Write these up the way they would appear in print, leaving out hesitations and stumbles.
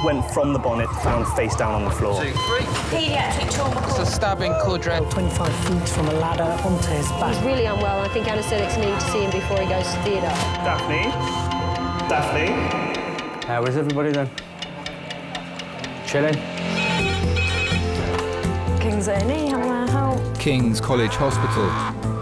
went from the bonnet, found face down on the floor. 2, 3. Pediatric trauma It's a stabbing quadrant. 25 feet from a ladder onto his back. He's really unwell. I think anaesthetics need to see him before he goes to theatre. Daphne? Daphne? How is everybody then? Chilling? King's A&E, how can I help? King's College Hospital,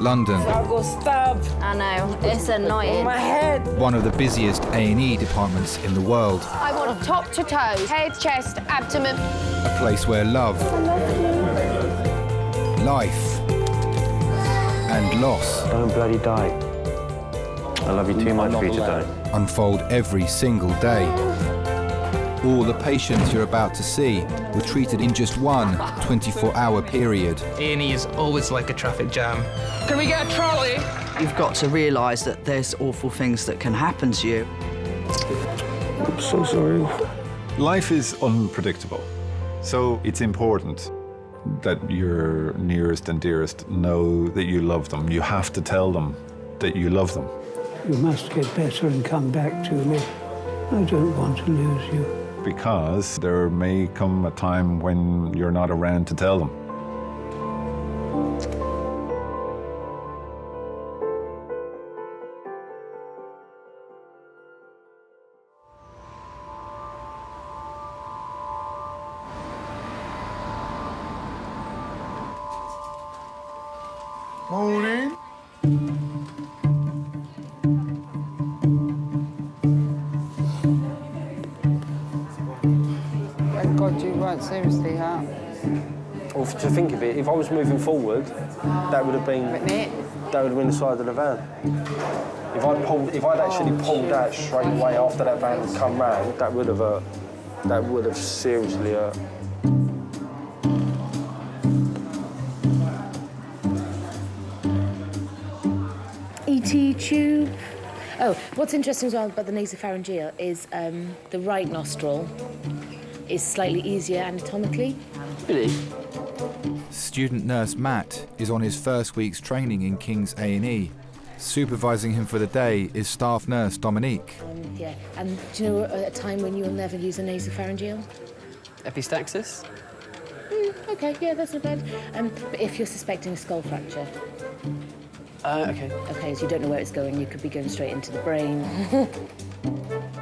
London. I got stabbed. I know, it's annoying. My head. One of the busiest A&E departments in the world. I want top to toe, head, chest, abdomen. A place where love, life, and loss Don't bloody die. I love you too much for you to die. unfold every single day. All the patients you're about to see were treated in just one 24-hour period. A&E is always like a traffic jam. Can we get a trolley? You've got to realise that there's awful things that can happen to you. I'm so sorry. Life is unpredictable, so it's important that your nearest and dearest know that you love them. You have to tell them that you love them. You must get better and come back to me. I don't want to lose you. Because there may come a time when you're not around to tell them. Morning. Thank God you weren't seriously hurt. Well, to think of it, if I was moving forward, that would have been the side of the van. If I'd actually pulled out straight away after that van had come round, that would have seriously hurt. ET tube. Oh, what's interesting as well about the nasopharyngeal is the right nostril is slightly easier anatomically. Really? Student nurse Matt is on his first week's training in King's A&E. Supervising him for the day is staff nurse Dominique. Yeah, and do you know a time when you'll never use a nasopharyngeal? Epistaxis? Okay, yeah, that's not bad. But if you're suspecting a skull fracture. Okay. Okay, so you don't know where it's going, you could be going straight into the brain.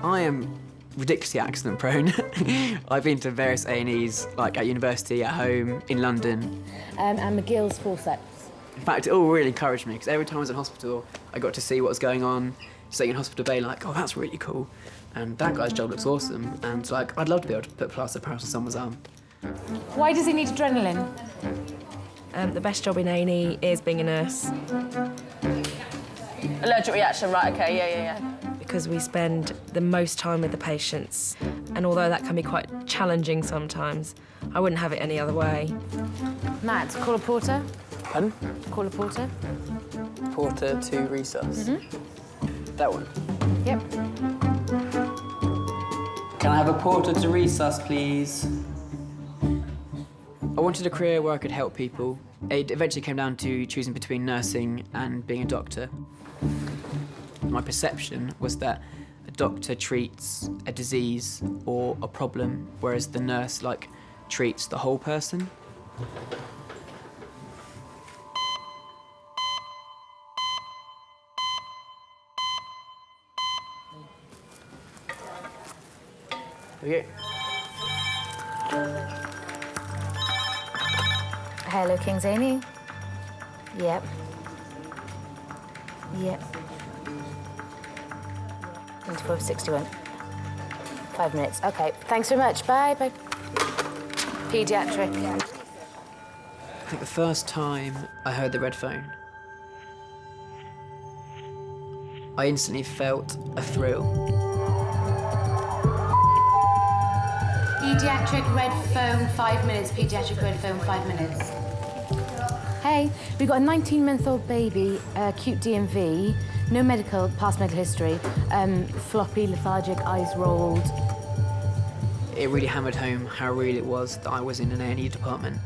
I am ridiculously accident prone. I've been to various A&Es, like at university, at home, in London. And McGill's forceps. In fact, it all really encouraged me, because every time I was in hospital, I got to see what was going on, sitting in hospital bay like, oh, that's really cool. And that guy's job looks awesome. And like, I'd love to be able to put plaster of Paris on someone's arm. Why does he need adrenaline? The best job in A&E is being a nurse. Allergic reaction, right, okay, yeah. Because we spend the most time with the patients. And although that can be quite challenging sometimes, I wouldn't have it any other way. Matt, call a porter. Pardon? Call a porter. Porter to resus. That one? Yep. Can I have a porter to resus, please? I wanted a career where I could help people. It eventually came down to choosing between nursing and being a doctor. My perception was that a doctor treats a disease or a problem, whereas the nurse, treats the whole person. Okay. Hello, King's A&E. Yep. 2461. 5 minutes. Okay. Thanks very much. Bye. Pediatric. I think the first time I heard the red phone, I instantly felt a thrill. Pediatric red phone, 5 minutes. Pediatric red phone, 5 minutes. Hey, we've got a 19-month-old baby, acute DMV, no past medical history, floppy, lethargic, eyes rolled. It really hammered home how real it was that I was in an A&E department,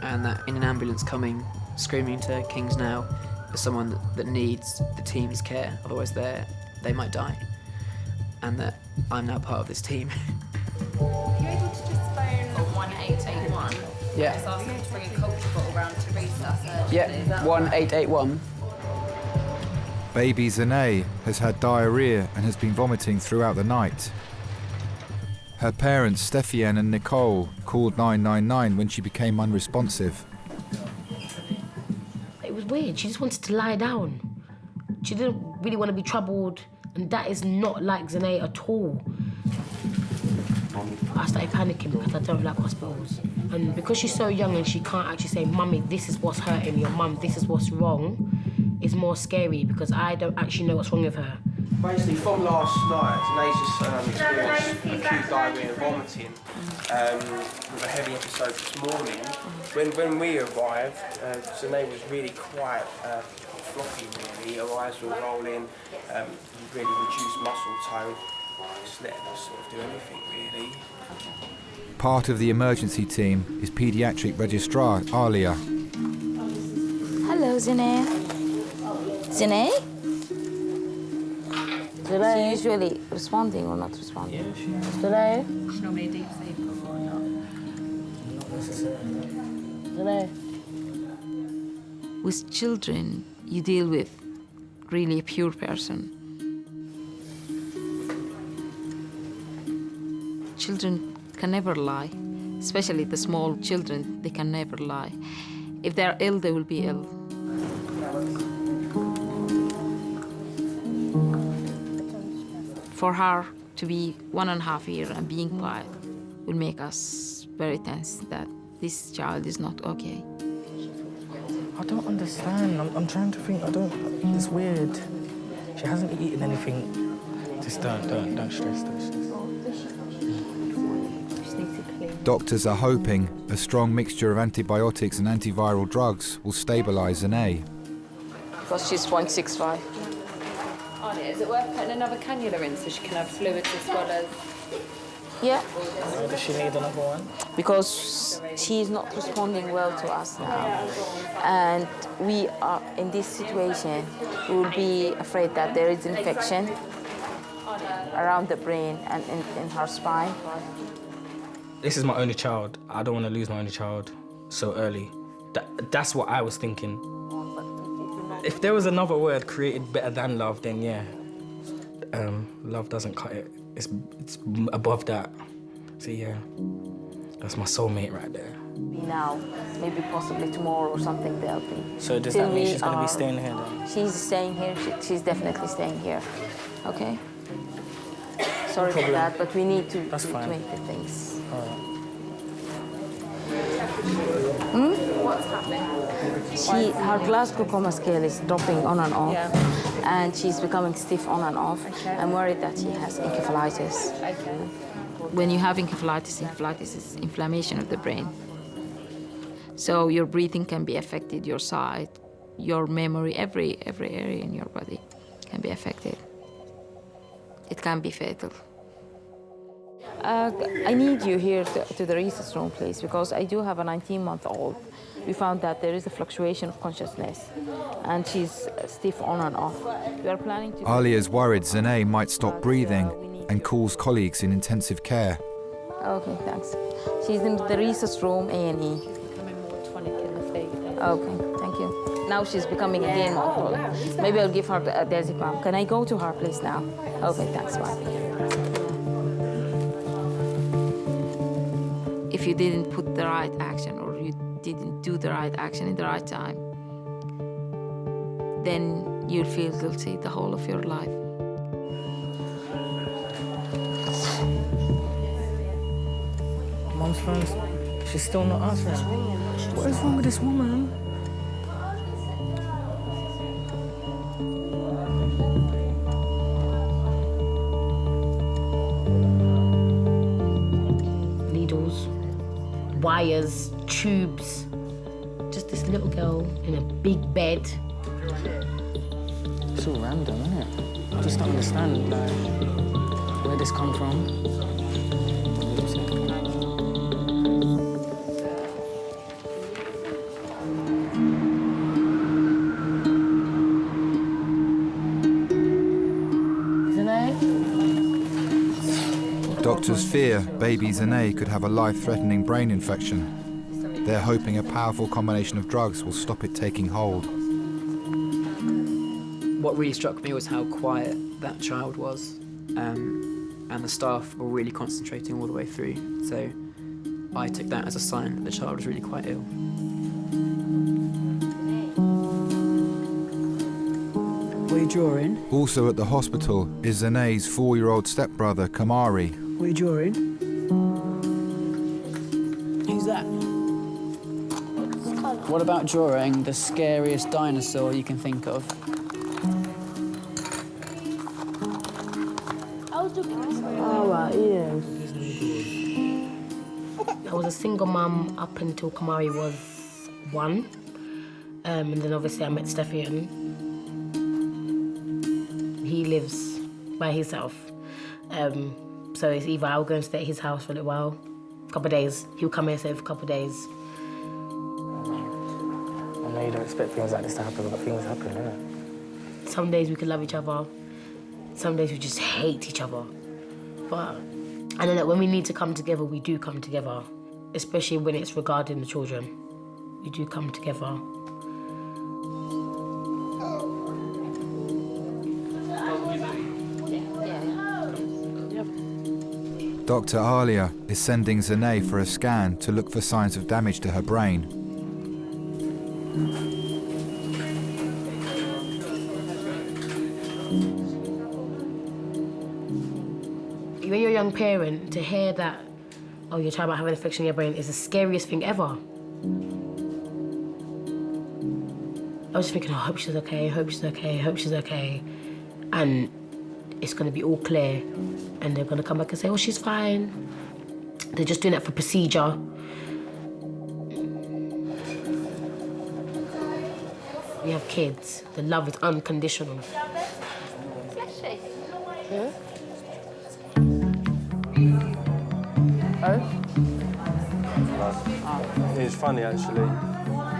and that in an ambulance coming, screaming to King's now, is someone that needs the team's care, otherwise they might die, and that I'm now part of this team. 1881. Yeah. Just ask them to bring a culture bottle round to Reassessment. Yeah, 1881. Baby Zane has had diarrhea and has been vomiting throughout the night. Her parents, Steffiane and Nicole, called 999 when she became unresponsive. It was weird. She just wanted to lie down. She didn't really want to be troubled, and that is not like Zane at all. I started panicking because I don't like hospitals. And because she's so young and she can't actually say, Mummy, this is what's hurting me, or Mum, this is what's wrong, it's more scary because I don't actually know what's wrong with her. Basically, from last night, Janae's just experienced acute diarrhea and vomiting with a heavy episode this morning. When we arrived, Janae was really quite floppy, really. Her eyes were rolling, really reduced muscle tone. Just letting us sort of do anything, really. Part of the emergency team is Pediatric Registrar Alia. Hello, Zane. Zane? She usually responding or not responding? Today? She's normally a deep sleeper or not. Not necessarily. Today? With children, you deal with really a pure person. Children can never lie, especially the small children, they can never lie. If they're ill, they will be ill. For her to be 1.5 years and being quiet will make us very tense that this child is not okay. I don't understand. I'm trying to think. It's weird. She hasn't eaten anything. Just don't stress. Doctors are hoping a strong mixture of antibiotics and antiviral drugs will stabilise Zane. Because she's 0.65. Is it worth putting another cannula in so she can have fluids as well as... Yeah. Does she need another one? Because she's not responding well to us now. And we are in this situation, we will be afraid that there is infection around the brain and in her spine. This is my only child. I don't want to lose my only child so early. That's what I was thinking. If there was another word created better than love, then yeah. Love doesn't cut it. It's above that. So yeah, that's my soulmate right there. Now, maybe possibly tomorrow or something they'll be. So does that mean she's going to be staying here then? She's staying here. She's definitely staying here. Okay? Sorry for that, but we need to make the things. All right. What's happening? Her Glasgow coma scale is dropping on and off, and she's becoming stiff on and off. Okay. I'm worried that she has encephalitis. Okay. When you have encephalitis is inflammation of the brain. So your breathing can be affected, your sight, your memory, every area in your body can be affected. It can be fatal. I need you here to the resus room, please, because I do have a 19-month-old. We found that there is a fluctuation of consciousness, and she's stiff on and off. We are planning to... Alia's worried Zane might stop breathing and calls colleagues in intensive care. Okay, thanks. She's in the resus room, A&E. She's becoming more tonic in the feet. Okay, thank you. Now she's becoming again more tonic. Maybe I'll give her a diazepam. Can I go to her, please, now? Okay, thanks, bye. If you didn't put the right action or you didn't do the right action in the right time, then you'll feel guilty the whole of your life. Mom's phone, she's still not answering. What is wrong with this woman? Needles, wires, tubes. Just this little girl in a big bed. It's all random, isn't it? I just don't understand, like, where this come from. Doctors fear baby Zane could have a life-threatening brain infection. They're hoping a powerful combination of drugs will stop it taking hold. What really struck me was how quiet that child was, and the staff were really concentrating all the way through. So I took that as a sign that the child was really quite ill. What are you drawing? Also at the hospital is Zane's 4-year-old stepbrother, Kamari. What are you drawing? Who's that? What about drawing the scariest dinosaur you can think of? Oh, right, yeah. I was a single mum up until Kamari was 1. And then obviously I met Stefan. He lives by himself. So it's either I'll go and stay at his house for a little while, a couple of days. He'll come here, stay for a couple of days. I know you don't expect things like this to happen, but things happen, innit? Some days we could love each other. Some days we just hate each other. But I know that when we need to come together, we do come together, especially when it's regarding the children. We do come together. Dr. Alia is sending Zane for a scan to look for signs of damage to her brain. When you're a young parent, to hear that, oh, your child might have an infection in your brain is the scariest thing ever. I was just thinking, oh, I hope she's okay, I hope she's okay, I hope she's okay. And it's going to be all clear. And they're going to come back and say, oh, she's fine. They're just doing that for procedure. We have kids. The love is unconditional. Yeah? It's funny, actually.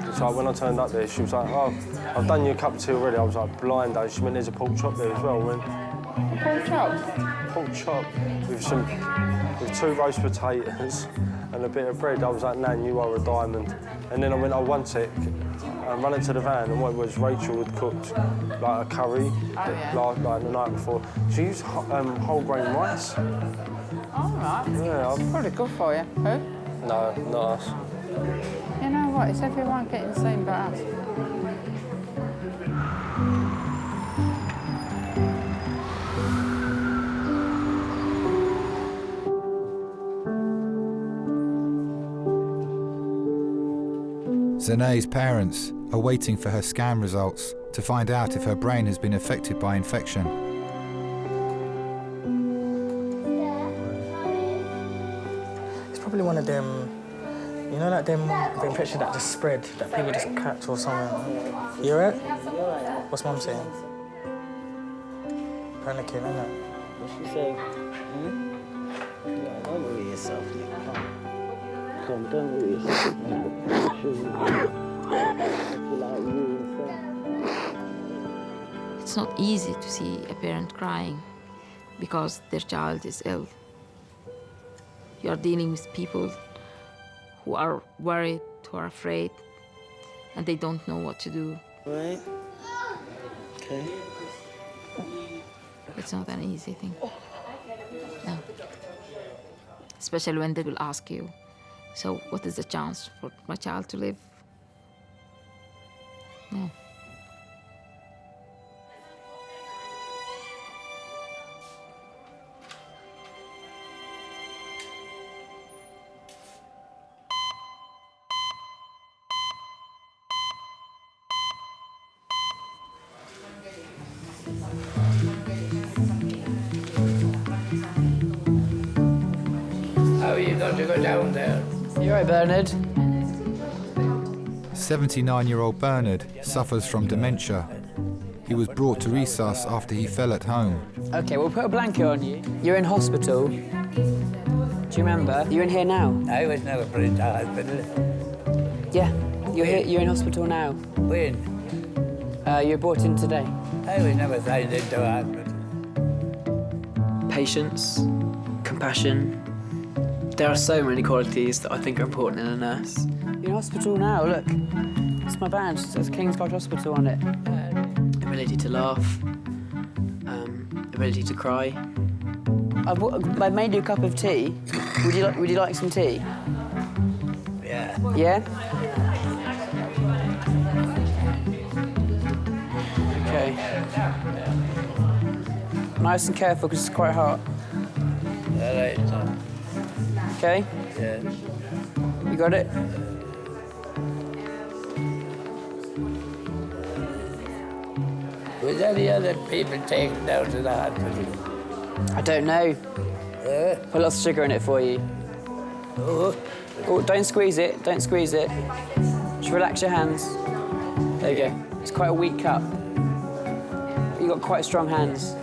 It's like when I turned up there, she was like, oh, I've done you a cup of tea already. I was like, blind, though. She went, there's a pork chop there as well. Pork chop? Pork chop with 2 roast potatoes and a bit of bread. I was like, Nan, you are a diamond. And then I went, oh, one sec. I ran into the van, and what it was, Rachel had cooked like a curry like the night before. She used whole grain rice. All right. Yeah, Probably good for you. Who? No, not us. You know what? It's everyone getting the same but us. Zane's parents are waiting for her scan results to find out if her brain has been affected by infection. It's probably one of them, you know, like them the infection that just spread, that people just catch or something. You alright? What's Mum saying? Panicking, innit? What's she saying? Don't worry yourself, Nick. Come, don't worry yourself. It's not easy to see a parent crying because their child is ill. You are dealing with people who are worried, who are afraid, and they don't know what to do. Right? Okay. It's not an easy thing. No. Especially when they will ask you, so what is the chance for my child to live? No. How are you going to go down there? You all right, Bernard? 79-year-old Bernard suffers from dementia. He was brought to Reassessment after he fell at home. OK, we'll put a blanket on you. You're in hospital. Do you remember? You're in here now. I was never put into hospital. Yeah, you're here. You're in hospital now. When? You were brought in today. I was never signed into hospital. Patience, compassion. compassion. There are so many qualities that I think are important in a nurse. You're in hospital now, look. It's my badge, it says King's College Hospital on it. Ability to laugh, ability to cry. I made you a cup of tea. Would you like some tea? Yeah. Yeah? Okay. Nice and careful because it's quite hot. Right. Okay? Yeah. You got it? Was any other people taken down to the hospital? I don't know. Put lots of sugar in it for you. Oh, don't squeeze it. Don't squeeze it. Just relax your hands. There you go. It's quite a weak cup. You've got quite strong hands.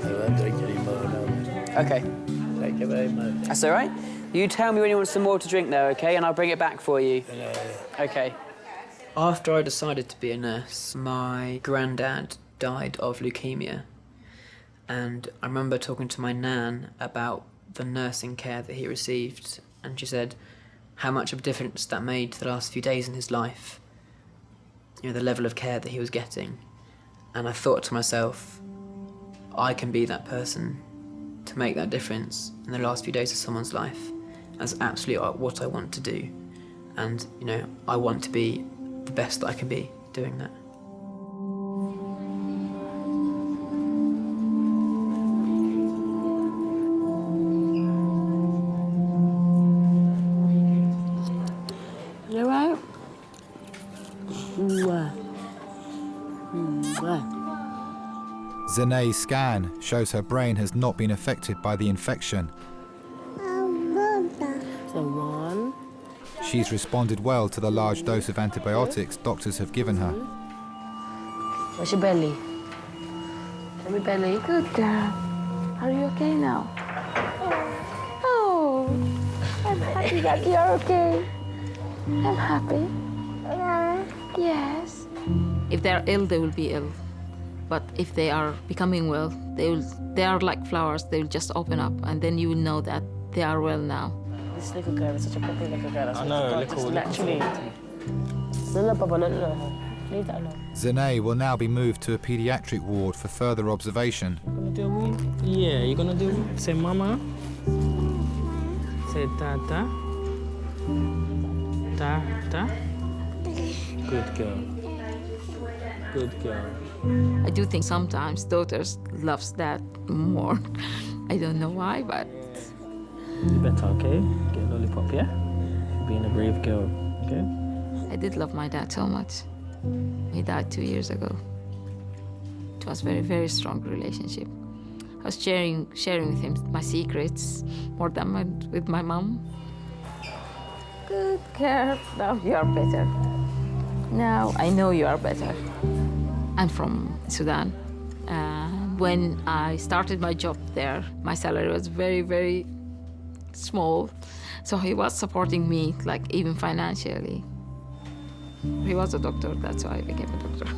I won't drink any more now. Okay. Thank you very much. That's all right. You tell me when you want some more to drink, though, okay? And I'll bring it back for you. Okay. After I decided to be a nurse, my granddad died of leukemia. And I remember talking to my nan about the nursing care that he received. And she said how much of a difference that made to the last few days in his life. You know, the level of care that he was getting. And I thought to myself, I can be that person to make that difference in the last few days of someone's life. That's absolutely what I want to do. And, you know, I want to be the best that I can be doing that. You all right? Zene's scan shows her brain has not been affected by the infection. So 1. She's responded well to the large dose of antibiotics doctors have given her. Where's your belly? Show me belly. Good girl. Are you okay now? Oh, I'm happy that you're okay. I'm happy. Yes. If they're ill, they will be ill. But if they are becoming well, they are like flowers. They will just open up, and then you will know that they are well now. This little girl is such a pretty little girl. I know, little. Naturally. No, Papa, no. Leave that alone. Zene will now be moved to a pediatric ward for further observation. Yeah, you're gonna do. Say mama. Say tata. Ta. Good girl. Good girl. I do think sometimes daughters loves dad more. I don't know why, but You better, okay? Get a lollipop, yeah? Being a brave girl, okay? I did love my dad so much. He died 2 years ago. It was a very, very strong relationship. I was sharing with him my secrets more than with my mom. Good girl. Now you are better. Now I know you are better. I'm from Sudan. When I started my job there, my salary was very, very small. So he was supporting me, like even financially. He was a doctor, that's why I became a doctor.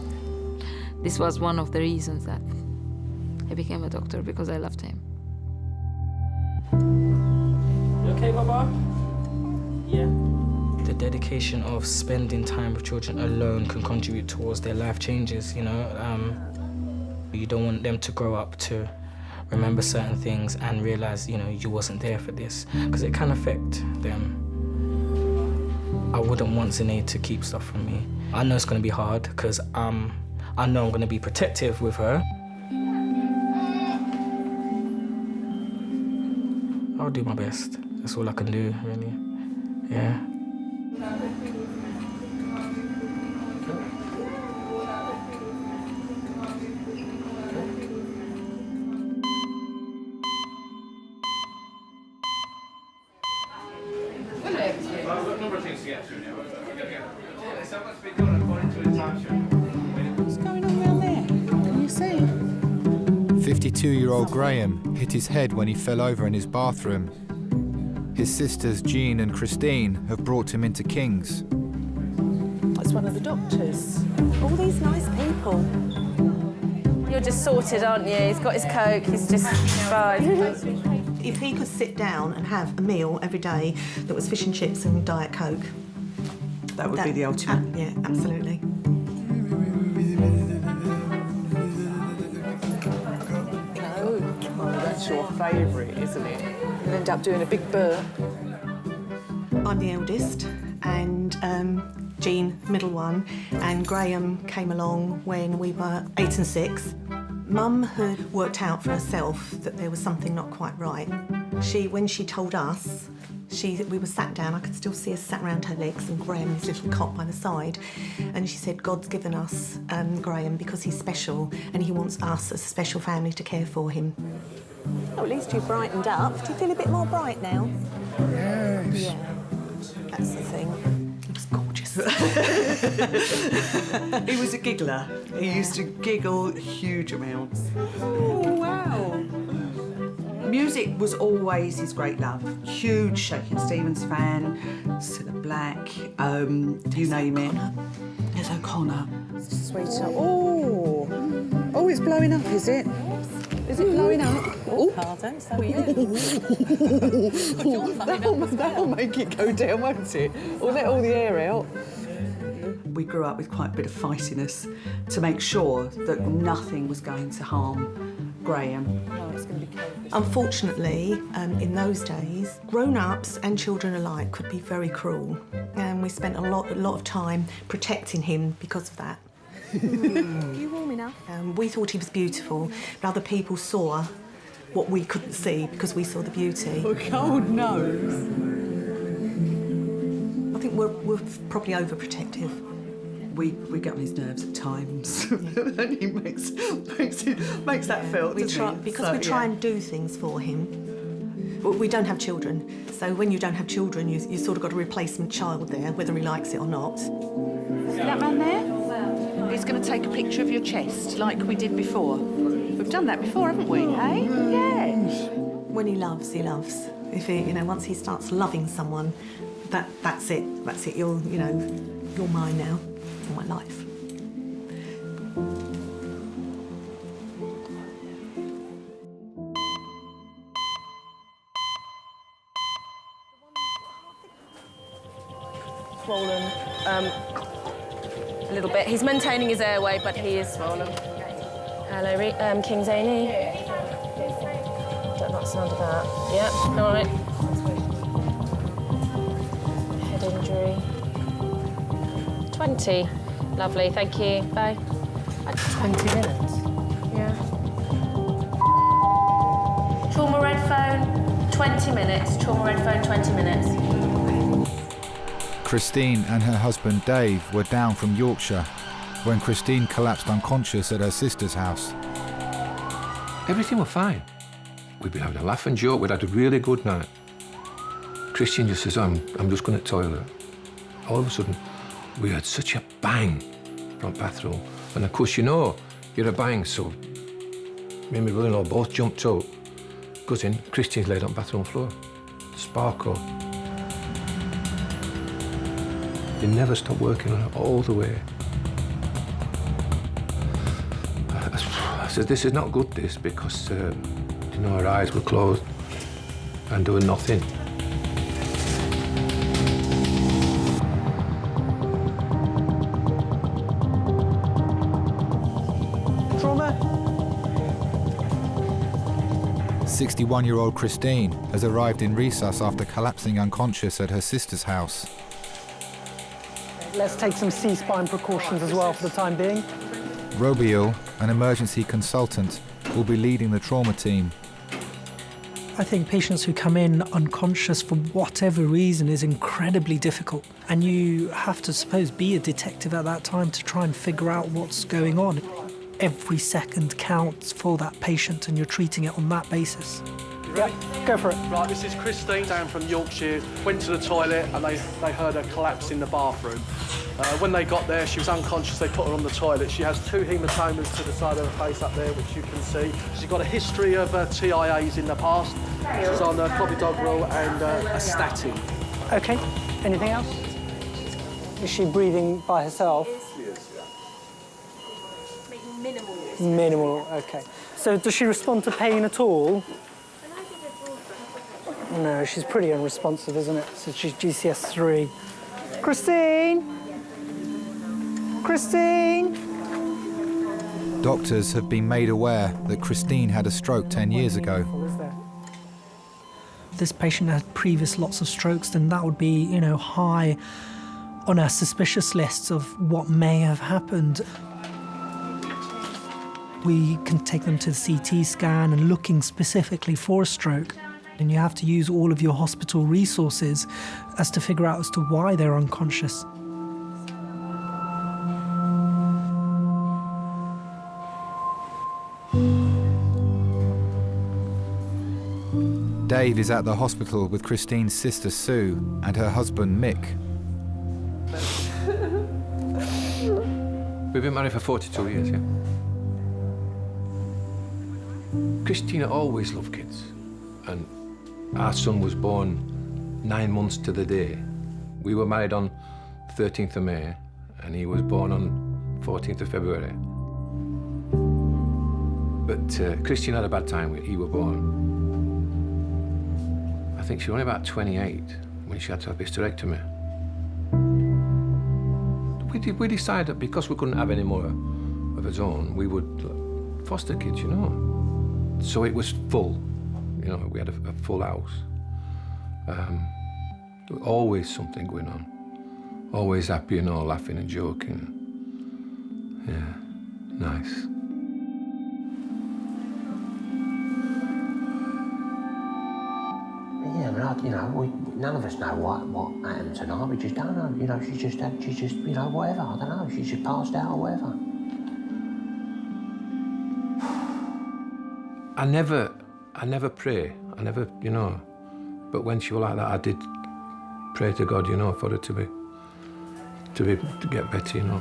This was one of the reasons that I became a doctor, because I loved him. You okay, Baba? Yeah. The dedication of spending time with children alone can contribute towards their life changes, you know. You don't want them to grow up to remember certain things and realize, you know, you wasn't there for this, because it can affect them. I wouldn't want Zene to keep stuff from me. I know it's going to be hard, because I know I'm going to be protective with her. I'll do my best. That's all I can do, really. Yeah. What's going on down there? Can you see? 52-year-old Graham hit his head when he fell over in his bathroom. His sisters Jean and Christine have brought him into King's. That's one of the doctors. All these nice people. Paul? You're just sorted, aren't you? He's got his Coke, he's just fine. If he could sit down and have a meal every day that was fish and chips and Diet Coke, that would be the ultimate. Yeah, absolutely. Oh, that's your favourite, isn't it? You'll end up doing a big burp. I'm the eldest, and Jean, middle one, and Graham came along when we were 8 and 6. Mum had worked out for herself that there was something not quite right. When she told us, we were sat down, I could still see her sat around her legs and Graham, his little cot by the side, and she said, God's given us Graham because he's special and he wants us as a special family to care for him. Oh, at least you've brightened up. Do you feel a bit more bright now? Yes. Yeah, that's the thing. He was gorgeous. He was a giggler. He used to giggle huge amounts. Oh, wow. Music was always his great love. Huge Shakin' Stevens fan, Cilla Black, you name it. There's O'Connor. Sweetheart. Oh, it's blowing up, is it? Is it blowing up? Oh, pardon, so are you. That'll make it go down, won't it? Or let all the air out. We grew up with quite a bit of fightiness to make sure that nothing was going to harm Graham. No, it's going to be cold. Unfortunately, in those days, grown-ups and children alike could be very cruel, and we spent a lot of time protecting him because of that. Are you warm enough? We thought he was beautiful, but other people saw what we couldn't see because we saw the beauty. Oh, God knows. I think we're probably overprotective. We get on his nerves at times, and he makes that felt. We try and do things for him. But we don't have children, so when you don't have children, you sort of got a replacement child there, whether he likes it or not. See that man there? He's going to take a picture of your chest, like we did before. We've done that before, haven't we? Eh? Yes. When he loves, he loves. If he, once he starts loving someone, that's it. That's it. You're mine now. My life. Swollen. A little bit. He's maintaining his airway, but he is swollen. Hello, King's A&E. Don't like the sound of that. Yep, all right. Head injury. 20. Lovely, thank you. Bye. 20 minutes? Yeah. Trauma red phone, 20 minutes. Trauma red phone, 20 minutes. Christine and her husband Dave were down from Yorkshire when Christine collapsed unconscious at her sister's house. Everything was fine. We'd been having a laugh and joke. We'd had a really good night. Christine just says, I'm just going to the toilet. All of a sudden, we heard such a bang from the bathroom. And of course, you're a bang, so me and my brother-in-law both jumped up. Goes in, Christine's laid on the bathroom floor. Sparkle. They never stopped working on her all the way. I said, this is not good, this, because, her eyes were closed and doing nothing. Trauma. 61-year-old Christine has arrived in Reassess after collapsing unconscious at her sister's house. Let's take some C-spine precautions as well for the time being. Robiel, an emergency consultant, will be leading the trauma team. I think patients who come in unconscious for whatever reason is incredibly difficult. And you have to, suppose, be a detective at that time to try and figure out what's going on. Every second counts for that patient and you're treating it on that basis. Yeah, go for it. Right, this is Christine down from Yorkshire. Went to the toilet and they heard her collapse in the bathroom. When they got there, she was unconscious. They put her on the toilet. She has 2 hematomas to the side of her face up there, which you can see. She's got a history of TIAs in the past. She's on clopidogrel and a statin. Okay, anything else? Is she breathing by herself? Minimal risk. Minimal, okay. So does she respond to pain at all? No, she's pretty unresponsive, isn't it? So she's GCS 3. Christine? Christine? Doctors have been made aware that Christine had a stroke 10 years ago. If this patient had previous lots of strokes, then that would be, you know, high on our suspicious lists of what may have happened. We can take them to the CT scan and looking specifically for a stroke. And you have to use all of your hospital resources as to figure out as to why they're unconscious. Dave is at the hospital with Christine's sister Sue and her husband Mick. We've been married for 42 years, yeah. Christina always loved kids, and our son was born 9 months to the day. We were married on 13th of May, and he was born on 14th of February. But Christina had a bad time when he was born. I think she was only about 28 when she had to have hysterectomy. We decided that because we couldn't have any more of his own, we would foster kids, you know. So it was full, you know, we had a full house. There was always something going on. Always happy, you know, laughing and joking. Yeah, nice. Yeah, but you know, none of us know what happened tonight. We just don't know. You know, she just, you know, whatever. I don't know. She just passed out or whatever. I never pray. I never, you know. But when she was like that, I did pray to God, you know, for her to get better, you know.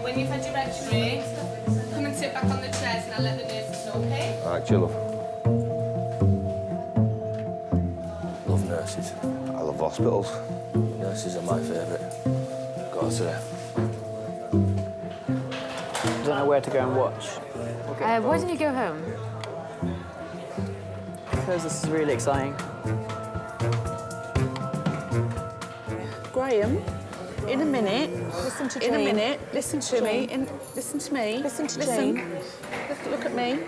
When you've had your x-ray, come and sit back on the chairs and I'll let the nurses know, okay? All right, chill, love. Love nurses. I love hospitals. Nurses are my favourite. Got to say. I don't know where to go and watch. Why didn't you go home? Because this is really exciting. Graham, in a minute. Listen to In a Jane. minute, listen to me. Listen to me. Listen to Jane. Look at me.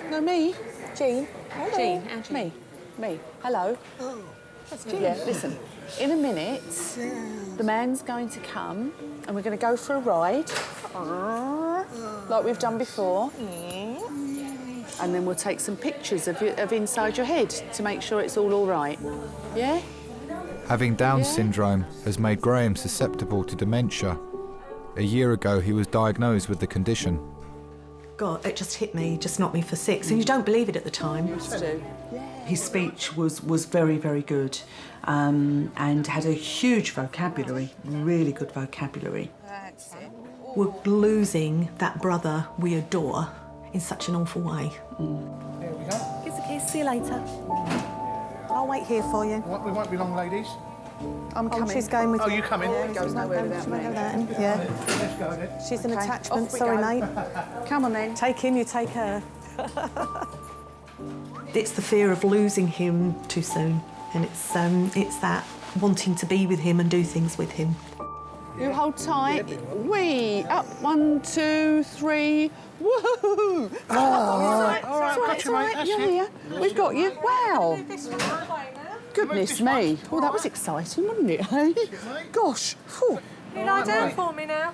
No, me. Jane. Hello. Jane. Me. Hello. Oh, that's Jane. Yeah, listen. In a minute, the man's going to come and we're going to go for a ride, like we've done before. And then we'll take some pictures of inside your head to make sure it's all right. Yeah? Having Down syndrome has made Graham susceptible to dementia. A year ago, he was diagnosed with the condition. God, it just hit me, just knocked me for six. And you don't believe it at the time. His speech was very, very good and had a huge vocabulary, really good vocabulary. We're losing that brother we adore in such an awful way. Here we go. Here's the keys, see you later. I'll wait here for you. We won't be long, ladies. I'm coming. She's going with Oh, you. you coming? Yeah, Goes nowhere without me. Yeah. Let's go then. She's an Okay, attachment, off we sorry, go. mate. Come on then. Take him, you take her. It's the fear of losing him too soon, and it's that wanting to be with him and do things with him. You hold tight. Wee. Up. 1, 2, 3. Woohoo! all right, got you, mate, that's You're it. here. We've got you. Wow. Goodness me. Oh, that was exciting, wasn't it, hey? Gosh. Whew. Can you lie down for me now?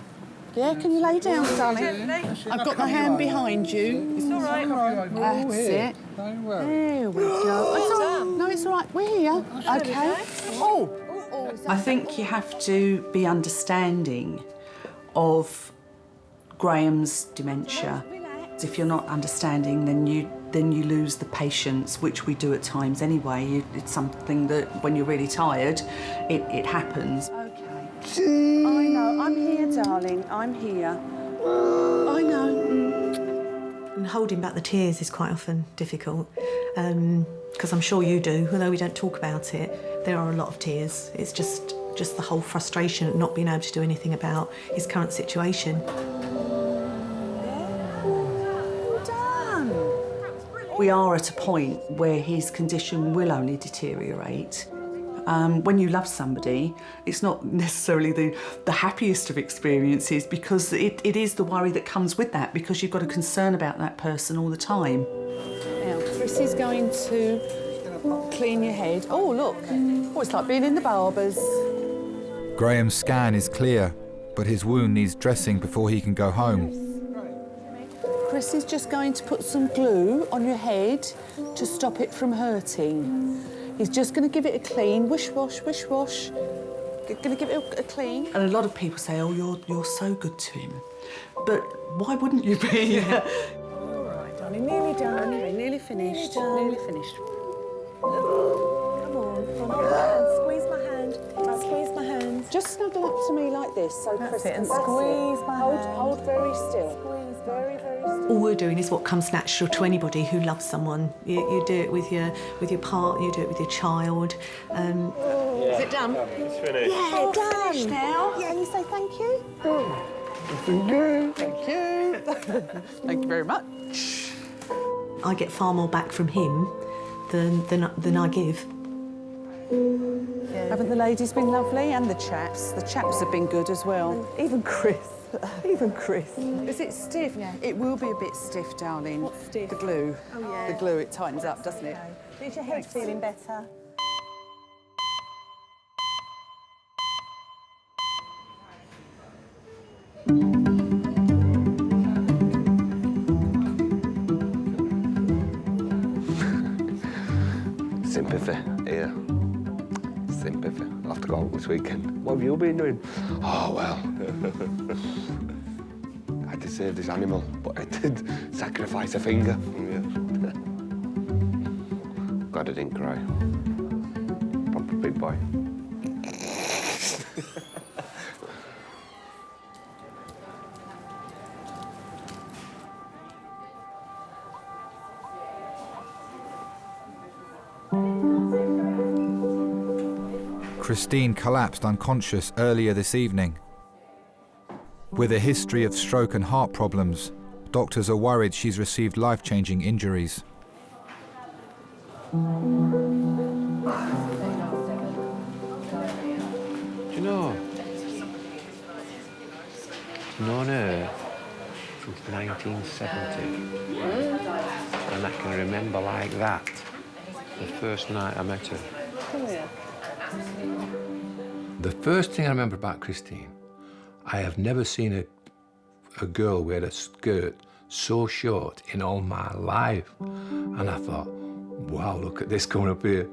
Yeah, can you lay down, darling? Gently. I've got my hand behind you. It's all right. That's it. There we go. It's all right. No, it's all right. We're here. Okay. Oh. I think you have to be understanding of Graham's dementia. If you're not understanding, then you lose the patience, which we do at times anyway. It's something that when you're really tired, it happens. Okay. I know. I'm here, darling. I'm here. I know. And holding back the tears is quite often difficult. because I'm sure you do, although we don't talk about it, there are a lot of tears. It's just the whole frustration of not being able to do anything about his current situation. We are at a point where his condition will only deteriorate. When you love somebody, it's not necessarily the happiest of experiences, because it is the worry that comes with that, because you've got a concern about that person all the time. Now, Chris is going to clean your head. Oh, look. Oh, it's like being in the barber's. Graham's scan is clear, but his wound needs dressing before he can go home. Chris is just going to put some glue on your head to stop it from hurting. He's just going to give it a clean, wish-wash, wish-wash. Going to give it a clean. And a lot of people say, oh, you're so good to him. But why wouldn't you be? All right, darling, nearly done. Okay, nearly finished. Nearly finished. Come on. Squeeze my hand. Squeeze my hand. Just snuggle up to me like this, so Chris can squeeze my hand. Hold very still. Squeeze very, very still. All we're doing is what comes natural to anybody who loves someone. You do it with your partner, you do it with your child. Is it done? It's finished. Yeah, it's done. Finished now. Yeah, can you say thank you? Thank you. Thank you. Thank you very much. I get far more back from him than I give. Yeah. Haven't the ladies been lovely? And the chaps? The chaps have been good as well. Even Chris. Even Chris. Is it stiff? Yeah. It will be a bit stiff, darling. What's stiff? The glue. Oh, yeah. The glue, it tightens up, doesn't it? Is your head feeling better? Sympathy here. Sympathy. I'll have to go out this weekend. What have you been doing? Oh, well. I had to save this animal, but I did sacrifice a finger. Yeah. Glad I didn't cry. Proper big boy. Christine collapsed unconscious earlier this evening. With a history of stroke and heart problems, doctors are worried she's received life-changing injuries. Do you know, I've known her since 1970. And I can remember like that, the first night I met her. Come here. The first thing I remember about Christine, I have never seen a girl wear a skirt so short in all my life. And I thought, wow, look at this coming up here.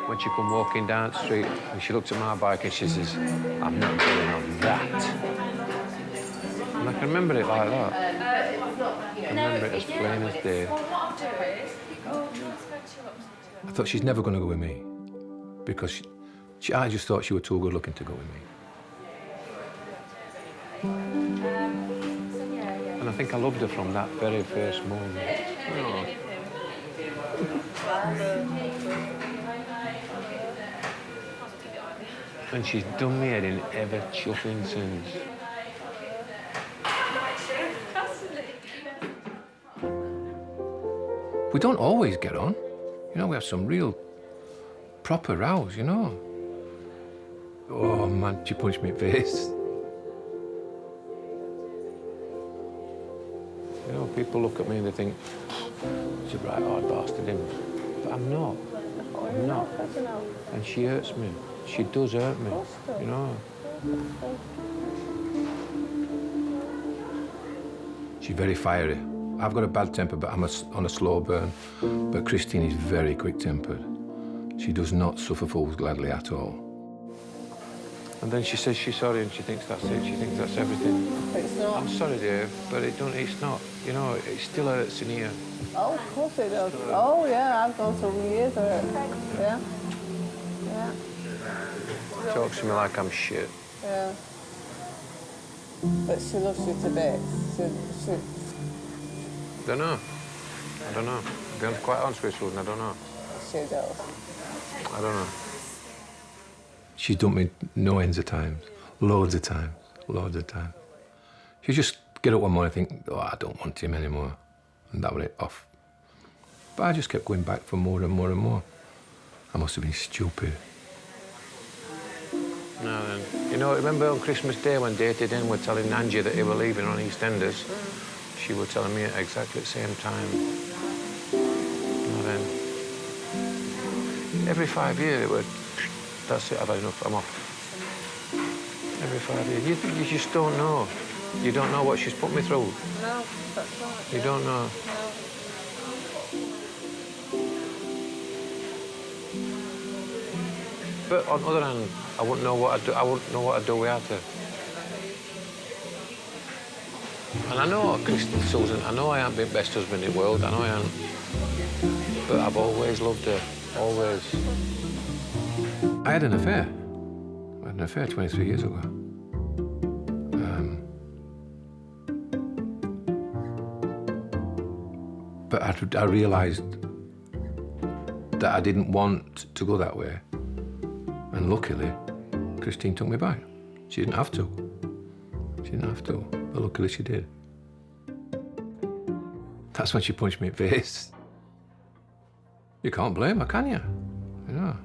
When she come walking down the street and she looked at my bike and she says, I'm not going on that. And I can remember it like that. I remember it as plain as day. I thought she's never going to go with me because I just thought she was too good looking to go with me. And I think I loved her from that very first moment. Oh. And she's done me head in ever chuffing since. We don't always get on. You know, we have some real proper rows, you know. Oh man, she punched me in the face. You know, people look at me and they think, she's a right hard bastard, him. But I'm not. I'm not. And she hurts me. She does hurt me, you know. She's very fiery. I've got a bad temper, but I'm on a slow burn. But Christine is very quick-tempered. She does not suffer fools gladly at all. And then she says she's sorry and she thinks that's it. She thinks that's everything. It's not. I'm sorry, dear, but it's not. You know, it still hurts in here. Oh, of course it does. Oh, yeah, I've gone through years of it. Yeah. Yeah. Talks to me like I'm shit. Yeah. But she loves you to bits. She... Don't know. I don't know. To be quite honest with you, Susan, I don't know. She does. I don't know. She's done me no ends of times. Loads of times. Loads of times. She just get up one morning and think, oh, I don't want him anymore. And that was it, off. But I just kept going back for more and more and more. I must have been stupid. No, then. You know, remember on Christmas Day when Dated In were telling Angie that they were leaving on EastEnders? She was telling me at exactly the same time. No, then. Every 5 years it would, that's it, I've had enough, I'm off. Every 5 years. You just don't know. You don't know what she's put me through. No, that's right. You don't know. No. But on the other hand, I wouldn't know what I'd do. I wouldn't know what I'd do without her. And I know, Susan, I know I haven't been best husband in the world. I know I haven't. But I've always loved her. Always. I had an affair. I had an affair 23 years ago. But I realised that I didn't want to go that way. And luckily, Christine took me back. She didn't have to. She didn't have to, but luckily she did. That's when she punched me in the face. You can't blame her, can you? You know.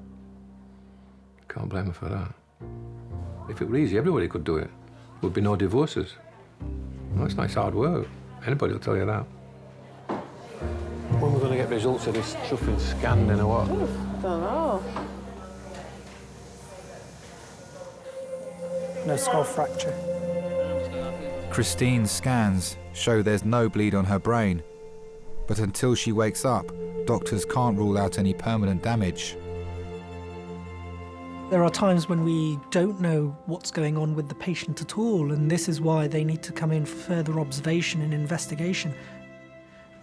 You can't blame her for that. If it were easy, everybody could do it. There would be no divorces. No, it's nice hard work. Anybody will tell you that. When we're going to get results of this chuffing scan then or what? I don't know. No skull fracture. Christine's scans show there's no bleed on her brain, but until she wakes up, doctors can't rule out any permanent damage. There are times when we don't know what's going on with the patient at all, and this is why they need to come in for further observation and investigation.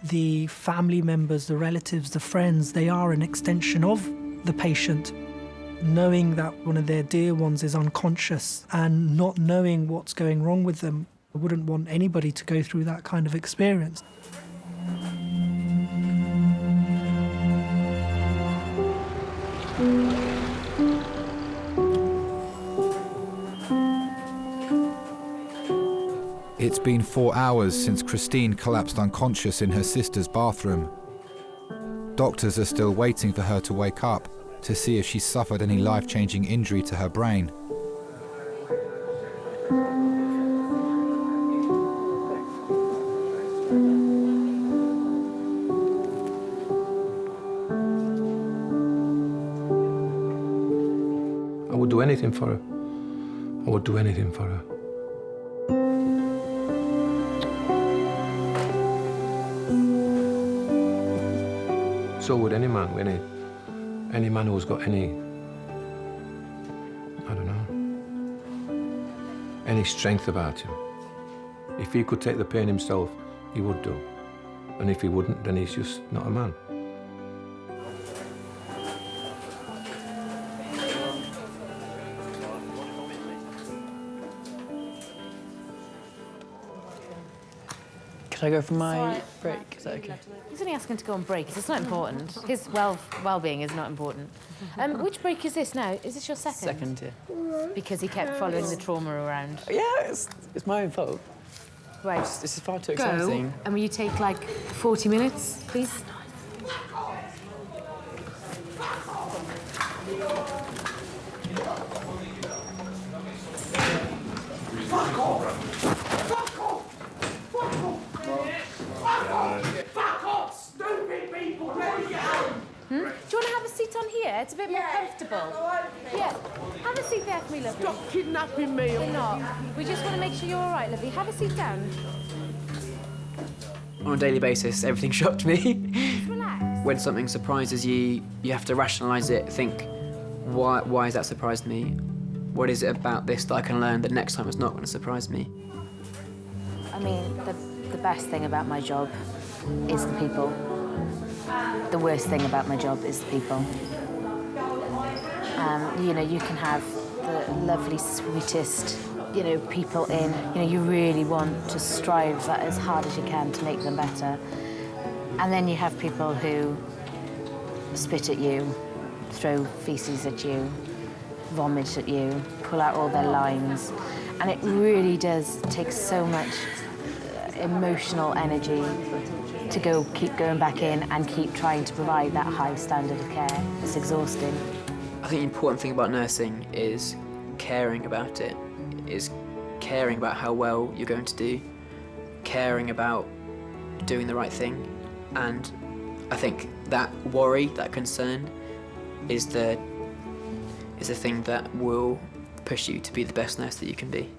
The family members, the relatives, the friends, they are an extension of the patient. Knowing that one of their dear ones is unconscious and not knowing what's going wrong with them, I wouldn't want anybody to go through that kind of experience. It's been 4 hours since Christine collapsed unconscious in her sister's bathroom. Doctors are still waiting for her to wake up to see if she suffered any life-changing injury to her brain. I would do anything for her. I would do anything for her. So would any man, any man who's got any, I don't know, any strength about him. If he could take the pain himself, he would do. And if he wouldn't, then he's just not a man. Could I go for my break? Is that okay? He's only asking to go on break. It's not important. His well-being is not important. Which break is this now? Is this your second? Second, yeah. Because he kept following the trauma around. Yeah, it's my own fault. Right. This is far too Go, exciting. and will you take like 40 minutes, please? Fuck off! Stupid people! Let me get home! Do you want to have a seat on here? It's a bit more comfortable. Yeah. Have a seat there for me, lovely. Stop kidnapping me! We're not. We just want to make sure you're all right, lovely. Have a seat down. On a daily basis, everything shocked me. Just relax. When something surprises you, you have to rationalise it, think, why has that surprised me? What is it about this that I can learn that next time it's not going to surprise me? I mean, the best thing about my job is the people. The worst thing about my job is the people. You know, you can have the lovely, sweetest, you know, people in. You know, you really want to strive as hard as you can to make them better. And then you have people who spit at you, throw feces at you, vomit at you, pull out all their lines. And it really does take so much emotional energy to keep going back in and keep trying to provide that high standard of care. It's exhausting. I think the important thing about nursing is caring about it, is caring about how well you're going to do, caring about doing the right thing. And I think that worry, that concern, is the thing that will push you to be the best nurse that you can be.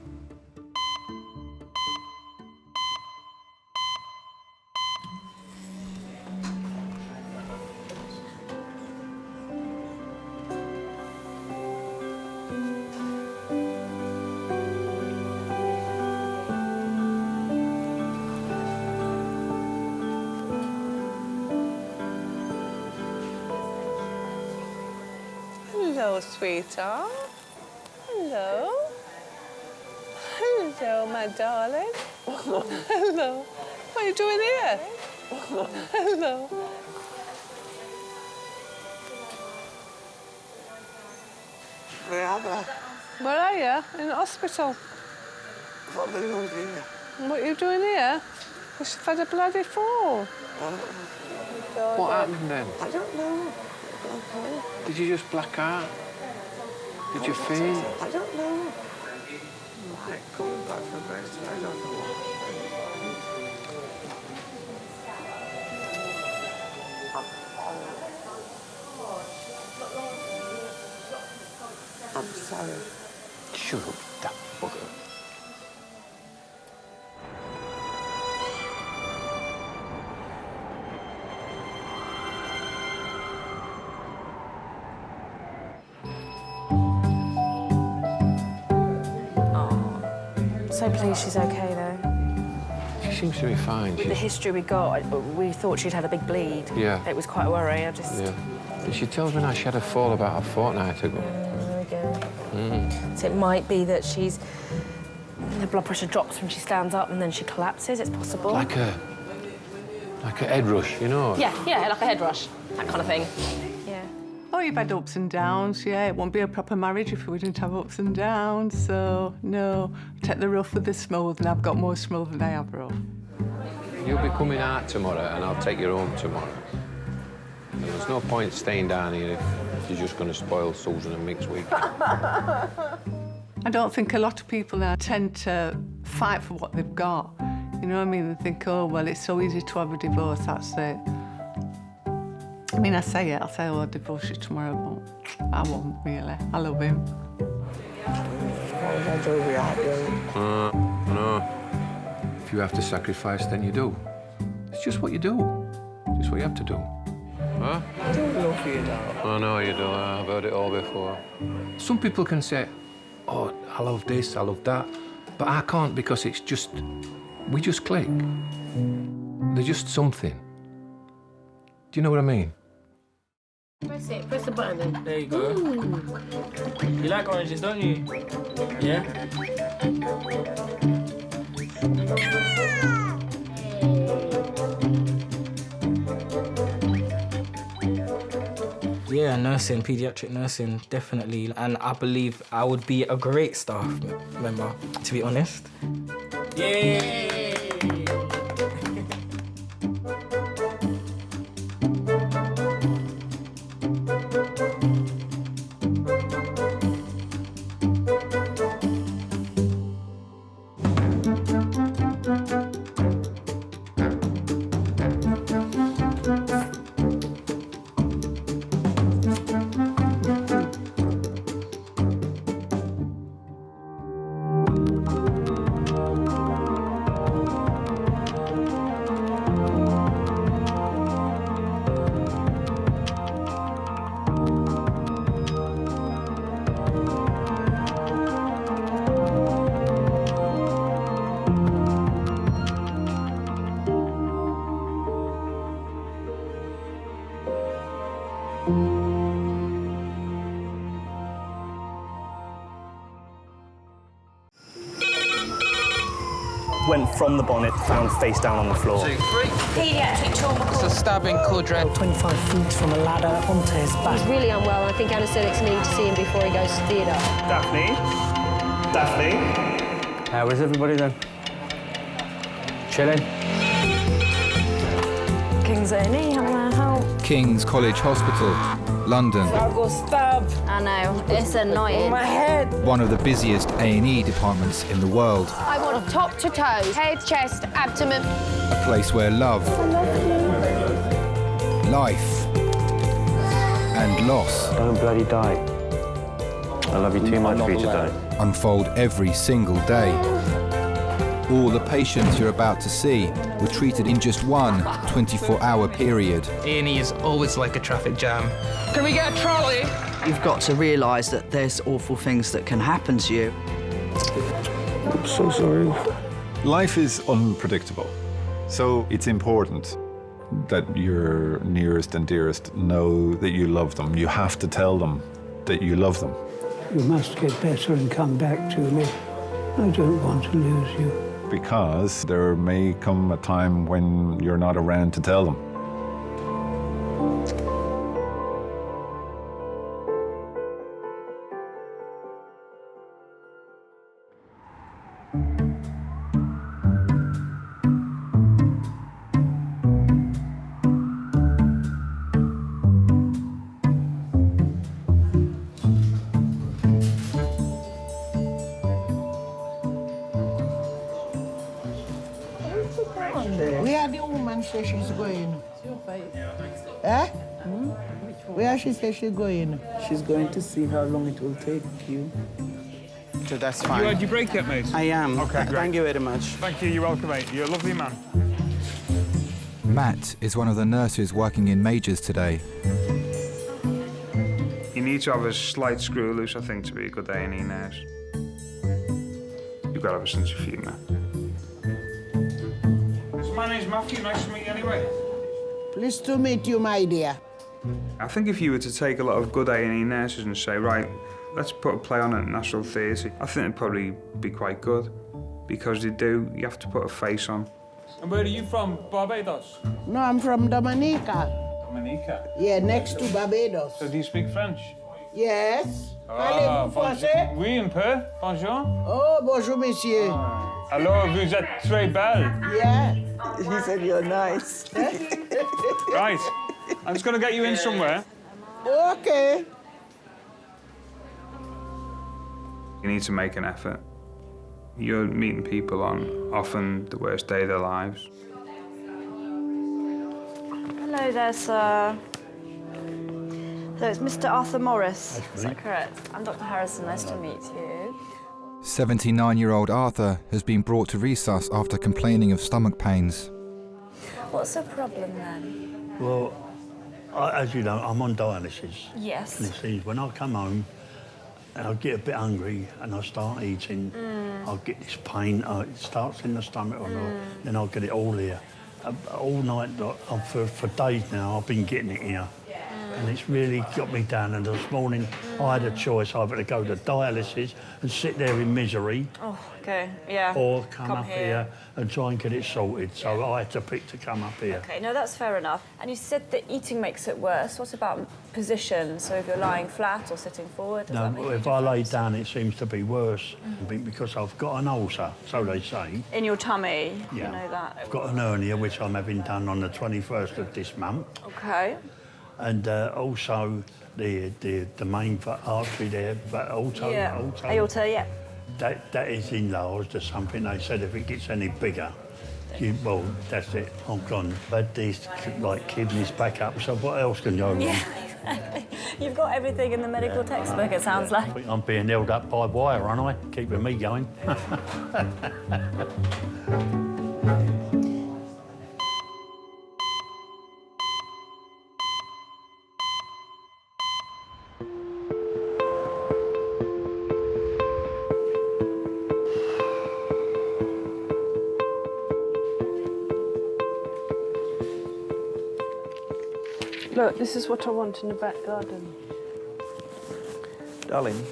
Hello, sweetheart. Hello. Hello, my darling. Hello. What are you doing here? Hello. Where are you? In the hospital. What are you doing here? What are you doing here? Because you've had a bloody fall. What happened then? I don't know. Did you just black out? Did you faint? I don't know. Like coming back from bed, I don't know. I'm sorry. Shut up, that bugger. So pleased she's okay, though. She seems to be fine. With the history we got, we thought she'd had a big bleed. Yeah. It was quite a worry. Yeah. And she tells me now she had a fall about a fortnight ago. There we go. Mm. So it might be that the blood pressure drops when she stands up and then she collapses. It's possible. Like a head rush, you know? Yeah, like a head rush, that kind of thing. Yeah. Oh, you've had ups and downs, yeah. It won't be a proper marriage if we didn't have ups and downs. So, no, take the rough with the smooth, and I've got more smooth than I have rough. You'll be coming out tomorrow, and I'll take you home tomorrow. And there's no point staying down here if you're just going to spoil Susan and Mick's weekend. I don't think a lot of people now tend to fight for what they've got. You know what I mean? They think, oh, well, it's so easy to have a divorce, that's it. I mean, I'll say, oh, I'll divorce you tomorrow, but I won't, really. I love him. No. If you have to sacrifice, then you do. It's just what you do. Just what you have to do. Huh? I don't love you, darling. I know you do. I've heard it all before. Some people can say, oh, I love this, I love that. But I can't because it's just... We just click. They're just something. Do you know what I mean? Press it. Press the button then. There you go. You like oranges, don't you? Yeah? Yeah, nursing, pediatric nursing, definitely. And I believe I would be a great staff member, to be honest. Yay! went from the bonnet, found face down on the floor. 2, 3. Paediatric trauma. It's a stabbing quadrant. 25 feet from a ladder onto his back. He's really unwell, and I think anaesthetics need to see him before he goes to theatre. Daphne? Daphne? How is everybody then? Chilling? King's A&E, how may I help? King's College Hospital, London. I got stabbed. I know, it's annoying. My head. One of the busiest A&E departments in the world. I want top to toe, head, chest, abdomen. A place where love, life, and loss. Don't bloody die. I love you too much for you today. Unfold every single day. All the patients you're about to see were treated in just one 24-hour period. A&E is always like a traffic jam. Can we get a trolley? You've got to realise that there's awful things that can happen to you. I'm so sorry. Life is unpredictable, so it's important that your nearest and dearest know that you love them. You have to tell them that you love them. You must get better and come back to me. I don't want to lose you. Because there may come a time when you're not around to tell them. Where the woman say she's going? Eh? Where she say she's going? She's going to see how long it will take you. So that's Have fine. you had your break yet, mate? I am. Okay, great. Thank you very much. Thank you, you're welcome, mate. You're a lovely man. Matt is one of the nurses working in majors today. You need to have a slight screw loose, I think, to be a good A&E nurse. You've got to have a sense of humour. So my name's Matthew. Nice to meet you anyway. Pleased to meet you, my dear. I think if you were to take a lot of good A&E nurses and say, right, let's put a play on at National Theatre, I think it'd probably be quite good. Because you have to put a face on. And where are you from? Barbados? No, I'm from Dominica. Dominica? Yeah, next to Barbados. So do you speak French? Yes. Ah, Parlez-vous français? Oui, un peu. Bonjour. Oh, bonjour, monsieur. Alors, vous êtes très belle. Yeah. He said you're nice. Right. I'm just going to get you in somewhere. Okay. You need to make an effort. You're meeting people on often the worst day of their lives. Hello there, sir. So it's Mr. Arthur Morris. Is that correct? I'm Dr. Harrison. Nice to meet you. 79-year-old Arthur has been brought to resus after complaining of stomach pains. What's the problem then? Well, as you know, I'm on dialysis. Yes. And it seems when I come home, and I get a bit hungry and I start eating, I'll get this pain. It starts in the stomach, then I'll get it all here. All night, for days now, I've been getting it here. And it's really got me down. And this morning, I had a choice either to go to dialysis and sit there in misery, Oh, okay. Yeah. or come up here and try and get it sorted. So I had to pick to come up here. Okay, no, that's fair enough. And you said that eating makes it worse. What about position? So if you're lying flat or sitting forward? Does that make No, a if I lay down, it seems to be worse because I've got an ulcer, so they say. In your tummy, Yeah. you know that. I've got an hernia, which I'm having done on the 21st of this month. Okay. And also the main artery there, but also Yeah. Aorta, yeah. that is enlarged or something. They said if it gets any bigger, well, that's it. I'm gone. But these kidneys back up. So what else can go wrong? Yeah, exactly. You've got everything in the medical textbook, it sounds like. I'm being held up by wire, aren't I? Keeping me going. Look, this is what I want in the back garden. Darling,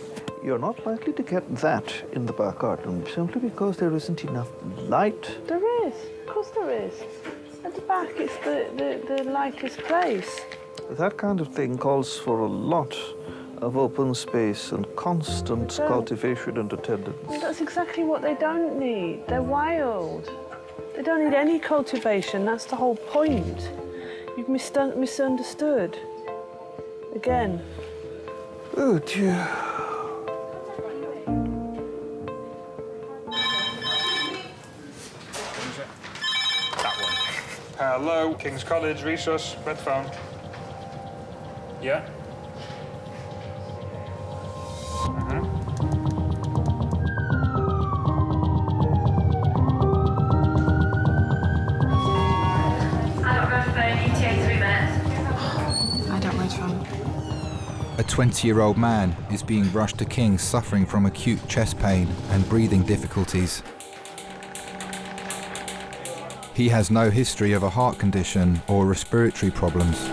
You're not likely to get that in the Burkhardt, simply because there isn't enough light. There is, of course there is. At the back, it's the lightest place. That kind of thing calls for a lot of open space and constant cultivation and attendance. Well, that's exactly what they don't need. They're wild. They don't need any cultivation. That's the whole point. You've misunderstood. Again. Oh, dear. That one. Hello, King's College, Reassessment, red phone. Yeah. I don't red phone. A 20-year-old man is being rushed to King's suffering from acute chest pain and breathing difficulties. He has no history of a heart condition or respiratory problems.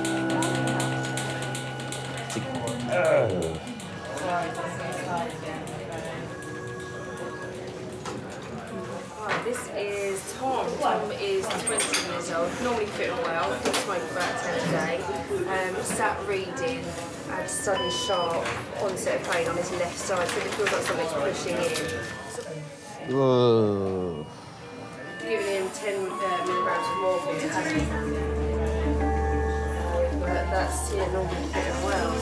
This is Tom. Tom is 20 years old, normally fit and well, smoke about 10 a day. Sat reading, had sudden sharp onset of pain on his left side, so it feels like something's pushing in. Whoa. Giving him 10 milligrams of morphine. But that's normally fit and well.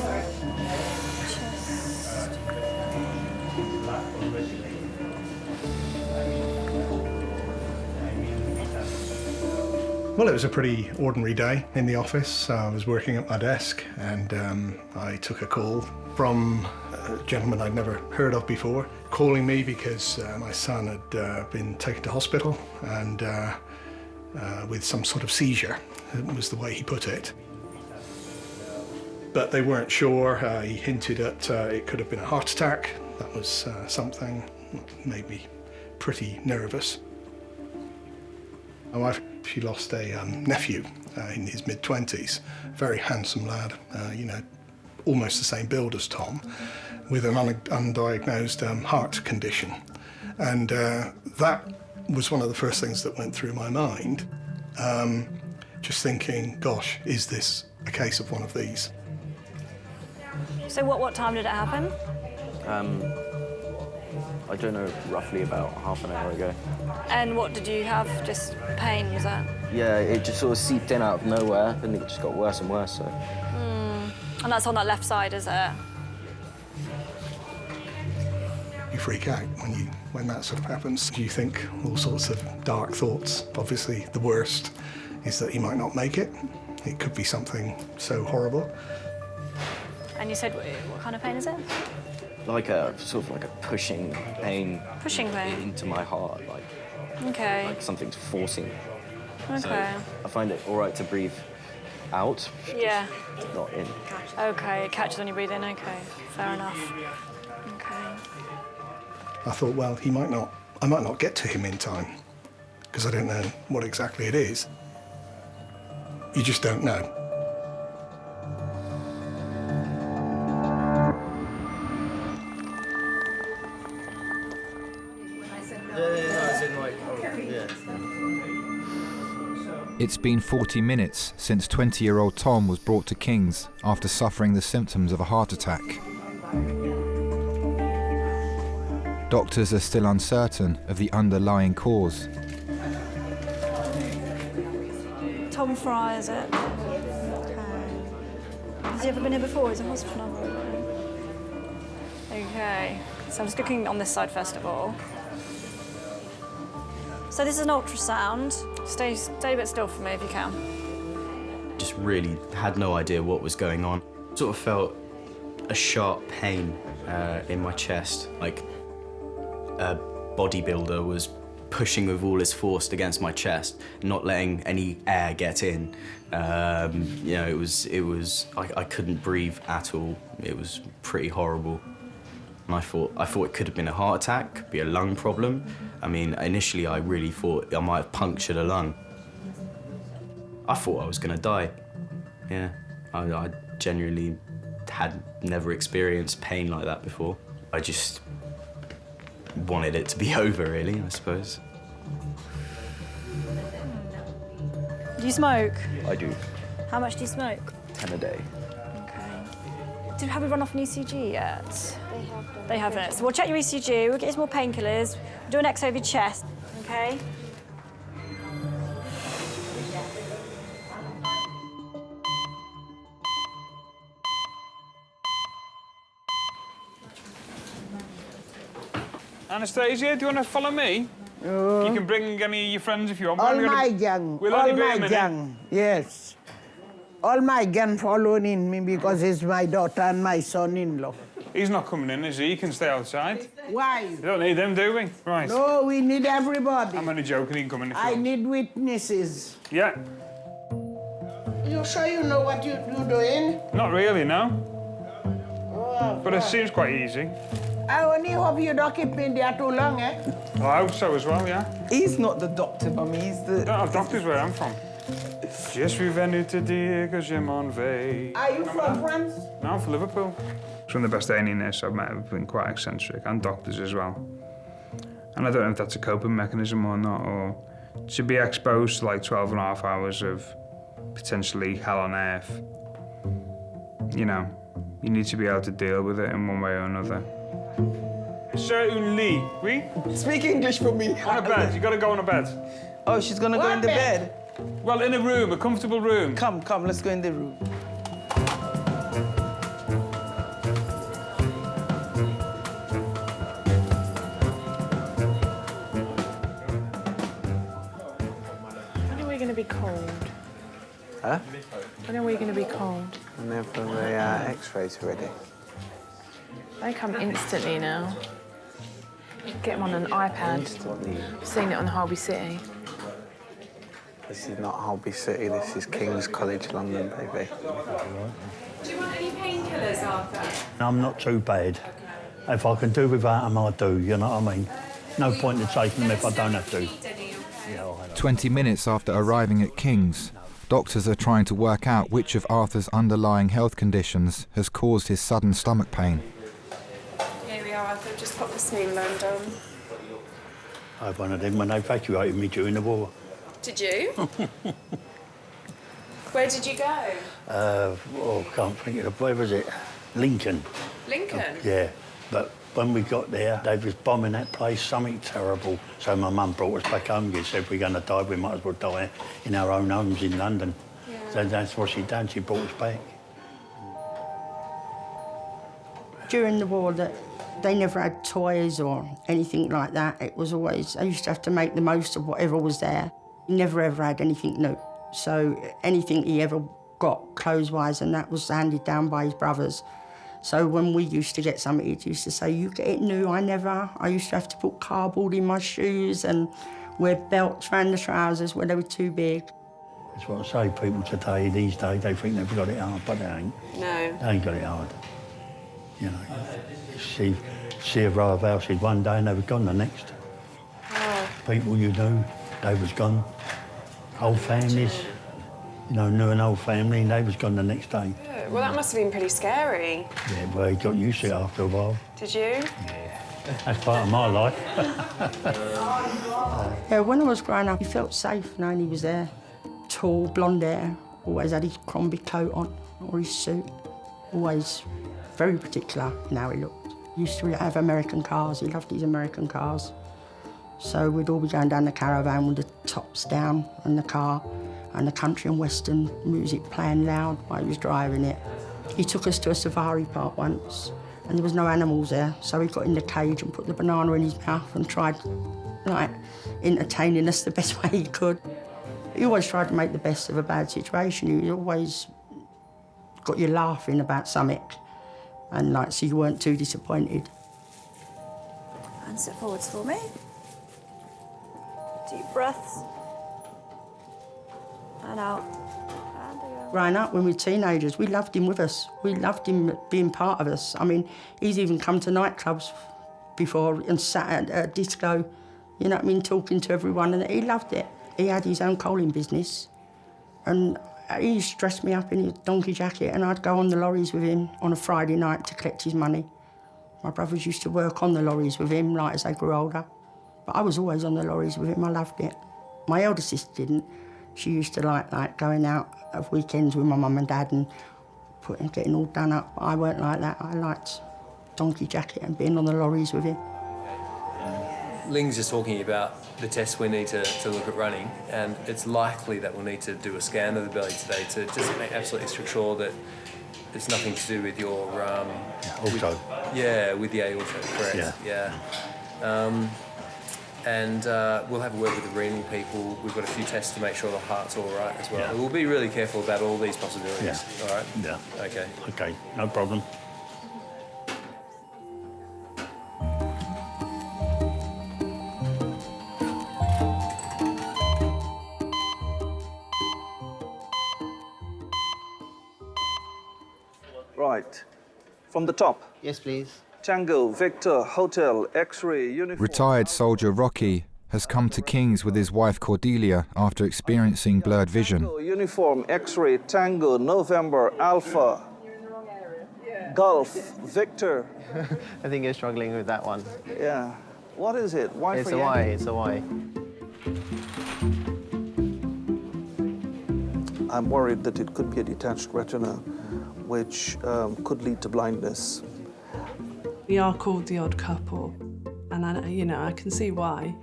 Well, it was a pretty ordinary day in the office. I was working at my desk and I took a call from a gentleman I'd never heard of before, calling me because my son had been taken to hospital and with some sort of seizure, was the way he put it. But they weren't sure. He hinted at it could have been a heart attack. That was something that made me pretty nervous. My wife, she lost a nephew in his mid-20s, very handsome lad, you know, almost the same build as Tom, with an undiagnosed heart condition. And that was one of the first things that went through my mind, just thinking, gosh, is this a case of one of these? So what time did it happen? I don't know, roughly about half an hour ago. And what did you have? Just pain, was that? Yeah, it just sort of seeped in out of nowhere, and it just got worse and worse, so. And that's on that left side, is it? You freak out when that sort of happens. You think all sorts of dark thoughts. Obviously, the worst is that he might not make it. It could be something so horrible. And you said, what kind of pain is it? Like a sort of like a pushing pain. Pushing pain? Into my heart, like. Okay. Like something's forcing. Okay. So I find it all right to breathe out. Yeah. Not in. Okay, it catches when you breathe in. Okay, fair enough. Okay. I thought, well, I might not get to him in time, because I don't know what exactly it is. You just don't know. It's been 40 minutes since 20-year-old Tom was brought to King's after suffering the symptoms of a heart attack. Doctors are still uncertain of the underlying cause. Tom Fry, is it? Okay. Has he ever been here before? Is it a hospital number? Okay. So I'm just looking on this side first of all. So this is an ultrasound. Stay a bit still for me if you can. Just really had no idea what was going on. Sort of felt a sharp pain in my chest, like a bodybuilder was pushing with all his force against my chest, not letting any air get in. You know, I couldn't breathe at all. It was pretty horrible. And I thought it could have been a heart attack, could be a lung problem. I mean, initially I really thought I might have punctured a lung. I thought I was gonna die. Yeah, I genuinely had never experienced pain like that before. I just wanted it to be over, really, I suppose. Do you smoke? I do. How much do you smoke? 10 a day. Have we run off an ECG yet? They haven't. So we'll check your ECG, we'll get you some more painkillers, do an X-ray of your chest, okay? Anastasia, do you want to follow me? You can bring any of your friends if you want. All my gang. We'll all only be a my minute. gang. Yes. All my gang following me because it's my daughter and my son-in-law. He's not coming in, is he? He can stay outside. Why? You don't need him, do we? Right. No, we need everybody. I'm only joking, he can come in if you I want. need witnesses. Yeah. You sure you know what you're doing? Not really, no. Oh, But it God. seems quite easy. I only hope you don't keep me there too long, eh? I hope so as well, yeah. He's not the doctor, Mummy, he's the... Don't have doctors where I'm from. Je suis venu te dire que je m'en vais. Are you from France? No, I'm from Liverpool. Some of the best A&E nurses I've met have been quite eccentric, and doctors as well. And I don't know if that's a coping mechanism or not, or to be exposed to like 12 and a half hours of potentially hell on earth. You know, you need to be able to deal with it in one way or another. C'est un lit, oui? Speak English for me. On a bed, you gotta go on a bed. Oh, she's gonna go in the bed? Well, in a room, a comfortable room. Come, let's go in the room. When are we going to be cold? Huh? When are we going to be cold? Whenever the X-rays are ready. They come instantly now. Get them on an iPad. I've seen it on Holby City. This is not Holby City, this is King's College London, baby. Do you want any painkillers, Arthur? I'm not too bad. If I can do without them, I do, you know what I mean? No point in taking them if I don't have to. 20 minutes after arriving at King's, doctors are trying to work out which of Arthur's underlying health conditions has caused his sudden stomach pain. Here we are, Arthur. Just pop the smooth loan down. I had one of them when they evacuated me during the war. Did you? Where did you go? Can't think of it. Where was it? Lincoln. Lincoln? Yeah, but when we got there, they was bombing that place, something terrible. So my mum brought us back home. She said, if we're going to die, we might as well die in our own homes in London. Yeah. So that's what she done. She brought us back. During the war, they never had toys or anything like that. It was always, I used to have to make the most of whatever was there. He never ever had anything new. So anything he ever got clothes-wise, and that was handed down by his brothers. So when we used to get something, he used to say, you get it new, I never. I used to have to put cardboard in my shoes and wear belts around the trousers when they were too big. That's what I say, people today, these days, they think they've got it hard, but they ain't. No. They ain't got it hard. You know, see a row of houses one day and they were gone the next. Oh. People you knew, they was gone. Whole families, you know, knew an old family and they was gone the next day. Yeah, well, that must have been pretty scary. Yeah, well, he got used to it after a while. Did you? That's part of my life. Yeah, when I was growing up, he felt safe knowing he was there. Tall, blonde hair, always had his Crombie coat on, or his suit. Always very particular in how he looked. He used to have American cars, he loved his American cars. So we'd all be going down the caravan with the tops down in the car and the country and western music playing loud while he was driving it. He took us to a safari park once and there was no animals there, so he got in the cage and put the banana in his mouth and tried, like, entertaining us the best way he could. He always tried to make the best of a bad situation. He always got you laughing about something and, like, so you weren't too disappointed. And sit forwards for me. Deep breaths. And out. And again. Growing up, when we were teenagers, we loved him with us. We loved him being part of us. I mean, he's even come to nightclubs before and sat at a disco, you know what I mean, talking to everyone, and he loved it. He had his own coaling business, and he used to dress me up in his donkey jacket, and I'd go on the lorries with him on a Friday night to collect his money My brothers used to work on the lorries with him, like, as they grew older. But I was always on the lorries with him, I loved it. My elder sister didn't. She used to like going out of weekends with my mum and dad and getting all done up. I weren't like that. I liked donkey jacket and being on the lorries with him. Ling's just talking about the tests we need to look at running, and it's likely that we'll need to do a scan of the belly today to just make absolutely sure that it's nothing to do with your... with the aorta, correct. And we'll have a word with the renal people. We've got a few tests to make sure the heart's all right as well. Yeah. We'll be really careful about all these possibilities, Yeah. all right? Yeah. Okay. Okay, no problem. Right. From the top. Yes, please. Tango, Victor, Hotel, X-ray, uniform. Retired soldier Rocky has come to King's with his wife Cordelia after experiencing blurred vision. Tango, uniform, X-ray, Tango, November, Alpha, Golf, Victor. I think you're struggling with that one. Yeah. What is it? Why It's for a Y, Yankee? it's a Y. I'm worried that it could be a detached retina, which could lead to blindness. We are called the odd couple, and I can see why.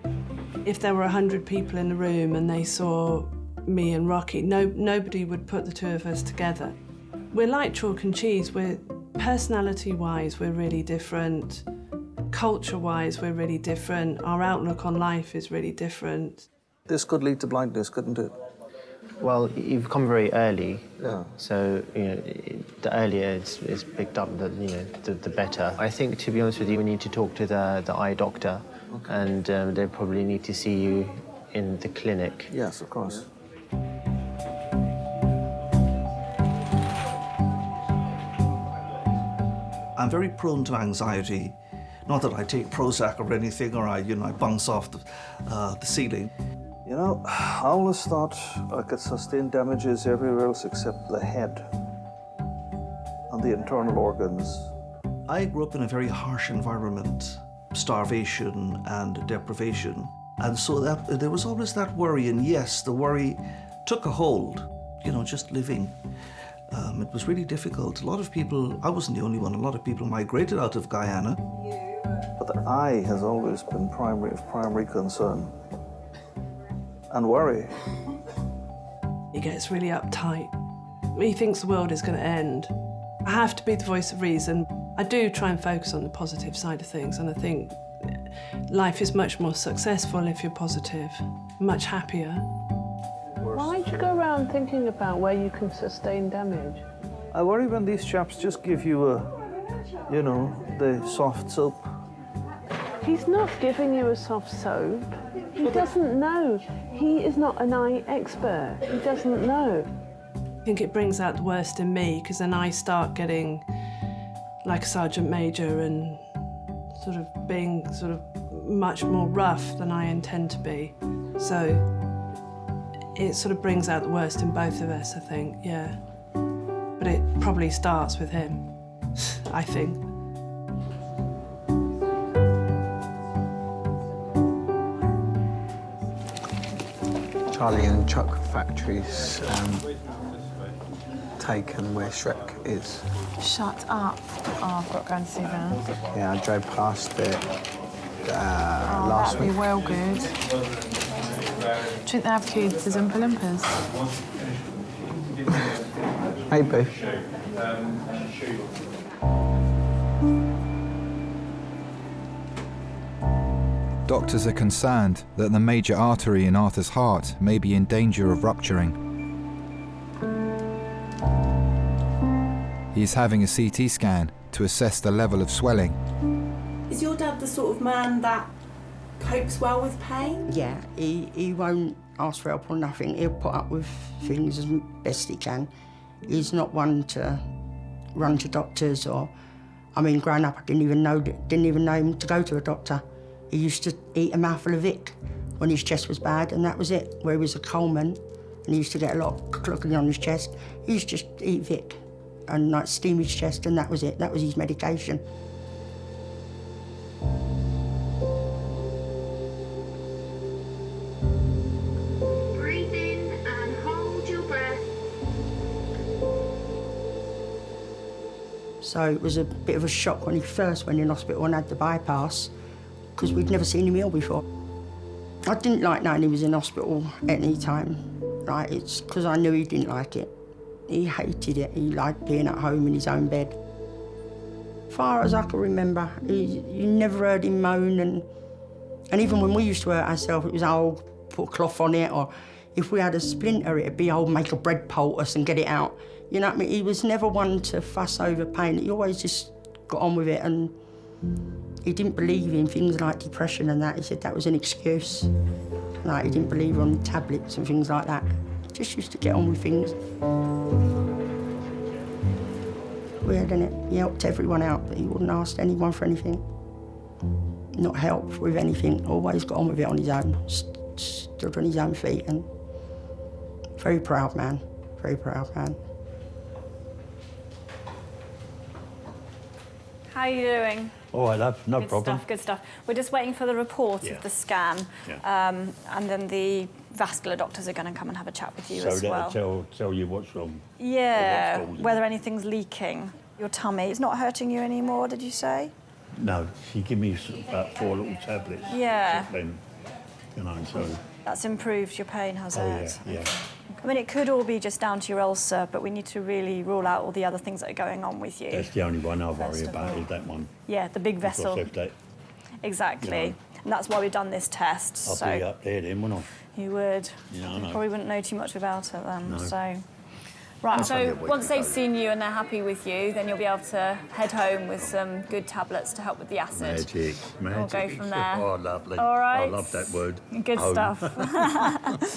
If there were 100 people in the room and they saw me and Rocky, nobody would put the two of us together. We're like chalk and cheese. We're personality-wise, we're really different. Culture-wise, we're really different. Our outlook on life is really different. This could lead to blindness, couldn't it? Well, you've come very early. Yeah. So, the earlier it's picked up, the better. I think, to be honest with you, we need to talk to the eye doctor. Okay. And they probably need to see you in the clinic. Yes, of course. I'm very prone to anxiety. Not that I take Prozac or anything, or I bounce off the ceiling. I always thought I could sustain damages everywhere else except the head and the internal organs. I grew up in a very harsh environment, starvation and deprivation. And so there was always that worry, and yes, the worry took a hold, just living. It was really difficult. A lot of people, I wasn't the only one, a lot of people migrated out of Guyana. But the eye has always been primary concern. And worry. He gets really uptight. He thinks the world is going to end. I have to be the voice of reason. I do try and focus on the positive side of things, and I think life is much more successful if you're positive, much happier. Why do you go around thinking about where you can sustain damage? I worry when these chaps just give you the soft soap. He's not giving you a soft soap. He doesn't know. He is not an eye expert. He doesn't know. I think it brings out the worst in me, because then I start getting like a sergeant major and sort of being much more rough than I intend to be. So it sort of brings out the worst in both of us, I think, yeah. But it probably starts with him, I think. Charlie and Chuck factories taken where Shrek is. Shut up. Oh, I've got to go and see that. Yeah, I drove past it last that'd week. be well good. Do you think they have kids as Oompa Loompas? Maybe. Doctors are concerned that the major artery in Arthur's heart may be in danger of rupturing. He is having a CT scan to assess the level of swelling. Is your dad the sort of man that copes well with pain? Yeah, he won't ask for help or nothing. He'll put up with things as best he can. He's not one to run to doctors or... growing up, I didn't even know him to go to a doctor. He used to eat a mouthful of Vic when his chest was bad, and that was it. Where he was a coalman, and he used to get a lot of clocking on his chest. He used to just eat Vic and steam his chest, and that was it. That was his medication. So it was a bit of a shock when he first went in hospital and had the bypass, because we'd never seen him ill before. I didn't like knowing he was in hospital at any time. Right, it's because I knew he didn't like it. He hated it. He liked being at home in his own bed. As far as I can remember, you never heard him moan, and even when we used to hurt ourselves, it was, oh, put a cloth on it, or if we had a splinter, it'd be, oh, make a bread poultice and get it out. You know what I mean? He was never one to fuss over pain. He always just got on with it, and he didn't believe in things like depression and that. He said that was an excuse. Like, he didn't believe on tablets and things like that. He just used to get on with things. Weird, isn't it? He helped everyone out, but he wouldn't ask anyone for anything. Not help with anything, always got on with it on his own. Stood on his own feet, and very proud man, very proud man. How are you doing? All right, love, no Good problem. stuff, good stuff. We're just waiting for the report of the scan, and then the vascular doctors are going to come and have a chat with you as well. So tell you what's wrong. Yeah, whether anything's leaking. Your tummy, it's not hurting you anymore, did you say? No, she gave me about 4 little tablets. Yeah. Then, you know, so... That's improved your pain, has it? Yeah. I mean, it could all be just down to your ulcer, but we need to really rule out all the other things that are going on with you. That's the only one I worry First of about, all. is that one. Yeah, the big vessel. Because if that, Exactly. you know. And that's why we've done this test. I'll be up there then, wouldn't I? You would. You know, I You know. probably wouldn't know too much about it then. No. So. Right, That's only so a week once they've ago. seen you and they're happy with you, then you'll be able to head home with some good tablets to help with the acid. Magic. We'll go from there. Oh, lovely. All right. I love that word. Good Home. stuff.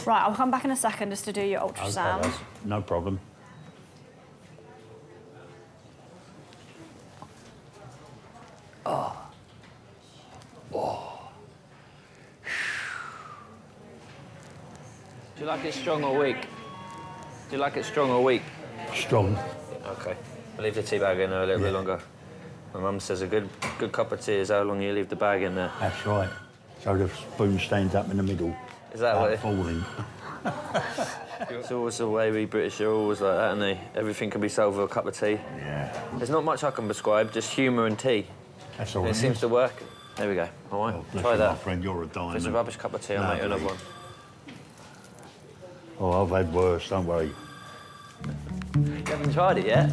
Right, I'll come back in a second just to do your Okay, ultrasound. that's no problem. Do you like it strong or weak? Do you like it strong or weak? Strong. Okay. I'll leave the tea bag in there a little bit longer. My mum says a good cup of tea is how long you leave the bag in there. That's right. So the spoon stands up in the middle. Is that what it- falling. It's always the way we British are always like that, aren't they? Everything can be solved with a cup of tea. Yeah. There's not much I can prescribe, just humour and tea. That's all And it it seems is. to work. There we go. All right, Bless try you, that. my friend, you're a If it's a diamond. rubbish cup of tea, I'll make you another Lovely. one. Oh, I've had worse, don't worry. You haven't tried it yet?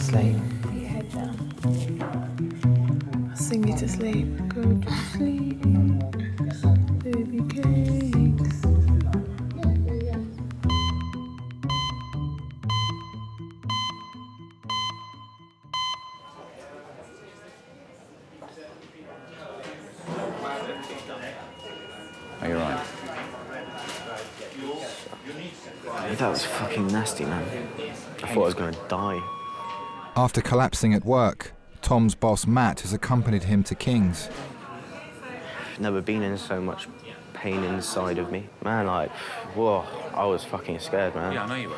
Sleep. Put your head down. I'll sing you to sleep. Go to sleep. Baby cakes. Are you right? That was fucking nasty, man. I thought I was going to die. After collapsing at work, Tom's boss Matt has accompanied him to King's. Never been in so much pain inside of me. Man, like, whoa, I was fucking scared, man. Yeah, I know you were.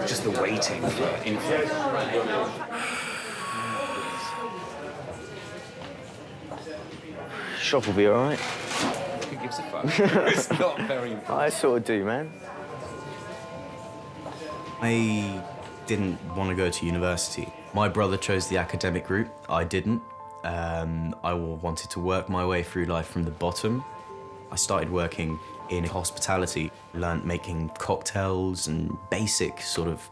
Just the waiting for info. Shop will be all right. Who gives a fuck? It's not very important. I sort of do, man. I didn't want to go to university. My brother chose the academic route. I didn't. I wanted to work my way through life from the bottom. I started working in hospitality, learned making cocktails and basic sort of,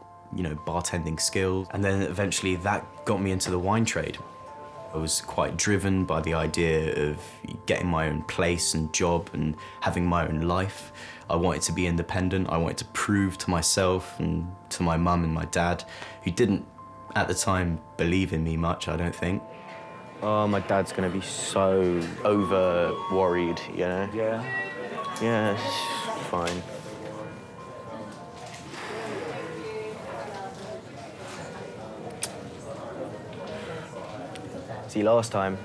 bartending skills. And then eventually that got me into the wine trade. I was quite driven by the idea of getting my own place and job and having my own life. I wanted to be independent. I wanted to prove to myself and to my mum and my dad, who didn't, at the time, believe in me much, I don't think. Oh, my dad's gonna be so over-worried, you know? Yeah. Yeah, it's fine. See, last time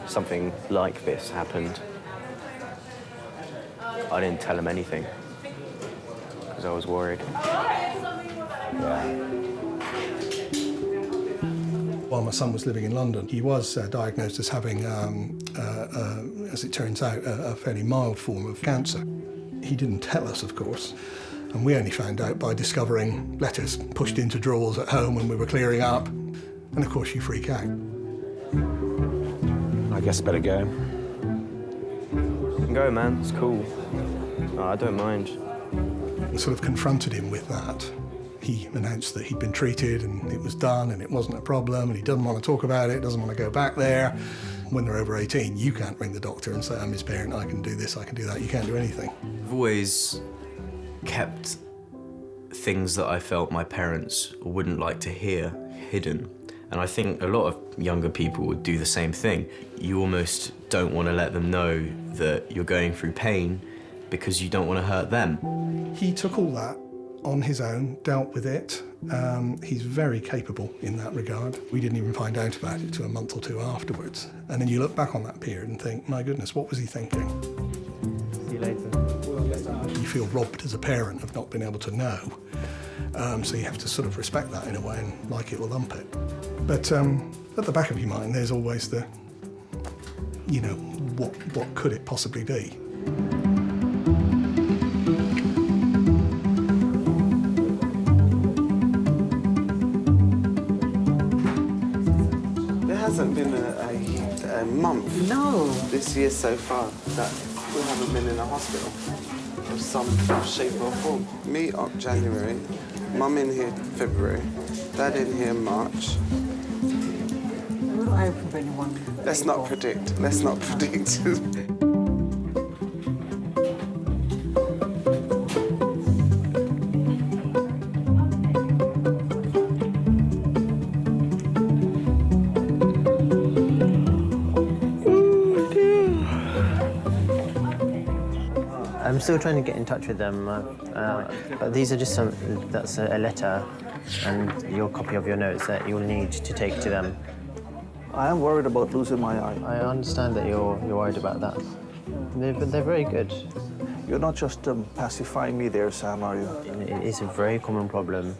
something like this happened, I didn't tell him anything because I was worried. Well, While my son was living in London, he was diagnosed as having, as it turns out, a fairly mild form of cancer. He didn't tell us, of course, and we only found out by discovering letters pushed into drawers at home when we were clearing up. And of course, you freak out. I guess better go. Go, man. It's cool. Oh, I don't mind. And sort of confronted him with that. He announced that he'd been treated and it was done and it wasn't a problem and he doesn't want to talk about it, doesn't want to go back there. When they're over 18, you can't ring the doctor and say, I'm his parent, I can do this, I can do that. You can't do anything. I've always kept things that I felt my parents wouldn't like to hear hidden. And I think a lot of younger people would do the same thing. You almost don't want to let them know that you're going through pain because you don't want to hurt them. He took all that on his own, dealt with it. He's very capable in that regard. We didn't even find out about it till a month or two afterwards. And then you look back on that period and think, my goodness, what was he thinking? See you later. You feel robbed as a parent of not being able to know. So you have to sort of respect that in a way and like it or lump it. But at the back of your mind, there's always the, you know, what could it possibly be? There hasn't been a month this year so far that we haven't been in a hospital of some shape or form. Me up January, Mum in here February, Dad in here March. I hope anyone. Let's not predict. Let's not predict. I'm still trying to get in touch with them, but these are just that's a letter and your copy of your notes that you'll need to take to them. I am worried about losing my eye. I understand that you're worried about that. They're very good. You're not just pacifying me there, Sam, are you? It is a very common problem,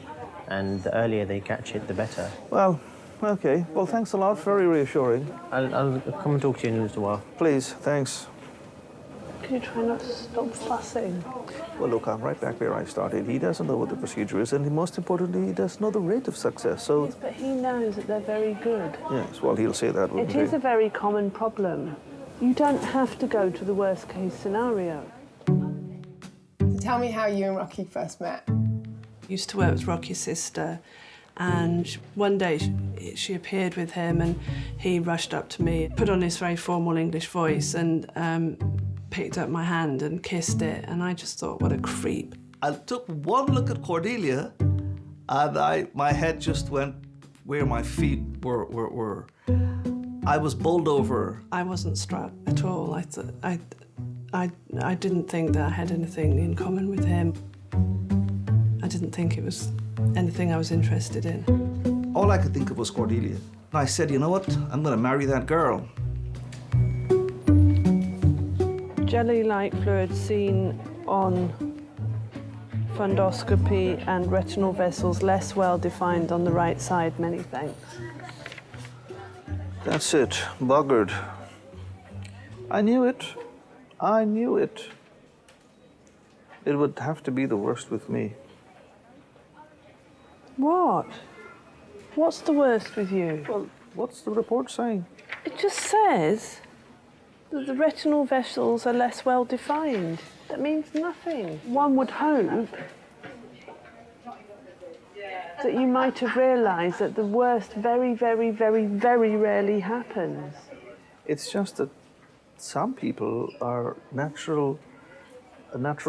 and the earlier they catch it, the better. Well, okay. Well, thanks a lot. Very reassuring. I'll come and talk to you in a little while. Please, thanks. Can you try not to stop fussing? Well, look, I'm right back where I started. He doesn't know what the procedure is, and most importantly, he doesn't know the rate of success, so... Yes, but he knows that they're very good. Yes, well, he'll say that, wouldn't he? It is a very common problem. You don't have to go to the worst-case scenario. So tell me how you and Rocky first met. I used to work with Rocky's sister, and one day she appeared with him, and he rushed up to me, put on his very formal English voice, and picked up my hand and kissed it, and I just thought, what a creep. I took one look at Cordelia, and my head just went where my feet were. I was bowled over. I wasn't struck at all. I didn't think that I had anything in common with him. I didn't think it was anything I was interested in. All I could think of was Cordelia. And I said, you know what? I'm going to marry that girl. Jelly-like fluid seen on fundoscopy and retinal vessels less well defined on the right side. Many thanks. That's it. Buggered. I knew it. I knew it. It would have to be the worst with me. What? What's the worst with you? Well, what's the report saying? It just says that the retinal vessels are less well defined. That means nothing. One would hope that you might have realised that the worst very, very, very, very rarely happens. It's just that some people are a natural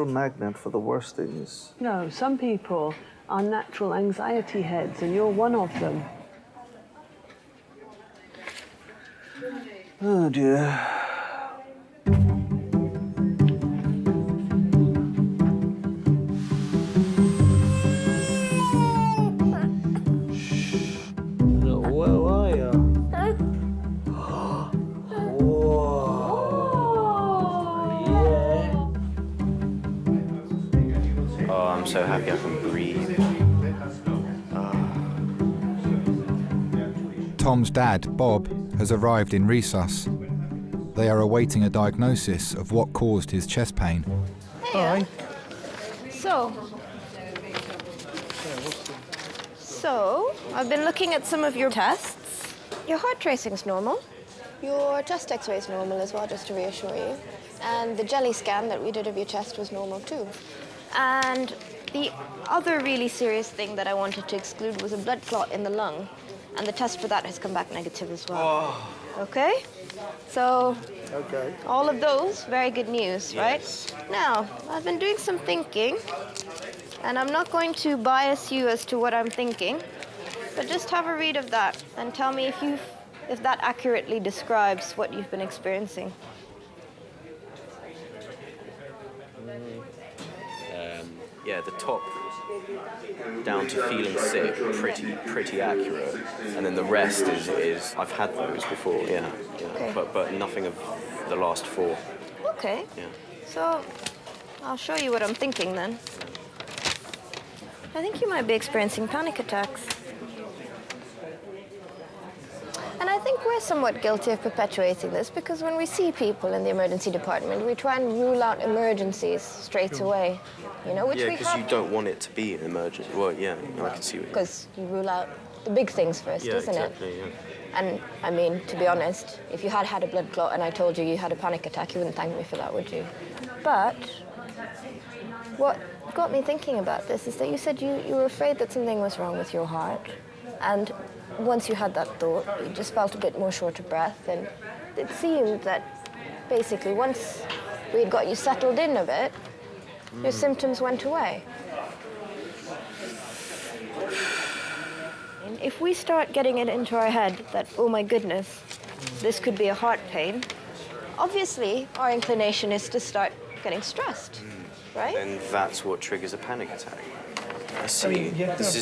magnet for the worst things. No, some people are natural anxiety heads, and you're one of them. Oh, dear. I'm so happy I can breathe. Tom's dad, Bob, has arrived in Resus. They are awaiting a diagnosis of what caused his chest pain. Hi. So, I've been looking at some of your tests. Your heart tracing's normal. Your chest x-ray's normal as well, just to reassure you. And the jelly scan that we did of your chest was normal too. And the other really serious thing that I wanted to exclude was a blood clot in the lung. And the test for that has come back negative as well. Oh. Okay? So, Okay. all of those, very good news, right? Now, I've been doing some thinking, and I'm not going to bias you as to what I'm thinking, but just have a read of that and tell me if that accurately describes what you've been experiencing. Yeah, the top down to feeling sick, pretty accurate, and then the rest is I've had those before, yeah. Okay. But nothing of the last 4. Okay. Yeah. So, I'll show you what I'm thinking then. I think you might be experiencing panic attacks. And I think we're somewhat guilty of perpetuating this because when we see people in the emergency department, we try and rule out emergencies straight away. You know, which Yeah, we because have you don't want it to be an emergency. Well, yeah, I can see what you mean. because you rule out the big things first, Yeah, isn't exactly, it? yeah. And I mean, to be honest, if you had a blood clot and I told you you had a panic attack, you wouldn't thank me for that, would you? But what got me thinking about this is that you said you were afraid that something was wrong with your heart. And once you had that thought, you just felt a bit more short of breath. And it seemed that basically once we had got you settled in a bit, your symptoms went away. And if we start getting it into our head that, oh my goodness, this could be a heart pain, obviously our inclination is to start getting stressed, right? And that's what triggers a panic attack. I see. I mean, yeah, this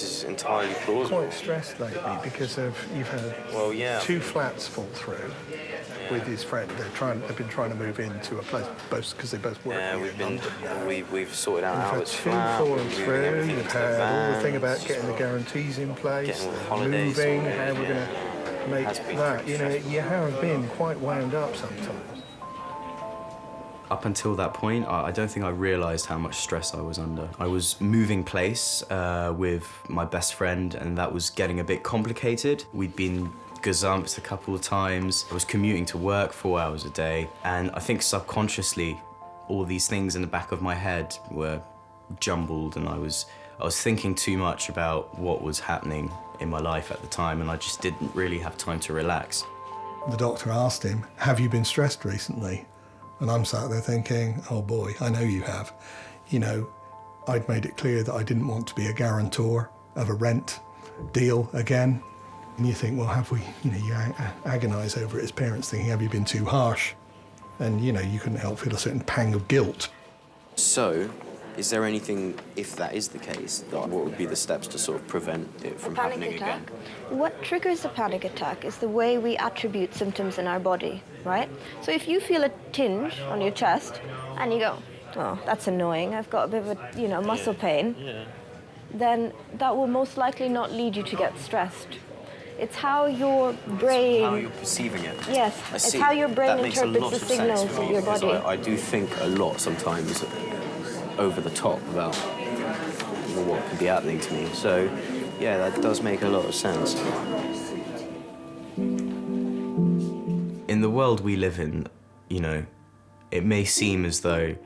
is entirely plausible. Quite stressed lately because you've had 2 flats fall through with his friend. They've been trying to move into a place because they both work. Yeah, we've sorted out You've had Albert's 2 flat. fallen moving through. everything You've into the had all the thing vans, about getting the guarantees in place, getting all the holidays moving, sorted, how we're going to make that. You know, you have been quite wound up sometimes. Up until that point, I don't think I realised how much stress I was under. I was moving place with my best friend, and that was getting a bit complicated. We'd been gazumped a couple of times. I was commuting to work 4 hours a day, and I think subconsciously, all these things in the back of my head were jumbled, and I was thinking too much about what was happening in my life at the time, and I just didn't really have time to relax. The doctor asked him, "Have you been stressed recently?" And I'm sat there thinking, oh boy, I know you have. You know, I'd made it clear that I didn't want to be a guarantor of a rent deal again. And you think, well, have we, you agonise over it as parents thinking, have you been too harsh? And, you couldn't help feel a certain pang of guilt. So, is there anything, if that is the case, what would be the steps to sort of prevent it from happening again? What triggers a panic attack is the way we attribute symptoms in our body, right? So if you feel a tinge on your chest and you go, oh, that's annoying, I've got a bit of a, muscle pain, then that will most likely not lead you to get stressed. It's how your brain... How you're perceiving it. Yes, it's how your brain interprets the signals of your body. I do think a lot sometimes over the top about what could be happening to me. So, yeah, that does make a lot of sense. In the world we live in, it may seem as though,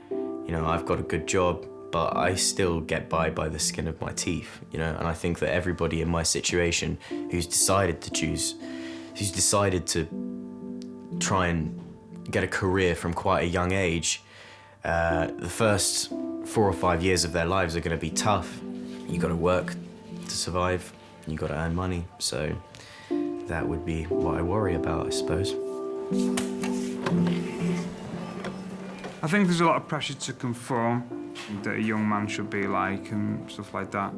I've got a good job, but I still get by the skin of my teeth, and I think that everybody in my situation who's decided to try and get a career from quite a young age, the first 4 or 5 years of their lives are going to be tough. You got to work to survive, you got to earn money, so that would be what I worry about, I suppose. I think there's a lot of pressure to conform, that a young man should be like and stuff like that.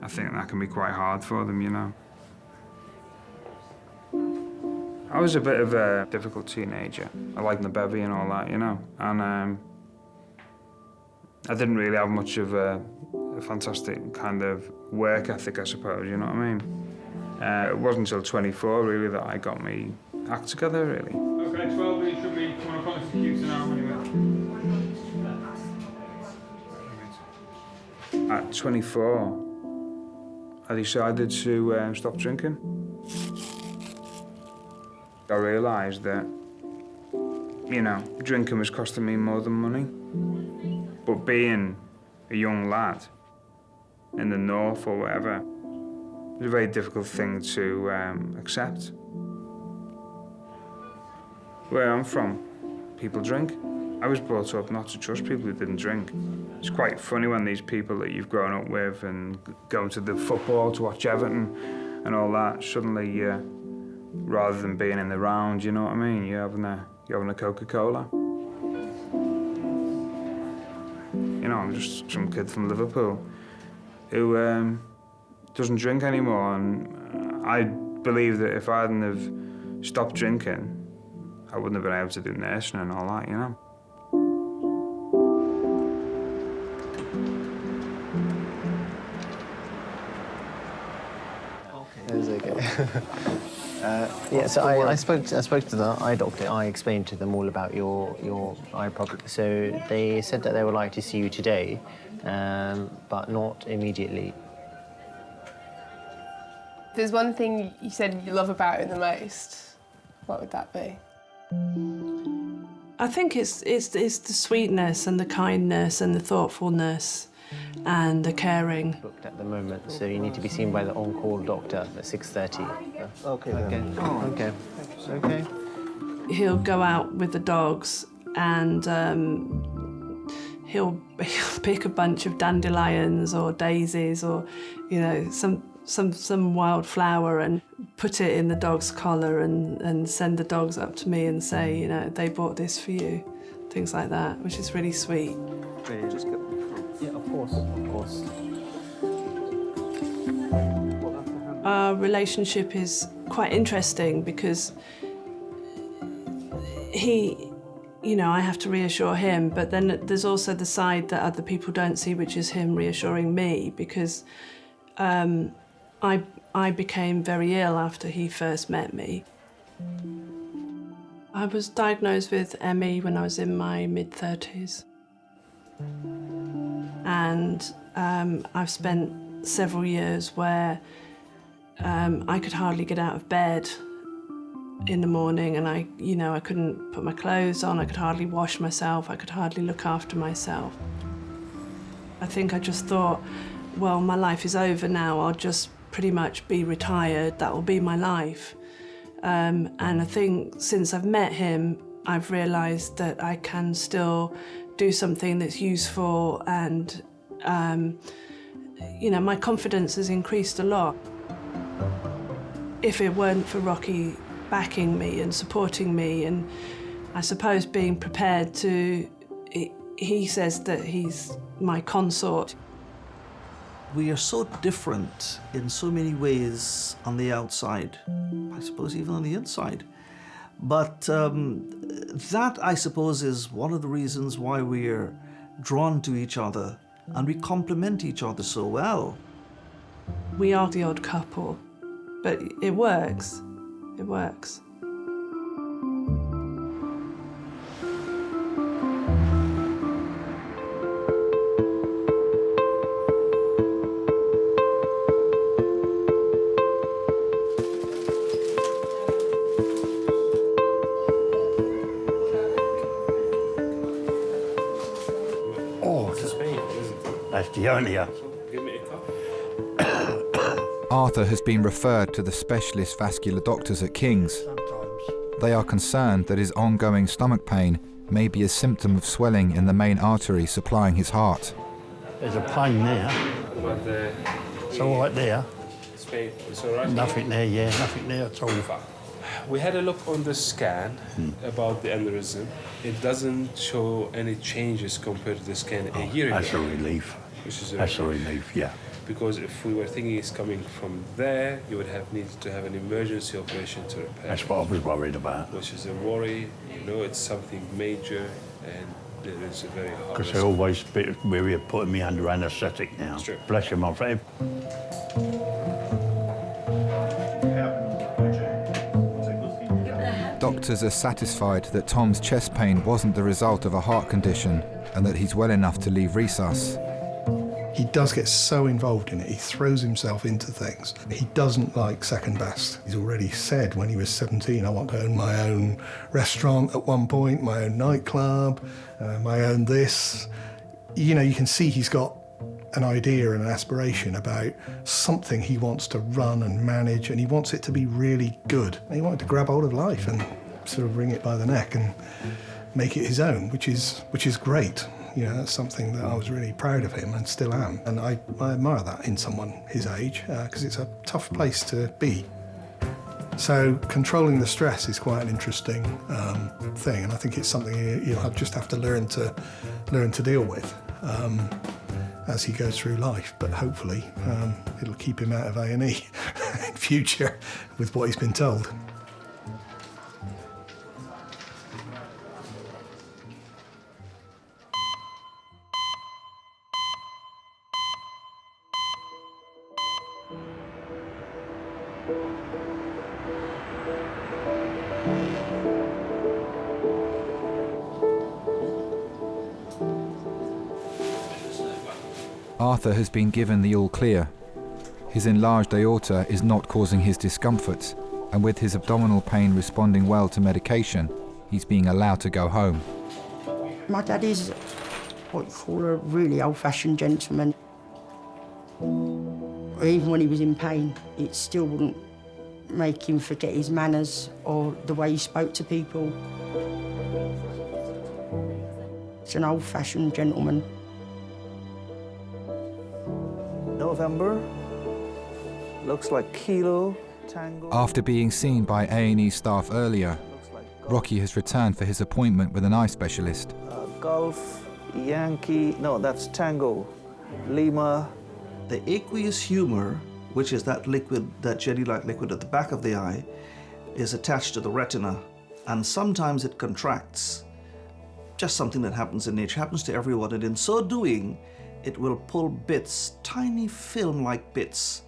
I think that can be quite hard for them, I was a bit of a difficult teenager. I liked the bevy and all that, and I didn't really have much of a fantastic kind of work ethic, I suppose, you know what I mean? It wasn't until 24, really, that I got my act together, really. Okay, 12, it should be one of the cubes now, anyway. At 24, I decided to stop drinking. I realised that, you know, drinking was costing me more than money. But being a young lad in the north or whatever, it was a very difficult thing to accept. Where I'm from, people drink. I was brought up not to trust people who didn't drink. It's quite funny when these people that you've grown up with and go to the football to watch Everton and all that, suddenly, rather than being in the round, you know what I mean? You're having a Coca-Cola. You know, I'm just some kid from Liverpool who doesn't drink anymore, and I believe that if I hadn't have stopped drinking, I wouldn't have been able to do nursing and all that, you know. It's okay. Yeah, so I spoke to the eye doctor. I explained to them all about your eye problem. So they said that they would like to see you today, but not immediately. There's one thing you said you love about it the most. What would that be? I think it's the sweetness and the kindness and the thoughtfulness and the caring. Booked at the moment, so you need to be seen by the on-call doctor at 6:30. Okay. Okay. Okay. He'll go out with the dogs and he'll pick a bunch of dandelions or daisies or, you know, some wild flower and put it in the dog's collar and send the dogs up to me and say, you know, they bought this for you, things like that, which is really sweet. Just get yeah, of course. Our relationship is quite interesting because he, you know, I have to reassure him, but then there's also the side that other people don't see, which is him reassuring me, because I became very ill after he first met me. I was diagnosed with ME when I was in my mid-30s. And I've spent several years where I could hardly get out of bed in the morning, and I couldn't put my clothes on, I could hardly wash myself, I could hardly look after myself. I think I just thought, well, my life is over now, I'll just pretty much be retired, that will be my life. And I think since I've met him, I've realised that I can still do something that's useful, and you know, my confidence has increased a lot. If it weren't for Rocky backing me and supporting me, and I suppose being prepared to, he says that he's my consort. We are so different in so many ways on the outside, I suppose even on the inside. But that, I suppose, is one of the reasons why we're drawn to each other and we complement each other so well. We are the odd couple, but it works. It works. That's the only. Arthur has been referred to the specialist vascular doctors at King's. They are concerned that his ongoing stomach pain may be a symptom of swelling in the main artery supplying his heart. There's a pain there. It's all right there. It's all right? Nothing there, yeah, nothing there at all. We had a look on the scan about the aneurysm. It doesn't show any changes compared to the scan a year ago. That's a relief. Which is That's a relief, yeah. Because if we were thinking it's coming from there, you would have needed to have an emergency operation to repair. That's what I was worried about. Which is a worry. You know, it's something major, and there is a very hard. Because they're always a bit weary of putting me under anaesthetic now. True. Bless him, my friend. Doctors are satisfied that Tom's chest pain wasn't the result of a heart condition and that he's well enough to leave resus. He does get so involved in it, he throws himself into things. He doesn't like second best. He's already said when he was 17, I want to own my own restaurant at one point, my own nightclub, my own this. You know, you can see he's got an idea and an aspiration about something he wants to run and manage, and he wants it to be really good. He wanted to grab hold of life and sort of wring it by the neck and make it his own, which is great. You know, that's something that I was really proud of him and still am. And I admire that in someone his age, because it's a tough place to be. So controlling the stress is quite an interesting thing, and I think it's something you'll just have to learn to deal with as he goes through life. But hopefully it'll keep him out of A&E in future with what he's been told. Arthur has been given the all clear. His enlarged aorta is not causing his discomforts, and with his abdominal pain responding well to medication, he's being allowed to go home. My dad is what you call a really old-fashioned gentleman. Even when he was in pain, it still wouldn't make him forget his manners or the way he spoke to people. He's an old-fashioned gentleman. November, looks like Kilo, Tango. After being seen by A&E staff earlier, Rocky has returned for his appointment with an eye specialist. Golf, Yankee, no, that's Tango, Lima. The aqueous humor, which is that liquid, that jelly-like liquid at the back of the eye, is attached to the retina, and sometimes it contracts. Just something that happens in nature, happens to everyone, and in so doing, it will pull bits, tiny film-like bits,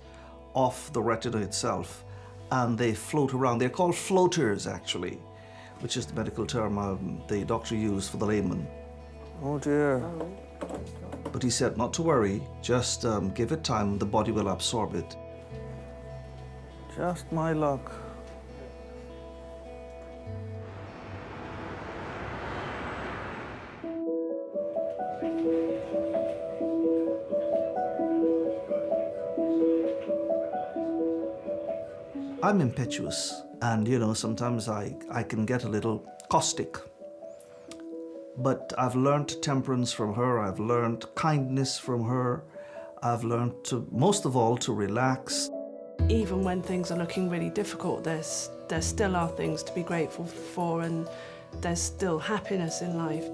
off the retina itself, and they float around. They're called floaters, actually, which is the medical term the doctor used for the layman. Oh dear. But he said not to worry, just give it time, the body will absorb it. Just my luck. I'm impetuous, and you know, sometimes I can get a little caustic. But I've learned temperance from her, I've learned kindness from her, I've learned to, most of all, to relax. Even when things are looking really difficult, there still are things to be grateful for, and there's still happiness in life.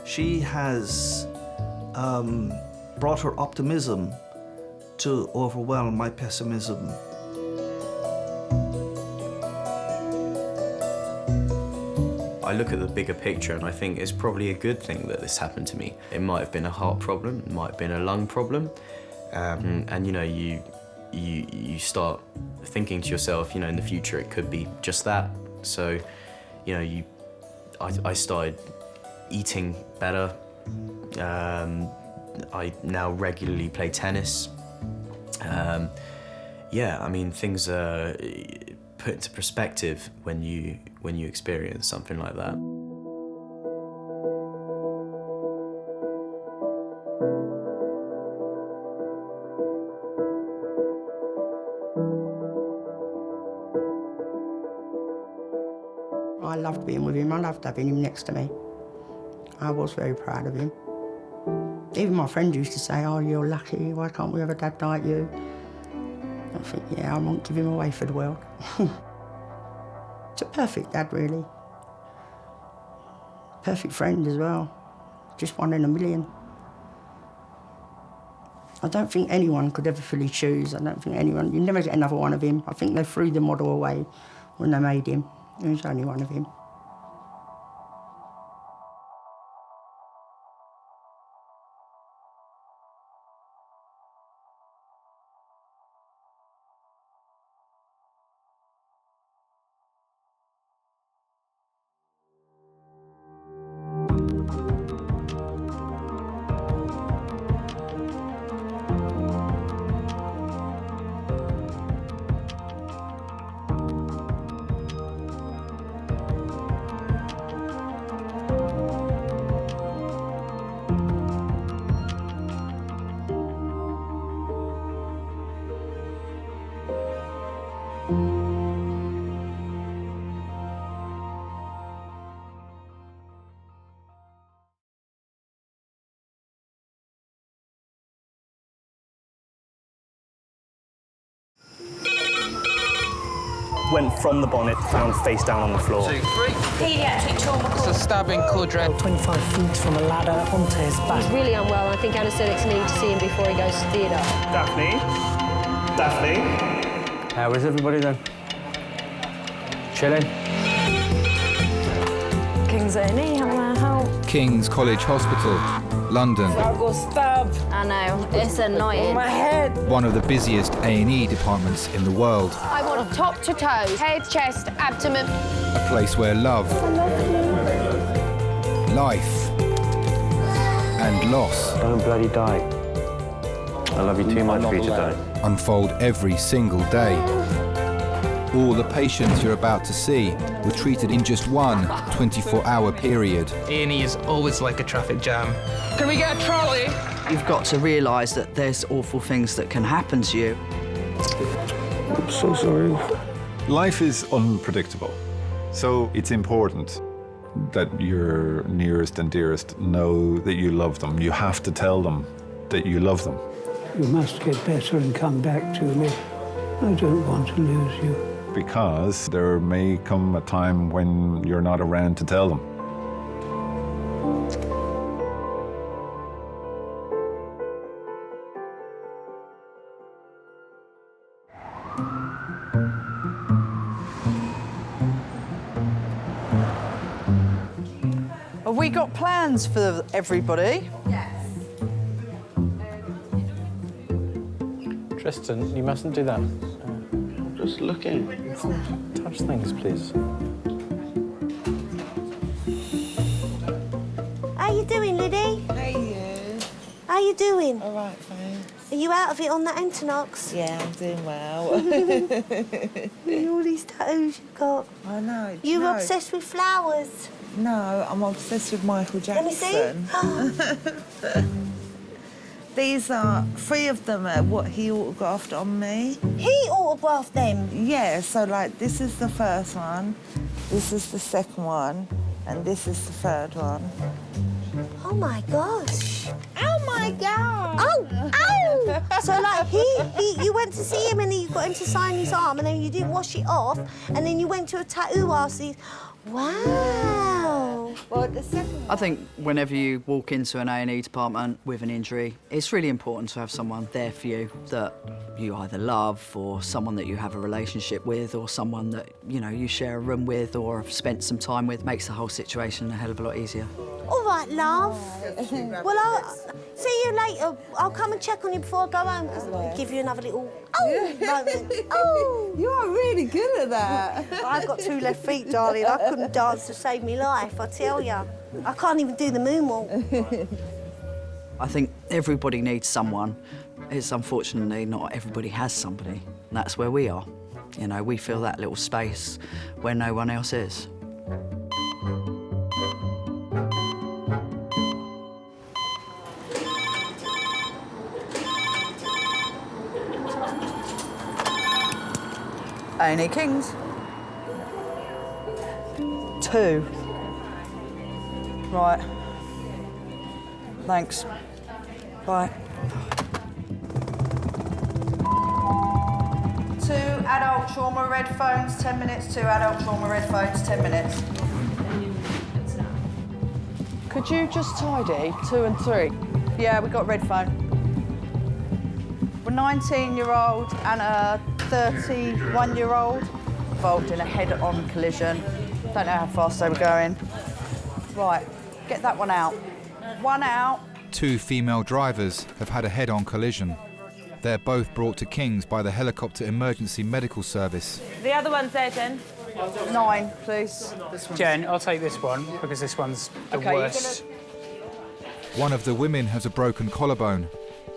She has brought her optimism to overwhelm my pessimism. I look at the bigger picture and I think it's probably a good thing that this happened to me. It might have been a heart problem, it might have been a lung problem, and you know, you start thinking to yourself, you know, in the future it could be just that. So, you know, I started eating better. I now regularly play tennis. Yeah, I mean, things are put into perspective when you experience something like that. I loved being with him. I loved having him next to me. I was very proud of him. Even my friends used to say, "Oh, you're lucky. Why can't we have a dad like you?" I think, yeah, I won't give him away for the world. It's a perfect dad, really. Perfect friend as well. Just one in a million. I don't think anyone could ever fill his shoes. I don't think anyone, you never get another one of him. I think they threw the model away when they made him. There was only one of him. went from the bonnet, found face down on the floor. Pediatric trauma call. It's a stabbing quadrant. 25 feet from a ladder onto his back. He's really unwell. I think anaesthetics need to see him before he goes to theatre. Daphne? Daphne? How is everybody then? Chilling? King's A&E, how may I help? King's College Hospital, London. I got stabbed. I know, it's annoying. My head. One of the busiest A&E departments in the world. I want top to toe, head, chest, abdomen. A place where love, life, and loss. Don't bloody die. I love you too much for you to die. Unfold every single day. All the patients you're about to see were treated in just one 24-hour period. A&E is always like a traffic jam. Can we get a trolley? You've got to realise that there's awful things that can happen to you. I'm so sorry. Life is unpredictable, so it's important that your nearest and dearest know that you love them. You have to tell them that you love them. You must get better and come back to me. I don't want to lose you. Because there may come a time when you're not around to tell them. Have we got plans for everybody? Yes. Tristan, you mustn't do that. Just looking. Touch things, please. How you doing, Liddy? Hey, you. How you doing? All right, thanks. Are you out of it on that Entonox? Yeah, I'm doing well. All these tattoos you've got. I know. You're obsessed with flowers. No, I'm obsessed with Michael Let me Jackson. see. These are 3 of them are what he autographed on me. He autographed them? Yeah, so like this is the first one, this is the second one, and this is the third one. Oh my gosh. Oh my God. Oh, oh! So like you went to see him and then you got him to sign his arm and then you didn't wash it off and then you went to a tattoo artist. Wow. Well, the second one. I think whenever you walk into an A&E department with an injury, it's really important to have someone there for you that you either love or someone that you have a relationship with or someone that, you know, you share a room with or have spent some time with. Makes the whole situation a hell of a lot easier. All right, love. Well, I'll see you later. I'll come and check on you before I go home because I'll give you another little moment. Oh! You are really good at that. I've got 2 left feet, darling. I couldn't dance to save me life, I tell you. I can't even do the moonwalk. I think everybody needs someone. It's unfortunately not everybody has somebody. And that's where we are. You know, we fill that little space where no one else is. A&E Kings. 2. Right. Thanks. Bye. 2 adult trauma red phones, 10 minutes. 2 adult trauma red phones, 10 minutes. Could you just tidy 2 and 3? Yeah, we got red phone. We're 19-year-old and a 31-year-old involved in a head-on collision. Don't know how fast they were going. Right, get that one out. One out. 2 female drivers have had a head-on collision. They're both brought to King's by the helicopter emergency medical service. The other one's there, Jen. 9, please. Jen, I'll take this one because this one's the worst. One of the women has a broken collarbone,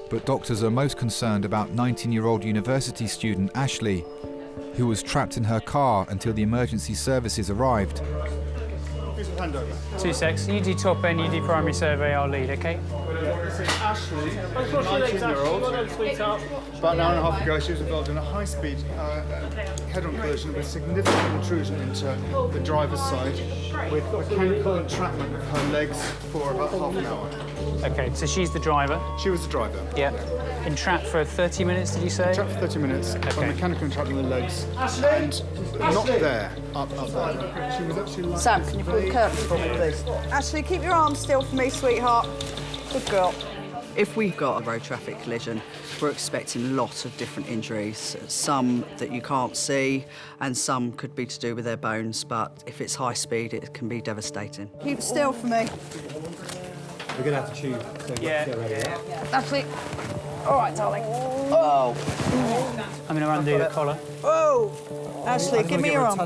but doctors are most concerned about 19-year-old university student Ashley, who was trapped in her car until the emergency services arrived. Excuse me, hand over. 2 secs. You do top end, you do primary survey, I'll lead, okay? This is Ashley, a 19-year-old. About an hour and a half ago, she was involved in a high-speed head-on collision with significant intrusion into the driver's side with mechanical entrapment of her legs for about half an hour. Okay, so she's the driver? She was the driver. Yeah. Entrapped for 30 minutes, did you say? Entrapped for 30 minutes by mechanical entrapment of the legs and not there, up there. She was actually... Sam, can you pull the curtains for me, please? Ashley, keep your arms still for me, sweetheart. Good girl. If we've got a road traffic collision, we're expecting lots of different injuries, some that you can't see, and some could be to do with their bones, but if it's high speed, it can be devastating. Keep still for me. We're going to have to choose. So Yeah. Ashley. All right, darling. Oh. I'm going to undo the collar. Oh. Ashley, give me your arm.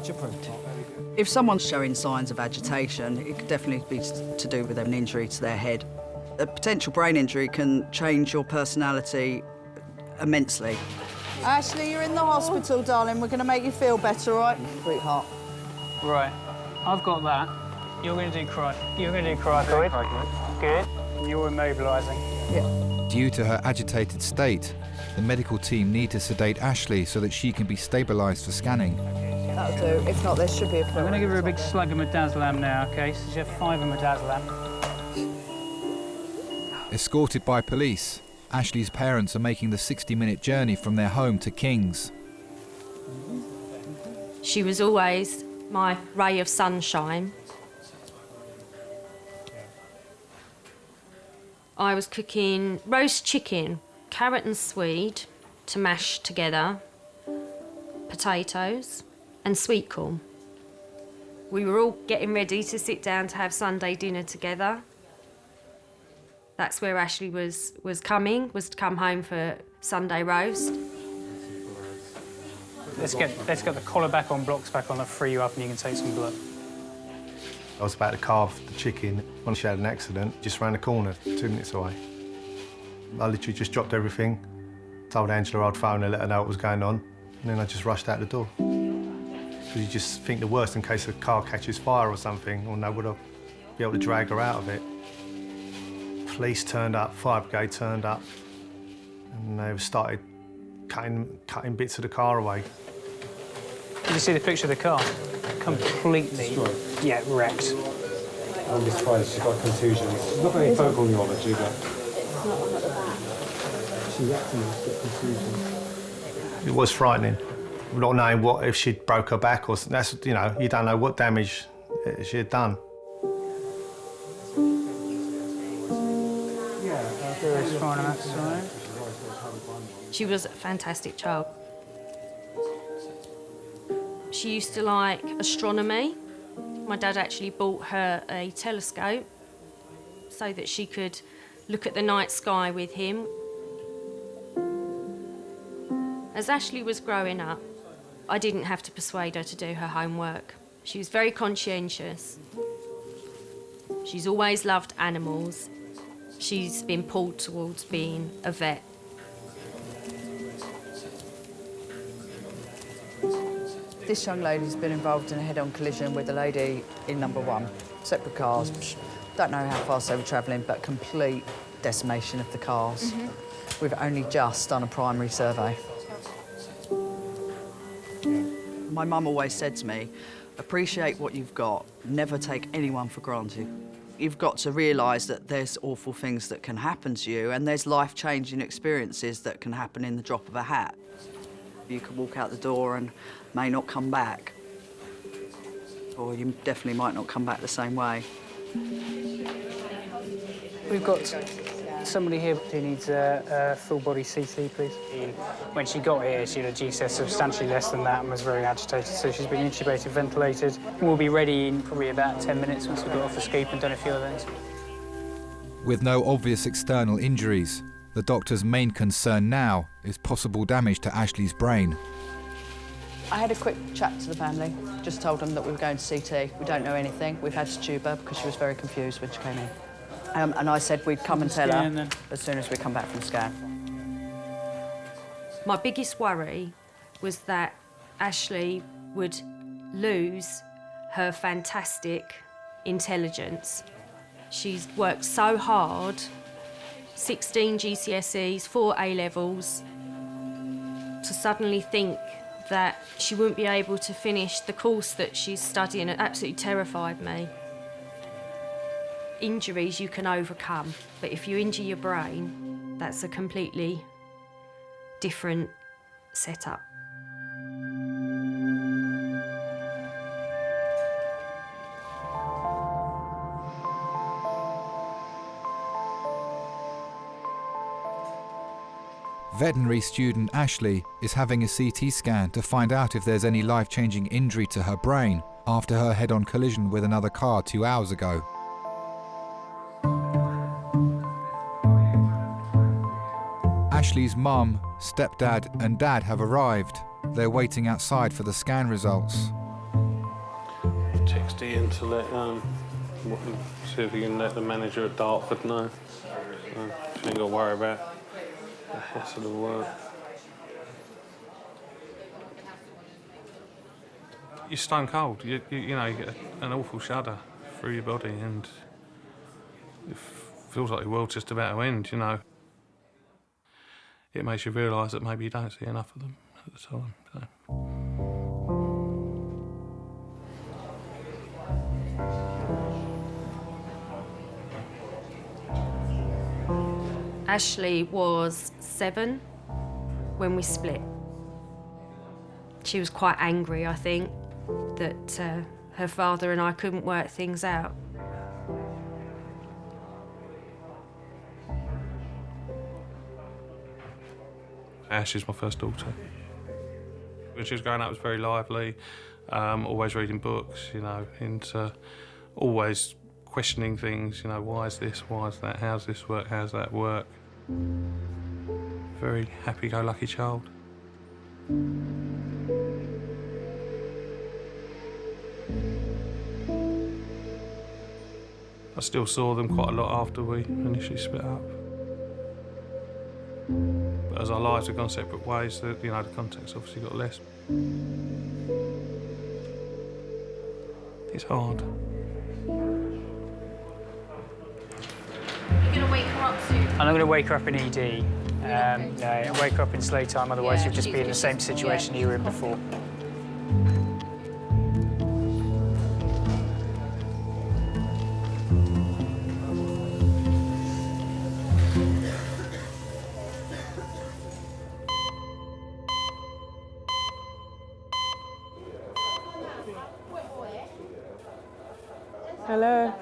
If someone's showing signs of agitation, it could definitely be to do with an injury to their head. A potential brain injury can change your personality immensely. Ashley, you're in the hospital, darling. We're going to make you feel better, all right? Sweetheart. Right. I've got that. You're going to do cricoid. Good. And you're immobilising. Yeah. Due to her agitated state, the medical team need to sedate Ashley so that she can be stabilised for scanning. That'll do. If not, there should be a film. I'm going to give her a big slug of midazolam now, OK? So she has 5 of midazolam. Escorted by police, Ashley's parents are making the 60-minute journey from their home to King's. She was always my ray of sunshine. I was cooking roast chicken, carrot and swede to mash together, potatoes and sweet corn. We were all getting ready to sit down to have Sunday dinner together. That's where Ashley was to come home for Sunday roast. Let's get the collar back on, blocks back on, I'll free you up and you can take some blood. I was about to carve the chicken when she had an accident just round the corner, 2 minutes away. I literally just dropped everything, told Angela I'd phone her, let her know what was going on, and then I just rushed out the door. Because you just think the worst in case the car catches fire or something, or no, would I be able to drag her out of it? Police turned up, fire brigade turned up, and they started cutting bits of the car away. Did you see the picture of the car? Completely, wrecked. I'm just surprised she's got contusions. She's not got any focal neurology, but she actually got contusions. It was frightening, not knowing what if she'd broke her back or that's you don't know what damage she had done. She was a fantastic child. She used to like astronomy. My dad actually bought her a telescope so that she could look at the night sky with him. As Ashley was growing up, I didn't have to persuade her to do her homework. She was very conscientious. She's always loved animals. She's been pulled towards being a vet. This young lady's been involved in a head-on collision with a lady in number 1. Separate cars. Don't know how fast they were travelling, but complete decimation of the cars. We've only just done a primary survey. My mum always said to me, appreciate what you've got, never take anyone for granted. You've got to realise that there's awful things that can happen to you and there's life-changing experiences that can happen in the drop of a hat. You could walk out the door and may not come back. Or you definitely might not come back the same way. We've got somebody here who needs a full-body CT, please. When she got here, she had a GCS substantially less than that and was very agitated, so she's been intubated, ventilated. We'll be ready in probably about 10 minutes once we've got off the scoop and done a few other things. With no obvious external injuries, the doctor's main concern now is possible damage to Ashley's brain. I had a quick chat to the family, just told them that we were going to CT. We don't know anything. We've had to tube her because she was very confused when she came in. And I said we'd come and tell her as soon as we come back from the scan. My biggest worry was that Ashley would lose her fantastic intelligence. She's worked so hard, 16 GCSEs, 4 A-levels, to suddenly think that she wouldn't be able to finish the course that she's studying. It absolutely terrified me. Injuries you can overcome, but if you injure your brain, that's a completely different setup. Veterinary student Ashley is having a CT scan to find out if there's any life-changing injury to her brain after her head-on collision with another car 2 hours ago. Ashley's mum, stepdad and dad have arrived. They're waiting outside for the scan results. Text Ian to let see if he can let the manager at Dartford know. So she ain't got to worry about the hassle of work. You're stone cold. You know, you get an awful shudder through your body, and it feels like the world's just about to end, you know. It makes you realise that maybe you don't see enough of them at the time. So. Ashley was 7 when we split. She was quite angry, I think, that her father and I couldn't work things out. Ash is my first daughter. When she was growing up, was very lively, always reading books, you know, and always questioning things, you know, why is this, why is that, how's this work, how's that work. Very happy-go-lucky child. I still saw them quite a lot after we initially split up. But as our lives have gone separate ways, you know, the contact's obviously got less. It's hard. You're going to wake her up soon? I'm not going to wake her up in ED. No, I'll wake her up in slow time, otherwise you'll just be in the same situation you were in before. Hello,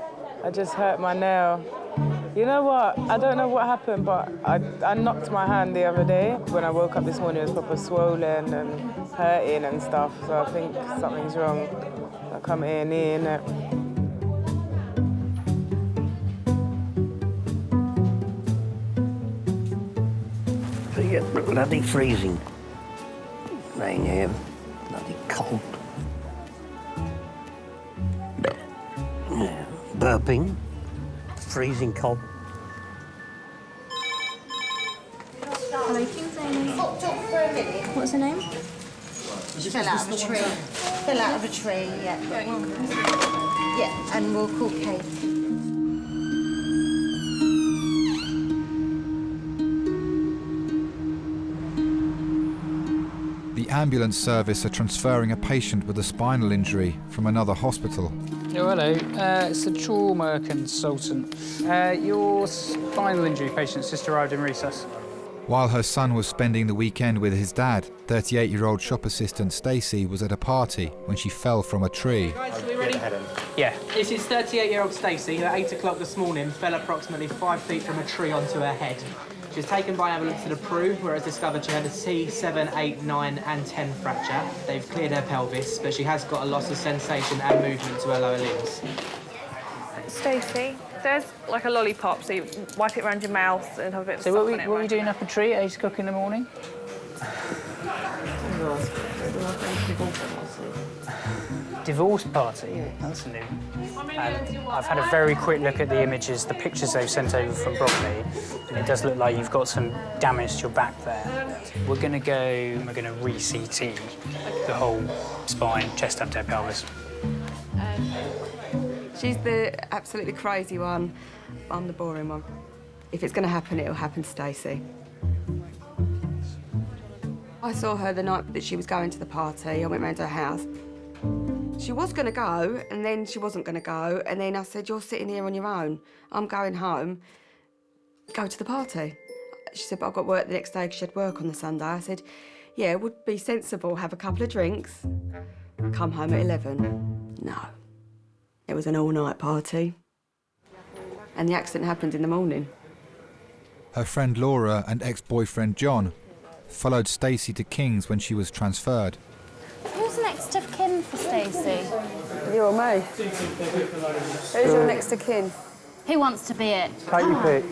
I just hurt my nail. You know what? I don't know what happened, but I knocked my hand the other day. When I woke up this morning, it was proper swollen and hurting and stuff, so I think something's wrong. I come A&E, innit? So you get bloody freezing rain here, bloody cold. Yeah, burping, freezing cold. Hello, King's Amy. What's her name? Fell out of a tree. Fell out of a tree, yeah. Yeah, and we'll call Kate. The ambulance service are transferring a patient with a spinal injury from another hospital. Oh, hello. It's a trauma consultant. Your spinal injury patient's just arrived in recess. While her son was spending the weekend with his dad, 38-year-old shop assistant Stacey was at a party when she fell from a tree. Guys, are we ready? Yeah. This is 38-year-old Stacey, who at 8 o'clock this morning fell approximately 5 feet from a tree onto her head. She was taken by ambulance to the Prue, where it was discovered she had a C7, 8, 9 and 10 fracture. They've cleared her pelvis, but she has got a loss of sensation and movement to her lower limbs. Stacey, there's like a lollipop, so you wipe it around your mouth and have a bit of So stuff what on it. were you doing up a tree at 8 o'clock in the morning? Divorce party? Yeah. That's new. I've had a very quick look at the images, the pictures they've sent over from Bromley, and it does look like you've got some damage to your back there. We're going to re-CT the whole spine, chest up to pelvis. She's the absolutely crazy one. I'm the boring one. If it's going to happen, it'll happen to Stacey. I saw her the night that she was going to the party. I went round to her house. She was going to go, and then she wasn't going to go. And then I said, you're sitting here on your own. I'm going home. Go to the party. She said, but I've got work the next day because she had work on the Sunday. I said, yeah, it would be sensible, have a couple of drinks, come home at 11. No. It was an all-night party. And the accident happened in the morning. Her friend Laura and ex-boyfriend John followed Stacey to King's when she was transferred. Who's next of kin for Stacey? You or me? Who's your next of kin? Who wants to be it? Take your pick.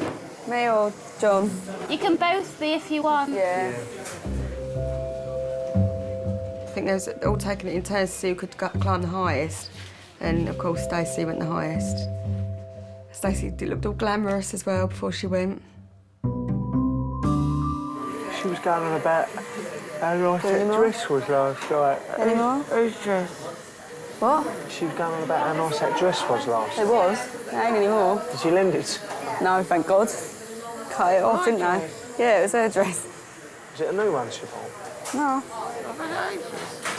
Me or John? You can both be if you want. Yeah. I think they was all taking it in turns to see who could climb the highest. And, of course, Stacey went the highest. Stacey looked all glamorous as well before she went. She was going on about how nice that dress was last night. Anymore? Whose dress? What? She was going on about how nice that dress was last night. It was. It ain't anymore. Did you lend it? No, thank God. Cut it off, didn't they? Yeah, it was her dress. Was it a new one she bought? No.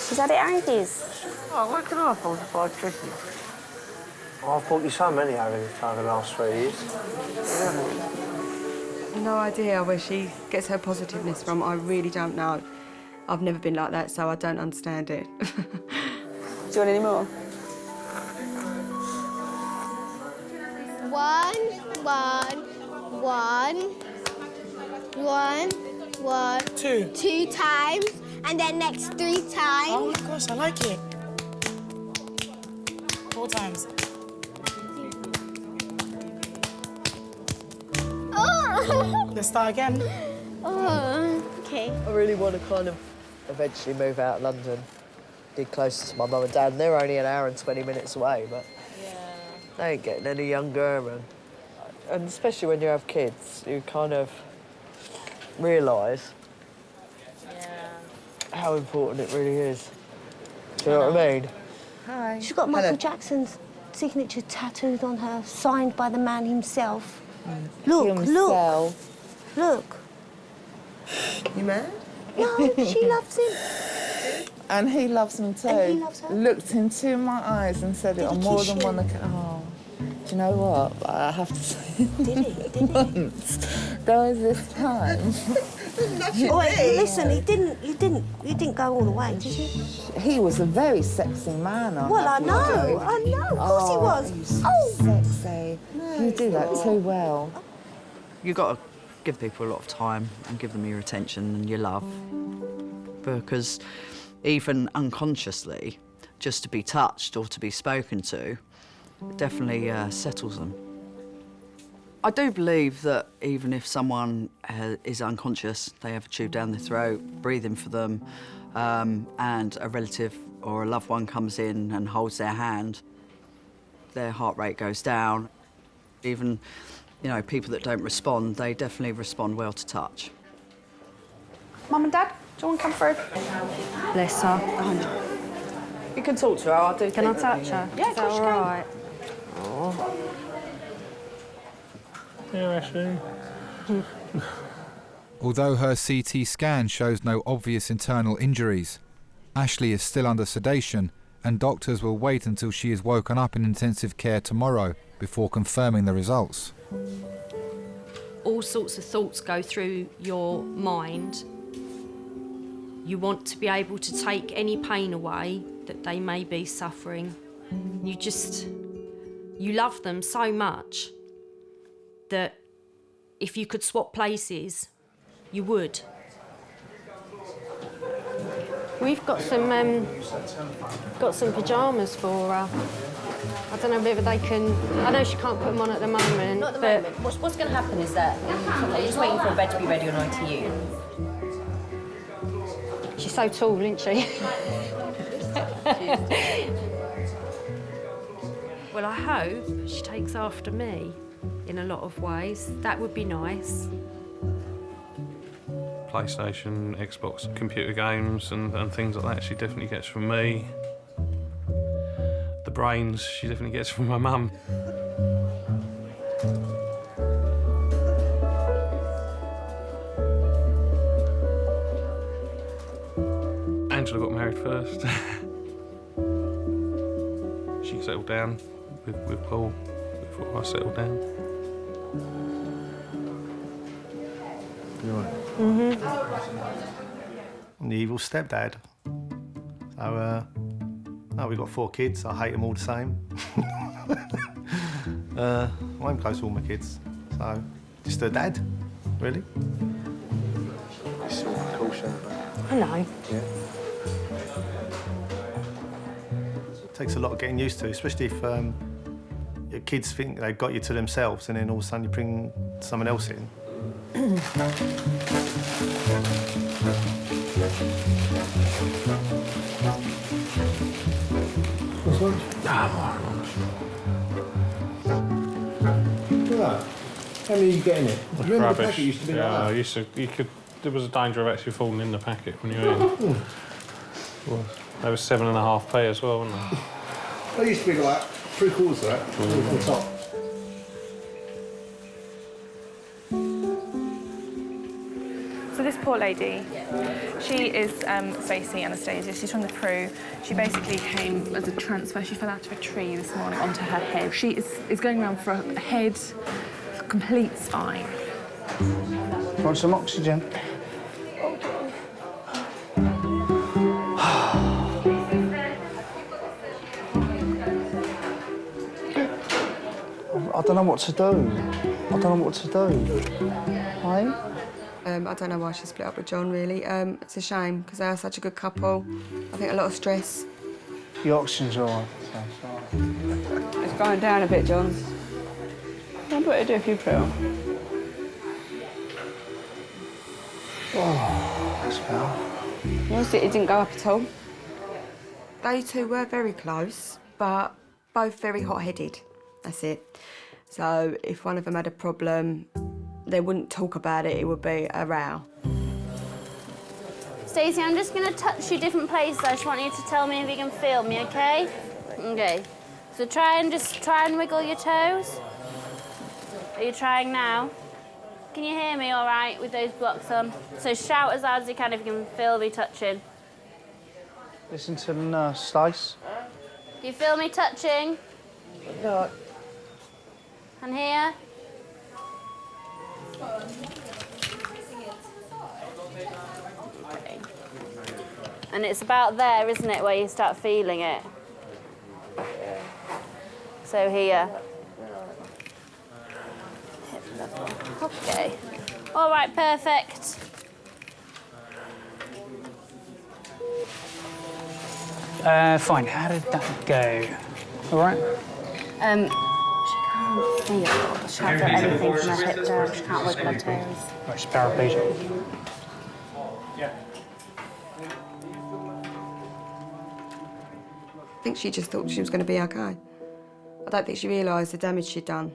She's had it ages. Oh, where can I afford to buy dresses? I've bought you so many over the last 3 years. No idea where she gets her positiveness from. I really don't know. I've never been like that, so I don't understand it. Do you want any more? 1, 1, 1, 2. 2 times, and then next 3 times. Oh my gosh, I like it. 4 times. Oh! Let's start again. Oh, okay. I really want to kind of eventually move out of London, be closer to my mum and dad. And they're only an hour and 20 minutes away, but they ain't getting any younger. And especially when you have kids, you kind of realise how important it really is. Do you know what I mean? Hi. She's got Michael Jackson's signature tattooed on her, signed by the man himself. Look, look. Look. You mad? No, she loves him. And he loves him too. And he loves her. Looked into my eyes and said it on more than one occasion. Oh, do you know what? I have to say. Did he? Once, there was this time. Oh, wait, listen, you didn't go all the way, did you? He was a very sexy man. Well, I know, of course he was. Sexy. You do that too well. You've got to give people a lot of time and give them your attention and your love. Because even unconsciously, just to be touched or to be spoken to, it definitely settles them. I do believe that even if someone is unconscious, they have a tube down their throat, breathing for them, and a relative or a loved one comes in and holds their hand, their heart rate goes down. Even, you know, people that don't respond, they definitely respond well to touch. Mum and Dad, do you want to come through? Bless her. You can talk to her, I do. Can I touch her? Yeah, Is that all right? Oh. Yeah, Ashley. Although her CT scan shows no obvious internal injuries, Ashley is still under sedation and doctors will wait until she is woken up in intensive care tomorrow before confirming the results. All sorts of thoughts go through your mind. You want to be able to take any pain away that they may be suffering. You love them so much that if you could swap places, you would. We've got some pyjamas for her. I don't know whether they can. I know she can't put them on at the moment. Not at the moment. What's going to happen is that I'm just waiting for a bed to be ready on ITU. She's so tall, isn't she? Well, I hope she takes after me in a lot of ways. That would be nice. PlayStation, Xbox, computer games and things like that she definitely gets from me. The brains she definitely gets from my mum. Angela got married first. She settled down with Paul before I settled down. You all right? I'm the evil stepdad. So, no, we've got 4 kids. I hate them all the same. I'm close to all my kids. So, just a dad, really. It's all precaution. I know. Yeah. It takes a lot of getting used to, especially if your kids think they've got you to themselves and then all of a sudden you bring someone else in. What's lunch? Look at that. How many are you getting it? Remember Rubbish. the packet used to be yeah, like that? there was a danger of actually falling in the packet when you were in. They were 7.5p as well, weren't they? They used to be like 3/4 of that on top. So this poor lady, she is Stacey Anastasia. She's from the crew. She basically came as a transfer. She fell out of a tree this morning onto her head. She is going around for a head, complete spine. Want some oxygen? I don't know what to do. I don't know what to do. Hey? I don't know why she split up with John, really. It's a shame, because they are such a good couple. I think a lot of stress. The oxygen's all right. It's going down a bit, John. I'll put it if you feel. Oh, that's better. Honestly, it didn't go up at all. They two were very close, but both very hot-headed. That's it. So if one of them had a problem, they wouldn't talk about it, it would be a row. Stacey, I'm just going to touch you different places. I just want you to tell me if you can feel me, OK? OK. So try and wiggle your toes. Are you trying now? Can you hear me all right with those blocks on? So shout as loud as you can if you can feel me touching. Listen to the nurse, Stace. Do you feel me touching? No. And here? And it's about there, isn't it, where you start feeling it? So here. Okay. All right, perfect. Fine. How did that go? All right? She can't feel. She can't feel anything from her hip down. She can't wiggle her toes. Right, she's paraplegic. I think she just thought she was going to be OK. I don't think she realised the damage she'd done.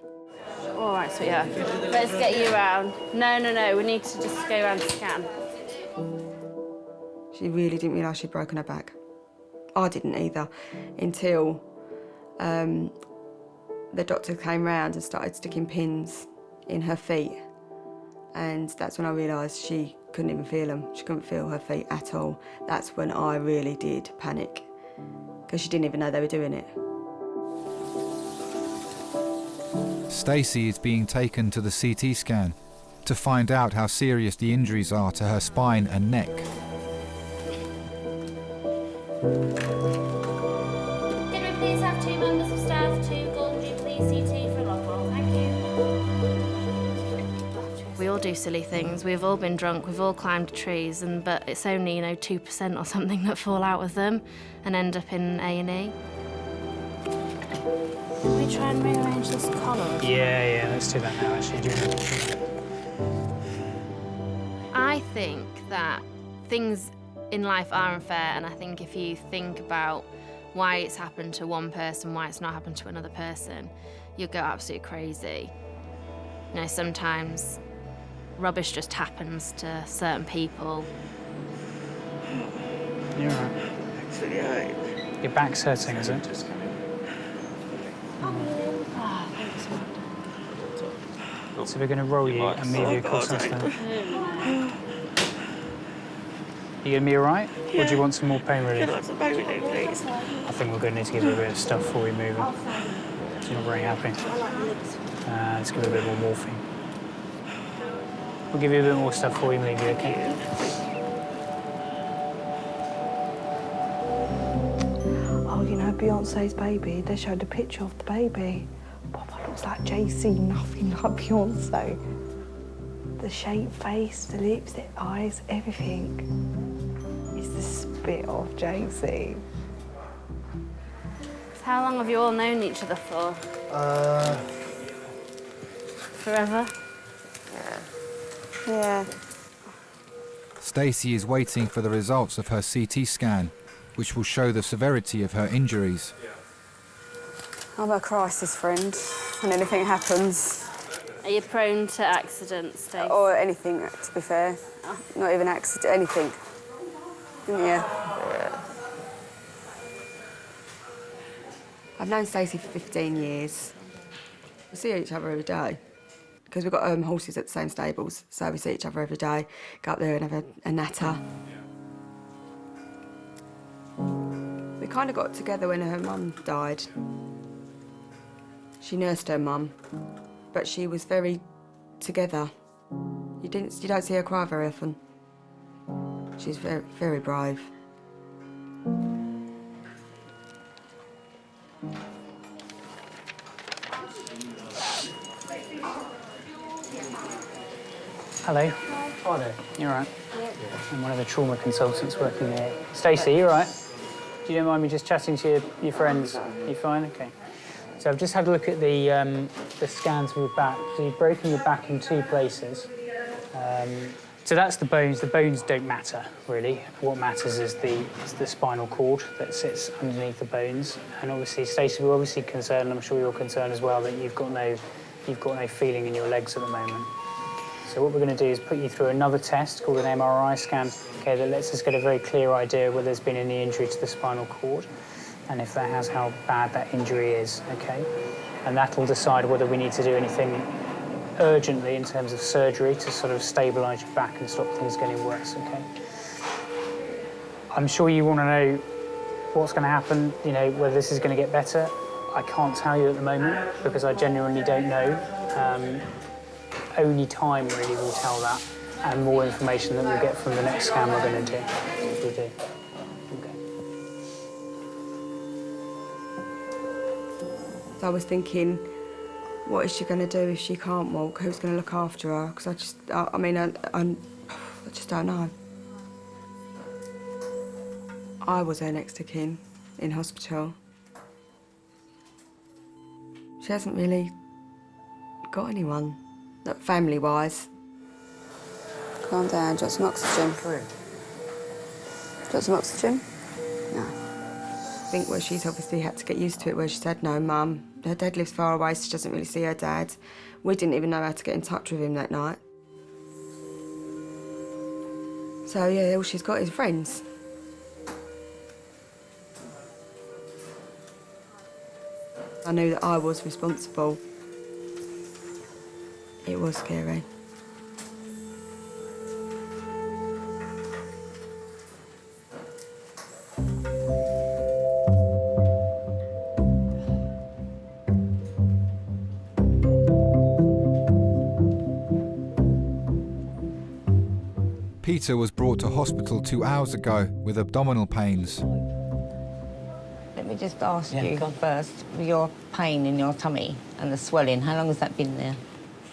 All right, sweetheart. Let's get you around. No. We need to just go around and scan. She really didn't realise she'd broken her back. I didn't either, until the doctor came round and started sticking pins in her feet. And that's when I realised she couldn't even feel them. She couldn't feel her feet at all. That's when I really did panic, because she didn't even know they were doing it. Stacey is being taken to the CT scan to find out how serious the injuries are to her spine and neck. Could we please have 2 members of staff to Golden Jubilee CT for a log roll? Thank you. We all do silly things. We've all been drunk. We've all climbed trees, but it's only 2% or something that fall out of them and end up in A&E. Can we try and rearrange this collar? Yeah, let's do that now, actually. I think that things in life are unfair, and I think if you think about why it's happened to one person, why it's not happened to another person, you'll go absolutely crazy. Sometimes rubbish just happens to certain people. You're right. Your back's hurting, is it? So we're going to roll you and move you across this thing. You going to be all right? Or do you want some more pain relief? Lots of pain relief, please. I think we're going to need to give you a bit of stuff before we move on. You're not very happy. Let's give you a bit more morphine. We'll give you a bit more stuff before we move you, okay? Oh, you know, Beyonce's baby, they showed a picture of the baby. Papa looks like JC, nothing like Beyonce. The shape, face, the lips, the eyes, everything. It's the spit of JC. How long have you all known each other for? Forever? Yeah. Stacey is waiting for the results of her CT scan, which will show the severity of her injuries. I'm a crisis friend. When anything happens. Are you prone to accidents, Dave? Or anything, to be fair. Not even accident, anything. Yeah. I've known Stacey for 15 years. We see each other every day because we've got horses at the same stables, so we see each other every day, go up there and have a natter. We kind of got together when her mum died. She nursed her mum, but she was very together. You don't see her cry very often. She's very, very brave. Hello. Hi there. You all right? Yeah. I'm one of the trauma consultants working there. Stacey, you all right? Do you don't mind me just chatting to your friends? You fine? Okay. So I've just had a look at the scans of your back. So you've broken your back in 2 places. So that's the bones. The bones don't matter, really. What matters is the spinal cord that sits underneath the bones. And obviously, Stacey, we're obviously concerned, and I'm sure you're concerned as well, that you've got no feeling in your legs at the moment. So what we're going to do is put you through another test called an MRI scan, okay, that lets us get a very clear idea whether there's been any injury to the spinal cord, and if that has, how bad that injury is, okay? And that will decide whether we need to do anything urgently in terms of surgery to sort of stabilise your back and stop things getting worse, okay? I'm sure you want to know what's going to happen, you know, whether this is going to get better. I can't tell you at the moment because I genuinely don't know. Only time really will tell that, and more information that we'll get from the next scan we're going to do. We'll do. Okay. So I was thinking, what is she going to do if she can't walk? Who's going to look after her? Because I just don't know. I was her next of kin in hospital. She hasn't really got anyone, family-wise. Calm down, do you want some oxygen? Do you want some oxygen? No. I think where she's obviously had to get used to it, where she said, no, Mum, her dad lives far away, so she doesn't really see her dad. We didn't even know how to get in touch with him that night. So, yeah, all she's got is friends. I knew that I was responsible. It was scary. Peter was brought to hospital 2 hours ago with abdominal pains. Let me just ask you first, your pain in your tummy and the swelling, how long has that been there?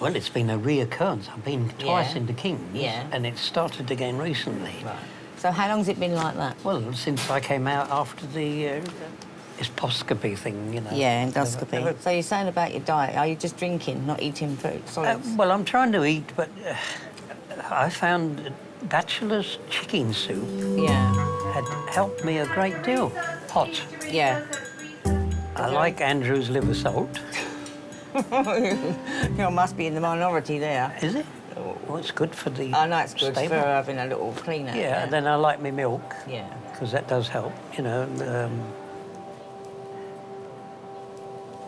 Well, it's been a reoccurrence. I've been twice Yeah. in the Kings, and it started again recently. Right. So how long's it been like that? Well, since I came out after the endoscopy thing, you know. Yeah, endoscopy. So you're saying about your diet, are you just drinking, not eating food, solids? Well, I'm trying to eat, but I found bachelor's chicken soup had helped me a great deal. Hot. Yeah. I like Andrew's liver salt. You must be in the minority there. Is it? Well, it's good for the I know it's good stable. for having a little clean out. Yeah, and then I like my milk. Yeah. Because that does help, you know.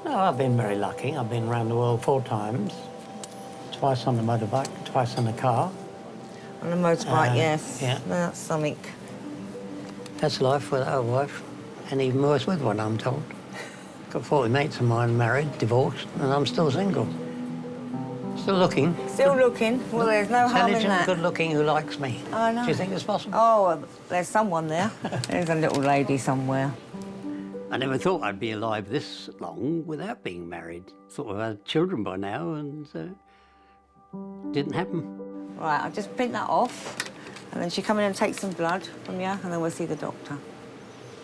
No, I've been very lucky. I've been around the world 4 times. Twice on the motorbike, twice on the car. On the motorbike, yes. Yeah. That's something. That's life without a wife, and even worse with one, I'm told. Got 40 mates of mine married, divorced, and I'm still single. Still looking. Still looking? Well, there's no harm in Intelligent, that. good-looking, who likes me. I know. Do you think it's possible? Oh, well, there's someone there. There's a little lady somewhere. I never thought I'd be alive this long without being married. Thought I had children by now, and didn't happen. Right, I'll just print that off, and then she'll come in and take some blood from you, and then we'll see the doctor.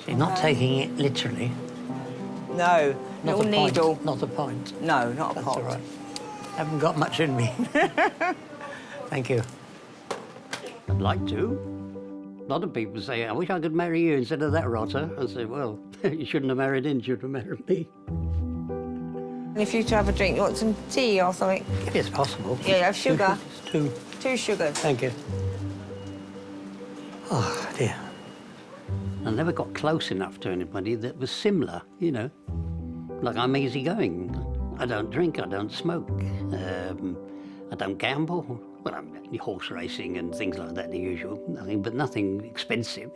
She's not taking it literally. No, Not little a pint, needle. Not a pint. No, not a That's pot. all right. Haven't got much in me. Thank you. I'd like to. A lot of people say, I wish I could marry you instead of that rotter. I say, well, you shouldn't have married him, you should have married me. If you to have a drink, you want some tea or something? If it's possible. Yeah, you have sugar. 2. 2 sugars. Thank you. Oh, dear. I never got close enough to anybody that was similar, you know. Like, I'm easygoing. I don't drink, I don't smoke. I don't gamble. Well, I'm horse racing and things like that, the usual. Nothing expensive.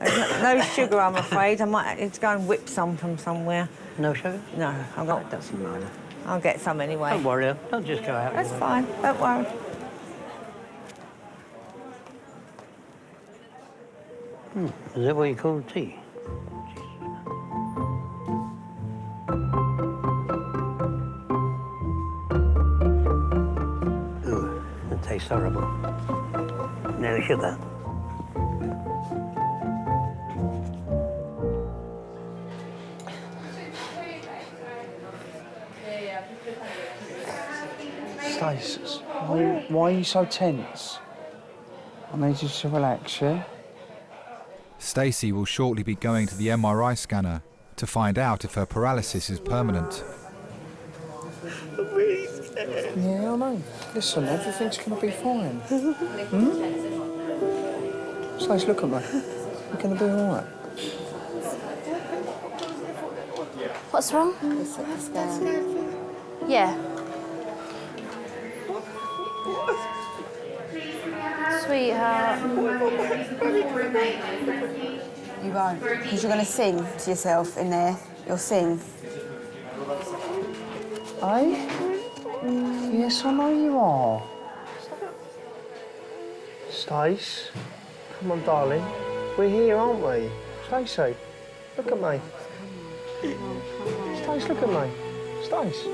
No sugar, I'm afraid. I might need to go and whip some from somewhere. No sugar? No, I'm not. It doesn't matter. I'll get some anyway. Don't worry, don't just go out. That's fine, don't worry. Is that what you call tea? Ooh, it tastes horrible. No sugar. Stace, why are you so tense? I need you to relax, yeah? Stacey will shortly be going to the MRI scanner to find out if her paralysis is permanent. I'm really scared. Yeah, I know. Listen, everything's going to be fine. Stace, look at me. You're going to be all right. What's wrong? Yeah. Sweetheart. You won't, because you're going to sing to yourself in there. You'll sing. Eh? Yes, I know you are. Stace, come on, darling. We're here, aren't we? Stacey, look at me. Stace, look at me. Stace.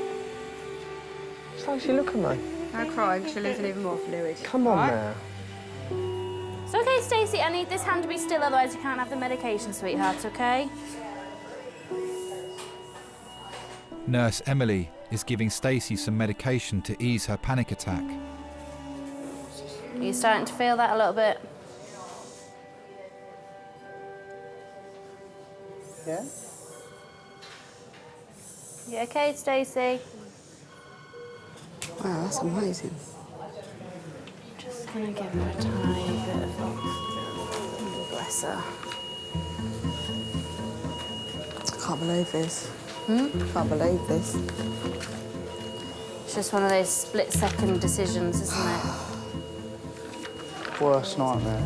Stacey, lock at me. Don't cry, she'll lose even more fluid. Come on now. It's okay, Stacey. I need this hand to be still, otherwise you can't have the medication, sweetheart, okay? Nurse Emily is giving Stacey some medication to ease her panic attack. Are you starting to feel that a little bit? Yeah? You okay, Stacey? Wow, that's amazing. Just gonna give her a tiny bit of oxygen. Bless her. I can't believe this. Can't believe this. It's just one of those split-second decisions, isn't it? Worst nightmare.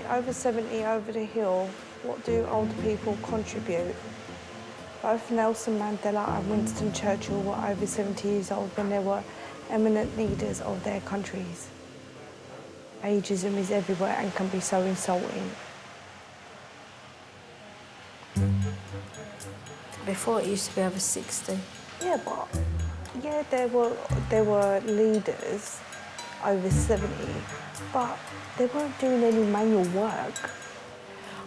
Over 70 over the hill, what do older people contribute? Both Nelson Mandela and Winston Churchill were over 70 years old when they were eminent leaders of their countries. Ageism is everywhere and can be so insulting. Before it used to be over 60. Yeah, but there were leaders over 70, but they weren't doing any manual work.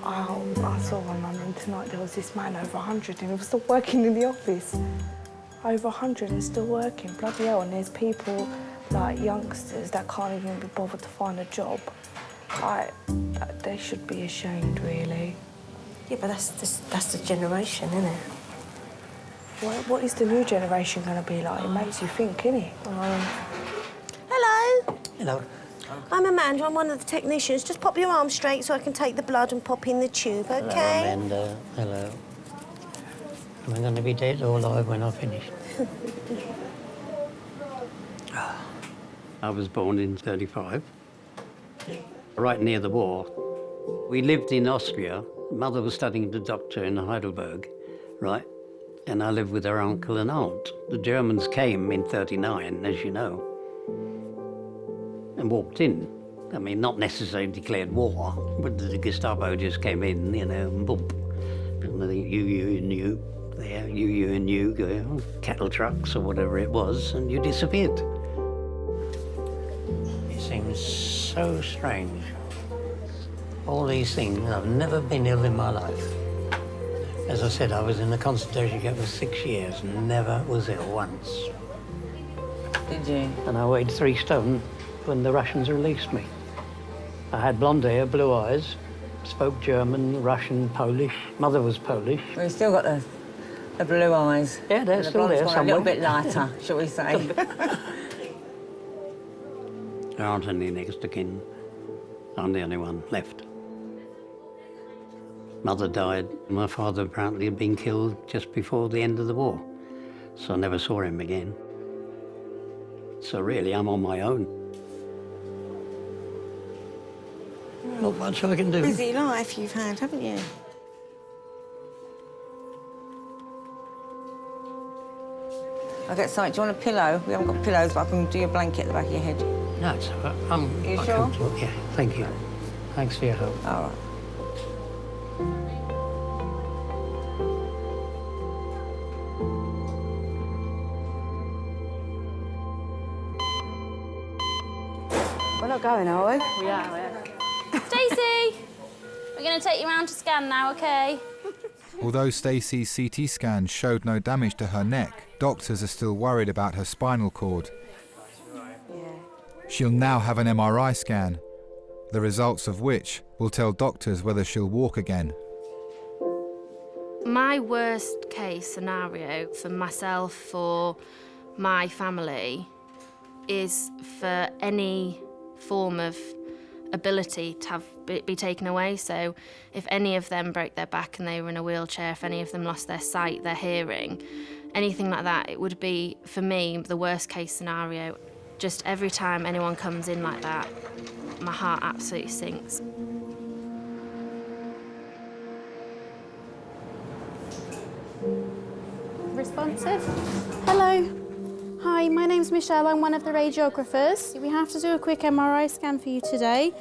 I saw on London tonight there was this man over 100 and he was still working in the office. Over 100 and still working, bloody hell. And there's people like youngsters that can't even be bothered to find a job. They should be ashamed, really. Yeah, but that's the generation, isn't it? What is the new generation going to be like? It makes you think, innit? Hello. I'm Amanda, I'm one of the technicians. Just pop your arm straight so I can take the blood and pop in the tube, OK? Hello, Amanda. Hello. Am I going to be dead or alive when I finish? I was born in 35, right near the war. We lived in Austria. Mother was studying the doctor in Heidelberg, right? And I lived with her uncle and aunt. The Germans came in 39, as you know, and walked in. I mean, not necessarily declared war, but the Gestapo just came in, you know, and boom. And I think you and you, there, you and you, go, cattle trucks or whatever it was, and you disappeared. It seems so strange. All these things, I've never been ill in my life. As I said, I was in the concentration camp for 6 years and never was ill once. Did you? And I weighed 3 stone when the Russians released me. I had blonde hair, blue eyes, spoke German, Russian, Polish. Mother was Polish. We've still got the blue eyes. Yeah, they're And still there blonde's somewhere. a little bit lighter, shall we say. There aren't any next of kin. I'm the only one left. Mother died. My father apparently had been killed just before the end of the war, so I never saw him again. So really, I'm on my own. Not much I can do. Busy life you've had, haven't you? I'll get something. Do you want a pillow? We haven't got pillows, but I can do your blanket at the back of your head. No, it's all right. I'm You quite sure? comfortable. Yeah, thank you. Thanks for your help. All right. We're not going, are we? We are. Stacey, we're going to take you round to scan now, OK? Although Stacey's CT scan showed no damage to her neck, doctors are still worried about her spinal cord. She'll now have an MRI scan, the results of which will tell doctors whether she'll walk again. My worst case scenario for myself, for my family, is for any form of ability to be taken away. So if any of them broke their back and they were in a wheelchair, if any of them lost their sight, their hearing, anything like that, it would be, for me, the worst case scenario. Just every time anyone comes in like that, my heart absolutely sinks. Responsive. Hello. Hi, my name's Michelle. I'm one of the radiographers. We have to do a quick MRI scan for you today.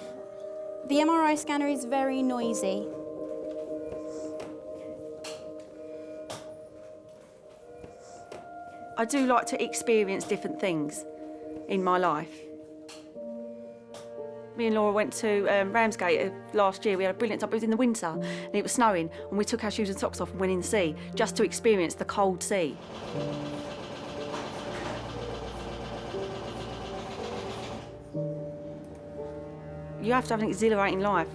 The MRI scanner is very noisy. I do like to experience different things in my life. Me and Laura went to Ramsgate last year. We had a brilliant time. It was in the winter and it was snowing, and we took our shoes and socks off and went in the sea just to experience the cold sea. You have to have an exhilarating life,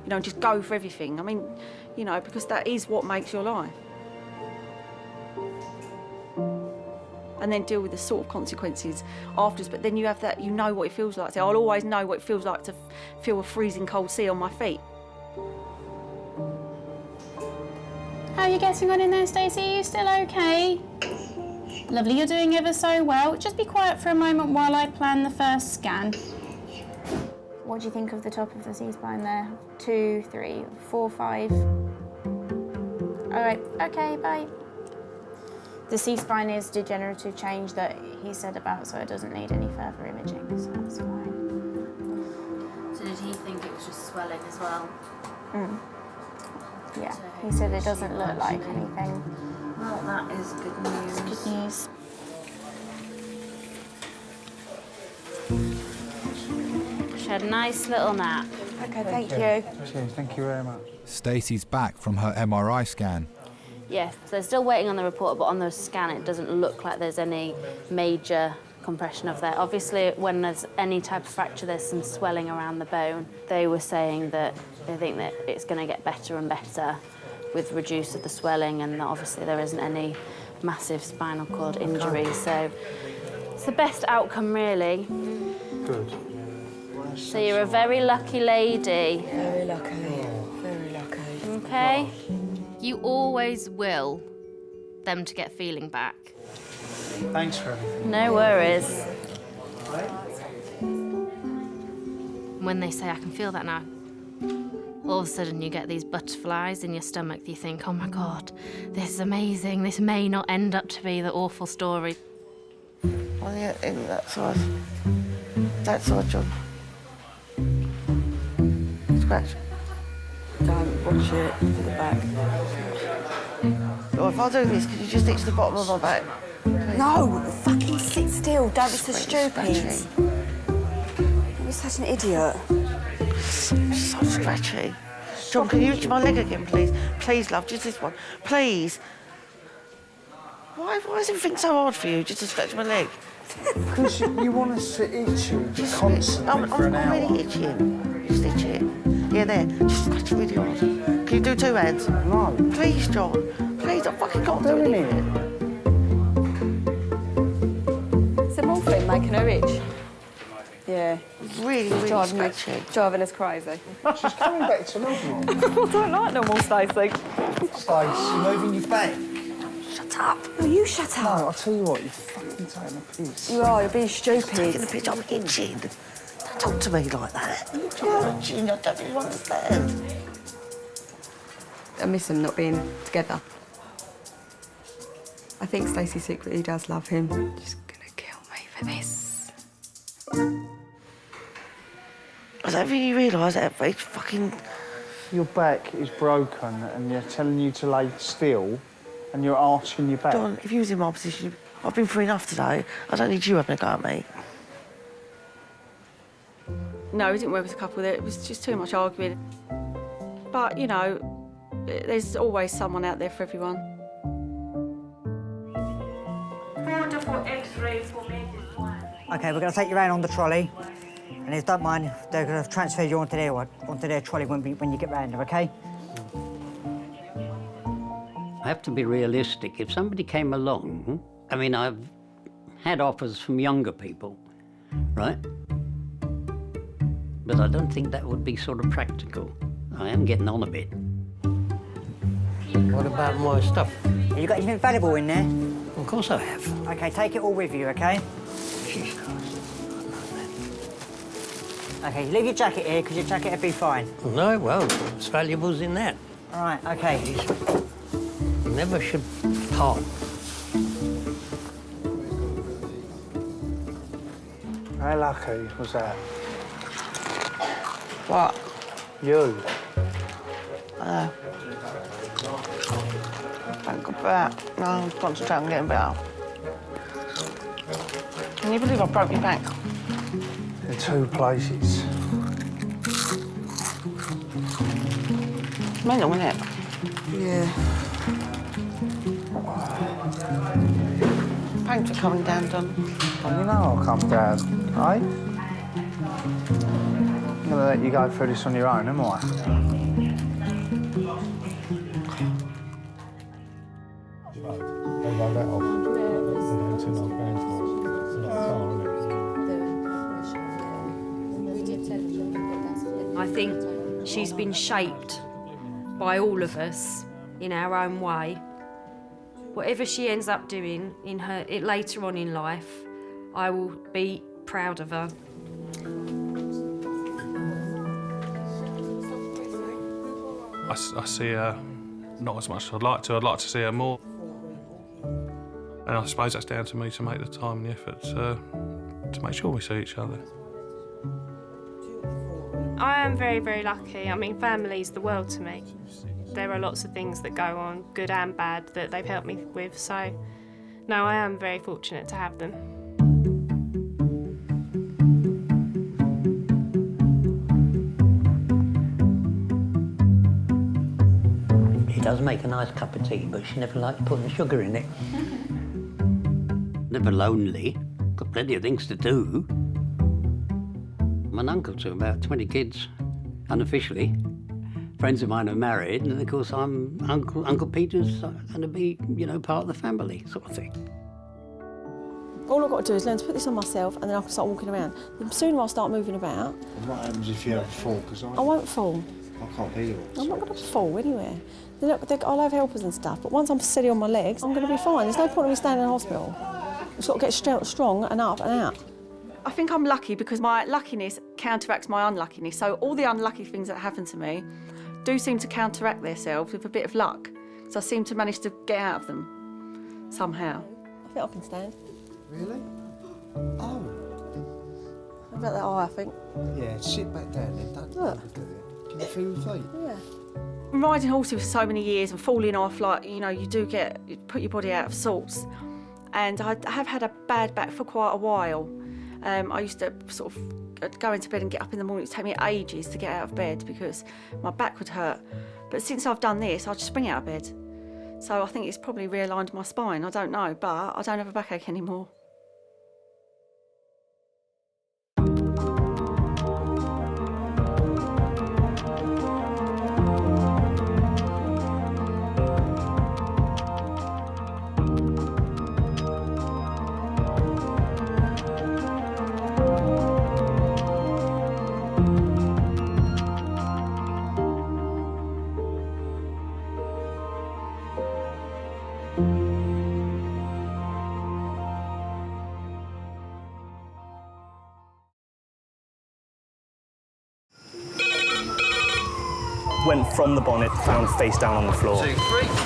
you know, and just go for everything. I mean, you know, because that is what makes your life. And then deal with the sort of consequences afterwards. But then you have that, you know what it feels like. So I'll always know what it feels like to feel a freezing cold sea on my feet. How are you getting on in there, Stacey? Are you still okay? Lovely, you're doing ever so well. Just be quiet for a moment while I plan the first scan. What do you think of the top of the C-spine there? 2, 3, 4, 5. All right, okay, bye. The C-spine is degenerative change that he said about, so it doesn't need any further imaging, so that's fine. So did he think it was just swelling as well? Yeah, he said it doesn't look like anything. Well, that is good news. It's good news. She had a nice little nap. Okay, thank you. Cheers, thank you very much. Stacey's back from her MRI scan. Yes, so they're still waiting on the report, but on the scan it doesn't look like there's any major compression of there. Obviously, when there's any type of fracture, there's some swelling around the bone. They were saying that they think that it's going to get better and better with reduce of the swelling, and obviously there isn't any massive spinal cord injury, so it's the best outcome, really. Good. So you're a very lucky lady. Very lucky. Very lucky. Okay? You always will them to get feeling back. Thanks for everything. No worries. When they say, I can feel that now, all of a sudden you get these butterflies in your stomach. You think, oh my God, this is amazing. This may not end up to be the awful story. On the in that side. That side, John. Scratch. Don't watch it to the back. Or if I do this, could you just stick to the bottom of my back? No, fucking sit still. Don't be so stupid. You're such an idiot. So scratchy. John, can you reach my leg again, please? Please, love, just this one. Please. Why is everything so hard for you, just to scratch my leg? Because you want us to itch you constantly for an I'm hour. really itching. Just itch it. Yeah, there. Just scratch it really hard. Can you do 2 hands? No. Please, John. Please, I fucking can't do anything. Is the morphine making her itch? Yeah. Really, really scratchy. Driving us crazy. She's coming back to normal. I don't like normal, Stacey. Stacey, moving you back. Shut up. No, you shut up. No, I'll tell you what, you're fucking taking a piss. You are, you're being stupid. Taking a piss, I'm itching. Don't talk to me like that. You're itching, I don't really understand. I miss them not being together. I think Stacey secretly does love him. She's gonna kill me for this. I don't think you realise that it's fucking... Your back is broken and they're telling you to lay still and you're arching your back. John, if you was in my position, I've been through enough today. I don't need you having a go at me. No, we didn't work as a couple. It was just too much arguing. But, you know, there's always someone out there for everyone. Okay, we're going to take you around on the trolley. And if you don't mind, they're going to transfer you onto their trolley when you get round them, okay? I have to be realistic. If somebody came along, I mean, I've had offers from younger people, right? But I don't think that would be sort of practical. I am getting on a bit. What about my stuff? Have you got anything valuable in there? Of course I have. Okay, take it all with you, okay? Okay, leave your jacket here, because your jacket will be fine. No, well, it's valuables in that. All right, okay. Never should part. How lucky was that? What? You. Thank God for that. No, I'm concentrating on getting better. Can you believe I broke your back? In 2 places. Mental, isn't it? Yeah. Thanks for coming down, Don. Oh, you know I'll come down, right? I'm going to let you go through this on your own, am I? I think she's been shaped by all of us in our own way. Whatever she ends up doing in later on in life, I will be proud of her. I see her not as much as I'd like to. I'd like to see her more. And I suppose that's down to me to make the time and the effort to make sure we see each other. I am very, very lucky. I mean, family's the world to me. There are lots of things that go on, good and bad, that they've helped me with. So, no, I am very fortunate to have them. She does make a nice cup of tea, but she never liked putting sugar in it. Never lonely. Got plenty of things to do. I'm an uncle to about 20 kids, unofficially. Friends of mine are married, and of course I'm Uncle Peter's going to be, you know, part of the family, sort of thing. All I've got to do is learn to put this on myself and then I can start walking around. The sooner I start moving about... And what happens if you have a fall? Because I won't fall. I can't hear you. I'm not going to fall anywhere. I'll have helpers and stuff, but once I'm steady on my legs, I'm going to be fine. There's no point in me staying in hospital. I've just got to get strong and up and out. I think I'm lucky because my luckiness counteracts my unluckiness. So all the unlucky things that happen to me do seem to counteract themselves with a bit of luck. So I seem to manage to get out of them somehow. I think I can stand. Really? Oh. About that eye, I think. Yeah, sit back down then. Don't Look. look at it. Can you feel your feet? Yeah. I'm riding horses for so many years and falling off, like, you know, you put your body out of sorts. And I have had a bad back for quite a while. I used to sort of go into bed and get up in the morning. It would take me ages to get out of bed because my back would hurt. But since I've done this, I just spring out of bed. So I think it's probably realigned my spine. I don't know, but I don't have a backache anymore. Went from the bonnet, found face down on the floor.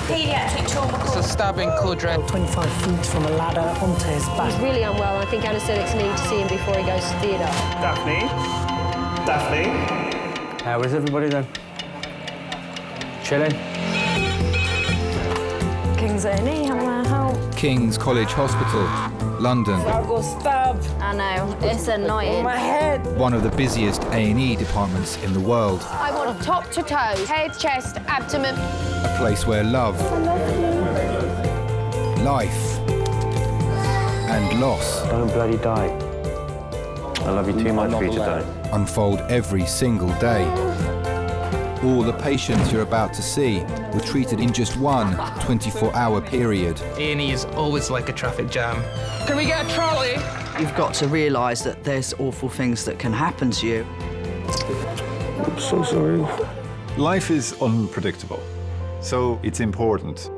Pediatric trauma. It's a stabbing quadrant. 25 feet from a ladder onto his back. He's really unwell. I think anaesthetics need to see him before he goes to theatre. Daphne? Daphne? How is everybody then? Chilling? King's A&E, how may I help? King's College Hospital, London. I got stabbed. I know, it's annoying. My head. One of the busiest A&E departments in the world. I want top to toes, head, chest, abdomen. A place where love, life, and loss. Don't bloody die. I love you too much for you to die. Unfold every single day. All the patients you're about to see were treated in just one 24-hour period. A&E is always like a traffic jam. Can we get a trolley? You've got to realise that there's awful things that can happen to you. I'm so sorry. Life is unpredictable, so it's important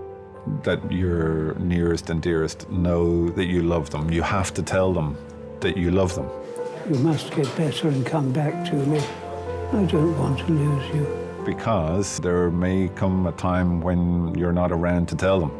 that your nearest and dearest know that you love them. You have to tell them that you love them. You must get better and come back to me. I don't want to lose you. Because there may come a time when you're not around to tell them.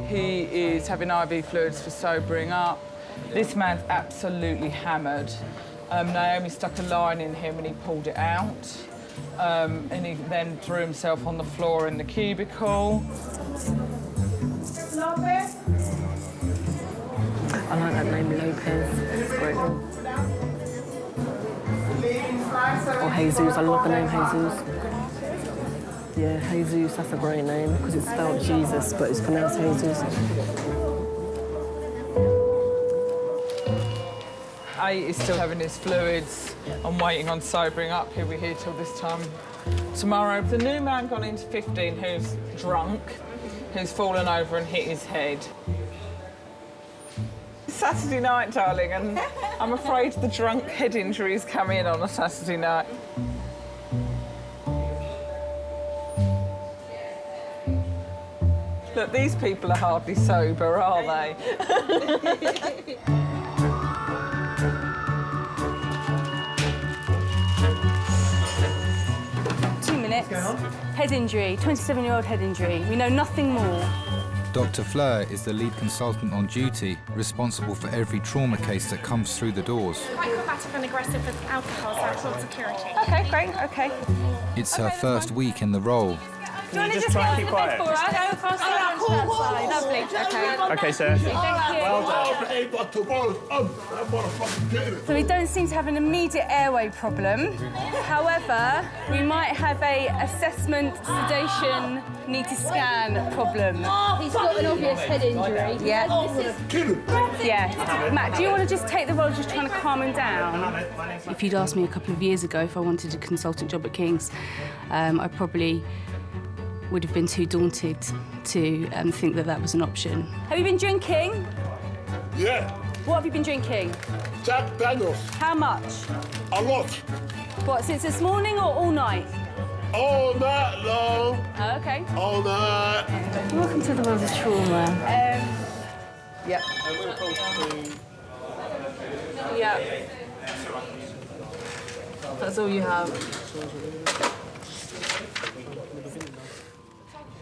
He is having IV fluids for sobering up. This man's absolutely hammered. Naomi stuck a line in him and he pulled it out. And he then threw himself on the floor in the cubicle. I like that name, Lopez. It's a great name. Or Jesus, I love the name Jesus. Yeah, Jesus, that's a great name, because it's spelled Jesus, but it's pronounced Jesus. A is still having his fluids and waiting on sobering up. He'll be here till this time tomorrow. The new man gone into 15 who's drunk, who's fallen over and hit his head. Saturday night, darling, and I'm afraid the drunk head injuries come in on a Saturday night. Look, these people are hardly sober, are they? 2 minutes. Head injury, 27-year-old head injury. We know nothing more. Dr. Fleur is the lead consultant on duty, responsible for every trauma case that comes through the doors. Quite combative and aggressive with alcohol, so I called security. Okay, great, okay. It's her first week in the role. Do you want to just try and keep quiet? Go across the lounge to that side. Lovely, okay. Okay, sir. Thank you. So we don't seem to have an immediate airway problem. However, we might have a assessment, sedation, need to scan problem. He's got an obvious head injury. Yeah. Yeah. Matt, do you want to just take the role of just trying to calm him down? If you'd asked me a couple of years ago if I wanted a consultant job at King's, I probably would have been too daunted to think that that was an option. Have you been drinking? Yeah. What have you been drinking? Jack Daniels. How much? A lot. What, since this morning or all night? All night long. Oh, okay. All night. Welcome to the world of trauma. Yep. Yeah. That's all you have.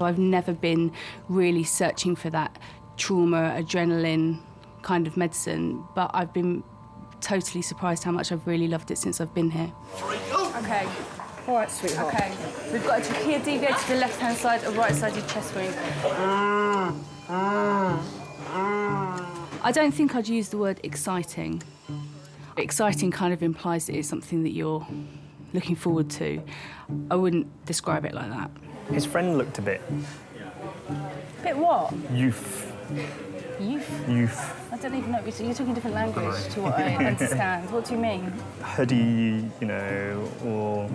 I've never been really searching for that trauma, adrenaline kind of medicine, but I've been totally surprised how much I've really loved it since I've been here. Okay. All right, sweetheart. Okay. We've got a trachea deviated to the left-hand side, a right-sided chest wound. I don't think I'd use the word exciting. Exciting kind of implies that it's something that you're looking forward to. I wouldn't describe it like that. His friend looked a bit... Bit what? Youth. Youth? I don't even know. You're talking different language to what I understand. What do you mean? Hoodie, you know, or...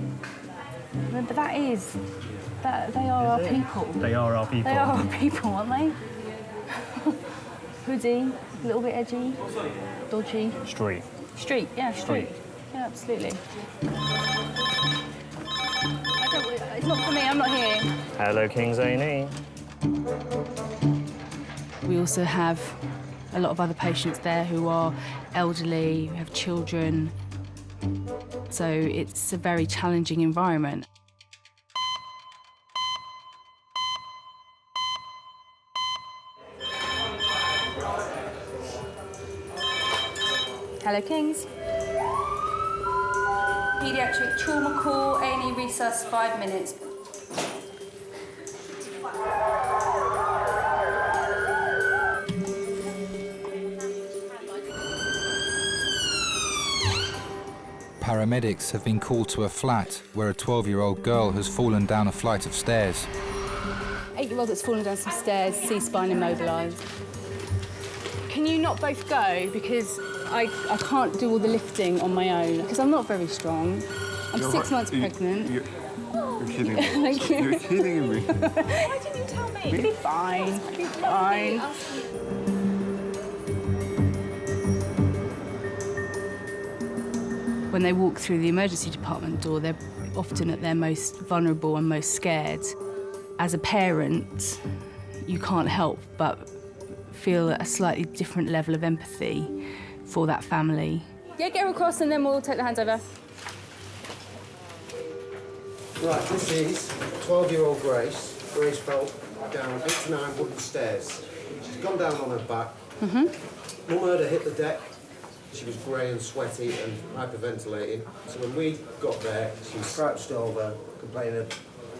But that is... they are our people. They are our people. They are our people, aren't they? Hoodie, a little bit edgy, dodgy. Street. Street, yeah, street. Yeah, absolutely. It's not for me, I'm not here. Hello, King's A&E. We also have a lot of other patients there who are elderly, who have children. So it's a very challenging environment. Hello, Kings. Pediatric trauma call, A&E recess, 5 minutes. Paramedics have been called to a flat where a 12-year-old girl has fallen down a flight of stairs. 8-year-old that's fallen down some stairs, C-spine immobilised. Can you not both go? Because I can't do all the lifting on my own, because I'm not very strong. I'm 6 months pregnant. You're kidding me. Thank you. You're kidding me. Why didn't you tell me? You'll be fine. You'll be fine. When they walk through the emergency department door, they're often at their most vulnerable and most scared. As a parent, you can't help but feel a slightly different level of empathy for that family. Yeah, get her across and then we'll take the hands over. Right, this is 12-year-old Grace. Grace fell down 8 to 9 wooden stairs. She's gone down on her back. Mum heard her hit the deck. She was grey and sweaty and hyperventilating. So when we got there, she was crouched over, complaining of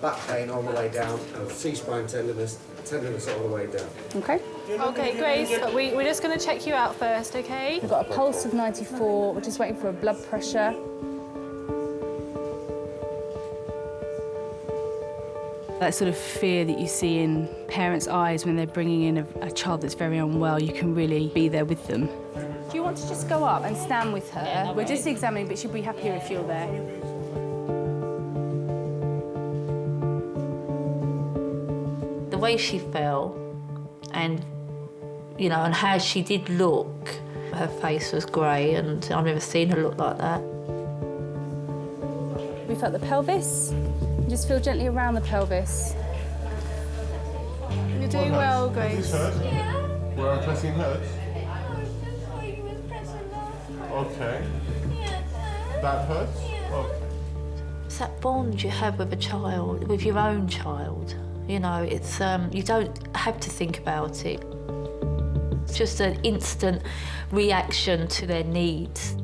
back pain all the way down and C-spine tenderness all the way down. Okay. Okay, Grace, we're just going to check you out first, okay? We've got a pulse of 94. We're just waiting for a blood pressure. That sort of fear that you see in parents' eyes when they're bringing in a child that's very unwell, you can really be there with them. Do you want to just go up and stand with her? Yeah, we're just examining, but she'll be happier if you're there. The way she fell and, you know, and how she did look, her face was grey and I've never seen her look like that. We felt the pelvis. Just feel gently around the pelvis. You're doing well, Grace. Does this hurt? Yeah. Where I'm pressing hurts? Okay. That hurts? Okay. It's that bond you have with a child, with your own child. You know, it's you don't have to think about it. It's just an instant reaction to their needs.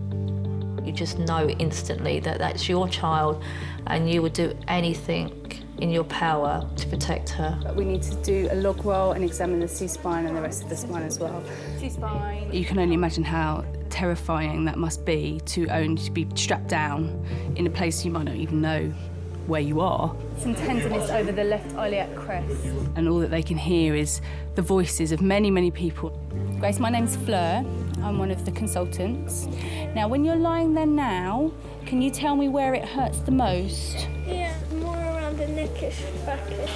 You just know instantly that that's your child and you would do anything in your power to protect her. But we need to do a log roll and examine the C-spine and the rest of the spine as well. C-spine. You can only imagine how terrifying that must be to be strapped down in a place you might not even know where you are. Some tenderness over the left iliac crest. And all that they can hear is the voices of many, many people. Grace, my name's Fleur. I'm one of the consultants. Now, when you're lying there now, can you tell me where it hurts the most? Yeah, more around the neckish, backish.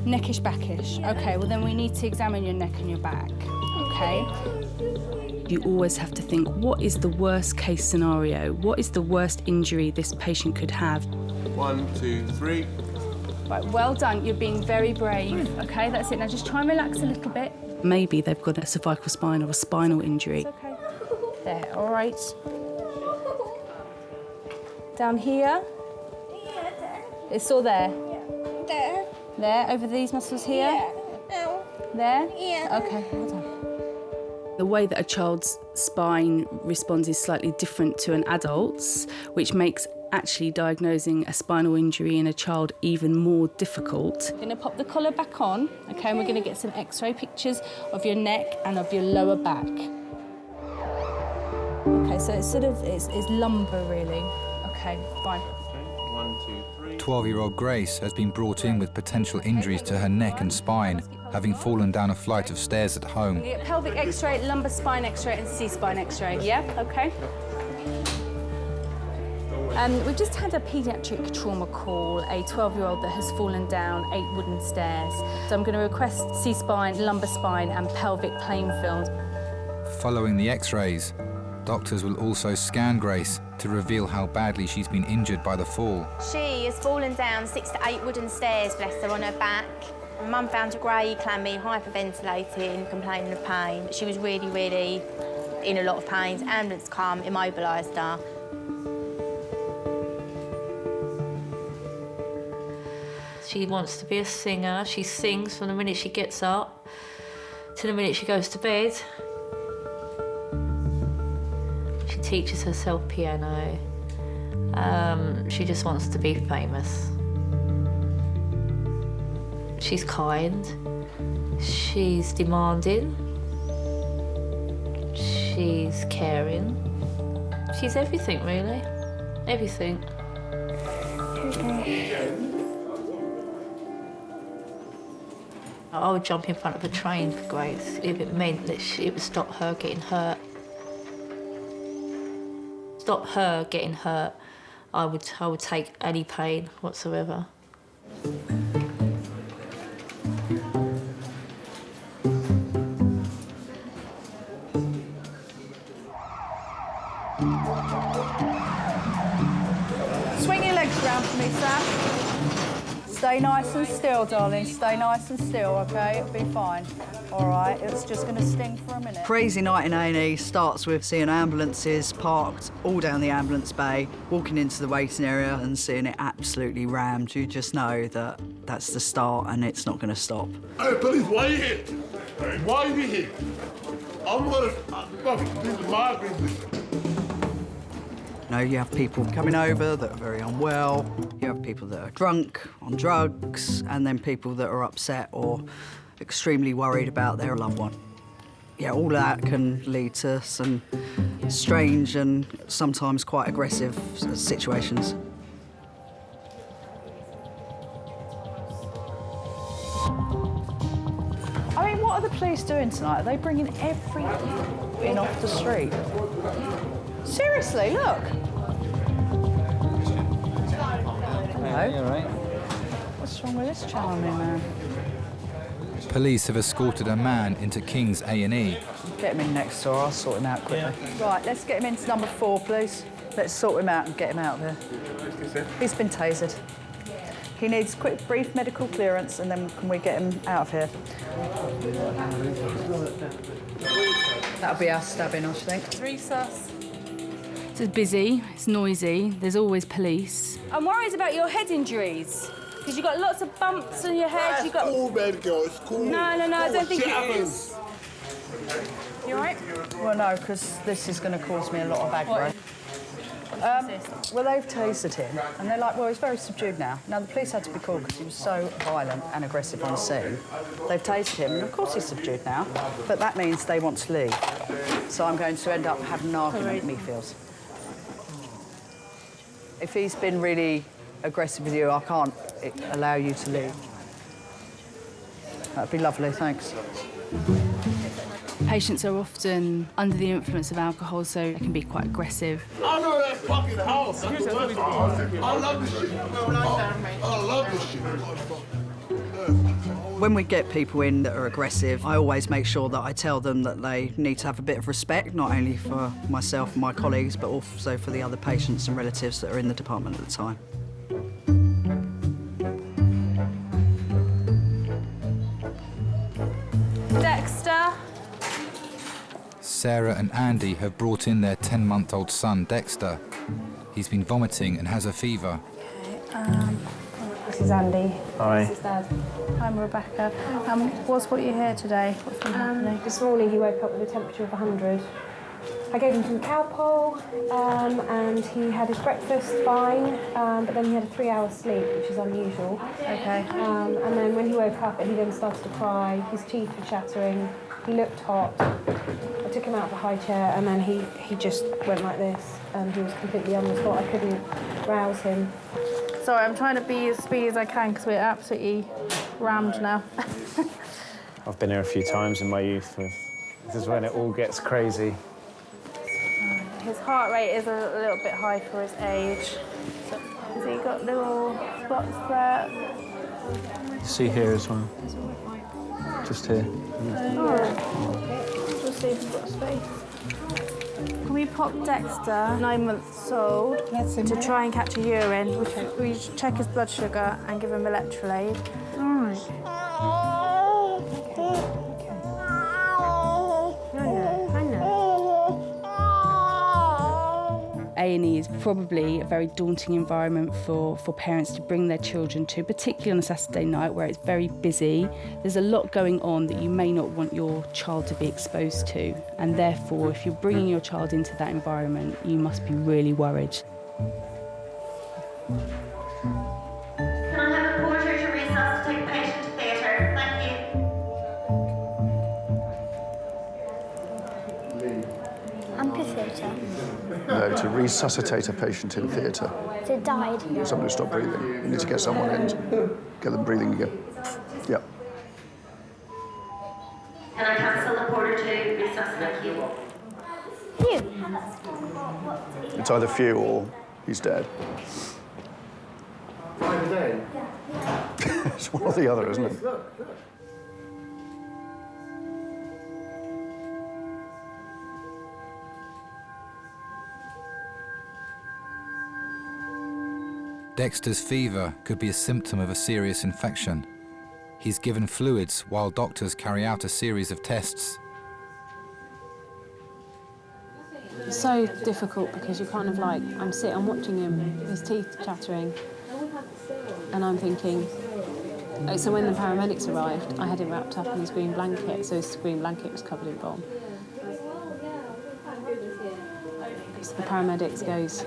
Neckish, backish. Yeah. Okay, well then we need to examine your neck and your back, okay? You always have to think, what is the worst case scenario? What is the worst injury this patient could have? 1, 2, 3. Right, well done. You're being very brave. Okay, that's it. Now just try and relax a little bit. Maybe they've got a cervical spine or a spinal injury. It's okay. There, all right. Down here. Yeah, there. It's all there. Yeah. There. There, over these muscles here. Yeah. No. There? Yeah. Okay, well done. The way that a child's spine responds is slightly different to an adult's, which makes actually diagnosing a spinal injury in a child even more difficult. We're going to pop the collar back on, okay, and we're going to get some X-ray pictures of your neck and of your lower back. Okay, so it's it's lumbar really. Okay, fine. 1, 2, 3. 12-year-old Grace has been brought in with potential injuries to her neck and spine, having fallen down a flight of stairs at home. We get pelvic X-ray, lumbar spine X-ray and C-spine X-ray, yeah? Okay. We've just had a paediatric trauma call, a 12-year-old that has fallen down 8 wooden stairs. So I'm going to request C-spine, lumbar spine and pelvic plain films. Following the X-rays, doctors will also scan Grace to reveal how badly she's been injured by the fall. She has fallen down 6 to 8 wooden stairs, bless her, on her back. Mum found her grey, clammy, hyperventilating, complaining of pain. She was really, really in a lot of pain. Ambulance come, immobilised her. She wants to be a singer. She sings from the minute she gets up to the minute she goes to bed. She teaches herself piano. She just wants to be famous. She's kind. She's demanding. She's caring. She's everything, really. Everything. I would jump in front of a train for Grace if it meant that it would stop her getting hurt. Stop her getting hurt. I would take any pain whatsoever. Swing your legs around for me, Sam. Stay nice and still, darling. Stay nice and still, OK? It'll be fine. All right, it's just going to sting for a minute. Crazy night in A&E starts with seeing ambulances parked all down the ambulance bay, walking into the waiting area and seeing it absolutely rammed. You just know that that's the start and it's not going to stop. Hey, police, why you here? Why you here? I'm gonna... This is my business. You know, you have people coming over that are very unwell, you have people that are drunk, on drugs, and then people that are upset or extremely worried about their loved one. Yeah, all that can lead to some strange and sometimes quite aggressive situations. I mean, what are the police doing tonight? Are they bringing everything off the street? Seriously, look. Hello. You all right? What's wrong with this charming man? Police have escorted a man into King's A&E. Get him in next door, I'll sort him out quickly. Right, let's get him into number 4, please. Let's sort him out and get him out of there. He's been tasered. He needs quick, brief medical clearance, and then can we get him out of here? That'll be us stabbing, I think. 3 sus. It's busy, it's noisy, there's always police. I'm worried about your head injuries. Because you've got lots of bumps on your head. It's cool, baby girl, it's cool. No, I don't think it is. You all right? Well, no, because this is going to cause me a lot of aggro. Well, they've tasered him, and they're like, well, he's very subdued now. Now, the police had to be called because he was so violent and aggressive on scene. They've tasered him, and of course he's subdued now, but that means they want to leave. So I'm going to end up having an argument, me feels. If he's been really aggressive with you, I can't allow you to leave. That'd be lovely, thanks. Patients are often under the influence of alcohol, so they can be quite aggressive. I know that fucking house. I love this shit. I love this shit. When we get people in that are aggressive, I always make sure that I tell them that they need to have a bit of respect, not only for myself and my colleagues, but also for the other patients and relatives that are in the department at the time. Dexter. Sarah and Andy have brought in their 10-month-old son, Dexter. He's been vomiting and has a fever. This is Andy. Hi. This is Dad. I'm Rebecca. What's brought you here today? What's been happening? This morning he woke up with a temperature of 100. I gave him some Calpol, and he had his breakfast fine, but then he had a 3-hour sleep, which is unusual. Okay. And then when he woke up, he then started to cry. His teeth were chattering. He looked hot. I took him out of the high chair, and then he just went like this, and he was completely on the spot. I couldn't rouse him. Sorry, I'm trying to be as speedy as I can because we're absolutely rammed now. I've been here a few times in my youth. This is when it all gets crazy. His heart rate is a little bit high for his age. So, has he got little spots there? See here as well. Just here. We'll see if we've got space. Can we pop Dexter, 9 months old, to try and catch a urine? We should check his blood sugar and give him electrolyte. All right. A&E is probably a very daunting environment for parents to bring their children to, particularly on a Saturday night where it's very busy. There's a lot going on that you may not want your child to be exposed to, and therefore, if you're bringing your child into that environment, you must be really worried. Can I have a porter to resuscitate patient to theatre? Thank you. Amphitheatre. No, to resuscitate a patient in theatre. So it died. Somebody stopped breathing. You need to get someone in, get them breathing again. Yep. Can I cancel the porter to resuscitate you? It's either few or he's dead. 5 a day? It's one or the other, isn't it? Dexter's fever could be a symptom of a serious infection. He's given fluids while doctors carry out a series of tests. It's so difficult because you're kind of like, I'm watching him, his teeth chattering, and I'm thinking, so when the paramedics arrived, I had him wrapped up in his green blanket, so his green blanket was covered in bomb. So the paramedics goes,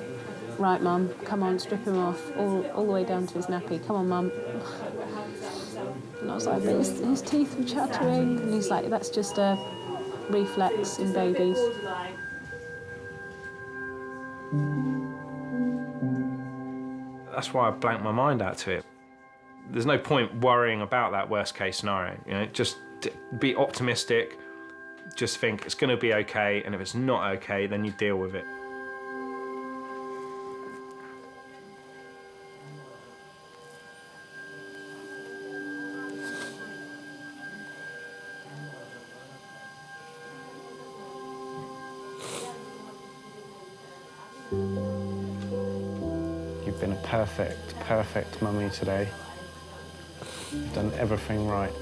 right, Mum, come on, strip him off, all the way down to his nappy. Come on, Mum. And I was like, but his teeth were chattering. And he's like, that's just a reflex in babies. That's why I blanked my mind out to it. There's no point worrying about that worst case scenario. You know, just be optimistic. Just think it's going to be okay, and if it's not okay, then you deal with it. You've been a perfect mummy today. You've done everything right,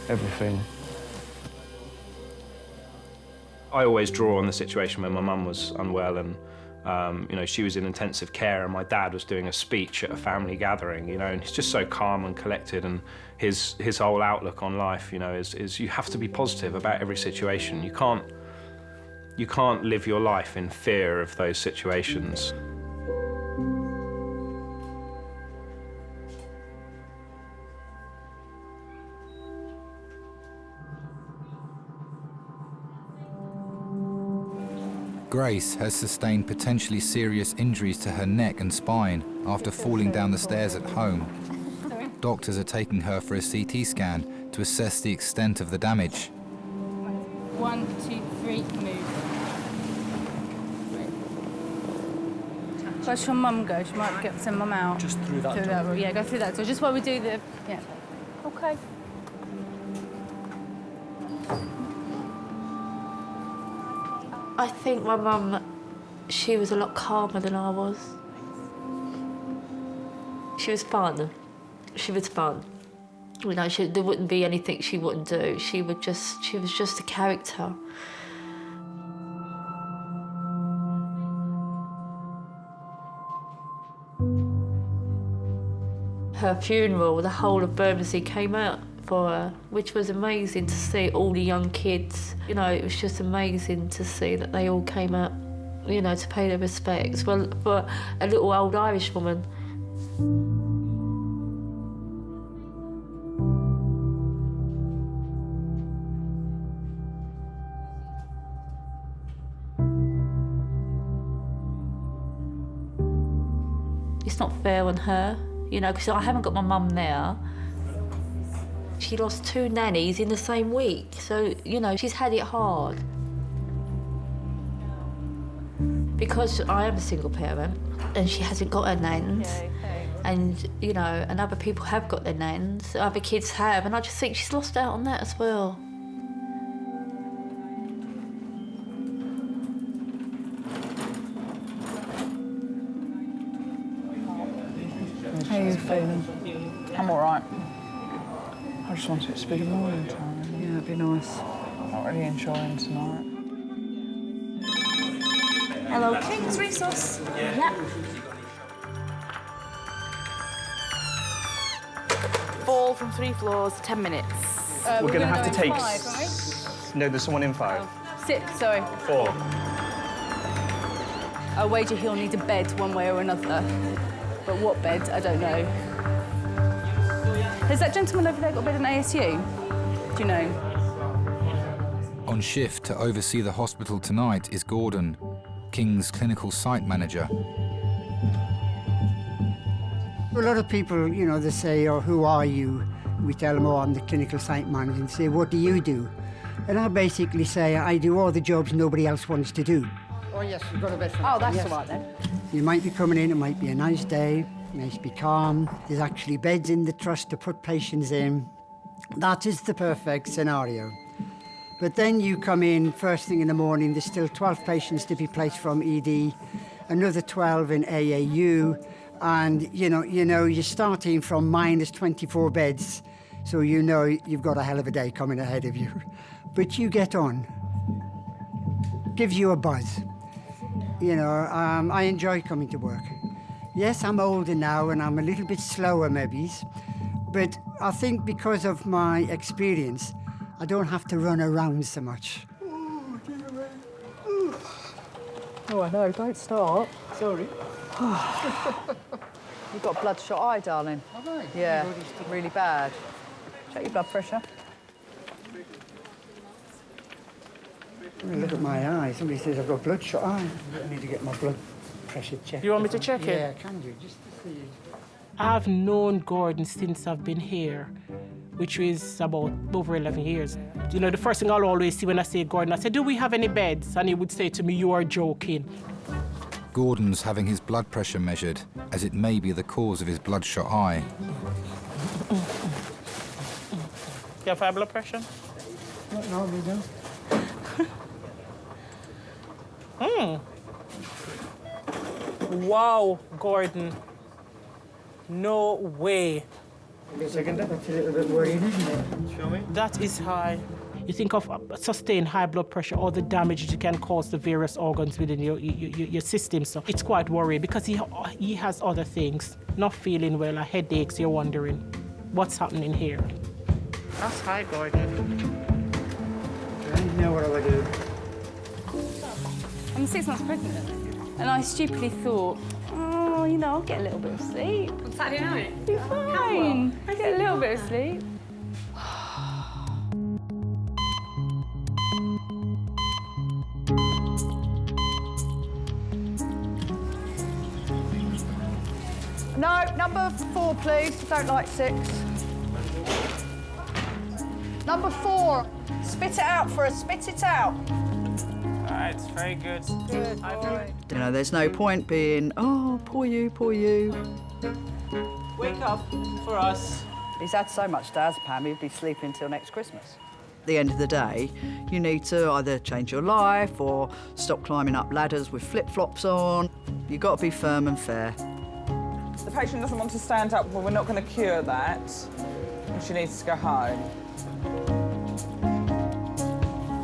everything. I always draw on the situation when my mum was unwell and You know, she was in intensive care and my dad was doing a speech at a family gathering, you know, and he's just so calm and collected, and his whole outlook on life, you know, is you have to be positive about every situation. You can't live your life in fear of those situations. Grace has sustained potentially serious injuries to her neck and spine after falling down the stairs at home. Doctors are taking her for a CT scan to assess the extent of the damage. 1, 2, 3, move. Where's your mum go? She might get some mum out. Just through that door. Yeah, go through that door. Just while we do the... Yeah. Okay. I think my mum, she was a lot calmer than I was. She was fun. She was fun. You know, there wouldn't be anything she wouldn't do. She was just a character. Her funeral, the whole of Bermondsey came out for her, which was amazing to see all the young kids. You know, it was just amazing to see that they all came out, you know, to pay their respects. Well, for a little old Irish woman. It's not fair on her, you know, because I haven't got my mum now. She lost 2 nannies in the same week, so, you know, she's had it hard. Because I am a single parent and she hasn't got her nans, and, you know, and other people have got their nans, other kids have, and I just think she's lost out on that as well. How are you feeling? I'm all right. I just want it to be morning time. Yeah, it'd be nice. I'm not really enjoying tonight. Hello, King's Resource. Yep. 4 from 3 floors, 10 minutes. We're going to have to take... 5, right? No, there's someone in 5. 6, sorry. 4. I wager he'll need a bed one way or another. But what bed, I don't know. Has that gentleman over there got a bed in ASU? Do you know? On shift to oversee the hospital tonight is Gordon, King's clinical site manager. A lot of people, you know, they say, oh, who are you? We tell them, oh, I'm the clinical site manager, and say, what do you do? And I basically say, I do all the jobs nobody else wants to do. Oh, yes, you've got a bed for Oh, that's yes. all right then. You might be coming in, it might be a nice day, nice be calm. There's actually beds in the trust to put patients in. That is the perfect scenario. But then you come in first thing in the morning, there's still 12 patients to be placed from ED, another 12 in AAU, and you know, you're starting from minus 24 beds, so you know you've got a hell of a day coming ahead of you. But you get on. Gives you a buzz. You know, I enjoy coming to work. Yes, I'm older now and I'm a little bit slower maybe, but I think because of my experience, I don't have to run around so much. Oh, I know, don't start. Sorry. You've got a bloodshot eye, darling. Have I? Yeah, really bad. Check your blood pressure. Look at my eye. Somebody says I've got bloodshot eye. I need to get my blood pressure checked. You want me to check it? Yeah, can you? Just to see. I've known Gordon since I've been here, which is about over 11 years. You know, the first thing I'll always see when I say Gordon, I say, do we have any beds? And he would say to me, you are joking. Gordon's having his blood pressure measured, as it may be the cause of his bloodshot eye. You have high blood pressure? No, we don't. Wow, Gordon. No way. That's a little bit worrying, isn't it? Show me. That is high. You think of sustained high blood pressure, all the damage it can cause to various organs within your system. So it's quite worrying because he has other things. Not feeling well, headaches, you're wondering what's happening here. That's high, Gordon. I don't know what I would do. I'm 6 months pregnant, and I stupidly thought, oh, you know, I'll get a little bit of sleep. On Saturday night? Be fine. I get a little bit of sleep. No, number 4, please. Don't like 6. Number 4. Spit it out for us. Spit it out. All right, it's very good. Good boy. You know, there's no point being, oh, poor you, poor you. Wake up for us. He's had so much diazepam, he'd be sleeping till next Christmas. At the end of the day, you need to either change your life or stop climbing up ladders with flip-flops on. You've got to be firm and fair. The patient doesn't want to stand up, well, we're not going to cure that, and she needs to go home.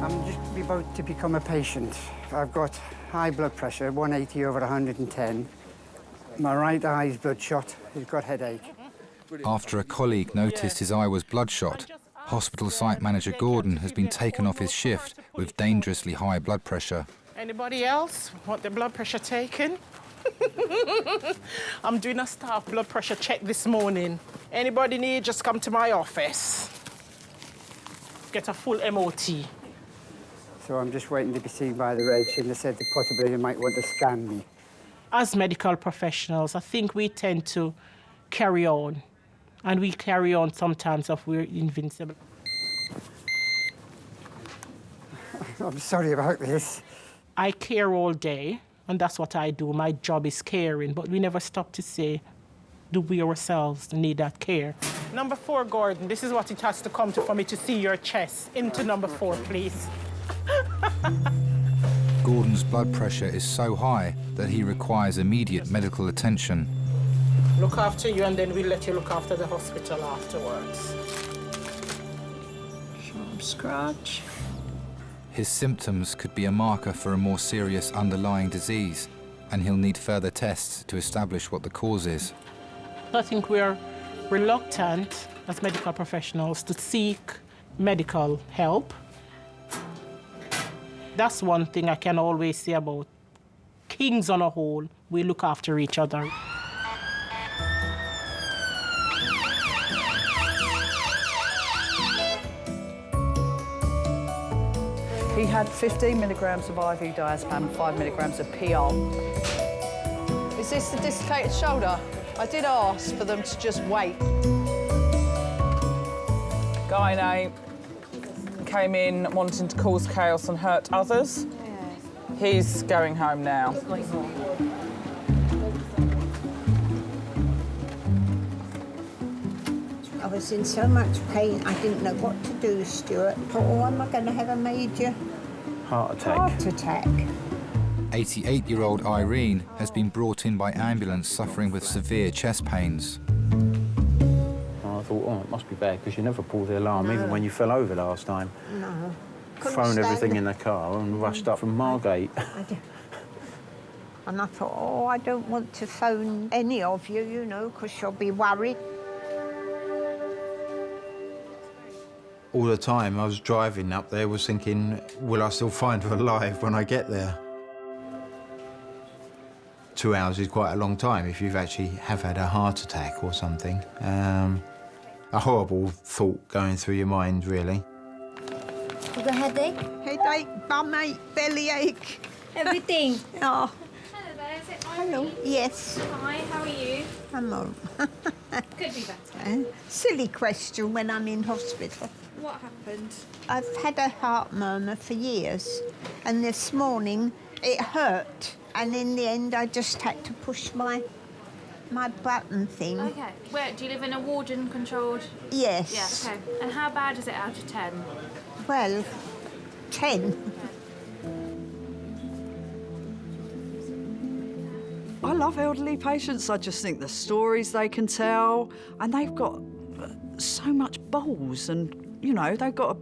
I'm just about to become a patient. I've got high blood pressure, 180 over 110. My right eye's bloodshot. He's got headache. After a colleague noticed his eye was bloodshot, hospital site manager Gordon has been taken off his shift with dangerously high blood pressure. Anybody else want their blood pressure taken? I'm doing a staff blood pressure check this morning. Anybody need, just come to my office. Get a full MOT. So I'm just waiting to be seen by the reg, and they said that possibly they might want to scan me. As medical professionals, I think we tend to carry on. And we carry on sometimes if we're invincible. I'm sorry about this. I care all day, and that's what I do. My job is caring, but we never stop to say, do we ourselves need that care? Number 4, Gordon, this is what it has to come to for me to see your chest. Into number 4, please. Gordon's blood pressure is so high that he requires immediate medical attention. Look after you, and then we'll let you look after the hospital afterwards. Sharp scratch. His symptoms could be a marker for a more serious underlying disease, and he'll need further tests to establish what the cause is. I think we're reluctant as medical professionals to seek medical help. That's one thing I can always say about kings on a whole. We look after each other. He had 15 milligrams of IV diazepam and 5 milligrams of PR. Is this the dislocated shoulder? I did ask for them to just wait. Gynae came in wanting to cause chaos and hurt others. Yeah. He's going home now. I was in so much pain, I didn't know what to do, Stuart. I thought, oh, am I going to have a major heart attack? 88-year-old Irene has been brought in by ambulance suffering with severe chest pains. I thought, oh, it must be bad, because you never pulled the alarm, even when you fell over last time. No. Thrown everything in the car and rushed up from Margate. And I thought, oh, I don't want to phone any of you, you know, because you'll be worried. All the time I was driving up there was thinking, will I still find her alive when I get there? 2 hours is quite a long time if you've actually have had a heart attack or something. A horrible thought going through your mind, really. You got a headache? Headache, bum ache, belly ache. Everything. Oh. Hello there, is it Hello. Yes. Hi, how are you? I'm all Could be better. Silly question when I'm in hospital. What happened? I've had a heart murmur for years, and this morning it hurt, and in the end I just had to push my button thing. Okay. Where, do you live in a warden-controlled? Yes. Yeah, okay. And how bad is it out of 10? Well, 10. I love elderly patients. I just think the stories they can tell, and they've got so much balls and you know, they've got a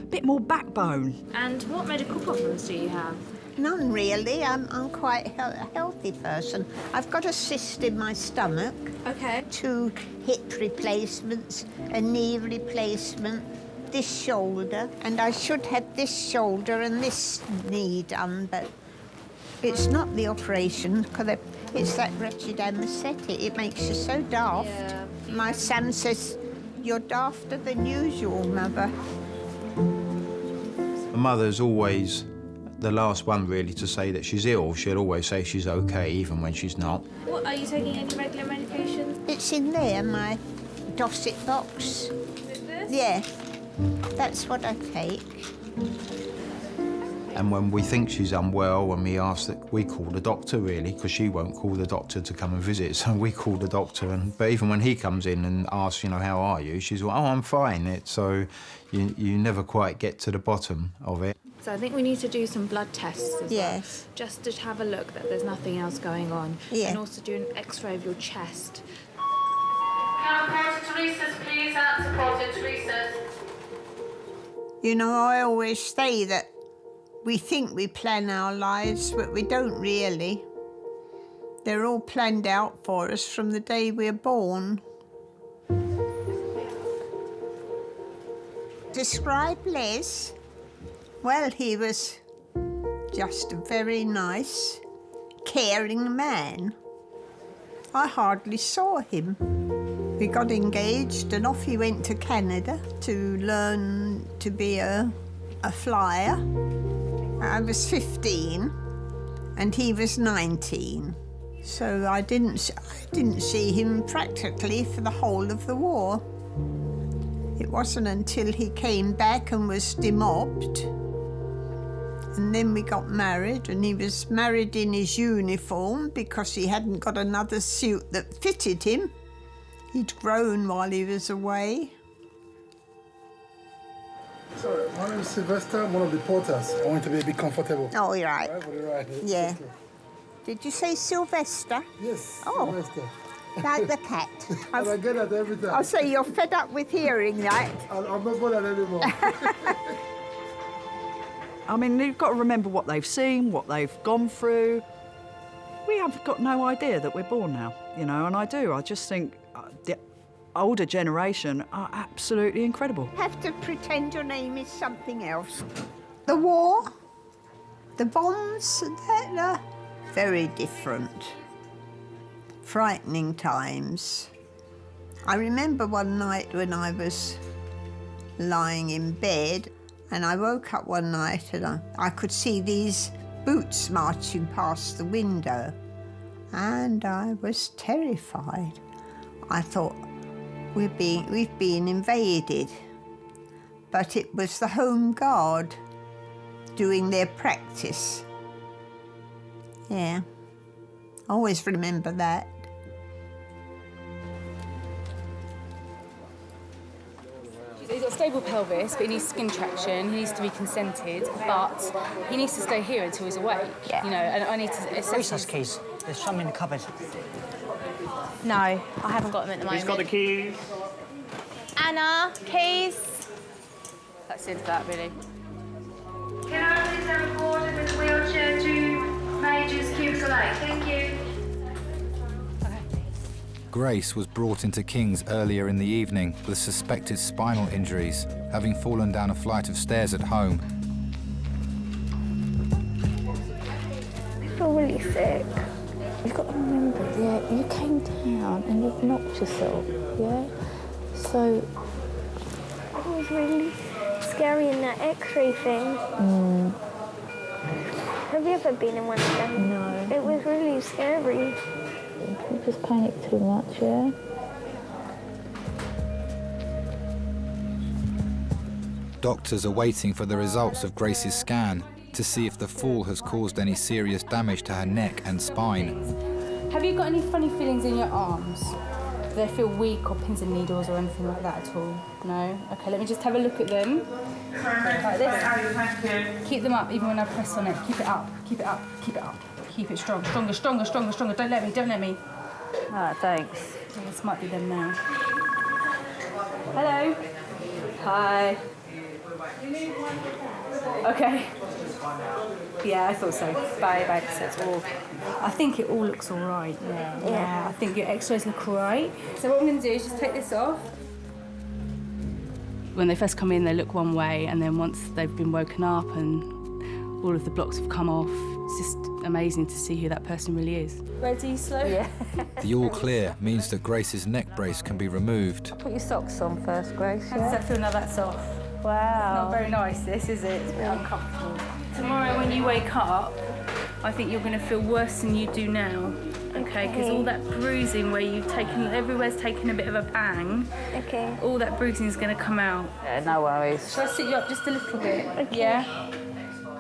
bit more backbone. And what medical problems do you have? None really. I'm quite a healthy person. I've got a cyst in my stomach. Okay. 2 hip replacements, a knee replacement, this shoulder, and I should have this shoulder and this knee done, but it's not the operation, because it's that wretched anaesthetic. It makes you so daft. Yeah. My son says, "You're dafter than usual, Mother." My mother's always the last one really to say that she's ill. She'll always say she's okay, even when she's not. What, are you taking any regular medications? It's in there, my Diagnostic box. Is it this? Yeah, that's what I take. And when we think she's unwell, when we ask that, we call the doctor really, because she won't call the doctor to come and visit, so we call the doctor. But even when he comes in and asks, you know, how are you? She's like, oh, I'm fine. So you never quite get to the bottom of it. So I think we need to do some blood tests as well. Yes. Just to have a look that there's nothing else going on. Yeah. And also do an X-ray of your chest. Can I approach to recess, please? That's supported to recess. You know, I always say that we think we plan our lives, but we don't really. They're all planned out for us from the day we're born. Describe Les. Well, he was just a very nice, caring man. I hardly saw him. We got engaged and off he went to Canada to learn to be a flyer. I was 15 and he was 19. So I didn't see him practically for the whole of the war. It wasn't until he came back and was demobbed. And then we got married, and he was married in his uniform because he hadn't got another suit that fitted him. He'd grown while he was away. Sorry, my name is Sylvester. I'm one of the porters. I want to be a bit comfortable. Oh, you're right. Right. Yeah. Did you say Sylvester? Yes, Oh. Sylvester. Like the cat. And I get that every time. I'll say you're fed up with hearing that. I'm not bothered anymore. I mean, you've got to remember what they've seen, what they've gone through. We have got no idea that we're born now, you know, and I do. I just think the older generation are absolutely incredible. Have to pretend your name is something else. The war, the bombs, they're very different. Frightening times. I remember one night when I was lying in bed and I woke up one night and I could see these boots marching past the window and I was terrified. I thought, we've been invaded. But it was the Home Guard doing their practice. Yeah, I always remember that. He's got a stable pelvis, but he needs skin traction. He needs to be consented, but he needs to stay here until he's awake. Yeah. You know, and I need to assess. Resus keys. There's some in the cupboard. No, I haven't got them at the moment. Who's got the keys? Anna, keys. That's it for that, really. Can I please have a porter with a wheelchair to Major's Cubicle 8? Thank you. Grace was brought into King's earlier in the evening with suspected spinal injuries, having fallen down a flight of stairs at home. I feel really sick. You've got to remember, yeah, you came down and you've knocked yourself, yeah? So it was really scary in that X-ray thing. Have you ever been in one of them? No. It was really scary. You just panicked too much, yeah? Doctors are waiting for the results of Grace's scan to see if the fall has caused any serious damage to her neck and spine. Have you got any funny feelings in your arms? Do they feel weak or pins and needles or anything like that at all? No? Okay, let me just have a look at them. Like this. Keep them up even when I press on it. Keep it up, keep it up, keep it up. Keep it strong, stronger, stronger, stronger, stronger. Don't let me, don't let me. All right, thanks. This might be them now. Hello? Hi. Okay. Yeah, I thought so. Bye. That's all. I think it all looks all right. Yeah. I think your X-rays look all right. So what I'm going to do is just take this off. When they first come in, they look one way, and then once they've been woken up and all of the blocks have come off, it's just amazing to see who that person really is. Ready, slow? Yeah. The all clear means that Grace's neck brace can be removed. Put your socks on first, Grace. How does that feel now that's off? Wow. Not very nice, this, is it? It's a bit uncomfortable. Tomorrow when you wake up, I think you're going to feel worse than you do now. Okay, because all that bruising where you've taken, everywhere's taken a bit of a bang. Okay. All that bruising is going to come out. Yeah, no worries. Shall I sit you up just a little bit? Okay. Yeah?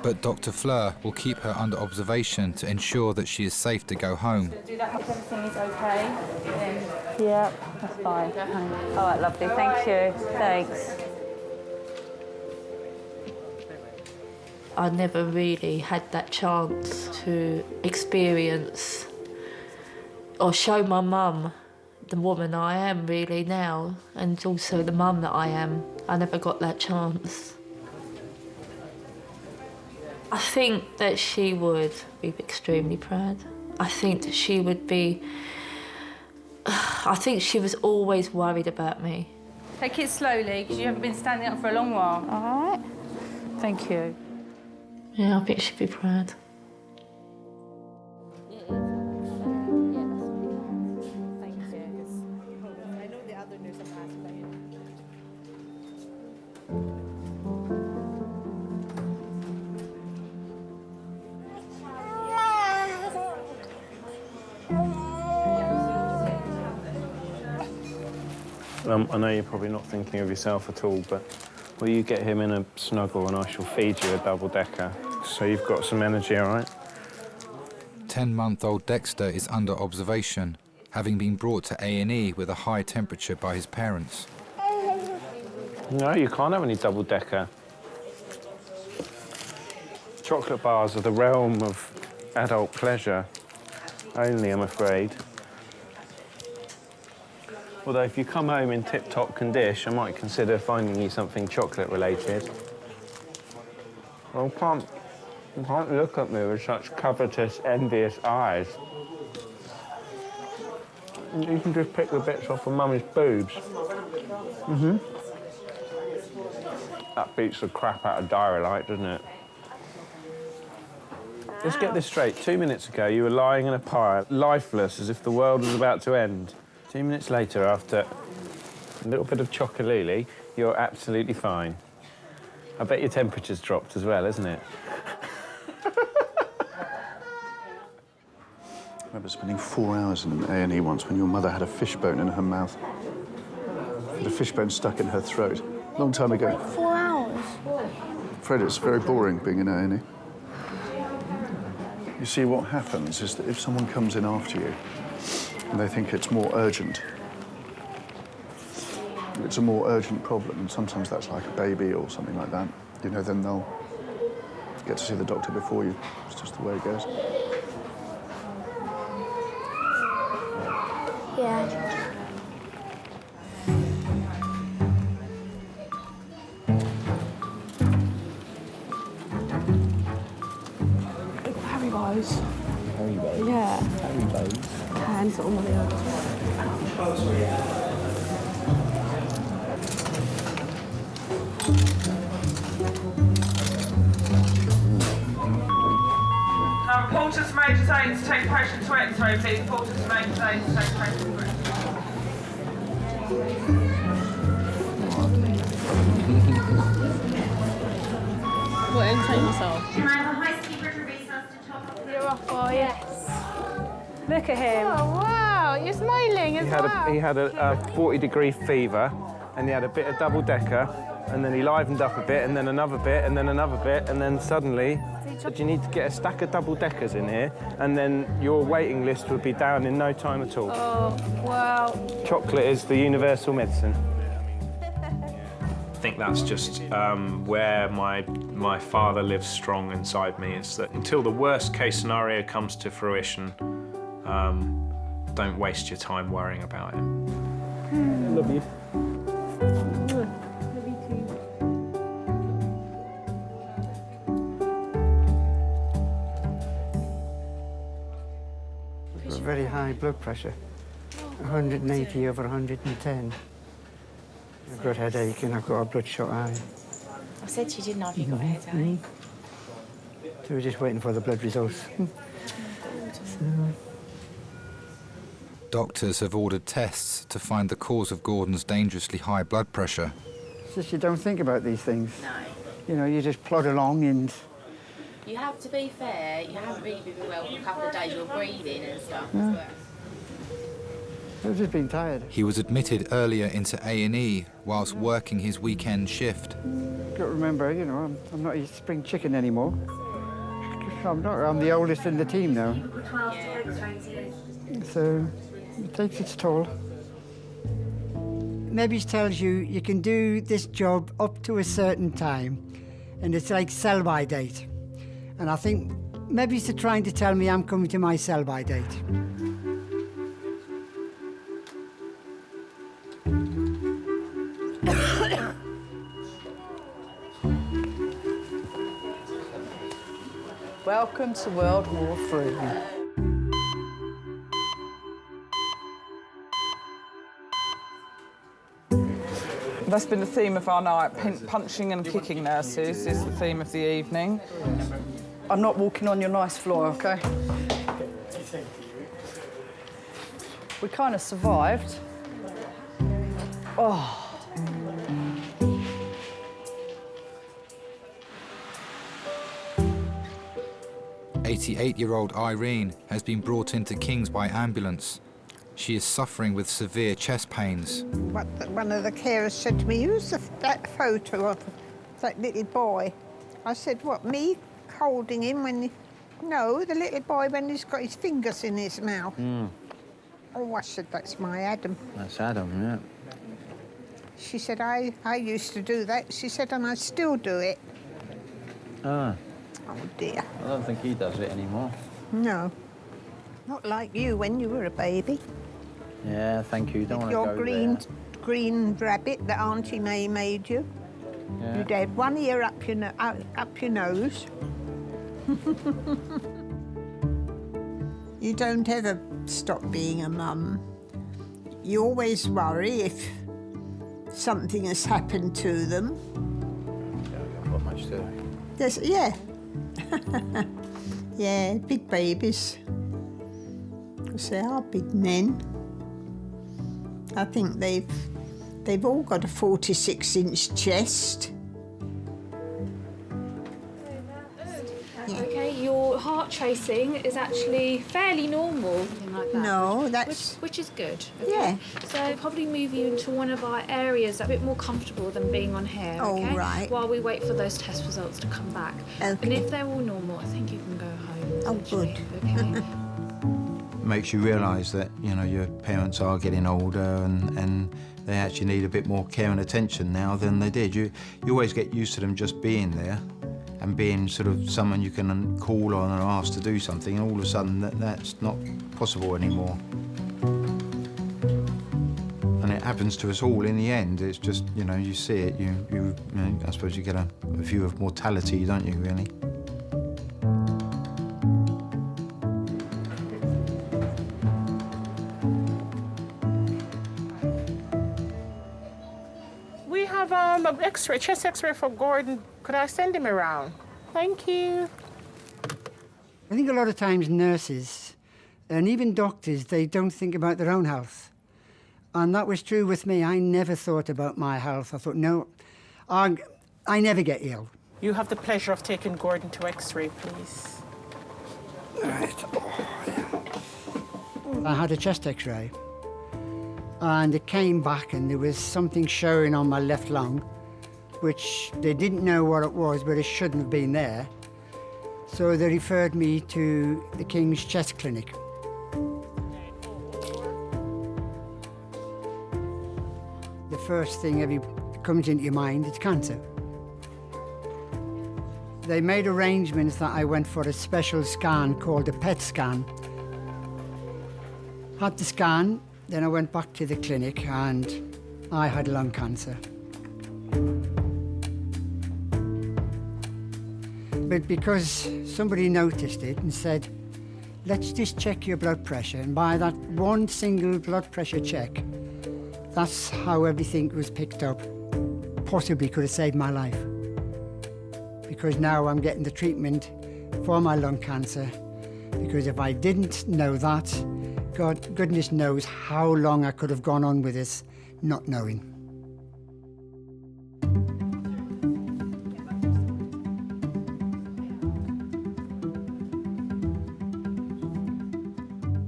But Dr. Fleur will keep her under observation to ensure that she is safe to go home. Do that if everything is okay. Yeah, that's fine. All right, lovely. Thank you. Thanks. I never really had that chance to experience or show my mum the woman I am really now, and also the mum that I am. I never got that chance. I think that she would be extremely proud. I think that she would be... I think she was always worried about me. Take it slowly, because you haven't been standing up for a long while. All right. Thank you. Yeah, I think she'd be proud. I know you're probably not thinking of yourself at all, but will you get him in a snuggle and I shall feed you a double-decker so you've got some energy, all right? 10-month-old Dexter is under observation, having been brought to A&E with a high temperature by his parents. No, you can't have any double-decker. Chocolate bars are the realm of adult pleasure only, I'm afraid. Although if you come home in tip-top condition, I might consider finding you something chocolate-related. Well, you can't look at me with such covetous, envious eyes. You can just pick the bits off of Mummy's boobs. Mm-hmm. That beats the crap out of Diarylight, doesn't it? Let's get this straight. 2 minutes ago, you were lying in a pile, lifeless, as if the world was about to end. 2 minutes later, after a little bit of chocolate, you're absolutely fine. I bet your temperature's dropped as well, isn't it? I remember spending 4 hours in A&E once when your mother had a fishbone in her mouth. Had a fishbone stuck in her throat. Long time ago. 4 hours? Fred, it's very boring being in A&E. You see, what happens is that if someone comes in after you and they think it's more urgent, it's a more urgent problem, and sometimes that's like a baby or something like that, you know, then they'll get to see the doctor before you. It's just the way it goes. Yeah. Haribos. Haribos? Yeah. Haribos? Hands on the other. Porters Major Zanes to take patient to X-ray, please. Porters Major Zanes to take patient to X-ray. What, entertain yourself? Can I have a high speaker to resuscitate to top of the... You're off, boy. Yes. Look at him. Oh, wow. You're smiling as well. He had a 40-degree fever, and he had a bit of double-decker, and then he livened up a bit, and then another bit, and then another bit, and then suddenly said you need to get a stack of double-deckers in here, and then your waiting list would be down in no time at all. Oh, wow. Chocolate is the universal medicine. I think that's just where my father lives strong inside me. It's that until the worst case scenario comes to fruition, don't waste your time worrying about it. Love you. Love you too. I've got very high blood pressure, 180 over 110. I've got a headache and I've got a bloodshot eye. I said to you, didn't I, if you got a headache? So we're just waiting for the blood results. Doctors have ordered tests to find the cause of Gordon's dangerously high blood pressure. It's just you don't think about these things. No. You know, you just plod along and... You have to be fair, you haven't really been well for a couple of days, you're breathing and stuff Yeah. as well. I've just been tired. He was admitted earlier into A&E whilst working his weekend shift. Got to remember, you know, I'm not a spring chicken anymore. I'm the oldest in the team now. So it takes its toll. Maybe it tells you you can do this job up to a certain time, and it's like sell-by date. And I think maybe it's trying to tell me I'm coming to my sell-by date. Welcome to World War III. That's been the theme of our night. Punching and kicking nurses is the theme of the evening. I'm not walking on your nice floor, OK? We kind of survived. Oh. 88-year-old Irene has been brought into King's by ambulance. She is suffering with severe chest pains. One of the carers said to me, "Who's that photo of that little boy?" I said, "What, me holding him when he..." "No, the little boy when he's got his fingers in his mouth." Oh, I said, "That's my Adam." That's Adam, yeah. She said, I used to do that. She said, and I still do it. Ah. Oh, dear. I don't think he does it anymore. No. Not like you when you were a baby. Yeah, thank you. Don't want to Your go green rabbit that Auntie May made you. Yeah. You'd had one ear up your nose. You don't ever stop being a mum. You always worry if something has happened to them. Not much to do. Yeah. Yeah, big babies. Because they are big men. I think they've all got a 46-inch chest. Yeah. Okay, your heart tracing is actually fairly normal. Something like that. No, that's... Which is good. Okay? Yeah. So I'll probably move you into one of our areas a bit more comfortable than being on here, Oh, okay? right. While we wait for those test results to come back. Okay. And if they're all normal, I think you can go home. Oh, good. Okay. Makes you realise that, you know, your parents are getting older and they actually need a bit more care and attention now than they did. You always get used to them just being there and being sort of someone you can call on and ask to do something, and all of a sudden that's not possible anymore. And it happens to us all in the end. It's just, you know, you see it, you know, I suppose you get a view of mortality, don't you, really? We have an X-ray, chest X-ray for Gordon. Could I send him around? Thank you. I think a lot of times nurses and even doctors, they don't think about their own health. And that was true with me. I never thought about my health. I thought, no, I never get ill. You have the pleasure of taking Gordon to X-ray, please. Right. I had a chest X-ray, and it came back and there was something showing on my left lung, which they didn't know what it was, but it shouldn't have been there. So they referred me to the King's Chest Clinic. The first thing that comes into your mind is cancer. They made arrangements that I went for a special scan called a PET scan. Had the scan, then I went back to the clinic and I had lung cancer. But because somebody noticed it and said, let's just check your blood pressure. And by that one single blood pressure check, that's how everything was picked up. Possibly could have saved my life. Because now I'm getting the treatment for my lung cancer. Because if I didn't know that, goodness knows how long I could have gone on with this, not knowing.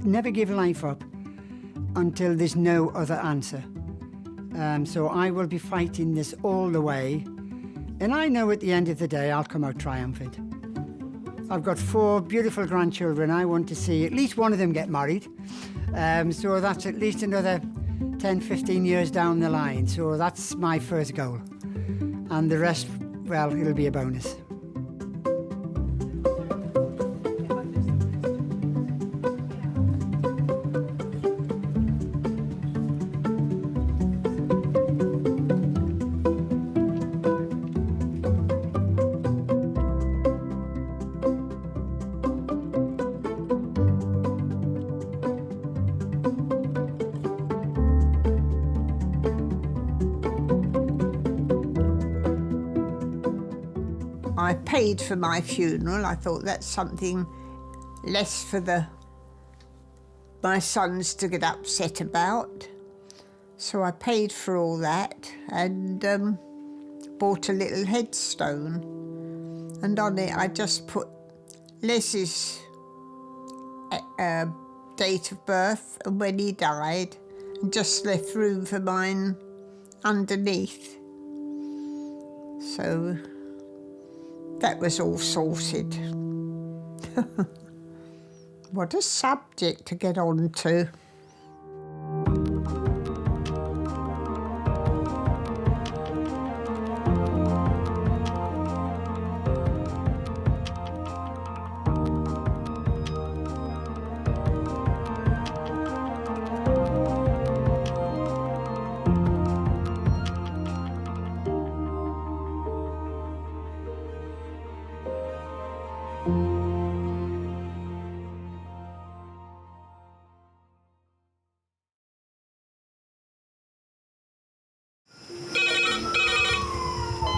Never give life up until there's no other answer. So I will be fighting this all the way. And I know at the end of the day, I'll come out triumphant. I've got 4 beautiful grandchildren. I want to see at least one of them get married. So that's at least another 10, 15 years down the line. So that's my first goal. And the rest, well, it'll be a bonus. I paid for my funeral. I thought that's something less for my sons to get upset about. So I paid for all that and bought a little headstone. And on it I just put Les's date of birth and when he died, and just left room for mine underneath. So that was all sorted. What a subject to get on to.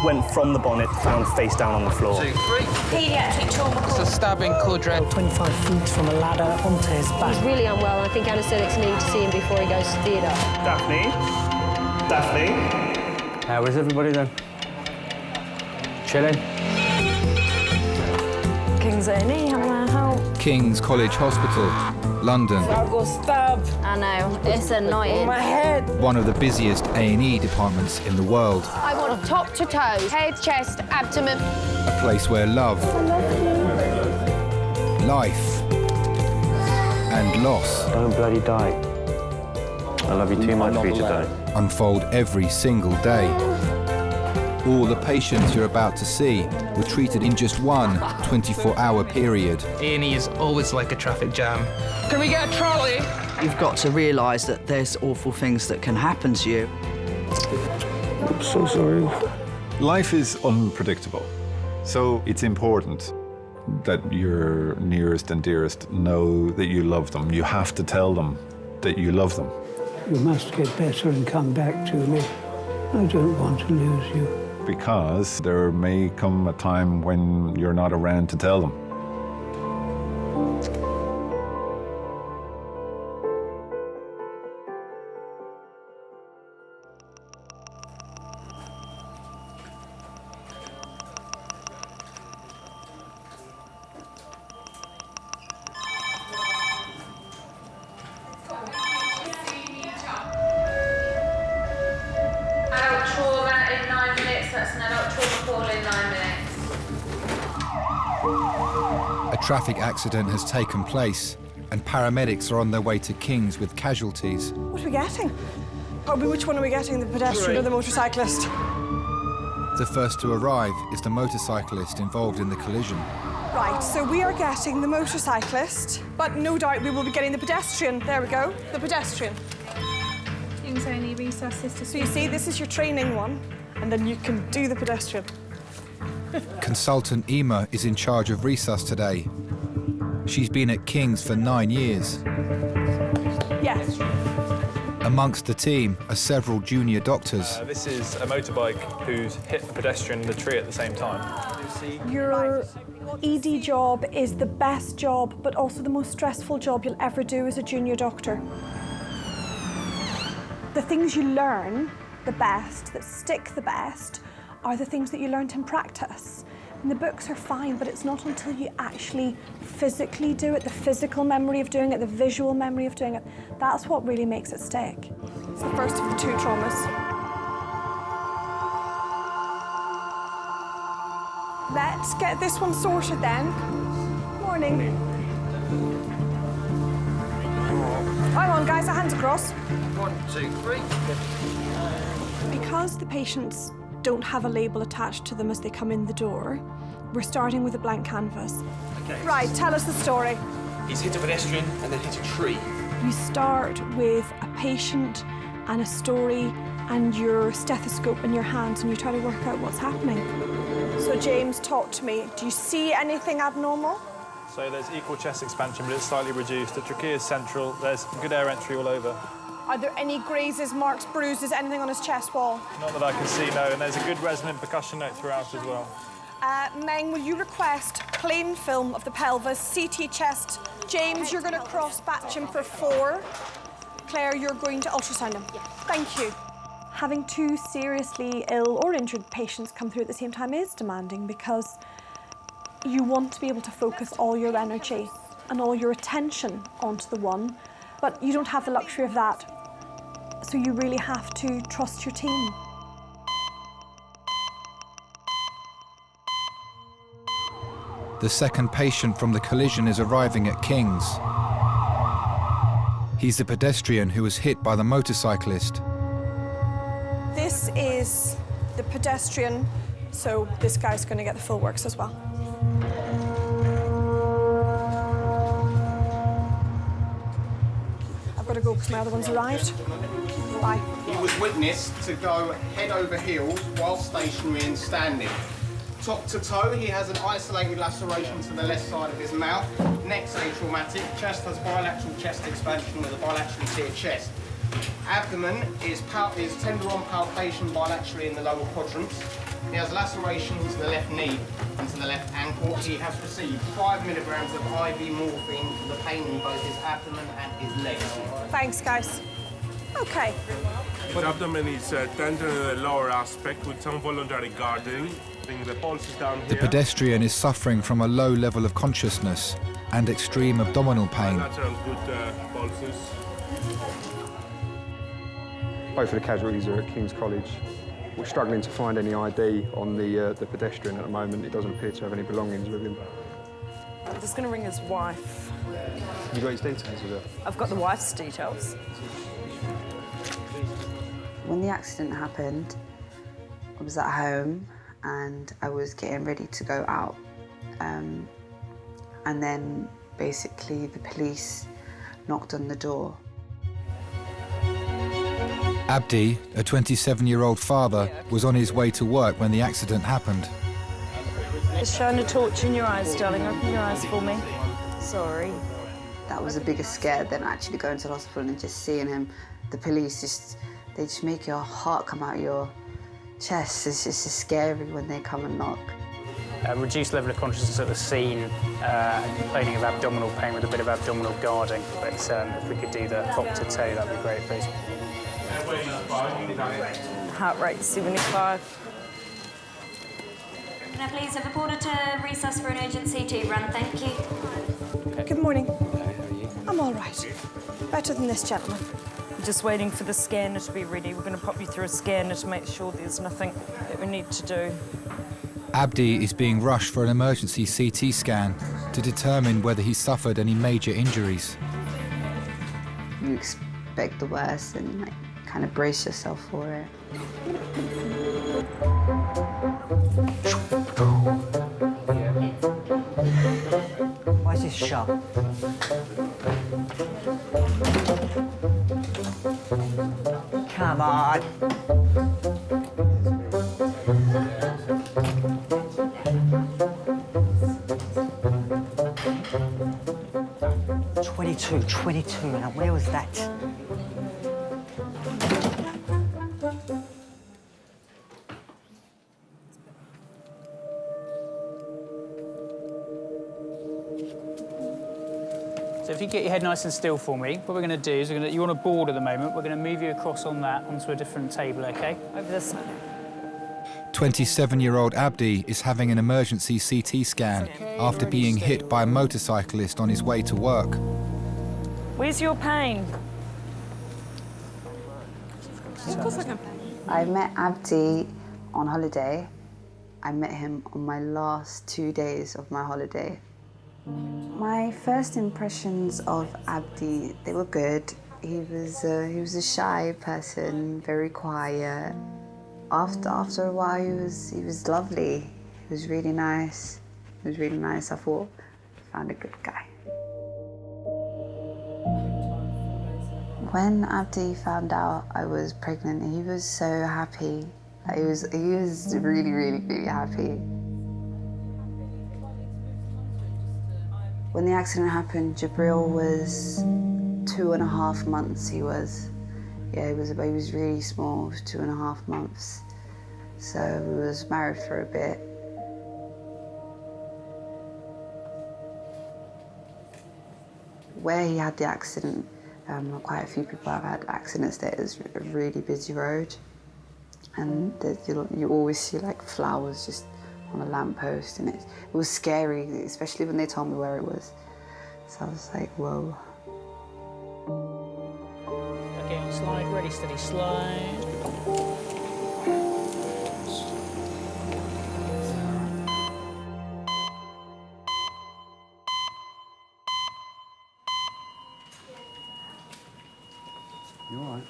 Went from the bonnet, found face down on the floor. 2, 3. Pediatric trauma. It's a stabbing quadra. 25 feet from a ladder onto his back. He's really unwell. I think anaesthetics need to see him before he goes to theatre. Daphne? Daphne? How is everybody then? Chilling? King's A&E, how may I help? King's College Hospital, London. I got stabbed. I know, it's annoying. My head. One of the busiest A&E departments in the world. I want top to toe, head, chest, abdomen. A place where love, life, and loss. Don't bloody die. I love you too much for you to die. Unfold every single day. All the patients you're about to see were treated in just one 24-hour period. A&E is always like a traffic jam. Can we get a trolley? You've got to realise that there's awful things that can happen to you. I'm so sorry. Life is unpredictable, so it's important that your nearest and dearest know that you love them. You have to tell them that you love them. You must get better and come back to me. I don't want to lose you. Because there may come a time when you're not around to tell them. Adult trauma in 9 minutes, that's an adult trauma call in 9 minutes. A traffic accident has taken place, and paramedics are on their way to King's with casualties. What are we getting? Probably which one are we getting, the pedestrian or the motorcyclist? The first to arrive is the motorcyclist involved in the collision. Right, so we are getting the motorcyclist, but no doubt we will be getting the pedestrian. There we go, the pedestrian. King's A&E Reassessment. So you see, this is your training one, and then you can do the pedestrian. Consultant Ema is in charge of resus today. She's been at King's for 9 years. Yes. Amongst the team are several junior doctors. This is a motorbike who's hit a pedestrian in the tree at the same time. Your ED job is the best job, but also the most stressful job you'll ever do as a junior doctor. The things you learn the best, that stick the best, are the things that you learned in practice. And the books are fine, but it's not until you actually physically do it, the physical memory of doing it, the visual memory of doing it, that's what really makes it stick. It's the first of the 2 traumas. Let's get this one sorted then. Morning. Hang on, guys, our hands across. 1, 2, 3. Because the patients don't have a label attached to them as they come in the door, we're starting with a blank canvas. Okay. Right, tell us the story. He's hit a pedestrian and then hit a tree. You start with a patient and a story and your stethoscope in your hands and you try to work out what's happening. So James, talk to me. Do you see anything abnormal? So there's equal chest expansion, but it's slightly reduced. The trachea is central. There's good air entry all over. Are there any grazes, marks, bruises, anything on his chest wall? Not that I can see, no. And there's a good resonant percussion note throughout as well. Meng, will you request plain film of the pelvis, CT chest? James, you're going to cross-batch him for 4. Claire, you're going to ultrasound him. Yes. Thank you. Having 2 seriously ill or injured patients come through at the same time is demanding because you want to be able to focus all your energy and all your attention onto the one, but you don't have the luxury of that. So you really have to trust your team. The second patient from the collision is arriving at King's. He's the pedestrian who was hit by the motorcyclist. This is the pedestrian, so this guy's going to get the full works as well. I've got to go because my other one's arrived. Bye. He was witnessed to go head over heels while stationary and standing. Top to toe, he has an isolated laceration to the left side of his mouth. Neck's atraumatic. Chest has bilateral chest expansion with a bilaterally tiered chest. Abdomen is tender on palpation bilaterally in the lower quadrants. He has laceration to the left knee and to the left ankle. He has received 5 milligrams of IV morphine for the pain in both his abdomen and his legs. Thanks, guys. Okay. His abdomen is tender in the lower aspect with some voluntary guarding. The pulse is down here. The pedestrian is suffering from a low level of consciousness and extreme abdominal pain. Natural good pulses. Both of the casualties are at King's College. We're struggling to find any ID on the pedestrian at the moment. It doesn't appear to have any belongings with him. I'm just going to ring his wife. Have you got his details with her? I've got the wife's details. When the accident happened, I was at home and I was getting ready to go out. And then basically the police knocked on the door. Abdi, a 27-year-old father, was on his way to work when the accident happened. It's showing a torch in your eyes, darling. Open your eyes for me. Sorry. That was a bigger scare than actually going to the hospital and just seeing him. The police they just make your heart come out of your chest. It's just scary when they come and knock. Reduced level of consciousness at the scene, complaining of abdominal pain with a bit of abdominal guarding. But if we could do the top to toe, that'd be great, please. Heart rate 75. Can I please have a porter to recess for an urgent CT run? Thank you. Good morning. I'm all right. Better than this gentleman. We're just waiting for the scanner to be ready. We're going to pop you through a scanner to make sure there's nothing that we need to do. Abdi is being rushed for an emergency CT scan to determine whether he suffered any major injuries. You expect the worst and kind of brace yourself for it. Why is this shut? Come on. 22 now. Where was that? So if you get your head nice and still for me, what we're going to do is you're on a board at the moment. We're going to move you across on that onto a different table, OK? Over this side. 27-year-old Abdi is having an emergency CT scan after being hit by a motorcyclist on his way to work. Where's your pain? Of course I can. I met Abdi on holiday. I met him on my last 2 days of my holiday. My first impressions of Abdi, they were good. He was a shy person, very quiet. After a while, he was lovely. He was really nice. I thought, found a good guy. When Abdi found out I was pregnant, he was so happy. He was really, really, really happy. When the accident happened, Jabril was 2.5 months. He was really small, 2.5 months. So we was married for a bit. Where he had the accident, quite a few people have had accidents there. It's a really busy road, and you always see like flowers just on a lamppost, and it was scary, especially when they told me where it was. So I was like, whoa. OK, on slide, ready, steady, slide. You all right?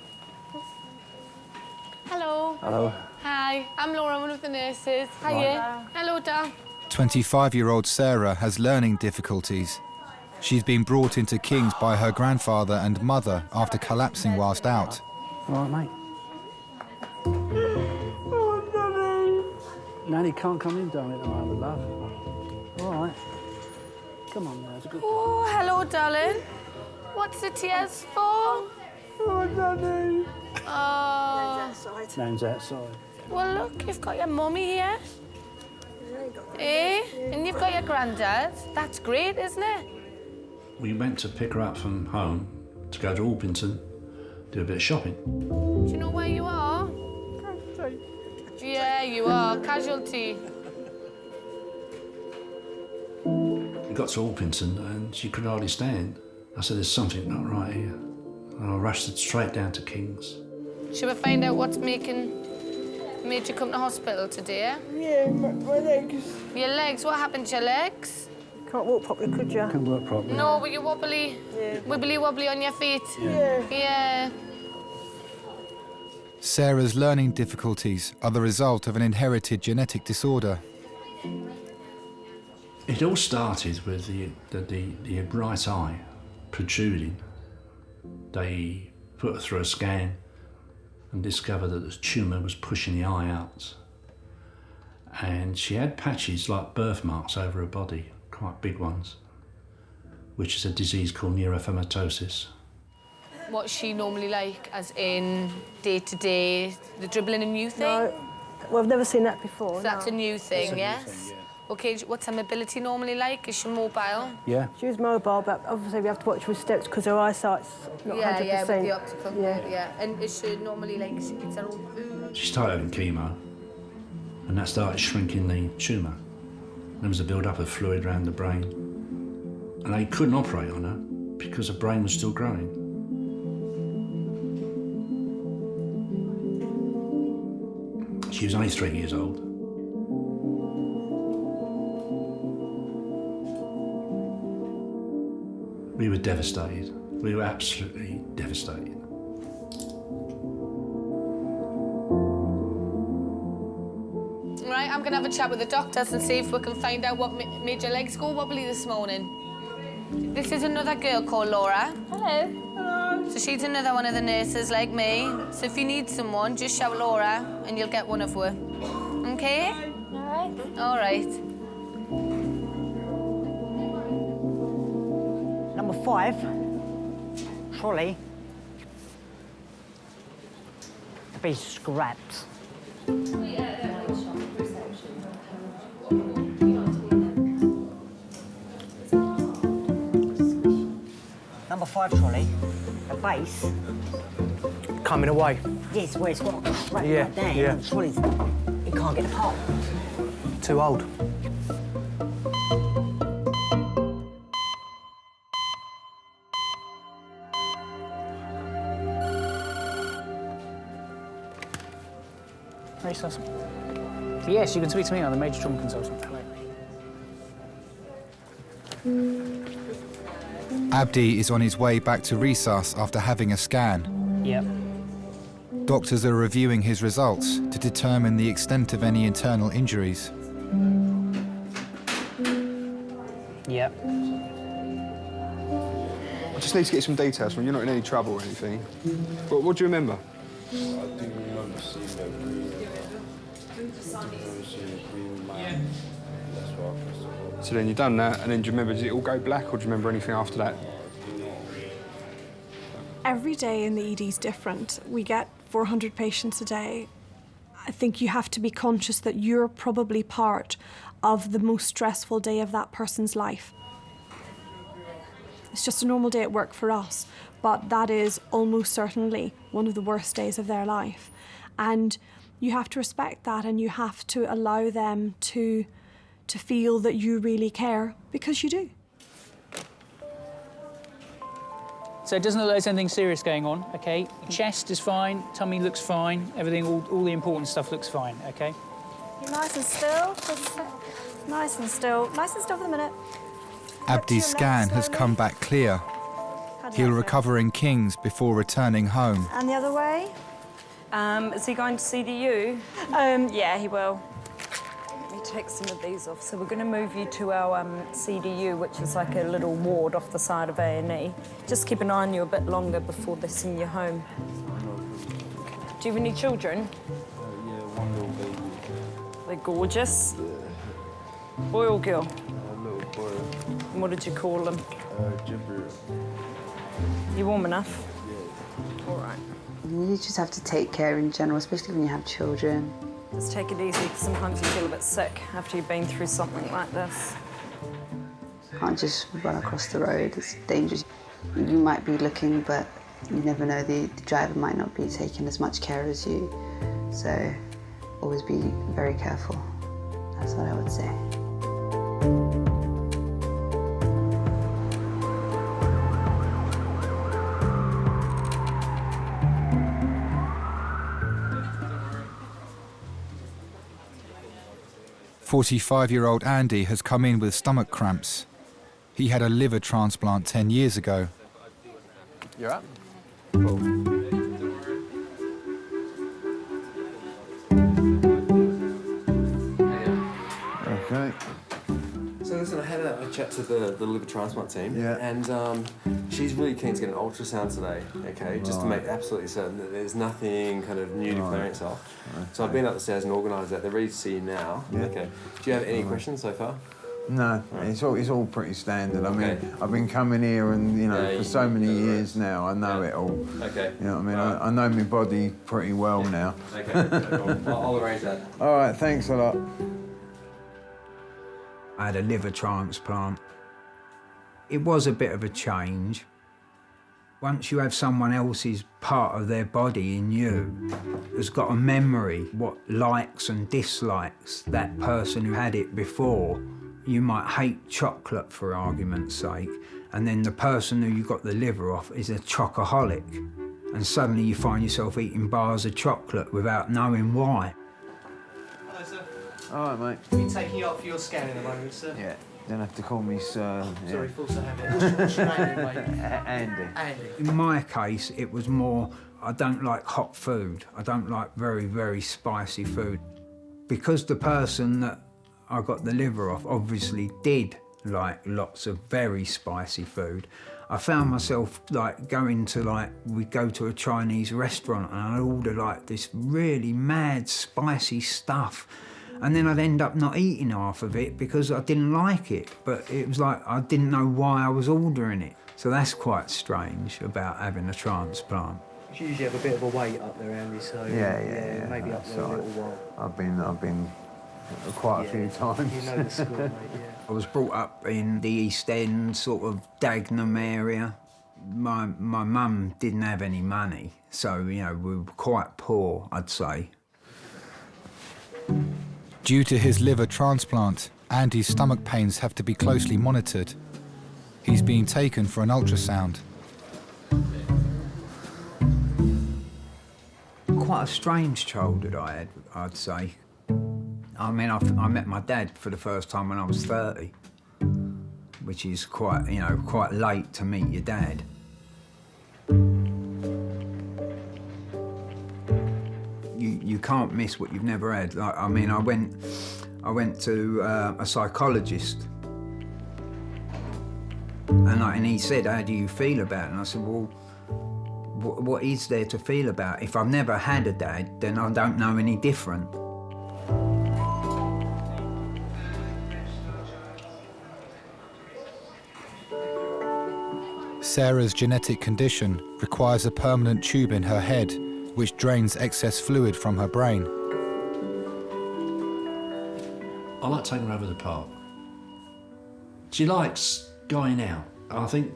Hello. Hello. Hi, I'm Laura, one of the nurses. Hiya. Hello, Dan. 25-year-old Sarah has learning difficulties. She's been brought into King's by her grandfather and mother after collapsing whilst out. All right, mate. Nanny can't come in, darling, at the moment, love. All right. Come on, now, it's a good... Oh, hello, darling. What's the tears for? Oh, Nanny. Oh. Nan's outside. Well, look, you've got your mummy here. Eh? And you've got your granddad. That's great, isn't it? We went to pick her up from home to go to Orpington, do a bit of shopping. Do you know where you are? Yeah, you are. Casualty. We got to Orpington and she could hardly stand. I said, there's something not right here. And I rushed it straight down to King's. Should we find out what's made you come to hospital today? Yeah, my legs. Your legs? What happened to your legs? Can't walk properly, could you? Can't work properly. No, were you wobbly? Yeah. Wibbly-wobbly on your feet? Yeah. Yeah. Sarah's learning difficulties are the result of an inherited genetic disorder. It all started with the right eye protruding. They put her through a scan and discovered that the tumour was pushing the eye out. And she had patches like birthmarks over her body, quite big ones, which is a disease called neurofibromatosis. What's she normally like, as in day-to-day, the dribbling a new thing? No, well, I've never seen that before. So that's a new thing, yes? Thing, yeah. OK, what's her mobility normally like? Is she mobile? Yeah. She was mobile, but obviously we have to watch with steps because her eyesight's not 100%. Yeah, with the optical. Yeah. And is she normally like, she eats her own food? She started having chemo, and that started shrinking the tumour. There was a build-up of fluid around the brain, and they couldn't operate on her because her brain was still growing. She was only 3 years old. We were devastated. We were absolutely devastated. Right, I'm going to have a chat with the doctors and see if we can find out what made your legs go wobbly this morning. This is another girl called Laura. Hello. Hello. So she's another one of the nurses like me. So if you need someone, just shout Laura and you'll get one of her. OK? All right. All right. Number 5. trolley to be scrapped. Number 5 trolley, the base. Coming away. Yes, where it's got a crack Yeah, like that. yeah. The trolley's, it can't get apart. Too old. Reassessment. Yes, you can speak to me. I'm the major trauma consultant. Hello. Abdi is on his way back to Resus after having a scan. Yep. Doctors are reviewing his results to determine the extent of any internal injuries. Yep. I just need to get some details from you. You're not in any trouble or anything. What do you remember? I do remember seeing that green. So then you've done that, and then do you remember, did it all go black, or do you remember anything after that? Every day in the ED is different. We get 400 patients a day. I think you have to be conscious that you're probably part of the most stressful day of that person's life. It's just a normal day at work for us, but that is almost certainly one of the worst days of their life. And you have to respect that, and you have to allow them to feel that you really care, because you do. So it doesn't look like there's anything serious going on, OK? Chest is fine, tummy looks fine, everything, all the important stuff looks fine, OK? You're nice and still. Nice and still. Nice and still for the minute. Abdi's scan has come back clear. He'll recover in King's before returning home. And the other way? Is he going to CDU? Yeah, he will. Let me take some of these off. So we're going to move you to our CDU, which is like a little ward off the side of A&E. Just keep an eye on you a bit longer before they send you home. Do you have any children? Yeah, one little baby. They're gorgeous. Boy or girl? Little boy. And what did you call them? Jibber. You warm enough? Yeah. All right. You just have to take care in general, especially when you have children. Just take it easy, because sometimes you feel a bit sick after you've been through something like this. You can't just run across the road, it's dangerous. You might be looking, but you never know, the driver might not be taking as much care as you. So always be very careful. That's what I would say. 45-year-old Andy has come in with stomach cramps. He had a liver transplant 10 years ago. You're up. Okay. So listen, I had a chat to the liver transplant team, and she's really keen to get an ultrasound today, okay, just to make absolutely certain that there's nothing kind of new declaring itself. So I've been up the stairs and organised that. They're ready to see you now. Yeah. Okay. Do you have any questions so far? No, it's all pretty standard. I mean, I've been coming here and, you know, for so many years now, I know it all. Okay. You know what I mean? I know my body pretty well now. Okay, no problem. I'll arrange that. All right, thanks a lot. I had a liver transplant. It was a bit of a change. Once you have someone else's part of their body in you has got a memory, what likes and dislikes that person who had it before. You might hate chocolate, for argument's sake, and then the person who you got the liver off is a chocoholic, and suddenly you find yourself eating bars of chocolate without knowing why. Hello, sir. All right, mate. We're taking you up for your scan in a moment, sir. Yeah, don't have to call me sir. Sorry, force of habit. What's your name, mate? Andy. Andy. In my case, it was more, I don't like hot food. I don't like very, very spicy food. Because the person that I got the liver off obviously did like lots of very spicy food, I found myself like going to we'd go to a Chinese restaurant and I'd order like this really mad spicy stuff. And then I'd end up not eating half of it because I didn't like it. But it was like I didn't know why I was ordering it. So that's quite strange about having a transplant. You usually have a bit of a wait up there, Andy, so Yeah. maybe up there a little while. I've been quite a few times. You know the score, mate, yeah. I was brought up in the East End, sort of Dagenham area. My mum didn't have any money, so, you know, we were quite poor, I'd say. Due to his liver transplant, Andy's stomach pains have to be closely monitored. He's being taken for an ultrasound. Quite a strange childhood I had, I'd say. I mean, I met my dad for the first time when I was 30, which is quite, you know, quite late to meet your dad. You can't miss what you've never had. Like, I mean, I went to a psychologist, and he said, "How do you feel about it?" And I said, "Well, what is there to feel about? If I've never had a dad, then I don't know any different." Sarah's genetic condition requires a permanent tube in her head, which drains excess fluid from her brain. I like taking her over the park. She likes going out. I think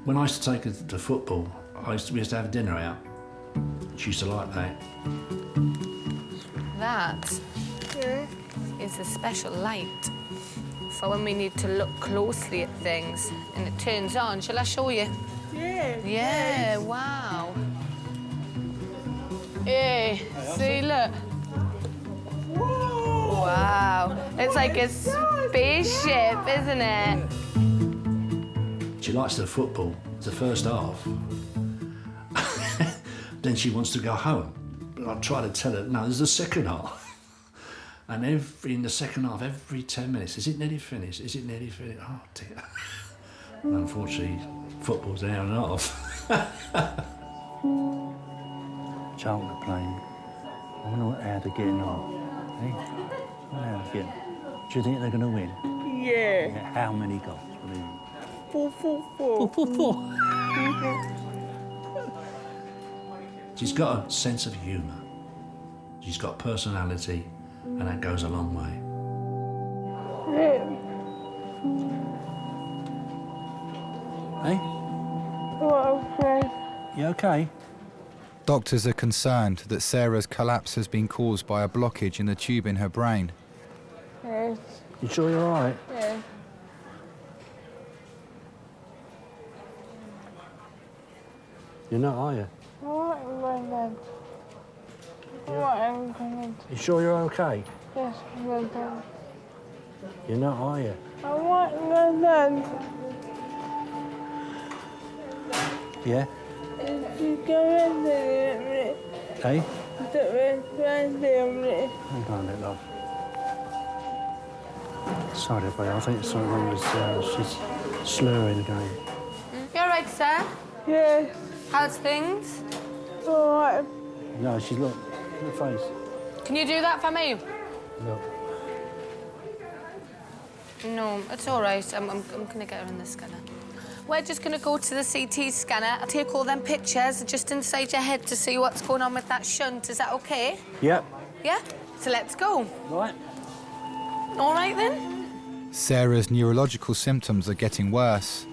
when I used to take her to football, we used to have dinner out. She used to like that. That is a special light for when we need to look closely at things and it turns on. Shall I show you? Yeah. Yeah, wow. Hey, see, look. Whoa. Wow. It's like a spaceship, isn't it? She likes the football, the first half. Then she wants to go home. But I try to tell her, no, there's the second half. And in the second half, every 10 minutes, is it nearly finished? Is it nearly finished? Oh, dear. And unfortunately, football's an hour and a half. Charlton are playing. I wonder how they're getting on. Hey? I wonder how they're getting on. Do you think they're going to win? Yeah. How many goals? 4-4-4. 4-4-4. She's got a sense of humour. She's got personality, and that goes a long way. Hey? You okay? Doctors are concerned that Sarah's collapse has been caused by a blockage in the tube in her brain. Yes. You sure you're all right? Yeah. You're not, are you? You sure you're okay? Yes, You're not, are you? I want my dad. Yeah? You go in there. Hey? Hang Hang on a minute, love. Sorry, babe. I think something wrong with she's slurring again. You all right, sir? Yes. How's things? All right. No, she's look at her face. Can you do that for me? Look. No, it's all right. I'm going to get her in the scanner. We're just going to go to the CT scanner. I'll take all them pictures just inside your head to see what's going on with that shunt. Is that OK? Yep. Yeah? So let's go. Right. All right, then. Sarah's neurological symptoms are getting worse.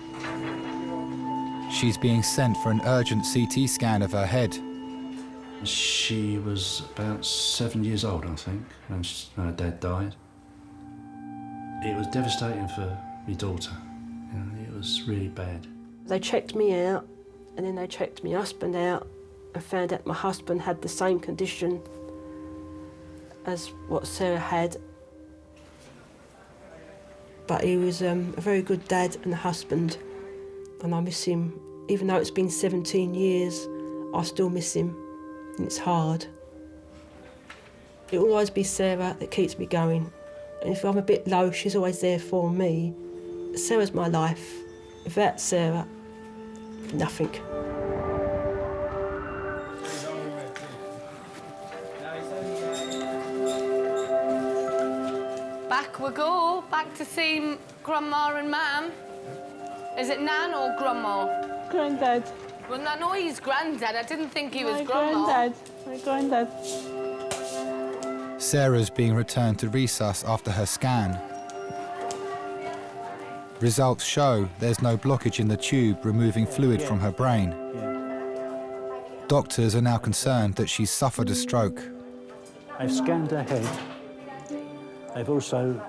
She's being sent for an urgent CT scan of her head. She was about 7 years old, I think, when her dad died. It was devastating for my daughter. You know, it was really bad. They checked me out, and then they checked my husband out and found out my husband had the same condition as what Sarah had. But he was a very good dad and husband, and I miss him. Even though it's been 17 years, I still miss him, and it's hard. It will always be Sarah that keeps me going, and if I'm a bit low, she's always there for me. Sarah's my life. Without Sarah, nothing. Back we go. Back to see Grandma and Mam. Is it Nan or Grandma? Granddad. Well, I know he's Granddad. I didn't think he was My Grandma. granddad. My granddad. Sarah's being returned to resus after her scan. Results show there's no blockage in the tube removing fluid from her brain. Doctors are now concerned that she's suffered a stroke. They've scanned her head. They've also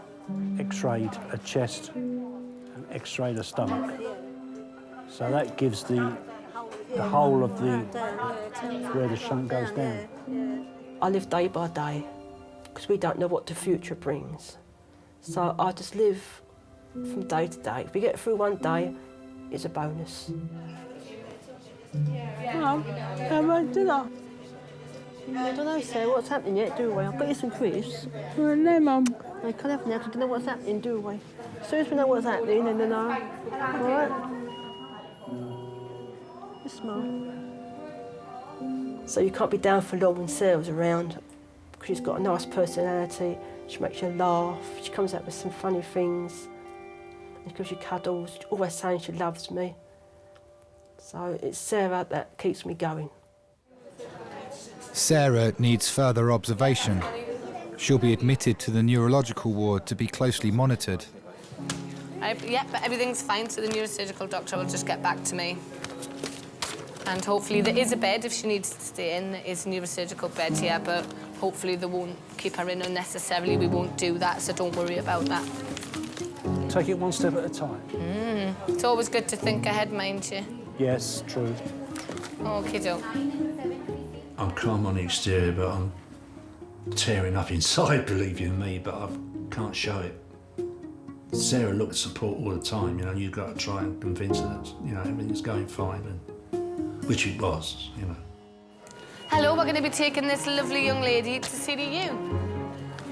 x-rayed her chest and x-rayed her stomach. So that gives the whole of where the shunt goes down. I live day by day because we don't know what the future brings. So I just live from day to day. If we get through one day, it's a bonus. Mum, have I dinner? I don't know, Sarah, what's happening yet, do we? I've got you some crisps. No, Mum. I can't have now because I don't know what's happening, do we? As soon as we know what's happening, then I know. All right? Yes, Mum. So you can't be down for long when Sarah's around because she's got a nice personality. She makes you laugh. She comes out with some funny things. She gives you cuddles. She's always saying she loves me. So it's Sarah that keeps me going. Sarah needs further observation. She'll be admitted to the neurological ward to be closely monitored. Yeah, but everything's fine, so the neurosurgical doctor will just get back to me. And hopefully there is a bed if she needs to stay in. There is a neurosurgical bed here, but hopefully they won't keep her in unnecessarily. We won't do that, so don't worry about that. Take it one step at a time. It's always good to think ahead, mind you. Yes, true. Okay, doke. I'm calm on the exterior, but I'm tearing up inside, believe you me, but I can't show it. Sarah looked at support all the time, you know, you've got to try and convince her that, you know, everything's going fine, and, which it was, you know. Hello, we're going to be taking this lovely young lady to CDU.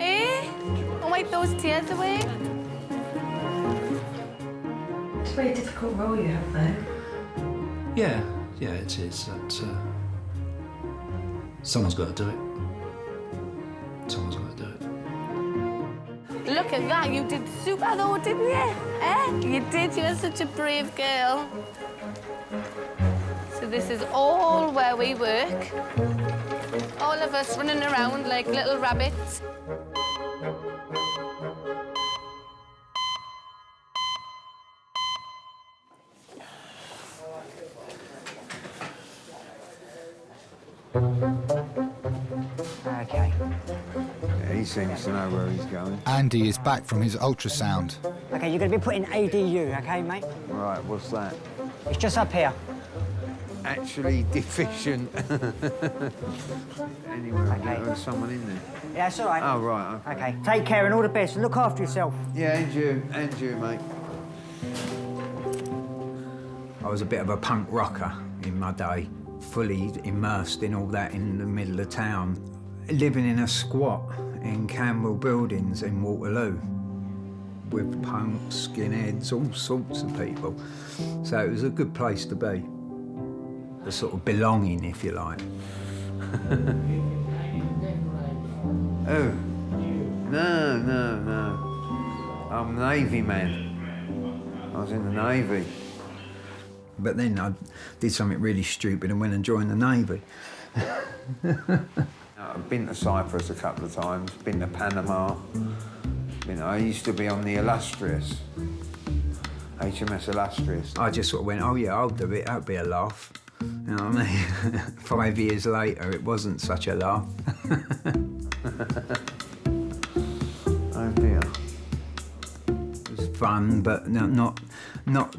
Eh? I'll wipe those tears away. It's a very difficult role you have, though. Yeah, it is. That, someone's got to do it. Someone's got to do it. Look at that, you did super though, didn't you? Eh? You did, you're such a brave girl. So this is all where we work. All of us running around like little rabbits. Okay. Yeah, he seems to know where he's going. Andy is back from his ultrasound. Okay, you're going to be put in ADU, okay, mate? Right, what's that? It's just up here. Actually deficient. Anyway, Okay. there's someone in there. Yeah, it's all right. Oh, right, okay. Okay, take care and all the best. Look after yourself. Yeah, and you, mate. I was a bit of a punk rocker in my day, fully immersed in all that in the middle of town. Living in a squat in Camberwell Buildings in Waterloo with punks, skinheads, all sorts of people. So it was a good place to be. The sort of belonging, if you like. Oh, no. I'm a Navy man. I was in the Navy. But then I did something really stupid and went and joined the Navy. I've been to Cyprus a couple of times, been to Panama. I used to be on the Illustrious, HMS Illustrious. I just sort of went, oh yeah, I'll do it, that'll be a laugh. You know what I mean? 5 years later, it wasn't such a laugh. Oh dear. It was fun, but not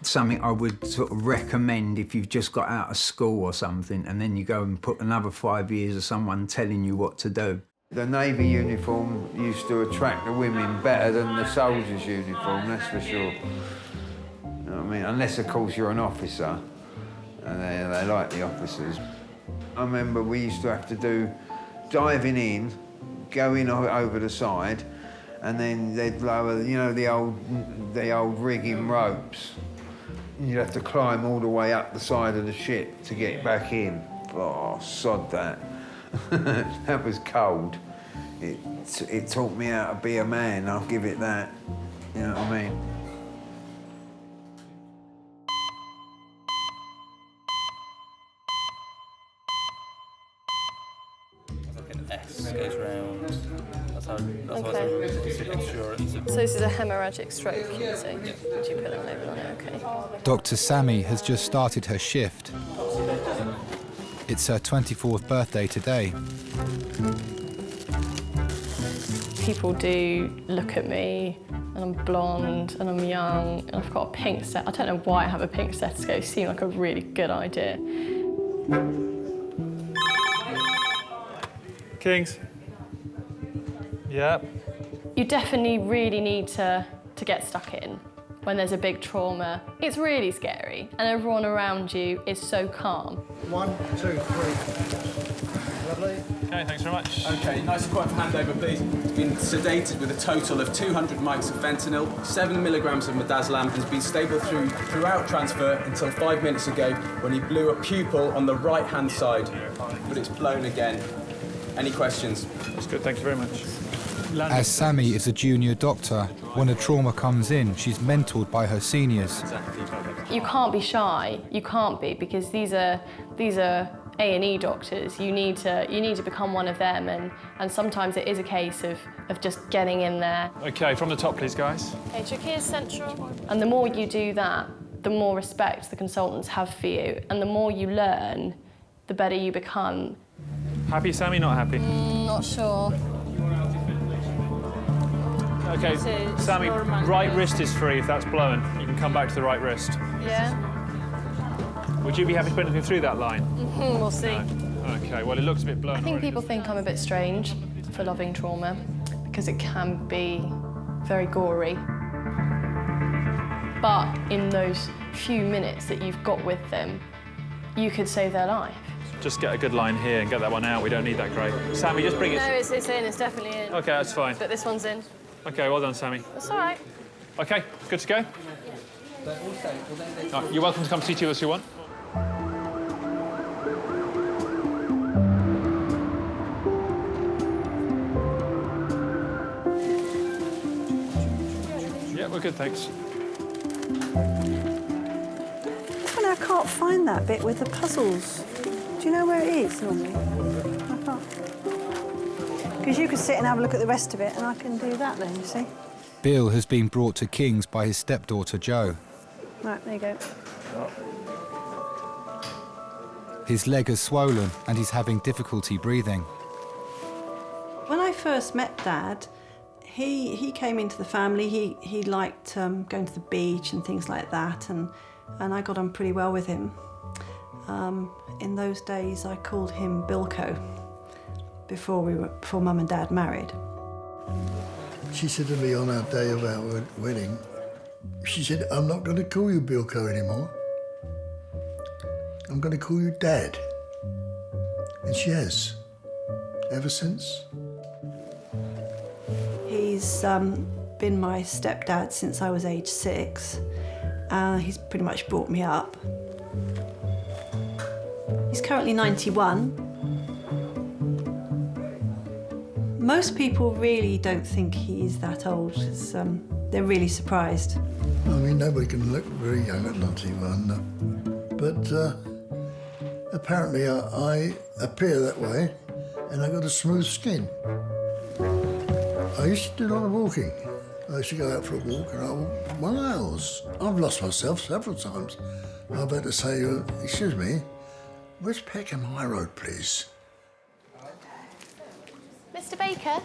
something I would sort of recommend if you've just got out of school or something, and then you go and put another 5 years of someone telling you what to do. The Navy uniform used to attract the women better than the soldiers' uniform, that's for sure. You know what I mean? Unless, of course, you're an officer, and they like the officers. I remember we used to have to do diving in, going over the side, and then they'd lower, you know, the old rigging ropes. You'd have to climb all the way up the side of the ship to get back in. Oh, sod that. That was cold. It taught me how to be a man, I'll give it that. You know what I mean? S goes round. That's how Okay. it's insurance. So this is a hemorrhagic stroke, you say? Would you put a label on it? Okay. Dr. Sammy has just started her shift. It's her 24th birthday today. People do look at me, and I'm blonde, and I'm young, and I've got a pink set. I don't know why I have a pink stethoscope. It seemed like a really good idea. Kings. Yep. You definitely really need to get stuck in when there's a big trauma. It's really scary, and everyone around you is so calm. 1, 2, 3. Lovely. Okay, thanks very much. Okay, nice and quiet for handover, please. He's been sedated with a total of 200 mics of fentanyl, 7 milligrams of midazolam, and has been stable throughout transfer until 5 minutes ago when he blew a pupil on the right-hand side, but it's blown again. Any questions? That's good, thank you very much. As Sammy is a junior doctor, when a trauma comes in, she's mentored by her seniors. You can't be shy. You can't be, because these are A&E doctors. You need to become one of them, and sometimes it is a case of just getting in there. Okay, from the top, please, guys. Okay, trachea central. And the more you do that, the more respect the consultants have for you, and the more you learn, the better you become. Happy, Sammy? Not happy? Not sure. Okay, Sammy, right wrist is free if that's blown. You can come back to the right wrist. Yeah. Would you be happy to put anything through that line? We'll see. No. Okay, well, it looks a bit blown. I think already. people think I'm a bit strange for loving trauma because it can be very gory. But in those few minutes that you've got with them, you could save their life. Just get a good line here and get that one out. We don't need that great. Sammy, just bring it. No, it's in. It's definitely in. Okay, that's fine. But this one's in. Okay, well done, Sammy. That's all right. Okay, good to go? Right, you're welcome to come see to us if you want. Yeah, we're good, thanks. Well, I can't find that bit with the puzzles. Do you know where it is normally? I can't. Because you could sit and have a look at the rest of it, and I can do that then, you see. Bill has been brought to King's by his stepdaughter, Jo. Right, there you go. His leg is swollen and he's having difficulty breathing. When I first met Dad, he came into the family. He liked going to the beach and things like that, and I got on pretty well with him. In those days, I called him Bilko before Mum and Dad married. She said to me on our day of our wedding, she said, "I'm not going to call you Bilko anymore. I'm going to call you Dad." And she has, ever since. He's been my stepdad since I was age 6. He's pretty much brought me up. He's currently 91. Most people really don't think he's that old. They're really surprised. I mean, nobody can look very young at 91, but apparently I appear that way, and I got a smooth skin. I used to do a lot of walking. I used to go out for a walk, and I walked miles. I've lost myself several times. I've had to say, excuse me, where's Peckham High Road, please? Mr. Baker?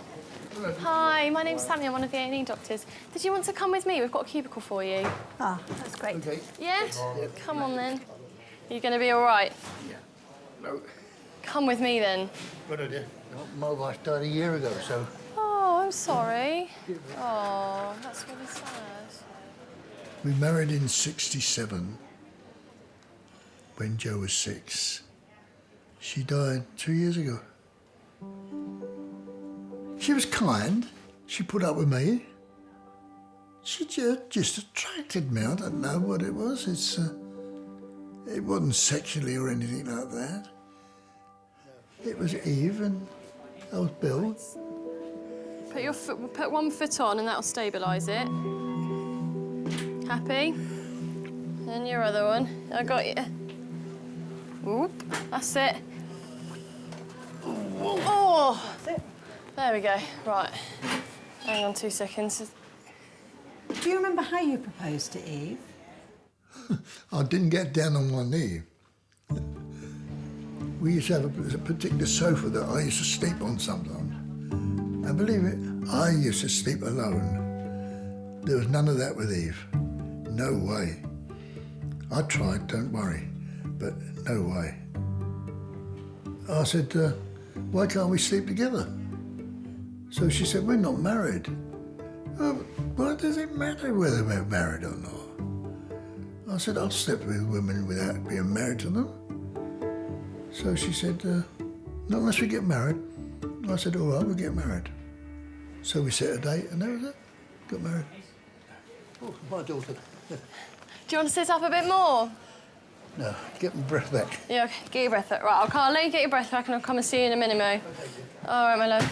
Hello. Hi, my name's Sammy. I'm one of the A&E doctors. Did you want to come with me? We've got a cubicle for you. Ah, that's great. Okay. Yeah? Come on, then. You're going to be all right? Yeah. No. Come with me, then. Good idea. My wife died a year ago, so... Oh, I'm sorry. Oh, that's really sad. We married in '67, when Jo was 6. She died 2 years ago. She was kind. She put up with me. She just attracted me. I don't know what it was. It wasn't sexually or anything like that. It was Eve and I was Bill. Put one foot on and that'll stabilise it. Happy? And your other one. I got you. Whoop. That's it. Oh! Oh, there we go. Right. Hang on 2 seconds. Do you remember how you proposed to Eve? I didn't get down on one knee. We used to have a particular sofa that I used to sleep on sometimes. And believe it, I used to sleep alone. There was none of that with Eve. No way. I tried, don't worry, but no way. I said, why can't we sleep together? So she said, we're not married. Why does it matter whether we're married or not? I said, I'll sleep with women without being married to them. So she said, not unless we get married. I said, all right, we'll get married. So we set a date and that was it. Got married. Oh, my daughter. Do you want to sit up a bit more? No, get my breath back. Yeah, okay. Get your breath back. Right, I'll let you get your breath back and I'll come and see you in a minute, Mo. All right, my love.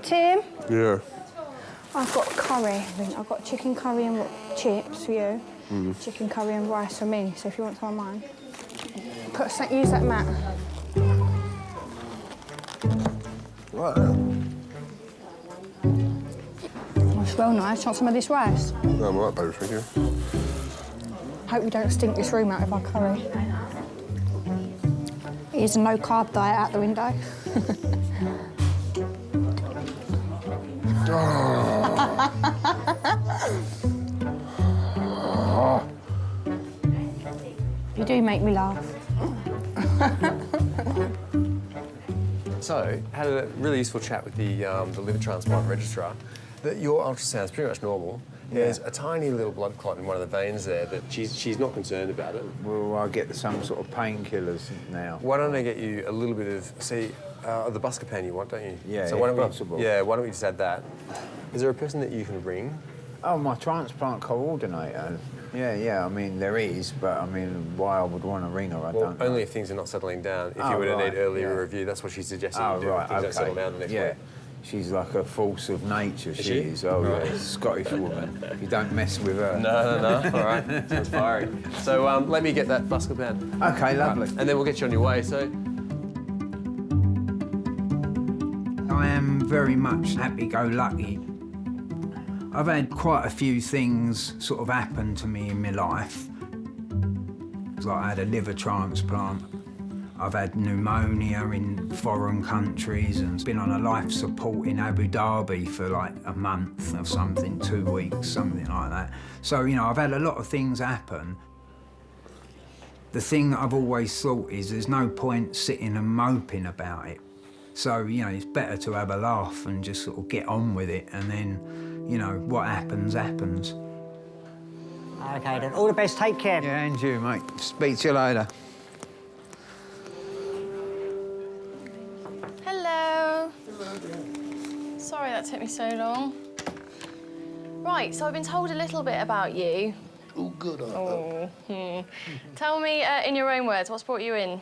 Tim, Yeah. I've got curry. I've got chicken curry and chips for you. Chicken curry and rice for me. So if you want some of mine, use that mat. Right. Oh, it's well nice. Want some of this rice? No, I'm all right, baby, thank you. Hope you don't stink this room out with our curry. Here's a no-carb diet out the window. You do make me laugh. So, had a really useful chat with the liver transplant registrar. That your ultrasound's pretty much normal. There's a tiny little blood clot in one of the veins there, but she's not concerned about it. Well, I get some sort of painkillers now. Why don't I get you a little bit of, the buscopan you want, don't you? Yeah, so why if don't possible. why don't we just add that? Is there a person that you can ring? Oh, my transplant coordinator. Yeah, I mean, there is, but I mean, why I would want to ring her, I don't know. Only if things are not settling down. If you were to need earlier review, that's what she's suggesting you do. If things don't settle down the next week. She's like a force of nature, she is. Oh, Right. yeah, Scottish woman. You don't mess with her. No. All right. Sounds fiery. So let me get that buscopan. Okay, lovely. And then we'll get you on your way, so... I am very much happy-go-lucky. I've had quite a few things sort of happen to me in my life. Like I had a liver transplant. I've had pneumonia in foreign countries and been on a life support in Abu Dhabi for like a month or something, 2 weeks, something like that. So, you know, I've had a lot of things happen. The thing that I've always thought is there's no point sitting and moping about it. So, you know, it's better to have a laugh and just sort of get on with it and then, you know, what happens, happens. OK, then. All the best. Take care. Yeah, and you, mate. Speak to you later. Hello. Sorry that took me so long. Right, so I've been told a little bit about you. Oh, good. Tell me, in your own words, what's brought you in?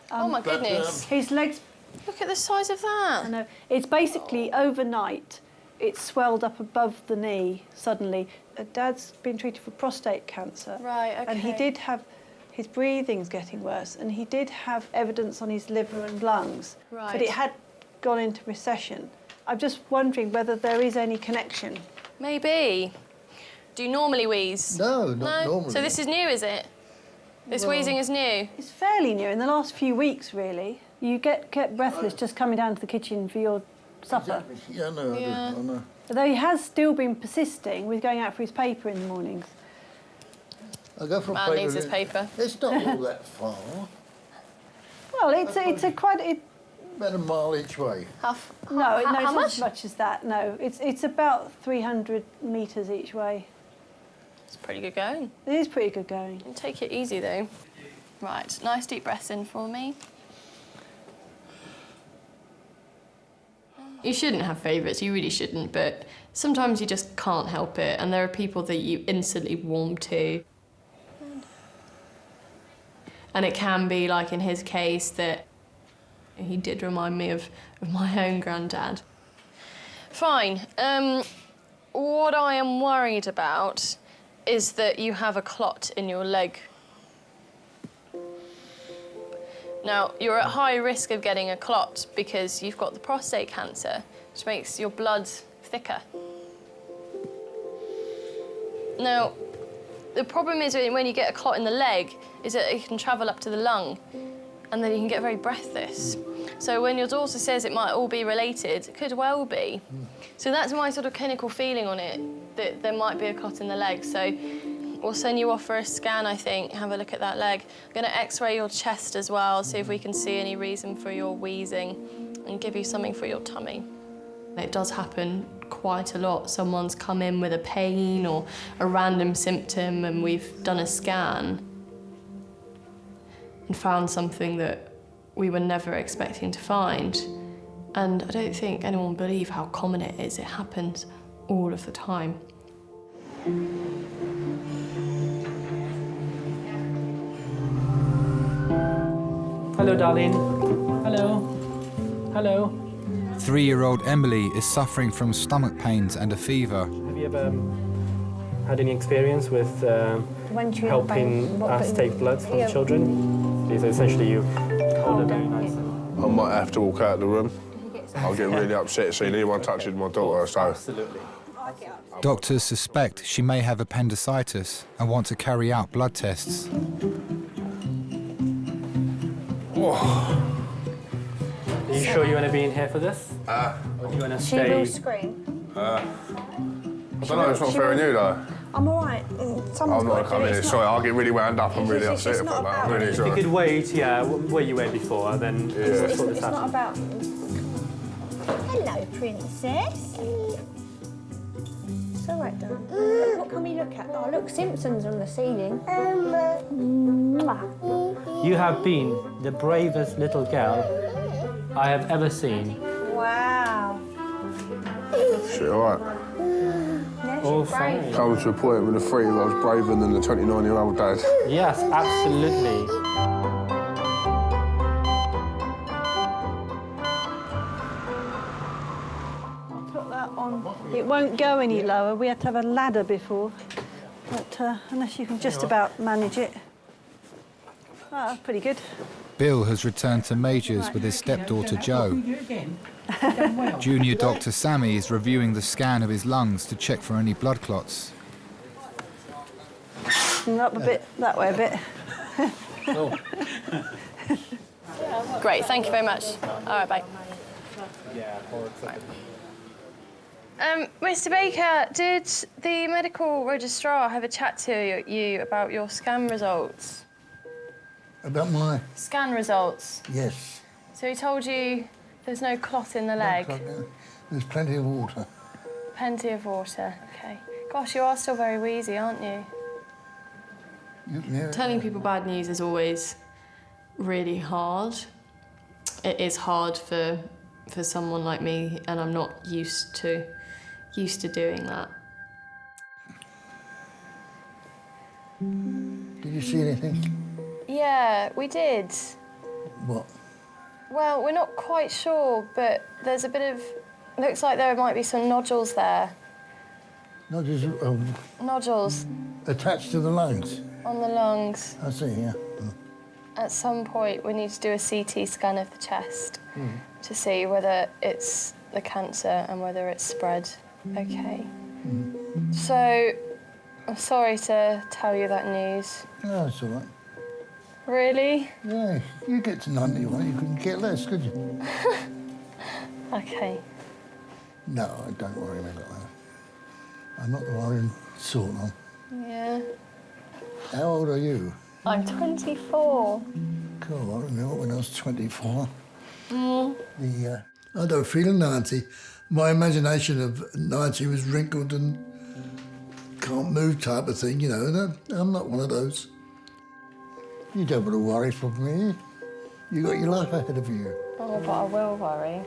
Oh, my goodness. His legs... Look at the size of that. I know. It's basically overnight. It swelled up above the knee suddenly. Dad's been treated for prostate cancer. Right, OK. And he did have... His breathing's getting worse, and he did have evidence on his liver and lungs. Right. But it had gone into recession. I'm just wondering whether there is any connection. Maybe. Do you normally wheeze? No, not normally. So this is new, is it? This wheezing is new? It's fairly new, in the last few weeks, really. You get breathless just coming down to the kitchen for your supper. Exactly. Yeah, no, I know. Although he has still been persisting with going out for his paper in the mornings. I go from Man needs his paper. It's not all that far. Well, it's a quite... About a mile each way. No, it's not as much as that, no. It's about 300 metres each way. It's pretty good going. It is pretty good going. Take it easy, though. Right, nice deep breaths in for me. You shouldn't have favourites, you really shouldn't, but sometimes you just can't help it, and there are people that you instantly warm to. And it can be, like in his case, that he did remind me of my own granddad. Fine. What I am worried about is that you have a clot in your leg. Now, you're at high risk of getting a clot because you've got the prostate cancer, which makes your blood thicker. Now, the problem is when you get a clot in the leg is that it can travel up to the lung and then you can get very breathless. So when your daughter says it might all be related, it could well be. So that's my sort of clinical feeling on it, that there might be a clot in the leg. So we'll send you off for a scan, I think, have a look at that leg. I'm going to x-ray your chest as well, see if we can see any reason for your wheezing and give you something for your tummy. It does happen quite a lot. Someone's come in with a pain or a random symptom and we've done a scan and found something that we were never expecting to find. And I don't think anyone will believe how common it is. It happens all of the time. Hello, darling. Hello. Hello. 3-year-old Emily is suffering from stomach pains and a fever. Have you ever had any experience with helping us take blood from children? These are essentially you hold it very nice. I might have to walk out of the room. I'll get really upset seeing anyone touching my daughter, so... Absolutely. Doctors suspect she may have appendicitis and want to carry out blood tests. Are you sure you want to be in here for this? Or do you want to stay? She will scream. I don't know, it's not fair on you, though. I'm all right. I'm not going to come here. Sorry, I'll get really wound up and really upset about that. I'm really If sorry. you could wait, yeah, where you were before, then we'll sort this out. It's not about... Hello, princess. It's all right, darling. What can we look at? Oh, look, Simpsons on the ceiling. You have been the bravest little girl I have ever seen. Wow. Shit, all right. All fine. Comes to a point with a 3-year-old's braver than the 29-year-old dad. Yes, absolutely. Put that on. It won't go any lower. We had to have a ladder before, but unless you can just about manage it. Oh, that's pretty good. Bill has returned to Majors with his stepdaughter Jo. Junior Dr. Sammy is reviewing the scan of his lungs to check for any blood clots. Up a bit, that way a bit. Great, thank you very much. All right, bye. Mr. Baker, did the medical registrar have a chat to you about your scan results? About my... Scan results? Yes. So he told you there's no clot in the leg? There's plenty of water. Plenty of water, OK. Gosh, you are still very wheezy, aren't you? Telling people bad news is always really hard. It is hard for someone like me, and I'm not used to doing that. Did you see anything? Yeah, we did. What? Well, we're not quite sure, but there's a bit of... Looks like there might be some nodules there. Nodules? Nodules. Attached to the lungs? On the lungs. I see, yeah. At some point, we need to do a CT scan of the chest to see whether it's the cancer and whether it's spread. OK. So, I'm sorry to tell you that news. No, it's all right. Really? Yeah, you get to 91, you couldn't get less, could you? OK. No, don't worry about that. I'm not the worrying sort of. Yeah. How old are you? I'm 24. Cool, I remember when I was 24. Mm. I don't feel 90. My imagination of 90 was wrinkled and can't move type of thing, you know, and I'm not one of those. You don't want to worry for me. You got your life ahead of you. Oh, but I will worry.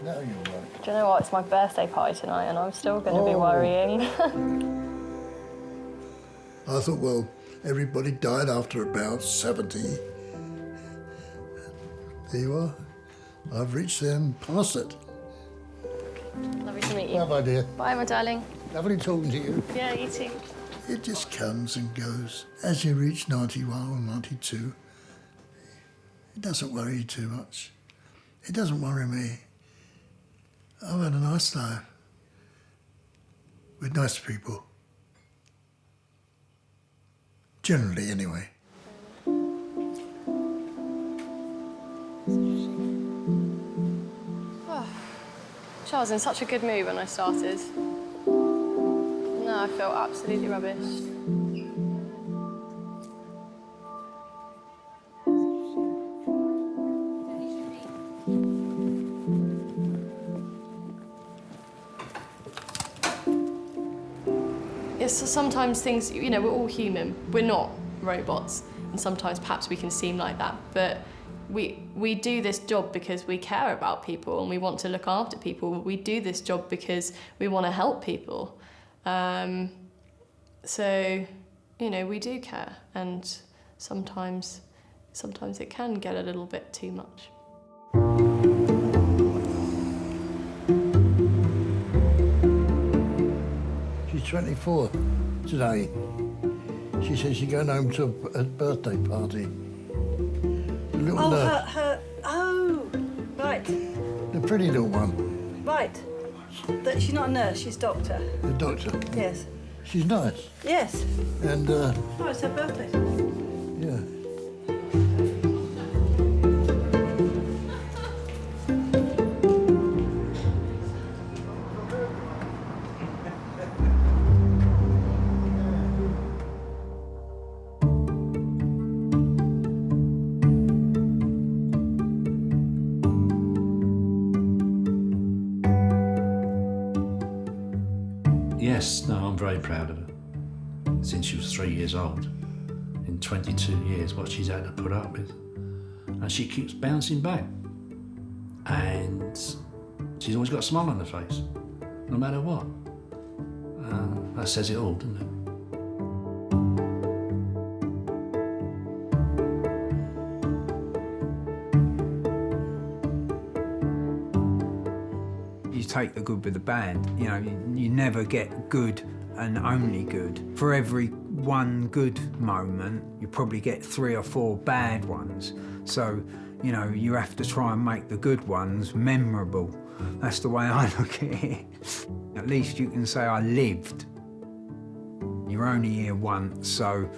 No, you won't. Do you know what? It's my birthday party tonight, and I'm still going to be worrying. I thought, well, everybody died after about 70. There you are. I've reached there and past it. Lovely to meet you. Bye-bye, dear. Bye, my darling. Lovely talking to you. Yeah, you too. It just comes and goes. As you reach 91 or 92, it doesn't worry you too much. It doesn't worry me. I've had a nice life with nice people. Generally, anyway. I was in such a good mood when I started. No, I felt absolutely rubbish. Yes, so sometimes things, you know, we're all human. We're not robots. And sometimes perhaps we can seem like that, but we do this job because we care about people and we want to look after people. We do this job because we want to help people. So, you know, we do care, and sometimes it can get a little bit too much. She's 24 today. She says she's going home to a birthday party. The little nurse. Right. The pretty little one. Right. She's not a nurse, she's doctor. The doctor. Yes. She's nice. Yes. And, Oh, it's her birthday. yeah. Yes, no, I'm very proud of her. Since she was 3 years old, in 22 years, what she's had to put up with. And she keeps bouncing back. And she's always got a smile on her face, no matter what. That says it all, doesn't it? You take the good with the bad. You know, you never get good and only good. For every one good moment, you probably get 3 or 4 bad ones. So, you know, you have to try and make the good ones memorable. That's the way I look at it. At least you can say, I lived. You're only here once, so,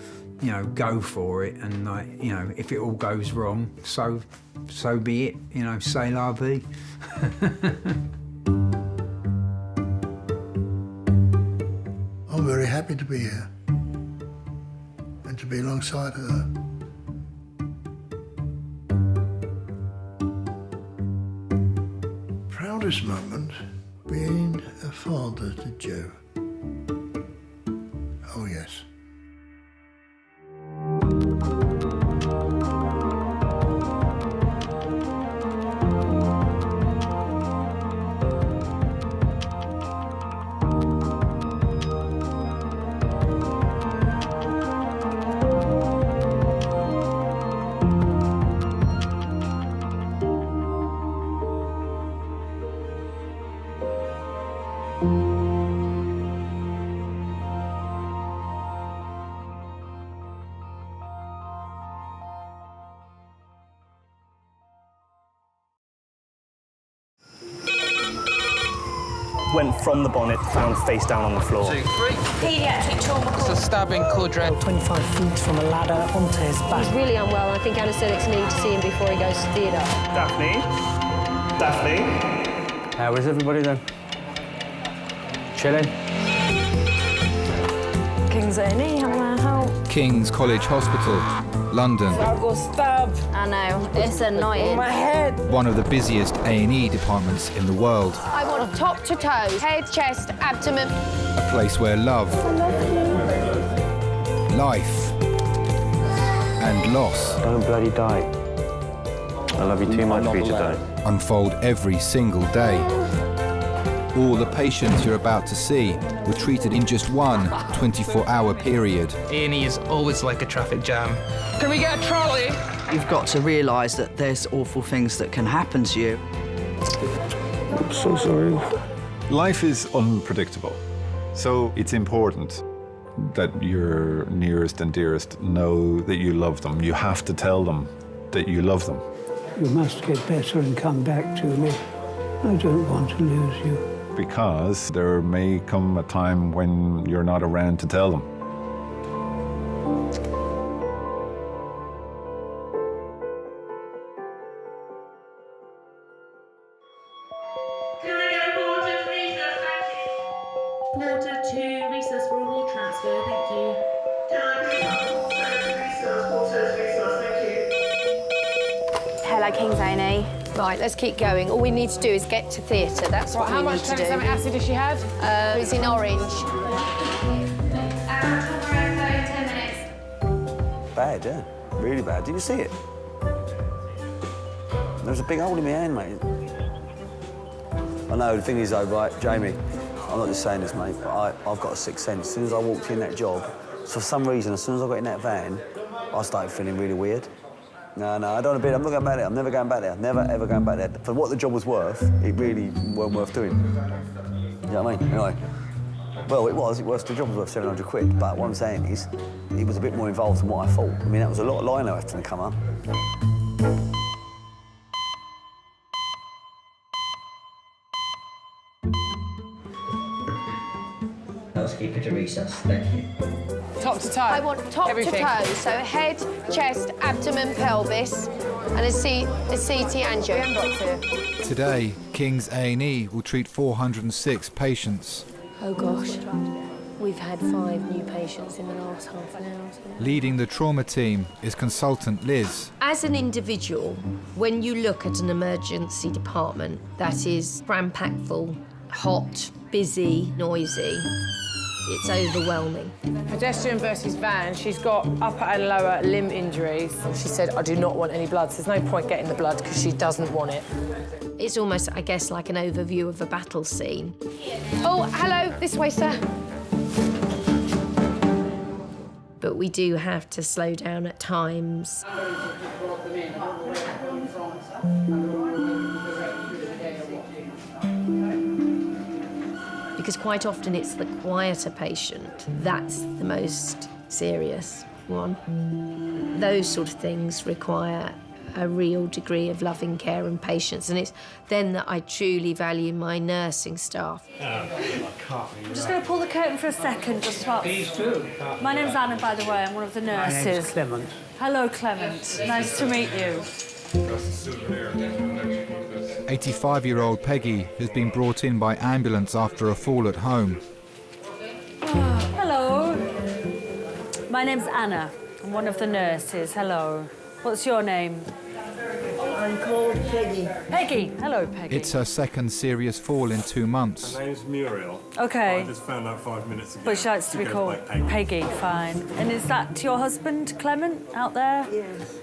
you know, go for it. And, like, you know, if it all goes wrong, so be it. You know, c'est la vie. I'm very happy to be here and to be alongside her. Proudest moment being a father to Joe. Oh, yes. Went from the bonnet, found face down on the floor. 2, 3. Paediatric trauma. It's a stabbing quadrant. 25 feet from a ladder onto his back. He's really unwell. I think anaesthetics need to see him before he goes to theatre. Daphne? Daphne? How is everybody then? Chilling? King's A&E, how may I help? King's College Hospital, London. I got stabbed. I know, it's annoying. My head. One of the busiest A&E departments in the world. I want top to toes, head, chest, abdomen. A place where love, life, and loss. Don't bloody die. I love you too much for you to die. Unfold every single day. All the patients you're about to see were treated in just one 24-hour period. A&E is always like a traffic jam. Can we get a trolley? You've got to realise that there's awful things that can happen to you. I'm so sorry. Life is unpredictable, so it's important that your nearest and dearest know that you love them. You have to tell them that you love them. You must get better and come back to me. I don't want to lose you. Because there may come a time when you're not around to tell them. Can I get a porter to recess, thank you? Porter to recess for a ward transfer, thank you. Can I please have a porter to recess, thank you? Hello, King's A&E. Right, let's keep going. All we need to do is get to theatre. That's what How we much need to do. tranexamic acid has she had? It's in orange. Bad, yeah. Really bad. Did you see it? There was a big hole in my hand, mate. I know, the thing is, though, right, Jamie, I'm not just saying this, mate, but I've got a sixth sense. As soon as I walked in that job, for some reason, as soon as I got in that van, I started feeling really weird. No, I don't want to be there. I'm not going back there. I'm never going back there. Never, ever going back there. For what the job was worth, it really weren't worth doing. You know what I mean? Anyway. Well, it was. The job was worth 700 quid, but what I'm saying is, it was a bit more involved than what I thought. I mean, that was a lot of lino having to come up. Housekeeper to recess, thank you. Top to toe? I want top Everything. to toe, so head, chest, abdomen, pelvis, and a CT angio. Today, King's A&E will treat 406 patients. Oh, gosh. We've had 5 new patients in the last half an hour. Leading the trauma team is consultant Liz. As an individual, when you look at an emergency department that is cram-packed full, hot, busy, noisy, it's overwhelming. Pedestrian versus van, she's got upper and lower limb injuries. She said, I do not want any blood. So there's no point getting the blood because she doesn't want it. It's almost, I guess, like an overview of a battle scene. Oh, hello, this way, sir. But we do have to slow down at times. Because quite often it's the quieter patient that's the most serious one. Those sort of things require a real degree of loving care and patience, and it's then that I truly value my nursing staff. I'm just going to pull the curtain for a second, just swap. My name's Anna, by the way. I'm one of the nurses. My name's Clement. Hello, Clement. Nice to meet you. 85-year-old Peggy has been brought in by ambulance after a fall at home. Hello. My name's Anna. I'm one of the nurses. Hello. What's your name? I'm called Peggy. Peggy. Hello, Peggy. It's her second serious fall in 2 months. My name's Muriel. Okay. I just found out 5 minutes ago. But she likes to be called Peggy. Fine. And is that your husband, Clement, out there? Yes.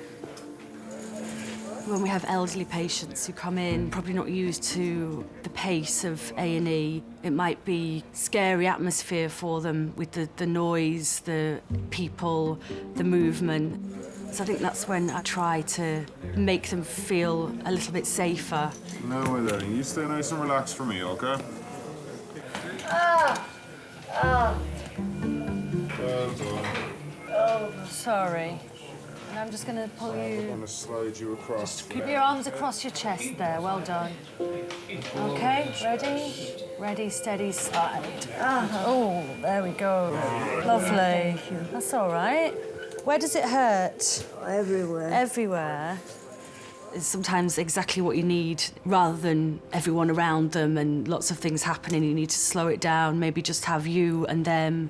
When we have elderly patients who come in, probably not used to the pace of A&E, it might be scary atmosphere for them with the noise, the people, the movement. So I think that's when I try to make them feel a little bit safer. No way, darling. You stay nice and relaxed for me, OK? Well done. Oh, sorry. And I'm just going to pull I'm you... going to slide you across. Just keep your arms across your chest there. Well done. OK, ready? Ready, steady, slide. Oh, there we go. Lovely. That's all right. Where does it hurt? Everywhere. Everywhere. It's sometimes exactly what you need rather than everyone around them and lots of things happening. You need to slow it down, maybe just have you and them,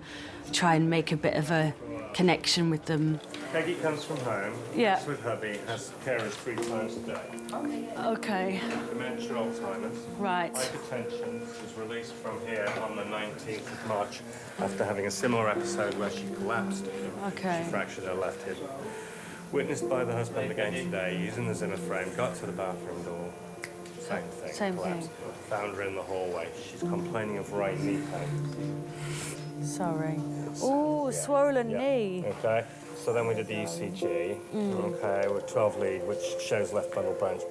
try and make a bit of a connection with them. Peggy comes from home. Yeah. Lives with hubby, has carers 3 times a day. OK. Dementia, Alzheimer's. Right. Hypertension was released from here on the 19th of March after having a similar episode where she collapsed. OK. She fractured her left hip. Witnessed by the husband again today, using the Zimmer frame, got to the bathroom door. Same thing. Same collapsed. Found her in the hallway. She's complaining of right knee pain. Sorry. Oh, swollen knee. Okay. So then we did the ECG. Okay, with 12 lead, which shows left bundle branch.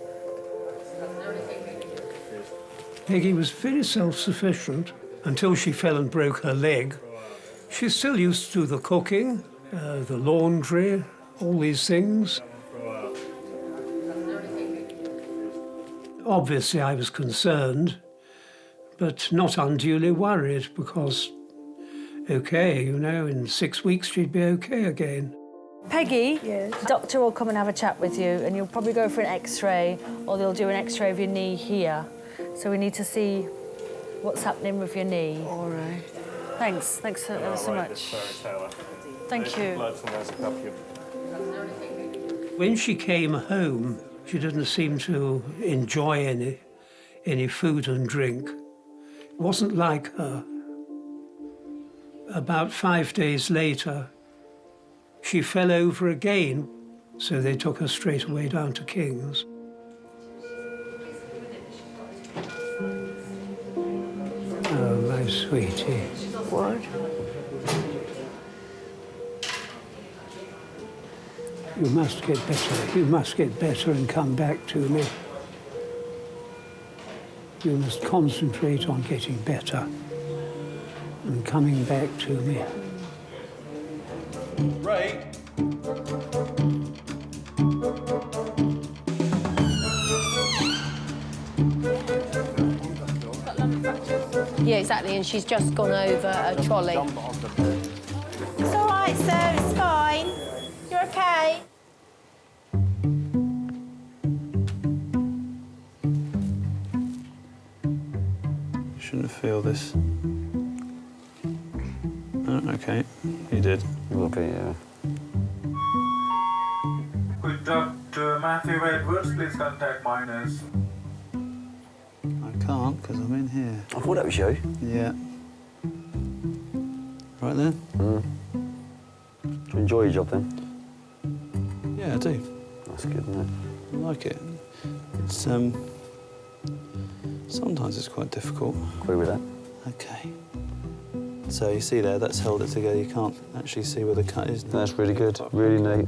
Peggy was very self-sufficient until she fell and broke her leg. She still used to do the cooking, the laundry, all these things. Obviously, I was concerned, but not unduly worried because, okay, you know, in 6 weeks she'd be okay again. Peggy, the doctor will come and have a chat with you, and you'll probably go for an X-ray, or they'll do an X-ray of your knee here. So we need to see what's happening with your knee. All right. Thanks ever so much. Thank you. When she came home, she didn't seem to enjoy any food and drink. It wasn't like her. About 5 days later, she fell over again, so they took her straight away down to King's. Oh, my sweetie. What? You must get better. You must get better and come back to me. You must concentrate on getting better and coming back to me. Right. Yeah, exactly, and she's just gone over a trolley. It's all right, sir. It's fine. You're okay. Shouldn't feel this. Oh, OK, you did. A little bit, yeah. Could Dr. Matthew Edwards please contact minors? I can't, because I'm in here. I thought that was you. Yeah. Right then? Do you enjoy your job then? Yeah, I do. That's good, isn't it? I like it. It's, sometimes it's quite difficult. Agree with that. OK. So you see there, that's held it together. You can't actually see where the cut is. That's really good, really neat.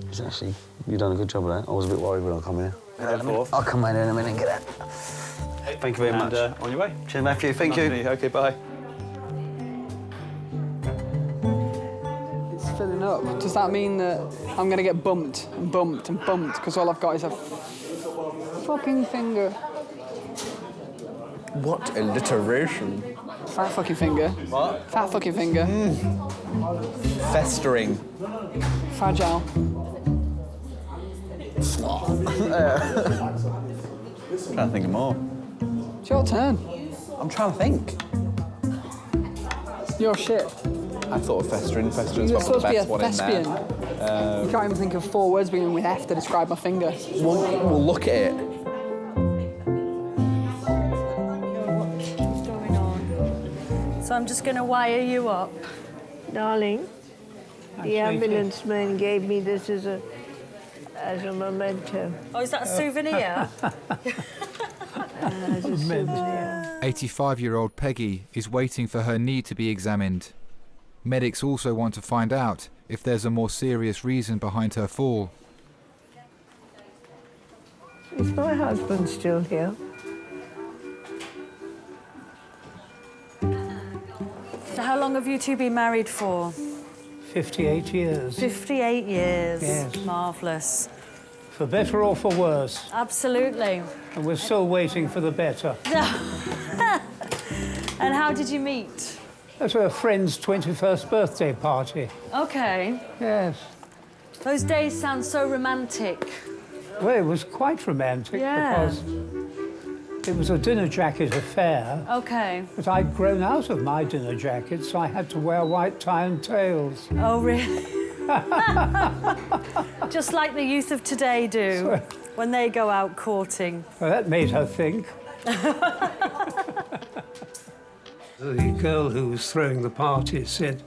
It's actually, you've done a good job of that. I was a bit worried when I come here. I'll come in a minute and get that. Thank you very much. On your way. Cheers, Matthew. Thank you. OK, bye. It's filling up. Does that mean that I'm going to get bumped and bumped and bumped because all I've got is a fucking finger? What alliteration. Fat fucking finger. What? Fat fucking finger. Festering. Fragile. Trying to think of more. It's your turn. I'm trying to think. Your shit. I thought of festering. Festering's You're probably the supposed to be a best one in thespian. there. You can't even think of 4 words beginning with F to describe my finger. We'll look at it. So I'm just going to wire you up. Darling, the ambulance man gave me this as a memento. Oh, is that a souvenir? As a souvenir. 85-year-old Peggy is waiting for her knee to be examined. Medics also want to find out if there's a more serious reason behind her fall. Is my husband still here? So how long have you two been married for? 58 years. 58 years. Yes. Marvellous. For better or for worse. Absolutely. And we're still waiting for the better. And how did you meet? At a friend's 21st birthday party. OK. Yes. Those days sound so romantic. Well, it was quite romantic Yeah. because it was a dinner jacket affair. OK. But I'd grown out of my dinner jacket, so I had to wear white tie and tails. Oh, really? Just like the youth of today do when they go out courting. Well, that made her think. The girl who was throwing the party said,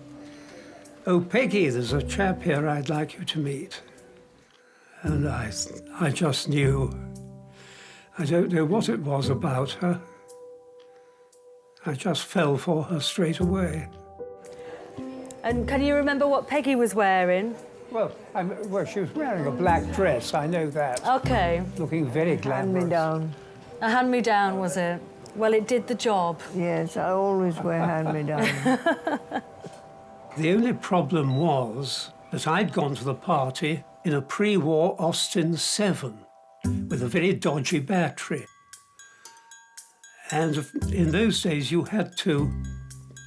"Oh, Peggy, there's a chap here I'd like you to meet." And I just knew. I don't know what it was about her. I just fell for her straight away. And can you remember what Peggy was wearing? Well, she was wearing a black dress, I know that. OK. Looking very glamorous. Hand-me-down. A hand-me-down, was it? Well, it did the job. Yes, I always wear hand-me-down. The only problem was that I'd gone to the party in a pre-war Austin 7 with a very dodgy battery. And in those days, you had to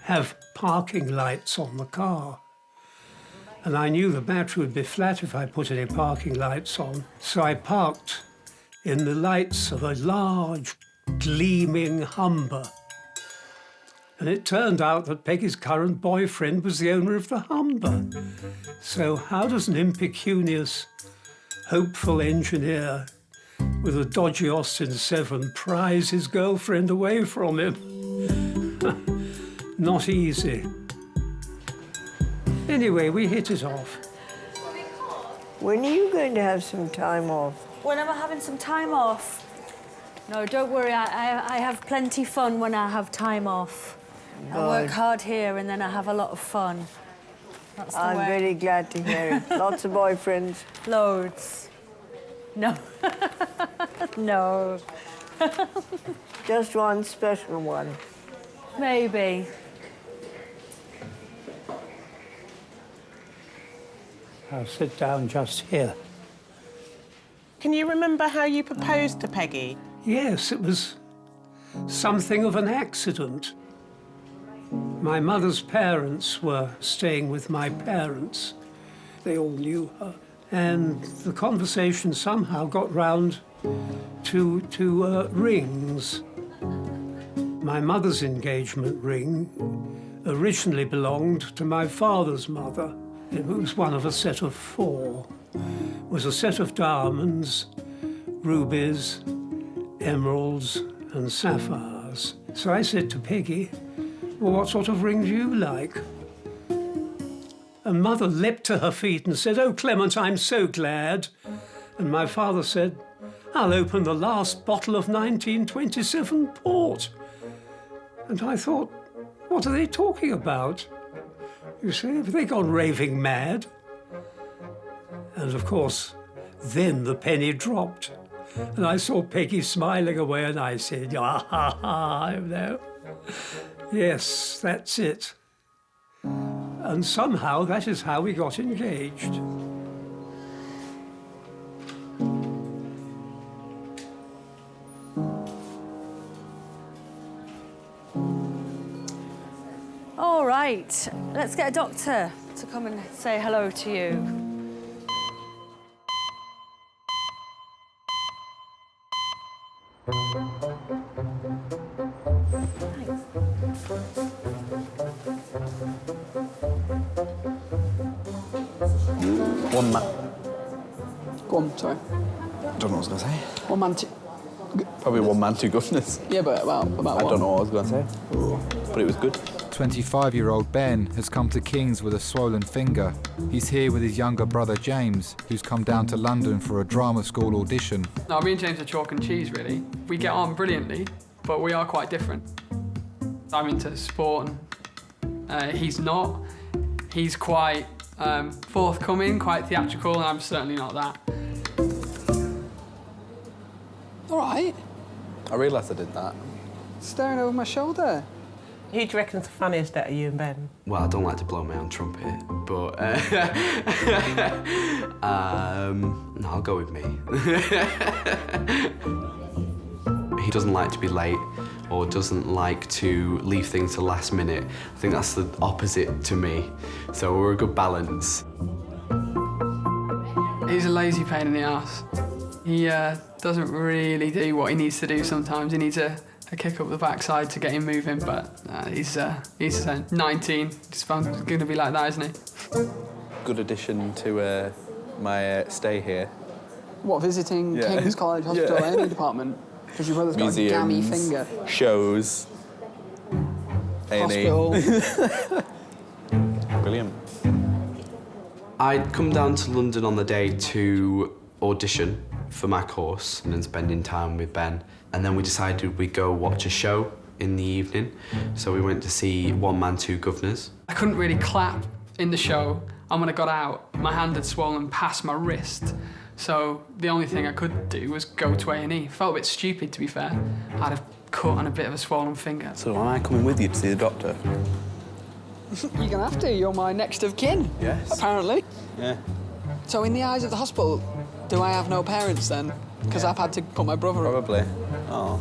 have parking lights on the car. And I knew the battery would be flat if I put any parking lights on. So I parked in the lights of a large, gleaming Humber. And it turned out that Peggy's current boyfriend was the owner of the Humber. So how does an impecunious, hopeful engineer with a dodgy Austin 7 prize his girlfriend away from him? Not easy. Anyway, we hit it off. When are you going to have some time off? When am I having some time off? No, don't worry, I have plenty fun when I have time off. I work hard here and then I have a lot of fun. That's the I'm way. very glad to hear it. Lots of boyfriends? Loads. No. No. Just one special one? Maybe. I'll sit down just here. Can you remember how you proposed to Peggy? Yes, it was something of an accident. My mother's parents were staying with my parents. They all knew her. And the conversation somehow got round to rings. My mother's engagement ring originally belonged to my father's mother. It was one of a set of 4. It was a set of diamonds, rubies, emeralds, and sapphires. So I said to Peggy, well, what sort of ring do you like? And Mother leapt to her feet and said, oh, Clement, I'm so glad. And my father said, I'll open the last bottle of 1927 port. And I thought, what are they talking about? You see, have they gone raving mad? And of course, then the penny dropped. And I saw Peggy smiling away and I said, ah, ha, ha, no. Yes, that's it. And somehow that is how we got engaged. All right, let's get a doctor to come and say hello to you. One man. Go on, sorry. I don't know what I was going to say. One man, Probably one man, 2 governors. Yeah, but about I what? don't know what I was going to say, but it was good. 25-year-old Ben has come to King's with a swollen finger. He's here with his younger brother James, who's come down to London for a drama school audition. No, me and James are chalk and cheese, really. We get on brilliantly, but we are quite different. I'm into sport, and he's not. He's quite forthcoming, quite theatrical, and I'm certainly not that. All right. I realised I did that. Staring over my shoulder. Who do you reckon's the funniest out of you and Ben? Well, I don't like to blow my own trumpet, but no, I'll go with me. He doesn't like to be late or doesn't like to leave things to last minute. I think that's the opposite to me, so we're a good balance. He's a lazy pain in the ass. He doesn't really do what he needs to do sometimes. He needs a kick up the backside to get him moving, but he's 19. He's going to be like that, isn't he? Good addition to my stay here. What, visiting King's College Hospital A&E department? Because your brother's got Museums, a gammy finger. Shows, A&E. Hospital. Brilliant. I'd come down to London on the day to audition for my course and then spending time with Ben. And then we decided we'd go watch a show in the evening. So we went to see One Man, Two Governors. I couldn't really clap in the show, and when I got out, my hand had swollen past my wrist. So the only thing I could do was go to A&E. Felt a bit stupid, to be fair. I'd have cut and a bit of a swollen finger. So am I coming with you to see the doctor? You're gonna have to. You're my next of kin. Yes. Apparently. Yeah. So in the eyes of the hospital, do I have no parents then? Because I've had to put my brother up. Probably. Oh.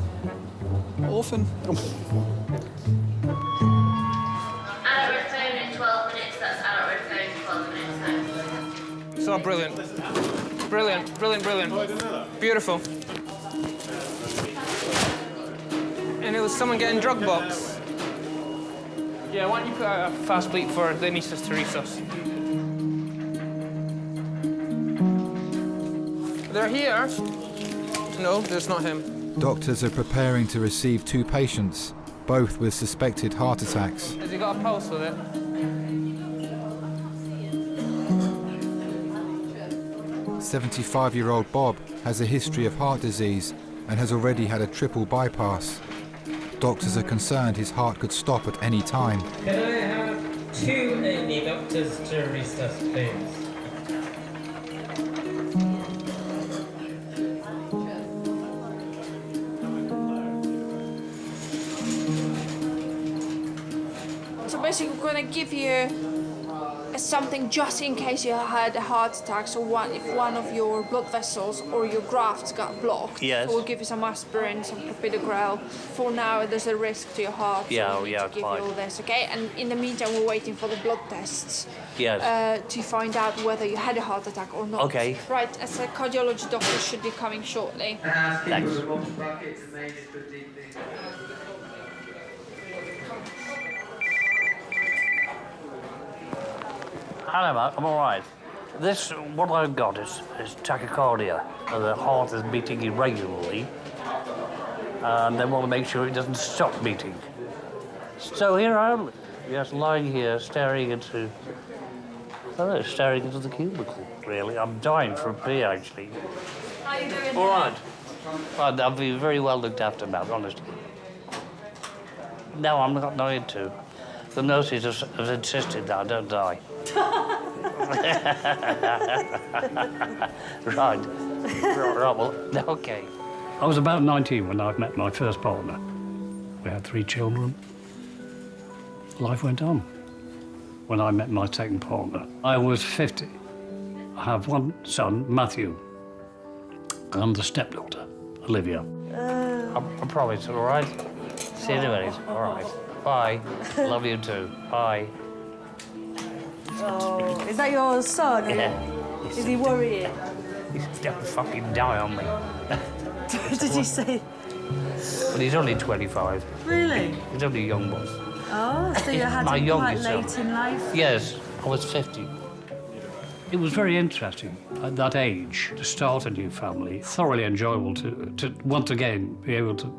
Orphan. Adult phone in 12 minutes, that's adult phone in 12 minutes. So brilliant. Brilliant, brilliant, brilliant. Beautiful. And it was someone getting drug box. Yeah, why don't you put out a fast bleep for the anaesthetist to resus? They're here. No, there's not him. Doctors are preparing to receive 2 patients, both with suspected heart attacks. Has he got a pulse with it? 75-year-old Bob has a history of heart disease and has already had a triple bypass. Doctors are concerned his heart could stop at any time. Can I have 2 A&E doctors to resuscitate, please? So basically, we're going to give you something just in case you had a heart attack. So if one of your blood vessels or your grafts got blocked, Yes. so we'll give you some aspirin, some clopidogrel. For now, there's a risk to your heart. Yeah, so we need yeah, to give fine. you all this, okay? And in the meantime, we're waiting for the blood tests. Yes. To find out whether you had a heart attack or not. Okay. Right, as a cardiology doctor should be coming shortly. Thanks. Hello, Mark. I'm all right. What I've got is tachycardia. The heart is beating irregularly, and they want to make sure it doesn't stop beating. So here I am, just lying here, staring into the cubicle, really. I'm dying for a pee, actually. How are you doing? All right. I've been very well looked after, Matt, honestly. No, I'm not going to. The nurses have insisted that I don't die. Right. Well, okay. I was about 19 when I met my first partner. We had 3 children. Life went on. When I met my second partner, I was 50. I have 1 son, Matthew, and the stepdaughter, Olivia. I promise, all right? See you in a minute. All right. Bye. Love you too. Bye. Oh, is that your son? Yeah. Is he worrying? He's gonna fucking die on me. Did you say? But he's only 25. Really? He's only a young boy. Oh, so you had My him quite youngest late son. in life? Yes, I was 50. It was very interesting at that age to start a new family. Thoroughly enjoyable to once again be able to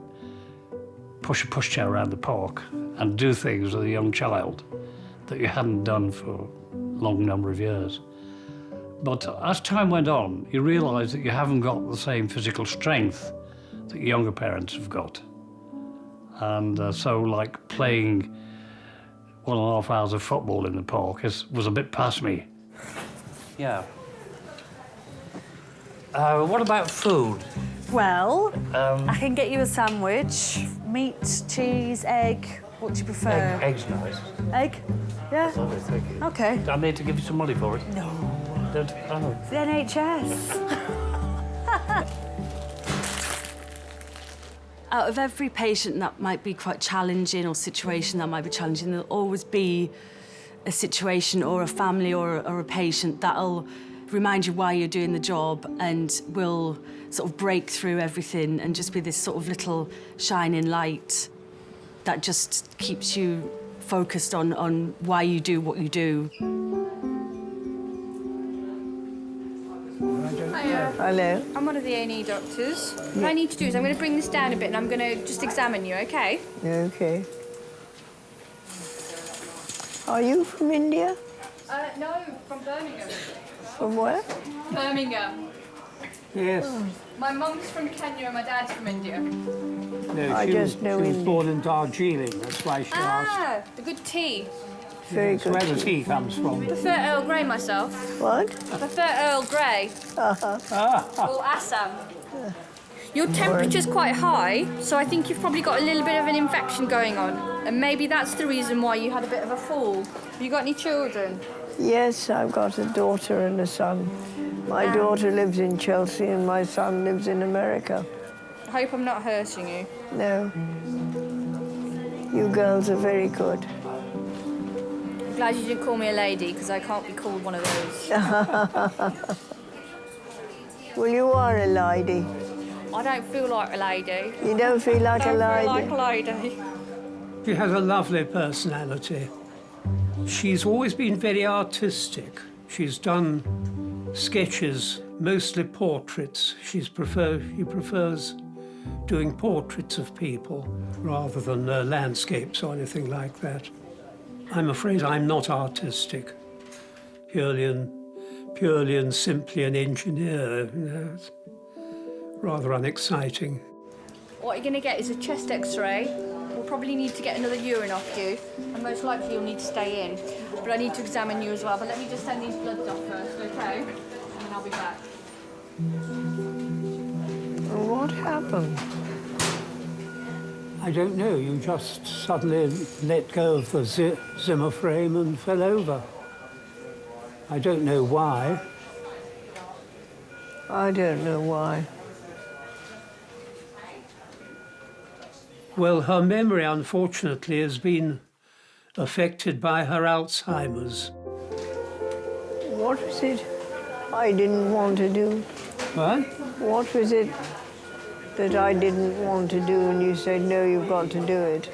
push a pushchair around the park and do things with a young child that you hadn't done for a long number of years. But as time went on, you realise that you haven't got the same physical strength that younger parents have got. And so, like, playing 1.5 hours of football in the park was a bit past me. Yeah. What about food? Well, I can get you a sandwich. Meat, cheese, egg. What do you prefer? Egg's nice. Egg? Yeah? Lovely, thank you. Okay. Do I need to give you some money for it? No. Don't, oh. It's the NHS. Out of every patient that might be quite challenging or situation that might be challenging, there'll always be a situation or a family or a patient that'll remind you why you're doing the job and will sort of break through everything and just be this sort of little shining light that just keeps you focused on why you do what you do. Hiya. Hello. I'm one of the A&E doctors. What I need to do is I'm going to bring this down a bit and I'm going to just examine you, okay? Okay. Are you from India? No, from Birmingham. From where? Birmingham. Yes. My mum's from Kenya and my dad's from India. No, I she just know was India. born in Darjeeling, that's why she asked. The good tea. Very That's where the tea comes from. Prefer Earl Grey myself. What? Prefer Earl Grey. Or Assam. Your temperature's quite high, so I think you've probably got a little bit of an infection going on. And maybe that's the reason why you had a bit of a fall. Have you got any children? Yes, I've got a daughter and a son. My daughter lives in Chelsea and my son lives in America. I hope I'm not hurting you. No. You girls are very good. I'm glad you didn't call me a lady, because I can't be called one of those. Well, you are a lady. I don't feel like a lady. You don't feel like a lady? I don't feel like a lady. She has a lovely personality. She's always been very artistic. She's done sketches, mostly portraits. She prefers doing portraits of people rather than landscapes or anything like that. I'm afraid I'm not artistic, purely and simply an engineer. You know, it's rather unexciting. What you're going to get is a chest X-ray. We'll probably need to get another urine off you, and most likely you'll need to stay in. But I need to examine you as well. But let me just send these bloods off first, okay? And then I'll be back. What happened? I don't know. You just suddenly let go of the Zimmer frame and fell over. I don't know why. I don't know why. Well, her memory, unfortunately, has been affected by her Alzheimer's. What was it I didn't want to do? What? What was it that I didn't want to do and you said, no, you've got to do it?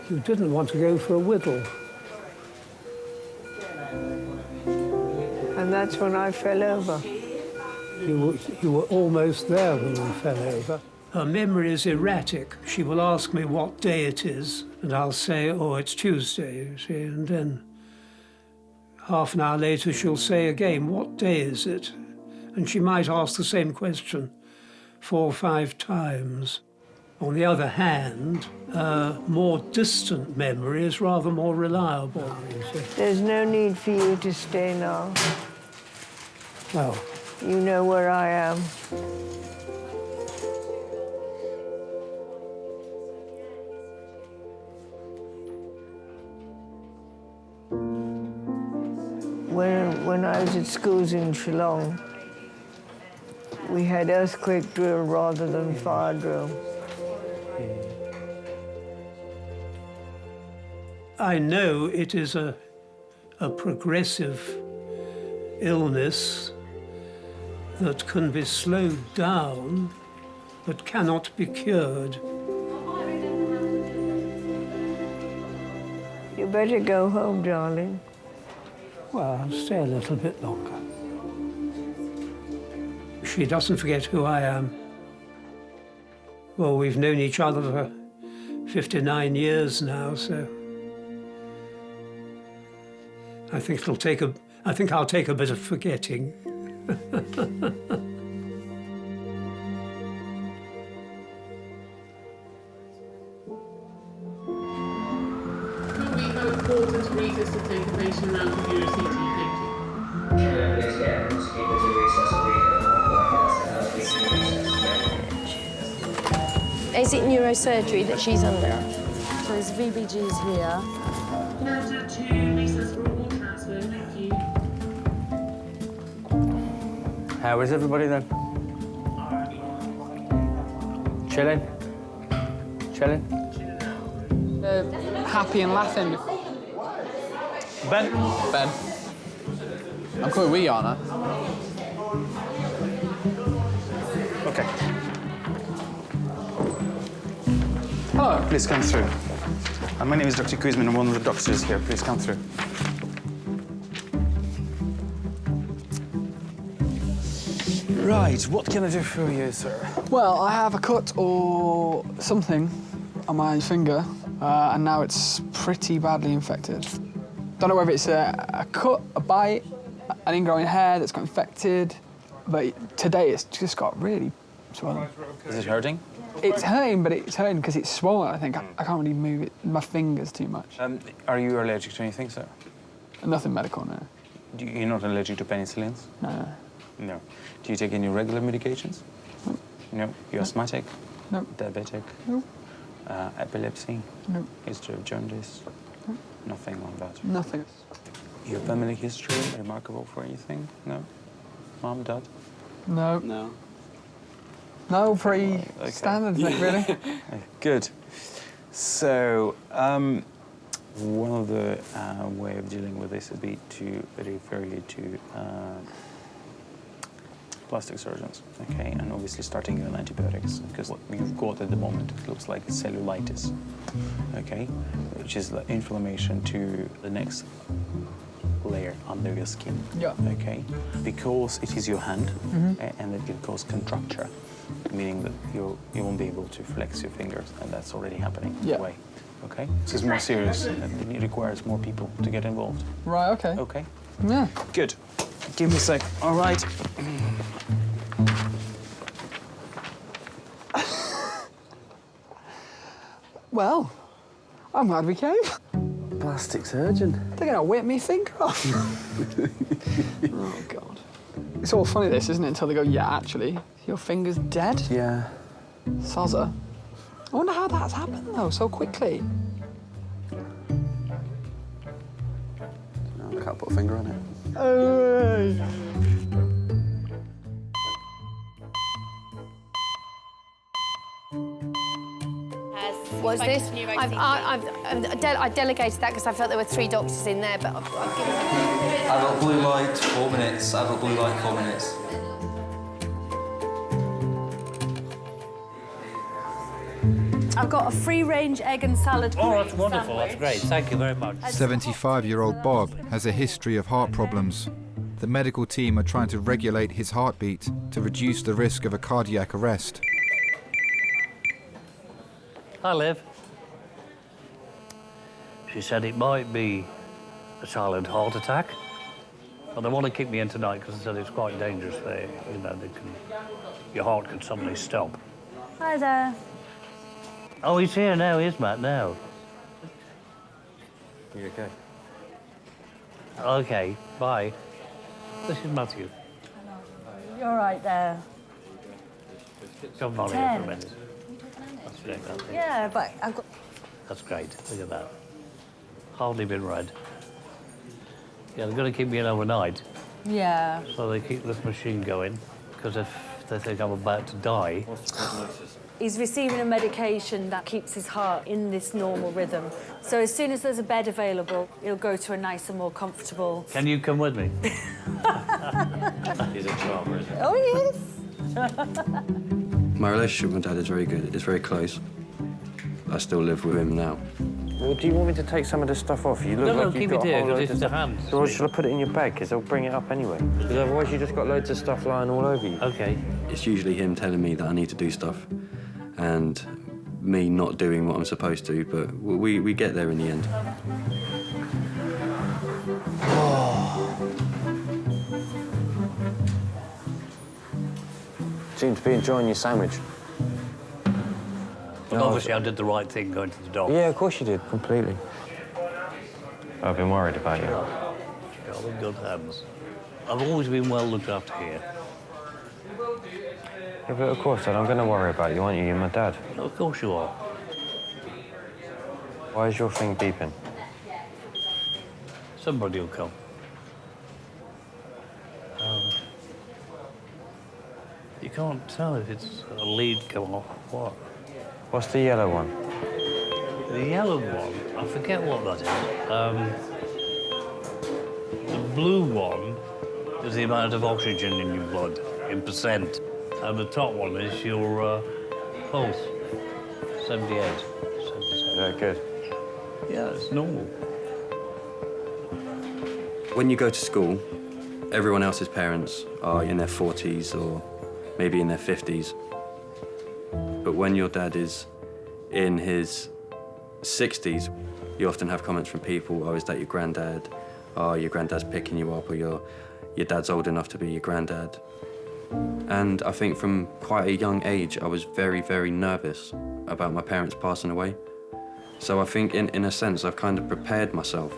You didn't want to go for a whittle. And that's when I fell over. You were almost there when you fell over. Her memory is erratic. She will ask me what day it is, and I'll say, oh, it's Tuesday, you see, and then half an hour later she'll say again, what day is it? And she might ask the same question 4 or 5 times. On the other hand, more distant memory is rather more reliable, you see. There's no need for you to stay now. Well, you know where I am. When I was at schools in Shillong, we had earthquake drill rather than fire drill. I know it is a progressive illness that can be slowed down but cannot be cured. You better go home, darling. Well, I'll stay a little bit longer. She doesn't forget who I am. Well, we've known each other for 59 years now, so I think I'll take a bit of forgetting. Important reasons to take the patient around with your CT. Is it neurosurgery that she's under? So there's VBGs here. Quarter to recess for all transfer, thank you. How is everybody then? Chilling? Chilling? Happy and laughing. Ben? Ben. I'm calling we, aren't I? Okay. Hello. Please come through. My name is Dr. Kuzmin. I'm one of the doctors here. Please come through. Right, what can I do for you, sir? Well, I have a cut or something on my finger, and now it's pretty badly infected. Don't know whether it's a cut, a bite, an ingrowing hair that's got infected, but today it's just got really swollen. Is it hurting? It's hurting, but it's hurting because it's swollen, I think. I can't really move it, my fingers too much. Are you allergic to anything, sir? Nothing medical, no. You're not allergic to penicillins? No. No. Do you take any regular medications? No. You asthmatic? No. Diabetic? No. Epilepsy? No. History of jaundice? No. Nothing like that. Nothing. Your family history, remarkable for anything? No? Mom, dad? No. No. No, pretty standard, really. Good. So, one of the way of dealing with this would be to refer you to plastic surgeons, okay? And obviously starting you on antibiotics, because what you've got at the moment, it looks like cellulitis, okay? Which is the inflammation to the next layer under your skin, yeah. Okay? Because it is your hand, Mhm. and it can cause contracture, meaning that you won't be able to flex your fingers, and that's already happening Yeah. away. Okay? This is more serious, and it requires more people to get involved. Right, okay. Okay? Yeah. Good. Give me a sec. All right. Well, I'm glad we came. Plastic surgeon. They're gonna whip me finger off. Oh, God. It's all funny, this, isn't it? Until they go, yeah, actually, your finger's dead. Yeah. Sozza. I wonder how that's happened, though, so quickly. I can't put a finger on it. Hey. Was this? I delegated that because I felt there were 3 doctors in there, but I've given it. Adult blue light, 4 minutes. Adult blue light, 4 minutes. I've got a free-range egg and salad. Oh, that's wonderful. That's great. Thank you very much. 75-year-old Bob has a history of heart problems. The medical team are trying to regulate his heartbeat to reduce the risk of a cardiac arrest. Hi, Liv. She said it might be a silent heart attack. But they want to keep me in tonight because they said it's quite dangerous. Your heart can suddenly stop. Hi there. Oh, he's here now, is Matt, now? You okay? Okay, bye. This is Matthew. You're right there. Come on here for a minute. That's great, that's it. Yeah, but I've got... That's great, look at that. Hardly been read. Yeah, they're going to keep me in overnight. Yeah. So they keep this machine going, because if they think I'm about to die... What's the prognosis? He's receiving a medication that keeps his heart in this normal rhythm. So as soon as there's a bed available, he'll go to a nicer, more comfortable... Can you come with me? He's a charmer, isn't he? Oh, yes. My relationship with my dad is very good. It's very close. I still live with him now. Well, do you want me to take some of this stuff off? You look No, like keep you've it got here, a whole load because of it's the stuff. hand. So should I put it in your bag? Because they'll bring it up anyway. Because otherwise you just got loads of stuff lying all over you. Okay. It's usually him telling me that I need to do stuff and me not doing what I'm supposed to, but we get there in the end. Seem to be enjoying your sandwich. But obviously I did the right thing going to the doctor. Yeah, of course you did, completely. I've been worried about you. You're in good hands. I've always been well looked after here. Yeah, but of course, Dad, I'm going to worry about you, aren't you? You're my dad. Of course you are. Why is your thing beeping? Somebody will come. You can't tell if it's a lead come off or what. What's the yellow one? The yellow one, I forget what that is. The blue one is the amount of oxygen in your blood, in percent. And the top one is your pulse, 78, 77. Yeah, good. Yeah, it's normal. When you go to school, everyone else's parents are in their 40s or maybe in their 50s. But when your dad is in his 60s, you often have comments from people, oh, is that your granddad? Oh, your granddad's picking you up, or your dad's old enough to be your granddad. And I think from quite a young age, I was very, very nervous about my parents passing away. So I think in a sense, I've kind of prepared myself.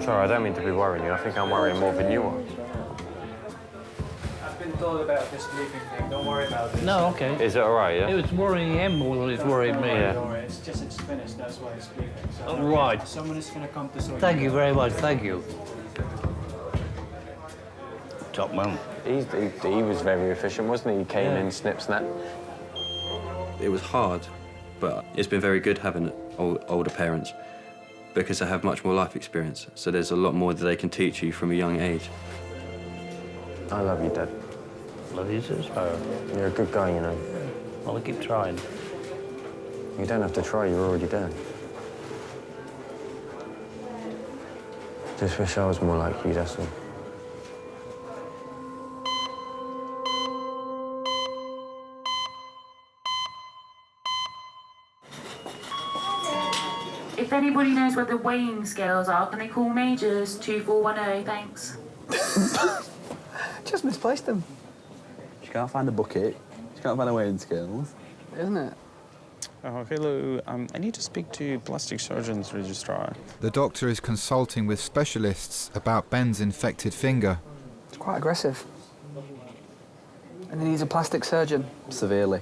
Sorry, I don't mean to be worrying you. I think I'm worrying more than you are. thought about this sleeping thing. Don't worry about it. No, okay. Is it all right, yeah? It's worrying him more than it's worrying me. Yeah. Don't worry, it's just it's finished, that's why it's sleeping. So Oh, right. someone is going to come to sort Thank it you out. very much, thank you. Top man. He was very efficient, wasn't he? He came in, snip, snap. It was hard, but it's been very good having older parents because they have much more life experience. So there's a lot more that they can teach you from a young age. I love you, Dad. Love you too, Sparrow. You're a good guy, you know. Well, I keep trying. You don't have to try, you're already there. Just wish I was more like you, that's all. If anybody knows where the weighing scales are, can they call me? Just 2410, thanks. Just misplaced them. She can't find a bucket. She can't find a weighing scales. Isn't it? Oh, hello. I need to speak to plastic surgeon's registrar. The doctor is consulting with specialists about Ben's infected finger. It's quite aggressive. And he needs a plastic surgeon. Severely.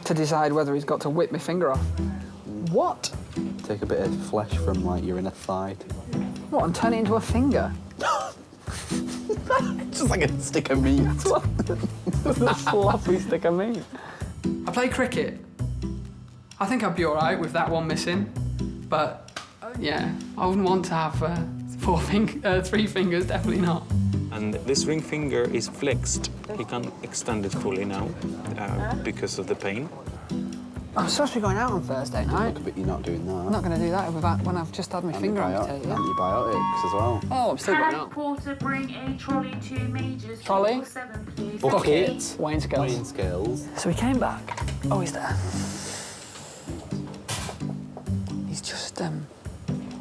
To decide whether he's got to whip my finger off. What? Take a bit of flesh from, like, your inner thigh. What, and turn it into a finger? Just like a stick of meat. A floppy stick of meat. I play cricket. I think I'd be all right with that one missing. But, yeah, I wouldn't want to have 3 fingers, definitely not. And this ring finger is flexed. He can't extend it fully now because of the pain. I'm supposed to be going out on Thursday night. But you're not doing that. I'm not going to do that when I've just had my finger amputated. Antibiotics as well. Oh, I'm still going Can out. Porter bring a trolley to Majors? Trolley? 7, please. Bucket. Weighing scales. Weighing scales. So he came back. Oh, he's there. He's just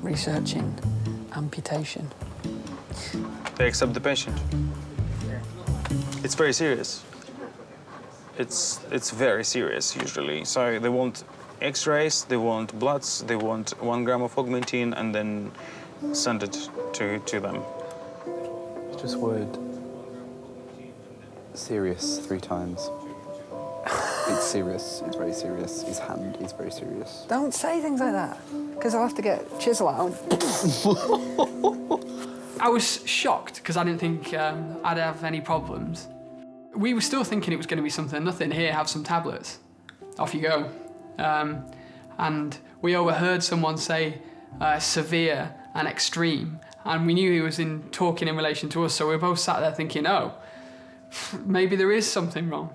researching amputation. They accept the patient. It's very serious. It's very serious usually. So they want X-rays, they want bloods, they want 1 gram of augmentin, and then send it to them. Just word serious 3 times. It's serious. It's very serious. His hand is very serious. Don't say things like that, because I'll have to get chisel out. I was shocked because I didn't think I'd have any problems. We were still thinking it was going to be something, nothing here, have some tablets. Off you go. And we overheard someone say severe and extreme, and we knew he was talking in relation to us, so we were both sat there thinking, oh, maybe there is something wrong.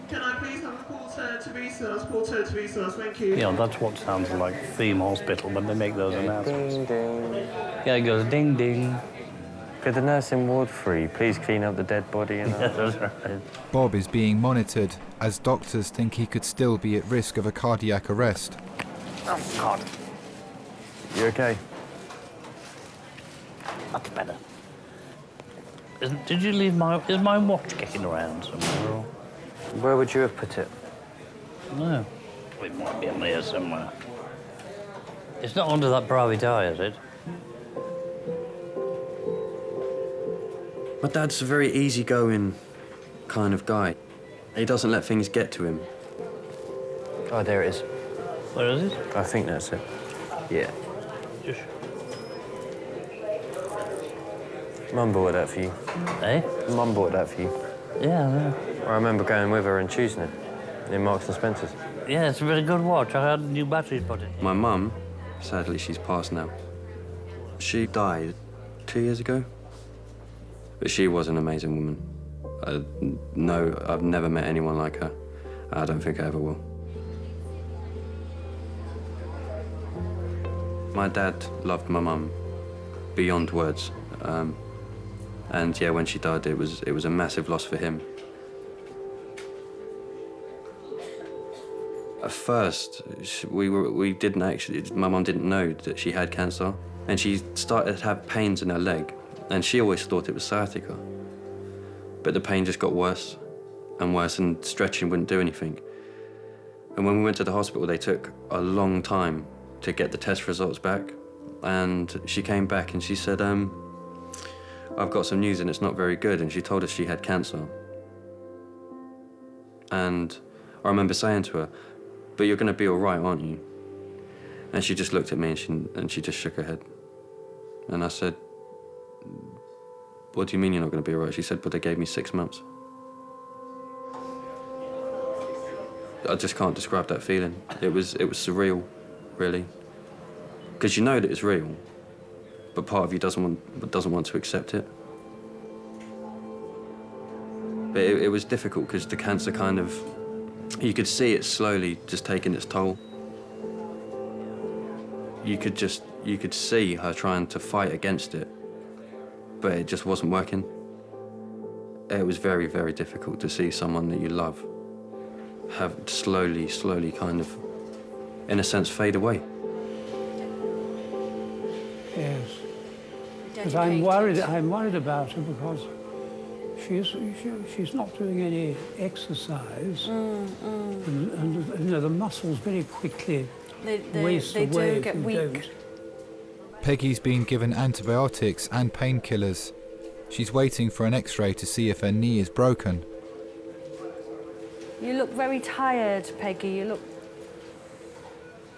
Can I please have a Porter to resource? Porter to resource, thank you. Yeah, that's what sounds like theme hospital when they make those announcements. Ding, ding. Yeah, it goes ding, ding. Could the nursing ward free please clean up the dead body? And Yeah, that's right. Bob is being monitored as doctors think he could still be at risk of a cardiac arrest. Oh, God. You okay? That's better. Did you leave is my watch kicking around somewhere? Or? Where would you have put it? No. It might be in there somewhere. It's not under that private eye, is it? My dad's a very easygoing kind of guy. He doesn't let things get to him. Oh, there it is. Where is it? I think that's it. Yeah. Just... Mum bought that for you. Eh? Mum bought that for you. Yeah, I know. I remember going with her and choosing it in Marks and Spencer's. Yeah, it's a very good watch. I had new batteries put in. My mum, sadly, she's passed now. She died 2 years ago. But she was an amazing woman. No, I've never met anyone like her. I don't think I ever will. My dad loved my mum beyond words. And yeah, when she died, it was a massive loss for him. At first, we didn't actually, my mum didn't know that she had cancer, and she started to have pains in her leg, and she always thought it was sciatica. But the pain just got worse and worse, and stretching wouldn't do anything. And when we went to the hospital, they took a long time to get the test results back, and she came back and she said, I've got some news and it's not very good. And she told us she had cancer. And I remember saying to her, but you're going to be all right, aren't you? And she just looked at me and she just shook her head. And I said, what do you mean you're not going to be all right? She said, but they gave me 6 months. I just can't describe that feeling. It was surreal, really. Because you know that it's real, but part of you doesn't want to accept it. But it was difficult because the cancer kind of, you could see it slowly just taking its toll. You could see her trying to fight against it, but it just wasn't working. It was very, very difficult to see someone that you love have slowly kind of, in a sense, fade away. Yes. But I'm worried about her because she's not doing any exercise, and you know, the muscles very quickly waste away do get weak. Don't. Peggy's been given antibiotics and painkillers. She's waiting for an X-ray to see if her knee is broken. You look very tired, Peggy. You look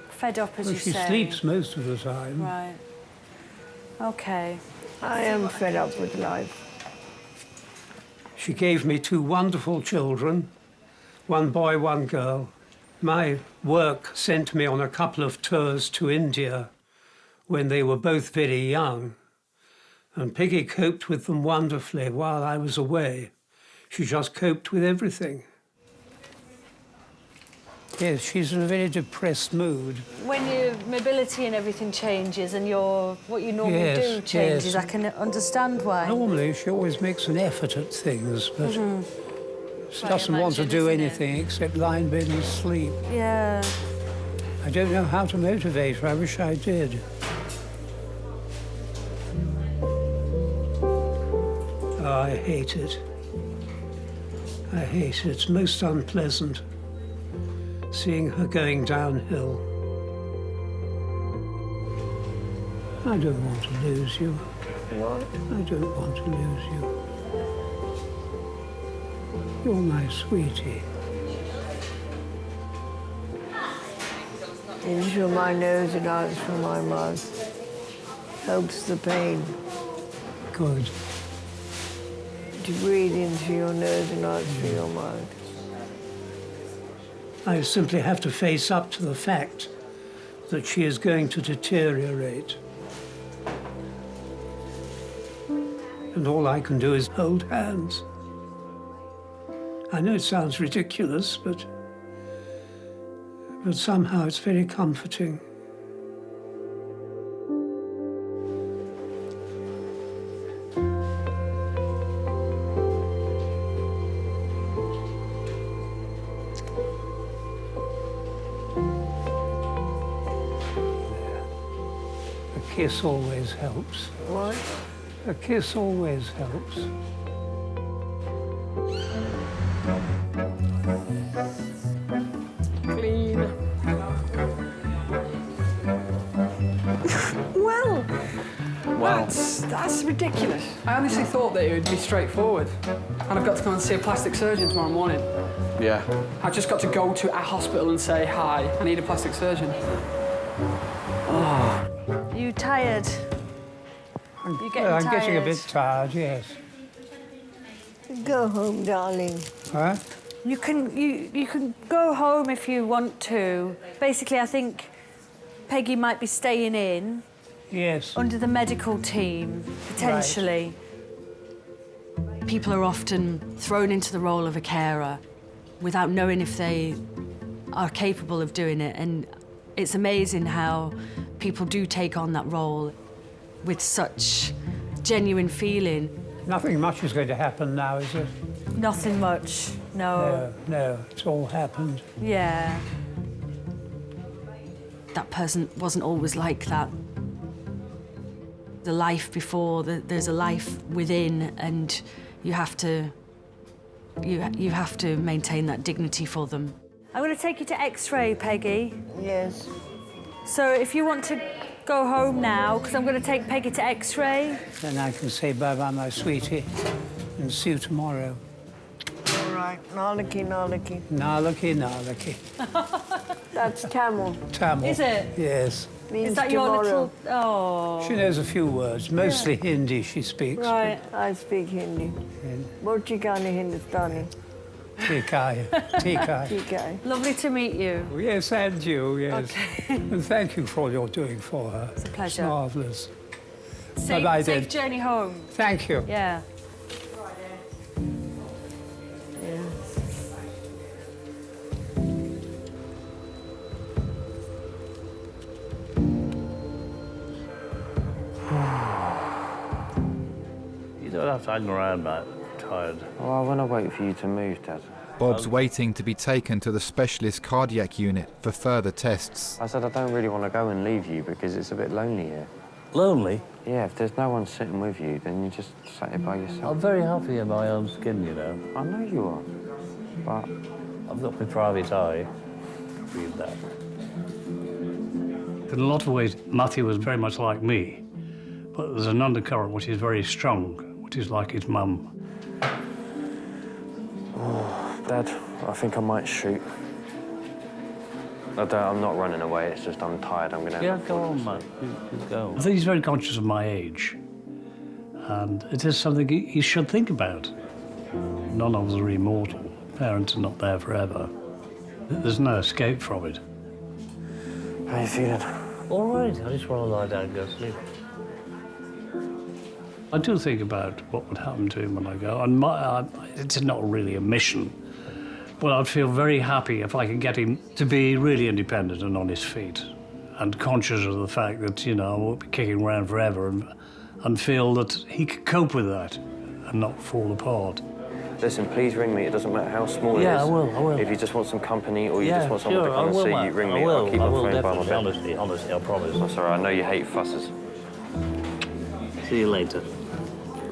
fed up, as you say. She sleeps most of the time. Right. Okay. I am fed up with life. She gave me 2 wonderful children, 1 boy, 1 girl. My work sent me on a couple of tours to India when they were both very young, and Peggy coped with them wonderfully while I was away. She just coped with everything. Yes, she's in a very depressed mood. When your mobility and everything changes and what you normally do changes, I can understand why. Normally, she always makes an effort at things, but she doesn't want to do anything except lie in bed and sleep. Yeah. I don't know how to motivate her. I wish I did. Oh, I hate it. I hate it. It's most unpleasant. Seeing her going downhill. I don't want to lose you. What? I don't want to lose you. You're my sweetie. In through my nose and out through my mouth. Helps the pain. Good. To breathe in through your nose and out through your mouth. I simply have to face up to the fact that she is going to deteriorate. And all I can do is hold hands. I know it sounds ridiculous, but somehow it's very comforting. A kiss always helps. What? A kiss always helps. Clean. Well, That's ridiculous. I honestly thought that it would be straightforward. And I've got to come and see a plastic surgeon tomorrow morning. yeah. I've just got to go to a hospital and say, hi, I need a plastic surgeon. You tired? You getting I'm tired? getting a bit tired, yes. Go home, darling. Huh? You can go home if you want to. Basically, I think Peggy might be staying in. Yes. Under the medical team, potentially. Right. People are often thrown into the role of a carer without knowing if they are capable of doing it. And it's amazing how people do take on that role with such genuine feeling. Nothing much is going to happen now, is it? Nothing much, no. No, it's all happened. Yeah. That person wasn't always like that. The life before, there's a life within, and you have to maintain that dignity for them. I'm going to take you to X-ray, Peggy. Yes. So if you want to go home now because I'm going to take Peggy to X-ray. Then I can say bye-bye, my sweetie, and see you tomorrow. All right, Nalaki, Nalaki. Nalaki, Nalaki. That's Tamil. Tamil. Is it? Yes. Means Is that your tomorrow. little... Oh. She knows a few words, mostly Hindi she speaks. Right, I speak Hindi. Borchikani Hindustani. Tikai. Tikai. Tikai. Lovely to meet you. Yes, and you, yes. Okay. And thank you for all you're doing for her. It's a pleasure. Marvellous. Safe, then. journey home. Thank you. Yeah. You don't have to hang around, mate. I'm tired. Oh, I want to wait for you to move, Dad. Bob's waiting to be taken to the specialist cardiac unit for further tests. I said I don't really want to go and leave you because it's a bit lonely here. Lonely? Yeah, if there's no one sitting with you, then you just sat here by yourself. I'm very happy in my own skin, you know. I know you are, but... I've got my private eye. Read that. In a lot of ways, Matthew was very much like me, but there's an undercurrent which is very strong, which is like his mum. Oh, Dad, I think I might shoot. I'm not running away, it's just I'm tired, I'm going to... Yeah, go on, man. You go. I think he's very conscious of my age, and it is something he should think about. None of us are immortal. Parents are not there forever. There's no escape from it. How are you feeling? All right, I just want to lie down and go to sleep. I do think about what would happen to him when I go, and it's not really a mission. Well, I'd feel very happy if I could get him to be really independent and on his feet, and conscious of the fact that, you know, I won't be kicking around forever, and feel that he could cope with that and not fall apart. Listen, please ring me. It doesn't matter how small it is. Yeah, I will. If you just want some company or you Yeah, just want someone to come and see you, ring me. I'll keep my phone by my bed. Honestly, I promise. I'm sorry, I know you hate fusses. See you later.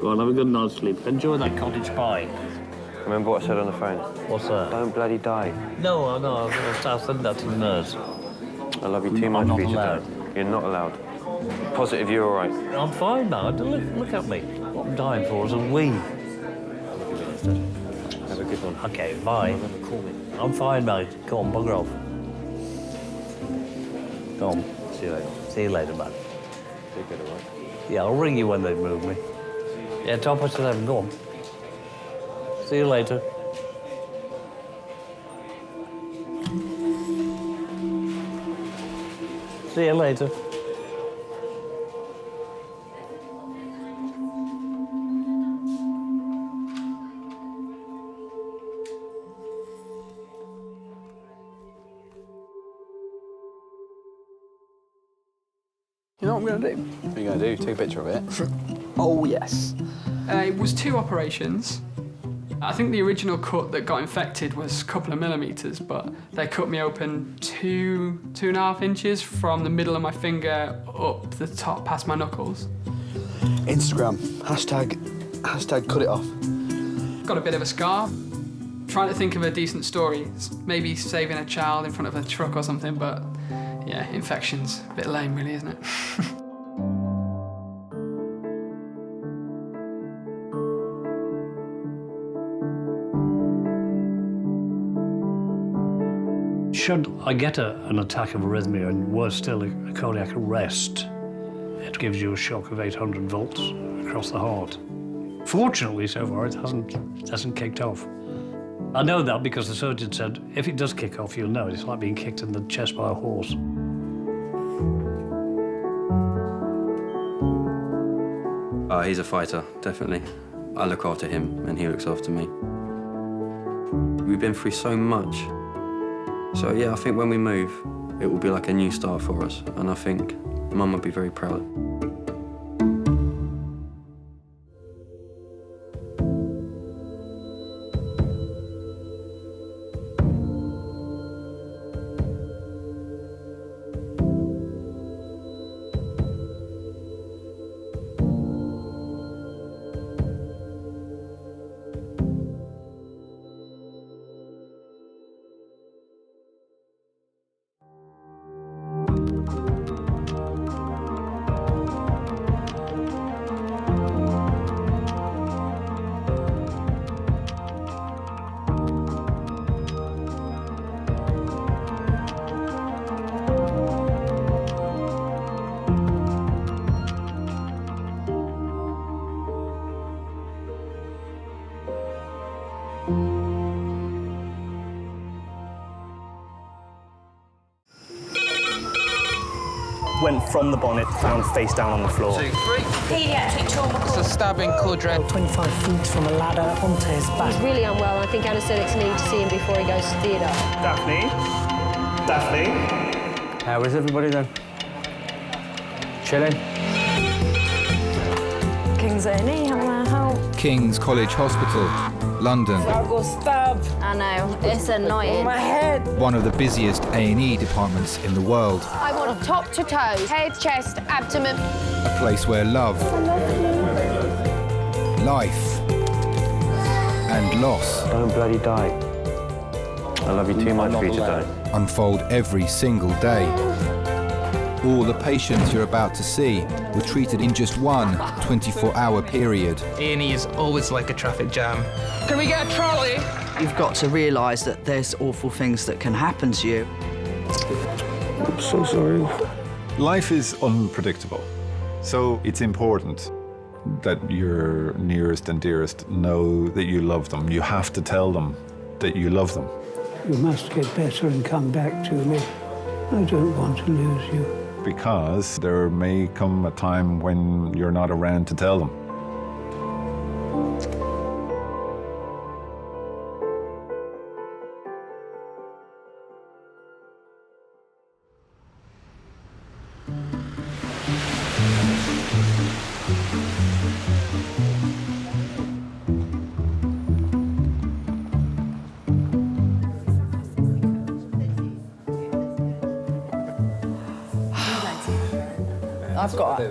Go on, have a good night's sleep. Enjoy that cottage pie. Remember what I said on the phone? What's that? Don't bloody die. No, I know. I'll send that to the nurse. I love you too much for you to die. You're not allowed. Positive, you're all right. I'm fine now. Look at me. What I'm dying for is a wee. Have a good one. Okay, bye. Call me. I'm fine, mate. Go on, bugger off. Go on. See you later. See you later, man. Be good, all right? Yeah, I'll ring you when they move me. Yeah, 11:30. Go on. See you later. See you later. You know what I'm going to do? What are you going to do? Take a picture of it? Oh, yes. It was 2 operations. I think the original cut that got infected was a couple of millimetres, but they cut me open 2.5 inches from the middle of my finger up the top past my knuckles. Instagram, hashtag cut it off. Got a bit of a scar. Trying to think of a decent story. Maybe saving a child in front of a truck or something, but yeah, infection's a bit lame really, isn't it? Should I get an attack of arrhythmia and worse still, a cardiac arrest, it gives you a shock of 800 volts across the heart. Fortunately, so far, it hasn't kicked off. I know that because the surgeon said, if it does kick off, you'll know it. It's like being kicked in the chest by a horse. He's a fighter, definitely. I look after him and he looks after me. We've been through so much. So yeah, I think when we move, it will be like a new start for us. And I think Mum would be very proud. went from the bonnet, found face down on the floor. 2, 3. Pediatric trauma. It's a stabbing quadrant. 25 feet from a ladder onto his back. He's really unwell, and I think anaesthetics need to see him before he goes to theatre. Daphne? Daphne? How is everybody then? Chilling? King's A&E, how may I help? King's College Hospital, London. I got stabbed. I know, it's annoying. My head. One of the busiest A&E departments in the world. I want top to toe, head, chest, abdomen. A place where love, life, and loss. Don't bloody die. I love you too much for you to die. Unfold every single day. All the patients you're about to see were treated in just one 24-hour period. A&E is always like a traffic jam. Can we get a trolley? You've got to realise that there's awful things that can happen to you. I'm so sorry. Life is unpredictable, so it's important that your nearest and dearest know that you love them. You have to tell them that you love them. You must get better and come back to me. I don't want to lose you. Because there may come a time when you're not around to tell them.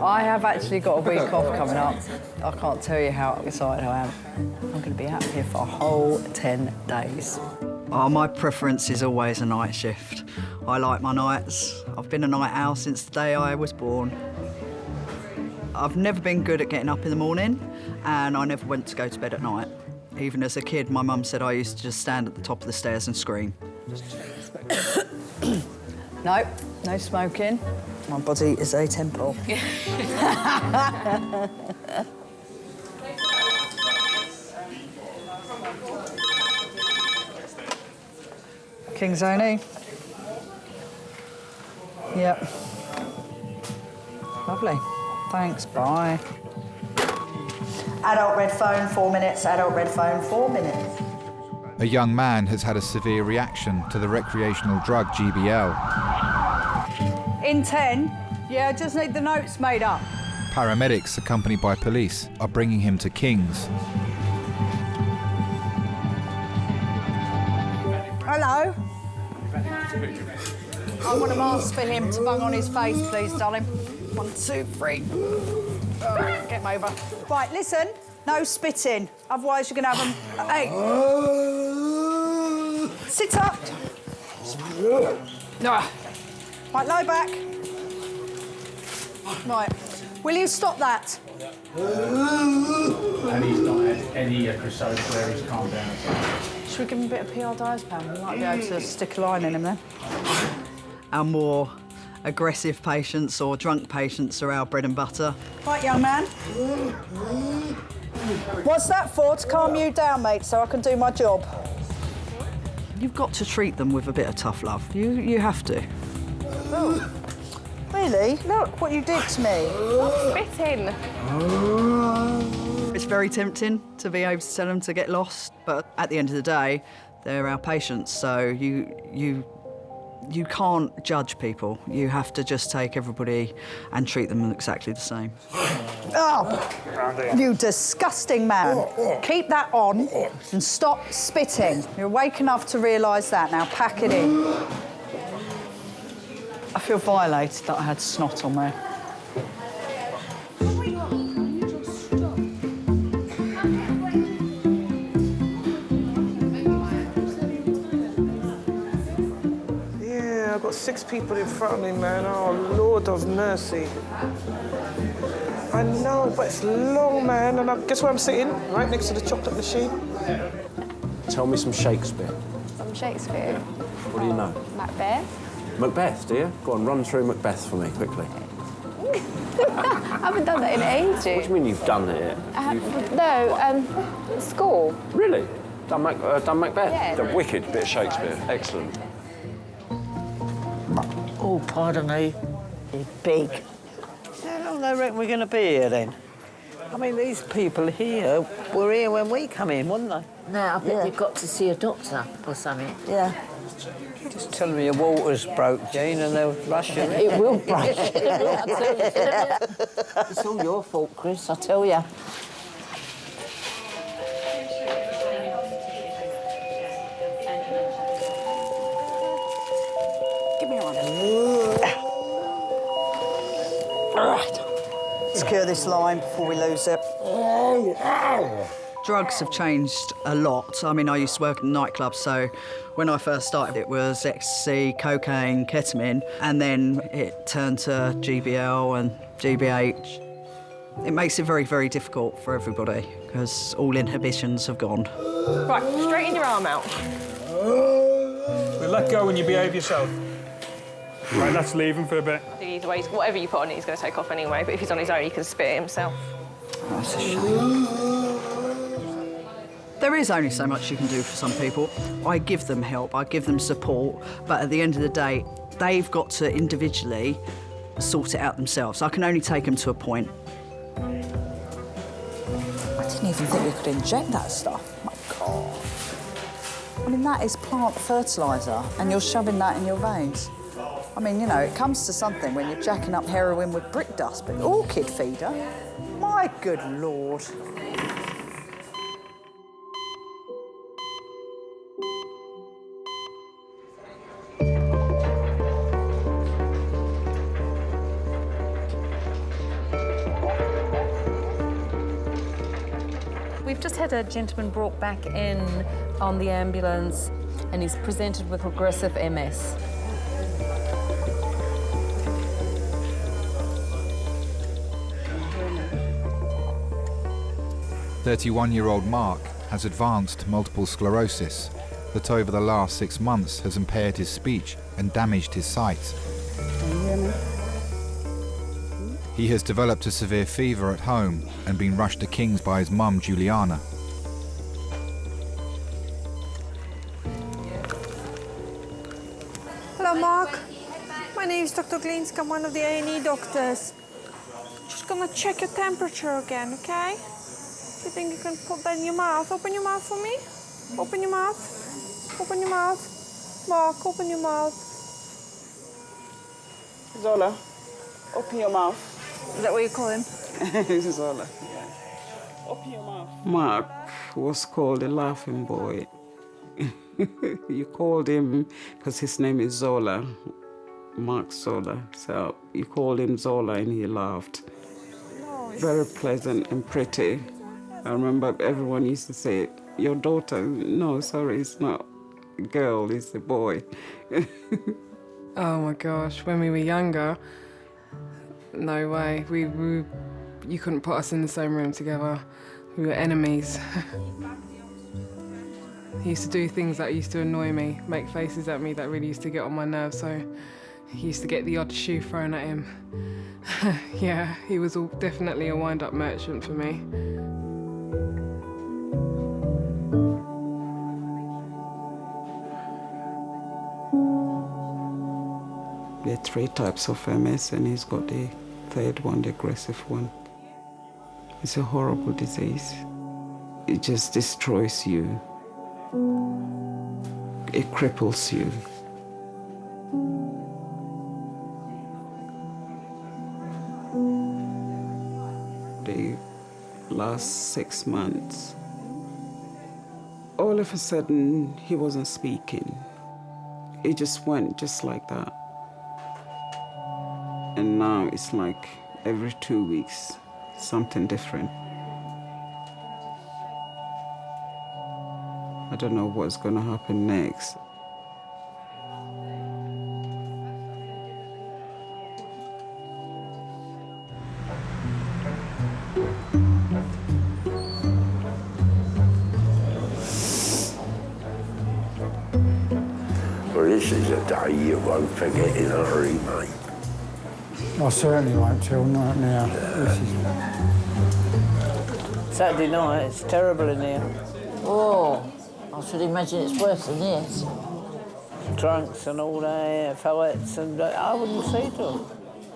I have actually got a week off coming up. I can't tell you how excited I am. I'm going to be out here for a whole 10 days. Oh, my preference is always a night shift. I like my nights. I've been a night owl since the day I was born. I've never been good at getting up in the morning, and I never went to go to bed at night. Even as a kid, my mum said I used to just stand at the top of the stairs and scream. No, no smoking. My body is a temple. King's A&E. Yep. Lovely. Thanks, bye. Adult red phone, 4 minutes. Adult red phone, 4 minutes. A young man has had a severe reaction to the recreational drug GBL. In 10, yeah, just need the notes made up. Paramedics, accompanied by police, are bringing him to King's. Hello. I want a mask for him to bung on his face, please, darling. 1, 2, 3. Oh, get him over. Right, listen, no spitting, otherwise you're going to have him. Hey. Sit up. No. Right, lie back. Right. Will you stop that? And he's not had any episodes where he's calmed down. Should we give him a bit of PR diazepam? We might be able to stick a line in him then. Our more aggressive patients or drunk patients are our bread and butter. Right, young man. What's that for? To calm you down, mate, so I can do my job. You've got to treat them with a bit of tough love. You have to. Oh. Really? Look what you did to me. Spitting. It's very tempting to be able to tell them to get lost, but at the end of the day, they're our patients, so you can't judge people. You have to just take everybody and treat them exactly the same. Oh, you disgusting man. Keep that on and stop spitting. You're awake enough to realise that. Now pack it in. I feel violated that I had snot on me. Yeah, I've got 6 people in front of me, man. Oh, Lord of mercy. I know, but it's long, man. And guess where I'm sitting? Right next to the chocolate machine. Tell me some Shakespeare. Some Shakespeare. What do you know? Macbeth. Macbeth, do you? Go on, run through Macbeth for me, quickly. I haven't done that in ages. What do you mean you've done it? School. Really? Done Macbeth? Yeah. The wicked bit of Shakespeare. Excellent. Oh, pardon me. Big. How long do they reckon we're going to be here then? I mean, these people here were here when we come in, weren't they? No, I bet you've got to see a doctor or something. Yeah. Just tell them your water's broke, Jean, and they'll rush you. It will break. I tell you. It's all your fault, Chris, I tell you. Give me one. All right. Secure this line before we lose it. Drugs have changed a lot. I mean, I used to work in nightclubs, so when I first started, it was ecstasy, cocaine, ketamine, and then it turned to GBL and GBH. It makes it very, very difficult for everybody because all inhibitions have gone. Right, straighten your arm out. We let go when you behave yourself. Right, let's leave him for a bit. Either way, whatever you put on it, he's going to take off anyway, but if he's on his own, he can spit it himself. That's a shame. There is only so much you can do for some people. I give them help, I give them support, but at the end of the day, they've got to individually sort it out themselves. I can only take them to a point. I didn't even think we could inject that stuff. My God. I mean, that is plant fertiliser, and you're shoving that in your veins. I mean, you know, it comes to something when you're jacking up heroin with brick dust, but orchid feeder? My good Lord. We've just had a gentleman brought back in on the ambulance, and he's presented with progressive MS. 31-year-old Mark has advanced multiple sclerosis that over the last 6 months has impaired his speech and damaged his sight. He has developed a severe fever at home and been rushed to King's by his mum, Juliana. Hello, Mark. My name is Dr. Glinsk. I'm one of the A&E doctors. Just gonna check your temperature again, okay? You think you can put that in your mouth? Open your mouth for me. Open your mouth. Open your mouth. Mark, open your mouth. Zola, open your mouth. Is that what you call him? Zola, yeah. Open your mouth. Mark was called a laughing boy. You called him because his name is Zola, Mark Zola. So you called him Zola and he laughed. No, Very pleasant and pretty. I remember everyone used to say, your daughter, no, sorry, it's not a girl, it's a boy. Oh my gosh, when we were younger, no way. You couldn't put us in the same room together. We were enemies. He used to do things that used to annoy me, make faces at me that really used to get on my nerves, so he used to get the odd shoe thrown at him. Yeah, he was definitely a wind-up merchant for me. There are 3 types of MS and he's got the 3rd one, the aggressive one. It's a horrible disease. It just destroys you. It cripples you. The last 6 months, all of a sudden, he wasn't speaking. It just went just like that. And now it's like every 2 weeks, something different. I don't know what's going to happen next. Well, this is a day you won't forget in a hurry, mate. I certainly won't tell, not now. Saturday night, it's terrible in here. Oh, I should imagine it's worse than this. Drunks and all that, fights, and I wouldn't say to them.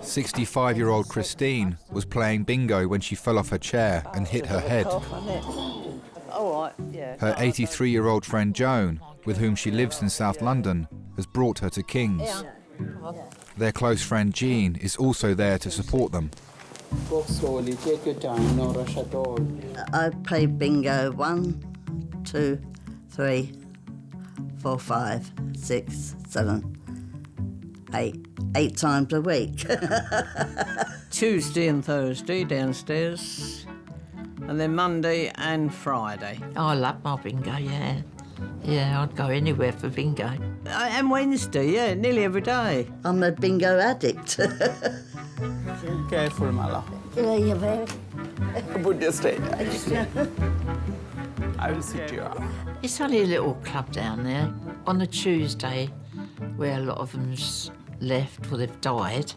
65-year-old Christine was playing bingo when she fell off her chair and hit her head. All right, yeah. Her 83-year-old friend Joan, with whom she lives in South London, has brought her to King's. Their close friend Jean is also there to support them. Go slowly, take your time, no rush at all. I play bingo 1, 2, 3, 4, 5, 6, 7, 8. 8 times a week. Tuesday and Thursday downstairs, and then Monday and Friday. Oh, I love my bingo, yeah. Yeah, I'd go anywhere for bingo. And Wednesday, yeah, nearly every day. I'm a bingo addict. Careful, Mala. Yeah, you're very... Put your straight. I will sit you up. It's only a little club down there. On a Tuesday, where a lot of them's left or they've died,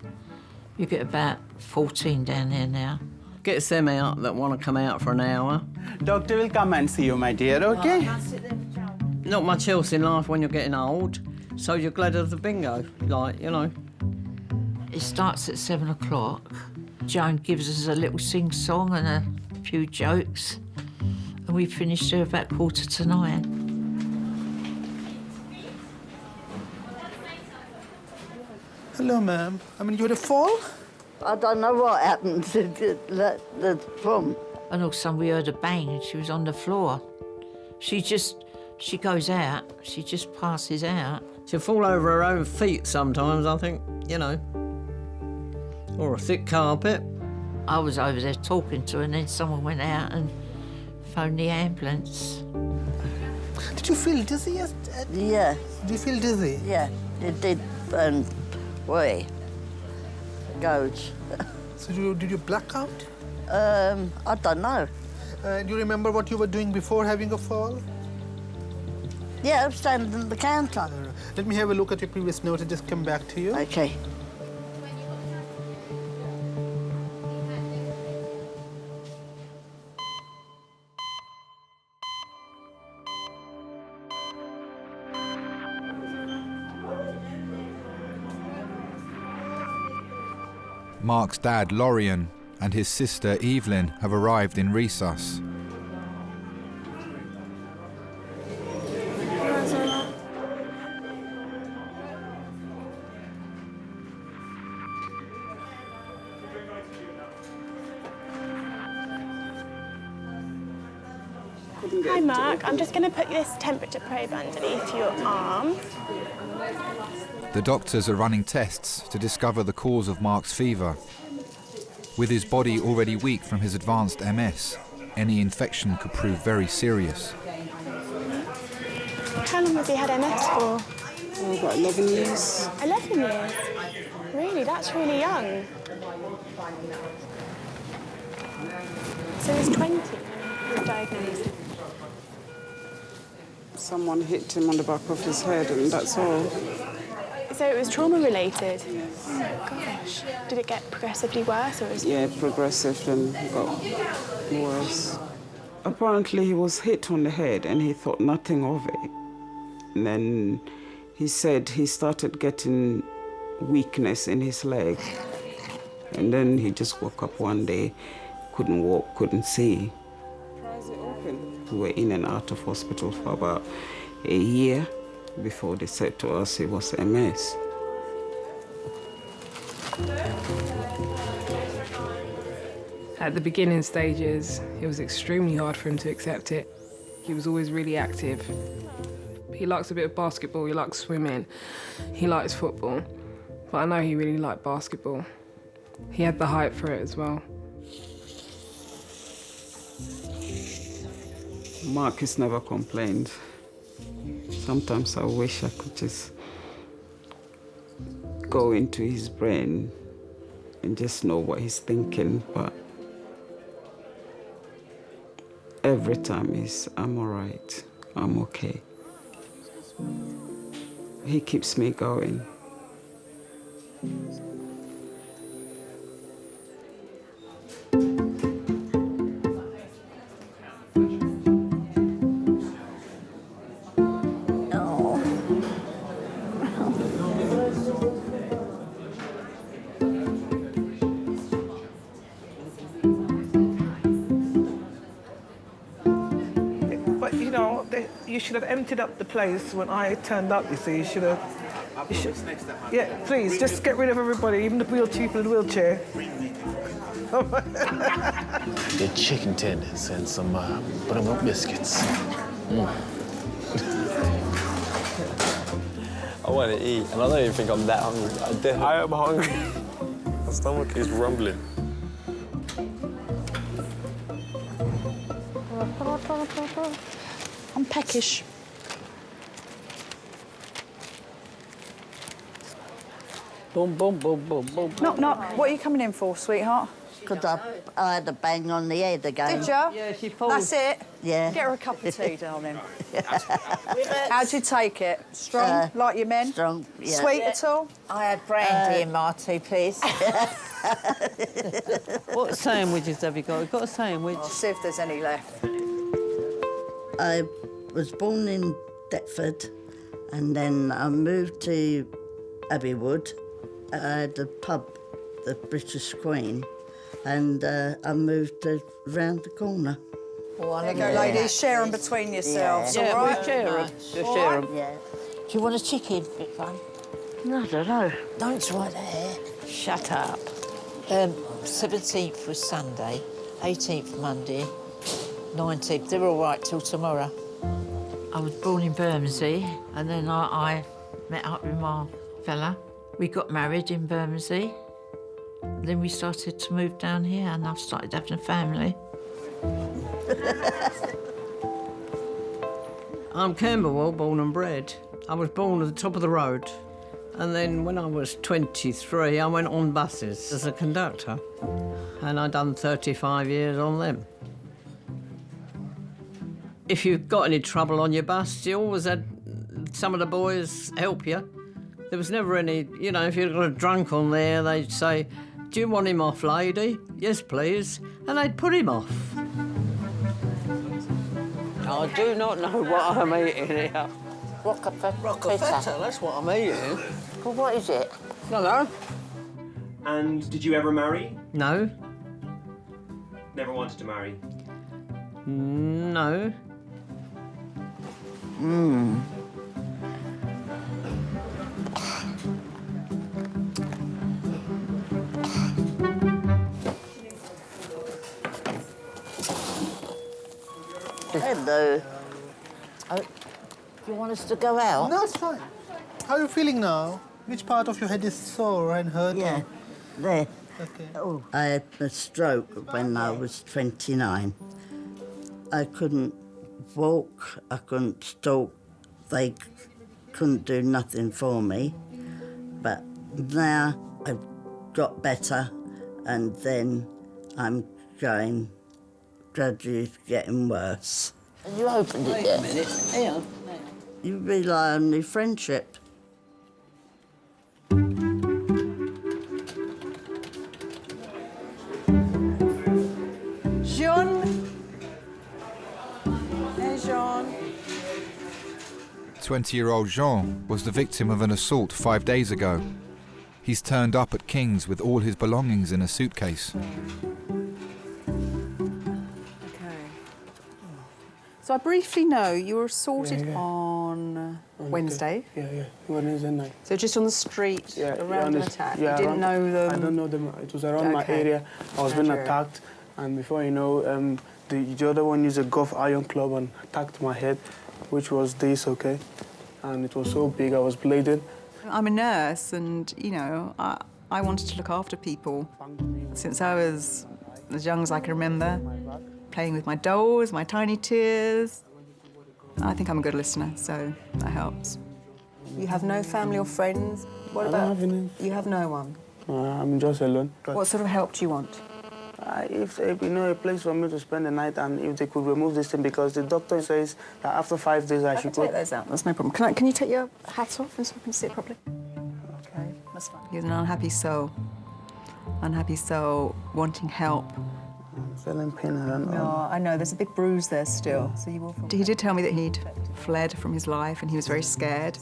you get about 14 down there now. Gets them out that want to come out for an hour. Doctor will come and see you, my dear, okay? Not much else in life when you're getting old, so you're glad of the bingo, like, you know. It starts at 7 o'clock. Joan gives us a little sing-song and a few jokes, and we finish there about 8:45. Hello, ma'am. You had a fall? I don't know what happened to the from. And all of a sudden we heard a bang and she was on the floor. She goes out, she just passes out. She'll fall over her own feet sometimes, I think, you know. Or a thick carpet. I was over there talking to her and then someone went out and phoned the ambulance. Did you feel dizzy? Yeah. Did you feel dizzy? Yeah, it did. Way goes. So did you black out? I don't know. Do you remember what you were doing before having a fall? Yeah, I'm standing at the counter. Let me have a look at your previous notes and just come back to you. Okay. Mark's dad, Lorian, and his sister, Evelyn, have arrived in Resus. Hi, Mark. I'm just going to put this temperature probe underneath your arm. The doctors are running tests to discover the cause of Mark's fever. With his body already weak from his advanced MS, any infection could prove very serious. How long has he had MS for? Oh, about 11 years. 11 years? Really? That's really young. So he's 20 when he was diagnosed. Someone hit him on the back of his head, and that's all. So it was trauma-related? Oh, my gosh. Did it get progressively worse, or was Yeah, progressive and got worse. Apparently, he was hit on the head, and he thought nothing of it. And then he said he started getting weakness in his leg. And then he just woke up one day, couldn't walk, couldn't see. We were in and out of hospital for about a year before they said to us it was MS. At the beginning stages, it was extremely hard for him to accept it. He was always really active. He likes a bit of basketball, he likes swimming, he likes football. But I know he really liked basketball. He had the height for it as well. Mark has never complained. Sometimes I wish I could just go into his brain and just know what he's thinking, but every time I'm all right, I'm okay. He keeps me going. you should have emptied up the place when I turned up, you see. You should have... Yeah, please, just get rid of everybody, even the people in the wheelchair. The chicken tenders and some buttermilk biscuits. I want to eat, and I don't even think I'm that hungry. I am hungry. My stomach is rumbling. I'm peckish. Boom, boom, boom, boom, boom. Knock, knock. What are you coming in for, sweetheart? Because I had a bang on the head again. Did you? Yeah, she falls. That's it? Yeah. Get her a cup of tea, darling. How'd you take it? Strong, like your men? Strong, yeah. Sweet at all? I had brandy in my tea, please. What sandwiches have you got? We've got a sandwich. I'll see if there's any left. I was born in Deptford, and then I moved to Abbeywood. I had a pub, the British Queen, and I moved round the corner. There you go, ladies. Share them between yourselves, Yeah, all right? we'll share them. We'll share them. Yeah. Do you want a chicken, big one? No, I don't know. Don't try that. Shut up. 17th was Sunday, 18th Monday, 19th. They're all right till tomorrow. I was born in Bermondsey, and then I met up with my fella. We got married in Bermondsey. Then we started to move down here, and I started having a family. I'm Camberwell, born and bred. I was born at the top of the road. And then when I was 23, I went on buses as a conductor. And I'd done 35 years on them. If you got any trouble on your bus, you always had some of the boys help you. There was never any, you know, if you got a drunk on there, they'd say, "Do you want him off, lady?" "Yes, please." And they'd put him off. I do not know what I'm eating here. Rockefeller, that's what I'm eating. Well, what is it? No. And did you ever marry? No. Never wanted to marry? No. Hello. Oh, do you want us to go out? No, it's fine. How are you feeling now? Which part of your head is sore and hurt? Yeah, there. Okay. Oh. I had a stroke when I was 29. I couldn't walk, I couldn't talk. They couldn't do nothing for me. But now I've got better, and then I'm going gradually getting worse. Have you opened it yet? Wait a minute. Hang You rely on your friendship. Jean. Hey, Jean. 20-year-old Jean was the victim of an assault 5 days ago. He's turned up at King's with all his belongings in a suitcase. So I briefly know you were assaulted on Wednesday. Yeah, Wednesday night. So just on the street, around an attack. Yeah, you didn't know them? I don't know them. It was around my area. I was being attacked, and before you know, the other one used a golf iron club and attacked my head, which was this, okay? And it was so big, I was bleeding. I'm a nurse, and, you know, I wanted to look after people since I was as young as I can remember. Playing with my dolls, my tiny tears. I think I'm a good listener, so that helps. You have no family or friends? What I about... don't have any. You have no one? I'm just alone. What sort of help do you want? If you know, a place for me to spend the night, and if they could remove this thing, because the doctor says that after 5 days I should go. Take those out, that's no problem. Can you take your hat off and so I can sit properly? Okay, that's fine. He's an unhappy soul. Unhappy soul, wanting help. I'm feeling pain around. No, I know, there's a big bruise there still, so you will feel... He did tell me that he'd fled from his life and he was very scared.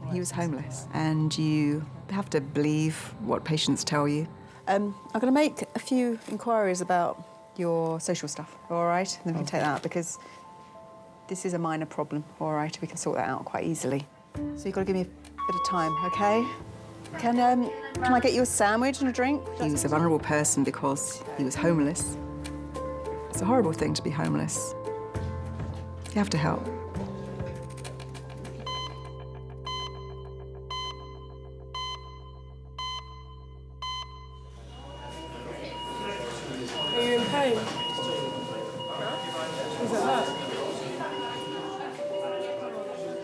He was homeless. And you have to believe what patients tell you. I'm going to make a few inquiries about your social stuff, all right? And then we can take that, because This is a minor problem, all right? We can sort that out quite easily. So you've got to give me a bit of time, OK? Can I get you a sandwich and a drink? He was a vulnerable person because he was homeless. It's a horrible thing to be homeless. You have to help. Are you in pain? Is it hurt?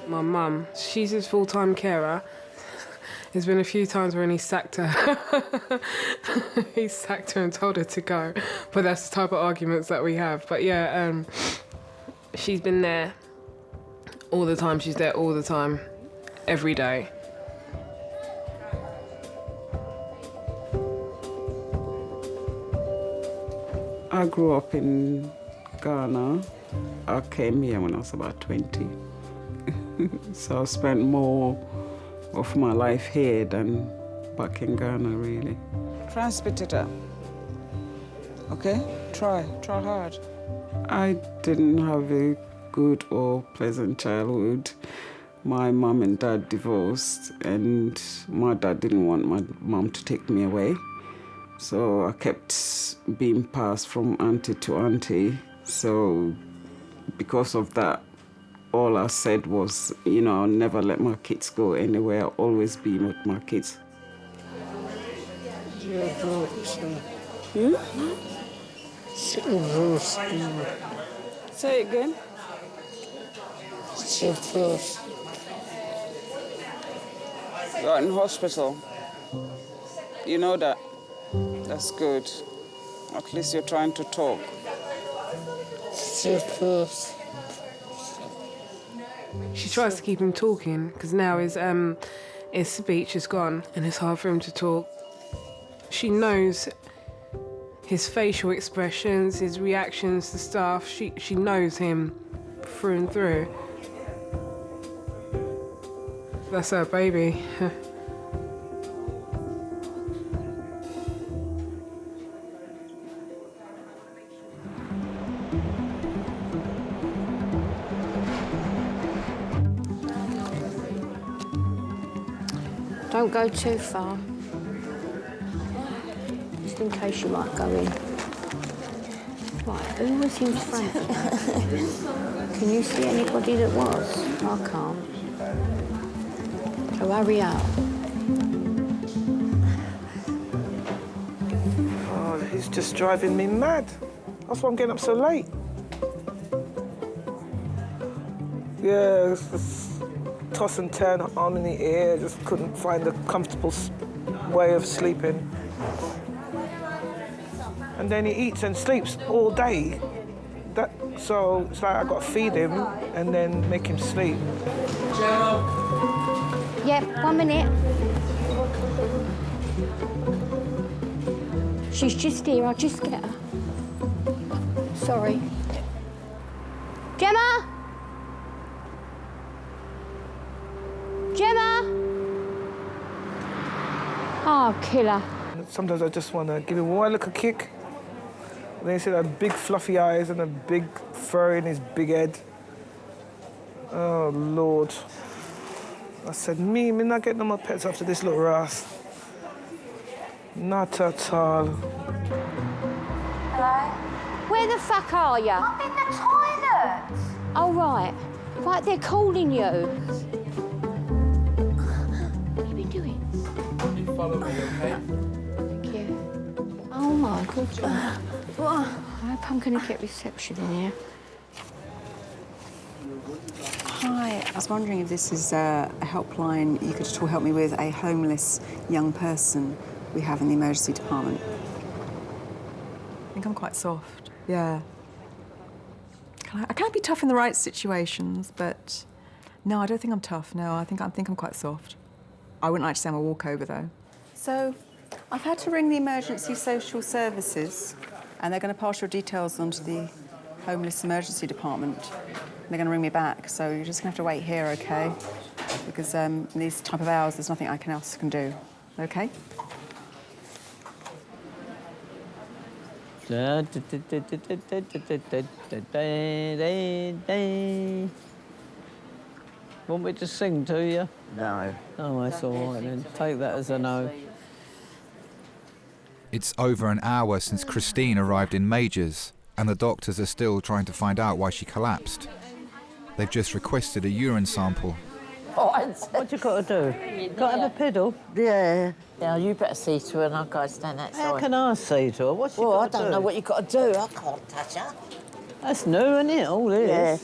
My mum, she's his full-time carer. There's been a few times when he sacked her. He sacked her and told her to go. But that's the type of arguments that we have. But yeah, she's been there all the time. She's there all the time, every day. I grew up in Ghana. I came here when I was about 20. So I spent more of my life here than back in Ghana, really. Try and spit it out. Okay? Try hard. I didn't have a good or pleasant childhood. My mum and dad divorced, and my dad didn't want my mum to take me away. So I kept being passed from auntie to auntie. So because of that, all I said was, you know, I'll never let my kids go anywhere. I'll always be with my kids. Say it again. You're in hospital. You know that? That's good. At least you're trying to talk. She tries to keep him talking because now his speech is gone and it's hard for him to talk. She knows his facial expressions, his reactions to stuff. She knows him through and through. That's her baby. Don't go too far, just in case you might go in. Right, who was in front of that? Can you see anybody that was? I can't. So hurry up. Oh, he's just driving me mad. That's why I'm getting up so late. Yeah, it's just toss and turn, arm in the air, just couldn't find a comfortable way of sleeping. And then he eats and sleeps all day. So it's like I got to feed him and then make him sleep. Yep, 1 minute. She's just here, I'll just get her. Sorry. Gemma? Gemma? Oh, killer. Sometimes I just want to give him one little kick. And then he said had big fluffy eyes and a big fur in his big head. Oh, Lord. I said, me not getting no more pets after this little ass. Not at all. Hello? Where the fuck are you? I'm in the toilet. Oh, right. Right, they're calling you. What have you been doing? You follow me, okay? Thank you. Oh, my God. I hope I'm going to get reception in here. Hi, I was wondering if this is a helpline you could at all help me with a homeless young person we have in the emergency department. I think I'm quite soft. Yeah. I can be tough in the right situations, but no, I don't think I'm tough. No, I think I'm quite soft. I wouldn't like to say I'm a walkover, though. So, I've had to ring the emergency social services, and they're going to pass your details on to the homeless emergency department. They're going to ring me back, so you're just going to have to wait here, OK? Because in these type of hours, there's nothing else can do, OK? Want me to sing to you? No. Oh, that's all right then. Take that as a no. It's over an hour since Christine arrived in Majors, and the doctors are still trying to find out why she collapsed. They've just requested a urine sample. What you got to do? Got to have a piddle? Yeah. Yeah, you better see to her and I'll go stand outside. How can I see to her? What's she Well, I got to don't do? know what you got to do. I can't touch her. That's new, isn't it? All this. Yeah.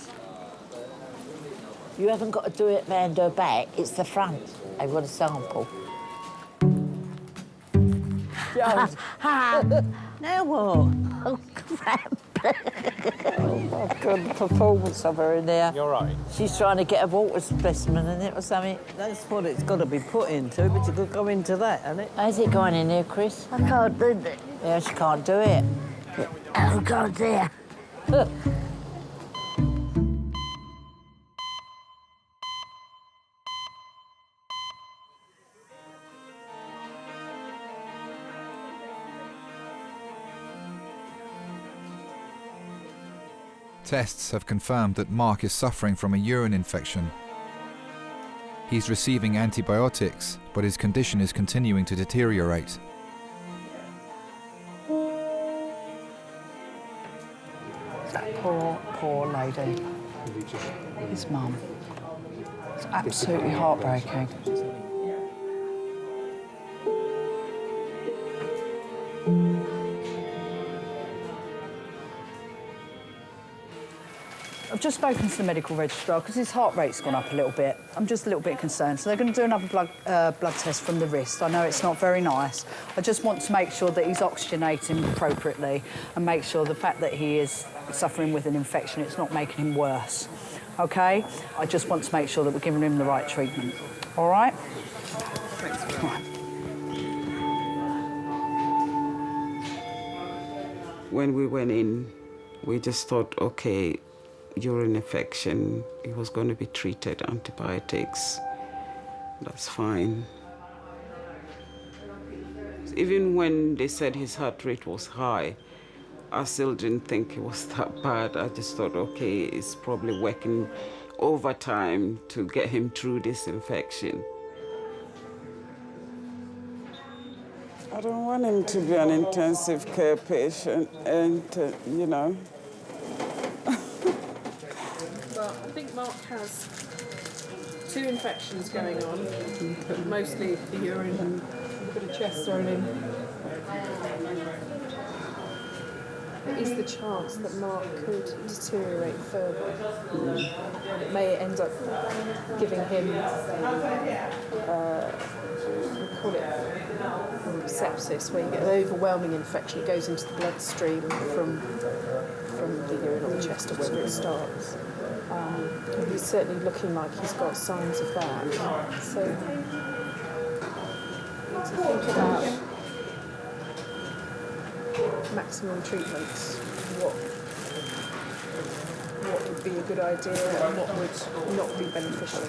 You haven't got to do it round her back. It's the front. They want a sample. Now what? Oh, crap. Oh, I've got a performance of her in there. You're right. She's trying to get a water specimen in it or something. That's what it's got to be put into, but you could go into that, hasn't it? How's it going in there, Chris? I can't do that. Yeah, she can't do it. Oh, God, dear. Tests have confirmed that Mark is suffering from a urine infection. He's receiving antibiotics, but his condition is continuing to deteriorate. That poor lady. His mum. It's absolutely heartbreaking. I've just spoken to the medical registrar because his heart rate's gone up a little bit. I'm just a little bit concerned. So they're going to do another blood test from the wrist. I know it's not very nice. I just want to make sure that he's oxygenating appropriately and make sure the fact that he is suffering with an infection, it's not making him worse. OK? I just want to make sure that we're giving him the right treatment. All right? Thanks. All right. When we went in, we just thought, OK, urine infection, he was going to be treated, antibiotics. That's fine. Even when they said his heart rate was high, I still didn't think it was that bad. I just thought, okay, it's probably working overtime to get him through this infection. I don't want him to be an intensive care patient and, you know. Well, I think Mark has 2 infections going on, but mostly the urine and a bit of chest thrown in. There is the chance that Mark could deteriorate further. It may end up giving him, we call it sepsis, where you get an overwhelming infection. It goes into the bloodstream from the urine or the chest or wherever it starts. He's certainly looking like he's got signs of that. So, need to think about maximum treatments. What would be a good idea and what would not be beneficial.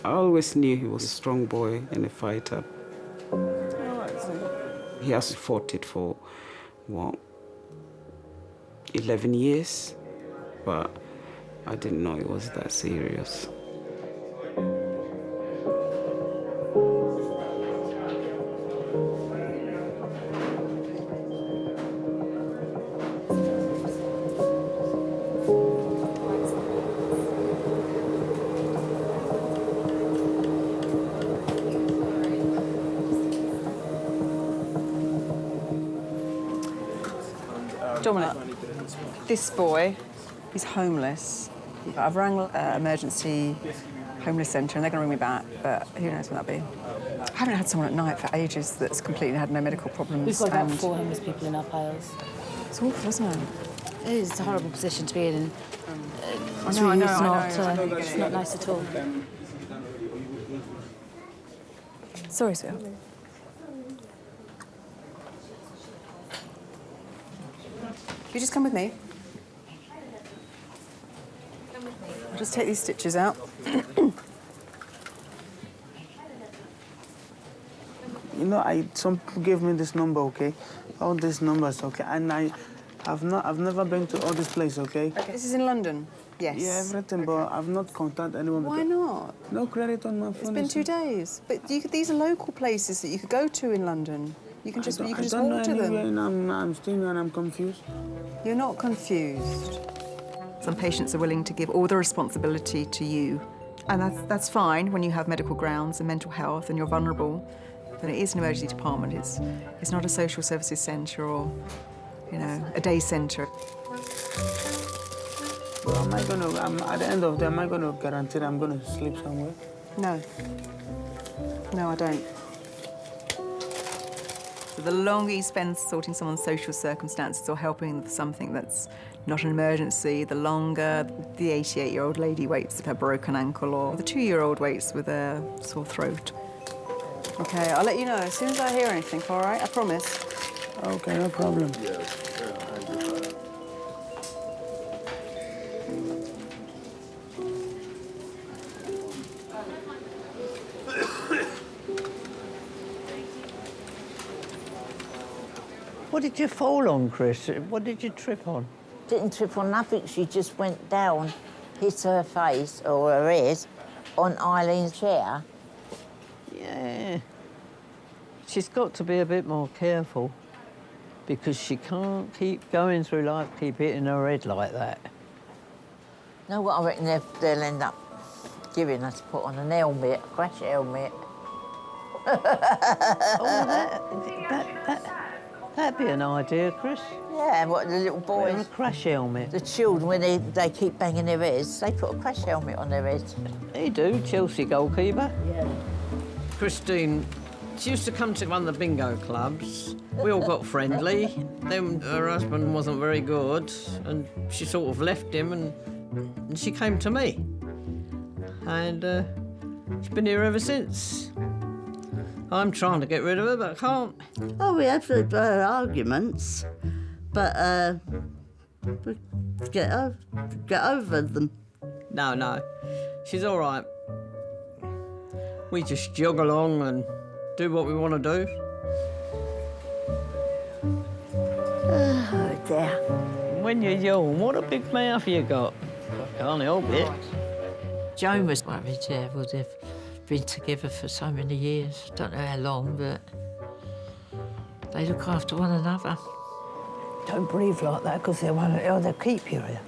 I always knew he was a strong boy and a fighter. He has fought it for, what, 11 years, but I didn't know it was that serious. Dominic, this boy, he's homeless. I've rang emergency homeless centre and they're going to ring me back, but who knows when that'll be. I haven't had someone at night for ages that's completely had no medical problems. We've got about 4 homeless people in our piles. It's awful, isn't it? It is. It's a horrible position to be in. I know, It's not nice at all. Sorry, sweetheart. You just come with me. I'll just take these stitches out. No, some people gave me this number, okay? All these numbers, okay? And I've never been to all this place, okay? Okay, this is in London? Yes. Yeah, everything, but I've not contacted anyone. Why not? No credit on my phone. It's been 2 days. But these are local places that you could go to in London. You can just walk to them. And I'm staying here and I'm confused. You're not confused. Some patients are willing to give all the responsibility to you. And that's fine when you have medical grounds and mental health and you're vulnerable. But it is an emergency department. It's not a social services centre or, you know, a day centre. Well, at the end of the day, am I going to guarantee that I'm going to sleep somewhere? No. No, I don't. So the longer you spend sorting someone's social circumstances or helping with something that's not an emergency, the longer the 88-year-old lady waits with her broken ankle or the 2-year-old waits with a sore throat. OK, I'll let you know as soon as I hear anything, all right? I promise. OK, no problem. What did you fall on, Chris? What did you trip on? Didn't trip on nothing. She just went down, hit her face or her head on Eileen's chair. Yeah. She's got to be a bit more careful because she can't keep going through life, keep hitting her head like that. You know what I reckon they'll end up giving her to put on an helmet, a crash helmet. That'd be an idea, Chris. Yeah, what the little boys... Wear a crash helmet. The children, when they keep banging their heads, they put a crash helmet on their heads. They do, Chelsea goalkeeper. Yeah. Christine, she used to come to one of the bingo clubs. We all got friendly. Then her husband wasn't very good, and she sort of left him, and she came to me. And she's been here ever since. I'm trying to get rid of her, but I can't. Oh, we have arguments, but we get over them. No. She's all right. We just jog along and do what we want to do. Oh, dear. When you yawn, what a big mouth you got. I can't help it. Joan was worried, yeah, well, they've been together for so many years. Don't know how long, but they look after one another. Don't breathe like that, because they'll keep you here.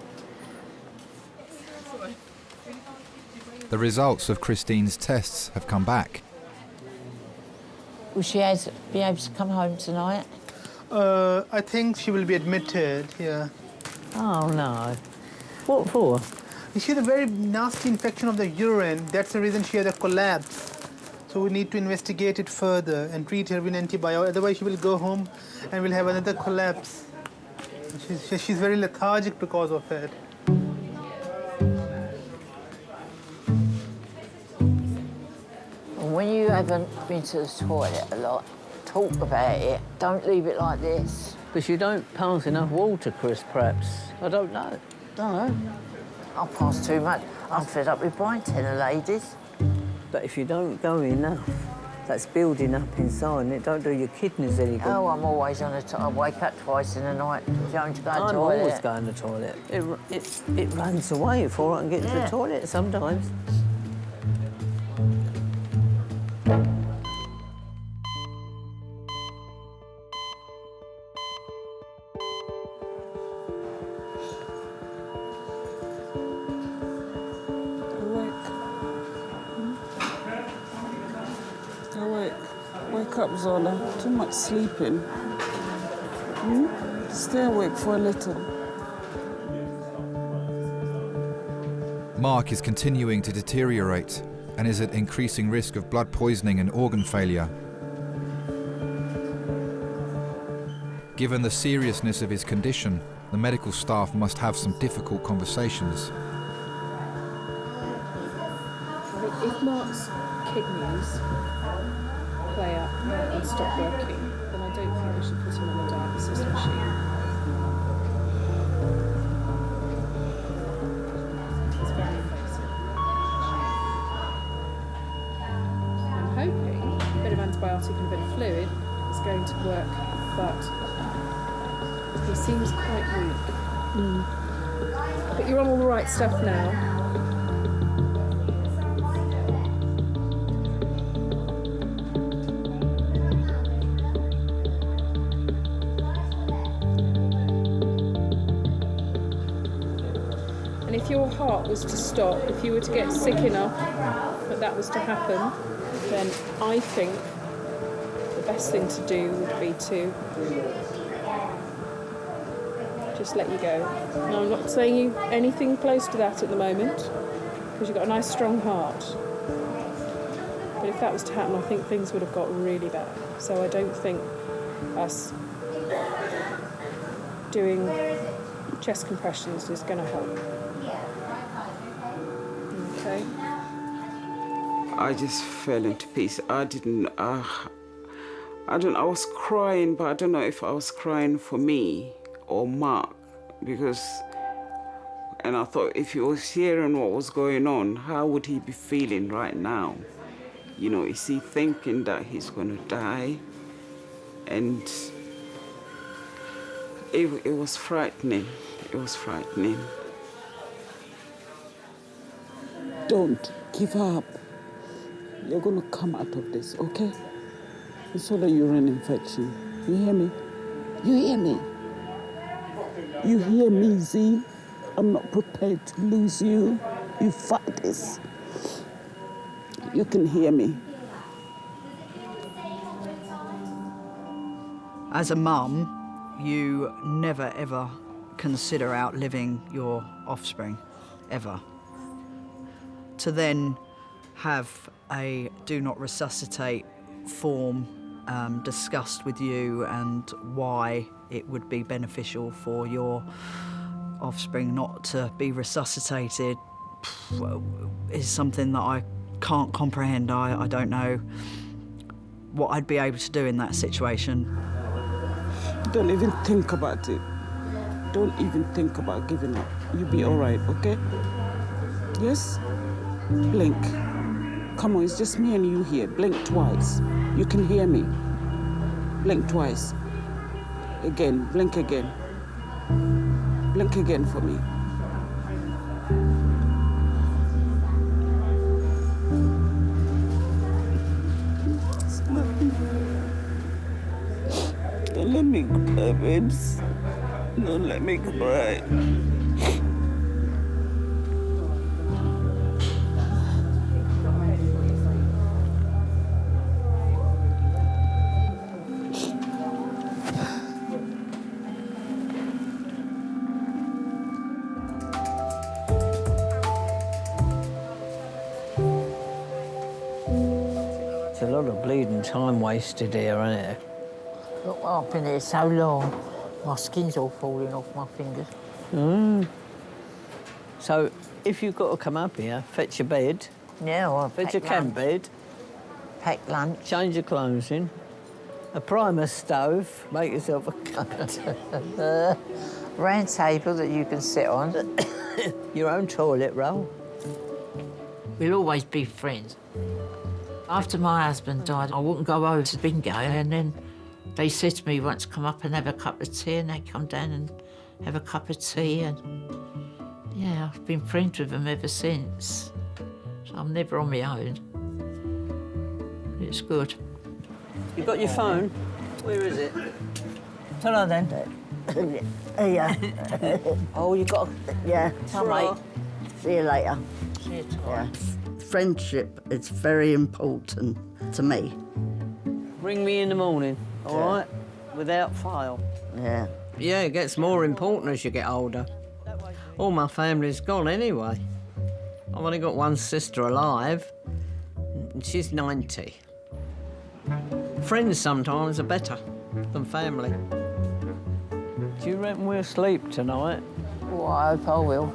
The results of Christine's tests have come back. Will she be able to come home tonight? I think she will be admitted here. Oh, no. What for? She had a very nasty infection of the urine. That's the reason she had a collapse. So we need to investigate it further and treat her with antibiotics. Otherwise, she will go home and will have another collapse. She's very lethargic because of it. When you haven't been to the toilet a lot, talk about it. Don't leave it like this. Because you don't pass enough water, Chris, perhaps. I don't know. Don't know. I'll pass too much. I'm fed up with Brian Tenner ladies. But if you don't go enough, that's building up inside and it don't do your kidneys any good. Oh, I'm always on the toilet. I wake up twice in the night going to go to the toilet. I'm always going to the toilet. It runs away before I can get to the toilet sometimes. Wake up, Zola. Too much sleeping. Stay awake for a little. Mark is continuing to deteriorate and is at increasing risk of blood poisoning and organ failure. Given the seriousness of his condition, the medical staff must have some difficult conversations. If Mark's kidneys play up and stop working, then I don't think we should put him on a dialysis machine. It's very invasive. I'm hoping a bit of antibiotics antibiotic and a bit of fluid, it's going to work, but he seems quite weak. But you're on all the right stuff now. And if your heart was to stop, if you were to get sick enough that was to happen, then I think the best thing to do would be to just let you go. Now, I'm not saying you anything close to that at the moment, because you've got a nice strong heart. But if that was to happen, I think things would have got really bad. So I don't think us doing chest compressions is going to help. Okay. I just fell into pieces. I was crying, but I don't know if I was crying for me or Mark, and I thought if he was hearing what was going on, how would he be feeling right now? You know, is he thinking that he's going to die? And it was frightening. It was frightening. Don't give up. You're going to come out of this, okay? It's all a urine infection. You hear me? You hear me? You hear me, Z? I'm not prepared to lose you. You fight this. You can hear me. As a mum, you never, ever consider outliving your offspring, ever. To then have a do not resuscitate form discussed with you and why it would be beneficial for your offspring not to be resuscitated is something that I can't comprehend. I don't know what I'd be able to do in that situation. Don't even think about it. Don't even think about giving up. You'll be all right, okay? Yes? Blink. Come on, it's just me and you here. Blink twice. You can hear me. Blink twice. Again, blink again. Blink again for me. Don't let me cry, babes. Don't let me cry. It's a lot of bleeding time wasted here, isn't it? Look, I've been here so long, my skin's all falling off my fingers. So, if you've got to come up here, fetch your bed. Yeah, I'll fetch your pack camp lunch. bed. Pack lunch. Change your clothes in. A primer stove. Make yourself a cup. Round table that you can sit on. Your own toilet roll. We'll always be friends. After my husband died, I wouldn't go over to bingo, and then they said to me once, come up and have a cup of tea, and they come down and have a cup of tea, and yeah, I've been friends with them ever since. So I'm never on my own. It's good. You got your phone? Where is it? Tell her then. Yeah. Oh, you got Yeah. Tell mate. See you later. See you Yeah. Friendship is very important to me. Ring me in the morning, all right? Without fail. Yeah. Yeah, it gets more important as you get older. All my family's gone anyway. I've only got one sister alive, and she's 90. Friends sometimes are better than family. Do you reckon we'll sleep tonight? Well, I hope I will.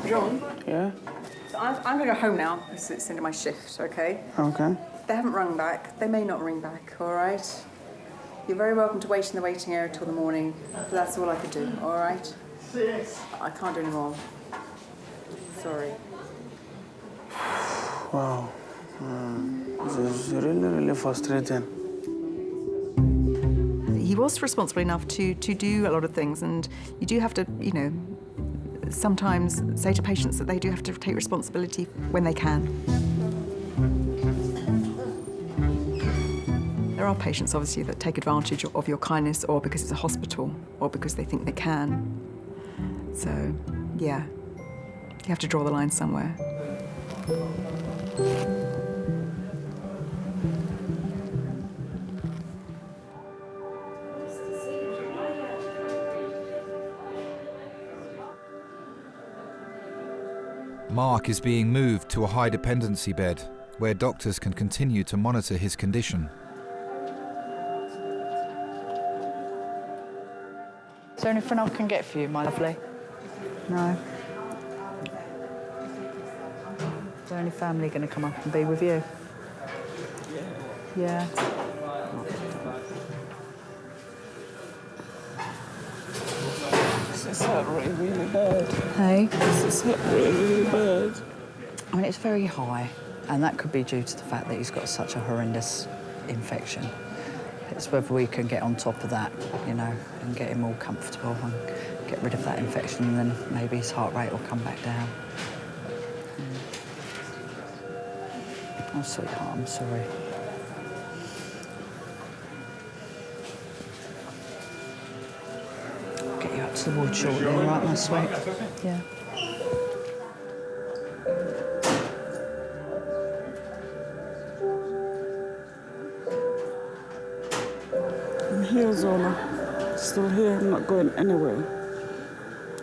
John? Yeah? So I'm going to go home now because it's the end of my shift, okay? Okay. They haven't rung back. They may not ring back, all right? You're very welcome to wait in the waiting area till the morning, but that's all I could do, all right? I can't do any more. Sorry. Wow. This is really frustrating. He was responsible enough to do a lot of things, and you do have to, you know, sometimes say to patients that they do have to take responsibility when they can. There are patients, obviously, that take advantage of your kindness, or because it's a hospital, or because they think they can. So, yeah, you have to draw the line somewhere. Mark is being moved to a high dependency bed where doctors can continue to monitor his condition. Is there anything I can get for you, my lovely? No. Is there any family going to come up and be with you? Yeah. This is hurt really bad. Hey? This is hurt really bad. I mean, it's very high, and that could be due to the fact that he's got such a horrendous infection. It's whether we can get on top of that, you know, and get him all comfortable and get rid of that infection, and then maybe his heart rate will come back down. Oh, sweetheart, I'm sorry. I'll get you up to the ward shortly, all right, my sweet? Yeah. I'm here, Zola. Still here, I'm not going anywhere.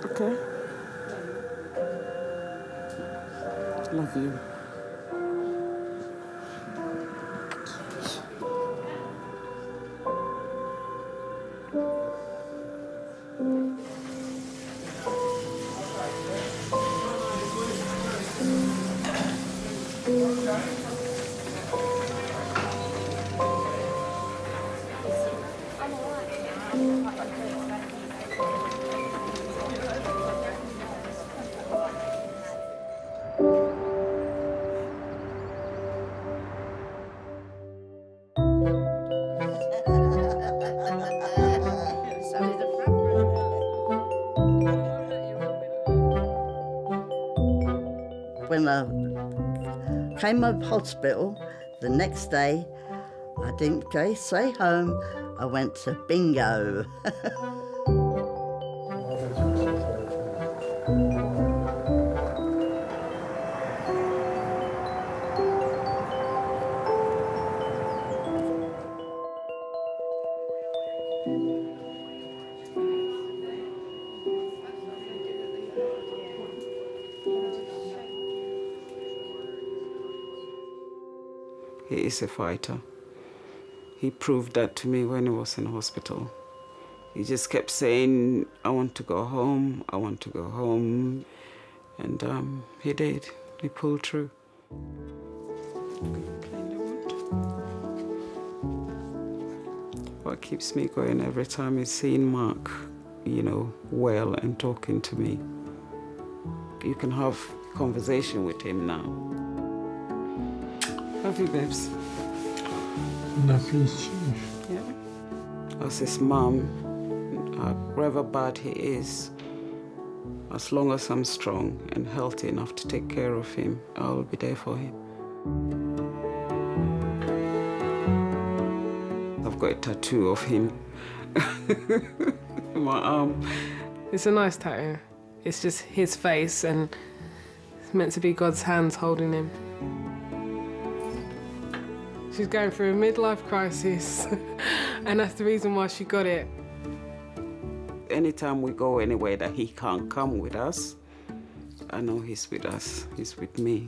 Okay? Love you. When I came out of hospital, the next day, I didn't go straight home. I went to bingo. He is a fighter. He proved that to me when he was in hospital. He just kept saying, I want to go home, I want to go home. And he did. He pulled through. What keeps me going every time is seeing Mark, you know, well and talking to me. You can have a conversation with him now. Love you, babes. Love you. Yeah. As his mom, however bad he is, as long as I'm strong and healthy enough to take care of him, I'll be there for him. I've got a tattoo of him on my arm. It's a nice tattoo. It's just his face, and it's meant to be God's hands holding him. She's going through a midlife crisis, and that's the reason why she got it. Anytime we go anywhere that he can't come with us, I know he's with us, he's with me.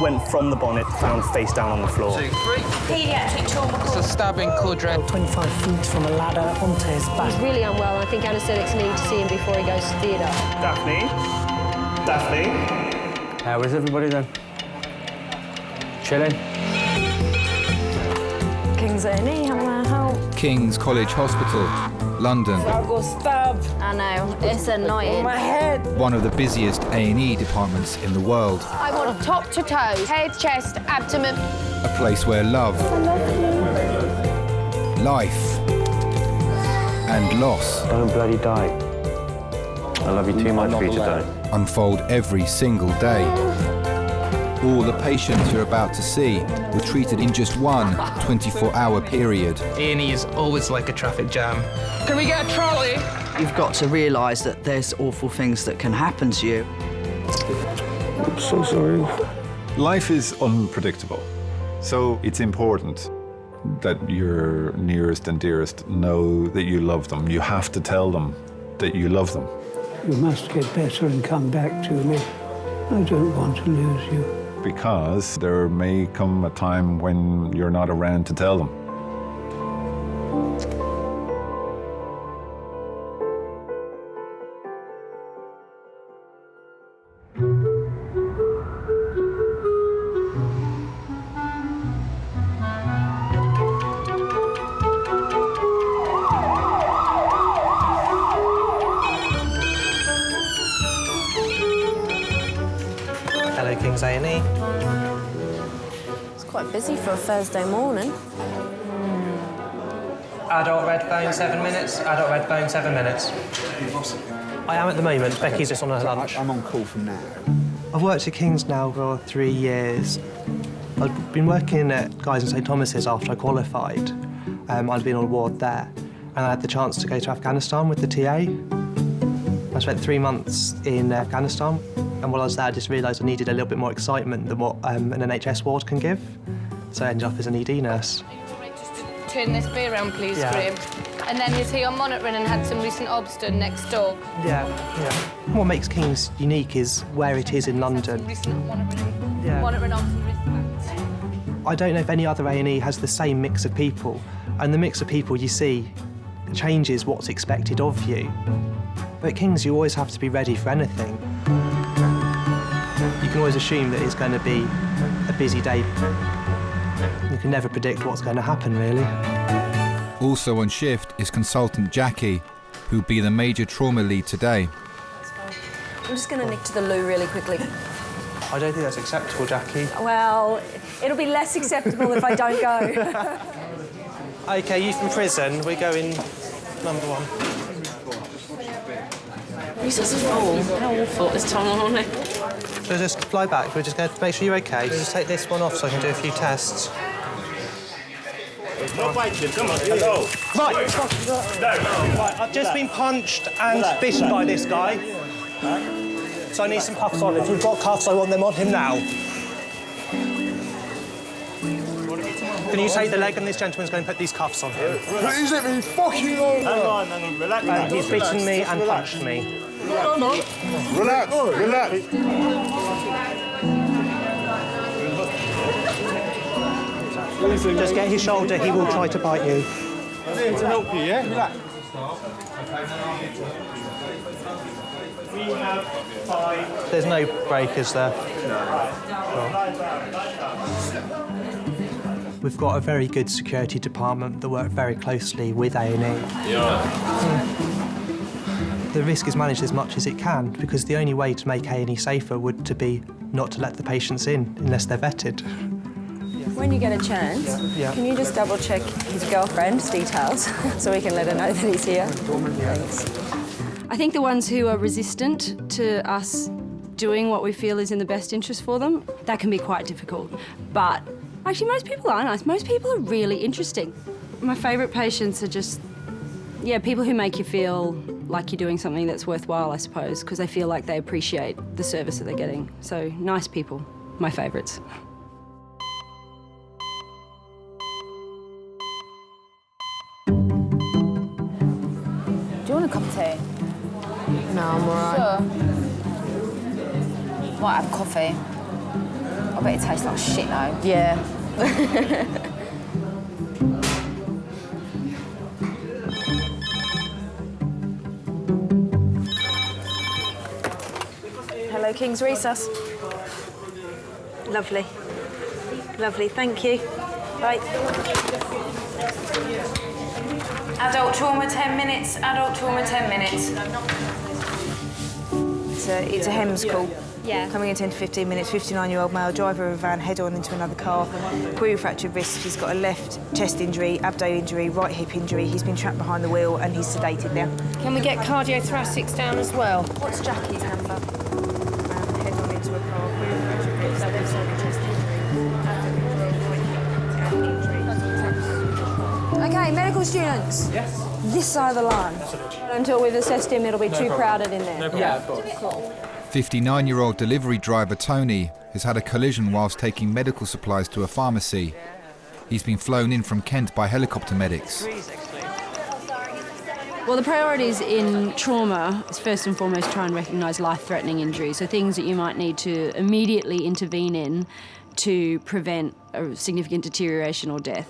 went from the bonnet, found face down on the floor. Pediatric trauma. It's a stabbing quadrant. 25 feet from a ladder onto his back. He's really unwell, and I think anaesthetics need to see him before he goes to theatre. Daphne? Daphne? How is everybody then? Chilling? King's A&E, how may I help? King's College Hospital, London. I got stabbed. I know, it's annoying. My head. One of the busiest A&E departments in the world. I want top to toe, head, chest, abdomen. A place where love, life, and loss. Don't bloody die. I love you too much for you to die. Unfold every single day. All the patients you're about to see were treated in just one 24-hour period. A&E is always like a traffic jam. Can we get a trolley? You've got to realise that there's awful things that can happen to you. I'm so sorry. Life is unpredictable, so it's important that your nearest and dearest know that you love them. You have to tell them that you love them. You must get better and come back to me. I don't want to lose you. Because there may come a time when you're not around to tell them. Hello, King's A&E. It's quite busy for a Thursday morning. Adult red phone, 7 minutes. Adult red phone, 7 minutes. I am at the moment. Becky's just on her lunch. I'm on call from now. I've worked at King's now for 3 years. I've been working at Guy's and St Thomas's after I qualified. I'd been on a ward there, and I had the chance to go to Afghanistan with the TA. I spent 3 months in Afghanistan, and while I was there, I just realised I needed a little bit more excitement than what an NHS ward can give. So I ended up as an ED nurse. Turn this beer around, please, Yeah. Graham. And then is he on monitoring and had some recent obs done next door? Yeah. What makes King's unique is where it is in London. Yeah. Monitoring obs and wristbands. I don't know if any other A&E has the same mix of people, and the mix of people you see changes what's expected of you. But at King's, you always have to be ready for anything. You can always assume that it's going to be a busy day. You can never predict what's going to happen, really. Also on shift is consultant Jackie, who'll be the major trauma lead today. I'm just going to nick to the loo really quickly. I don't think that's acceptable, Jackie. Well, it'll be less acceptable if I don't go. OK, you from prison. We're going number 1. This is full. How awful this time of morning. So just fly back. We're just going to make sure you're OK. Just take this one off so I can do a few tests. No fighting, come on, hello. Right. Right, I've just been punched and bitten by this guy. So I need some cuffs on. If you've got cuffs, I want them on him now. Can you take the leg, and this gentleman's going to put these cuffs on him? Please let me fucking over. Hang on, relax. He's beaten me and punched me. No. Relax. Just get his shoulder, he will try to bite you. I'm here to help you, yeah? Relax. We have 5. There's no breakers there. We've got a very good security department that work very closely with A&E. The risk is managed as much as it can, because the only way to make A&E safer would to be not to let the patients in unless they're vetted. When you get a chance, can you just double-check his girlfriend's details so we can let her know that he's here? Thanks. I think the ones who are resistant to us doing what we feel is in the best interest for them, that can be quite difficult. But actually, most people are nice. Most people are really interesting. My favourite patients are just, people who make you feel like you're doing something that's worthwhile, I suppose, because they feel like they appreciate the service that they're getting. So, nice people, my favourites. Do you want a cup of tea? No, I'm all right. Sure. Might have coffee. I bet it tastes like shit though. Yeah. Hello, King's Resus. Lovely. Lovely, thank you. Bye. Adult trauma, 10 minutes. Adult trauma, 10 minutes. It's a HEMS call. Yeah. Coming in 10 to 15 minutes, 59-year-old male, driver of a van, head-on into another car. Query fractured wrist, he's got a left chest injury, abdo injury, right hip injury. He's been trapped behind the wheel and he's sedated now. Can we get cardiothoracics down as well? What's Jackie's number? Head-on into a car, query fractured wrist, left side of chest injury. Okay, medical students. Yes. This side of the line. Until we've assessed him, it'll be too crowded in there. No problem. Yeah, of course. Cool. 59-year-old delivery driver Tony has had a collision whilst taking medical supplies to a pharmacy. He's been flown in from Kent by helicopter medics. Well, the priorities in trauma is first and foremost try and recognise life-threatening injuries, so things that you might need to immediately intervene in to prevent a significant deterioration or death.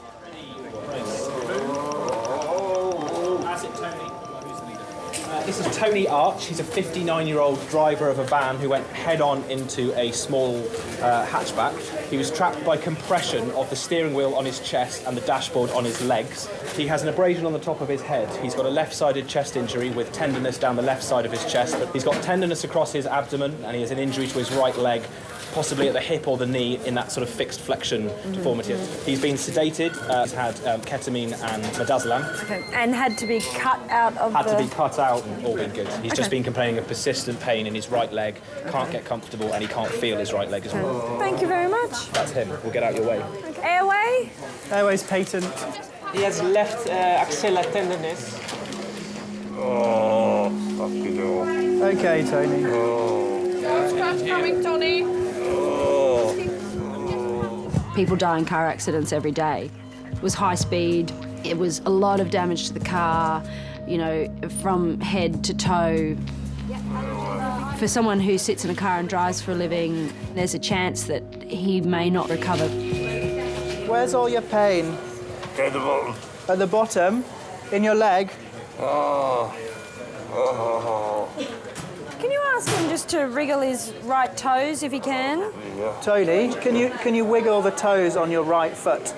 This is Tony Arch. He's a 59-year-old driver of a van who went head-on into a small hatchback. He was trapped by compression of the steering wheel on his chest and the dashboard on his legs. He has an abrasion on the top of his head. He's got a left-sided chest injury with tenderness down the left side of his chest. He's got tenderness across his abdomen and he has an injury to his right leg, possibly at the hip or the knee in that sort of fixed flexion deformity. He's been sedated, he's had ketamine and midazolam. Okay. And had to be cut out of to be cut out and all been good. He's just been complaining of persistent pain in his right leg, can't get comfortable and he can't feel his right leg as well. Thank you very much. That's him. We'll get out your way. Okay. Airway? Airway's patent. He has left axilla tenderness. Oh, fucking hell. Okay, Tony. Scratch coming, Tony. People die in car accidents every day. It was high speed, it was a lot of damage to the car, you know, from head to toe. For someone who sits in a car and drives for a living, there's a chance that he may not recover. Where's all your pain? At the bottom. At the bottom? In your leg? Oh. Can you ask him just to wriggle his right toes if he can? Yeah. Tony, can you wiggle the toes on your right foot?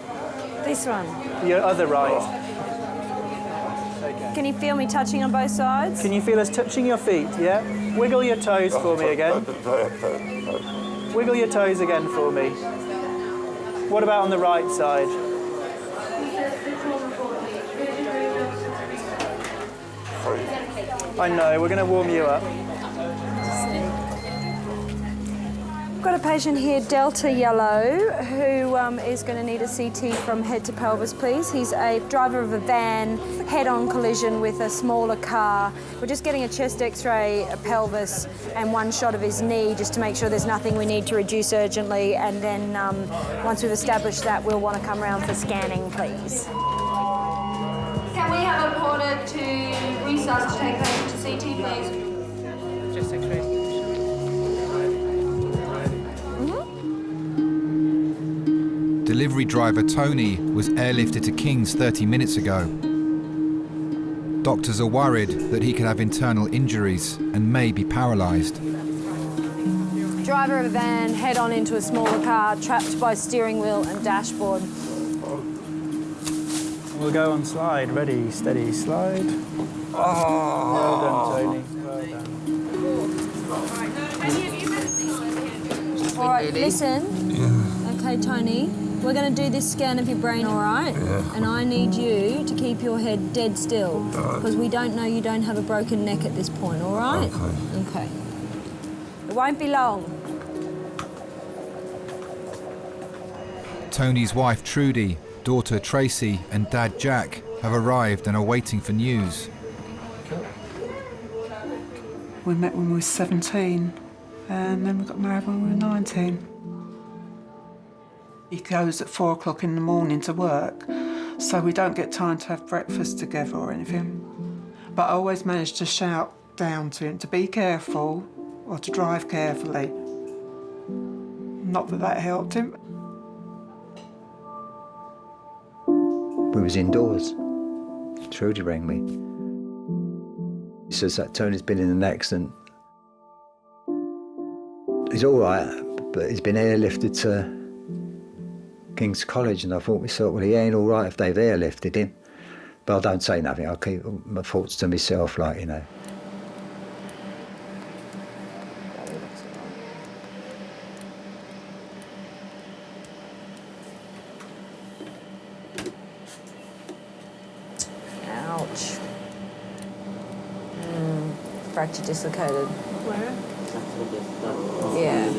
This one. Your other right. Can you feel me touching on both sides? Can you feel us touching your feet, yeah? Wiggle your toes for me again. Wiggle your toes again for me. What about on the right side? I know, we're going to warm you up. I've got a patient here, Delta Yellow, who is going to need a CT from head to pelvis, please. He's a driver of a van, head-on collision with a smaller car. We're just getting a chest X-ray, a pelvis, and one shot of his knee just to make sure there's nothing we need to reduce urgently. And then once we've established that, we'll want to come around for scanning, please. Can we have a porter to Resus to take patient to CT, please? Just X-ray. Delivery driver Tony was airlifted to King's 30 minutes ago. Doctors are worried that he could have internal injuries and may be paralysed. Driver of a van, head-on into a smaller car, trapped by steering wheel and dashboard. We'll go on slide. Ready, steady, slide. Oh. Well done, Tony. Well done. All right, listen. Okay, Tony. We're going to do this scan of your brain, all right? Yeah. And I need you to keep your head dead still, because we don't know you don't have a broken neck at this point, all right? Okay. It won't be long. Tony's wife Trudy, daughter Tracy and dad Jack have arrived and are waiting for news. We met when we were 17, and then we got married when we were 19. He goes at 4 o'clock in the morning to work, so we don't get time to have breakfast together or anything. But I always manage to shout down to him to be careful or to drive carefully. Not that helped him. We was indoors. Trudy rang me. He says that Tony's been in an accident. He's all right, but he's been airlifted to King's College, and I thought myself, well, he ain't all right if they've airlifted him. But I don't say nothing. I keep my thoughts to myself, like, you know. Ouch. Fracture dislocated. Where? Yeah.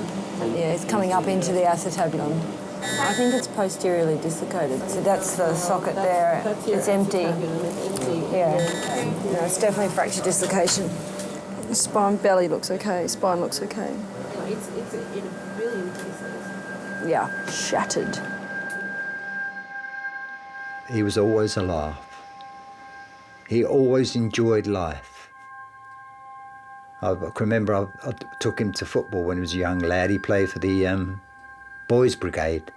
Yeah, it's coming up into the acetabulum. I think it's posteriorly dislocated. So that's the socket there. It's empty. Yeah. No, it's definitely fracture dislocation. The spine belly looks okay. Spine looks okay. It's in a billion pieces. Yeah, shattered. He was always a laugh. He always enjoyed life. I can remember I took him to football when he was a young lad. He played for the Boys Brigade,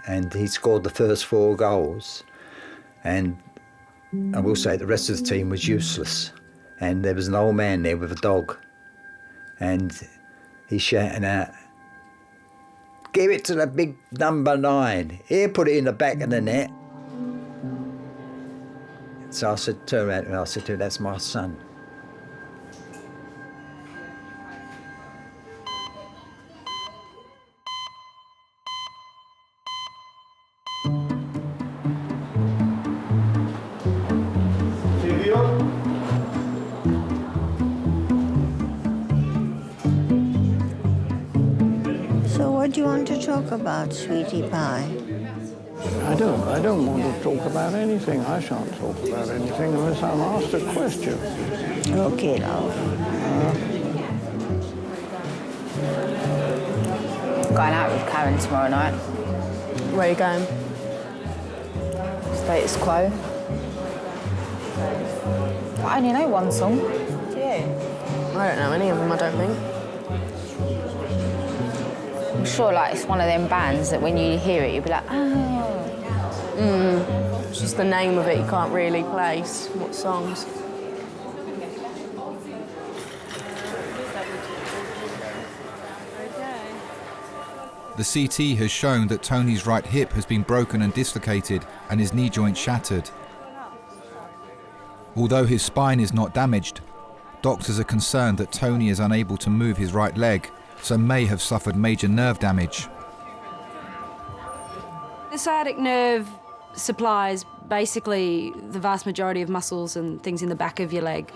and he scored the first 4 goals. And I will say the rest of the team was useless. And there was an old man there with a dog, and he's shouting out, "Give it to the big number 9. Here, put it in the back of the net." So I said, turned around and I said to him, "That's my son." So what do you want to talk about, sweetie pie? I don't want to talk about anything. I shan't talk about anything unless I'm asked a question. Okay, love. Going out with Karen tomorrow night. Where are you going? Status quo. I only know one song. Do you? I don't know any of them, I don't think. I'm sure like it's one of them bands that when you hear it, you'll be like, oh. It's just the name of it, you can't really place what songs. The CT has shown that Tony's right hip has been broken and dislocated and his knee joint shattered. Although his spine is not damaged, doctors are concerned that Tony is unable to move his right leg, so may have suffered major nerve damage. The sciatic nerve supplies basically the vast majority of muscles and things in the back of your leg.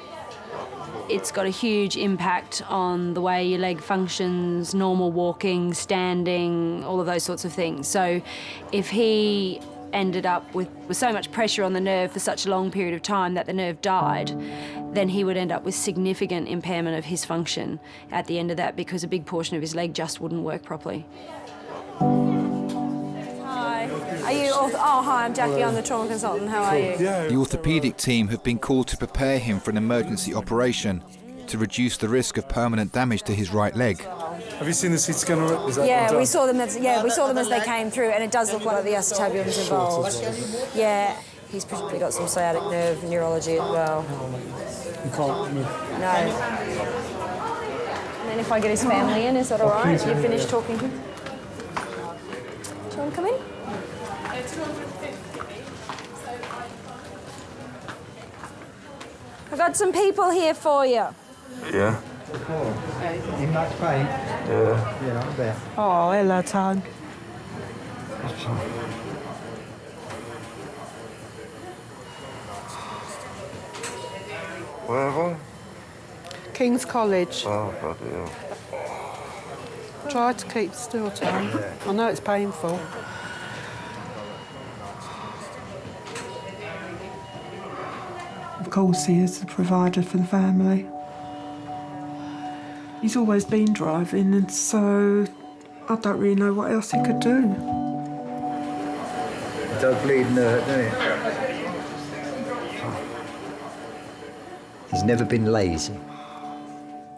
It's got a huge impact on the way your leg functions, normal walking, standing, all of those sorts of things. So if he ended up with so much pressure on the nerve for such a long period of time that the nerve died, then he would end up with significant impairment of his function at the end of that because a big portion of his leg just wouldn't work properly. Hi. Are you? Oh, hi. I'm Jackie. I'm the trauma consultant. How are you? The orthopaedic team have been called to prepare him for an emergency operation to reduce the risk of permanent damage to his right leg. Have you seen the CT scanner? Is that Yeah, we saw them as they came through, and it does look like the acetabulum's involved. Yeah, he's probably got some sciatic nerve neurology as well. You can't move. No. And then if I get his family in, is that all right? You finished talking to him? Do you want to come in? I've got some people here for you. Yeah. In much pain? Yeah. Yeah, I bet. Oh, hello, Tom. Where am I? King's College. Oh, bloody hell. Try to keep still, Tom. I know it's painful. Of course, he is the provider for the family. He's always been driving, and so I don't really know what else he could do. It does bleed and hurt, doesn't it? He's never been lazy.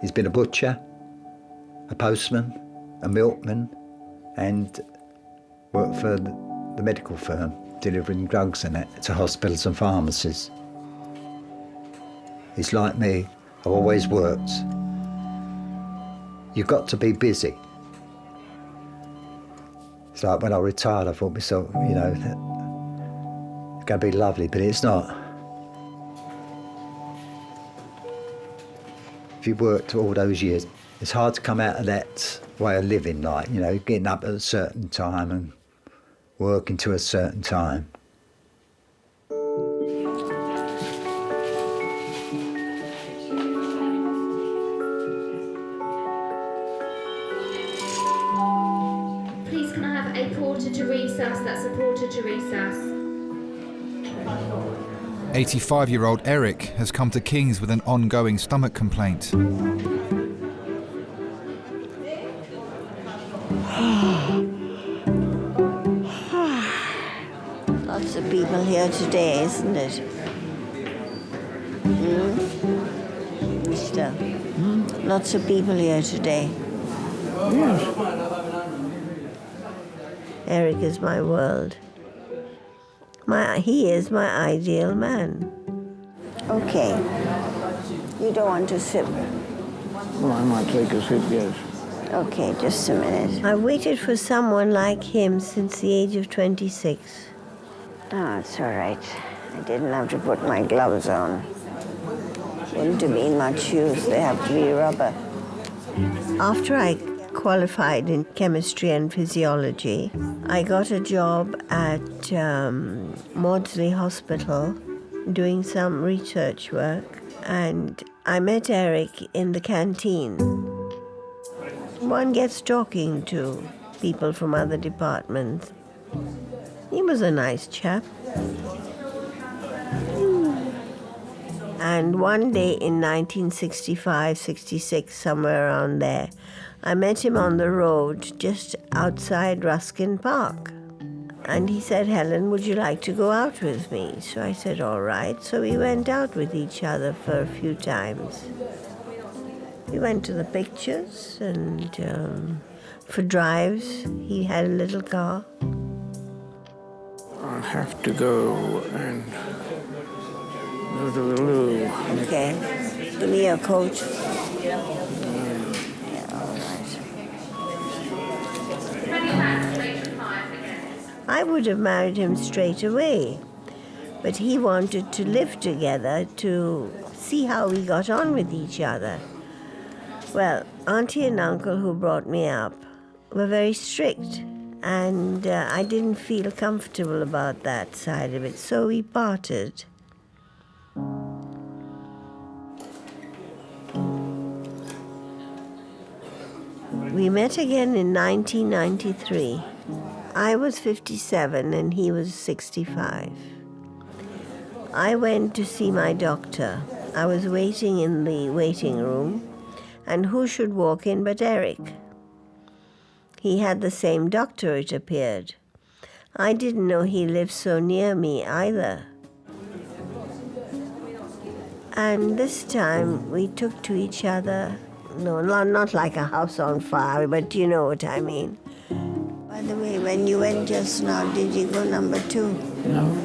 He's been a butcher, a postman, a milkman, and worked for the medical firm, delivering drugs and that to hospitals and pharmacies. He's like me, I've always worked. You've got to be busy. It's like when I retired, I thought to myself, you know, it's going to be lovely, but it's not. If you've worked all those years, it's hard to come out of that way of living, like, you know, getting up at a certain time and working to a certain time. Please can I have a porter to resus? That's a porter to resus. 85-year-old Eric has come to King's with an ongoing stomach complaint. Lots of people here today, isn't it? Mister? Lots of people here today. Yes. Eric is my world. He is my ideal man. Okay. You don't want to sip? Well, I might take a sip, yes. Okay, just a minute. I've waited for someone like him since the age of 26. Oh, it's all right. I didn't have to put my gloves on. Wouldn't have been much use. They have to be rubber. After I qualified in chemistry and physiology, I got a job at Maudsley Hospital doing some research work, and I met Eric in the canteen. One gets talking to people from other departments. He was a nice chap. And one day in 1965, 66, somewhere around there, I met him on the road just outside Ruskin Park. And he said, Helen, would you like to go out with me? So I said, all right. So we went out with each other for a few times. We went to the pictures and for drives. He had a little car. I'll have to go and go to the loo. Okay. Give me your coat. I would have married him straight away, but he wanted to live together to see how we got on with each other. Well, Auntie and Uncle who brought me up were very strict, and I didn't feel comfortable about that side of it, so we parted. We met again in 1993. I was 57 and he was 65. I went to see my doctor. I was waiting in the waiting room, and who should walk in but Eric? He had the same doctor, it appeared. I didn't know he lived so near me either. And this time we took to each other, no, not like a house on fire, but you know what I mean. By the way, when you went just now, did you go number 2? No.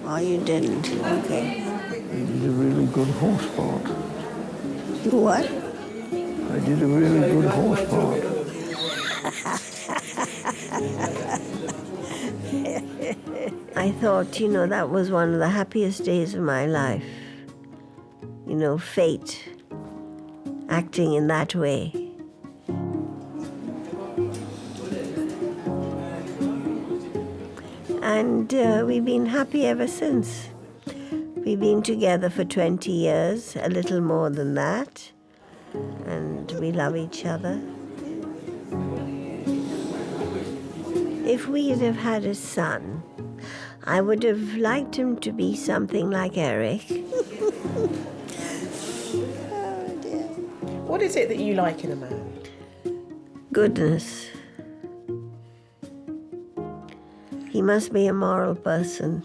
Oh, you didn't? Okay. I did a really good horse part. You what? I did a really good horse part. I thought, you know, that was one of the happiest days of my life. You know, fate acting in that way. And we've been happy ever since. We've been together for 20 years, a little more than that, and we love each other. If we'd have had a son, I would have liked him to be something like Eric. What is it that you like in a man? Goodness. He must be a moral person.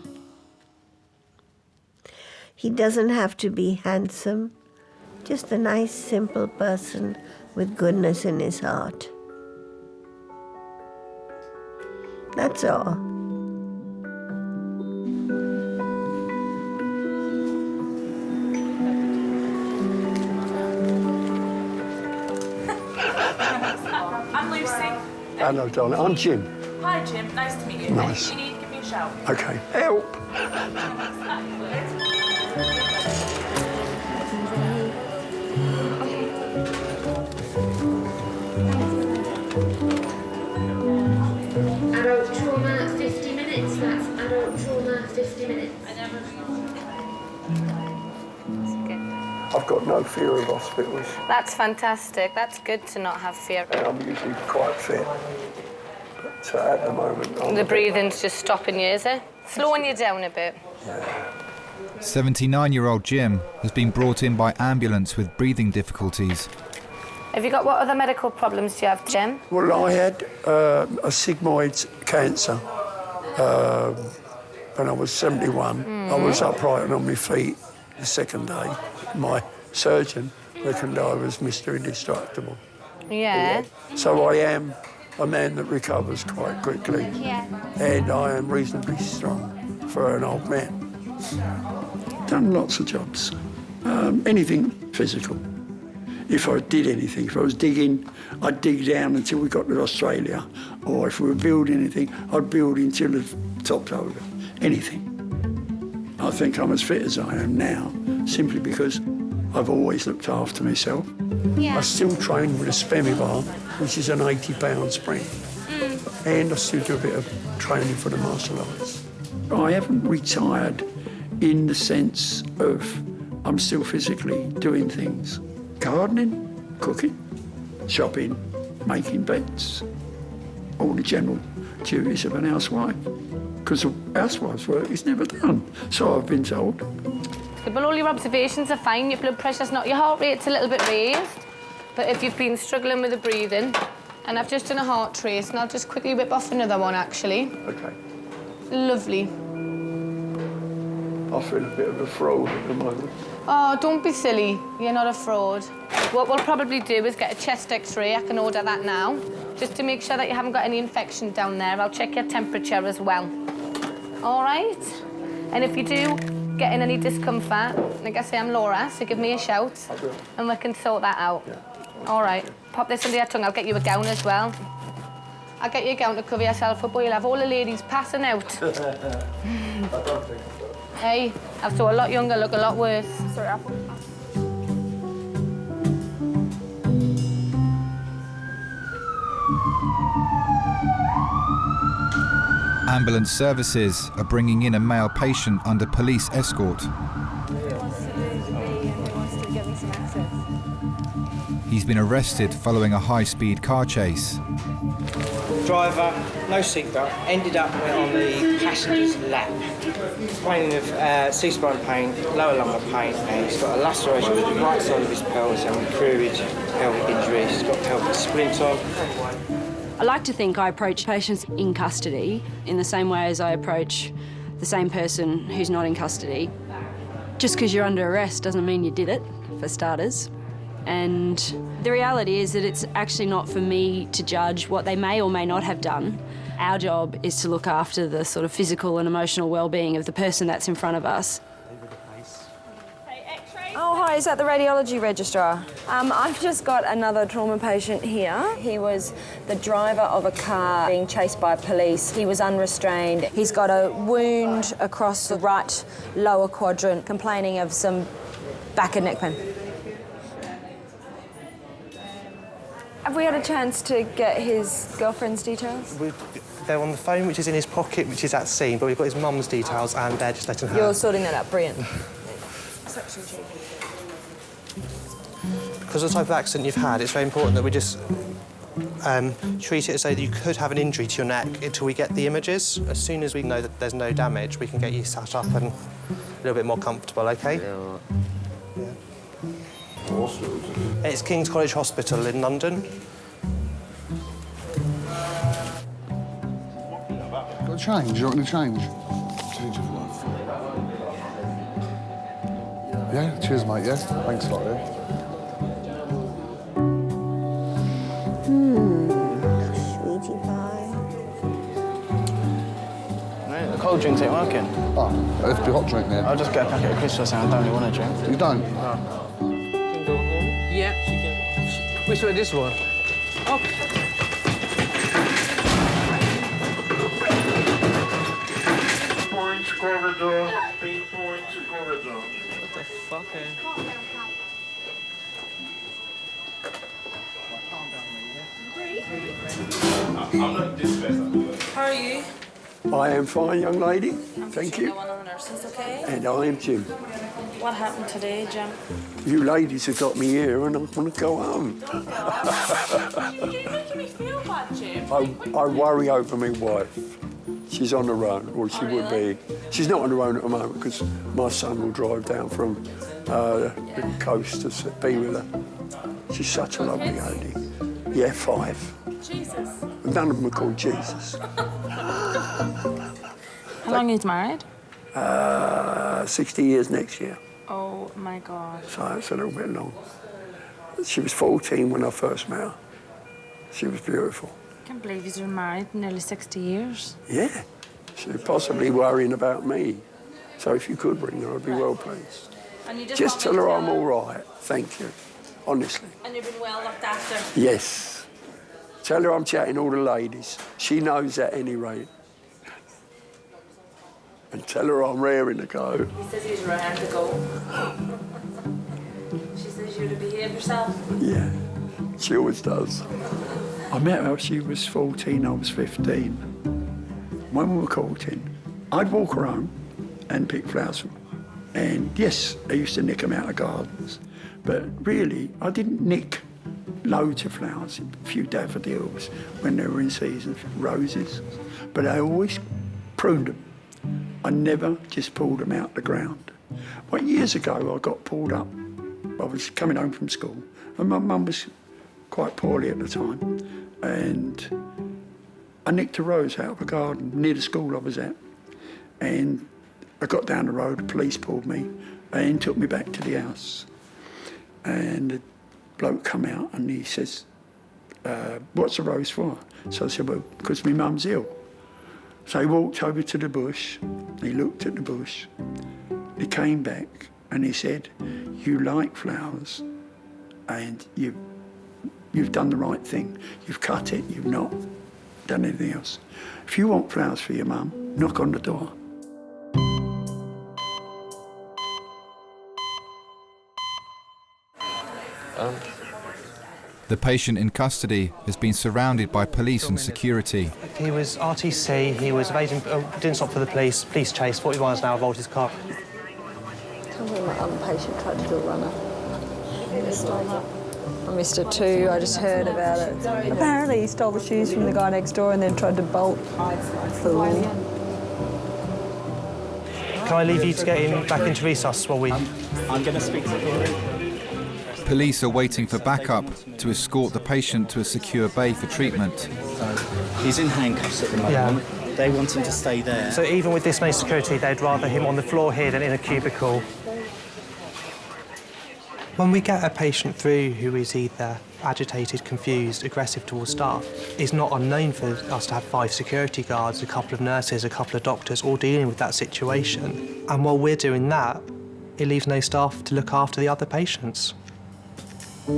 He doesn't have to be handsome, just a nice, simple person with goodness in his heart. That's all. I'm Lucy. Hello, darling. I'm Jim. Hi, Jim. Nice to meet you. Nice. Anything you need, give me a shout. Okay. Help! Adult trauma, 50 minutes. That's adult trauma, 50 minutes. I've got no fear of hospitals. That's fantastic. That's good to not have fear. And I'm usually quite fit. But at the moment... The breathing's just stopping you, is it? Slowing you down a bit. 79-year-old Jim has been brought in by ambulance with breathing difficulties. Have you got what other medical problems do you have, Jim? Well, I had a sigmoid cancer when I was 71. I was upright and on my feet the second day. My surgeon reckoned I was Mr. Indestructible. Yeah. So I am a man that recovers quite quickly. Yeah. And I am reasonably strong for an old man. Done lots of jobs. Anything physical. If I did anything, if I was digging, I'd dig down until we got to Australia. Or if we were building anything, I'd build until the top's over. Anything. I think I'm as fit as I am now, simply because I've always looked after myself. Yeah. I still train with a spemi bar, which is an 80-pound spring. And I still do a bit of training for the martial arts. I haven't retired in the sense of I'm still physically doing things. Gardening, cooking, shopping, making beds, all the general duties of an housewife. Because a housewife's work is never done, so I've been told. But all your observations are fine. Your blood pressure's not, your heart rate's a little bit raised. But if you've been struggling with the breathing, and I've just done a heart trace, and I'll just quickly whip off another one, actually. Okay. Lovely. I feel a bit of a fraud at the moment. Oh, don't be silly. You're not a fraud. What we'll probably do is get a chest X-ray. I can order that now, just to make sure that you haven't got any infection down there. I'll check your temperature as well. All right? And if you do get in any discomfort, like I say, I'm Laura, so give me a shout, and we can sort that out. Yeah. All right. Pop this under your tongue. I'll get you a gown as well. I'll get you a gown to cover yourself up, or you'll have all the ladies passing out. I don't think so. Hey, I've saw a lot younger, look a lot worse. Sorry, Ambulance services are bringing in a male patient under police escort. He's been arrested following a high-speed car chase. Driver, no seatbelt, ended up on the passenger's lap. Complaining of C-spine pain, lower lumbar pain, and he's got a laceration on the right side of his pelvis and recurred pelvic injury. He's got pelvic splint on. I like to think I approach patients in custody in the same way as I approach the same person who's not in custody. Just because you're under arrest doesn't mean you did it, for starters. And the reality is that it's actually not for me to judge what they may or may not have done. Our job is to look after the sort of physical and emotional well-being of the person that's in front of us. Oh, hi, is that the radiology registrar? I've just got another trauma patient here. He was the driver of a car being chased by police. He was unrestrained. He's got a wound across the right lower quadrant, complaining of some back and neck pain. Have we had a chance to get his girlfriend's details? They're on the phone, which is in his pocket, which is at scene, but we've got his mum's details and they're just letting her... You're sorting that out, brilliant. Because of the type of accident you've had, it's very important that we just treat it as though you could have an injury to your neck until we get the images. As soon as we know that there's no damage, we can get you sat up and a little bit more comfortable, OK? Yeah. It's King's College Hospital in London. Got a change? You want to change? Yeah, cheers, mate, yeah? Thanks a lot, yeah? Sweetie pie. cold drinks ain't working. Oh, it'd be hot drink then. I'll just get a packet of crisps or something. I don't really want a drink. You don't? No. Yeah, she can. Which way? This one? Up. Point corridor. Pinpoint corridor. What the fuck, eh? How are you? I am fine, young lady. Thank you. One of the nurses, okay? And I am Jim. What happened today, Jim? You ladies have got me here and I want to go home. You're making me feel bad, Jim. I worry over my wife. She's on her own, or she would be. She's not on her own at the moment because my son will drive down from the coast to be with her. She's such a lovely lady. Yeah, 5. Jesus. None of them are called Jesus. How long are you married? 60 years next year, Oh my God. so it's a little bit long. She was 14 when I first met her. She was beautiful. I can't believe you've been married nearly 60 years. Yeah, she's possibly worrying about me. So if you could bring her, I'd be well pleased. And you Just tell her I'm all right. Thank you, honestly. And you've been well looked after. Yes. Tell her I'm chatting all the ladies. She knows at any rate. And tell her I'm raring to go. He says he's raring to go. She says you're to behave yourself. Yeah, she always does. I met her, she was 14, I was 15. When we were courting, I'd walk her home and pick flowers from her. And yes, I used to nick them out of gardens. But really, I didn't nick loads of flowers, a few daffodils when they were in season, roses. But I always pruned them. I never just pulled them out the ground. But years ago, I got pulled up. I was coming home from school, and my mum was quite poorly at the time, and I nicked a rose out of a garden near the school I was at, and I got down the road, the police pulled me and took me back to the house. And the bloke come out and he says, what's the rose for? So I said, well, because my mum's ill. So he walked over to the bush, he looked at the bush, he came back and he said, you like flowers and you've done the right thing. You've cut it, you've not done anything else. If you want flowers for your mum, knock on the door. The patient in custody has been surrounded by police and security. He was RTC, he was evading, didn't stop for the police chase, 40 miles an hour, volted his car. Tell me my other patient tried to do a runner. I missed it too, I just heard about it. Apparently he stole the shoes from the guy next door and then tried to bolt. Fool. Can I leave you to get him back into resus while we... I'm going to speak to him. Police are waiting for backup to escort the patient to a secure bay for treatment. He's in handcuffs at the moment. Yeah. They want him to stay there. So even with this many security, they'd rather him on the floor here than in a cubicle. When we get a patient through who is either agitated, confused, aggressive towards staff, it's not unknown for us to have 5 security guards, a couple of nurses, a couple of doctors, all dealing with that situation. And while we're doing that, it leaves no staff to look after the other patients. No.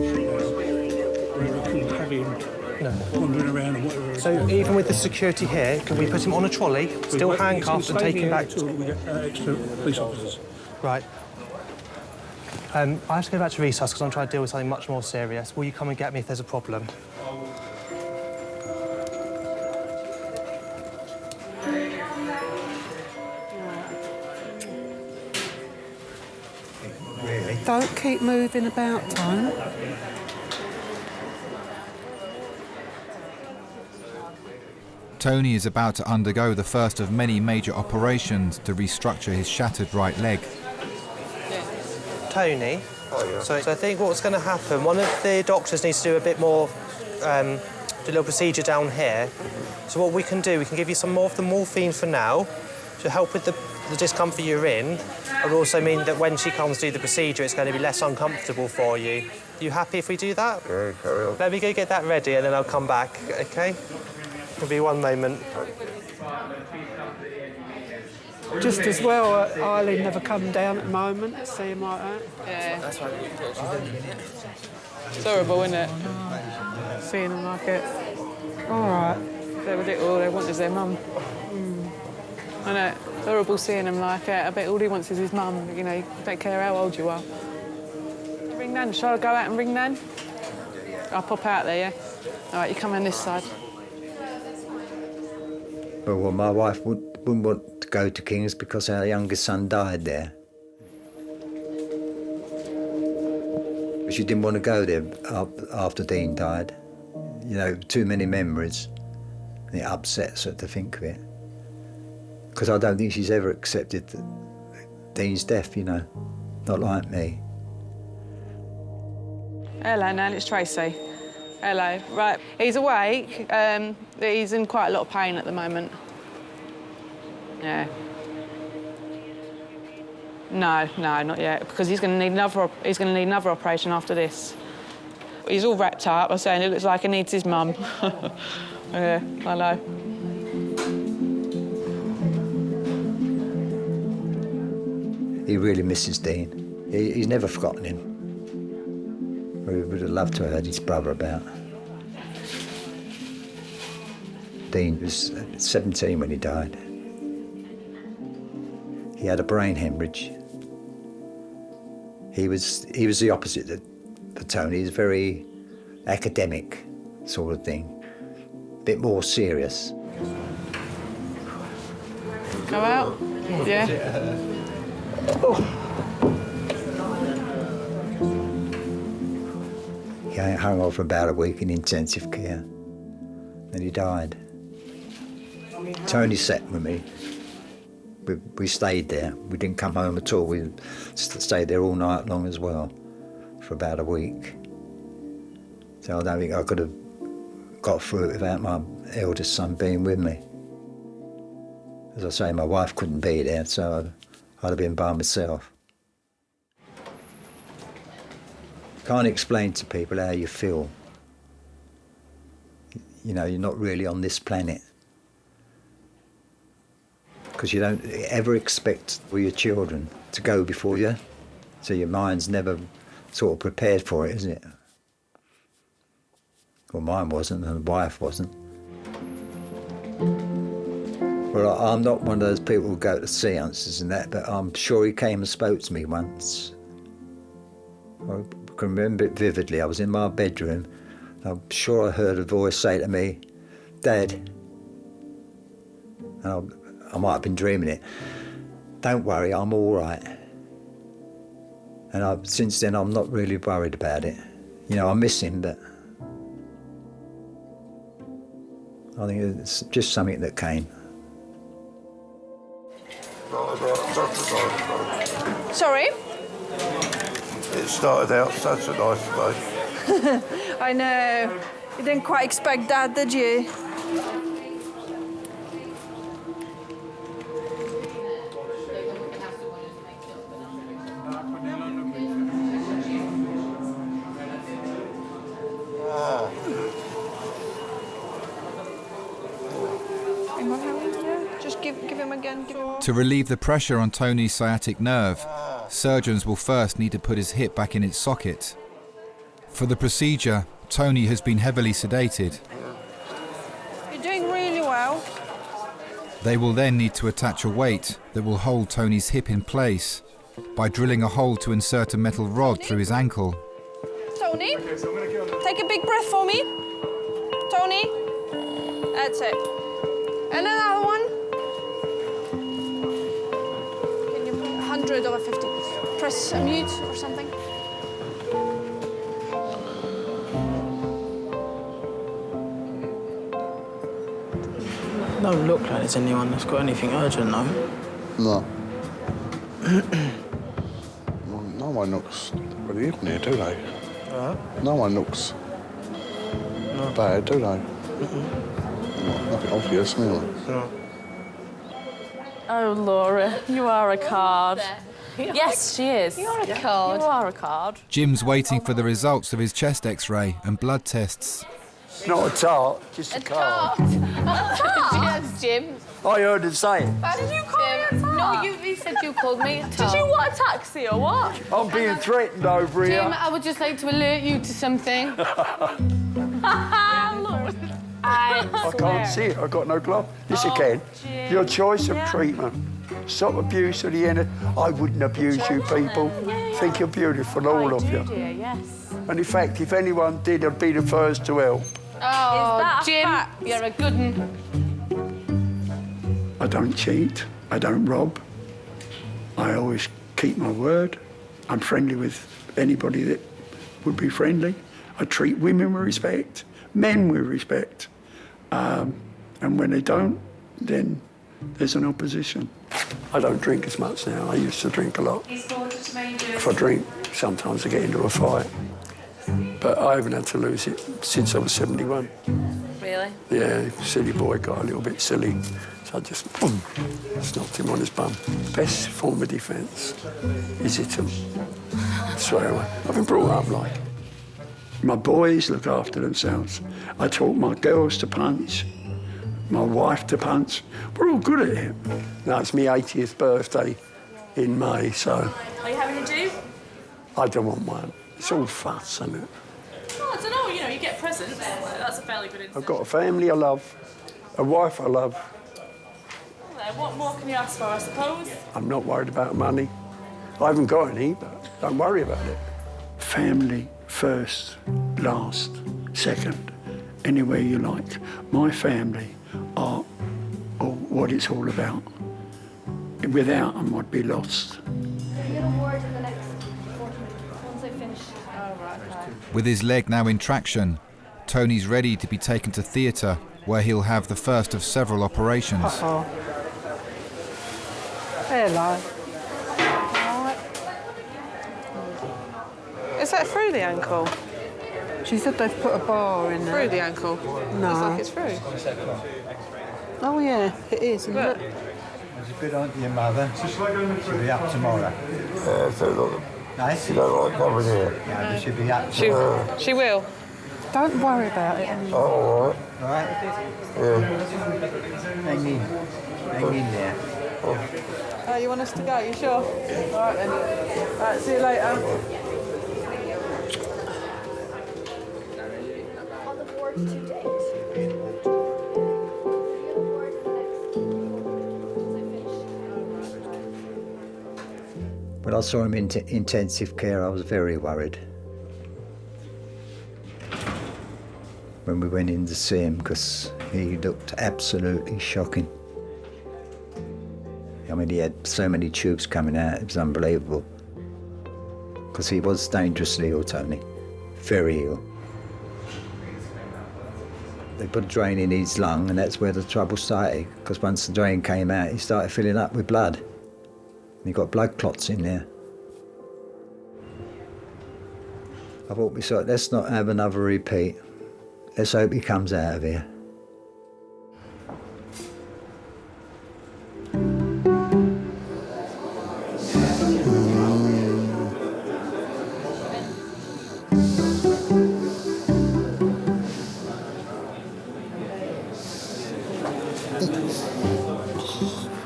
Wandering around and whatever. So even with the security here, can we put him on a trolley, still handcuffed, and take him back? Until we get extra police officers. Right. I have to go back to resus because I'm trying to deal with something much more serious. Will you come and get me if there's a problem? Really? Don't keep moving about, Tone. Tony is about to undergo the first of many major operations to restructure his shattered right leg. Tony, so I think what's going to happen, one of the doctors needs to do a bit more, do a little procedure down here. So what we can do, we can give you some more of the morphine for now to help with the discomfort you're in. It will also mean that when she comes to do the procedure, it's going to be less uncomfortable for you. Are you happy if we do that? Yeah, carry on. Let me go get that ready and then I'll come back, OK? It'll be one moment. Just as well, Eileen never come down at the moment to see him like that. Yeah. It's horrible, isn't it? Seeing them like it. All right. They were little, all they want is their mum. I know, it's horrible seeing them like it. I bet all he wants is his mum, you know, you don't care how old you are. Ring Nan, shall I go out and ring Nan? I'll pop out there, yeah? All right, you come on this side. Well, my wife wouldn't want to go to King's because our youngest son died there. She didn't want to go there after Dean died. You know, too many memories. It upsets her to think of it. Because I don't think she's ever accepted Dean's death, you know, not like me. Hello, Nan, it's Tracy. Hello. Right, he's awake. He's in quite a lot of pain at the moment. Yeah. No, not yet, because he's going to need another operation after this. He's all wrapped up. I'm saying it looks like he needs his mum. Yeah, I know. He really misses Dean. He's never forgotten him. We would have loved to have heard his brother about. Dean was 17 when he died. He had a brain hemorrhage. He was the opposite of Tony. He's very academic sort of thing, a bit more serious. Go out? Yeah. He hung on for about a week in intensive care. Then he died. Tony sat with me. We stayed there. We didn't come home at all. We stayed there all night long as well, for about a week. So I don't think I could have got through it without my eldest son being with me. As I say, my wife couldn't be there, so I'd have been by myself. Can't explain to people how you feel. You know, you're not really on this planet. Because you don't ever expect for your children to go before you, so your mind's never sort of prepared for it, is it? Well, mine wasn't, and the wife wasn't. Well, I'm not one of those people who go to seances and that, but I'm sure he came and spoke to me once. I can remember it vividly. I was in my bedroom. I'm sure I heard a voice say to me, "Dad," and I might have been dreaming it, "Don't worry, I'm all right." And since then, I'm not really worried about it. You know, I miss him, but I think it's just something that came. Sorry? It started out such a nice day. I know. You didn't quite expect that, did you? Just give him again. To relieve the pressure on Tony's sciatic nerve, surgeons will first need to put his hip back in its socket. For the procedure, Tony has been heavily sedated. You're doing really well. They will then need to attach a weight that will hold Tony's hip in place by drilling a hole to insert a metal rod through his ankle. Tony, take a big breath for me. Tony, that's it. And another one. Can you put 100 over 50? Press a mute or something. Don't look like there's anyone that's got anything urgent, no? No. Well, no one looks really in here, do they? No one looks bad, do they? Nothing obvious, anyway. No. Oh, Laura, you are a card. Yes, she is. You're a card. You are a card. Jim's waiting for the results of his chest X-ray and blood tests. Not a tart, just a card. Yes, Jim. I heard it say it. How did you call me a tart? No, you said you called me. Did you want a taxi or what? I'm being threatened over here. Jim, I would just like to alert you to something. I can't see it. I've got no glove. Yes, you can. Jim. Your choice of treatment. Stop abuse of the end. I wouldn't abuse you people. Think you're beautiful, all of you. Dear, yes. And in fact, if anyone did, I'd be the first to help. Oh, Jim, you're a good one. I don't cheat. I don't rob. I always keep my word. I'm friendly with anybody that would be friendly. I treat women with respect, men with respect. And when they don't, then there's an opposition. I don't drink as much now. I used to drink a lot. If I drink, sometimes I get into a fight. But I haven't had to lose it since I was 71. Really? Yeah, silly boy got a little bit silly. So I just, boom, just knocked him on his bum. Best form of defence is hit him. Swear away. I've been brought up like. My boys look after themselves. I taught my girls to punch, my wife to punch. We're all good at it. Now, it's my 80th birthday in May, so... Are you having a do? I don't want one. It's all fuss, isn't it? Oh, I don't know, you know, you get presents. That's a fairly good incentive. I've got a family I love, a wife I love. Well, what more can you ask for, I suppose? I'm not worried about money. I haven't got any, but don't worry about it. Family first, last, second, anywhere you like. My family are what it's all about. Without them, I'd be lost. With his leg now in traction, Tony's ready to be taken to theatre, where he'll have the first of several operations. Uh-oh. Hello. Is that through the ankle? She said they've put a bar in there. Through the ankle? No. Looks like it's through. Oh, yeah, it is, isn't it? It's a good on to your mother. She'll be up tomorrow. Yeah, so look. Nice. You don't like coming here. Yeah, but she'll be up tomorrow. She will. Don't worry about it. Oh, all right. All right? Yeah. Hang in there. Oh, you want us to go? You sure? All right then. All right, see you later. When I saw him in intensive care, I was very worried. When we went in to see him, because he looked absolutely shocking. I mean, he had so many tubes coming out, it was unbelievable. Because he was dangerously ill, Tony. Very ill. They put a drain in his lung, and that's where the trouble started. Because once the drain came out, he started filling up with blood. And he got blood clots in there. I thought, let's not have another repeat. Let's hope he comes out of here.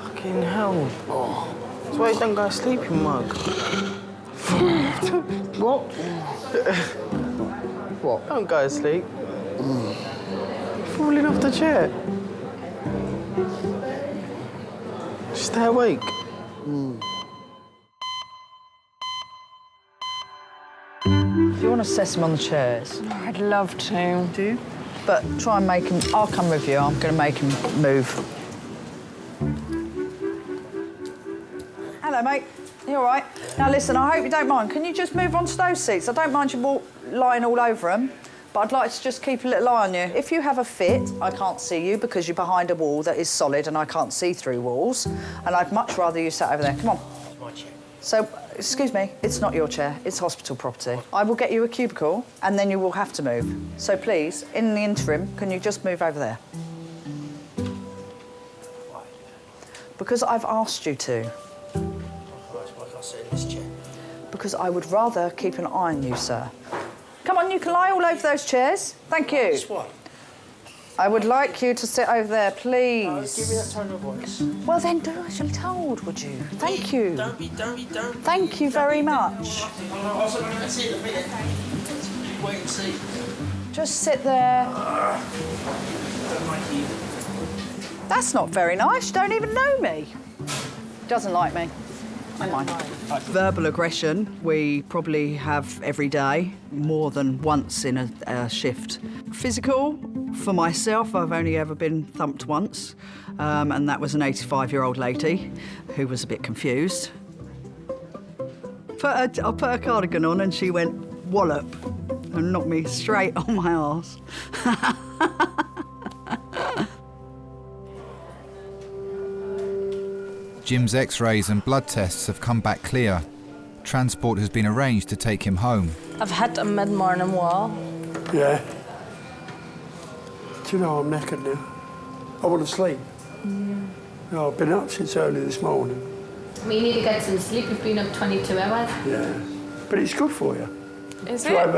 Fucking hell. That's why you don't go to sleep, you mug. What? What? Don't go to sleep. Falling off the chair. Stay awake. Do you want to assess him on the chairs? I'd love to. Do you? But try and make him... I'll come with you. I'm going to make him move. Hello, mate. You all right? Now, listen, I hope you don't mind. Can you just move on to those seats? I don't mind you lying all over them, but I'd like to just keep a little eye on you. If you have a fit, I can't see you because you're behind a wall that is solid and I can't see through walls, and I'd much rather you sat over there. Come on. It's my chair. So, excuse me, it's not your chair, it's hospital property. I will get you a cubicle and then you will have to move. So please, in the interim, can you just move over there? Why? Because I've asked you to. Why can't I sit in this chair? Because I would rather keep an eye on you, sir. Come on, you can lie all over those chairs. Thank you. That's why. I would like you to sit over there, please. Give me that tone of voice. Well, then do as you're told, would you? Thank you. Don't. Thank you very much. Wait and see. Just sit there. That's not very nice. You don't even know me. Doesn't like me. Never mind. Verbal aggression, we probably have every day, more than once in a shift. Physical, for myself, I've only ever been thumped once, and that was an 85-year-old lady who was a bit confused. I put her cardigan on and she went wallop and knocked me straight on my arse. Jim's x-rays and blood tests have come back clear. Transport has been arranged to take him home. I've hit a mid-morning wall. Yeah. Do you know, I'm knackered now. I want to sleep. No, I've been up since early this morning. We need to get some sleep. We've been up 22 hours. Yeah. But it's good for you. Is to have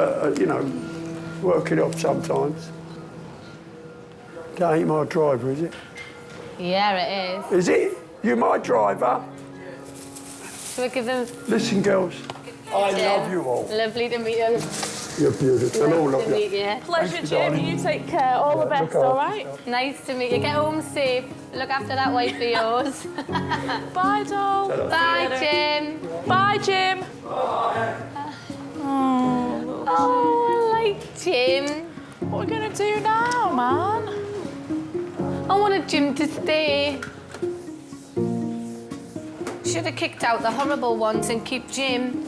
work it off sometimes. That ain't my driver, is it? Yeah, it is. Is it? You my driver? Shall we give them... Listen, girls, I love you all. Lovely to meet you. You're beautiful, and all Nice of to meet you. you. Pleasure, Thanks, Jim. darling. You take care. All the best, all right? Nice to meet you. Get home safe. Look after that wife of yours. Bye, doll. Bye, Jim. Bye, Jim. Oh, I like Jim. What are we going to do now, man? I wanted Jim to stay. Should have kicked out the horrible ones and keep Jim.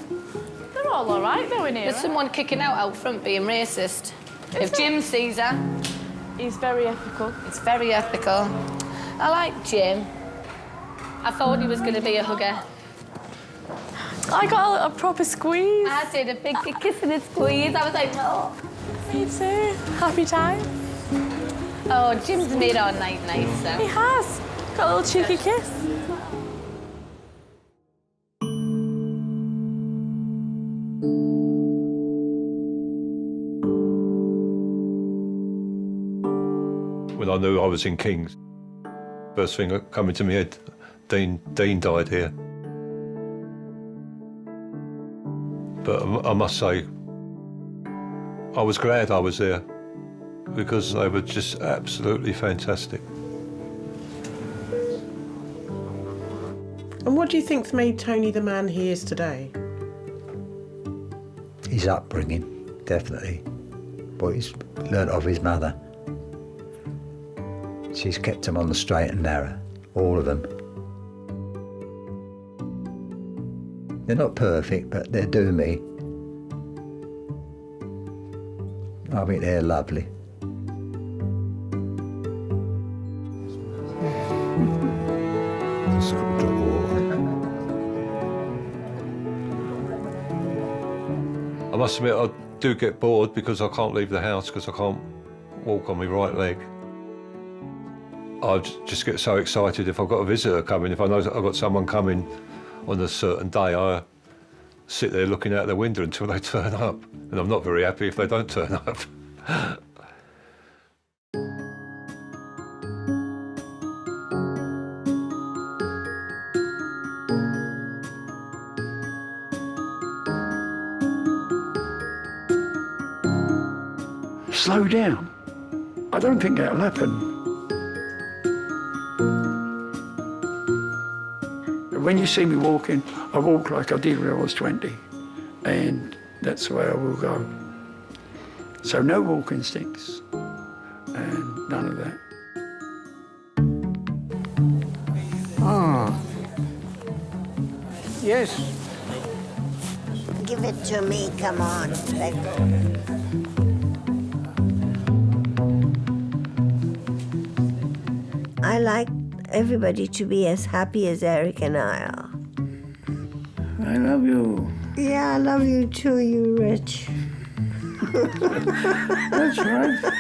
They're all right, though, in here. There's someone kicking out front being racist. If Jim sees her... He's very ethical. It's very ethical. I like Jim. I thought he was going to be a hugger. I got a proper squeeze. I did a big kiss and a squeeze. I was like, oh. Me too. Happy time. Oh, Jim's made our night nicer. He has. Got a little cheeky kiss. When I knew I was in King's, first thing that came into my head, Dean died here. But I must say, I was glad I was there because they were just absolutely fantastic. And what do you think's made Tony the man he is today? His upbringing, definitely. What he's learnt of his mother. She's kept him on the straight and narrow, all of them. They're not perfect, but they do me. I think they're lovely. I must admit, I do get bored because I can't leave the house because I can't walk on my right leg. I just get so excited if I've got a visitor coming. If I know that I've got someone coming on a certain day, I sit there looking out the window until they turn up. And I'm not very happy if they don't turn up. Slow down. I don't think that'll happen. When you see me walking, I walk like I did when I was 20, and that's the way I will go. So no walking sticks, and none of that. Ah. Yes. Give it to me, come on. Let go. I like everybody to be as happy as Eric and I are. I love you. Yeah, I love you too, you Rich. That's right.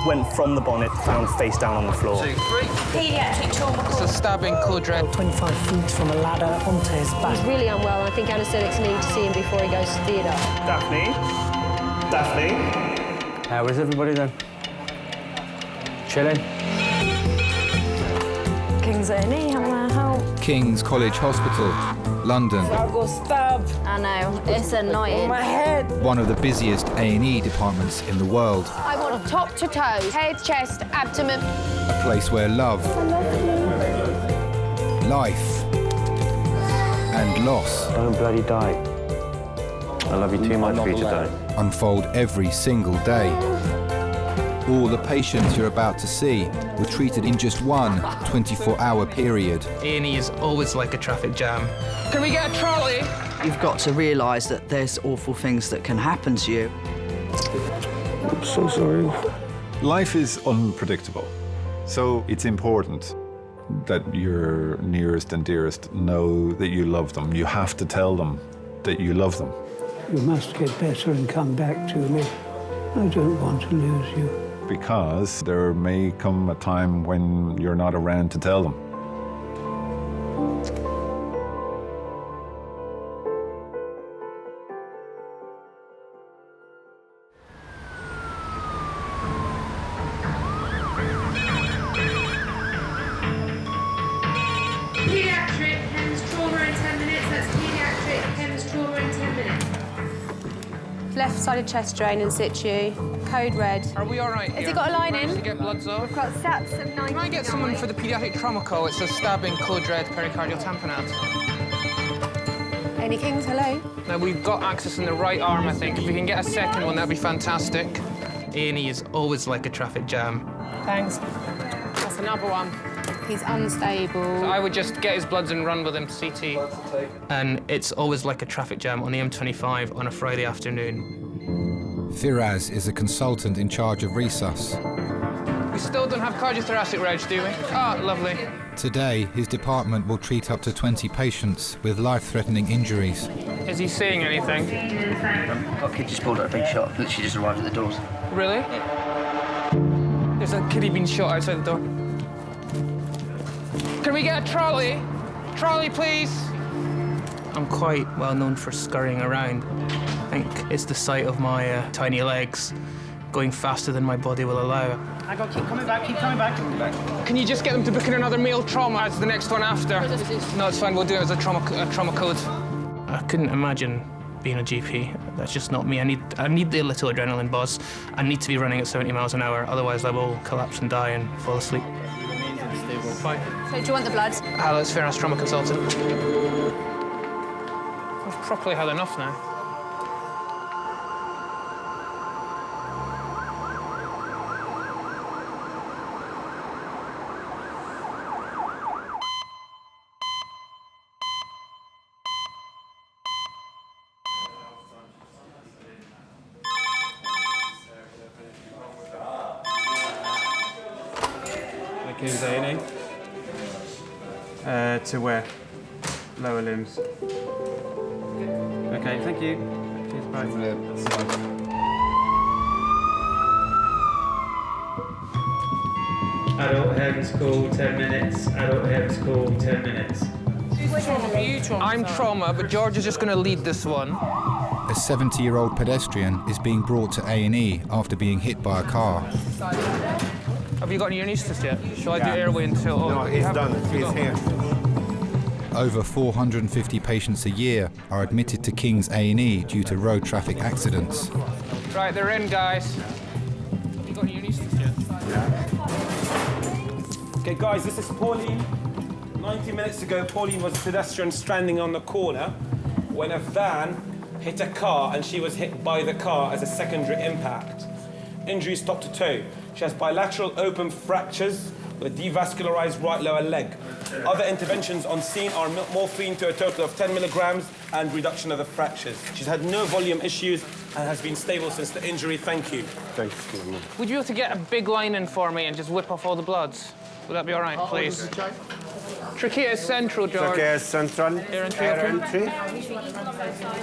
went from the bonnet, found face down on the floor. 2, 3. Pediatric trauma It's a stabbing, code 25 feet from a ladder onto his back. He's really unwell, and I think anaesthetics need to see him before he goes to theatre. Daphne? How is everybody then? Chilling? King's A&E, how can I help? King's College Hospital, London. I got stabbed. I know, it's annoying. My head. One of the busiest A&E departments in the world. I want top to toe, head, chest, abdomen. A place where love, life, and loss. Don't bloody die. I love you too much for you to die. Unfold every single day. All the patients you're about to see were treated in just one 24-hour period. A&E is always like a traffic jam. Can we get a trolley? You've got to realise that there's awful things that can happen to you. I'm so sorry. Life is unpredictable, so it's important that your nearest and dearest know that you love them. You have to tell them that you love them. You must get better and come back to me. I don't want to lose you. Because there may come a time when you're not around to tell them. Pediatric, Hems trauma in 10 minutes. That's pediatric, Hems trauma in 10 minutes. Left-sided chest drain in situ. Code red. Are we all right Has here? he got a line Managed in? to get bloods off? We've got SAPs of 99. Can I get someone for the pediatric trauma call? It's a stabbing, code red, pericardial tamponade. Any Kings, hello? Now, we've got access in the right arm, I think. If we can get a second one, that'd be fantastic. A&E is always like a traffic jam. Thanks. That's another one. He's unstable. So I would just get his bloods and run with him to CT. And it's always like a traffic jam on the M25 on a Friday afternoon. Firaz is a consultant in charge of Resus. We still don't have cardiothoracic reg, do we? Ah, lovely. Today, his department will treat up to 20 patients with life-threatening injuries. Is he seeing anything? Got a kid just pulled out a big shot, literally just arrived at the doors. Really? There's a kiddie being shot outside the door. Can we get a trolley? Trolley, please. I'm quite well known for scurrying around. I think it's the sight of my tiny legs going faster than my body will allow. I got keep coming back, keep coming back. Can you just get them to book in another meal trauma as the next one after? No, it's fine. We'll do it as a trauma code. I couldn't imagine being a GP. That's just not me. I need the little adrenaline buzz. I need to be running at 70 miles an hour, otherwise I will collapse and die and fall asleep. Fine. So do you want the bloods? Hello, it's Firas, trauma consultant. I've properly had enough now. King's A&E. To where? Lower limbs. Okay, thank you. Cheers, bye. Adult HEMS call, 10 minutes. Adult HEMS call, 10 minutes. I'm trauma, but George is just going to lead this one. A 70-year-old pedestrian is being brought to A&E after being hit by a car. Have you got any anaesthetist yet? Shall I do airway until... No, he's done. He's here. Over 450 patients a year are admitted to King's A&E due to road traffic accidents. Right, they're in, guys. Have you got any anaesthetist yet? Okay, guys, this is Pauline. 90 minutes ago, Pauline was a pedestrian stranding on the corner when a van hit a car and she was hit by the car as a secondary impact. Injuries top to toe. She has bilateral open fractures with a devascularized right lower leg. Other interventions on scene are morphine to a total of 10 milligrams and reduction of the fractures. She's had no volume issues and has been stable since the injury. Thank you. Thanks. Would you be able to get a big line in for me and just whip off all the bloods? Would that be all right, please? Trachea is central, George. Trachea is central. Air entry.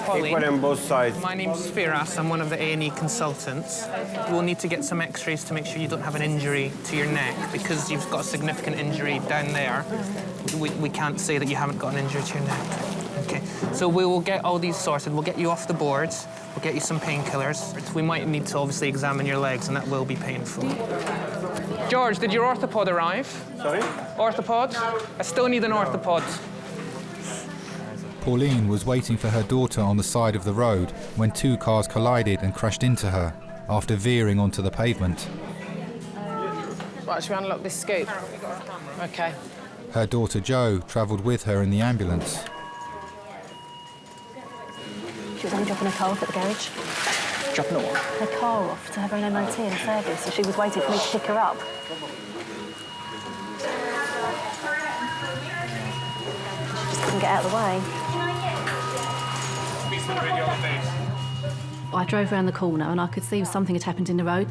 Polly, Equal on both sides. my name's Firas. I'm one of the A&E consultants. We'll need to get some x-rays to make sure you don't have an injury to your neck. Because you've got a significant injury down there, we can't say that you haven't got an injury to your neck. Okay, so we will get all these sorted. We'll get you off the boards. We'll get you some painkillers. We might need to obviously examine your legs, and that will be painful. George, did your orthopod arrive? Sorry? Orthopod? I still need an orthopod. Pauline was waiting for her daughter on the side of the road when two cars collided and crashed into her after veering onto the pavement. Right, should we unlock this scoop? OK. Her daughter Jo travelled with her in the ambulance. She was only dropping her car off at the garage. Dropping her what? Her car off to have her MOT and service, so she was waiting for me to pick her up. She just couldn't get out of the way. I drove around the corner and I could see something had happened in the road.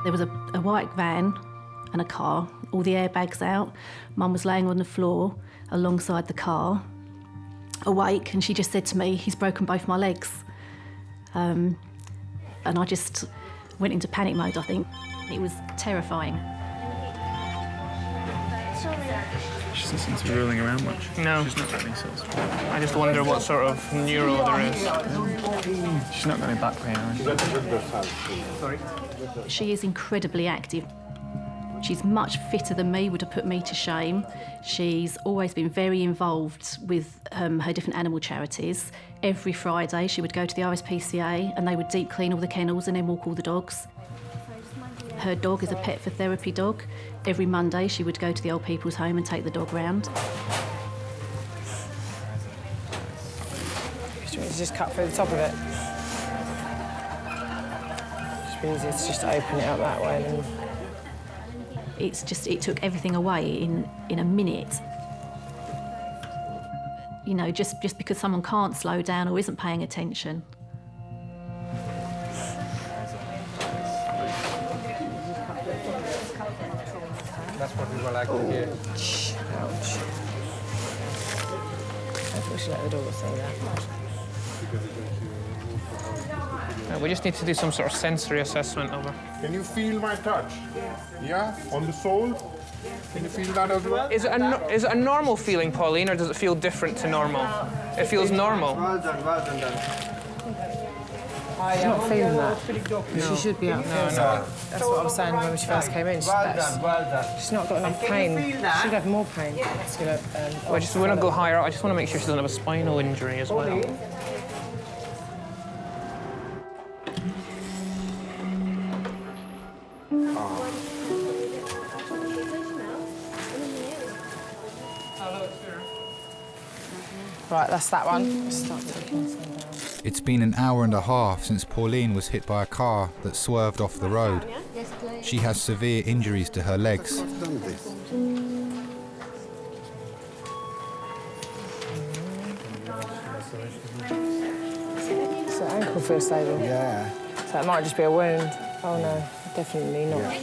There was a white van and a car, all the airbags out. Mum was laying on the floor alongside the car, awake, and she just said to me, "He's broken both my legs." And I just went into panic mode, I think. It was terrifying. She doesn't seem to be rolling around much. No. She's not got any sort of... I just wonder what sort of neuro there is. She's not got any back pain or anything. Sorry? She is incredibly active. She's much fitter than me, would have put me to shame. She's always been very involved with her different animal charities. Every Friday she would go to the RSPCA and they would deep clean all the kennels and then walk all the dogs. Her dog is a pet for therapy dog. Every Monday she would go to the old people's home and take the dog round. Just cut through the top of it. It's easier to just open it up that way. And... It took everything away in a minute. You know, just because someone can't slow down or isn't paying attention. That's what we were like to hear. Ouch. I think we should let the dog say that. We just need to do some sort of sensory assessment of her. Can you feel my touch? Yeah? On the sole? Can you feel that as well? Is it a normal feeling, Pauline, or does it feel different to normal? It feels normal. Well done. She's not feeling that. No. She should be out there. No. That's what I was saying when she first came in. She's not got enough pain. She should have more pain. I just want to go higher up. I just want to make sure she doesn't have a spinal injury as well. Right, that's that one. Let's start taking this one down. It's been an hour and a half since Pauline was hit by a car that swerved off the road. She has severe injuries to her legs. So ankle feels stable? Yeah. So it might just be a wound. Oh no, definitely not.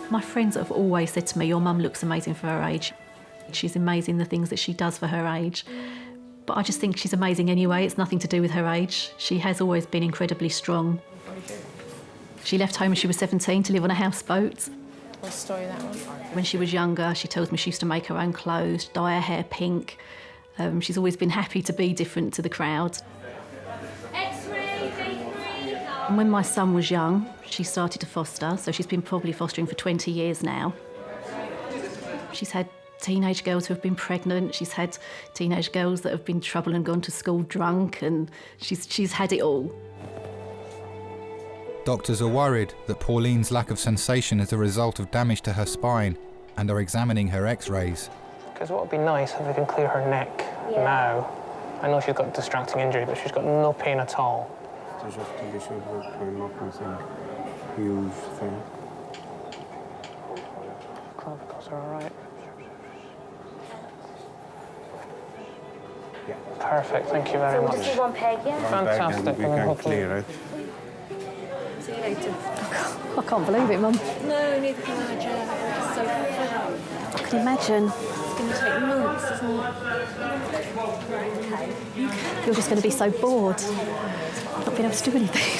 My friends have always said to me, "Your mum looks amazing for her age." She's amazing, the things that she does for her age. But I just think she's amazing anyway. It's nothing to do with her age. She has always been incredibly strong. She left home when she was 17 to live on a houseboat. What's the story of that one? When she was younger, she tells me she used to make her own clothes, dye her hair pink. She's always been happy to be different to the crowd. And when my son was young, she started to foster, so she's been probably fostering for 20 years now. She's had teenage girls who have been pregnant, she's had teenage girls that have been in trouble and gone to school drunk, and she's had it all. Doctors are worried that Pauline's lack of sensation is a result of damage to her spine and are examining her x-rays. Because what would be nice if we can clear her neck now. I know she's got distracting injury, but she's got no pain at all. Just to be sure that we're not missing a huge thing. Clavicles are all right. Yeah. Perfect, thank you very much. Just do one peg, yeah? Fantastic. We can clear it. I can't believe it, Mum. No, neither can I, Joe. It's so I can imagine. It's going to take months, isn't it? You're just going to be so bored, not being able to do anything.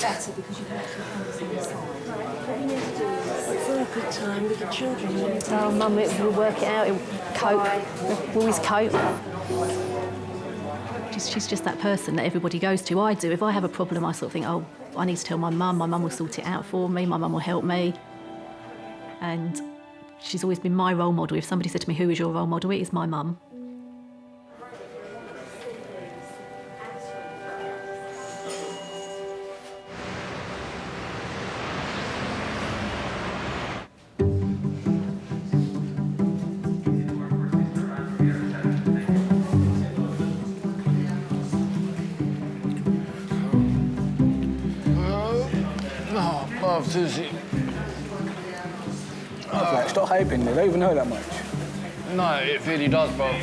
For a good time with the children. Oh, Mum, we'll work it out. We'll cope. We'll always cope. She's just that person that everybody goes to. I do. If I have a problem, I sort of think, oh, I need to tell my mum. My mum will sort it out for me. My mum will help me. And she's always been my role model. If somebody said to me, who is your role model? It is my mum. Susie. Stop hyping, they don't even know that much. No, it really does, bro.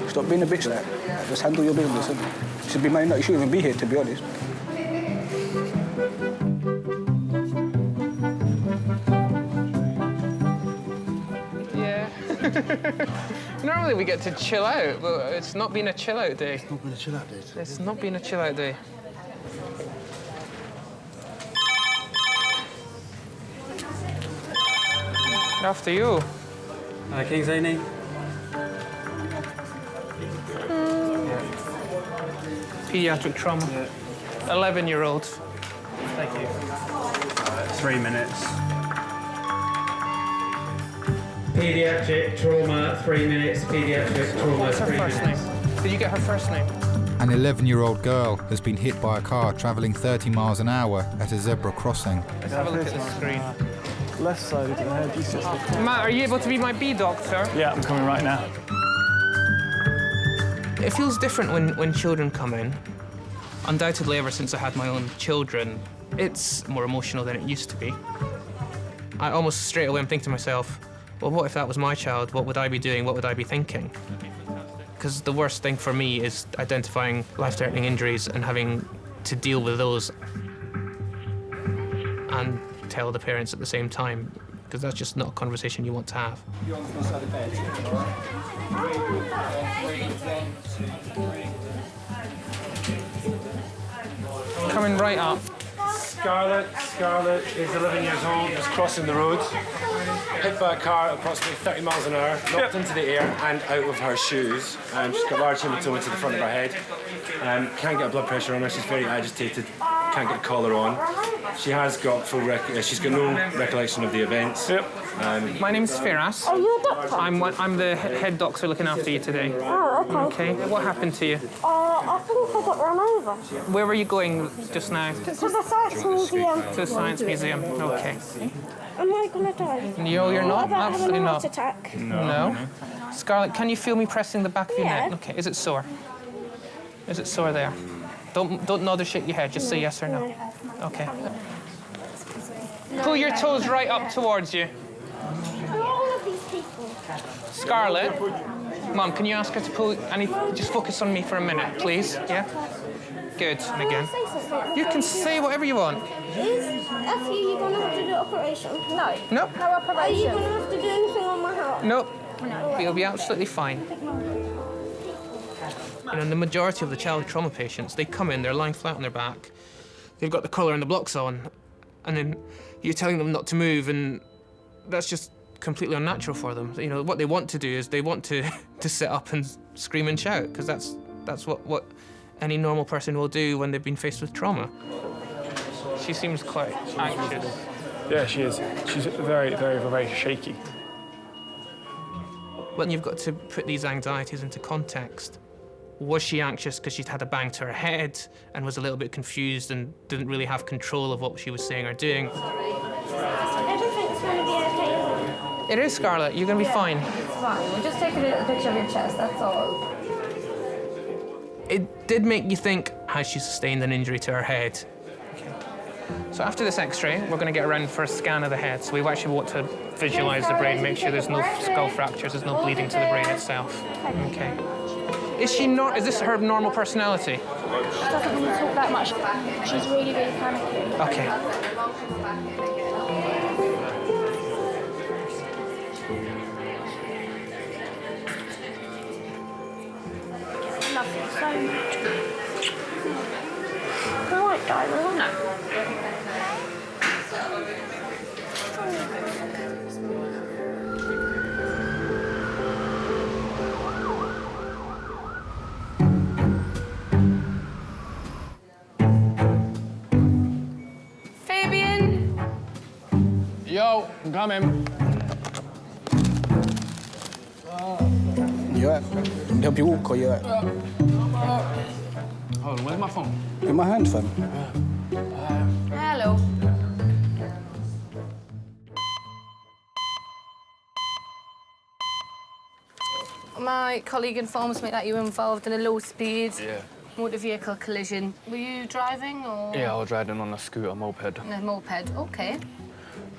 Stop being a bitch like that. Just handle your business. You should be minding that you shouldn't even be here, to be honest. Yeah. Normally we get to chill out, but it's not been a chill out day. It's not been a chill out day. It's not been a chill out day. After you. King's A&E. Pediatric trauma. 11-year-old. Thank you. 3 minutes. Pediatric trauma, 3 minutes. Pediatric trauma, What's her 3 first minutes. name? Did you get her first name? An 11-year-old girl has been hit by a car travelling 30 miles an hour at a zebra crossing. Let's have a look at the screen. Left side of the head, you sit there. Matt, are you able to be my bee doctor? Yeah, I'm coming right now. It feels different when children come in. Undoubtedly, ever since I had my own children, it's more emotional than it used to be. I almost straight away am thinking to myself, well, what if that was my child? What would I be doing? What would I be thinking? Because the worst thing for me is identifying life-threatening injuries and having to deal with those and tell the parents at the same time, because that's just not a conversation you want to have. You're on the side of bed. Coming right up. Scarlett is 11 years old, just crossing the road. Hit by a car at approximately 30 miles an hour, knocked into the air and out of her shoes. She's got large hematoma to the front of her head. Can't get blood pressure on her, she's very agitated, can't get a collar on. She has got she's got no recollection of the events. My name's Firas. Are you a doctor? I'm the head doctor looking after you today. Oh, okay. What happened to you? I think I got run over. Where were you going just now? To the Science Museum. To the Science Museum. Okay. Am I gonna die? No, you're not. Absolutely having a not. heart attack? No. Scarlett, can you feel me pressing the back of your Yeah. neck? Okay. Is it sore? Is it sore there? Don't nod or shake your head. Just say yes or no. Okay. Pull your toes right up towards you. Who are all of these people? Scarlett, Mum, can you ask her to pull? Just focus on me for a minute, please. Yeah. Good. And again. You can say whatever you want. Is after you gonna have to do operation? No. Nope. No operation. Are you gonna have to do anything on my heart? Nope. You'll be absolutely fine. You know, the majority of the child trauma patients, they come in, they're lying flat on their back, they've got the collar and the blocks on, and then you're telling them not to move, and that's just completely unnatural for them. You know, what they want to do is they want to sit up and scream and shout, because that's what any normal person will do when they've been faced with trauma. She seems quite anxious. Yeah, she is. She's very, very, very shaky. But you've got to put these anxieties into context. Was she anxious because she'd had a bang to her head and was a little bit confused and didn't really have control of what she was saying or doing? Everything's gonna be okay. It is, Scarlett. You're going to be fine. It's fine. We'll just take a picture of your chest, that's all. It did make you think, has she sustained an injury to her head? So after this X-ray, we're going to get around for a scan of the head. So we actually want to visualise the brain, make sure there's no skull fractures, there's no bleeding to the brain itself. Okay. Is she not? Is this her normal personality? She doesn't want to talk that much. She's really, really panicky. Okay. I love you so much. I won't die, will I? No. Yo, I'm coming. You alright? Can I help you walk or you alright? Hold on, where's my phone? In my hand, fam. Hello. My colleague informs me that you were involved in a low-speed motor vehicle collision. Were you driving or...? Yeah, I was riding on a scooter moped. On a moped, OK.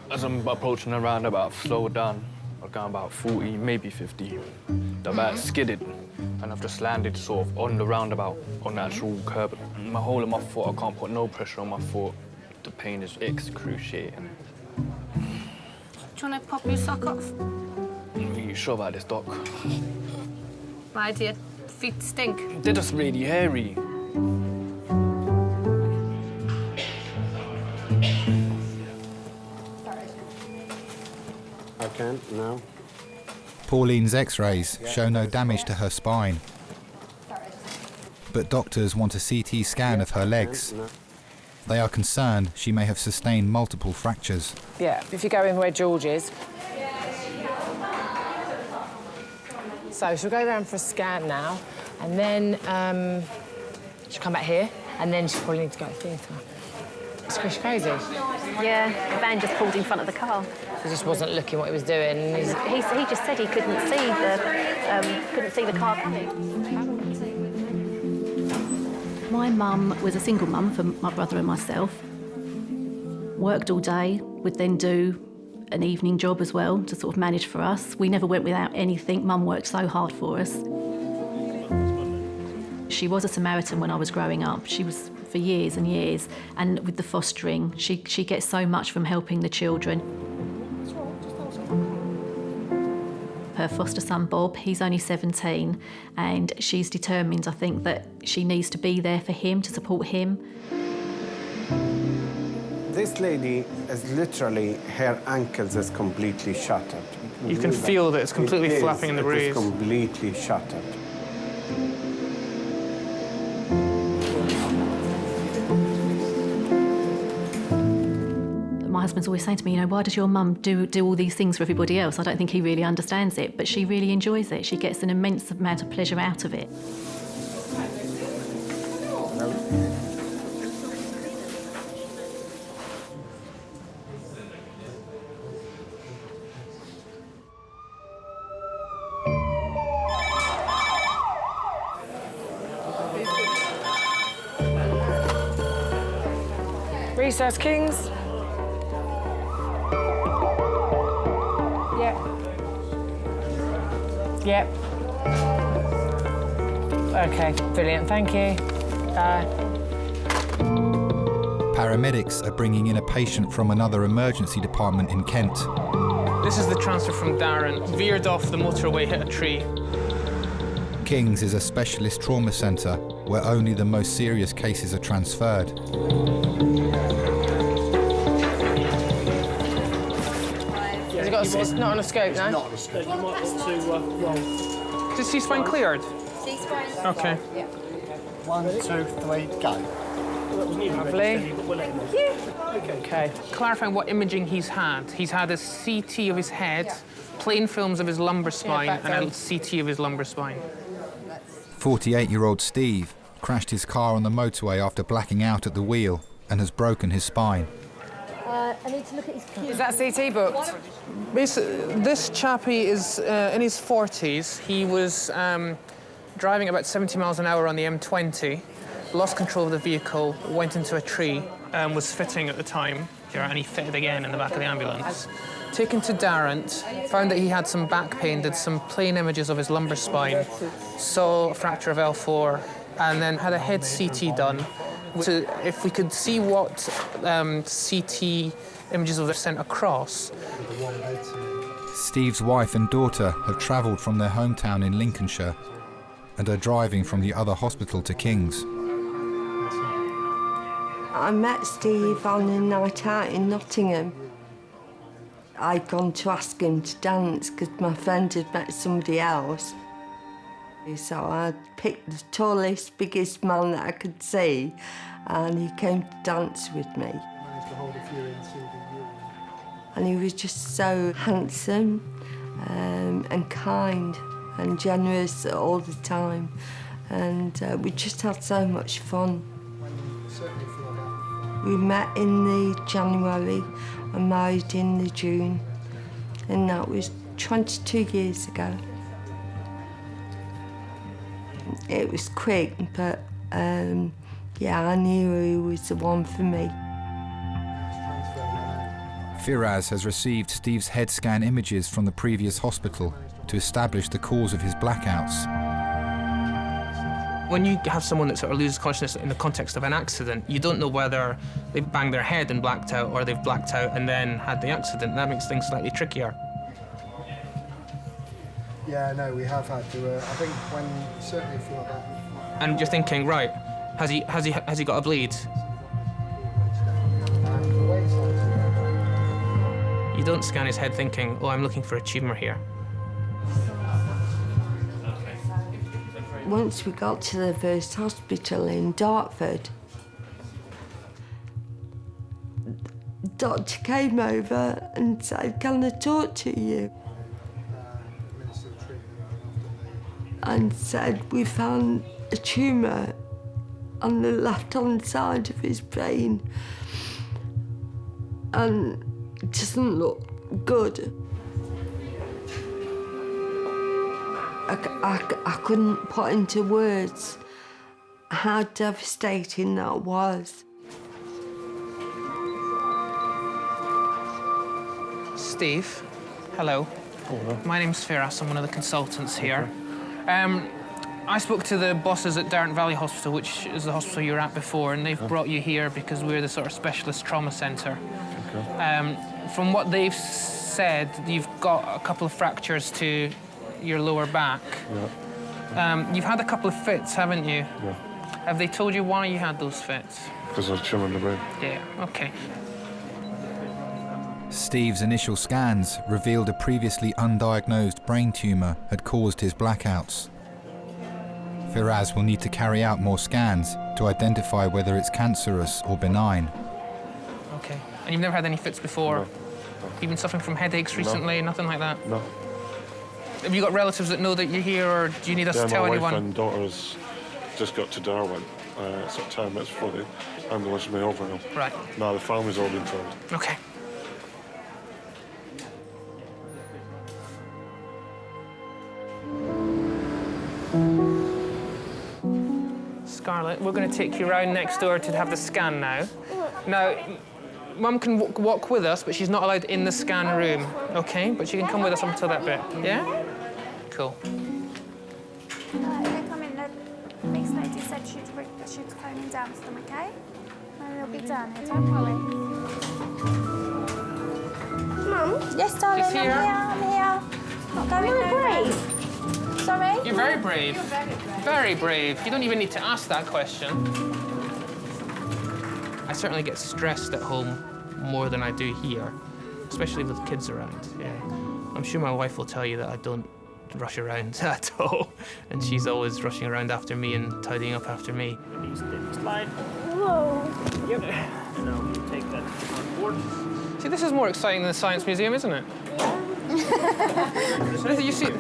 As I'm approaching a roundabout, I've slowed down. I've gone about 40, maybe 50. The bike skidded, and I've just landed sort of on the roundabout, on the actual curb. My whole of my foot, I can't put no pressure on my foot. The pain is excruciating. Do you want to pop your sock off? Are you sure about this, Doc? Why do your feet stink? They're just really hairy. I can't, no. Pauline's x-rays show no damage to her spine. But doctors want a CT scan of her legs. They are concerned she may have sustained multiple fractures. Yeah, if you go in where George is. So she'll go around for a scan now, and then she'll come back here, and then she'll probably need to go to the theatre. It's crazy. Yeah, the van just pulled in front of the car. He just wasn't looking what he was doing. He just said he couldn't see the car coming. My mum was a single mum for my brother and myself. Worked all day, would then do an evening job as well to sort of manage for us. We never went without anything. Mum worked so hard for us. She was a Samaritan when I was growing up. She was for years and years. And with the fostering, she gets so much from helping the children. Her foster son, Bob, he's only 17, and she's determined, I think, that she needs to be there for him, to support him. This lady is literally, her ankles is completely shattered. You can feel that it's completely flapping in the breeze. It is completely shattered. My husband's always saying to me, you know, why does your mum do all these things for everybody else? I don't think he really understands it, but she really enjoys it. She gets an immense amount of pleasure out of it. Recess, Kings. Yep. OK, brilliant, thank you. Paramedics are bringing in a patient from another emergency department in Kent. This is the transfer from Darren. Veered off the motorway, hit a tree. King's is a specialist trauma centre where only the most serious cases are transferred. It's not on a scope, no? It's not on a scope. You might want to roll. Is C-spine cleared? C-spine. OK. Yeah. 1, 2, 3, go. Lovely. Thank you. OK. Clarifying what imaging he's had. He's had a CT of his head, plain films of his lumbar spine, and a CT of his lumbar spine. 48-year-old Steve crashed his car on the motorway after blacking out at the wheel and has broken his spine. I need to look at his keys. Is that CT booked? This chappie is in his 40s. He was driving about 70 miles an hour on the M20, lost control of the vehicle, went into a tree, was fitting at the time. And he fitted again in the back of the ambulance. Taken to Darrant, found that he had some back pain, did some plain images of his lumbar spine, saw a fracture of L4, and then had a head CT done. So if we could see what CT images were sent across. Steve's wife and daughter have travelled from their hometown in Lincolnshire and are driving from the other hospital to King's. I met Steve on a night out in Nottingham. I'd gone to ask him to dance because my friend had met somebody else. So I picked the tallest, biggest man that I could see, and he came to dance with me. And he was just so handsome and kind and generous all the time. And we just had so much fun. We met in the January and married in the June, and that was 22 years ago. It was quick, but yeah, I knew he was the one for me. Firaz has received Steve's head scan images from the previous hospital to establish the cause of his blackouts. When you have someone that sort of loses consciousness in the context of an accident, you don't know whether they banged their head and blacked out or they've blacked out and then had the accident. That makes things slightly trickier. Yeah, no, we have had to. I think when certainly feel that. And you're thinking, right, has he got a bleed? You don't scan his head thinking, oh, I'm looking for a tumour here. Once we got to the first hospital in Dartford, the doctor came over and said, "Can I talk to you?" And said, "We found a tumour on the left-hand side of his brain, and it doesn't look good." I couldn't put into words how devastating that was. Steve, hello. Hello. My name's Firas, I'm one of the consultants here. I spoke to the bosses at Darrant Valley Hospital, which is the hospital you were at before, and they've brought you here because we're the sort of specialist trauma centre. Okay. From what they've said, you've got a couple of fractures to your lower back. Yeah. You've had a couple of fits, haven't you? Yeah. Have they told you why you had those fits? Because I was tumour in the brain. Yeah, okay. Steve's initial scans revealed a previously undiagnosed brain tumour had caused his blackouts. Firaz will need to carry out more scans to identify whether it's cancerous or benign. Okay. And you've never had any fits before? No. You've been suffering from headaches recently? No. Nothing like that? No. Have you got relatives that know that you're here, or do you need us to tell anyone? My wife and daughter's just got to Darwin. It's at 10 minutes before the ambulance may over now. Right. No, the family's all been told. Okay. Scarlett, we're going to take you round next door to have the scan now. Now, Mum can walk with us, but she's not allowed in the scan room, OK? But she can come with us up until that bit, yeah? Cool. They come in, the next lady said she'd phone him down to them, OK? And they'll be done here, don't worry. Mum? Yes, darling, She's here. I'm here. Not going nowhere. Sorry? You're very brave. You're very brave. You don't even need to ask that question. I certainly get stressed at home more than I do here, especially with kids around. Yeah. I'm sure my wife will tell you that I don't rush around at all, and she's always rushing around after me and tidying up after me. Slide. Whoa. Yep. And I'll take that on board. See, this is more exciting than the Science Museum, isn't it? Yeah. You see?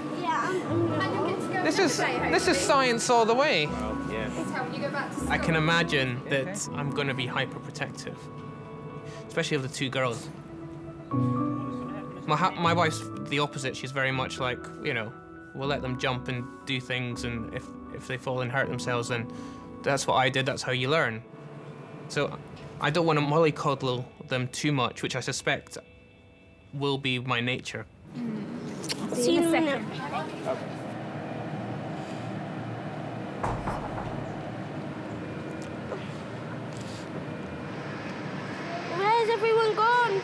This is science all the way. I can imagine that I'm going to be hyper-protective, especially of the two girls. My wife's the opposite. She's very much like, you know, we'll let them jump and do things, and if they fall and hurt themselves, then that's what I did. That's how you learn. So I don't want to mollycoddle them too much, which I suspect will be my nature. See you in a second. Where's everyone gone?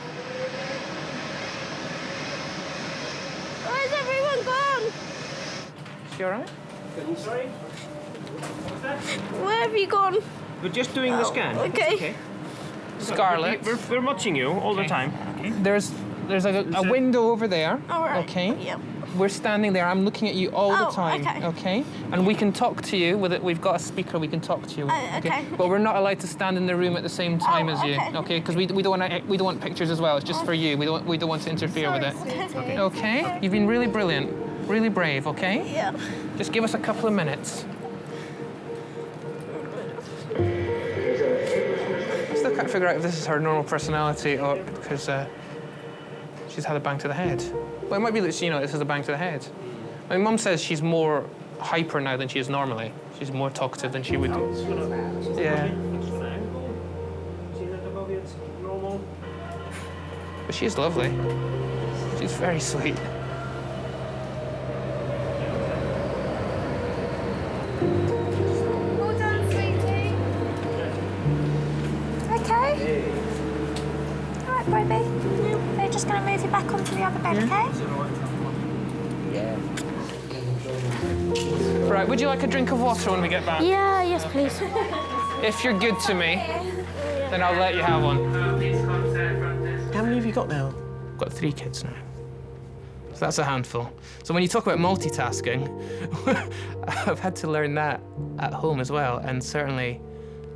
Where's everyone gone? Is she all right? Sorry? Where have you gone? We're just doing the scan. Okay. Scarlett. We're watching you all the time. Okay. There's a window over there. All right. Okay. Yep. We're standing there. I'm looking at you all the time. Okay. Okay. And we can talk to you with it. We've got a speaker. We can talk to you. Okay. But we're not allowed to stand in the room at the same time as you. okay. Okay. Because we don't want pictures as well. It's just for you. We don't want to interfere with it. Okay. Okay. You've been really brilliant. Really brave. Okay. Yeah. Just give us a couple of minutes. I still can't figure out if this is her normal personality or because she's had a bang to the head. Well, it might be that this is a bang to the head. My mum says she's more hyper now than she is normally. She's more talkative than she would do. Yeah. But she's lovely. She's very sweet. Well done, sweetie. Okay. All right, baby. They're just going to move you back onto the other bed, okay? Yeah. Right, would you like a drink of water when we get back? Yeah, yes, please. If you're good to me, then I'll let you have one. How many have you got now? I've got 3 kids now. So that's a handful. So when you talk about multitasking, I've had to learn that at home as well, and certainly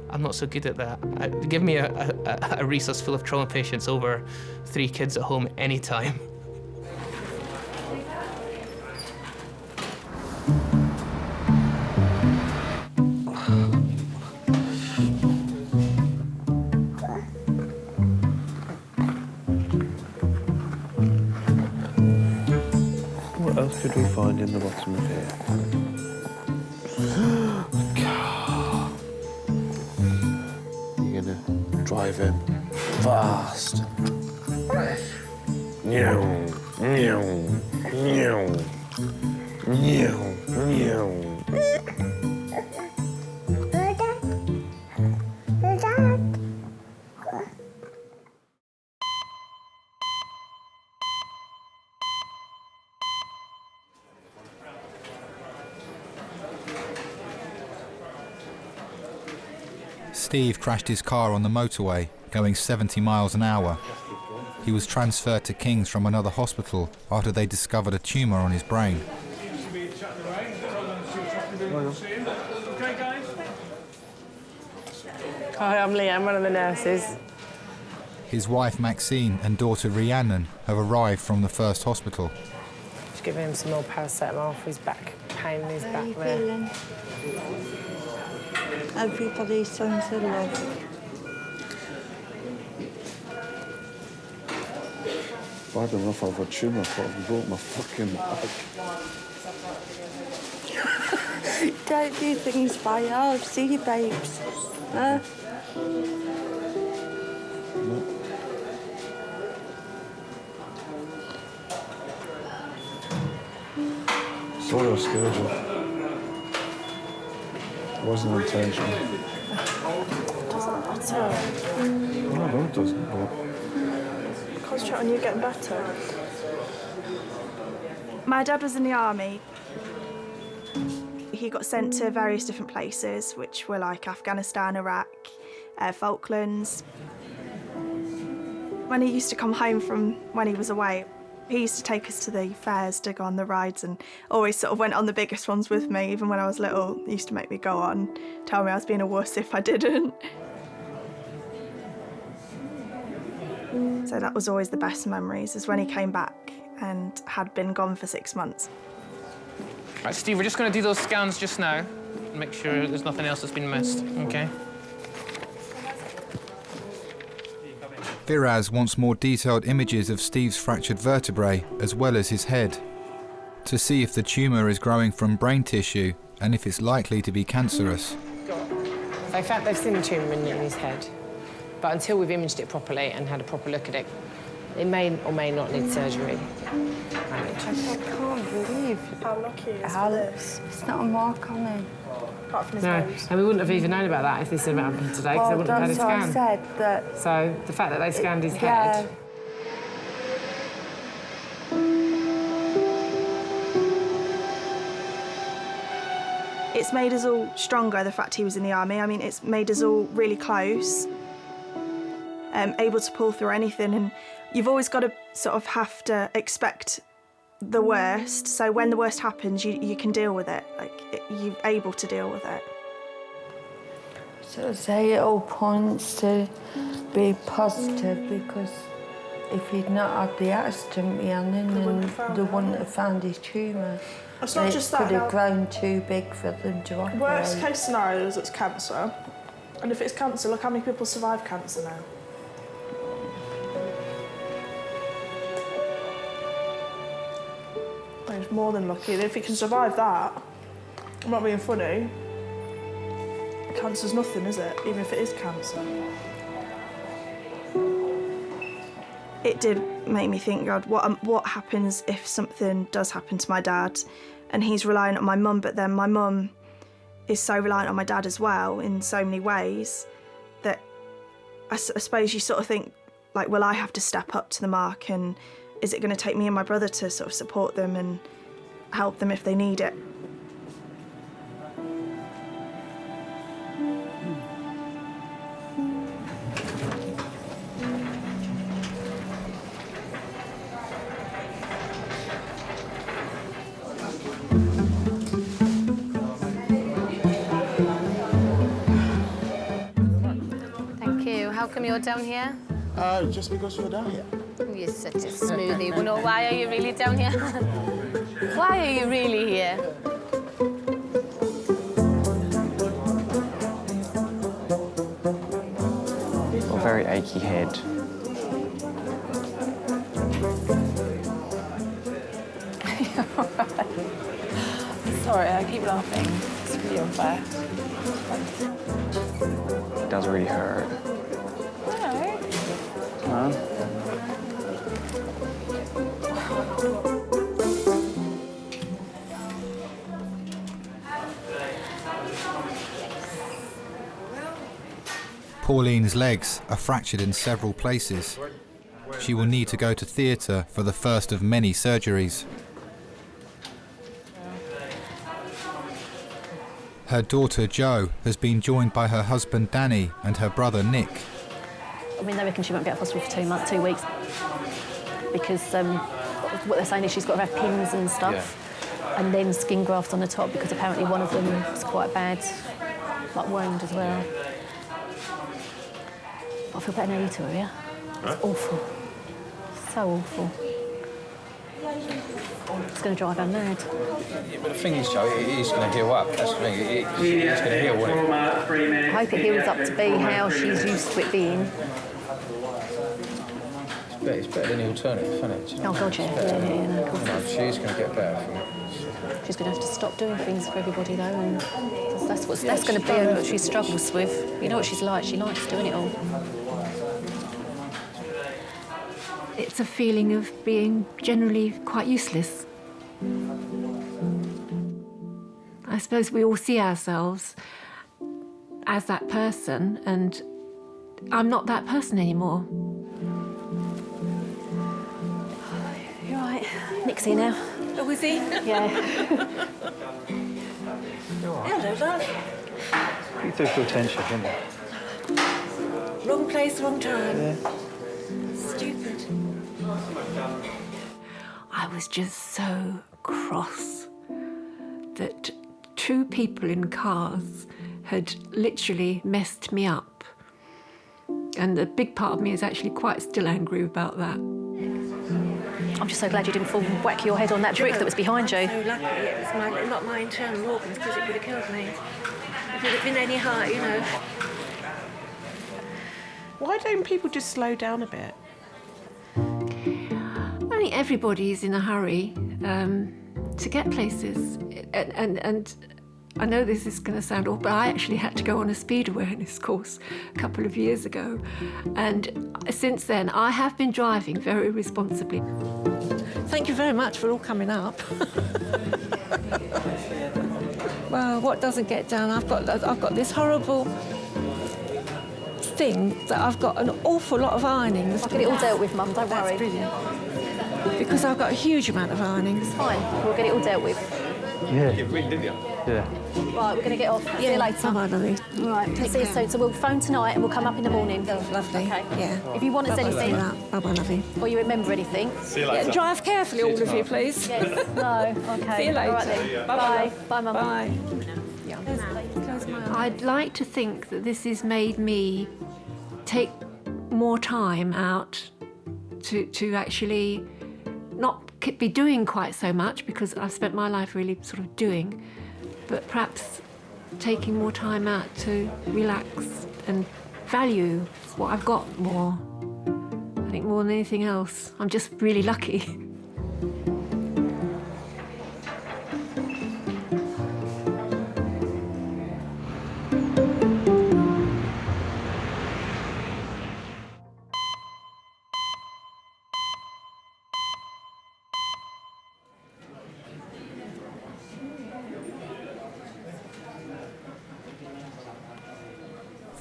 I'm not so good at that. Give me a resource full of trauma patients over 3 kids at home anytime. What else could we find in the bottom of here? Car. You're gonna drive him fast. Meow, meow, meow, meow, meow. Steve crashed his car on the motorway, going 70 miles an hour. He was transferred to King's from another hospital after they discovered a tumour on his brain. Hi, I'm Leanne, one of the nurses. His wife Maxine and daughter Rhiannon have arrived from the first hospital. Just giving him some more paracetamol for his back pain in his How back are you there. feeling? Everybody sends a love. If I'd enough of a tumour, I thought I broke my fucking back. Don't do things by yourself. See you, babes. Huh? Sorry I scared you. It wasn't intentional. Doesn't matter. No, no, it doesn't, but... Concentrate on you getting better. My dad was in the army. He got sent to various different places, which were like Afghanistan, Iraq, Falklands. When he used to come home from when he was away, he used to take us to the fairs to go on the rides and always sort of went on the biggest ones with me. Even when I was little, he used to make me go on, tell me I was being a wuss if I didn't. So that was always the best memories, is when he came back and had been gone for 6 months. Right, Steve, we're just going to do those scans just now and make sure there's nothing else that's been missed, OK? Viraz wants more detailed images of Steve's fractured vertebrae as well as his head, to see if the tumour is growing from brain tissue and if it's likely to be cancerous. They've seen the tumour in his head. But until we've imaged it properly and had a proper look at it, it may or may not need surgery. I can't believe how lucky he is how for this. it's not a mark on him. Apart from his No, nose. and we wouldn't have even known about that if this had happened today, because they wouldn't have had a scan. That's what I said, that... So the fact that they scanned his Yeah. head. It's made us all stronger, the fact he was in the army. I mean, it's made us all really close, able to pull through anything. And you've always got to sort of have to expect the worst. So when the worst happens, you can deal with it. Like, you're able to deal with it. So say it all points to be positive, because if he'd not had the accident behind him, then they wouldn't have found his tumour. It's not just that. It could have grown too big for them to operate. Worst case scenario is it's cancer. And if it's cancer, look how many people survive cancer now. He's more than lucky. And if he can survive that, I'm not being funny, cancer's nothing, is it? Even if it is cancer. It did make me think, God, what happens if something does happen to my dad? And he's reliant on my mum, but then my mum is so reliant on my dad as well in so many ways that I suppose you sort of think, like, will I have to step up to the mark, and is it going to take me and my brother to sort of support them and help them if they need it? Thank you. How come you're down here? Just because you're down here. You're such a smoothie. Well, no, why are you really down here? Why are you really here? Got a very achy head. Sorry, I keep laughing. It's really unfair. It does really hurt. No. Huh? Pauline's legs are fractured in several places. She will need to go to theatre for the first of many surgeries. Her daughter Jo has been joined by her husband Danny and her brother Nick. I mean, they reckon she won't be out of hospital for 2 weeks because what they're saying is she's got to have pins and stuff, and then skin grafts on the top, because apparently one of them is quite bad, like wound as well. I feel better now you two are here. It's awful. So awful. It's going to drive her mad. Yeah, but the thing is, Joe, it is going to heal up. That's the thing. It's going to heal, won't it? I hope it heals up to be how she's used to it being. It's better than the alternative, isn't it? Oh, God, yeah. No, of course. No, she's going to get better from it. She's going to have to stop doing things for everybody, though, and that's going to be what she struggles with. You know what she's like. She likes doing it all. It's a feeling of being generally quite useless. I suppose we all see ourselves as that person, and I'm not that person anymore. You're right. Nick's here now. Oh, is he? Yeah. Hello, love. You do feel tension, don't you? Wrong place, wrong time. Yeah. Stupid. I was just so cross that two people in cars had literally messed me up. And a big part of me is actually quite still angry about that. I'm just so glad you didn't fall and whack your head on that brick that was behind you. So lucky it was not my internal organs, because it would have killed me. If it had been any higher, you know. Why don't people just slow down a bit? I think everybody's in a hurry to get places, and I know this is going to sound awful, but I actually had to go on a speed awareness course a couple of years ago. And since then, I have been driving very responsibly. Thank you very much for all coming up. Well, what doesn't get done? I've got this horrible thing that I've got an awful lot of ironings. I'll get it all dealt with, Mum, don't worry. That's brilliant. Because I've got a huge amount of ironings. It's fine, we'll get it all dealt with. Yeah. You ring, didn't you? Yeah. Right, we're going to get off. See you later. Bye, lovely. All right, see you soon. So we'll phone tonight and we'll come up in the morning. Lovely. Okay. Yeah. If you want us anything, Bye-bye, lovely. or you remember anything. See you later. Yeah, drive carefully, all of you, please. Yes. No. Okay. See you later. All right then. Bye-bye. Bye, Mum. Bye. I'd like to think that this has made me take more time out to actually not be doing quite so much, because I've spent my life really sort of doing, but perhaps taking more time out to relax and value what I've got more. I think more than anything else, I'm just really lucky.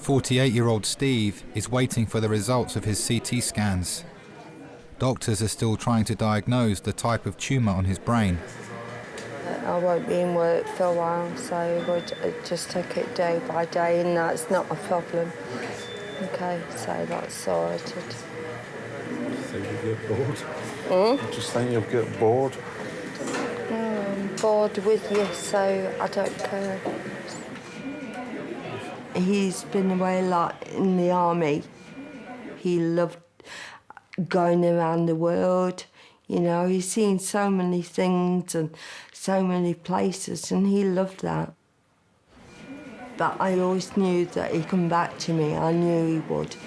"48-year-old Steve is waiting for the results of his CT scans. Doctors are still trying to diagnose the type of tumour on his brain. I won't be in work for a while, so we'll just take it day by day, and that's not a problem. Okay, so that's sorted. Think you'll get bored? Hmm? I just think you'll get bored. No, I'm bored with you, so I don't care. He's been away a lot in the army. He loved going around the world. You know, he's seen so many things and so many places, and he loved that. But I always knew that he'd come back to me. I knew he would.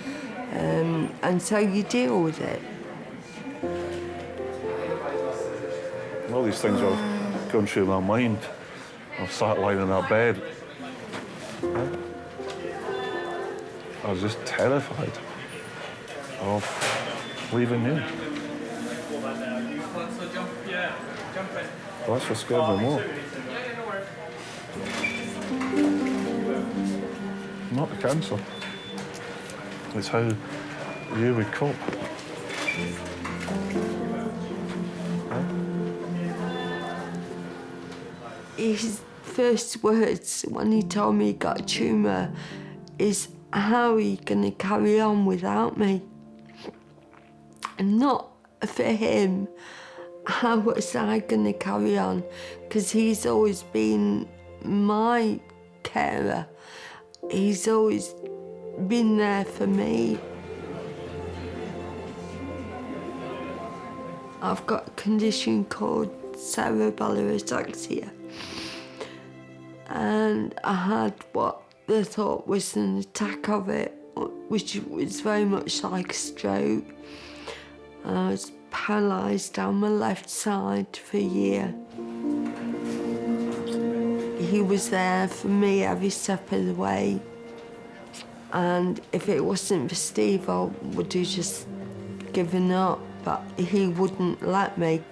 And so you deal with it. All these things are going through my mind. I've sat lying in our bed. I was just terrified of leaving you. Well, that's what scared me more. Not the cancer. It's how you would cope. His first words when he told me he got a tumour is, "How are you going to carry on without me?" And not for him, how was I going to carry on? Because he's always been my carer. He's always been there for me. I've got a condition called cerebellar ataxia. And I had what they thought was an attack of it, which was very much like a stroke. I was paralysed down my left side for a year. He was there for me every step of the way. And if it wasn't for Steve, I would have just given up, but he wouldn't let me.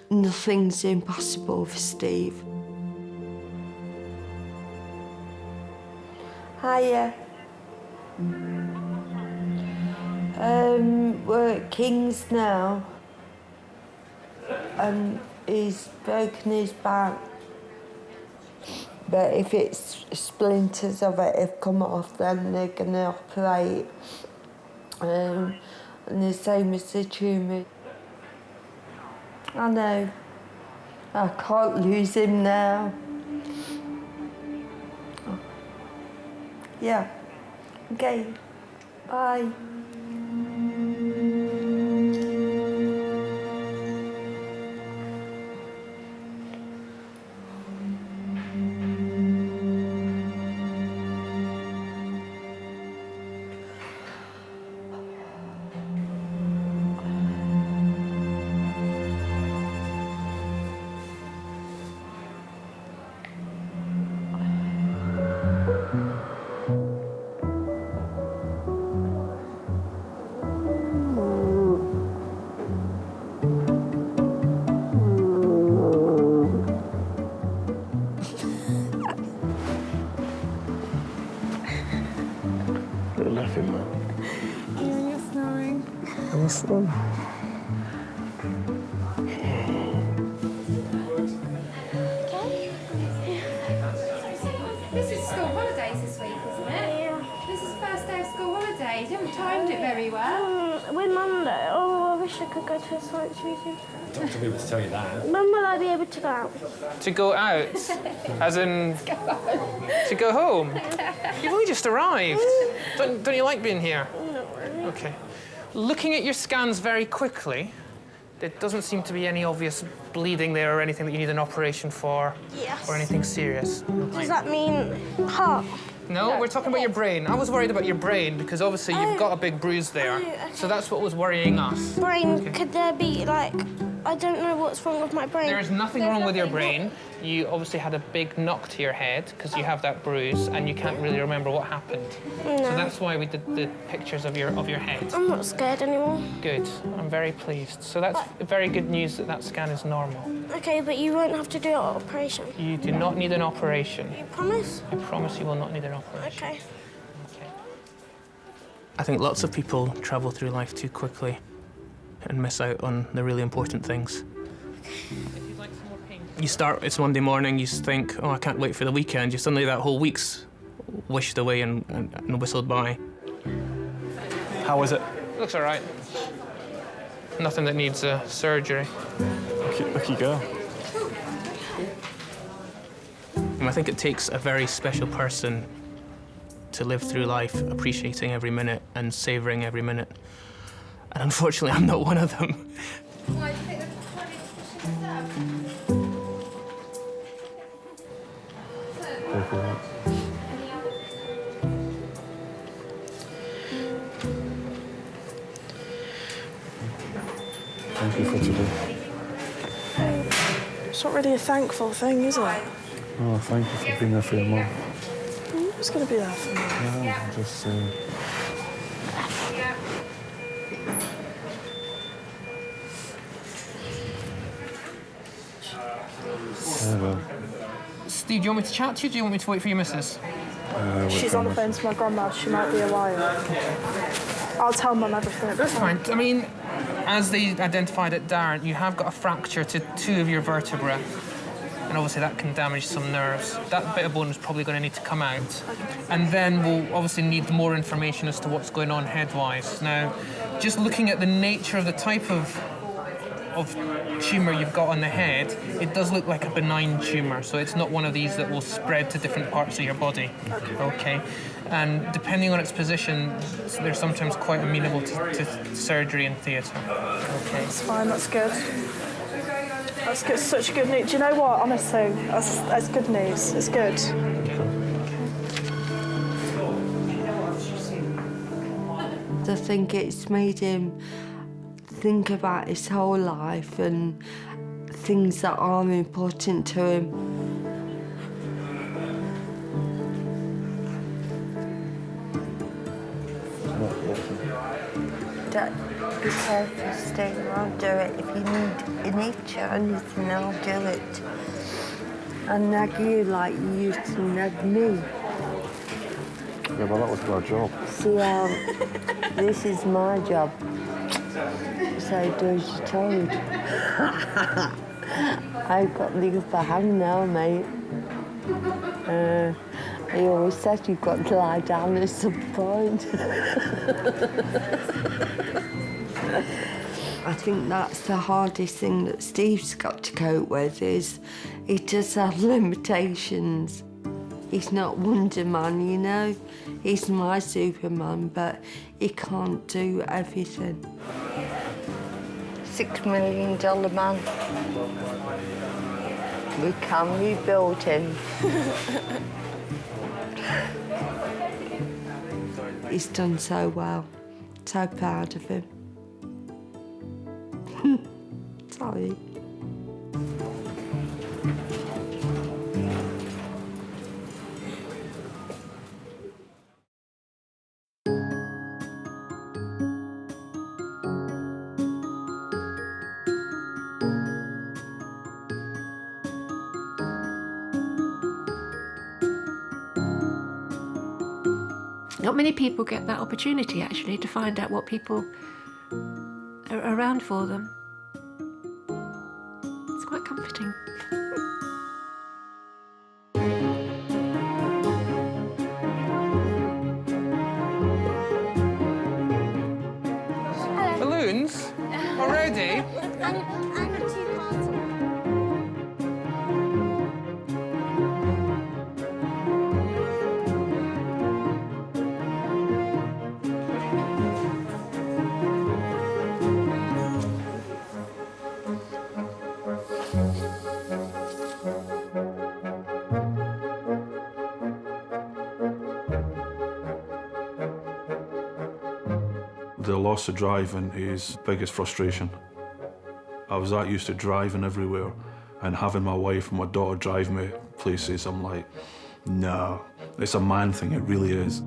Nothing's impossible for Steve. Hiya. We're at King's now. And he's broken his back. But if it's splinters of it have come off, then they're going to operate. And the same as the tumour. I know. I can't lose him now. Yeah. Okay. Bye. laughing, man. You're snoring. I'm snoring. This is school holidays this week, isn't it? Yeah. This is the first day of school holidays. You haven't timed it very well. With Monday. Oh, I wish I could go to a science museum. Not to be able to tell you that. When will I be able to go out? To go out? As in... to go home? You've only just arrived. Don't you like being here? Not really. OK. Looking at your scans very quickly, there doesn't seem to be any obvious bleeding there or anything that you need an operation for. Yes. Or anything serious. Does that mean heart? No, we're talking about your brain. I was worried about your brain because obviously you've got a big bruise there. Okay. So that's what was worrying us. Brain, could there be, like, I don't know what's wrong with my brain. There is nothing wrong with your brain. You obviously had a big knock to your head because you have that bruise and you can't really remember what happened. No. So that's why we did the pictures of your head. I'm not scared anymore. Good. I'm very pleased. So that's very good news that that scan is normal. Okay, but you won't have to do an operation. You do not need an operation. You promise? I promise you will not need an operation. Okay. I think lots of people travel through life too quickly and miss out on the really important things. You start, it's Monday morning, you think, oh, I can't wait for the weekend. You suddenly, that whole week's wished away and whistled by. How was it? Looks all right. Nothing that needs surgery. Lucky girl. And I think it takes a very special person to live through life appreciating every minute and savouring every minute. And unfortunately, I'm not one of them. Why do you think Thank you for today. It's not really a thankful thing, is it? Oh, thank you for being there for your mum. Who's going to be there for me? Yeah, I'm just saying. Well. Steve, do you want me to chat to you, or do you want me to wait for your missus? She's on the phone to my grandma. She might be a while. I'll tell Mum everything. That's fine. I mean, as they identified at Darren, you have got a fracture to 2 of your vertebrae. And obviously that can damage some nerves. That bit of bone is probably going to need to come out. And then we'll obviously need more information as to what's going on head-wise. Now, just looking at the nature of the type of tumour you've got on the head, it does look like a benign tumour, so it's not one of these that will spread to different parts of your body. Okay. And depending on its position, they're sometimes quite amenable to surgery and theatre. Okay. That's fine, that's good. That's good, such good news. Do you know what, honestly, that's good news. It's good. I think it's made him think about his whole life and things that are important to him. Dad, be careful, Steve. I'll do it. If you need to anything, I'll do it. I'll nag you like you used to nag me. Yeah, well, that was my job. See how this is my job. So do as you're told. I've got the upper hand now, mate. He always said you've got to lie down at some point. I think that's the hardest thing that Steve's got to cope with is he does have limitations. He's not Wonder Man, you know. He's my Superman, but he can't do everything. $6 million man. We can rebuild him. He's done so well. So proud of him. Sorry. Not many people get that opportunity, actually, to find out what people are around for them. It's quite comforting. Balloons? Already? The loss of driving is biggest frustration. I was that used to driving everywhere and having my wife and my daughter drive me places. I'm like, no, it's a man thing, it really is.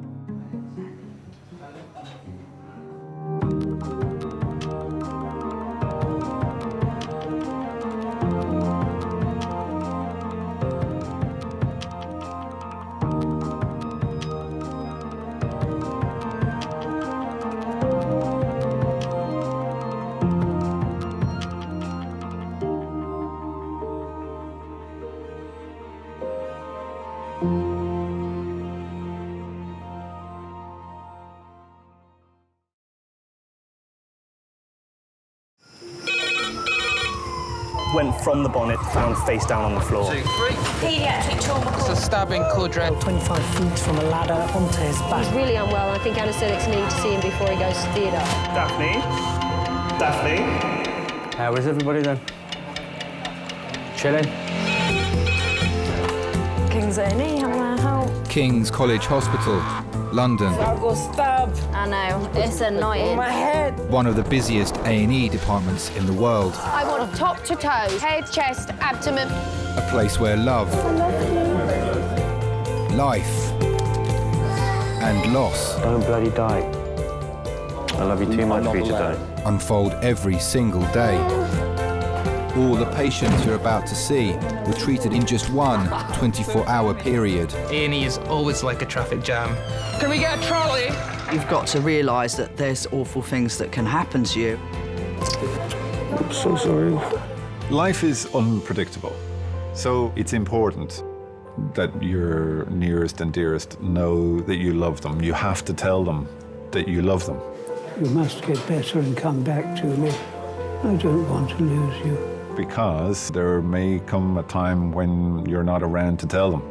Went from the bonnet, found face down on the floor. 2, 3. Pediatric trauma. It's a stabbing quadrant. 25 feet from a ladder onto his back. He's really unwell. I think anaesthetics need to see him before he goes to theatre. Daphne? Daphne? How is everybody then? Chilling? King's A&E, how can I help? King's College Hospital, London. I got stabbed. I know, it's annoying. My head. One of the busiest A&E departments in the world. I want top to toe, head, chest, abdomen. A place where love, life, and loss Don't bloody die. I love you too much for you to die. unfold every single day. All the patients you're about to see were treated in just one 24-hour period. A&E is always like a traffic jam. Can we get a trolley? You've got to realise that there's awful things that can happen to you. I'm so sorry. Life is unpredictable, so it's important that your nearest and dearest know that you love them. You have to tell them that you love them. You must get better and come back to me. I don't want to lose you. Because there may come a time when you're not around to tell them.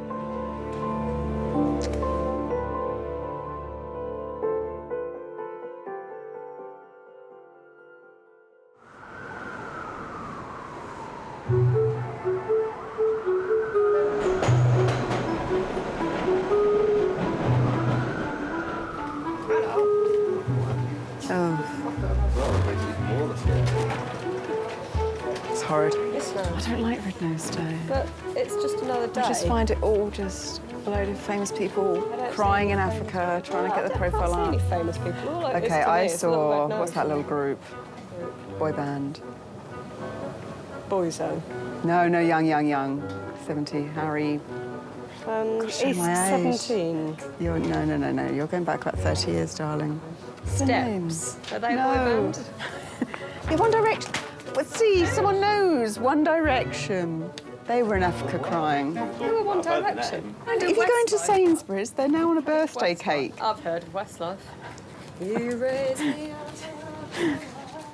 It's horrid. I don't like Red Nose Day. But it's just another day. I just find it all just a load of famous people crying in Africa, trying to get their profile up. Really famous people. All like Okay, this to I me. It's not saw, Red Nose. what's that little group? Boy band. Boyzone. No, young. 70, Harry. Gosh, He's my age. 17. You're, no. You're going back like 30 years, darling. What's the name? Steps. Are they No. boy band? Yeah, One Direction. But see, someone knows. One Direction. They were in Africa crying. Who were One Direction? If you go into Sainsbury's, they're now on a birthday cake. I've heard of Westlife. You raise me up.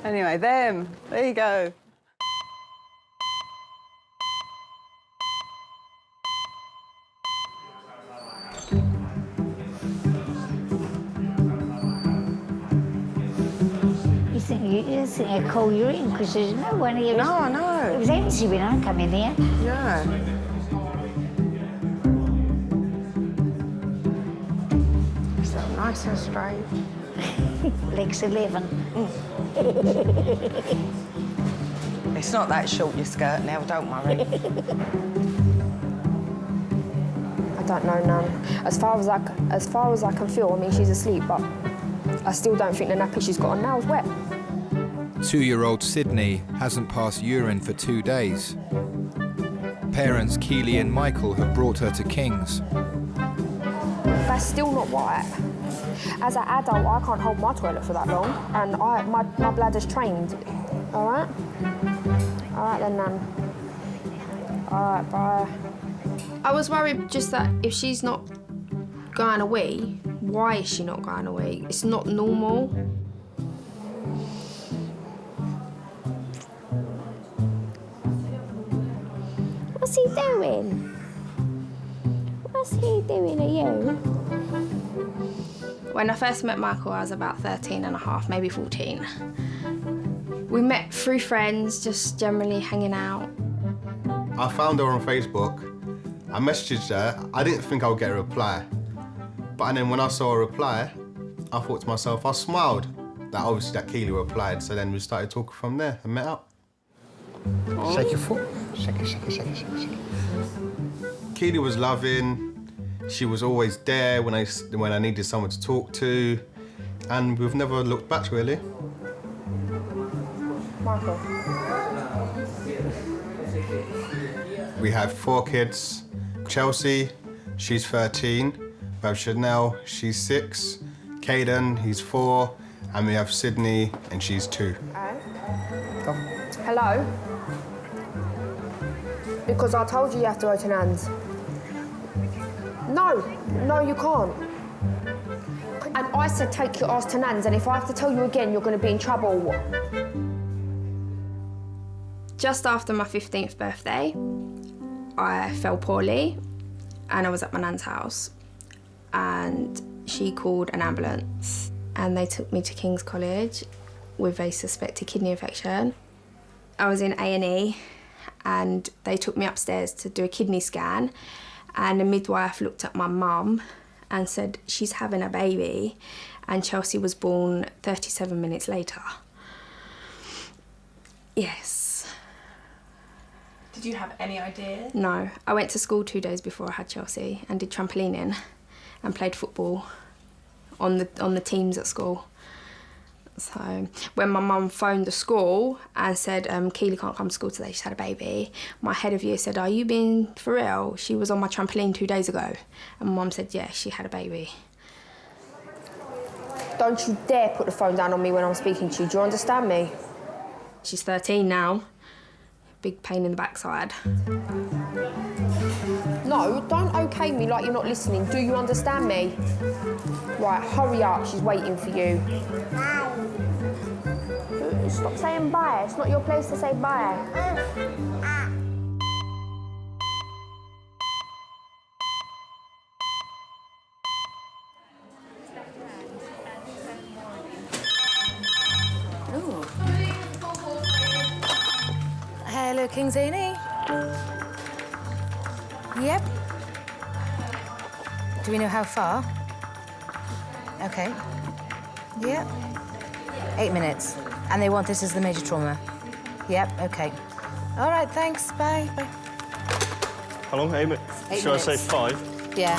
Anyway, them. There you go. You think I call you in because there's no one here. No, I know. It was empty when I come in here. Yeah. So nice and straight. Legs 11. It's not that short, your skirt now, don't worry. I don't know, Nan. As far as I can feel, I mean, she's asleep, but I still don't think the nappy she's got on now is wet. 2-year-old Sydney hasn't passed urine for 2 days. Parents Keely and Michael have brought her to King's. That's still not right. As an adult, I can't hold my toilet for that long, and my bladder's trained. All right? All right then, Nan. All right, bye. I was worried just that if she's not going away, why is she not going away? It's not normal. What's he doing? What's he doing to you? When I first met Michael, I was about 13 and a half, maybe 14. We met through friends, just generally hanging out. I found her on Facebook. I messaged her. I didn't think I would get a reply. But then when I saw a reply, I thought to myself, I smiled that obviously that Keely replied. So then we started talking from there and met up. Shake your foot. Shake it, shake it, shake it, shake it, shake it. Keely was loving. She was always there when I needed someone to talk to. And we've never looked back, really. Michael. We have 4 kids. Chelsea, she's 13. We have Chanel, she's 6. Caden, he's 4. And we have Sydney, and she's 2. Hello? Because I told you have to go to Nan's. No, you can't. And I said take your ass to Nan's, and if I have to tell you again, you're going to be in trouble. Just after my 15th birthday, I fell poorly, and I was at my nan's house, and she called an ambulance, and they took me to King's College with a suspected kidney infection. I was in A&E, and they took me upstairs to do a kidney scan, and the midwife looked at my mum and said, she's having a baby, and Chelsea was born 37 minutes later. Yes. Did you have any idea? No, I went to school 2 days before I had Chelsea and did trampolining and played football on the teams at school. So when my mum phoned the school and said, Keely can't come to school today, she's had a baby, my head of year said, are you being for real? She was on my trampoline 2 days ago. And my mum said, yeah, she had a baby. Don't you dare put the phone down on me when I'm speaking to you, do you understand me? She's 13 now. Big pain in the backside. No, don't okay me like you're not listening. Do you understand me? Right, hurry up, she's waiting for you. Stop saying bye. It's not your place to say bye. Hello, King's A&E. Yep. Do we know how far? Okay. Yep. 8 minutes. And they want this as the major trauma? Yep, okay. All right, thanks. Bye. Bye. How long? 8 minutes? Should I say 5? Yeah.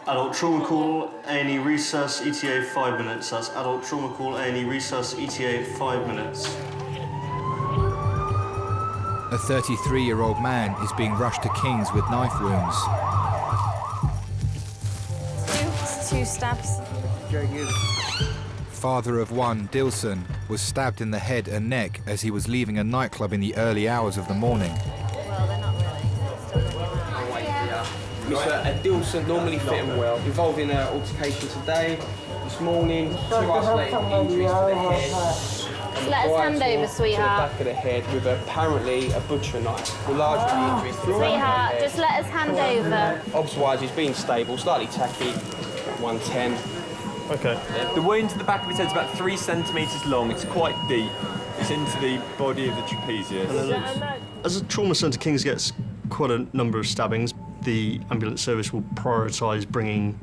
Adult trauma call, A&E recess, ETA 5 minutes. That's adult trauma call, A&E recess, ETA 5 minutes. A 33-year-old man is being rushed to King's with knife wounds. 2 stabs. Father of one, Dilson, was stabbed in the head and neck as he was leaving a nightclub in the early hours of the morning. Mr. Dilson normally fit him well, involved in an altercation today, this morning, 2 isolated injuries to the head. Let us hand over, To sweetheart. the back of the head with apparently a butcher knife. The larger injuries to the back of the Sweetheart, head. just let us hand over. Obs-wise, he's been stable, slightly tacky, 110. Okay. The wound to the back of his head is about 3 centimetres long. It's quite deep. It's into the body of the trapezius. As a trauma centre, King's gets quite a number of stabbings. The ambulance service will prioritise bringing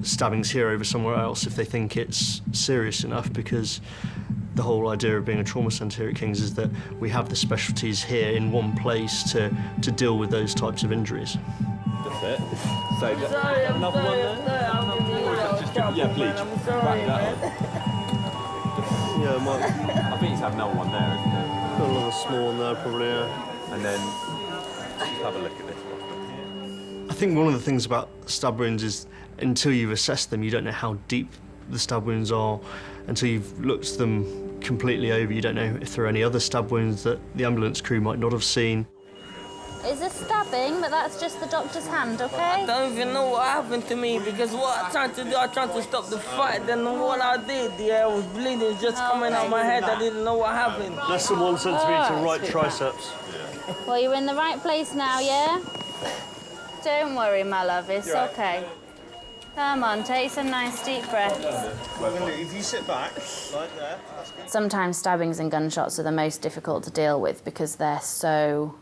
stabbings here over somewhere else if they think it's serious enough, because the whole idea of being a trauma centre here at King's is that we have the specialties here in one place to deal with those types of injuries. That's it. So, another one there? Or is that just, yeah, bleach. Wrap that up. Yeah, I think he's had another one there, isn't there? Got another small one there, probably, yeah. And then, just have a look at this one. I think one of the things about stab wounds is until you've assessed them, you don't know how deep the stab wounds are. Until you've looked them completely over, you don't know if there are any other stab wounds that the ambulance crew might not have seen. Is this stabbing? But that's just the doctor's hand, okay? I don't even know what happened to me because what I tried to do, I tried to stop the fight. Then what I did, I was bleeding just coming out my head. I didn't know what happened. Less than 1 centimetre right triceps. Well, you're in the right place now, yeah? Don't worry, my love, it's okay. Come on, take some nice deep breaths. If you sit back, like there. Sometimes stabbings and gunshots are the most difficult to deal with because they're so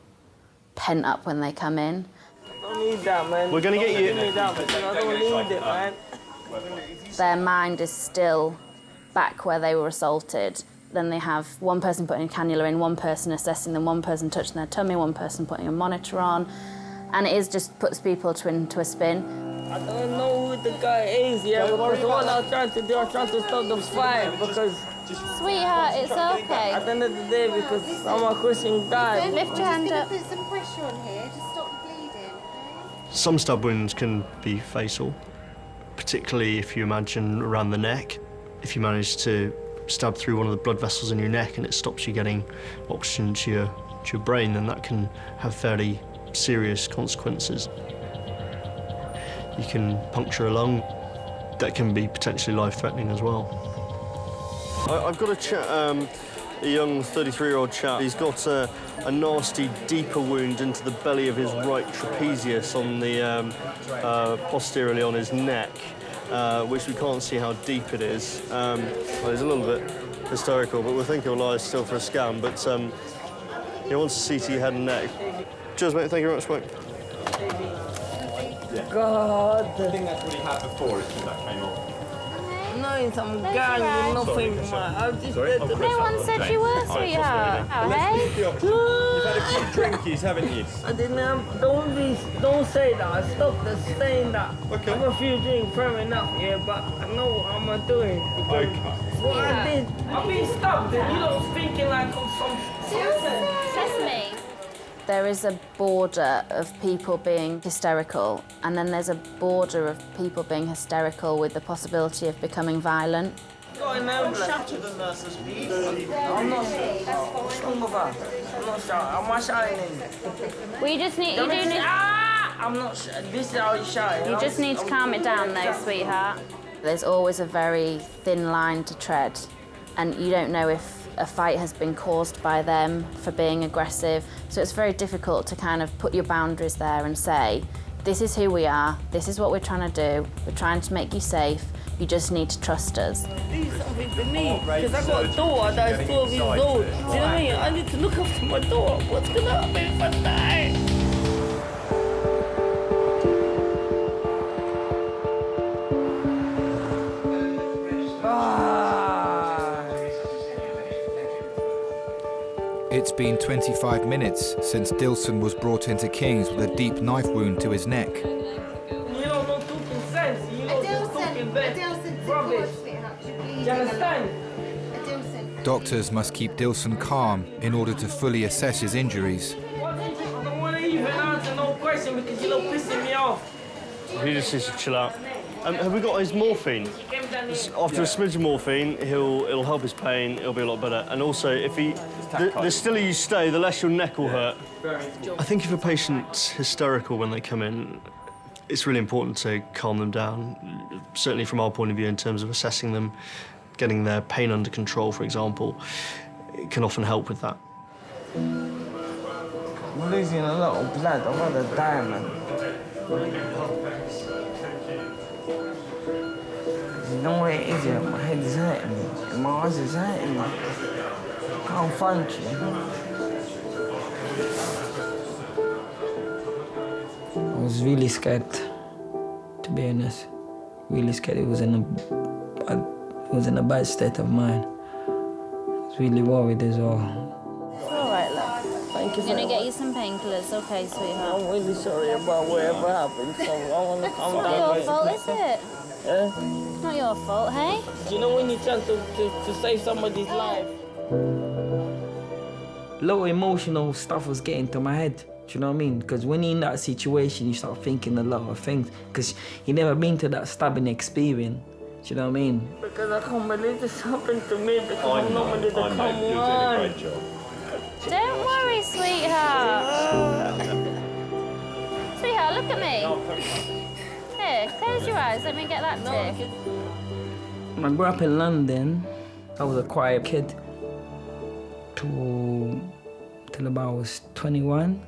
pent up when they come in. I don't need that, man. We're going to get you... Give me that, but I don't need it, man. Their mind is still back where they were assaulted. Then they have one person putting a cannula in, one person assessing them, one person touching their tummy, one person putting a monitor on. And it just puts people into a spin. I don't know who the guy is, because what I was trying to do, I was trying to stop the fight, because... Sweetheart, it's okay. At the end of the day, because I'm a Christian guy. Lift your hand up. Put some pressure on here to stop the bleeding. Some stab wounds can be fatal, particularly if you imagine around the neck. If you manage to stab through one of the blood vessels in your neck and it stops you getting oxygen to your brain, then that can have fairly serious consequences. You can puncture a lung. That can be potentially life-threatening as well. I've got a young 33-year-old chap. He's got a nasty, deeper wound into the belly of his right trapezius on the posteriorly on his neck, which we can't see how deep it is. Well, he's a little bit hysterical, but we'll think he'll lie still for a scan. But he wants to CT head and neck. Cheers, mate. Thank you very much, mate. God. I think that's what he had before, it's when that came off. No, some guy with nothing, man. I just did the... No one said you were, sweetheart. Oh, hey? You've had a few drinkies, haven't you? I didn't have... Don't say that. I stopped saying that. Okay. I have a few drinks, fair enough, yeah, but I know what I'm doing. Okay. What I did, I've been stopped, and you don't thinking like I'm some... Sesame. There is a border of people being hysterical, and then there's a border of people being hysterical with the possibility of becoming violent. I'm not shouting. I'm not shouting. I'm not shouting. We just need... You do need... I'm not... This is how you shout. You just need to calm it down, though, sweetheart. There's always a very thin line to tread, and you don't know if a fight has been caused by them for being aggressive. So it's very difficult to kind of put your boundaries there and say, this is who we are, this is what we're trying to do, we're trying to make you safe, you just need to trust us. Do something to me, because I got a daughter that is 12 years old. Do you know what I mean? I need to look after my daughter. What's going to happen if I die? It's been 25 minutes since Dilson was brought into King's with a deep knife wound to his neck. You don't know talking sense. You don't know talking rubbish. You understand? Doctors must keep Dilson calm in order to fully assess his injuries. I don't want to even answer no question because you're pissing me off. He just needs to chill out. Have we got his morphine? After a smidge of morphine, it'll help his pain, it'll be a lot better. And also, if the stiller you stay, the less your neck will hurt. I think if a patient's hysterical when they come in, it's really important to calm them down, certainly from our point of view in terms of assessing them, getting their pain under control, for example. It can often help with that. I'm losing a lot of blood. I'd rather die, man. You know what it is, yeah? My head is hurting me, and my eyes is hurting me. I can't function. I was really scared, to be honest. Really scared. It was in a bad state of mind. I was really worried as well. All right, love. Thank you. I'm gonna get you some painkillers, okay, sweetheart? I'm really sorry about whatever happened, so I want to calm down. It's not your fault, is it? It's not your fault, hey? Do you know when you try to save somebody's life? A lot of emotional stuff was getting to my head. Do you know what I mean? Because when you're in that situation, you start thinking a lot of things. Because you never been to that stabbing experience. Do you know what I mean? Because I can't believe this happened to me because I'm not ready to come on. Don't worry, sweetheart. Sweetheart, look at me. Here, close your eyes. Let me get that tip. I grew up in London. I was a quiet kid till about I was 21.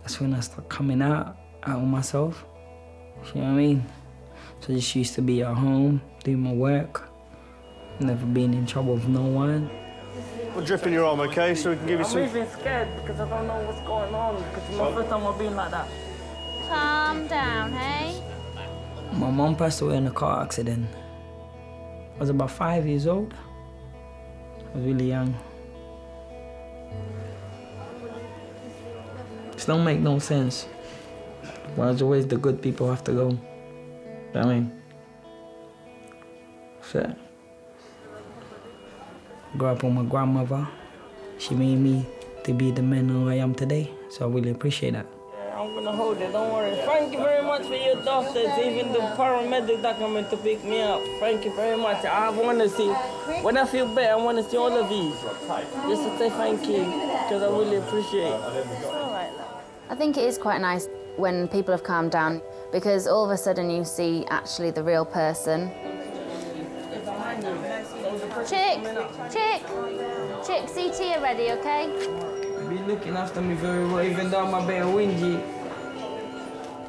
That's when I started coming out on myself. You know what I mean? So I just used to be at home, doing my work, never been in trouble with no one. We're dripping your arm, okay? So we can give you some... I'm even scared because I don't know what's going on, because it's my first time I've been like that. Calm down, hey? My mom passed away in a car accident. I was about 5 years old. I was really young. It don't make no sense. But it's always the good people have to go. You know what I mean? So, I grew up with my grandmother. She made me to be the man who I am today, so I really appreciate that. I'm gonna hold it, don't worry. Thank you very much for your doctors, even the paramedic that coming to pick me up. Thank you very much. I want to see, when I feel better, I want to see all of these. Just to say thank you, because I really appreciate it. I think it is quite nice when people have calmed down, because all of a sudden you see actually the real person. Chick, CT are ready, okay? Be looking after me very well, even though I'm a bit whingy.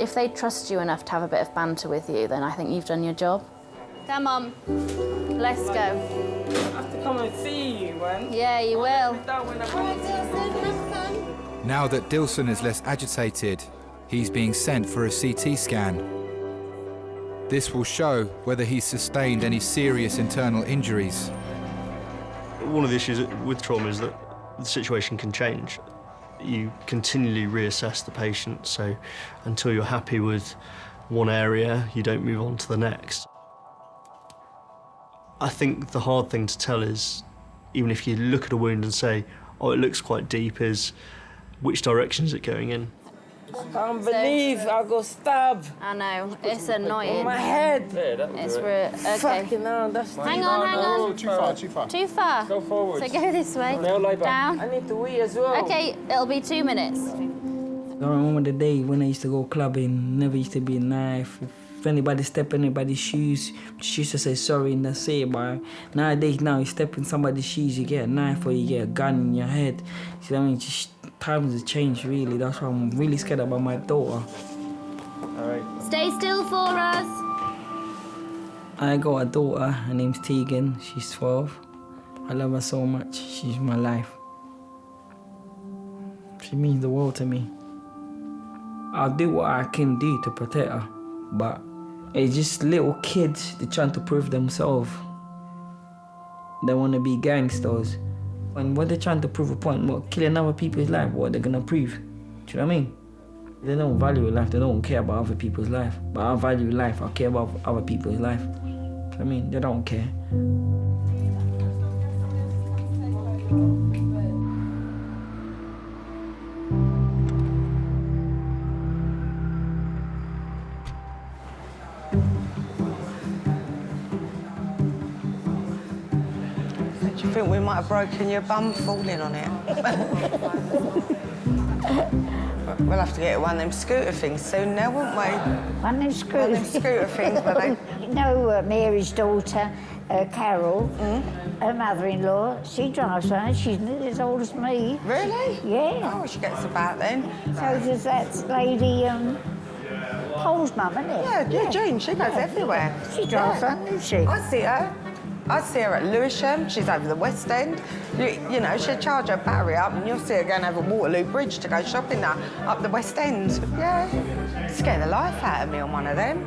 If they trust you enough to have a bit of banter with you, then I think you've done your job. Come on, let's go. I have to come and see you, man. Yeah, you will. Now that Dilson is less agitated, he's being sent for a CT scan. This will show whether he's sustained any serious internal injuries. One of the issues with trauma is that the situation can change. You continually reassess the patient, so until you're happy with one area, you don't move on to the next. I think the hard thing to tell is, even if you look at a wound and say, oh, it looks quite deep, is which direction is it going in? I can't believe I got stabbed. I know, it's annoying. On my head. It's okay. Fucking hell, that's hang on. Oh, too far. Too far? Go forward. So go this way. No, lie back. Down. I need to wee as well. Okay, it'll be 2 minutes. I remember the day when I used to go clubbing, never used to be a knife. If anybody step in anybody's shoes, just used to say sorry and that's it. But nowadays, now you step in somebody's shoes, you get a knife or you get a gun in your head. See what I mean? Just times have changed, really. That's why I'm really scared about my daughter. All right. Stay still for us. I got a daughter, her name's Tegan, she's 12. I love her so much, she's my life. She means the world to me. I'll do what I can do to protect her, but it's just little kids, they're trying to prove themselves. They want to be gangsters. And what they're trying to prove a point, what, killing other people's life, what they're gonna prove. Do you know what I mean? They don't value life, they don't care about other people's life. But I value life, I care about other people's life. Do you know what I mean? They don't care. I think we might have broken your bum falling on it. We'll have to get one of them scooter things soon now, won't we? One of them scooter things, but they... You know Mary's daughter, Carol, her mother-in-law, she drives one, she's nearly as old as me. Really? Yeah. Oh, she gets about then. So does that lady, Paul's mum, isn't it? Yeah, June, she goes everywhere. She drives one, doesn't she? I see her. I see her at Lewisham, she's over the West End. You know, she'll charge her battery up and you'll see her going over Waterloo Bridge to go shopping now, up the West End. Yeah. Scare the life out of me on one of them.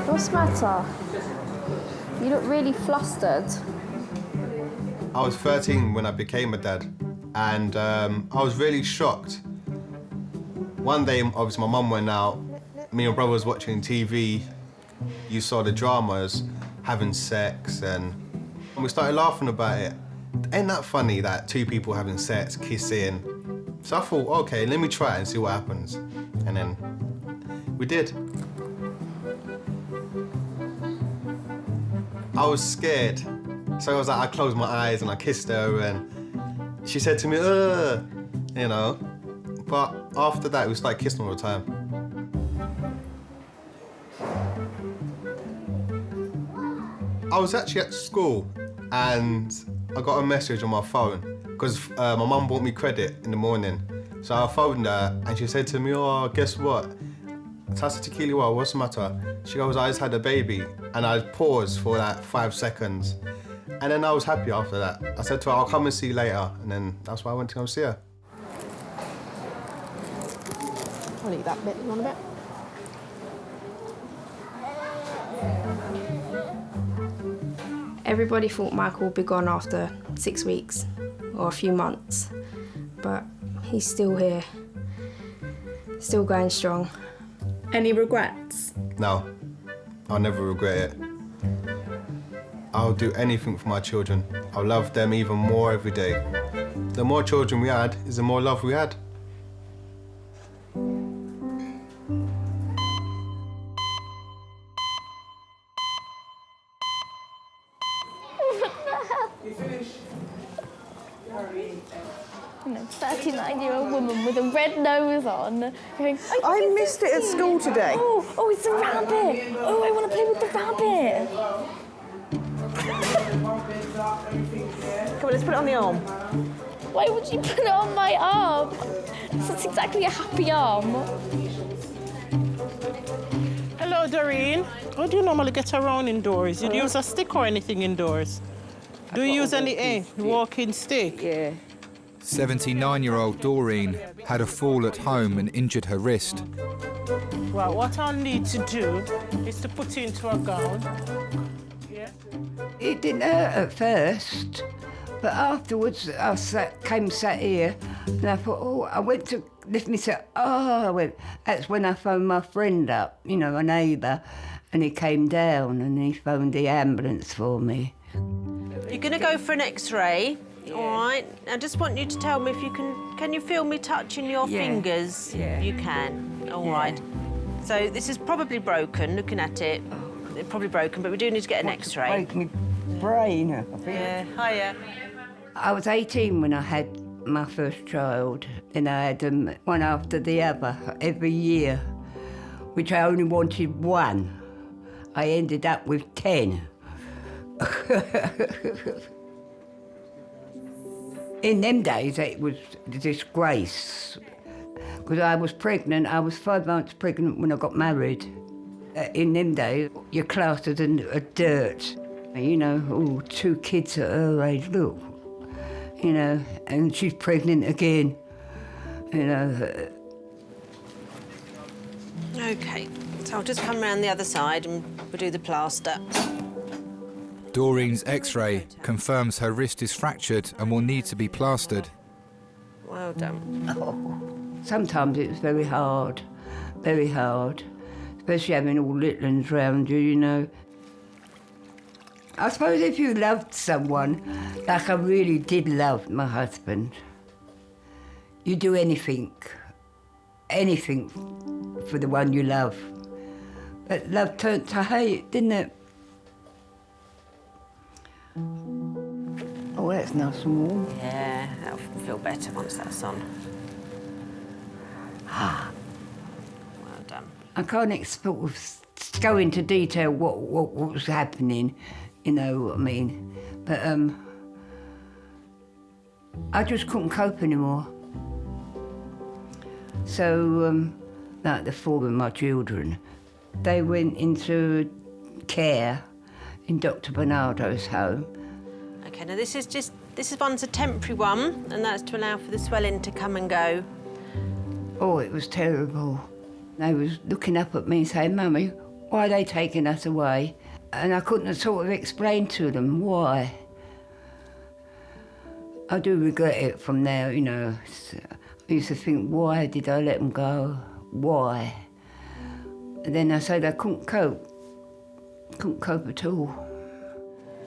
What's the matter? You look really flustered. I was 13 when I became a dad, and I was really shocked. One day, obviously, my mum went out. Me and my brother was watching TV. You saw the dramas, having sex, and we started laughing about it. Ain't that funny that two people having sex, kissing? So I thought, okay, let me try it and see what happens. And then we did. I was scared. So I was like, I closed my eyes and I kissed her, and she said to me, you know. But after that, we started kissing all the time. I was actually at school and I got a message on my phone because my mum bought me credit in the morning. So I phoned her and she said to me, oh, guess what? So I said to Keely, well, what's the matter? She goes, I just had a baby. And I paused for like 5 seconds. And then I was happy after that. I said to her, I'll come and see you later. And then that's why I went to go see her. I'll eat that bit. You want a bit? Everybody thought Michael would be gone after 6 weeks or a few months, but he's still here, still going strong. Any regrets? No, I'll never regret it. I'll do anything for my children. I'll love them even more every day. The more children we had is the more love we had. You finished? 39-year-old woman with a red nose on. Going, I missed it at school today. Oh, it's a rabbit. Oh, I want to play with the rabbit. Come on, let's put it on the arm. Why would you put it on my arm? That's exactly a happy arm. Hello, Doreen. How do you normally get around indoors? You use a stick or anything indoors? Do you use any walking stick? Yeah. 79-year-old Doreen had a fall at home and injured her wrist. Well, what I'll need to do is to put it into a gown. Yeah. It didn't hurt at first, but afterwards I came sat here and I thought, oh, I went to lift myself. That's when I phoned my friend up, you know, a neighbour, and he came down and he phoned the ambulance for me. You're going to go for an X-ray, all right? I just want you to tell me if you can you feel me touching your fingers? Yeah. You can, all right. So this is probably broken, looking at it. It's probably broken, but we do need to get an X-ray. Break my brain, I think. Yeah, hiya. I was 18 when I had my first child, and I had them one after the other every year, which I only wanted one. I ended up with 10. In them days, it was a disgrace. Because I was pregnant, I was 5 months pregnant when I got married. In them days, you're classed as a dirt. You know, 2 kids at her age, look. You know, and she's pregnant again. You know. OK, so I'll just come round the other side and we'll do the plaster. Doreen's X-ray confirms her wrist is fractured and will need to be plastered. Well done. Sometimes it's very hard, especially having all little ones round you, you know. I suppose if you loved someone, like I really did love my husband, you do anything for the one you love. But love turned to hate, didn't it? Oh, that's nice and warm. Yeah, that'll feel better once that's on. Well done. I can't sort of go into detail what was happening, you know what I mean. But I just couldn't cope anymore. So, like the 4 of my children, they went into care in Dr. Bernardo's home. OK, now this one's a temporary one, and that's to allow for the swelling to come and go. Oh, it was terrible. They was looking up at me and saying, Mummy, why are they taking us away? And I couldn't sort of explain to them why. I do regret it from now, you know. I used to think, why did I let them go? Why? And then I said I couldn't cope. Couldn't cope at all.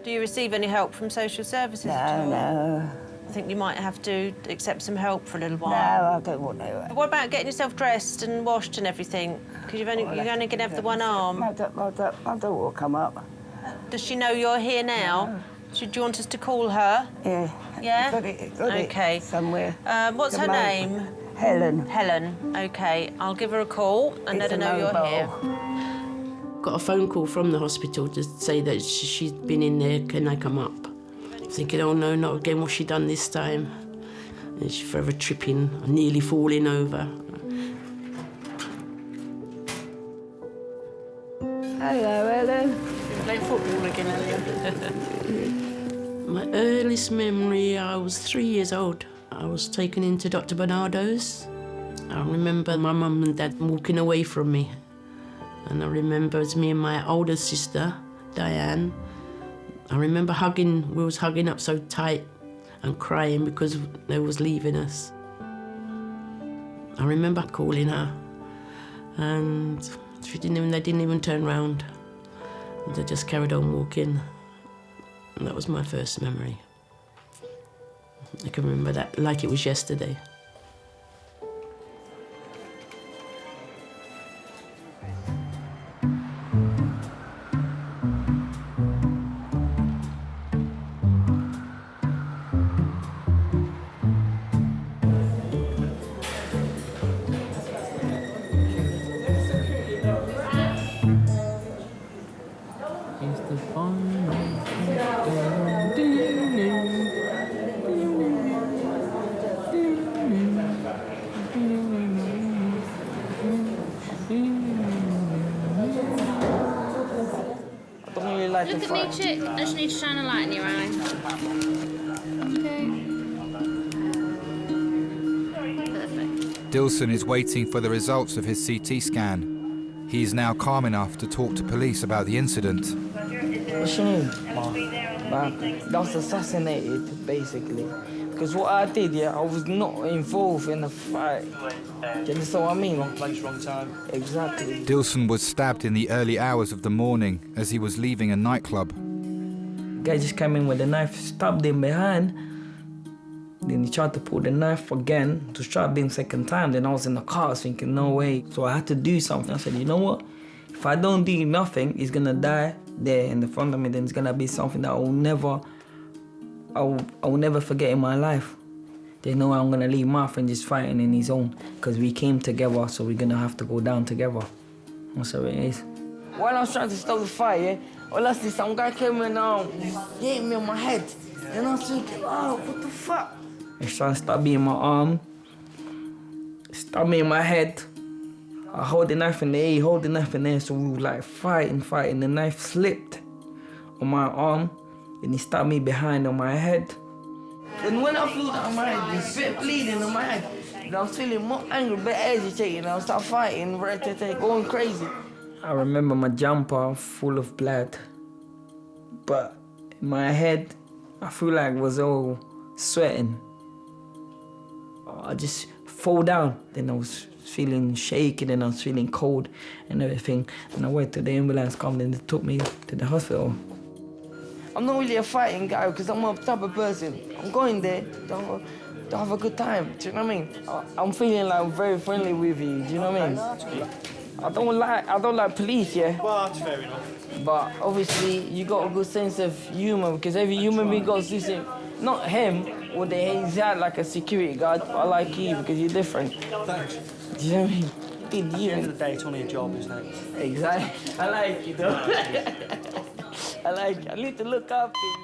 Do you receive any help from social services at all? No. I think you might have to accept some help for a little No, while. I don't want to. What about getting yourself dressed and washed and everything? Because you're only going to have the one arm. My daughter will come up. Does she know you're here now? Do you want us to call her? Yeah. Yeah? Got it Okay. somewhere. What's her name? Helen. Helen. OK. I'll give her a call and let her know you're here. Got a phone call from the hospital to say that she's been in there, can I come up? Thinking, oh no, not again, what's she done this time? And she's forever tripping, nearly falling over. Hello, Helen. You playing football again, earlier? My earliest memory, I was 3 years old. I was taken into Dr. Bernardo's. I remember my mum and dad walking away from me. And I remember it was me and my older sister, Diane. I remember we was hugging up so tight and crying because they was leaving us. I remember calling her and they didn't even turn round. They just carried on walking. And that was my first memory. I can remember that like it was yesterday. Look at me, chick. I just need to shine a light in your eye. Okay. Perfect. Dilson is waiting for the results of his CT scan. He is now calm enough to talk to police about the incident. What's your name? That was assassinated, basically. Because what I did, I was not involved in a fight. Do you understand what I mean? Wrong place, wrong time. Exactly. Dilson was stabbed in the early hours of the morning as he was leaving a nightclub. Guy just came in with a knife, stabbed him behind. Then he tried to pull the knife again to stab him second time. Then I was in the car thinking, no way. So I had to do something. I said, you know what? If I don't do nothing, he's gonna die there in the front of me. Then it's gonna be something that I will never forget in my life. There's no way I'm gonna leave my friend just fighting in his own, because we came together, so we're gonna have to go down together. That's how it is. While I was trying to stop the fight, all I see some guy came in and hit me on my head. And I was thinking, oh, what the fuck? He's trying to stab me in my arm, stab me in my head. I hold the knife in the air, he hold the knife in the air, so we were like fighting. The knife slipped on my arm, and he stabbed me behind on my head. And when I feel that on my head, there's a bit bleeding on my head, and I was feeling more angry, a bit agitated, and I started fighting, going crazy. I remember my jumper full of blood, but in my head, I feel like it was all sweating. I just fall down, then I was feeling shaky, and I was feeling cold and everything. And I went to the ambulance, come, and they took me to the hospital. I'm not really a fighting guy because I'm a type of person. I'm going there to have a good time. Do you know what I mean? I'm feeling like I'm very friendly with you. Do you know what I mean? I don't like police, yeah. Well, that's fair enough. But obviously, you got a good sense of humor because every human being got a sense of, not him, or he's had like a security guard. But I like you because you're different. Thanks. Do you know what I mean? At the end of the day, it's only a job, isn't it? Exactly. I like you though. I need to look after you.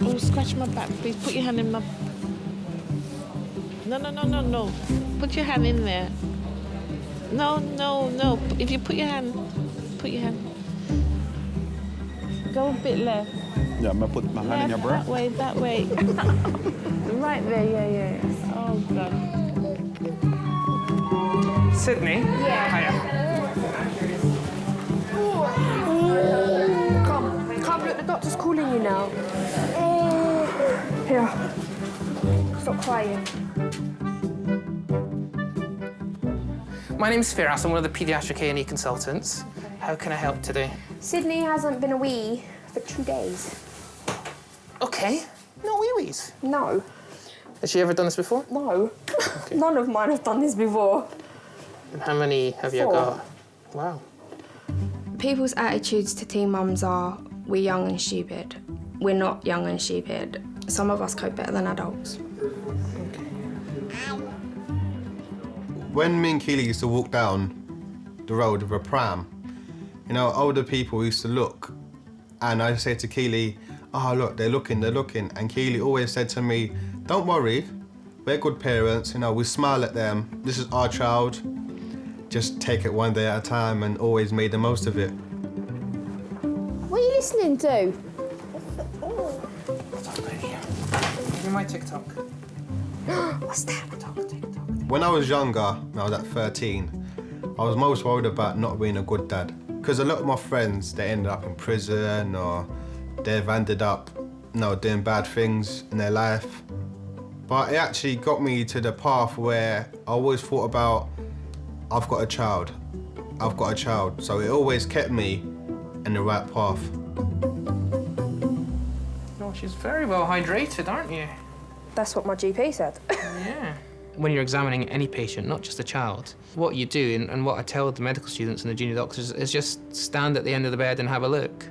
Oh, scratch my back, please. Put your hand in my... No. Put your hand in there. No. If you put your hand... Go a bit left. Yeah, I'm gonna put my hand in your bra. That way. Right there, yeah. Oh, God. Sydney? Yeah. Come, look, the doctor's calling you now. Here. Stop crying. My name's Firas. I'm one of the Pediatric A&E consultants. How can I help today? Sydney hasn't been a wee for 2 days. Okay. No wee-wees? No. Has she ever done this before? No. None of mine have done this before. And how many have you 4. got? Wow. People's attitudes to teen mums are, we're young and stupid. We're not young and stupid. Some of us cope better than adults. When me and Keely used to walk down the road with a pram, you know, older people used to look, and I say to Keely, oh look, they're looking, and Keely always said to me, don't worry, we're good parents, you know, we smile at them, this is our child, just take it one day at a time, and always made the most of it. What are you listening to? Give me my TikTok. What's that? When I was younger, when I was at 13, I was most worried about not being a good dad. Because a lot of my friends, they ended up in prison or they've ended up, you know, doing bad things in their life. But it actually got me to the path where I always thought about, I've got a child. So it always kept me in the right path. No, she's very well hydrated, aren't you? That's what my GP said. Yeah. When you're examining any patient, not just a child, what you do, and what I tell the medical students and the junior doctors, is just stand at the end of the bed and have a look.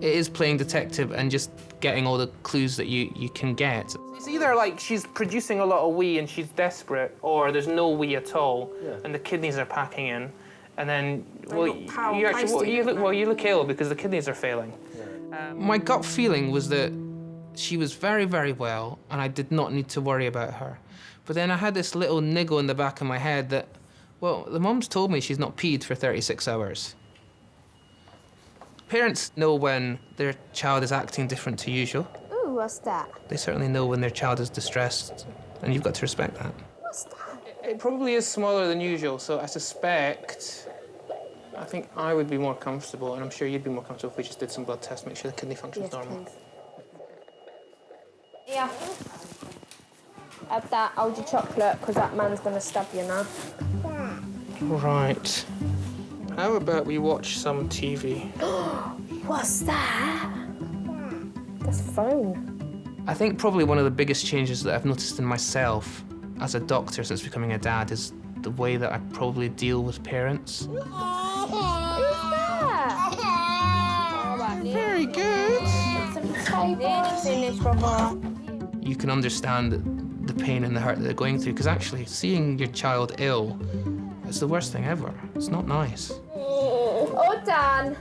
It is playing detective and just getting all the clues that you can get. It's either like she's producing a lot of wee and she's desperate, or there's no wee at all, and the kidneys are packing in, and then you look ill because the kidneys are failing. My gut feeling was that she was very, very well, and I did not need to worry about her. But then I had this little niggle in the back of my head that, well, the mum's told me she's not peed for 36 hours. Parents know when their child is acting different to usual. Ooh, what's that? They certainly know when their child is distressed, and you've got to respect that. What's that? It probably is smaller than usual, so I think I would be more comfortable, and I'm sure you'd be more comfortable if we just did some blood tests, make sure the kidney function's normal. Please. Yeah. Have that, hold your chocolate, because that man's going to stab you now. Right. How about we watch some TV? What's that? That's a phone. I think probably one of the biggest changes that I've noticed in myself as a doctor since becoming a dad is the way that I probably deal with parents. Who's that? Very good. Finish, brother. You can understand the pain and the hurt that they're going through, because actually seeing your child ill is the worst thing ever. It's not nice. All done.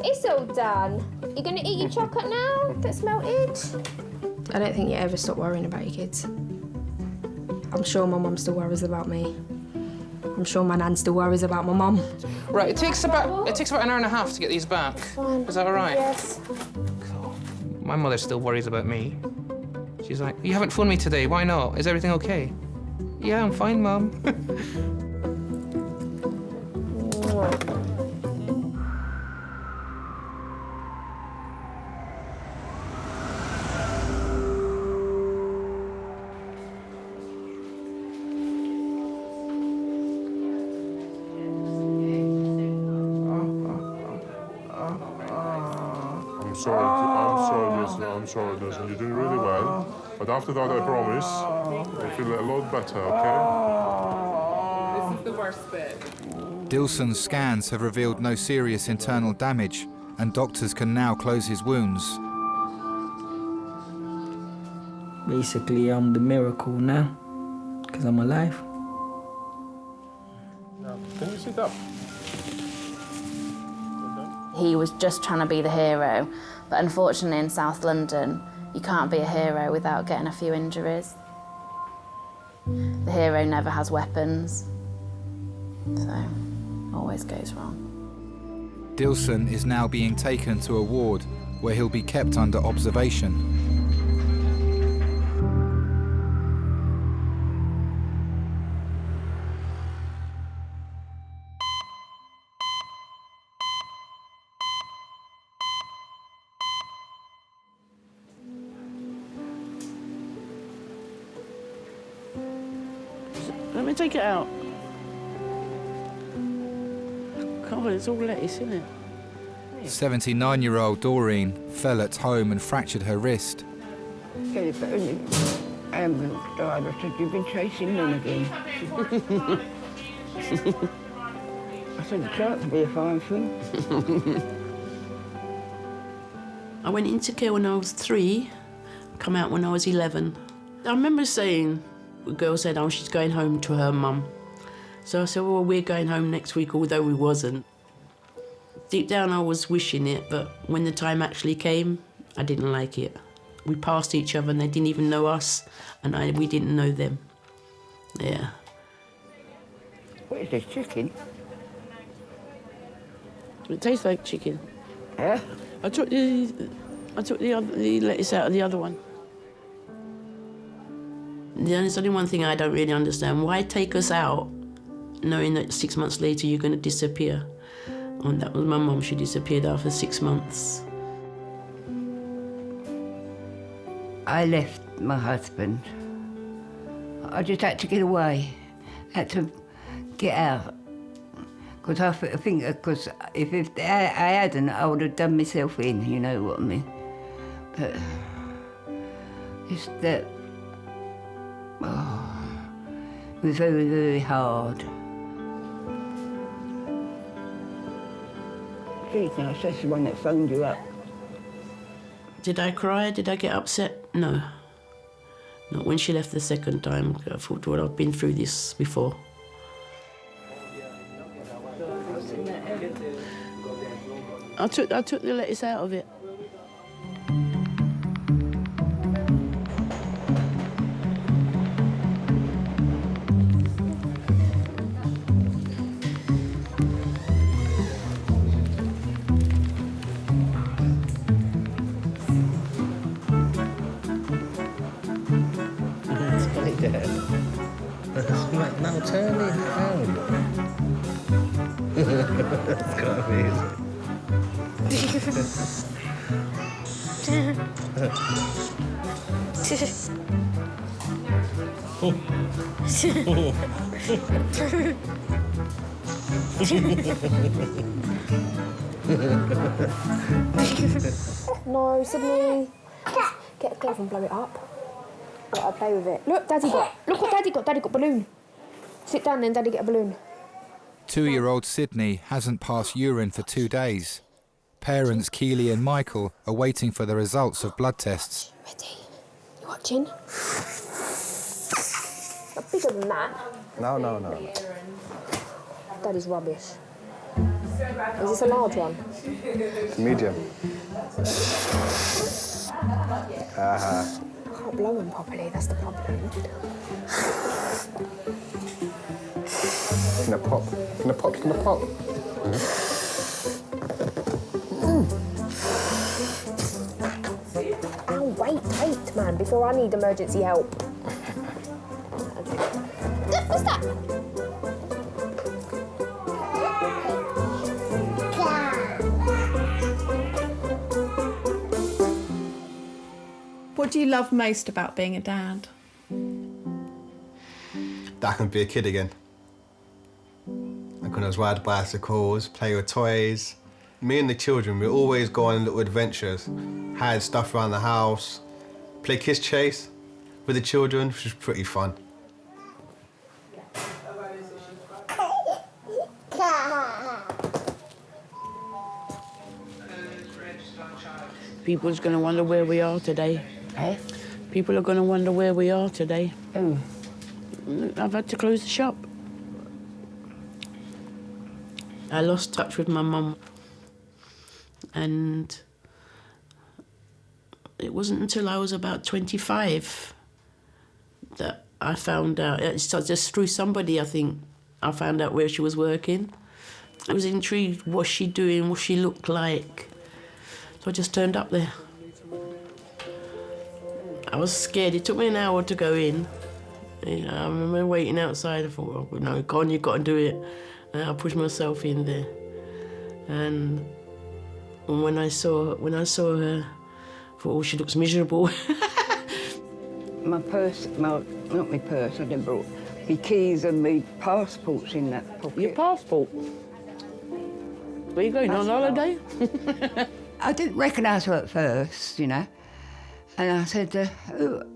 It's all done. You gonna eat your chocolate now that's melted? I don't think you ever stop worrying about your kids. I'm sure my mum still worries about me. I'm sure my nan still worries about my mum. Right, it takes about an hour and a half to get these back. Is that all right? Yes. Cool. My mother still worries about me. She's like, you haven't phoned me today, why not? Is everything okay? Yeah, I'm fine, Mum. I'm sorry, listen, you're doing really well. But after that, I promise, you'll feel a lot better, okay? This is the worst bit. Dilson's scans have revealed no serious internal damage, and doctors can now close his wounds. Basically, I'm the miracle now, because I'm alive. Can you sit up? He was just trying to be the hero, but unfortunately in South London, you can't be a hero without getting a few injuries. The hero never has weapons, so always goes wrong. Dilson is now being taken to a ward where he'll be kept under observation. Let me take it out. God, it's all lettuce, isn't it? 79-year-old Doreen fell at home and fractured her wrist. Ambulance driver said, "You've been chasing them again." I said, "It's like to be a fine thing." I went into care when I was 3, come out when I was 11. I remember saying, the girl said, oh, she's going home to her mum. So I said, well, we're going home next week, although we wasn't. Deep down, I was wishing it, but when the time actually came, I didn't like it. We passed each other and they didn't even know us, and we didn't know them. Yeah. What is this, chicken? It tastes like chicken. Yeah? I took the lettuce out of the other one. There's only one thing I don't really understand. Why take us out knowing that 6 months later you're going to disappear? And that was my mum. She disappeared after 6 months. I left my husband. I just had to get away. Had to get out. Because I think, because if I hadn't, I would have done myself in, you know what I mean? But it's that, it was very, very hard. Geez, now, that's the one that phoned you up. Did I cry? Did I get upset? No. Not when she left the second time. I thought, well, I've been through this before. I took the lettuce out of it. Now turn it around. It's quite amazing. No, Sydney. Get a glove and blow it up. Let her play with it. Look, Daddy got. Look what Daddy got. Daddy got balloon. Sit down then, Daddy get a balloon. 2-year-old Sydney hasn't passed urine for 2 days. Parents Keely and Michael are waiting for the results of blood tests. Ready? You watching? Not bigger than that. No. Daddy's rubbish. Is this a large one? It's medium. I can't blow them properly, that's the problem. It's gonna pop. It's gonna pop. It's gonna pop. Oh, wait, man, before I need emergency help. What's that? What do you love most about being a dad? That I can be a kid again. Like when I was riding bicycles, play with toys. Me and the children, we always go on little adventures, hide stuff around the house, play kiss chase with the children, which was pretty fun. People's going to wonder where we are today. Eh? People are going to wonder where we are today. Oh. I've had to close the shop. I lost touch with my mum. And it wasn't until I was about 25 that I found out, it's just through somebody, I think, I found out where she was working. I was intrigued, what's she doing, what she looked like. So I just turned up there. I was scared. It took me an hour to go in. You know, I remember waiting outside. I thought, well, no, go on, you've got to do it. And I pushed myself in there. And when I saw her, I thought, oh, she looks miserable. My purse, not my purse, I didn't brought my keys and my passports in that pocket. Your passport? Where you going, on holiday? I didn't recognise her at first, you know. And I said,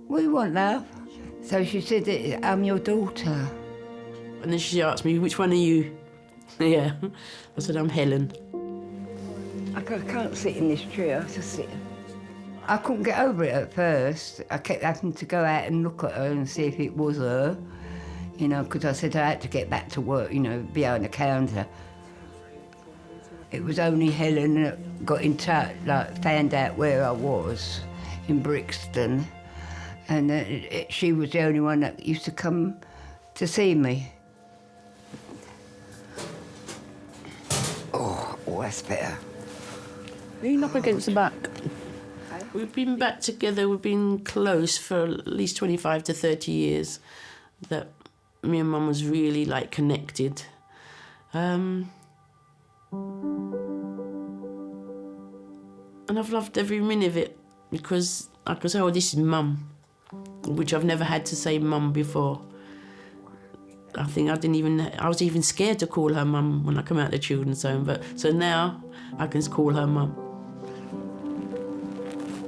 what do you want, love? So she said, I'm your daughter. And then she asked me, which one are you? Yeah. I said, I'm Helen. I can't sit in this chair, I just sit. I couldn't get over it at first. I kept having to go out and look at her and see if it was her, you know, because I said I had to get back to work, you know, behind the counter. It was only Helen that got in touch, like, found out where I was in Brixton, and she was the only one that used to come to see me. Oh, that's better. Lean up against the back. We've been back together, we've been close for at least 25 to 30 years, that me and Mum was really, like, connected. And I've loved every minute of it because I can say, oh, this is Mum, which I've never had to say Mum before. I think I was even scared to call her Mum when I come out of the children's home, but so now I can call her Mum.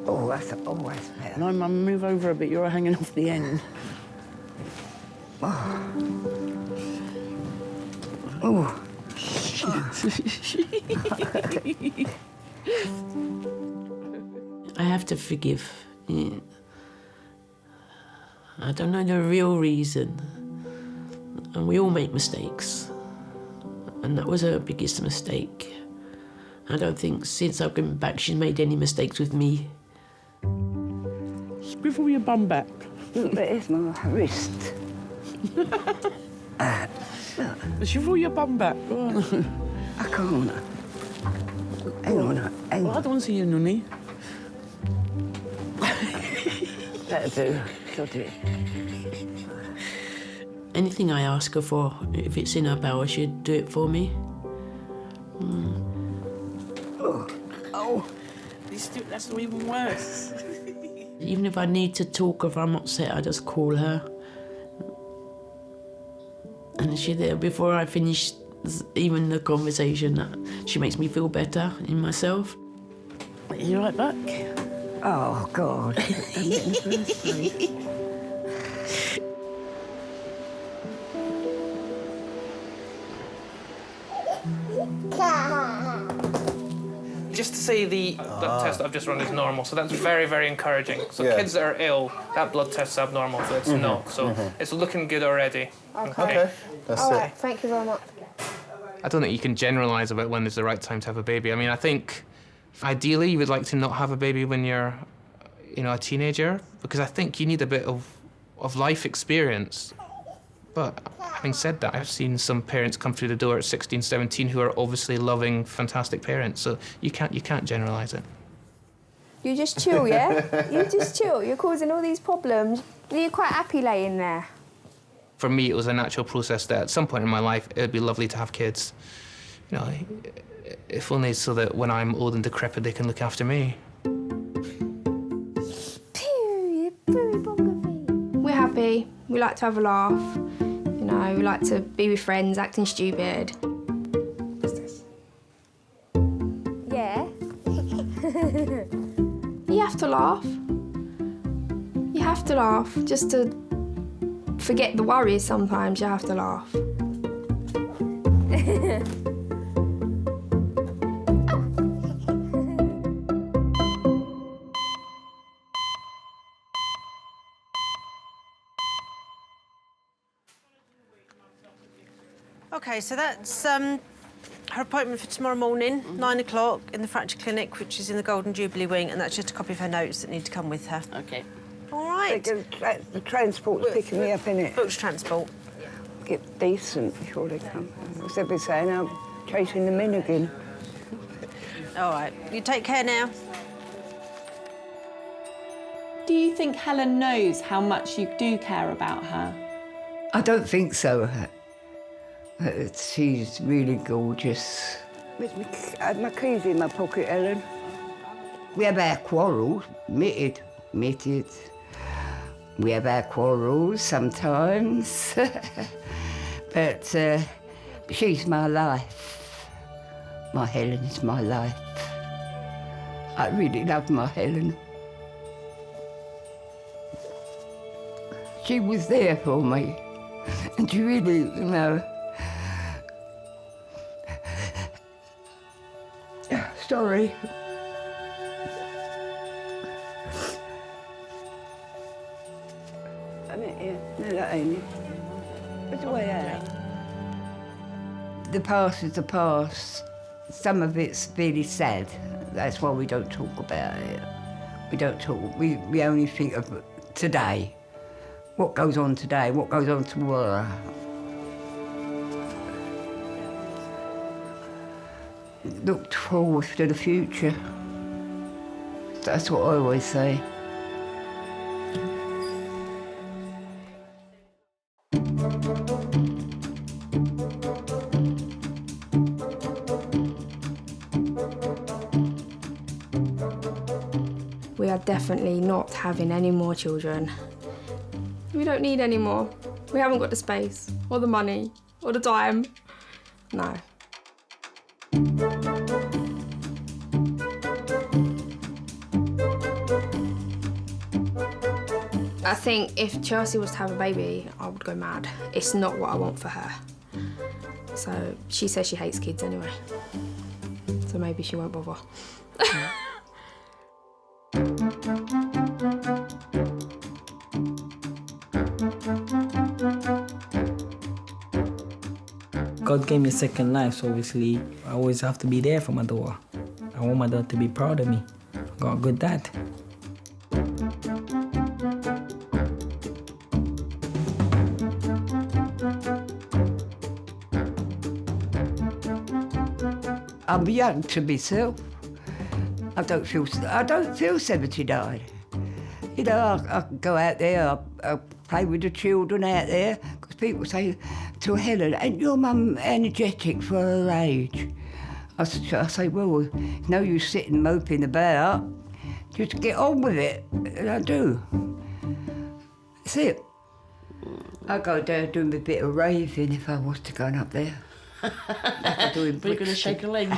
Oh, that's better. No, Mum, move over a bit, you're hanging off the end. Oh. Oh. I have to forgive. Yeah. I don't know the real reason. And we all make mistakes. And that was her biggest mistake. I don't think since I've been back she's made any mistakes with me. Swivel your bum back. Look, there's my wrist. Swivel your bum back. I can't. Hang on. I don't want to see you, Nunny. That'll do. She'll do it. Anything I ask her for, if it's in her power, she'd do it for me. Oh. That's even worse. Even if I need to talk, if I'm upset, I just call her. And she's there before I finish even the conversation. She makes me feel better in myself. You right back? Oh, God. I'm getting the first place. Just to say the blood test that I've just run is normal, so that's very, very encouraging. So kids that are ill, that blood test's abnormal, so it's not. So it's looking good already. Okay. That's All it. right, thank you very much. I don't think you can generalise about when is the right time to have a baby. I mean, I think ideally you would like to not have a baby when you're, you know, a teenager, because I think you need a bit of life experience. But having said that, I've seen some parents come through the door at 16, 17 who are obviously loving, fantastic parents. So you can't generalise it. You just chill, yeah? You just chill. You're causing all these problems. You're quite happy laying there. For me, it was a natural process that at some point in my life, it would be lovely to have kids. You know, if only so that when I'm old and decrepit, they can look after me. We're happy. We like to have a laugh. You know, we like to be with friends, acting stupid. What's this? Yeah. You have to laugh. You have to laugh just to forget the worries sometimes. You have to laugh. Okay, so that's her appointment for tomorrow morning, 9 o'clock in the fracture clinic, which is in the Golden Jubilee wing, and that's just a copy of her notes that need to come with her. Okay. All right. The transport's picking me up, innit? Booked transport. Get decent before they come. As they've been saying, I'm chasing them in again. All right. You take care now. Do you think Helen knows how much you do care about her? I don't think so. She's really gorgeous. I had my keys in my pocket, Helen. We have our quarrels, admitted. We have our quarrels sometimes. But she's my life. My Helen is my life. I really love my Helen. She was there for me, and she really, you know. Sorry. I mean, yeah, no, that ain't it. What's the way out? The past is the past. Some of it's really sad. That's why we don't talk about it. We don't talk, we only think of today. What goes on today, what goes on tomorrow. Look forward to the future. That's what I always say. We are definitely not having any more children. We don't need any more. We haven't got the space, or the money, or the time. No. I think if Chelsea was to have a baby, I would go mad. It's not what I want for her. So she says she hates kids anyway. So maybe she won't bother. God gave me a second life, so obviously I always have to be there for my daughter. I want my daughter to be proud of me. I got a good dad. I'm young to myself. I don't feel 79. You know, I can go out there, I play with the children out there, because people say to Helen, ain't your mum energetic for her age? I say, well, no use sitting moping about, just get on with it, and I do. That's it. I go down doing a bit of raving if I was to go up there. Like doing We're going to shake a leg.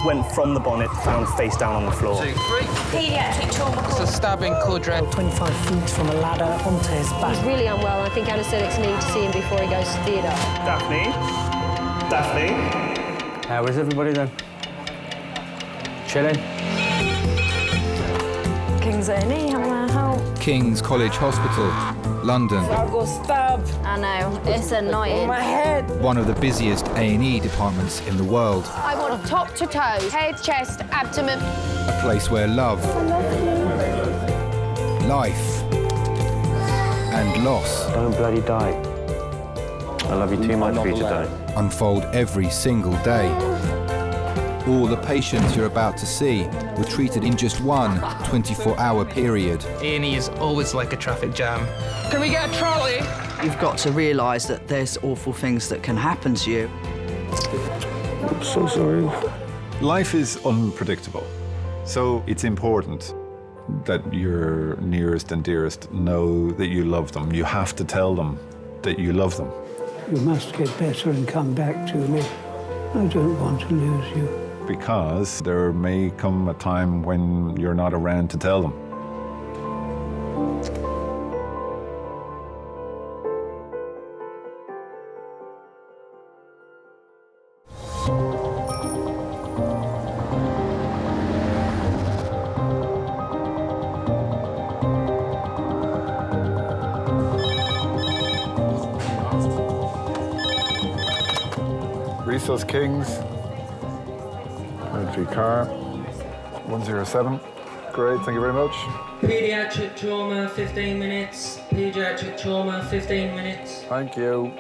Went from the bonnet, found face down on the floor. 2, 3. Paediatric trauma. It's a stabbing cord-rail. 25 feet from a ladder onto his back. He's really unwell. I think anaesthetics need to see him before he goes to theatre. Daphne? Daphne? Where's everybody then? Chilling? King's A&E, how may I help? King's College Hospital, London. I got stabbed. I know, it's annoying. My head. One of the busiest A&E departments in the world. I want top to toe, head, chest, abdomen. A place where love, life, and loss. Don't bloody die. I love you too much for you to die. Unfold every single day. All the patients you're about to see were treated in just one 24-hour period. A&E is always like a traffic jam. Can we get a trolley? You've got to realise that there's awful things that can happen to you. I'm so sorry. Life is unpredictable, so it's important that your nearest and dearest know that you love them. You have to tell them that you love them. You must get better and come back to me. I don't want to lose you. Because there may come a time when you're not around to tell them. Reassessment Kings, entry car, 107. Great, thank you very much. Pediatric trauma, 15 minutes. Pediatric trauma, 15 minutes. Thank you.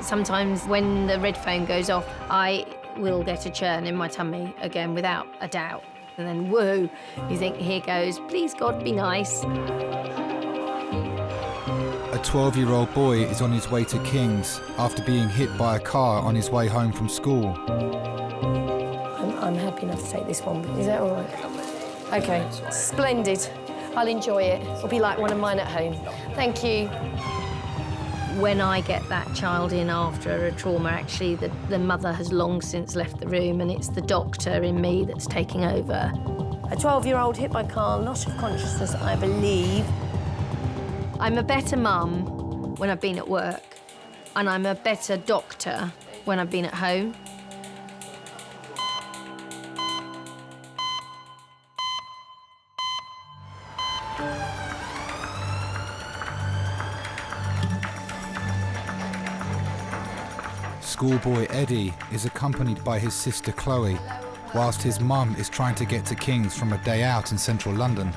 Sometimes when the red phone goes off, I will get a churn in my tummy again, without a doubt. And then, whoa, you think, here goes, please God, be nice. A 12-year-old boy is on his way to King's after being hit by a car on his way home from school. I'm happy enough to take this one. Is that all right? OK, splendid. I'll enjoy it. It'll be like one of mine at home. Thank you. When I get that child in after a trauma, actually, the mother has long since left the room, and it's the doctor in me that's taking over. A 12-year-old hit by car, loss of consciousness, I believe. I'm a better mum when I've been at work, and I'm a better doctor when I've been at home. Schoolboy Eddie is accompanied by his sister Chloe, whilst his mum is trying to get to King's from a day out in central London.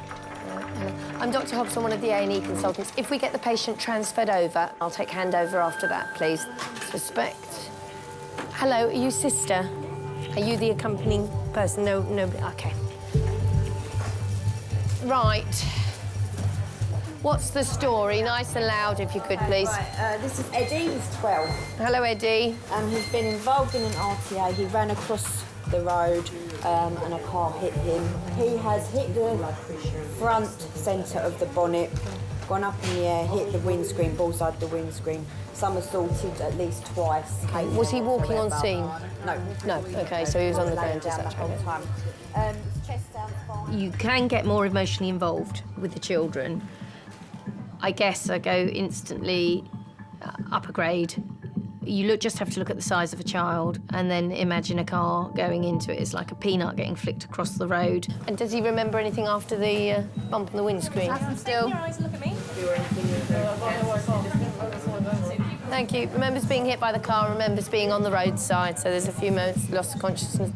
I'm Dr. Hobson, one of the A&E consultants. If we get the patient transferred over, I'll take handover after that, please. Suspect. Hello, are you sister? Are you the accompanying person? No, OK. Right. What's the story? Nice and loud, if you could, please. Right, this is Eddie, he's 12. Hello, Eddie. He's been involved in an RTA. He ran across the road and a car hit him. He has hit the front centre of the bonnet, gone up in the air, hit the windscreen, bullseyed the windscreen, somersaulted at least twice. Okay. Was he walking on scene? No. No, OK, so he was on the ground just that whole time. Chest down, fine. You can get more emotionally involved with the children. I guess I go instantly up a grade. You just have to look at the size of a child and then imagine a car going into it. It's like a peanut getting flicked across the road. And does he remember anything after the bump on the windscreen? Still. Look at me. Thank you. Remembers being hit by the car, remembers being on the roadside, so there's a few moments lost of consciousness.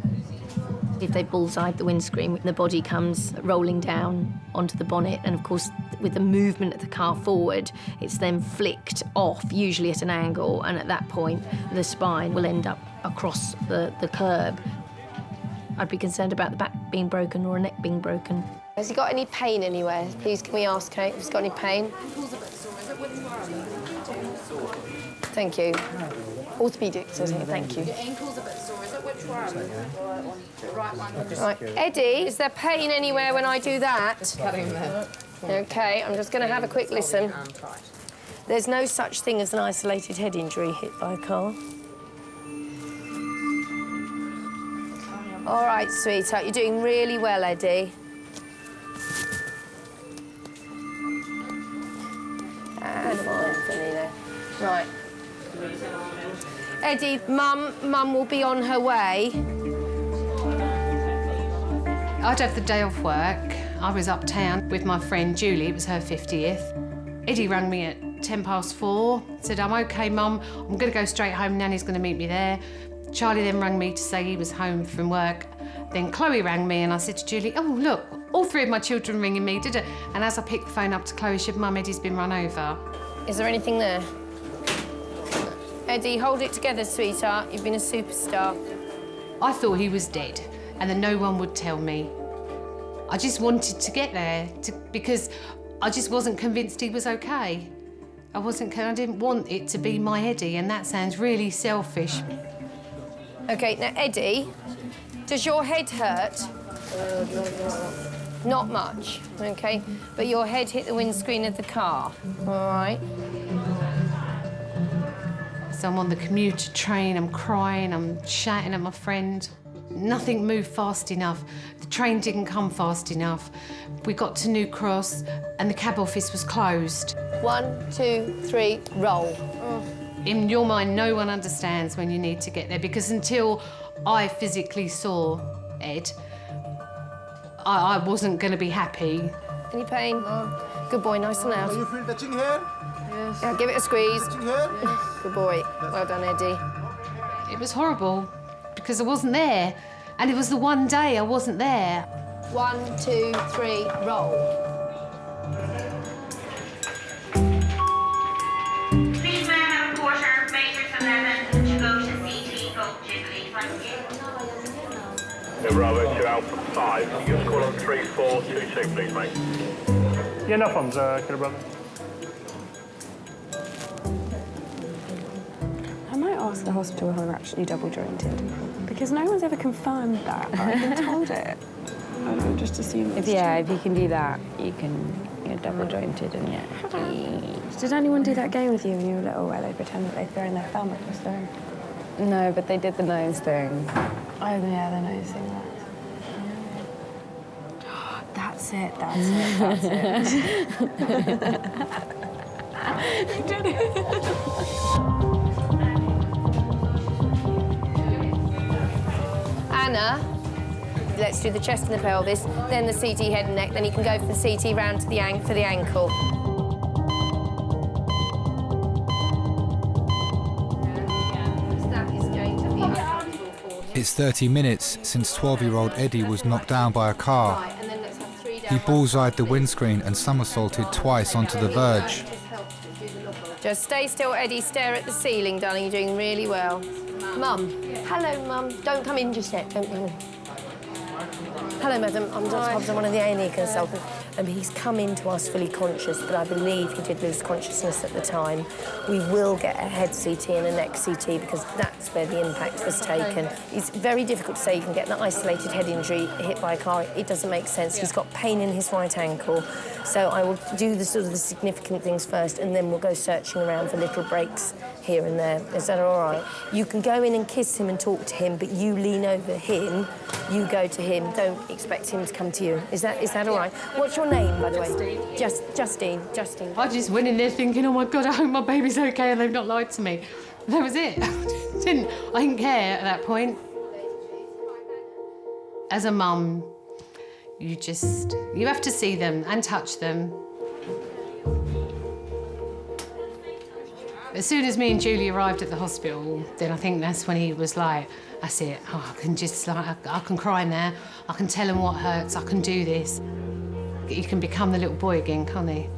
If they bullseyed the windscreen, the body comes rolling down onto the bonnet, and of course, with the movement of the car forward, it's then flicked off, usually at an angle, and at that point, the spine will end up across the curb. I'd be concerned about the back being broken or a neck being broken. Has he got any pain anywhere? Please, can we ask Kate if he's got any pain? Thank you. Orthopaedics, I think. Thank you. Your ankle's a bit sore. Is it which one? The right one. Right, Eddie, is there pain anywhere when I do that? Cutting there. OK, I'm just going to have a quick listen. There's no such thing as an isolated head injury hit by a car. All right, sweetheart, you're doing really well, Eddie. And Antonino. Right. Eddie, Mum will be on her way. I'd have the day off work. I was uptown with my friend Julie, it was her 50th. Eddie rang me at 4:10, said, I'm OK, Mum, I'm going to go straight home, Nanny's going to meet me there. Charlie then rang me to say he was home from work. Then Chloe rang me and I said to Julie, oh, look, all three of my children ringing me, did it? And as I picked the phone up to Chloe, she said, Mum, Eddie's been run over. Is there anything there? Eddie, hold it together, sweetheart. You've been a superstar. I thought he was dead and that no one would tell me. I just wanted to get there because I just wasn't convinced he was OK. I didn't want it to be my Eddie, and that sounds really selfish. OK, now, Eddie, does your head hurt? Not much, OK? But your head hit the windscreen of the car, all right? So I'm on the commuter train, I'm crying, I'm shouting at my friend. Nothing moved fast enough. The train didn't come fast enough. We got to New Cross and the cab office was closed. 1, 2, 3, roll. In your mind, no one understands when you need to get there, because until I physically saw Ed, I wasn't going to be happy. Any pain? No. Good boy, nice and loud. You feel touching here? Yes. Yeah, give it a squeeze. Touching here? Good boy. Well done, Eddie. It was horrible because I wasn't there. And it was the one day I wasn't there. 1, 2, 3, roll. Please may I have a quarter, matrix 11, to go to CT, Gold Jubilee, thank you. Bravo, 2 Alpha 5. Can you just call on 3422, please, mate? Yeah, no problems, Killer Bravo. I might ask the hospital who are actually double jointed, because no one's ever confirmed that. I've been told it. I don't just assume it's if you can do that, you're double jointed and yeah. Did anyone do that game with you when you were little where they pretend that they throw in their thumb at the stone? No, but they did the nose thing. Oh yeah, the nose thing. That's it. You did it. Anna, let's do the chest and the pelvis, then the CT head and neck, then you can go for the CT round to the for the ankle. It's 30 minutes since 12-year-old Eddie was knocked down by a car. He bullseyed the windscreen and somersaulted twice onto the verge. Just stay still, Eddie. Stare at the ceiling, darling. You're doing really well. Mum. Hello, Mum. Don't come in just yet. Don't come in. Hello, madam. I'm Dr. Hobbs. I'm one of the A&E consultants. He's come in to us fully conscious, but I believe he did lose consciousness at the time. We will get a head CT and a neck CT because that's where the impact was taken. It's very difficult to say you can get an isolated head injury hit by a car. It doesn't make sense. He's got pain in his right ankle. So I will do the significant things first, and then we'll go searching around for little breaks here and there. Is that all right? You can go in and kiss him and talk to him, but you lean over him, you go to him. Don't expect him to come to you. Is that all right? What's your name, by the way? Justine. I just went in there thinking, oh my God, I hope my baby's okay and they've not lied to me. That was it. I didn't care at that point. As a mum, you have to see them and touch them. As soon as me and Julie arrived at the hospital, then I think that's when he was like, that's it. Oh, I can I can cry now. I can tell him what hurts. I can do this. He can become the little boy again, can't he?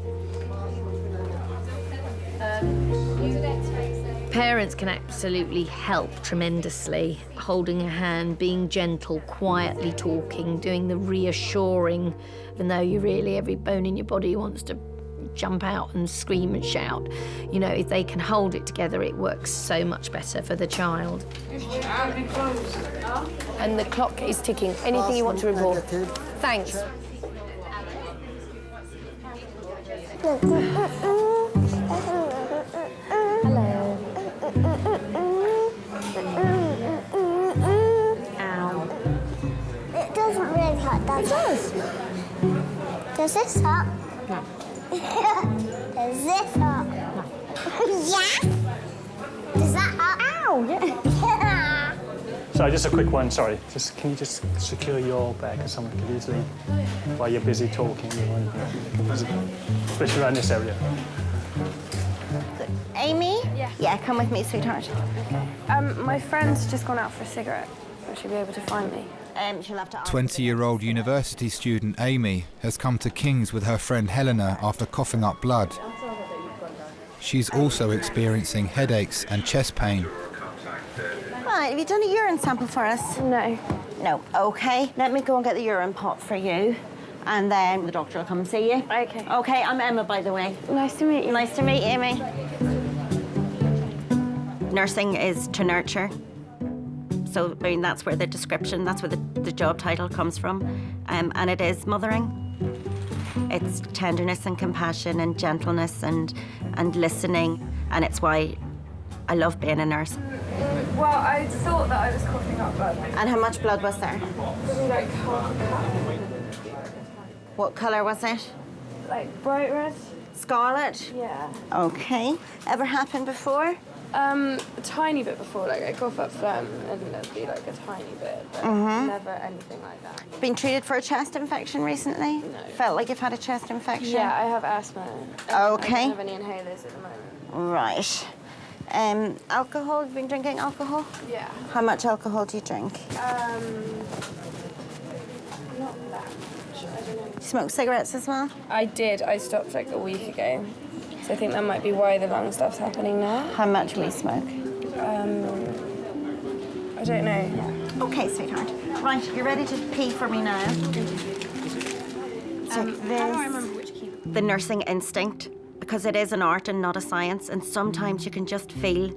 Parents can absolutely help tremendously. Holding a hand, being gentle, quietly talking, doing the reassuring, even though every bone in your body wants to jump out and scream and shout. You know, if they can hold it together, it works so much better for the child. And the clock is ticking. Anything you want to report? Thanks. Hello. Ow. It doesn't really hurt, does it? It does. Does this hurt? No. Does this hurt? No. Yeah? Does that hurt? Ow, yeah. Sorry, just a quick one, sorry. Can you just secure your bag because someone could easily, while you're busy talking, especially around this area. Amy? Yeah. Yeah, come with me, sweetheart. Okay. My friend's just gone out for a cigarette. Will she be able to find me? She'll have to 20-year-old university student Amy has come to King's with her friend Helena after coughing up blood. She's also experiencing headaches and chest pain. Right, have you done a urine sample for us? No. No, okay. Let me go and get the urine pot for you, and then the doctor will come and see you. Okay. Okay, I'm Emma, by the way. Nice to meet you. Nice to meet you, Amy. Nursing is to nurture. So, I mean, that's where the description, that's where the job title comes from. And it is mothering. It's tenderness and compassion and gentleness and listening. And it's why I love being a nurse. Well, I thought that I was coughing up blood. And how much blood was there? Maybe like half a cup. What colour was it? Like bright red. Scarlet? Yeah. Okay. Ever happened before? A tiny bit before, like I cough up phlegm and it'd be like a tiny bit, but never anything like that. Been treated for a chest infection recently? No. Felt like you've had a chest infection? Yeah, I have asthma. Okay. I don't have any inhalers at the moment. Right. Alcohol? Have you been drinking alcohol? Yeah. How much alcohol do you drink? Not that much. I don't know. Smoke cigarettes as well? I did. I stopped like a week ago. So I think that might be why the lung stuff's happening now. How much will you smoke? I don't know. Okay, sweetheart. Right, you're ready to pee for me now. How do I remember which key? The nursing instinct, because it is an art and not a science, and sometimes you can just feel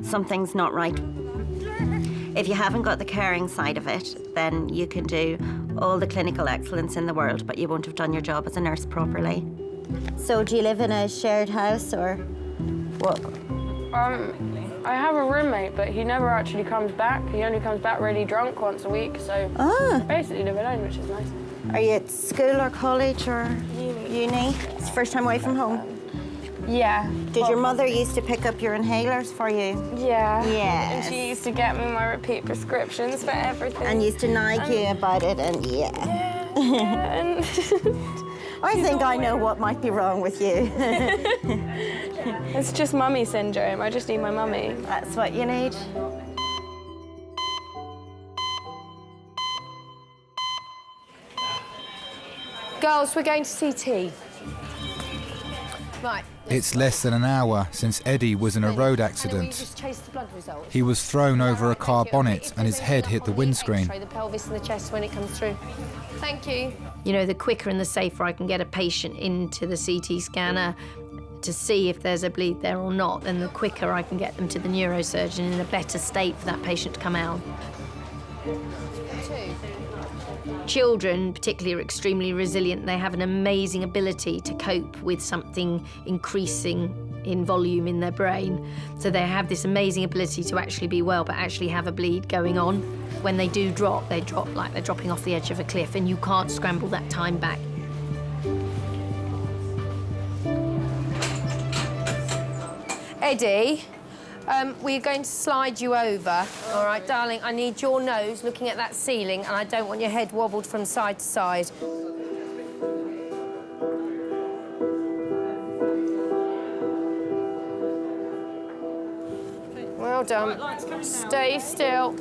something's not right. If you haven't got the caring side of it, then you can do all the clinical excellence in the world, but you won't have done your job as a nurse properly. So do you live in a shared house or what? I have a roommate, but he never actually comes back. He only comes back really drunk once a week, so I basically live alone, which is nice. Are you at school or college or uni? It's the first time away from home? Yeah. Did your mother used to pick up your inhalers for you? Yeah. Yes. And she used to get me my repeat prescriptions for everything. And used to nag you about it, and and I think I know what might be wrong with you. It's just mummy syndrome. I just need my mummy. That's what you need. Girls, we're going to CT. Right. It's less than an hour since Eddie was in a road accident. Just chase the blood results. He was thrown over a car bonnet and his head hit the windscreen. X-ray the pelvis and the chest when it comes through. Thank you. You know, the quicker and the safer I can get a patient into the CT scanner to see if there's a bleed there or not, then the quicker I can get them to the neurosurgeon in a better state for that patient to come out. Children, particularly, are extremely resilient. They have an amazing ability to cope with something increasing in volume in their brain. So they have this amazing ability to actually be well, but actually have a bleed going on. When they do drop, they drop like they're dropping off the edge of a cliff, and you can't scramble that time back. Eddie, we're going to slide you over. All right, darling, I need your nose looking at that ceiling, and I don't want your head wobbled from side to side. Well done. Stay still.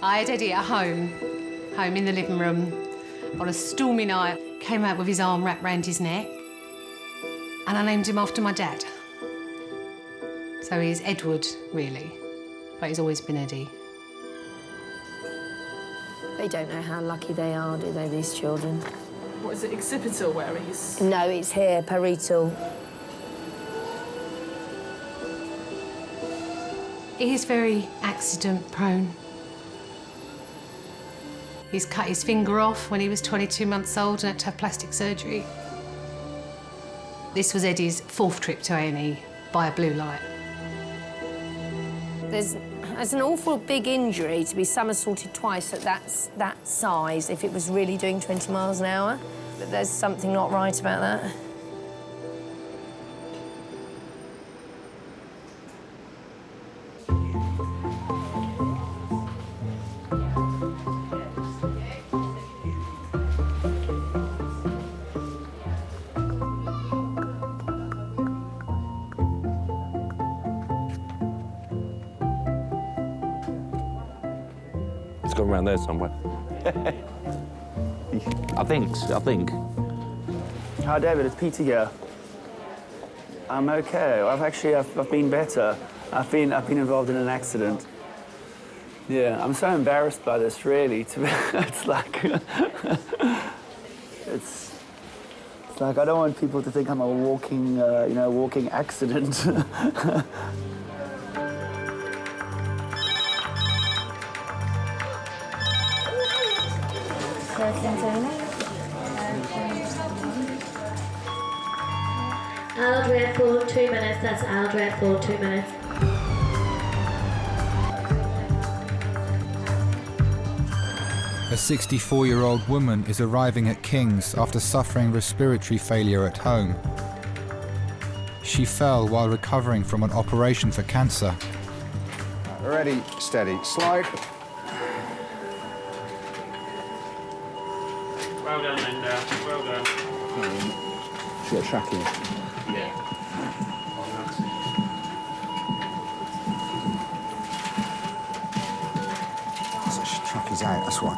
I had Eddie at home in the living room, on a stormy night. Came out with his arm wrapped round his neck, and I named him after my dad. So he's Edward, really, but he's always been Eddie. They don't know how lucky they are, do they, these children? What is it, occipital where he's... No, it's here, parietal. He is very accident-prone. He's cut his finger off when he was 22 months old and had to have plastic surgery. This was Eddie's 4th trip to A&E by a blue light. There's an awful big injury to be somersaulted twice at that size if it was really doing 20 miles an hour. But there's something not right about that. It's gone around there somewhere. I think. Hi, David. It's Peter here. I'm okay. I've been better. I've been involved in an accident. Yeah, I'm so embarrassed by this. Really, it's like it's like I don't want people to think I'm a walking, walking accident. I'll dread for 2 minutes. That's I'll dread for 2 minutes. A 64-year-old woman is arriving at King's after suffering respiratory failure at home. She fell while recovering from an operation for cancer. Ready, steady, slide. Well done, Linda. Well done. She's got trachea. Yeah. So trachea's out, that's why.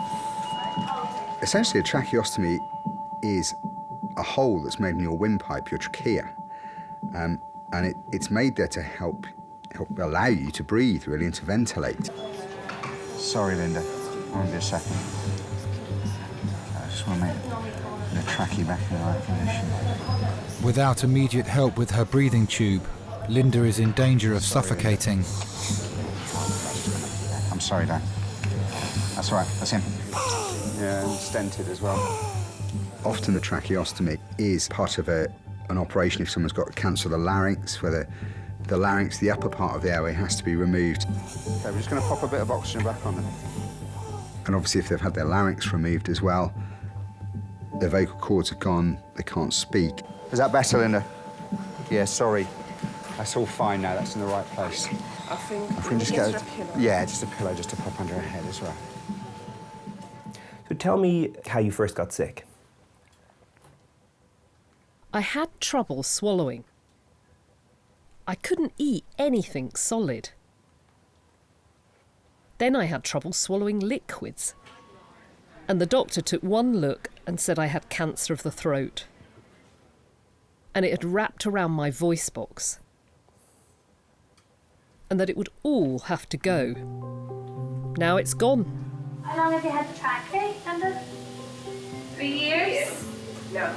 Essentially, a tracheostomy is a hole that's made in your windpipe, your trachea. And it's made there to help allow you to breathe, really, and to ventilate. Sorry, Linda. Won't be a second. I just want to make the trachea back in the right position. Without immediate help with her breathing tube, Linda is in danger of suffocating. I'm sorry, Dan. That's all right, that's him. Yeah, and stented as well. Often the tracheostomy is part of an operation if someone's got cancer of the larynx, where the larynx, the upper part of the airway, has to be removed. Okay, we're just going to pop a bit of oxygen back on them. And obviously if they've had their larynx removed as well, their vocal cords are gone, they can't speak. Is that better, Linda? Yeah, sorry. That's all fine now, that's in the right place. I think If we can just get a pillow. Yeah, just a pillow just to pop under her head as well. So tell me how you first got sick. I had trouble swallowing. I couldn't eat anything solid. Then I had trouble swallowing liquids. And the doctor took one look and said I had cancer of the throat. And it had wrapped around my voice box. And that it would all have to go. Now it's gone. How long have you had the trachea, Linda? 3 years? No.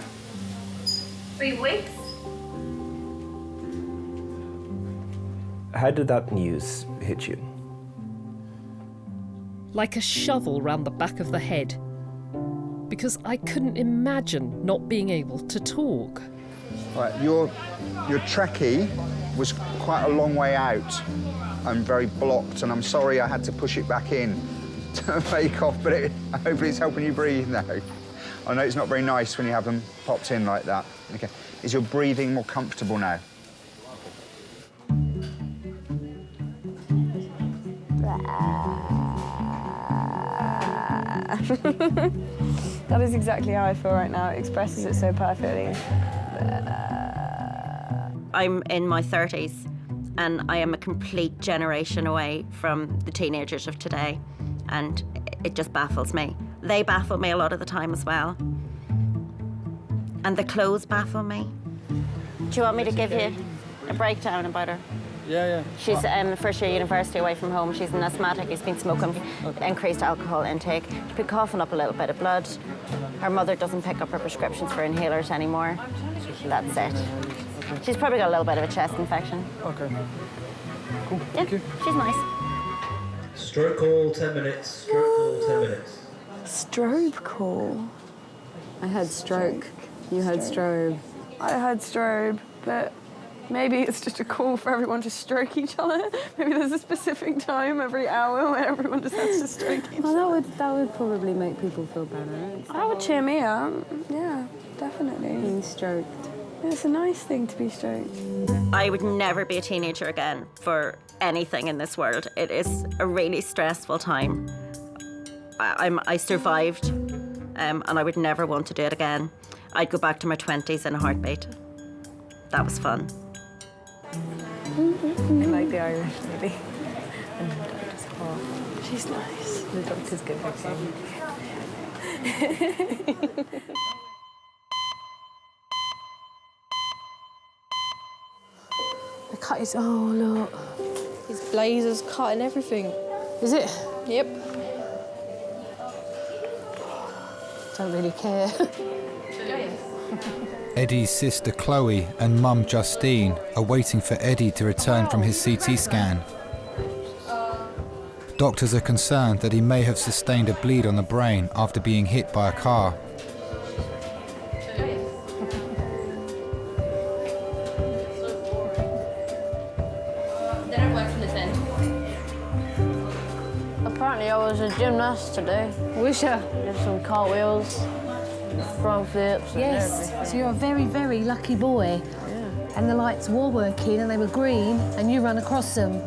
3 weeks? How did that news hit you? Like a shovel round the back of the head. Because I couldn't imagine not being able to talk. Right, your trachea was quite a long way out and very blocked, and I'm sorry I had to push it back in to make off, but hopefully it's helping you breathe now. I know it's not very nice when you have them popped in like that. Okay, is your breathing more comfortable now? That is exactly how I feel right now. It expresses it so perfectly. I'm in my 30s and I am a complete generation away from the teenagers of today, and it just baffles me. They baffle me a lot of the time as well. And the clothes baffle me. Do you want me to give you a breakdown about her? Yeah. She's first year university away from home. She's an asthmatic. She's been smoking, increased alcohol intake. She's been coughing up a little bit of blood. Her mother doesn't pick up her prescriptions for inhalers anymore. That's it. She's probably got a little bit of a chest infection. Okay. Cool. Yeah, Thank you. She's nice. Strobe call, 10 minutes. Strobe call, 10 minutes. Strobe call? I heard stroke. You heard strobe. I heard strobe, but maybe it's just a call for everyone to stroke each other. Maybe there's a specific time every hour where everyone just has to stroke each other. Well, that would probably make people feel better. That would cheer me up. Yeah, definitely. Being stroked. It's a nice thing to be stroked. I would never be a teenager again for anything in this world. It is a really stressful time. I survived, and I would never want to do it again. I'd go back to my 20s in a heartbeat. That was fun. I like the Irish lady. And the doctor's hot. She's nice. The doctor's good looking. The cut is, oh look. His blazer's cutting everything. Is it? Yep. Don't really care. Eddie's sister Chloe and mum Justine are waiting for Eddie to return from his CT scan. Doctors are concerned that he may have sustained a bleed on the brain after being hit by a car. Apparently I was a gymnast today. Was you? Did some cartwheels, front flips. Yes, so you're a very, very lucky boy. Yeah. And the lights were working and they were green and you ran across them.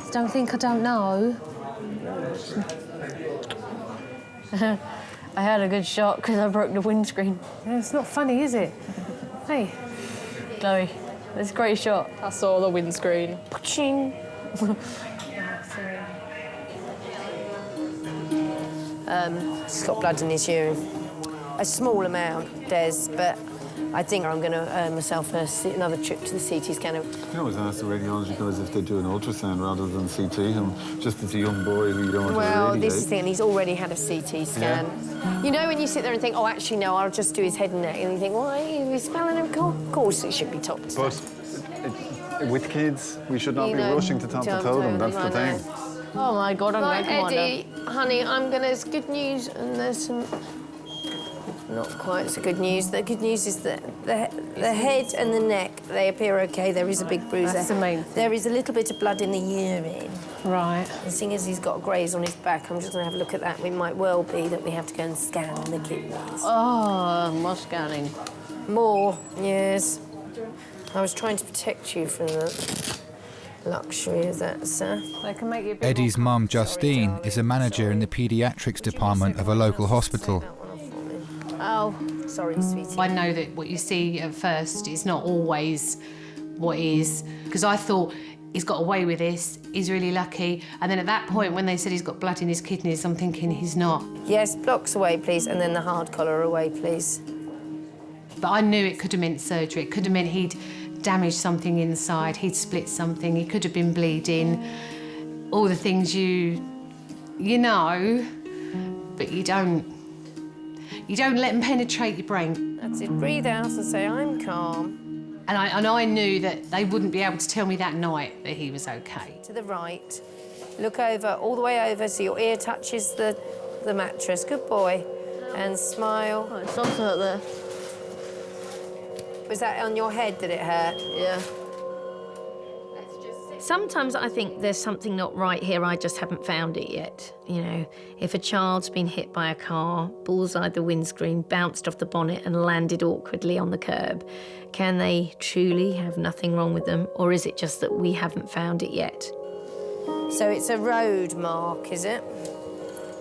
So don't think I don't know. I had a good shot because I broke the windscreen. Yeah, it's not funny, is it? Hey. Chloe, it's a great shot. I saw the windscreen. Ching. He's got blood in his urine. A small amount, Des, but I think I'm going to earn myself another trip to the CT scanner. You can always ask the radiology guys if they do an ultrasound rather than CT him, just as a young boy who you don't want to Well, radiate. this is the thing, he's already had a CT scan. Yeah. You know when you sit there and think, oh, actually, no, I'll just do his head and neck, and you think, why? He's smelling him? Of course it should be top to But with kids, we should not You be know, rushing to top to toe them, that's the thing. Oh, my God, I'm Right, making Eddie, honey, there's good news and there's some... Not quite so good news. The good news is that the head and the neck, they appear OK. There is a big bruise That's there. the main thing. There is a little bit of blood in the urine. Right. And seeing as he's got a graze on his back, I'm just going to have a look at that. It might well be that we have to go and scan the kidneys. Oh, more scanning. More, yes. I was trying to protect you from the luxury of that, sir. They can make you a bit Eddie's mum, Justine, is a manager in the paediatrics department of a local hospital. Oh, sorry, sweetie. I know that what you see at first is not always what is, because I thought he's got away with this, he's really lucky, and then at that point when they said he's got blood in his kidneys, I'm thinking he's not. Yes, blocks away, please, and then the hard collar away, please. But I knew it could have meant surgery. It could have meant he'd damaged something inside, he'd split something, he could have been bleeding. All the things you know, but you don't let them penetrate your brain. That's it. Breathe out and say, I'm calm. And I knew that they wouldn't be able to tell me that night that he was OK. To the right. Look over, all the way over, so your ear touches the mattress. Good boy. And smile. Oh, it does hurt there. Was that on your head that it hurt? Yeah. Sometimes I think there's something not right here, I just haven't found it yet. You know, if a child's been hit by a car, bullseyed the windscreen, bounced off the bonnet and landed awkwardly on the curb, can they truly have nothing wrong with them, or is it just that we haven't found it yet? So it's a road mark, is it?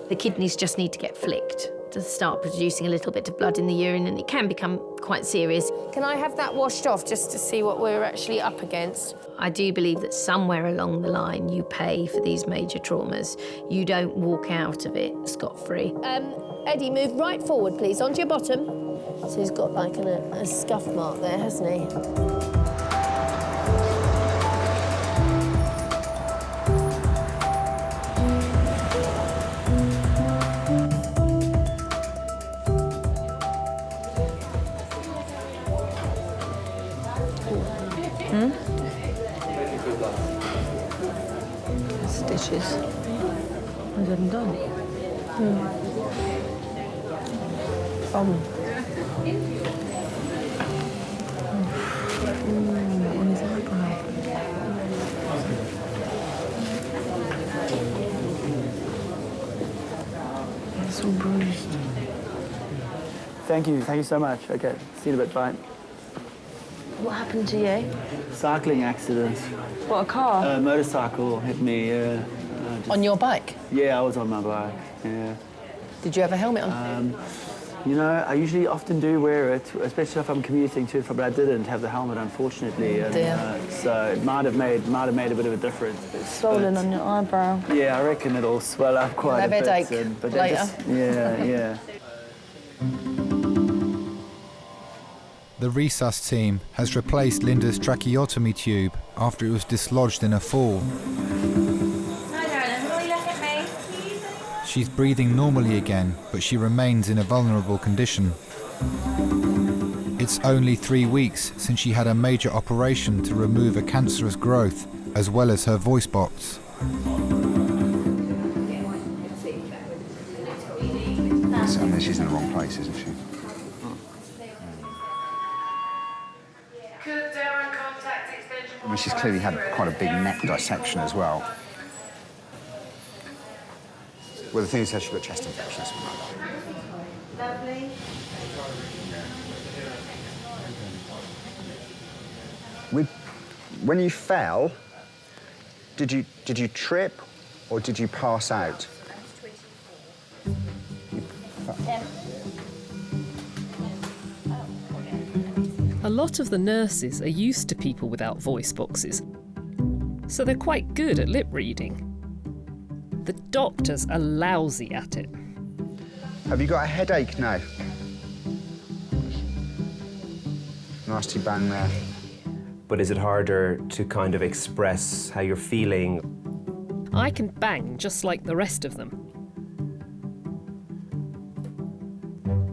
The kidneys just need to get flicked to start producing a little bit of blood in the urine, and it can become quite serious. Can I have that washed off just to see what we're actually up against? I do believe that somewhere along the line you pay for these major traumas. You don't walk out of it scot-free. Eddie, move right forward, please, onto your bottom. So he's got like a scuff mark there, hasn't he? Stitches. I didn't done. On his eyebrow. It's all bruised. Thank you so much. Okay, see you in a bit, bye. What happened to you? Cycling accident. What, a car? Motorcycle hit me, On your bike? Yeah, I was on my bike, yeah. Did you have a helmet on? You know, I usually often do wear it, especially if I'm commuting to it, but I didn't have the helmet, unfortunately. And, so it might have made a bit of a difference. It's swollen on your eyebrow. Yeah, I reckon it'll swell up quite a bit. Headache but later. Yeah. The Resus team has replaced Linda's tracheotomy tube after it was dislodged in a fall. Hi, darling. Will you look at me? She's breathing normally again, but she remains in a vulnerable condition. It's only 3 weeks since she had a major operation to remove a cancerous growth, as well as her voice box. So, I mean, she's in the wrong place, isn't she? I mean, she's clearly had quite a big neck dissection as well. Well, the thing is that she's got chest infection or something like that. Lovely. When you fell, did you trip or did you pass out? A lot of the nurses are used to people without voice boxes, so they're quite good at lip reading. The doctors are lousy at it. Have you got a headache now? Nasty bang there. But is it harder to kind of express how you're feeling? I can bang just like the rest of them.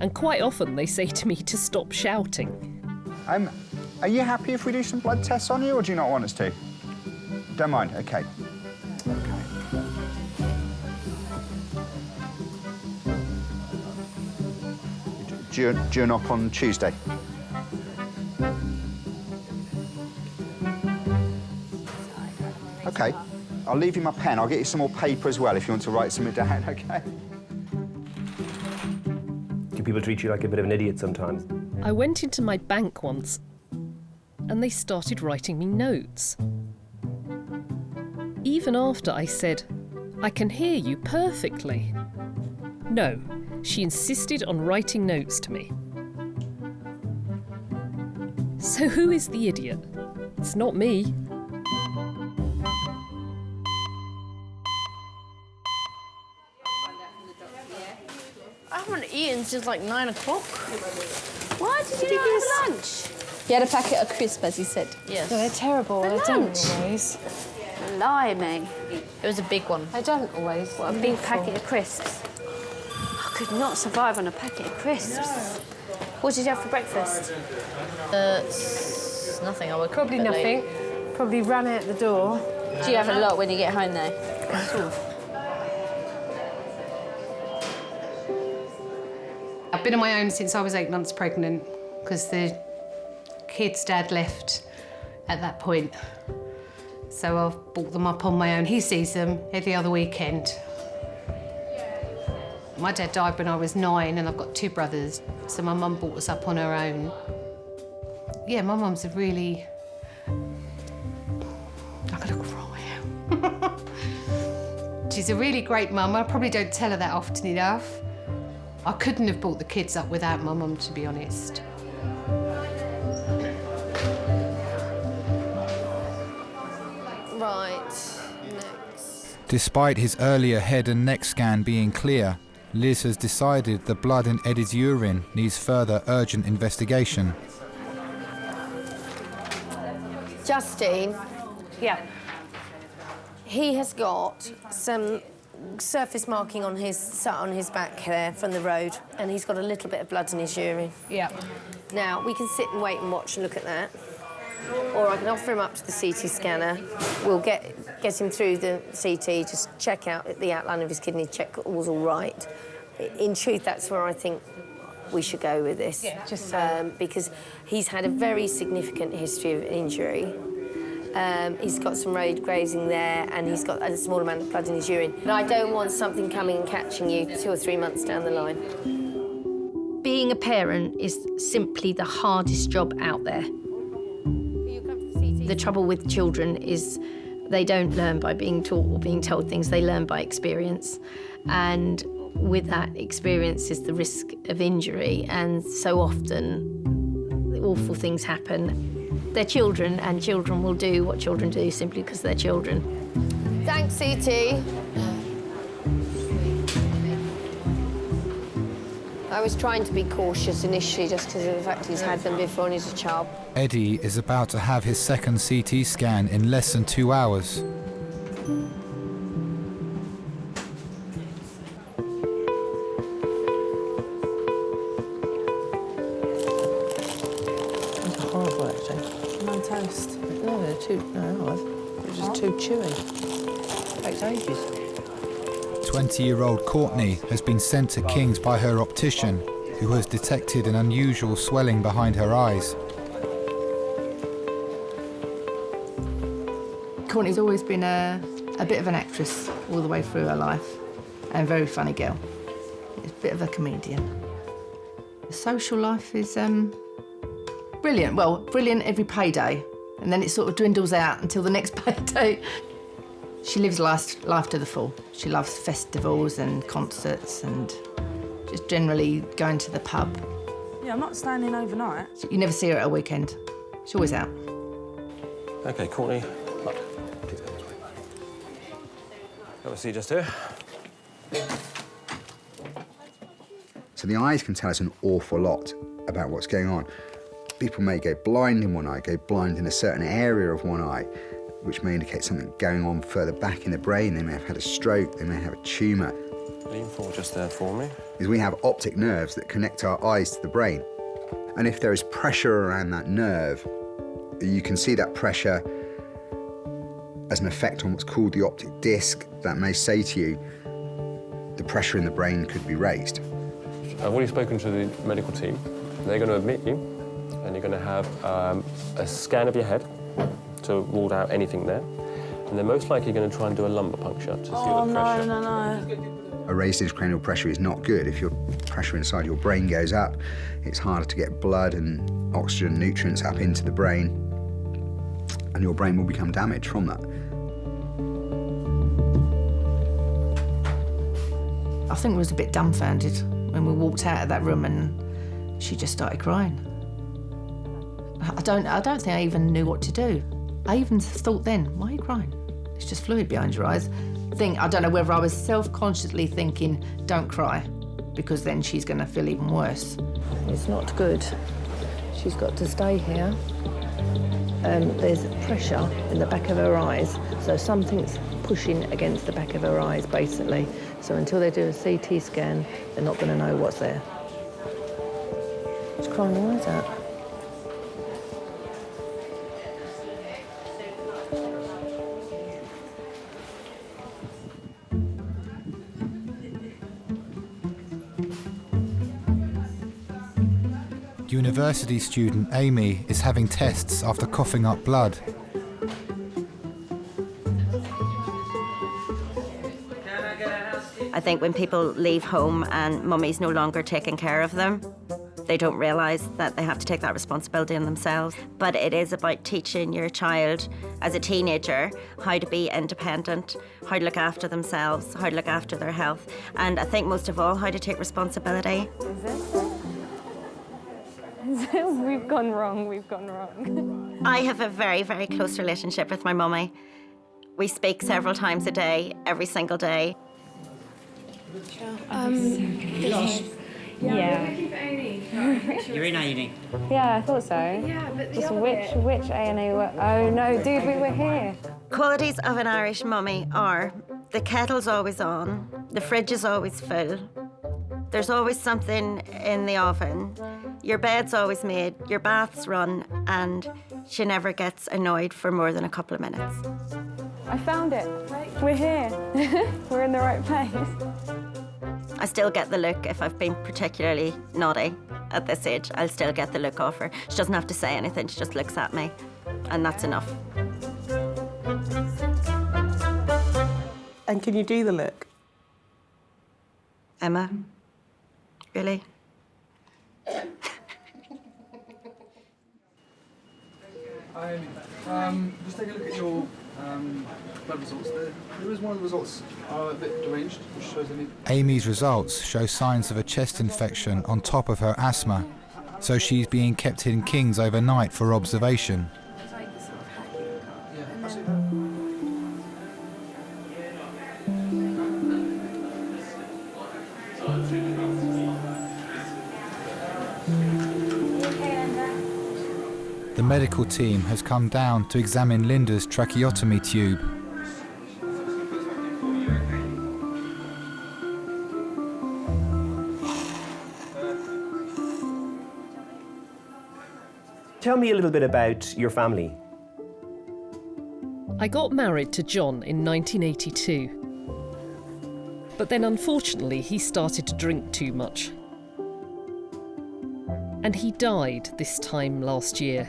And quite often they say to me to stop shouting. Are you happy if we do some blood tests on you, or do you not want us to? Don't mind, okay. Do you knock on Tuesday? Okay, I'll leave you my pen. I'll get you some more paper as well if you want to write something down, okay? Do people treat you like a bit of an idiot sometimes? I went into my bank once and they started writing me notes. Even after I said, "I can hear you perfectly." No, she insisted on writing notes to me. So who is the idiot? It's not me. I haven't eaten since like 9 o'clock. Why did you not have lunch? He had a packet of crisps, as he said. Yes. No, they're terrible. For They lunch? don't always. Blimey. It was a big one. They don't always. What, a big packet of crisps? I could not survive on a packet of crisps. What did you have for breakfast? Nothing. I woke up Probably a bit nothing. late. Probably ran out the door. Do you have a lot when you get home, though? I've been on my own since I was 8 months pregnant because the kid's dad left at that point. So I've brought them up on my own. He sees them every other weekend. My dad died when I was 9 and I've got 2 brothers, so my mum brought us up on her own. Yeah, my mum's a really... I'm gonna cry. She's a really great mum. I probably don't tell her that often enough. I couldn't have brought the kids up without my mum, to be honest. Right. Next. Despite his earlier head and neck scan being clear, Liz has decided the blood in Eddie's urine needs further urgent investigation. Justine. Yeah. He has got some surface marking on his back there from the road, and he's got a little bit of blood in his urine. Yeah. Now, we can sit and wait and watch and look at that, or I can offer him up to the CT scanner. We'll get him through the CT, just check out the outline of his kidney, check all's all right. In truth, that's where I think we should go with this. Yeah, just because he's had a very significant history of injury. He's got some road grazing there, and he's got a small amount of blood in his urine. But I don't want something coming and catching you 2 or 3 months down the line. Being a parent is simply the hardest job out there. The trouble with children is they don't learn by being taught or being told things, they learn by experience. And with that experience is the risk of injury, and so often awful things happen. They're children, and children will do what children do simply because they're children. Thanks, CT. I was trying to be cautious initially just because of the fact he's had them before and he's a child. Eddie is about to have his second CT scan in less than 2 hours. It's horrible, actually. No toast. No, they're they're just too chewy. Takes ages. 20-year-old Courtney has been sent to King's by her optician, who has detected an unusual swelling behind her eyes. Courtney's always been a bit of an actress all the way through her life, and a very funny girl. She's a bit of a comedian. The social life is brilliant. Well, brilliant every payday, and then it sort of dwindles out until the next payday. She lives life to the full. She loves festivals and concerts, and just generally going to the pub. Yeah, I'm not standing overnight. You never see her at a weekend. She's always out. Okay, Courtney. Look. Have a seat just here. So the eyes can tell us an awful lot about what's going on. People may go blind in one eye, go blind in a certain area of one eye, which may indicate something going on further back in the brain. They may have had a stroke, they may have a tumour. Lean forward just there for me. Is we have optic nerves that connect our eyes to the brain. And if there is pressure around that nerve, you can see that pressure as an effect on what's called the optic disc. That may say to you, the pressure in the brain could be raised. I've already spoken to the medical team. They're going to admit you, and you're going to have a scan of your head to rule out anything there. And they're most likely going to try and do a lumbar puncture to see the pressure. No. A raised intracranial pressure is not good. If your pressure inside your brain goes up, it's harder to get blood and oxygen nutrients up into the brain, and your brain will become damaged from that. I think we was a bit dumbfounded when we walked out of that room and she just started crying. I don't think I even knew what to do. I even thought then, why are you crying? It's just fluid behind your eyes. I don't know whether I was self-consciously thinking, don't cry, because then she's going to feel even worse. It's not good. She's got to stay here. There's pressure in the back of her eyes, so something's pushing against the back of her eyes, basically. So until they do a CT scan, they're not going to know what's there. She's crying her eyes out. University student Amy is having tests after coughing up blood. I think when people leave home and mummy's no longer taking care of them, they don't realise that they have to take that responsibility on themselves. But it is about teaching your child as a teenager how to be independent, how to look after themselves, how to look after their health, and I think most of all, how to take responsibility. We've gone wrong. I have a very, very close relationship with my mummy. We speak several times a day, every single day. Yeah. You're in A&E. Yeah, I thought so. Yeah, but just which A&E were... Oh no, dude, we were here. Qualities of an Irish mummy are the kettle's always on, the fridge is always full, there's always something in the oven, your bed's always made, your bath's run, and she never gets annoyed for more than a couple of minutes. I found it. We're here. We're in the right place. I still get the look if I've been particularly naughty at this age. I'll still get the look off her. She doesn't have to say anything, she just looks at me, and that's enough. And can you do the look? Emma? Really? Just take a look at your blood results. There is one of the results a bit deranged, which shows any... Amy's results show signs of a chest infection on top of her asthma, so she's being kept in King's overnight for observation. The medical team has come down to examine Linda's tracheotomy tube. Tell me a little bit about your family. I got married to John in 1982. But then unfortunately he started to drink too much. And he died this time last year.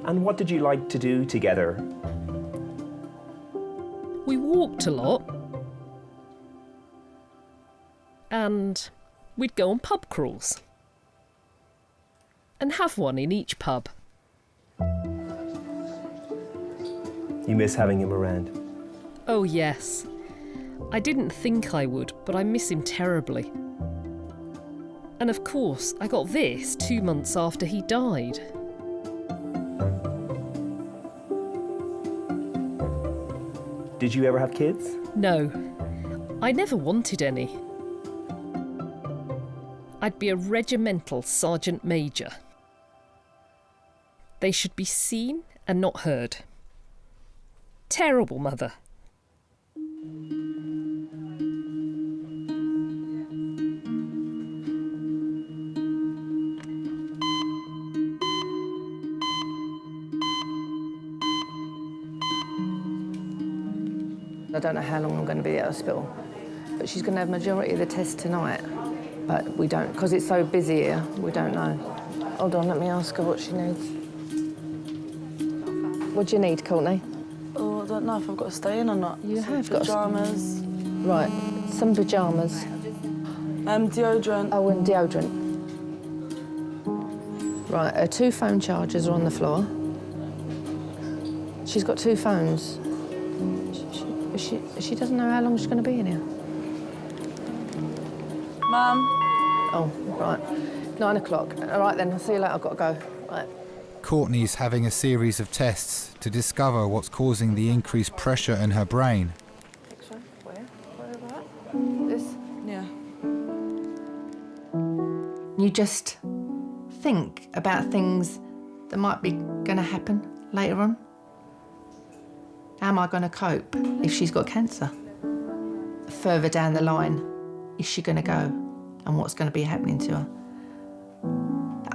And what did you like to do together? We walked a lot. And we'd go on pub crawls. And have one in each pub. You miss having him around? Oh yes. I didn't think I would, but I miss him terribly. And of course, I got this 2 months after he died. Did you ever have kids? No, I never wanted any. I'd be a regimental sergeant major. They should be seen and not heard. Terrible mother. I don't know how long I'm going to be at hospital, but she's going to have majority of the tests tonight. But we don't, because it's so busy here, we don't know. Hold on, let me ask her what she needs. What do you need, Courtney? Oh, I don't know if I've got to stay in or not. You Some have got pyjamas. Right, some pyjamas. Deodorant. Oh, and deodorant. Right, her 2 phone chargers are on the floor. She's got 2 phones. She doesn't know how long she's going to be in here. Mum. Oh, right. 9 o'clock. All right then, I'll see you later. I've got to go. Right. Courtney's having a series of tests to discover what's causing the increased pressure in her brain. This? Yeah. You just think about things that might be going to happen later on. How am I going to cope if she's got cancer? Further down the line, is she going to go? And what's going to be happening to her?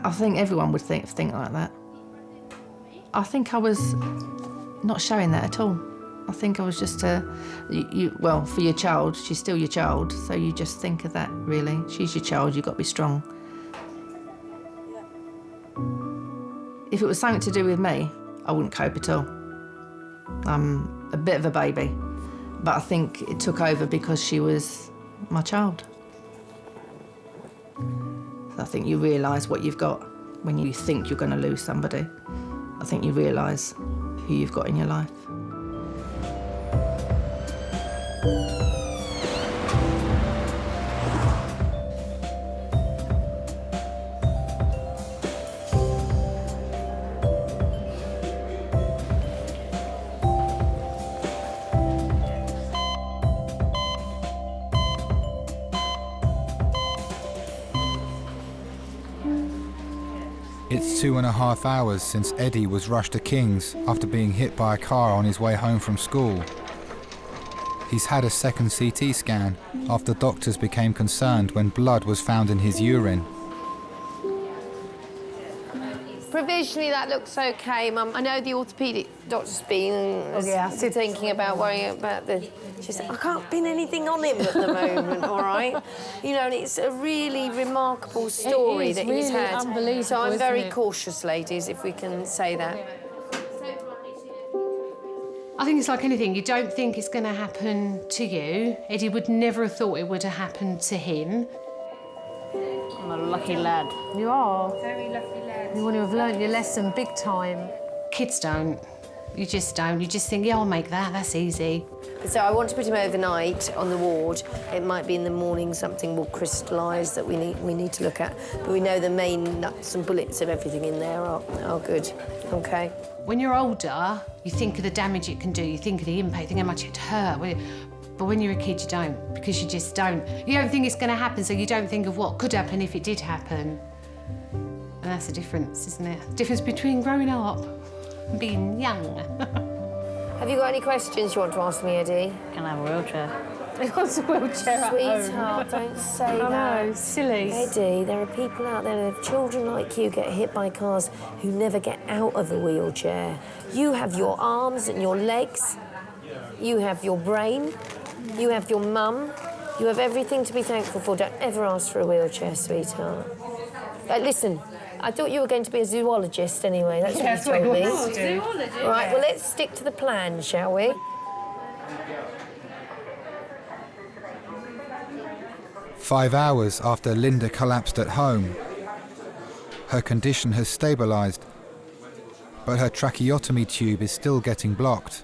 I think everyone would think like that. I think I was not showing that at all. I think I was just well, for your child, she's still your child, so you just think of that, really. She's your child, you've got to be strong. If it was something to do with me, I wouldn't cope at all. I'm a bit of a baby, but I think it took over because she was my child. So I think you realise what you've got when you think you're going to lose somebody. I think you realise who you've got in your life. It's 2.5 hours since Eddie was rushed to King's after being hit by a car on his way home from school. He's had a second CT scan after doctors became concerned when blood was found in his urine. Provisionally, that looks okay, Mum. I know the orthopaedic doctor's been thinking about worrying about the... She said, I can't pin anything on him at the moment, all right? You know, and it's a really remarkable story that he's had. Unbelievable, so I'm very isn't it? cautious, ladies, if we can say that. I think it's like anything. You don't think it's going to happen to you. Eddie would never have thought it would have happened to him. I'm a lucky lad. You are. Very lucky lad. You want to have learnt your lesson big time. Kids don't. You just don't. You just think, yeah, I'll make that. That's easy. So I want to put him overnight on the ward. It might be in the morning something will crystallise that we need to look at. But we know the main nuts and bullets of everything in there are good. OK? When you're older, you think of the damage it can do. You think of the impact, you think how much it hurt. But when you're a kid, you don't, because you just don't. You don't think it's going to happen, so you don't think of what could happen if it did happen. And that's the difference, isn't it? The difference between growing up and being young. Have you got any questions you want to ask me, Eddie? Can I have a wheelchair? He wants a wheelchair at home. Sweetheart, don't say I that. know, silly. Eddie, there are people out there, there are children like you get hit by cars who never get out of a wheelchair. You have your arms and your legs. You have your brain. You have your mum. You have everything to be thankful for. Don't ever ask for a wheelchair, sweetheart. Listen, I thought you were going to be a zoologist anyway. That's what you told me. Zoology? All right, well, let's stick to the plan, shall we? "5 hours after Linda collapsed at home, her condition has stabilised, but her tracheotomy tube is still getting blocked.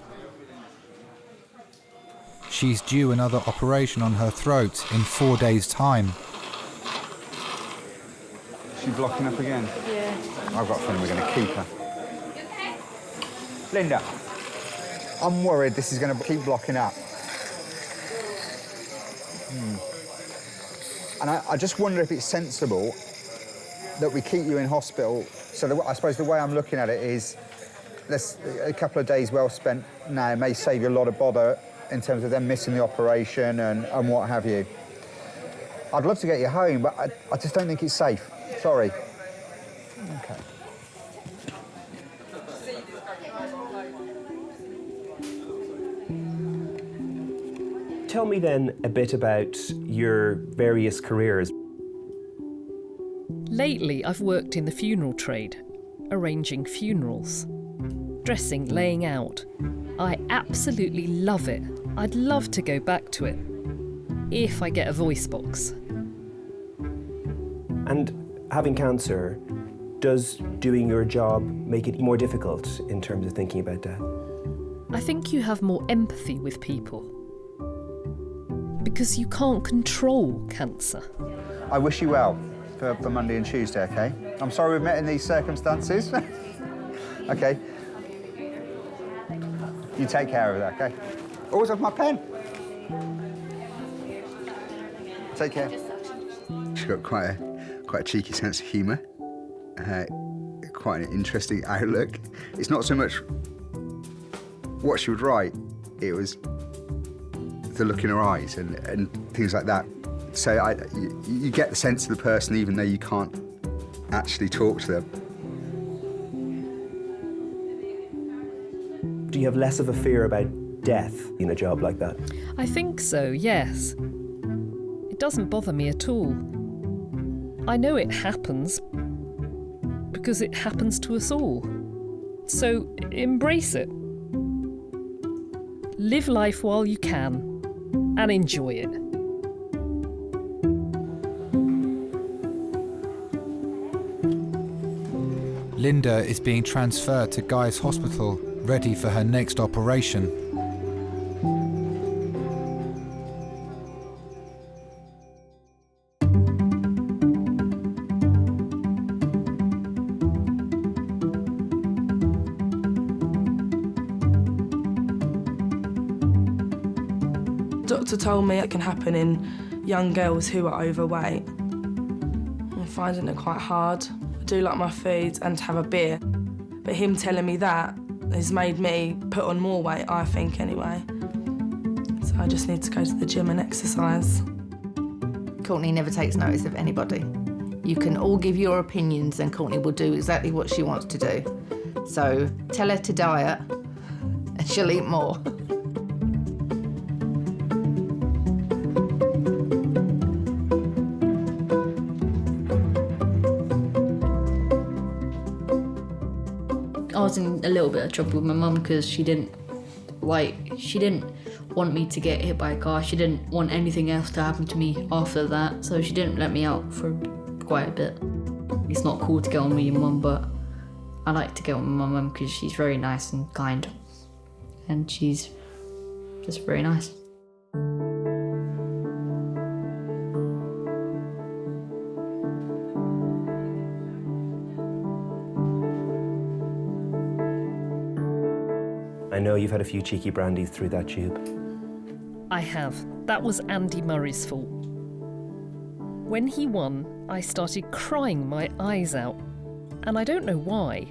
She's due another operation on her throat in 4 days' time. Is she blocking up again? Yeah. I've got a feeling we're going to keep her. Linda, I'm worried this is going to keep blocking up. And I just wonder if it's sensible that we keep you in hospital. So I suppose the way I'm looking at it is a couple of days well spent now may save you a lot of bother in terms of them missing the operation and what have you. I'd love to get you home, but I just don't think it's safe. Sorry. Okay. Tell me then a bit about your various careers. Lately, I've worked in the funeral trade, arranging funerals, dressing, laying out. I absolutely love it. I'd love to go back to it, if I get a voice box. And having cancer, does doing your job make it more difficult in terms of thinking about death? I think you have more empathy with people, because you can't control cancer. I wish you well for Monday and Tuesday, OK? I'm sorry we've met in these circumstances. OK. You take care of that, OK? Always have my pen. Take care. She's got quite a cheeky sense of humour. Quite an interesting outlook. It's not so much what she would write, it was the look in her eyes and things like that. So you get the sense of the person even though you can't actually talk to them. Do you have less of a fear about death in a job like that? I think so, yes. It doesn't bother me at all. I know it happens because it happens to us all. So embrace it. Live life while you can and enjoy it. Linda is being transferred to Guy's Hospital, ready for her next operation. Doctor told me it can happen in young girls who are overweight. I'm finding it quite hard. I do like my food and to have a beer, but him telling me that has made me put on more weight, I think, anyway. So I just need to go to the gym and exercise. Courtney never takes notice of anybody. You can all give your opinions and Courtney will do exactly what she wants to do. So tell her to diet and she'll eat more. I was in a little bit of trouble with my mum because she didn't want me to get hit by a car. She didn't want anything else to happen to me after that, so she didn't let me out for quite a bit. It's not cool to get on with your mum, but I like to get on with my mum because she's very nice and kind, and she's just very nice. I know you've had a few cheeky brandies through that tube. I have. That was Andy Murray's fault. When he won, I started crying my eyes out, and I don't know why.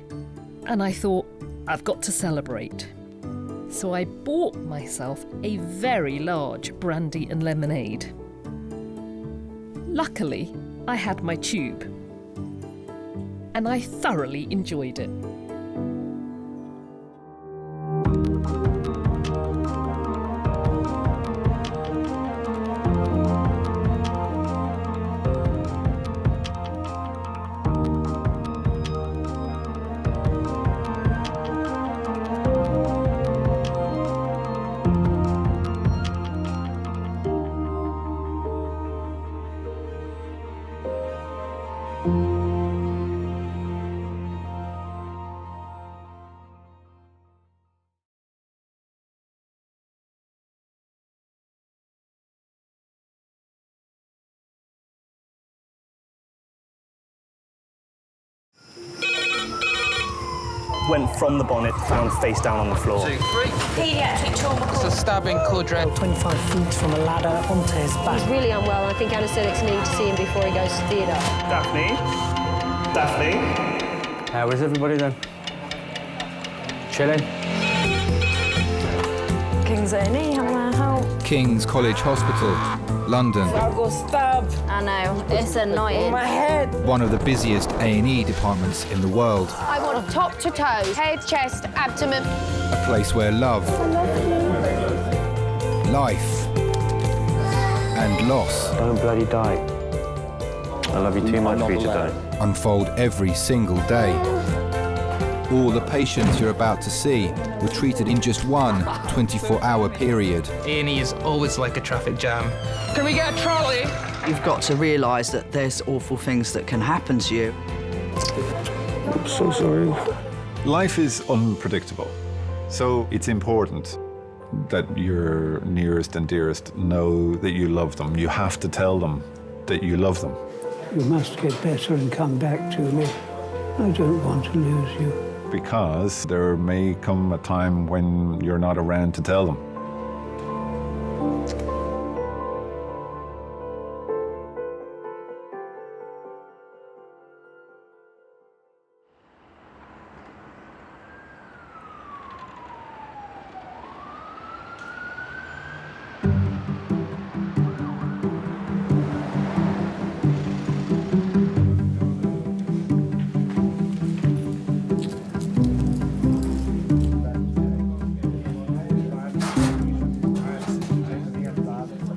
And I thought, I've got to celebrate. So I bought myself a very large brandy and lemonade. Luckily, I had my tube, and I thoroughly enjoyed it. went from the bonnet, found face down on the floor. Pediatric trauma call. It's a stabbing quadrant. 25 feet from a ladder onto his back. He's really unwell, and I think anaesthetics need to see him before he goes to theatre. Daphne? Daphne? How is everybody then? Chilling? King's A&E, how may I help? King's College Hospital, London. I got stabbed. I know, it's annoying. My head. One of the busiest A&E departments in the world. I want top to toe, head, chest, abdomen. A place where love, life, and loss Don't bloody die. I love you too much for you to die. unfold every single day. All the patients you're about to see were treated in just one 24-hour period. A&E is always like a traffic jam. Can we get a trolley? You've got to realise that there's awful things that can happen to you. I'm so sorry. Life is unpredictable, so it's important that your nearest and dearest know that you love them. You have to tell them that you love them. You must get better and come back to me. I don't want to lose you. Because there may come a time when you're not around to tell them.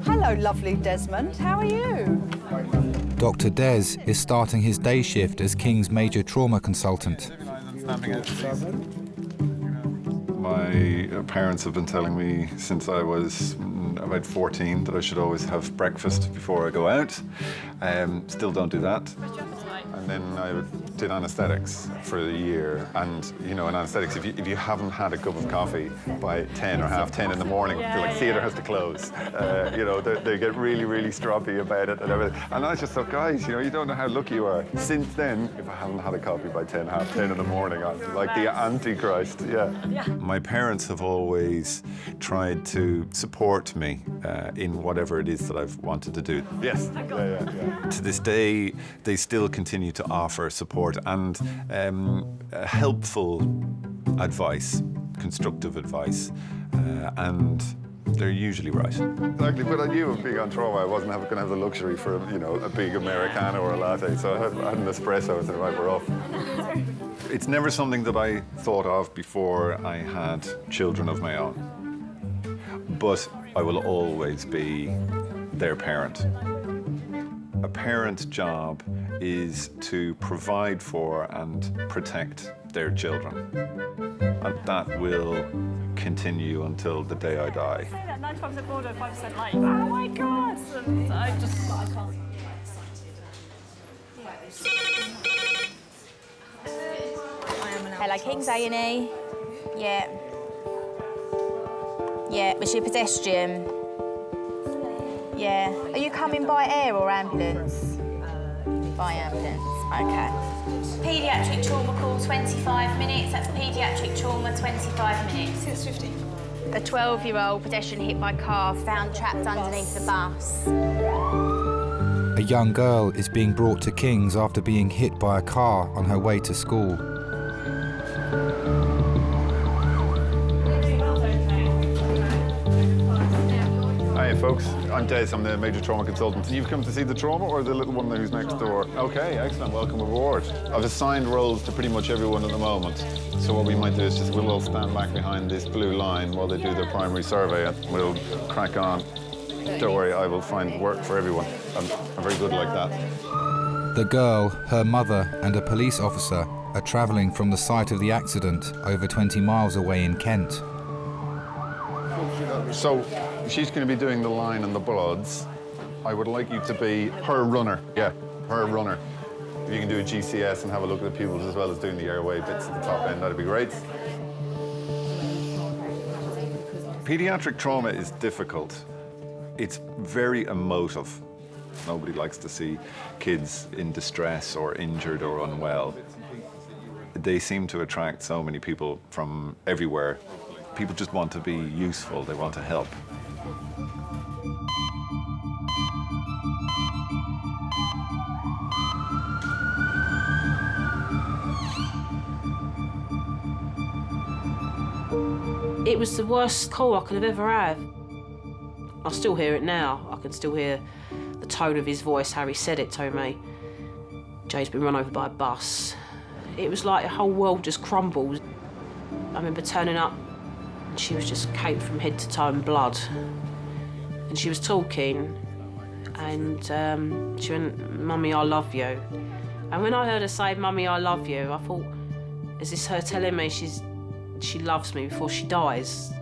Hello, lovely Desmond. How are you? Dr. Des is starting his day shift as King's major trauma consultant. My parents have been telling me since I was about 14 that I should always have breakfast before I go out. Still don't do that. And then I did anaesthetics for a year. And, you know, in anaesthetics, if you haven't had a cup of coffee by 10 or half 10 in the morning, I feel like theatre has to close. You know, they get really, really stroppy about it and everything. And I just thought, guys, you know, you don't know how lucky you are. Since then, if I haven't had a coffee by 10, half 10 in the morning, I'm like the Antichrist, yeah. My parents have always tried to support me in whatever it is that I've wanted to do. Yes. Yeah. To this day, they still continue to offer support and helpful advice, constructive advice, and they're usually right. Exactly, but I knew of being on trauma, I wasn't going to have the luxury for, you know, a big Americano or a latte, so I had an espresso and said, right, we're off. It's never something that I thought of before I had children of my own, but I will always be their parent. A parent's job is to provide for and protect their children. And that will continue until the day I die. Say that 9 times a quarter, 5% like, oh my God! And I can't. Hello, King's A&E. Yeah. Yeah, was she a pedestrian? Yeah. Are you coming by air or ambulance? By ambulance, okay. Pediatric trauma call, 25 minutes. That's pediatric trauma, 25 minutes. 6:50. A 12-year-old pedestrian hit by car, found trapped underneath the bus. A young girl is being brought to King's after being hit by a car on her way to school. Hi folks, I'm Des, I'm the major trauma consultant. You've come to see the trauma or the little one who's next door? Okay, excellent, welcome aboard. I've assigned roles to pretty much everyone at the moment. So what we might do is just we'll all stand back behind this blue line while they do their primary survey and we'll crack on. Don't worry, I will find work for everyone. I'm very good like that. The girl, her mother and a police officer are travelling from the site of the accident over 20 miles away in Kent. So she's going to be doing the line and the bloods. I would like you to be her runner. Yeah, her runner. If you can do a GCS and have a look at the pupils as well as doing the airway bits at the top end, that'd be great. Pediatric trauma is difficult. It's very emotive. Nobody likes to see kids in distress or injured or unwell. They seem to attract so many people from everywhere. People just want to be useful, they want to help. It was the worst call I could have ever had. I still hear it now. I can still hear the tone of his voice, how he said it to me. Jade's been run over by a bus. It was like the whole world just crumbled. I remember turning up and she was just caked from head to toe in blood. And she was talking and she went, "Mummy, I love you." And when I heard her say, "Mummy, I love you," I thought, is this her telling me she loves me before she dies?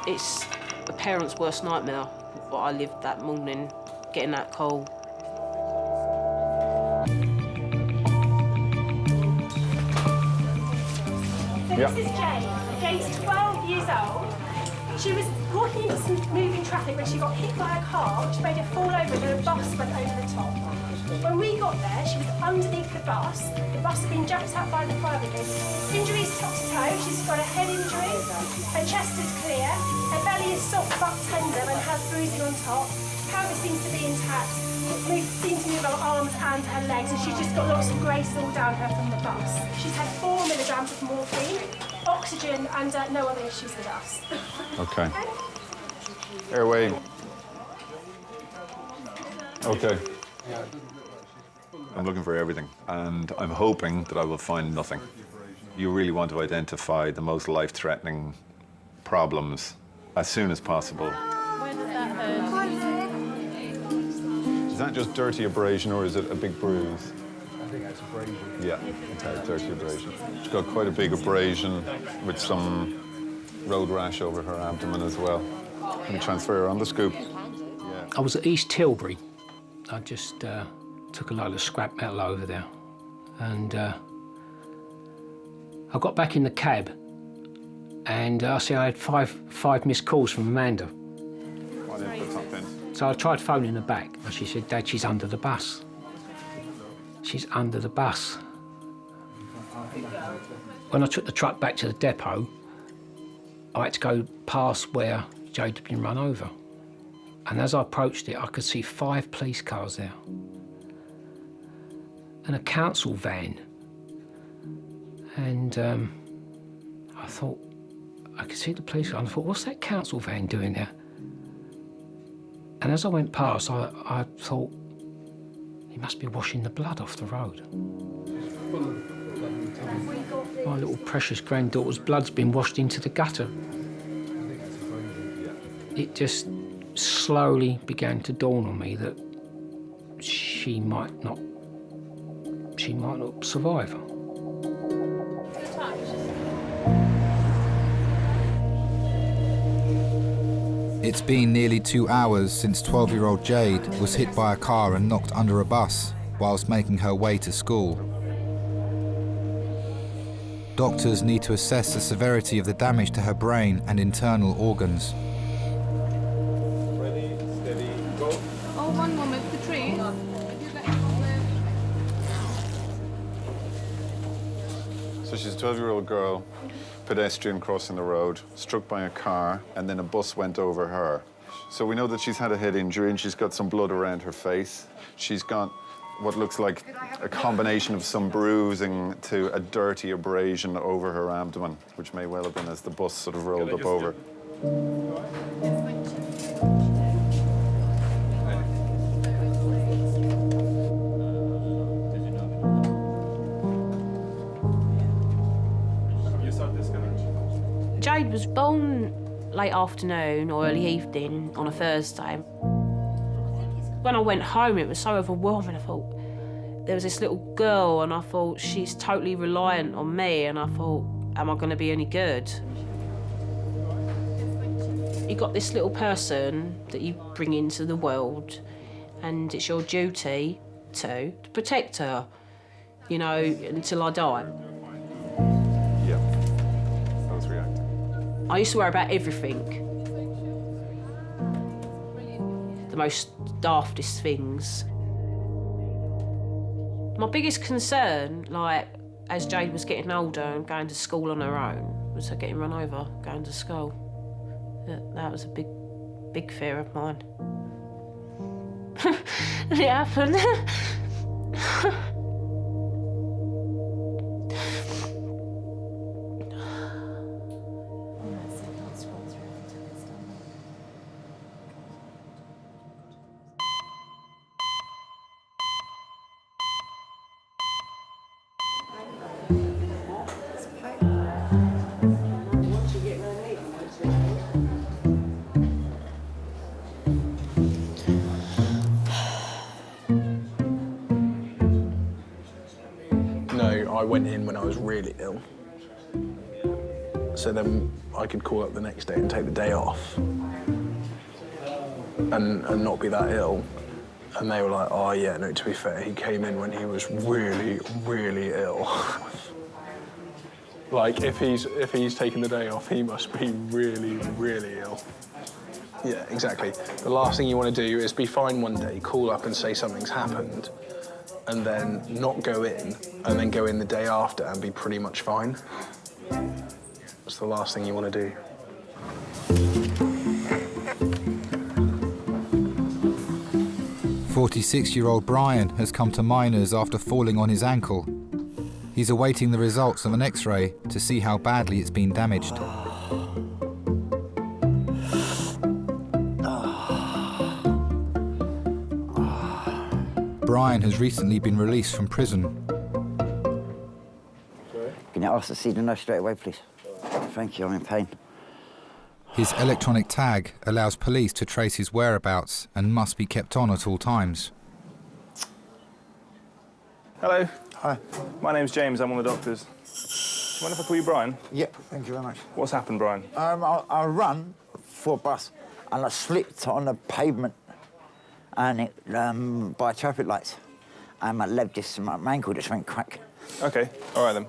It's a parent's worst nightmare, what I lived that morning, getting that call. So this is Jade. Jade's 12 years old. She was walking into some moving traffic when she got hit by a car, which made her fall over and a bus went over the top. When we got there, she was underneath the bus. The bus had been jumped out by the fire brigade. Injuries top to toe. She's got a head injury. Her chest is clear. Her belly is soft but tender and has bruising on top. Pelvis seems to be intact. Seems to move her arms and her legs, and she's just got lots of grace all down her from the bus. She's had 4 milligrams of morphine, oxygen, and no other issues with us. Okay. Airway. Okay. I'm looking for everything, and I'm hoping that I will find nothing. You really want to identify the most life-threatening problems as soon as possible. Where does that hurt? Is that just dirty abrasion, or is it a big bruise? I think that's abrasion. Yeah, it's a dirty abrasion. She's got quite a big abrasion with some road rash over her abdomen as well. Can we transfer her on the scoop? I was at East Tilbury. I just took a load of scrap metal over there. And I got back in the cab and I see I had five missed calls from Amanda. So I tried phoning her back and she said, "Dad, she's under the bus. She's under the bus." When I took the truck back to the depot, I had to go past where Jade had been run over. And as I approached it, I could see 5 police cars there and a council van. And I thought, I could see the police car, and I thought, what's that council van doing there? And as I went past, I thought, he must be washing the blood off the road. My little precious granddaughter's blood's been washed into the gutter. It just slowly began to dawn on me that she might not survive. It's been nearly 2 hours since 12-year-old Jade was hit by a car and knocked under a bus whilst making her way to school. Doctors need to assess the severity of the damage to her brain and internal organs. Ready, steady, go. Oh, one moment, Katrine. So she's a 12-year-old girl, pedestrian crossing the road, struck by a car, and then a bus went over her. So we know that she's had a head injury and she's got some blood around her face. She's got what looks like a combination of some bruising to a dirty abrasion over her abdomen, which may well have been as the bus sort of rolled up over. Jade was born late afternoon or early evening on a Thursday. When I went home, it was so overwhelming. I thought, there was this little girl, and I thought, she's totally reliant on me, and I thought, am I going to be any good? You got this little person that you bring into the world, and it's your duty to protect her, you know, until I die. Yeah, I was reacting. I used to worry about everything. most daftest things. My biggest concern, like, as Jade was getting older and going to school on her own, was her getting run over going to school. That was a big fear of mine. And it happened. I went in when I was really ill. So then I could call up the next day and take the day off and not be that ill. And they were like, oh yeah, no, to be fair, he came in when he was really, really ill. Like, if he's taking the day off, he must be really, really ill. Yeah, exactly. The last thing you want to do is be fine one day, call up and say something's happened, and then not go in, and then go in the day after and be pretty much fine. That's the last thing you want to do. "46-year-old Brian has come to Miners after falling on his ankle. He's awaiting the results of an X-ray to see how badly it's been damaged. Brian has recently been released from prison. Can you ask to see the nurse straight away, please? Thank you, I'm in pain. His electronic tag allows police to trace his whereabouts and must be kept on at all times. Hello. Hi. My name's James, I'm one of the doctors. Do you mind if I call you Brian? Yeah, thank you very much. What's happened, Brian? I run for a bus and I slipped on the pavement and it, by traffic lights. And my leg just, my ankle just went crack. OK, all right then. Do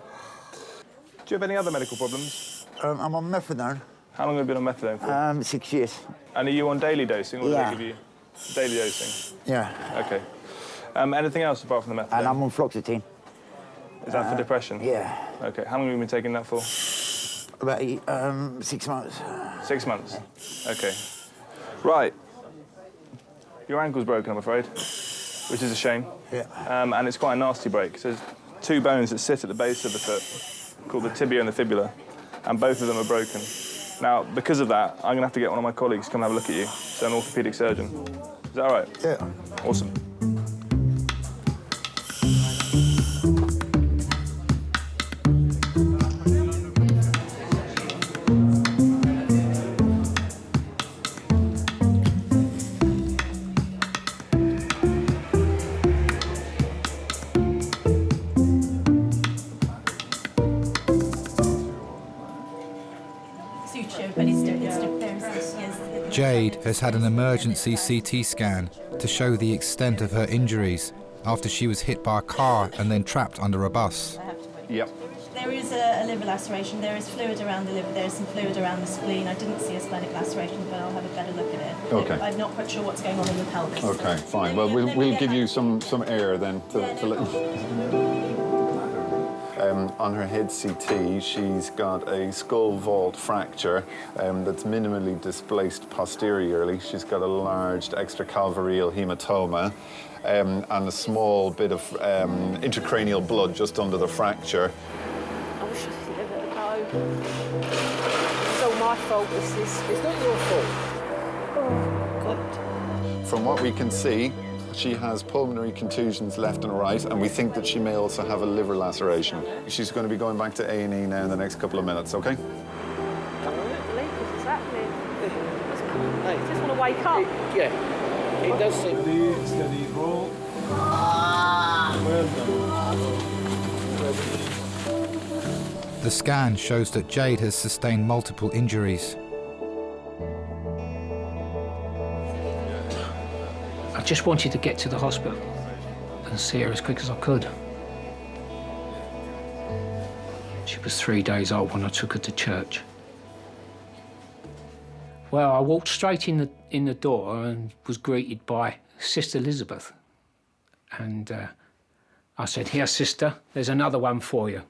you have any other medical problems? I'm on methadone. How long have you been on methadone for? 6 years. And are you on daily dosing, or do Yeah. they give you daily dosing? Yeah. OK. Anything else apart from the methadone? And I'm on fluoxetine. Is that for depression? Yeah. OK. How long have you been taking that for? About 6 months. 6 months? OK. Right. Your ankle's broken, I'm afraid, which is a shame. Yeah. And it's quite a nasty break. So there's two bones that sit at the base of the foot, called the tibia and the fibula, and both of them are broken. Now, because of that, I'm going to have to get one of my colleagues to come have a look at you, so an orthopaedic surgeon. Is that all right? Yeah. Awesome. Jade has had an emergency CT scan to show the extent of her injuries after she was hit by a car and then trapped under a bus. Yep. There is a liver laceration, there is fluid around the liver, there is some fluid around the spleen. I didn't see a splenic laceration, but I'll have a better look at it. Okay. I'm not quite sure what's going on in the pelvis. Okay, fine. Well, we'll give you some air then to let on her head CT, she's got a skull vault fracture that's minimally displaced posteriorly. She's got a large extracalvareal hematoma and a small bit of intracranial blood just under the fracture. I wish I didn't let it go. It's all my fault. It's not your fault. Oh, God. From what we can see, she has pulmonary contusions left and right, and we think that she may also have a liver laceration. She's going to be going back to A&E now in the next couple of minutes, OK? I can't believe this is happening. I just want to wake up. Yeah, it does seem... Steady, roll. The scan shows that Jade has sustained multiple injuries. I just wanted to get to the hospital and see her as quick as I could. She was 3 days old when I took her to church. Well, I walked straight in the door and was greeted by Sister Elizabeth. And I said, "Here, sister, there's another one for you."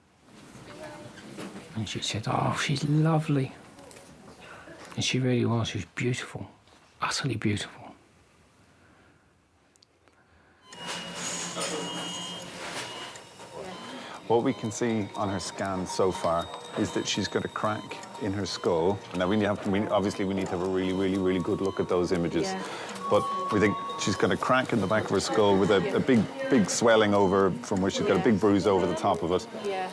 And she said, "Oh, she's lovely." And she really was. She was beautiful, utterly beautiful. What we can see on her scan so far is that she's got a crack in her skull. Now, obviously we need to have a really, really, really good look at those images. Yeah. But we think she's got a crack in the back of her skull with a big swelling over from where she's got a big bruise over the top of it. Yeah.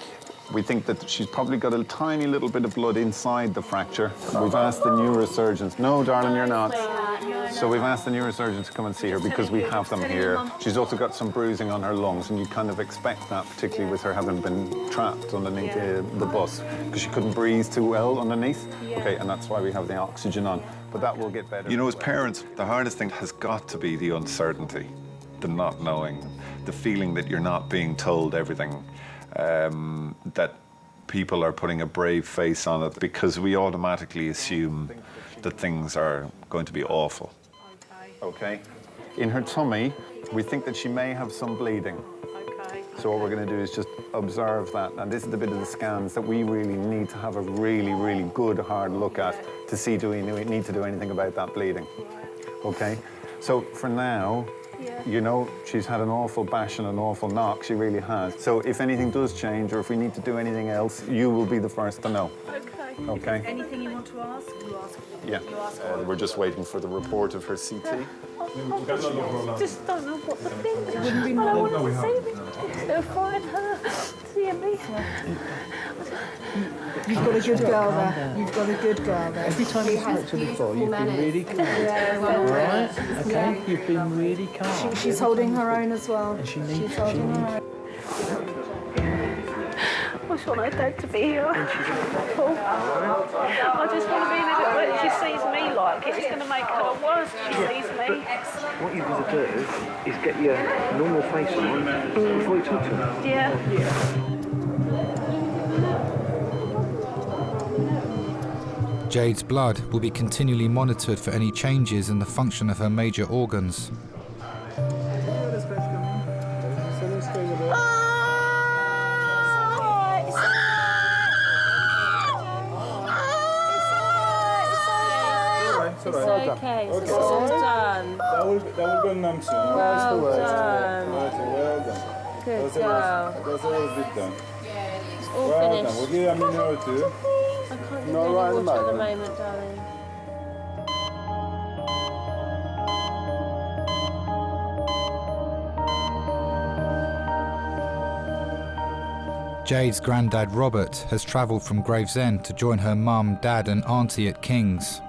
We think that she's probably got a tiny little bit of blood inside the fracture. We've asked the neurosurgeons. No, darling, you're not. So we've asked the neurosurgeons to come and see her because we have them here. She's also got some bruising on her lungs, and you kind of expect that, particularly with her having been trapped underneath the bus, because she couldn't breathe too well underneath. Okay, and that's why we have the oxygen on. But that will get better. You know, as parents, the hardest thing has got to be the uncertainty, the not knowing, the feeling that you're not being told everything, that people are putting a brave face on it because we automatically assume that things are going to be awful. Okay. In her tummy, we think that she may have some bleeding. Okay. So what we're going to do is just observe that. And this is the bit of the scans that we really need to have a really, really good, hard look at to see do we need to do anything about that bleeding. Okay? So for now, you know, she's had an awful bash and an awful knock. She really has. So if anything does change or if we need to do anything else, you will be the first to know. Okay. Okay? Anything you want to ask? You ask. Yeah. We're just waiting for the report of her CT. Just don't know what to think. I don't want to see me. They'll find her, seeing me. You've got a good girl there. You've got a good girl there. Every time you spoke to her before, you've been really calm. All right? Okay? You've been really calm. She's holding her own as well. And she She's needs... holding her own. I just want her dad to be here. Paul. I just want to be in it, but if she sees me like it, it's going to make her worse if she sees me. What you've got to do is get your normal face on before you talk to her. Yeah. Jade's blood will be continually monitored for any changes in the function of her major organs. It's okay. It's all done. That will go numb soon. Well done. Well done. Good girl. That's all bit done. It's all Well finished. done. We'll give you a minute or two. I can't give No, you right any at the water at the moment. moment, darling. Jade's granddad Robert has travelled from Gravesend to join her mum, dad and auntie at King's.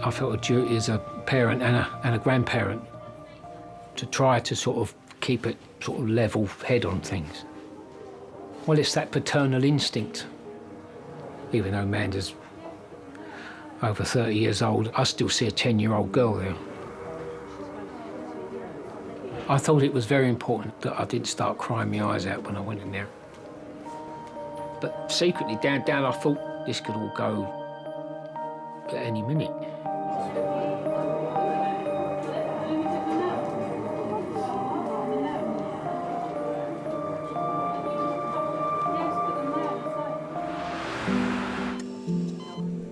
I felt a duty as a parent and a grandparent to try to sort of keep it sort of level head on things. Well, it's that paternal instinct. Even though Amanda's over 30 years old, I still see a 10-year-old girl there. I thought it was very important that I didn't start crying my eyes out when I went in there. But secretly, down, I thought this could all go at any minute.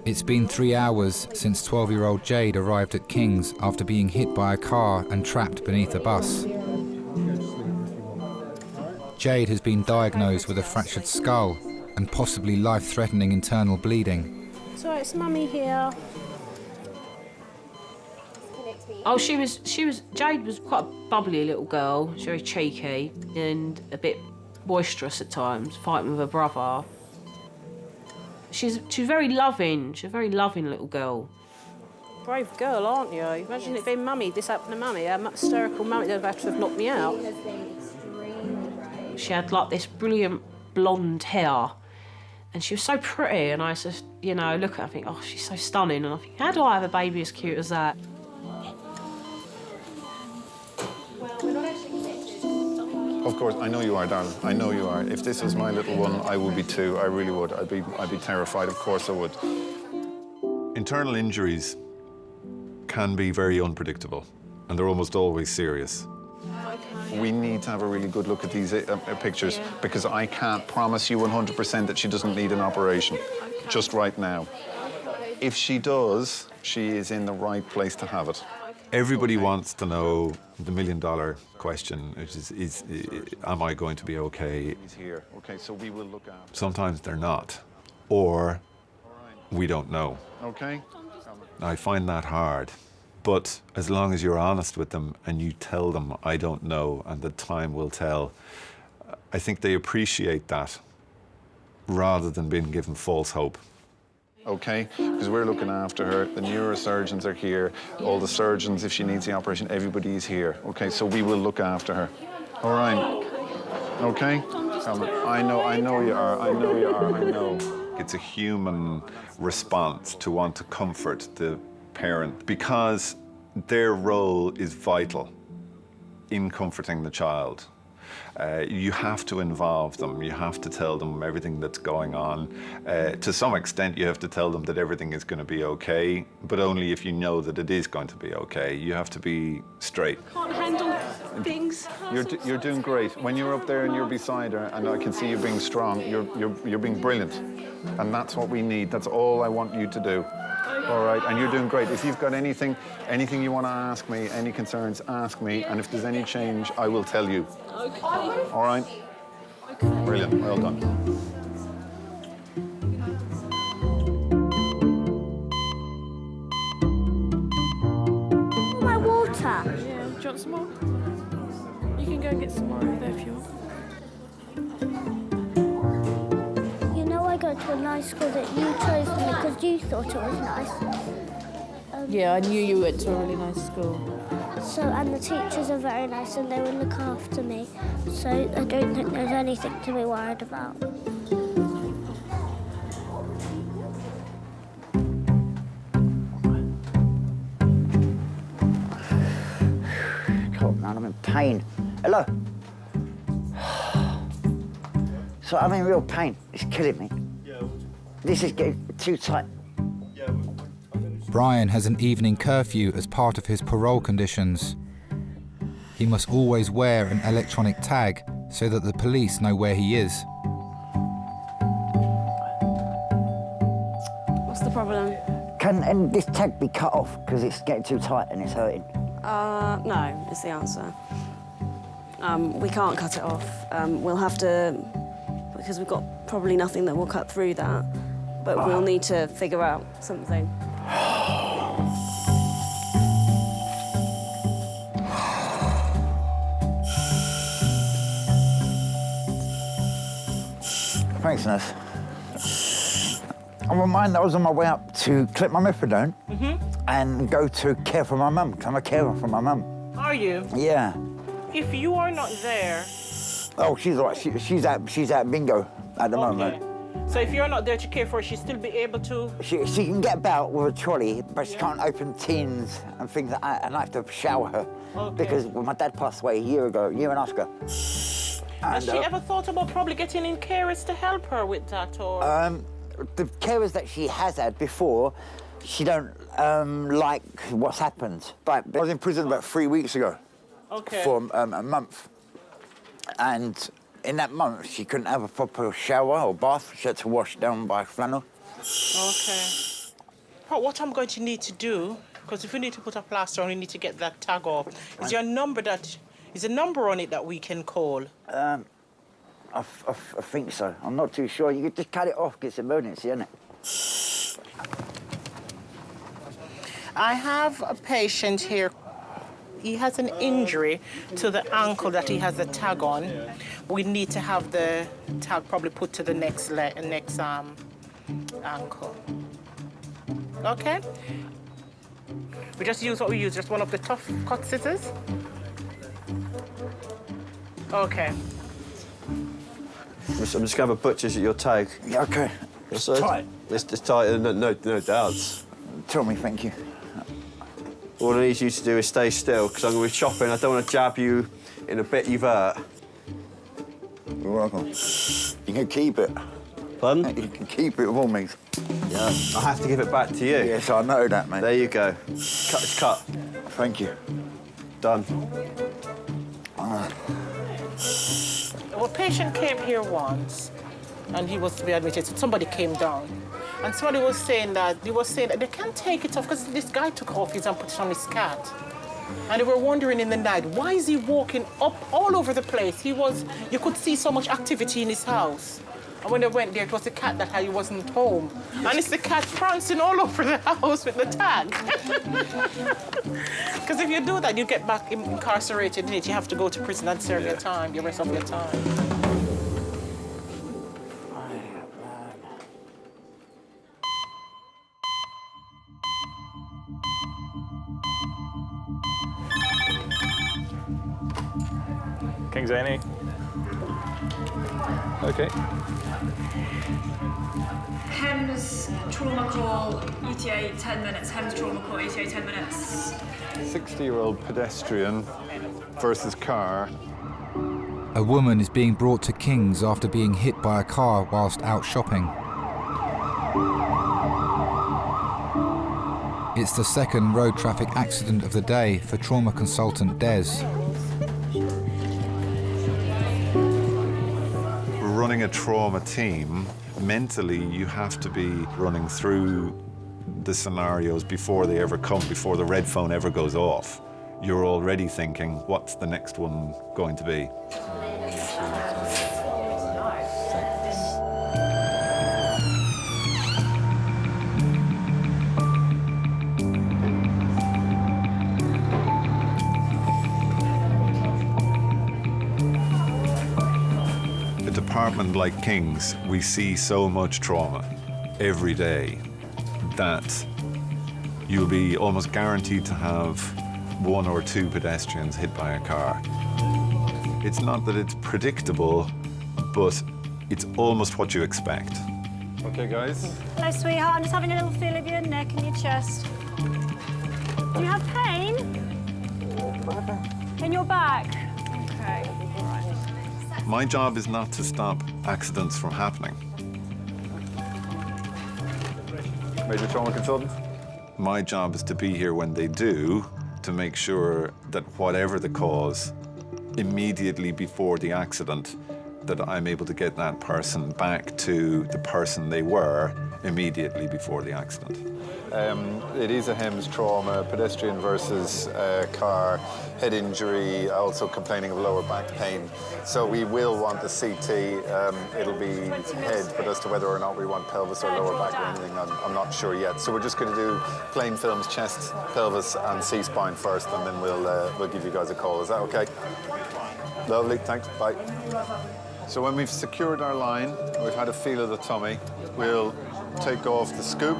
It's been 3 hours since 12-year-old Jade arrived at King's after being hit by a car and trapped beneath a bus. Jade has been diagnosed with a fractured skull and possibly life-threatening internal bleeding. So it's Mummy here. Oh, Jade was quite a bubbly little girl. She was very cheeky and a bit boisterous at times, fighting with her brother. She's very loving. She's a very loving little girl. Brave girl, aren't you? Imagine it being Mummy. This happened to Mummy. A hysterical Mummy that would have to have knocked me out. She had like this brilliant blonde hair, and she was so pretty. And I just, look at her and think, oh, she's so stunning. And I think, how do I have a baby as cute as that? Well, we're not actually connected. Of course, I know you are, darling. I know you are. If this was my little one, I would be too. I really would. I'd be terrified. Of course I would. Internal injuries can be very unpredictable, and they're almost always serious. We need to have a really good look at these pictures because I can't promise you 100% that she doesn't need an operation just right now. If she does, she is in the right place to have it. Everybody wants to know the million-dollar question, which is am I going to be okay? He's here. Okay, so we will look after. Sometimes they're not, or we don't know. Okay. I find that hard. But as long as you're honest with them and you tell them, I don't know, and the time will tell, I think they appreciate that rather than being given false hope. Okay, because we're looking after her. The neurosurgeons are here. All the surgeons, if she needs the operation, everybody is here. Okay, so we will look after her. All right. Okay? I know you are. I know you are. I know. It's a human response to want to comfort the parent because their role is vital in comforting the child. You have to involve them. You have to tell them everything that's going on. To some extent, you have to tell them that everything is going to be okay, but only if you know that it is going to be okay. You have to be straight. Can't handle things. You're doing great. When you're up there and you're beside her, and I can see you being strong, you're being brilliant. And that's what we need. That's all I want you to do. All right, and you're doing great. If you've got anything you want to ask me, any concerns, ask me. And if there's any change, I will tell you. Okay. All right? Okay. Brilliant. Well done. My water. Yeah, do you want some more? You can go and get some more over there if you want. You know, I go to a nice school that you chose for me because you thought it was nice. Yeah, I knew you went to a really nice school. So, and the teachers are very nice and they will look after me. So I don't think there's anything to be worried about. God, man, I'm in pain. Hello? So I'm in real pain. It's killing me. This is getting too tight. Brian has an evening curfew as part of his parole conditions. He must always wear an electronic tag so that the police know where he is. What's the problem? Can this tag be cut off because it's getting too tight and it's hurting? No, is the answer. We can't cut it off. We'll have to, because we've got probably nothing that will cut through that, but we'll need to figure out something. Thanks, nurse. I'm reminded I was on my way up to collect my methadone and go to care for my mum. I'm a carer for my mum. Are you? Yeah. If you are not there... Oh, she's all right. She's at bingo at the moment. So if you're not there to care for her, she'll still be able to... She can get about with a trolley, but she can't open tins and things like that, and I have to shower her. Because my dad passed away a year and a half ago. Has she ever thought about probably getting in carers to help her with that, or...? The carers that she has had before, she don't like what's happened. But I was in prison about 3 weeks ago. Okay. For a month. And in that month, she couldn't have a proper shower or bath. She had to wash down by flannel. Okay. Well, what I'm going to need to do, because if we need to put a plaster on, we need to get that tag off. Is there a number on it that we can call? I think so. I'm not too sure. You could just cut it off because it's emergency, isn't it? I have a patient here. He has an injury to the ankle that he has a tag on. We need to have the tag probably put to the next ankle. Okay? We just use what we use, just one of the tough cut scissors. Okay. I'm just going to have a butcher's at your tag. Yeah, OK. It's tight. It's tight, no doubts. Tell me, thank you. All I need you to do is stay still, because I'm going to be chopping. I don't want to jab you in a bit you've hurt. You're welcome. You can keep it. Pardon? You can keep it for me. Yeah, I have to give it back to you. Yes, I know that, mate. There you go. Cut is cut. Thank you. Done. A patient came here once, and he was to be admitted. So somebody came down, and somebody was saying that they can't take it off because this guy took off his and put it on his cat. And they were wondering in the night, why is he walking up all over the place? You could see so much activity in his house. And when they went there, it was the cat that he wasn't home. And it's the cat prancing all over the house with the tag. Because if you do that, you get back incarcerated in it. You have to go to prison and serve your time, the rest of your time. King's A&E. Okay. HEMS trauma call, ETA 10 minutes. HEMS trauma call, ETA 10 minutes. 60-year-old pedestrian versus car. A woman is being brought to King's after being hit by a car whilst out shopping. It's the second road traffic accident of the day for trauma consultant Des. Running a trauma team, mentally you have to be running through the scenarios before they ever come, before the red phone ever goes off. You're already thinking, what's the next one going to be? A department like King's, we see so much trauma every day that you'll be almost guaranteed to have 1 or 2 pedestrians hit by a car. It's not that it's predictable, but it's almost what you expect. Okay, guys? Hello, sweetheart. I'm just having a little feel of your neck and your chest. Do you have pain? In your back? Okay. My job is not to stop accidents from happening. Major trauma consultant? My job is to be here when they do, to make sure that whatever the cause, immediately before the accident, that I'm able to get that person back to the person they were immediately before the accident. It is a HEMS trauma, pedestrian versus car, head injury, also complaining of lower back pain. So we will want the CT, it'll be head, but as to whether or not we want pelvis or lower back or anything, I'm not sure yet. So we're just going to do plain films, chest, pelvis and C-spine first, and then we'll give you guys a call. Is that okay? Lovely, thanks, bye. So when we've secured our line, we've had a feel of the tummy, we'll take off the scoop.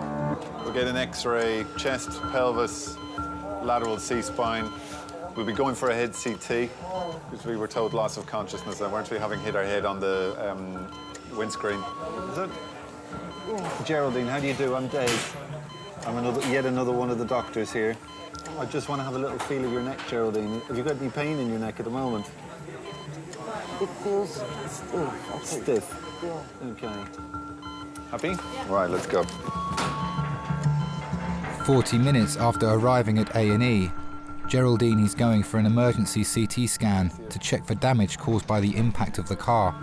We'll get an X-ray, chest, pelvis, lateral C-spine. We'll be going for a head CT, because we were told loss of consciousness, and weren't we having hit our head on the windscreen? Is it? Geraldine, how do you do? I'm Dave. I'm yet another one of the doctors here. I just want to have a little feel of your neck, Geraldine. Have you got any pain in your neck at the moment? It feels stiff. Stiff? Yeah. Okay. Happy? Right, let's go. 40 minutes after arriving at A&E, Geraldine is going for an emergency CT scan to check for damage caused by the impact of the car.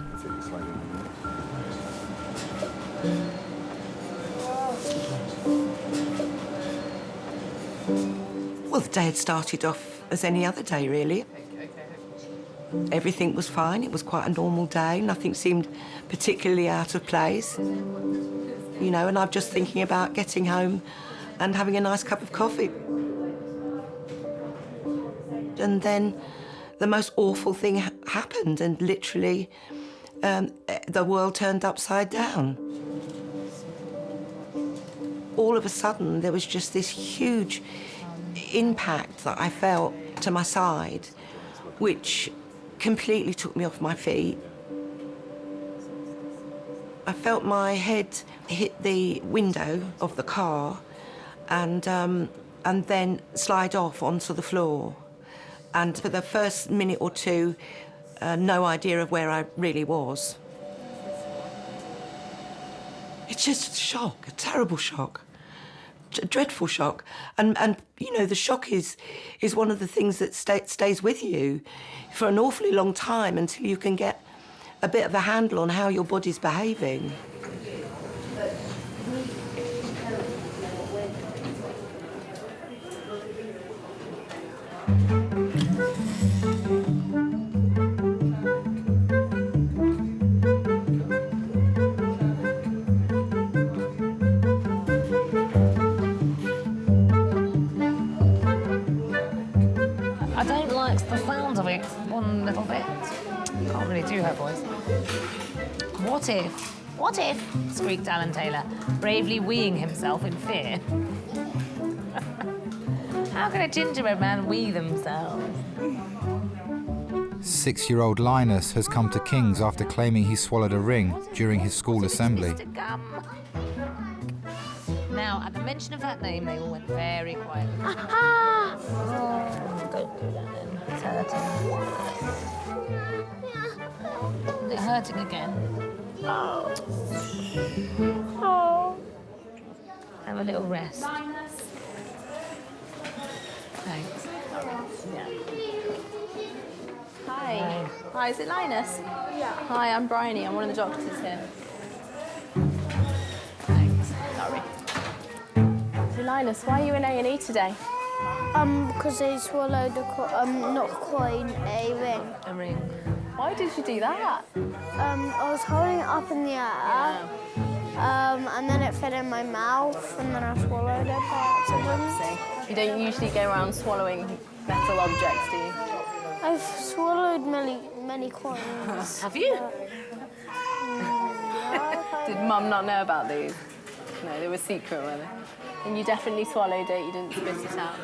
Well, the day had started off as any other day, really. Everything was fine. It was quite a normal day. Nothing seemed particularly out of place. You know, and I'm just thinking about getting home and having a nice cup of coffee. And then the most awful thing happened, and literally the world turned upside down. All of a sudden, there was just this huge impact that I felt to my side, which completely took me off my feet. I felt my head hit the window of the car and then slide off onto the floor. And for the first minute or two, no idea of where I really was. It's just a shock, a terrible shock, a dreadful shock. And you know, the shock is one of the things that stays with you for an awfully long time until you can get a bit of a handle on how your body's behaving. I don't like the sound of it one little bit. Can't really do her voice. What if, squeaked Alan Taylor, bravely weeing himself in fear. How can a gingerbread man wee themselves? 6-year-old Linus has come to King's after claiming he swallowed a ring during his school assembly. Now, at the mention of that name, they all went very quiet. Oh, don't do that then. It's hurting. Is it hurting again? Oh. Have a little rest. Thanks. Yeah. Hi. Hi, is it Linus? Yeah. Hi, I'm Bryony. I'm one of the doctors here. Thanks. Sorry. So, Linus, why are you in A&E today? Because I swallowed not quite a ring. A ring. Why did you do that? I was holding it up in the air, and then it fell in my mouth, and then I swallowed it by accident. You don't usually go around swallowing metal objects, do you? I've swallowed many coins. Have you? Did Mum not know about these? No, they were secret, were they? And you definitely swallowed it, you didn't spit it out?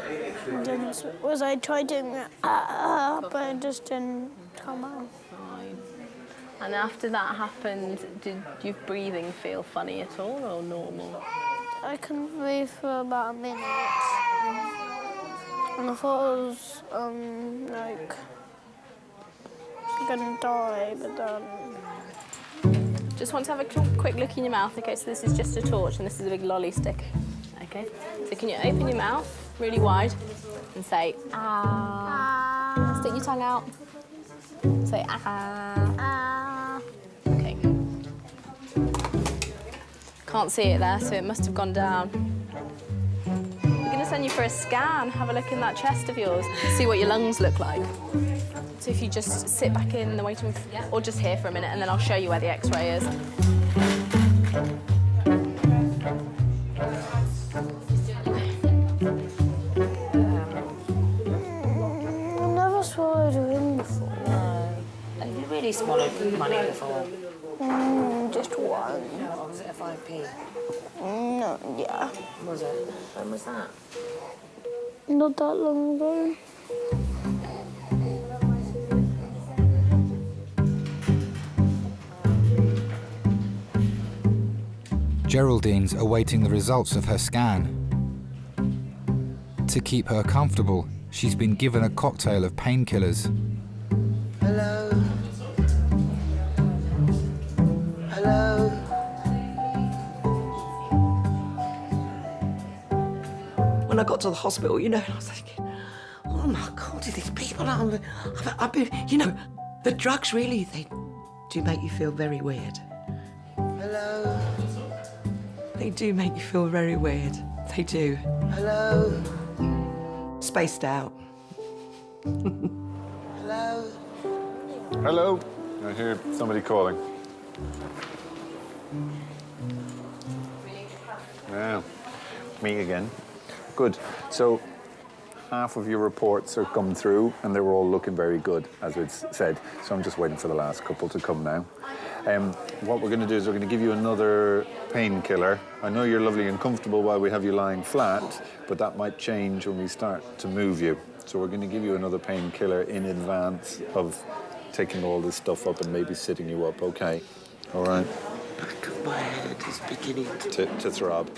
I tried doing it, but it just didn't come out. Fine. And after that happened, did your breathing feel funny at all or normal? I couldn't breathe for about a minute. And I thought I was, like, gonna die, but then... Just want to have a quick look in your mouth. Okay, so this is just a torch and this is a big lolly stick. Okay, so can you open your mouth really wide and say, ah. Stick your tongue out. Say, ah. Okay. Can't see it there, so it must have gone down. We're going to send you for a scan. Have a look in that chest of yours. See what your lungs look like. So if you just sit back in the waiting room, or just here for a minute, and then I'll show you where the X-ray is. I've never swallowed a ring before. No. Have you really swallowed money before? Just one. Or was it a 5p? No, yeah. Was it? When was that? Not that long ago. Geraldine's awaiting the results of her scan. To keep her comfortable, she's been given a cocktail of painkillers. Hello? Hello? When I got to the hospital, you know, I was thinking, oh my God, these people are... I've been, you know, the drugs really, they do make you feel very weird. Hello? They do make you feel very weird. They do. Hello? Spaced out. Hello? Hello? I hear somebody calling. Yeah, me again. Good. So, half of your reports are come through, and they were all looking very good, as it's said. So I'm just waiting for the last couple to come now. What we're going to do is we're going to give you another painkiller. I know you're lovely and comfortable while we have you lying flat, but that might change when we start to move you. So we're going to give you another painkiller in advance of taking all this stuff up and maybe sitting you up, okay? All right? Back of my head is beginning to throb.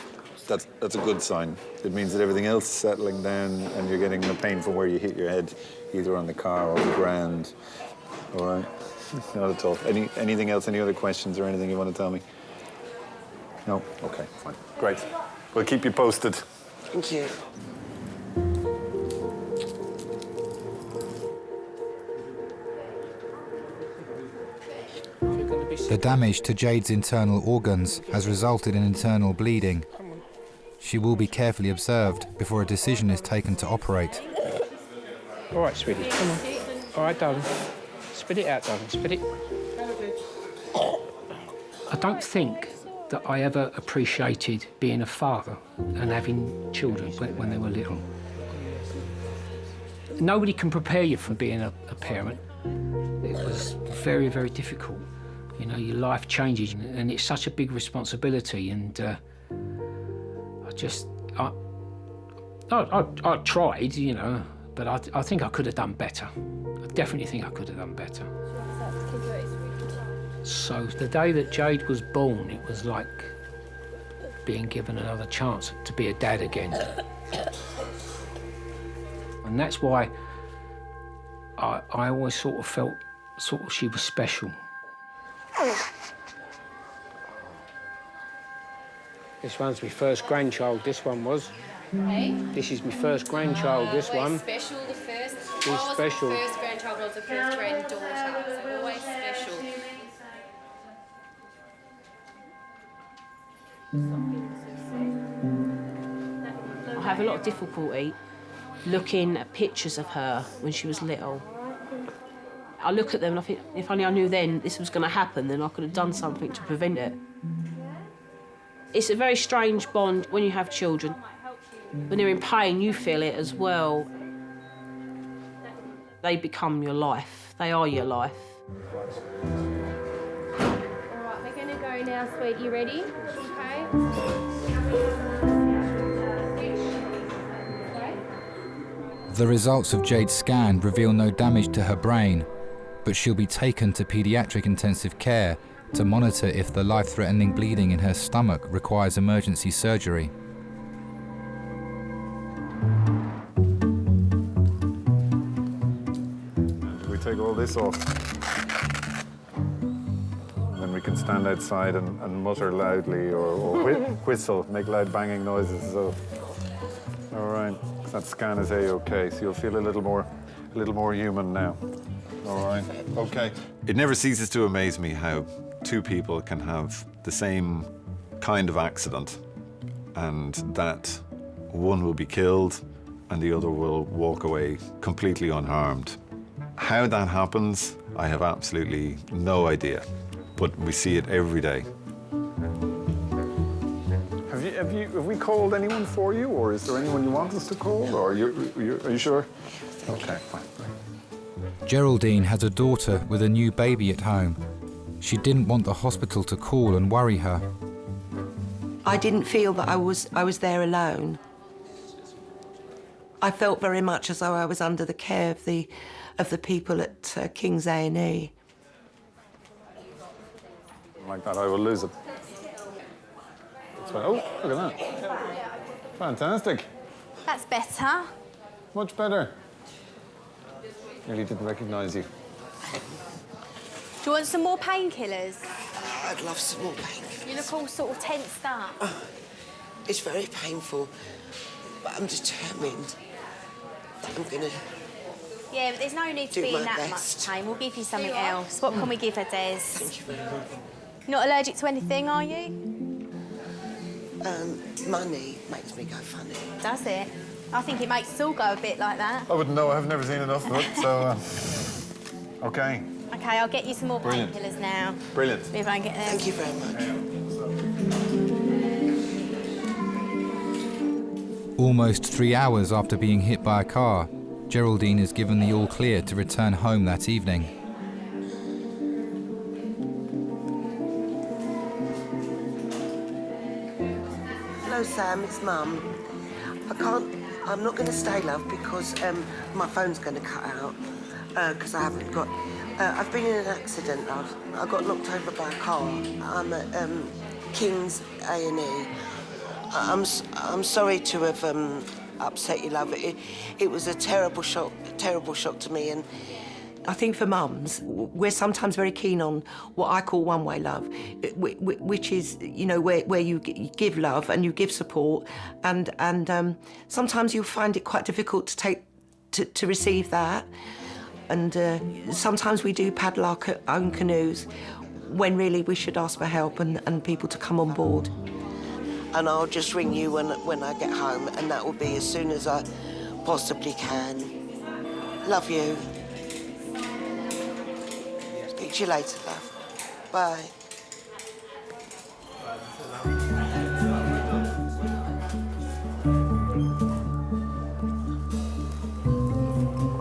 That's a good sign. It means that everything else is settling down and you're getting the pain from where you hit your head, either on the car or the ground. All right. Not at all. Anything else? Any other questions or anything you want to tell me? No? Okay, fine. Great. We'll keep you posted. Thank you. The damage to Jade's internal organs has resulted in internal bleeding. She will be carefully observed before a decision is taken to operate. All right, sweetie, come on. All right, darling. Spit it out, darling, spit it. I don't think that I ever appreciated being a father and having children when they were little. Nobody can prepare you for being a parent. It was very, very difficult. You know, your life changes and it's such a big responsibility, and I tried, you know, but I think I could have done better. I definitely think I could have done better. So the day that Jade was born, it was like being given another chance to be a dad again. And that's why I always sort of felt she was special. This one's my first grandchild, this one was. Hey? This is my first grandchild, this one. Special, the first. It's special. The first grandchild was the first granddaughter, so always special. I have a lot of difficulty looking at pictures of her when she was little. I look at them and I think, if only I knew then this was going to happen, then I could have done something to prevent it. It's a very strange bond when you have children. When they're in pain, you feel it as well. They become your life. They are your life. All right, we're going to go now, sweet. You ready? Okay. The results of Jade's scan reveal no damage to her brain, but she'll be taken to pediatric intensive care to monitor if the life-threatening bleeding in her stomach requires emergency surgery. We take all this off. And then we can stand outside and mutter loudly or whistle, make loud banging noises. So, all right, that scan is A-OK, so you'll feel a little more human now. All right, okay. It never ceases to amaze me how two people can have the same kind of accident and that one will be killed and the other will walk away completely unharmed. How that happens, I have absolutely no idea, but we see it every day. Have we called anyone for you, or is there anyone you want us to call, or are you sure? Okay, fine. Geraldine has a daughter with a new baby at home. She didn't want the hospital to call and worry her. I didn't feel that I was there alone. I felt very much as though I was under the care of the people at King's A&E. Like that, I will lose it. Oh, look at that. Fantastic. That's better. Much better. Nearly didn't recognise you. Do you want some more painkillers? I'd love some more painkillers. You look all sort of tensed up. It's very painful, but I'm determined that I'm gonna. Yeah, but there's no need to do be in my that best. much pain. We'll give you something else. What can we give her, Des? Thank you very much. Not allergic to anything, are you? Money makes me go funny. Does it? I think it makes us all go a bit like that. I wouldn't know, I've never seen enough of it, so... OK. OK, I'll get you some more Brilliant. painkillers now. Brilliant. See if I can get them. Thank you very much. Almost 3 hours after being hit by a car, Geraldine is given the all-clear to return home that evening. Hello, Sam, it's Mum. I'm not going to stay, love, because my phone's going to cut out, because I haven't got... I've been in an accident, love. I got knocked over by a car. I'm at King's A&E. I'm sorry to have upset you, love. It was a terrible shock to me. And I think for mums, we're sometimes very keen on what I call one-way love, which is, you know, where you give love and you give support, and sometimes you find it quite difficult to receive that, and sometimes we do paddle our own canoes when really we should ask for help and people to come on board. And I'll just ring you when I get home, and that will be as soon as I possibly can. Love you. Speak to you later, love. Bye.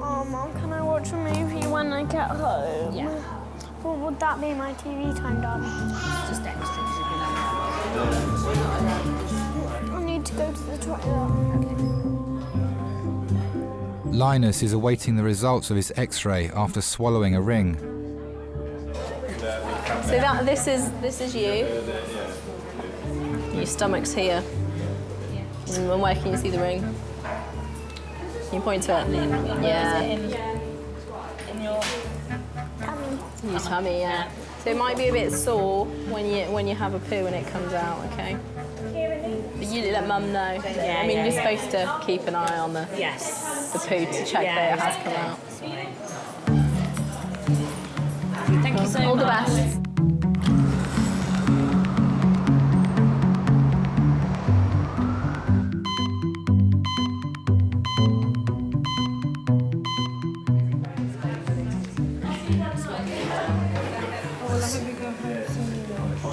Oh, Mum, can I watch a movie when I get home? Yeah. What would that be my TV time done? Just extra. I need to go to the toilet. Linus is awaiting the results of his X-ray after swallowing a ring. So this is you. Your stomach's here. And where can you see the ring? Can you point to it? Yeah. In your tummy. Your tummy, yeah. So it might be a bit sore when you have a poo and it comes out, okay? But you let Mum know. I mean, you're supposed to keep an eye on the poo to check that it has come out. Thank you so much. All the best.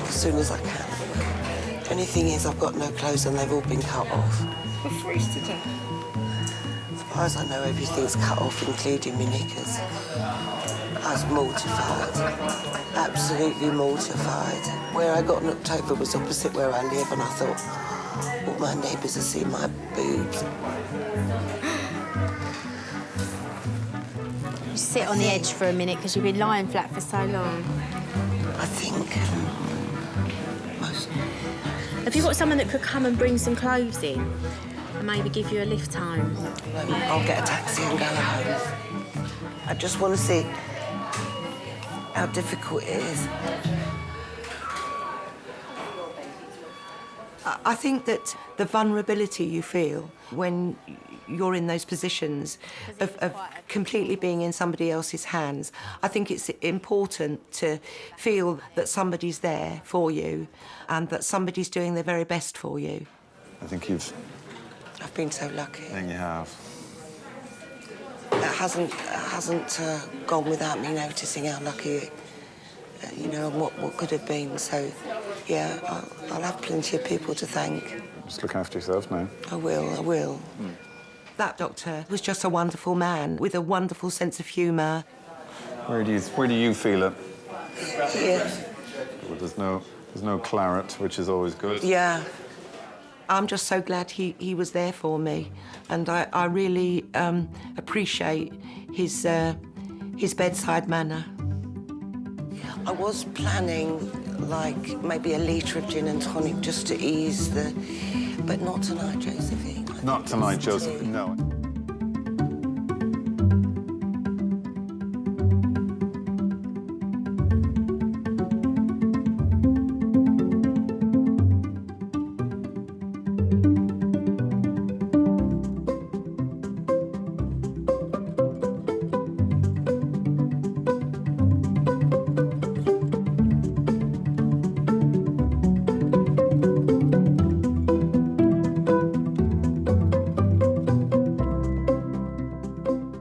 As soon as I can. The only thing is I've got no clothes and they've all been cut off. We're freezed to death. As far as I know, everything's cut off, including my knickers. I was mortified, absolutely mortified. Where I got knocked over was opposite where I live, and I thought, all my neighbours have seen my boobs. Sit on the edge for a minute because you've been lying flat for so long. I think Have you got someone that could come and bring some clothes in and maybe give you a lift home? I'll get a taxi and go home. I just want to see how difficult it is. I think that the vulnerability you feel when you're in those positions of completely being in somebody else's hands, I think it's important to feel that somebody's there for you and that somebody's doing their very best for you. I think I've been so lucky. I think you have. It hasn't gone without me noticing how lucky, you know, and what could have been. So, yeah, I'll have plenty of people to thank. Just look after yourself now. I will. That doctor was just a wonderful man with a wonderful sense of humour. Where do you feel it? Here. Well, there's no claret, which is always good. Yeah. I'm just so glad he was there for me, and I really appreciate his bedside manner. I was planning, like, maybe a litre of gin and tonic just to ease but not tonight, Josephine. Not tonight, Josephine, no.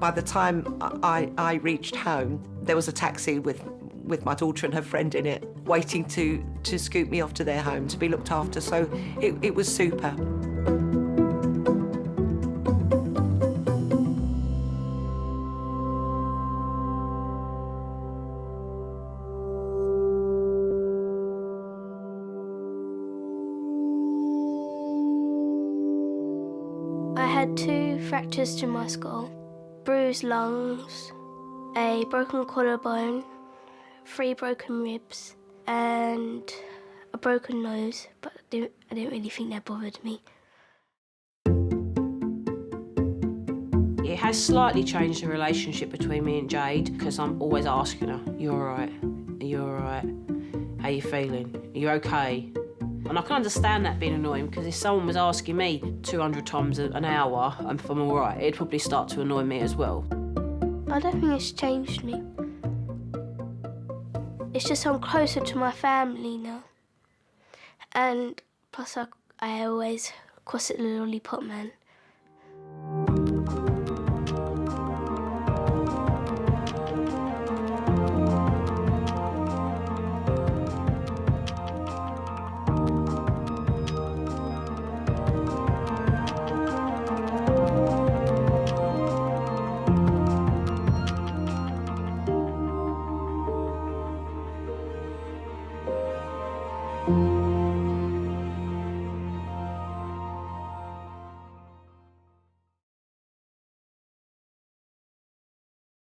By the time I reached home, there was a taxi with my daughter and her friend in it, waiting to scoop me off to their home to be looked after. So it was super. I had 2 fractures to my skull, bruised lungs, a broken collarbone, 3 broken ribs, and a broken nose, but I didn't really think that bothered me. has slightly changed the relationship between me and Jade, because I'm always asking her, "You all right? Are you all right? How you feeling? Are you okay?" And I can understand that being annoying, because if someone was asking me 200 times an hour if I'm all right, it'd probably start to annoy me as well. I don't think it's changed me. It's just I'm closer to my family now. And plus I always call it the lollipop man.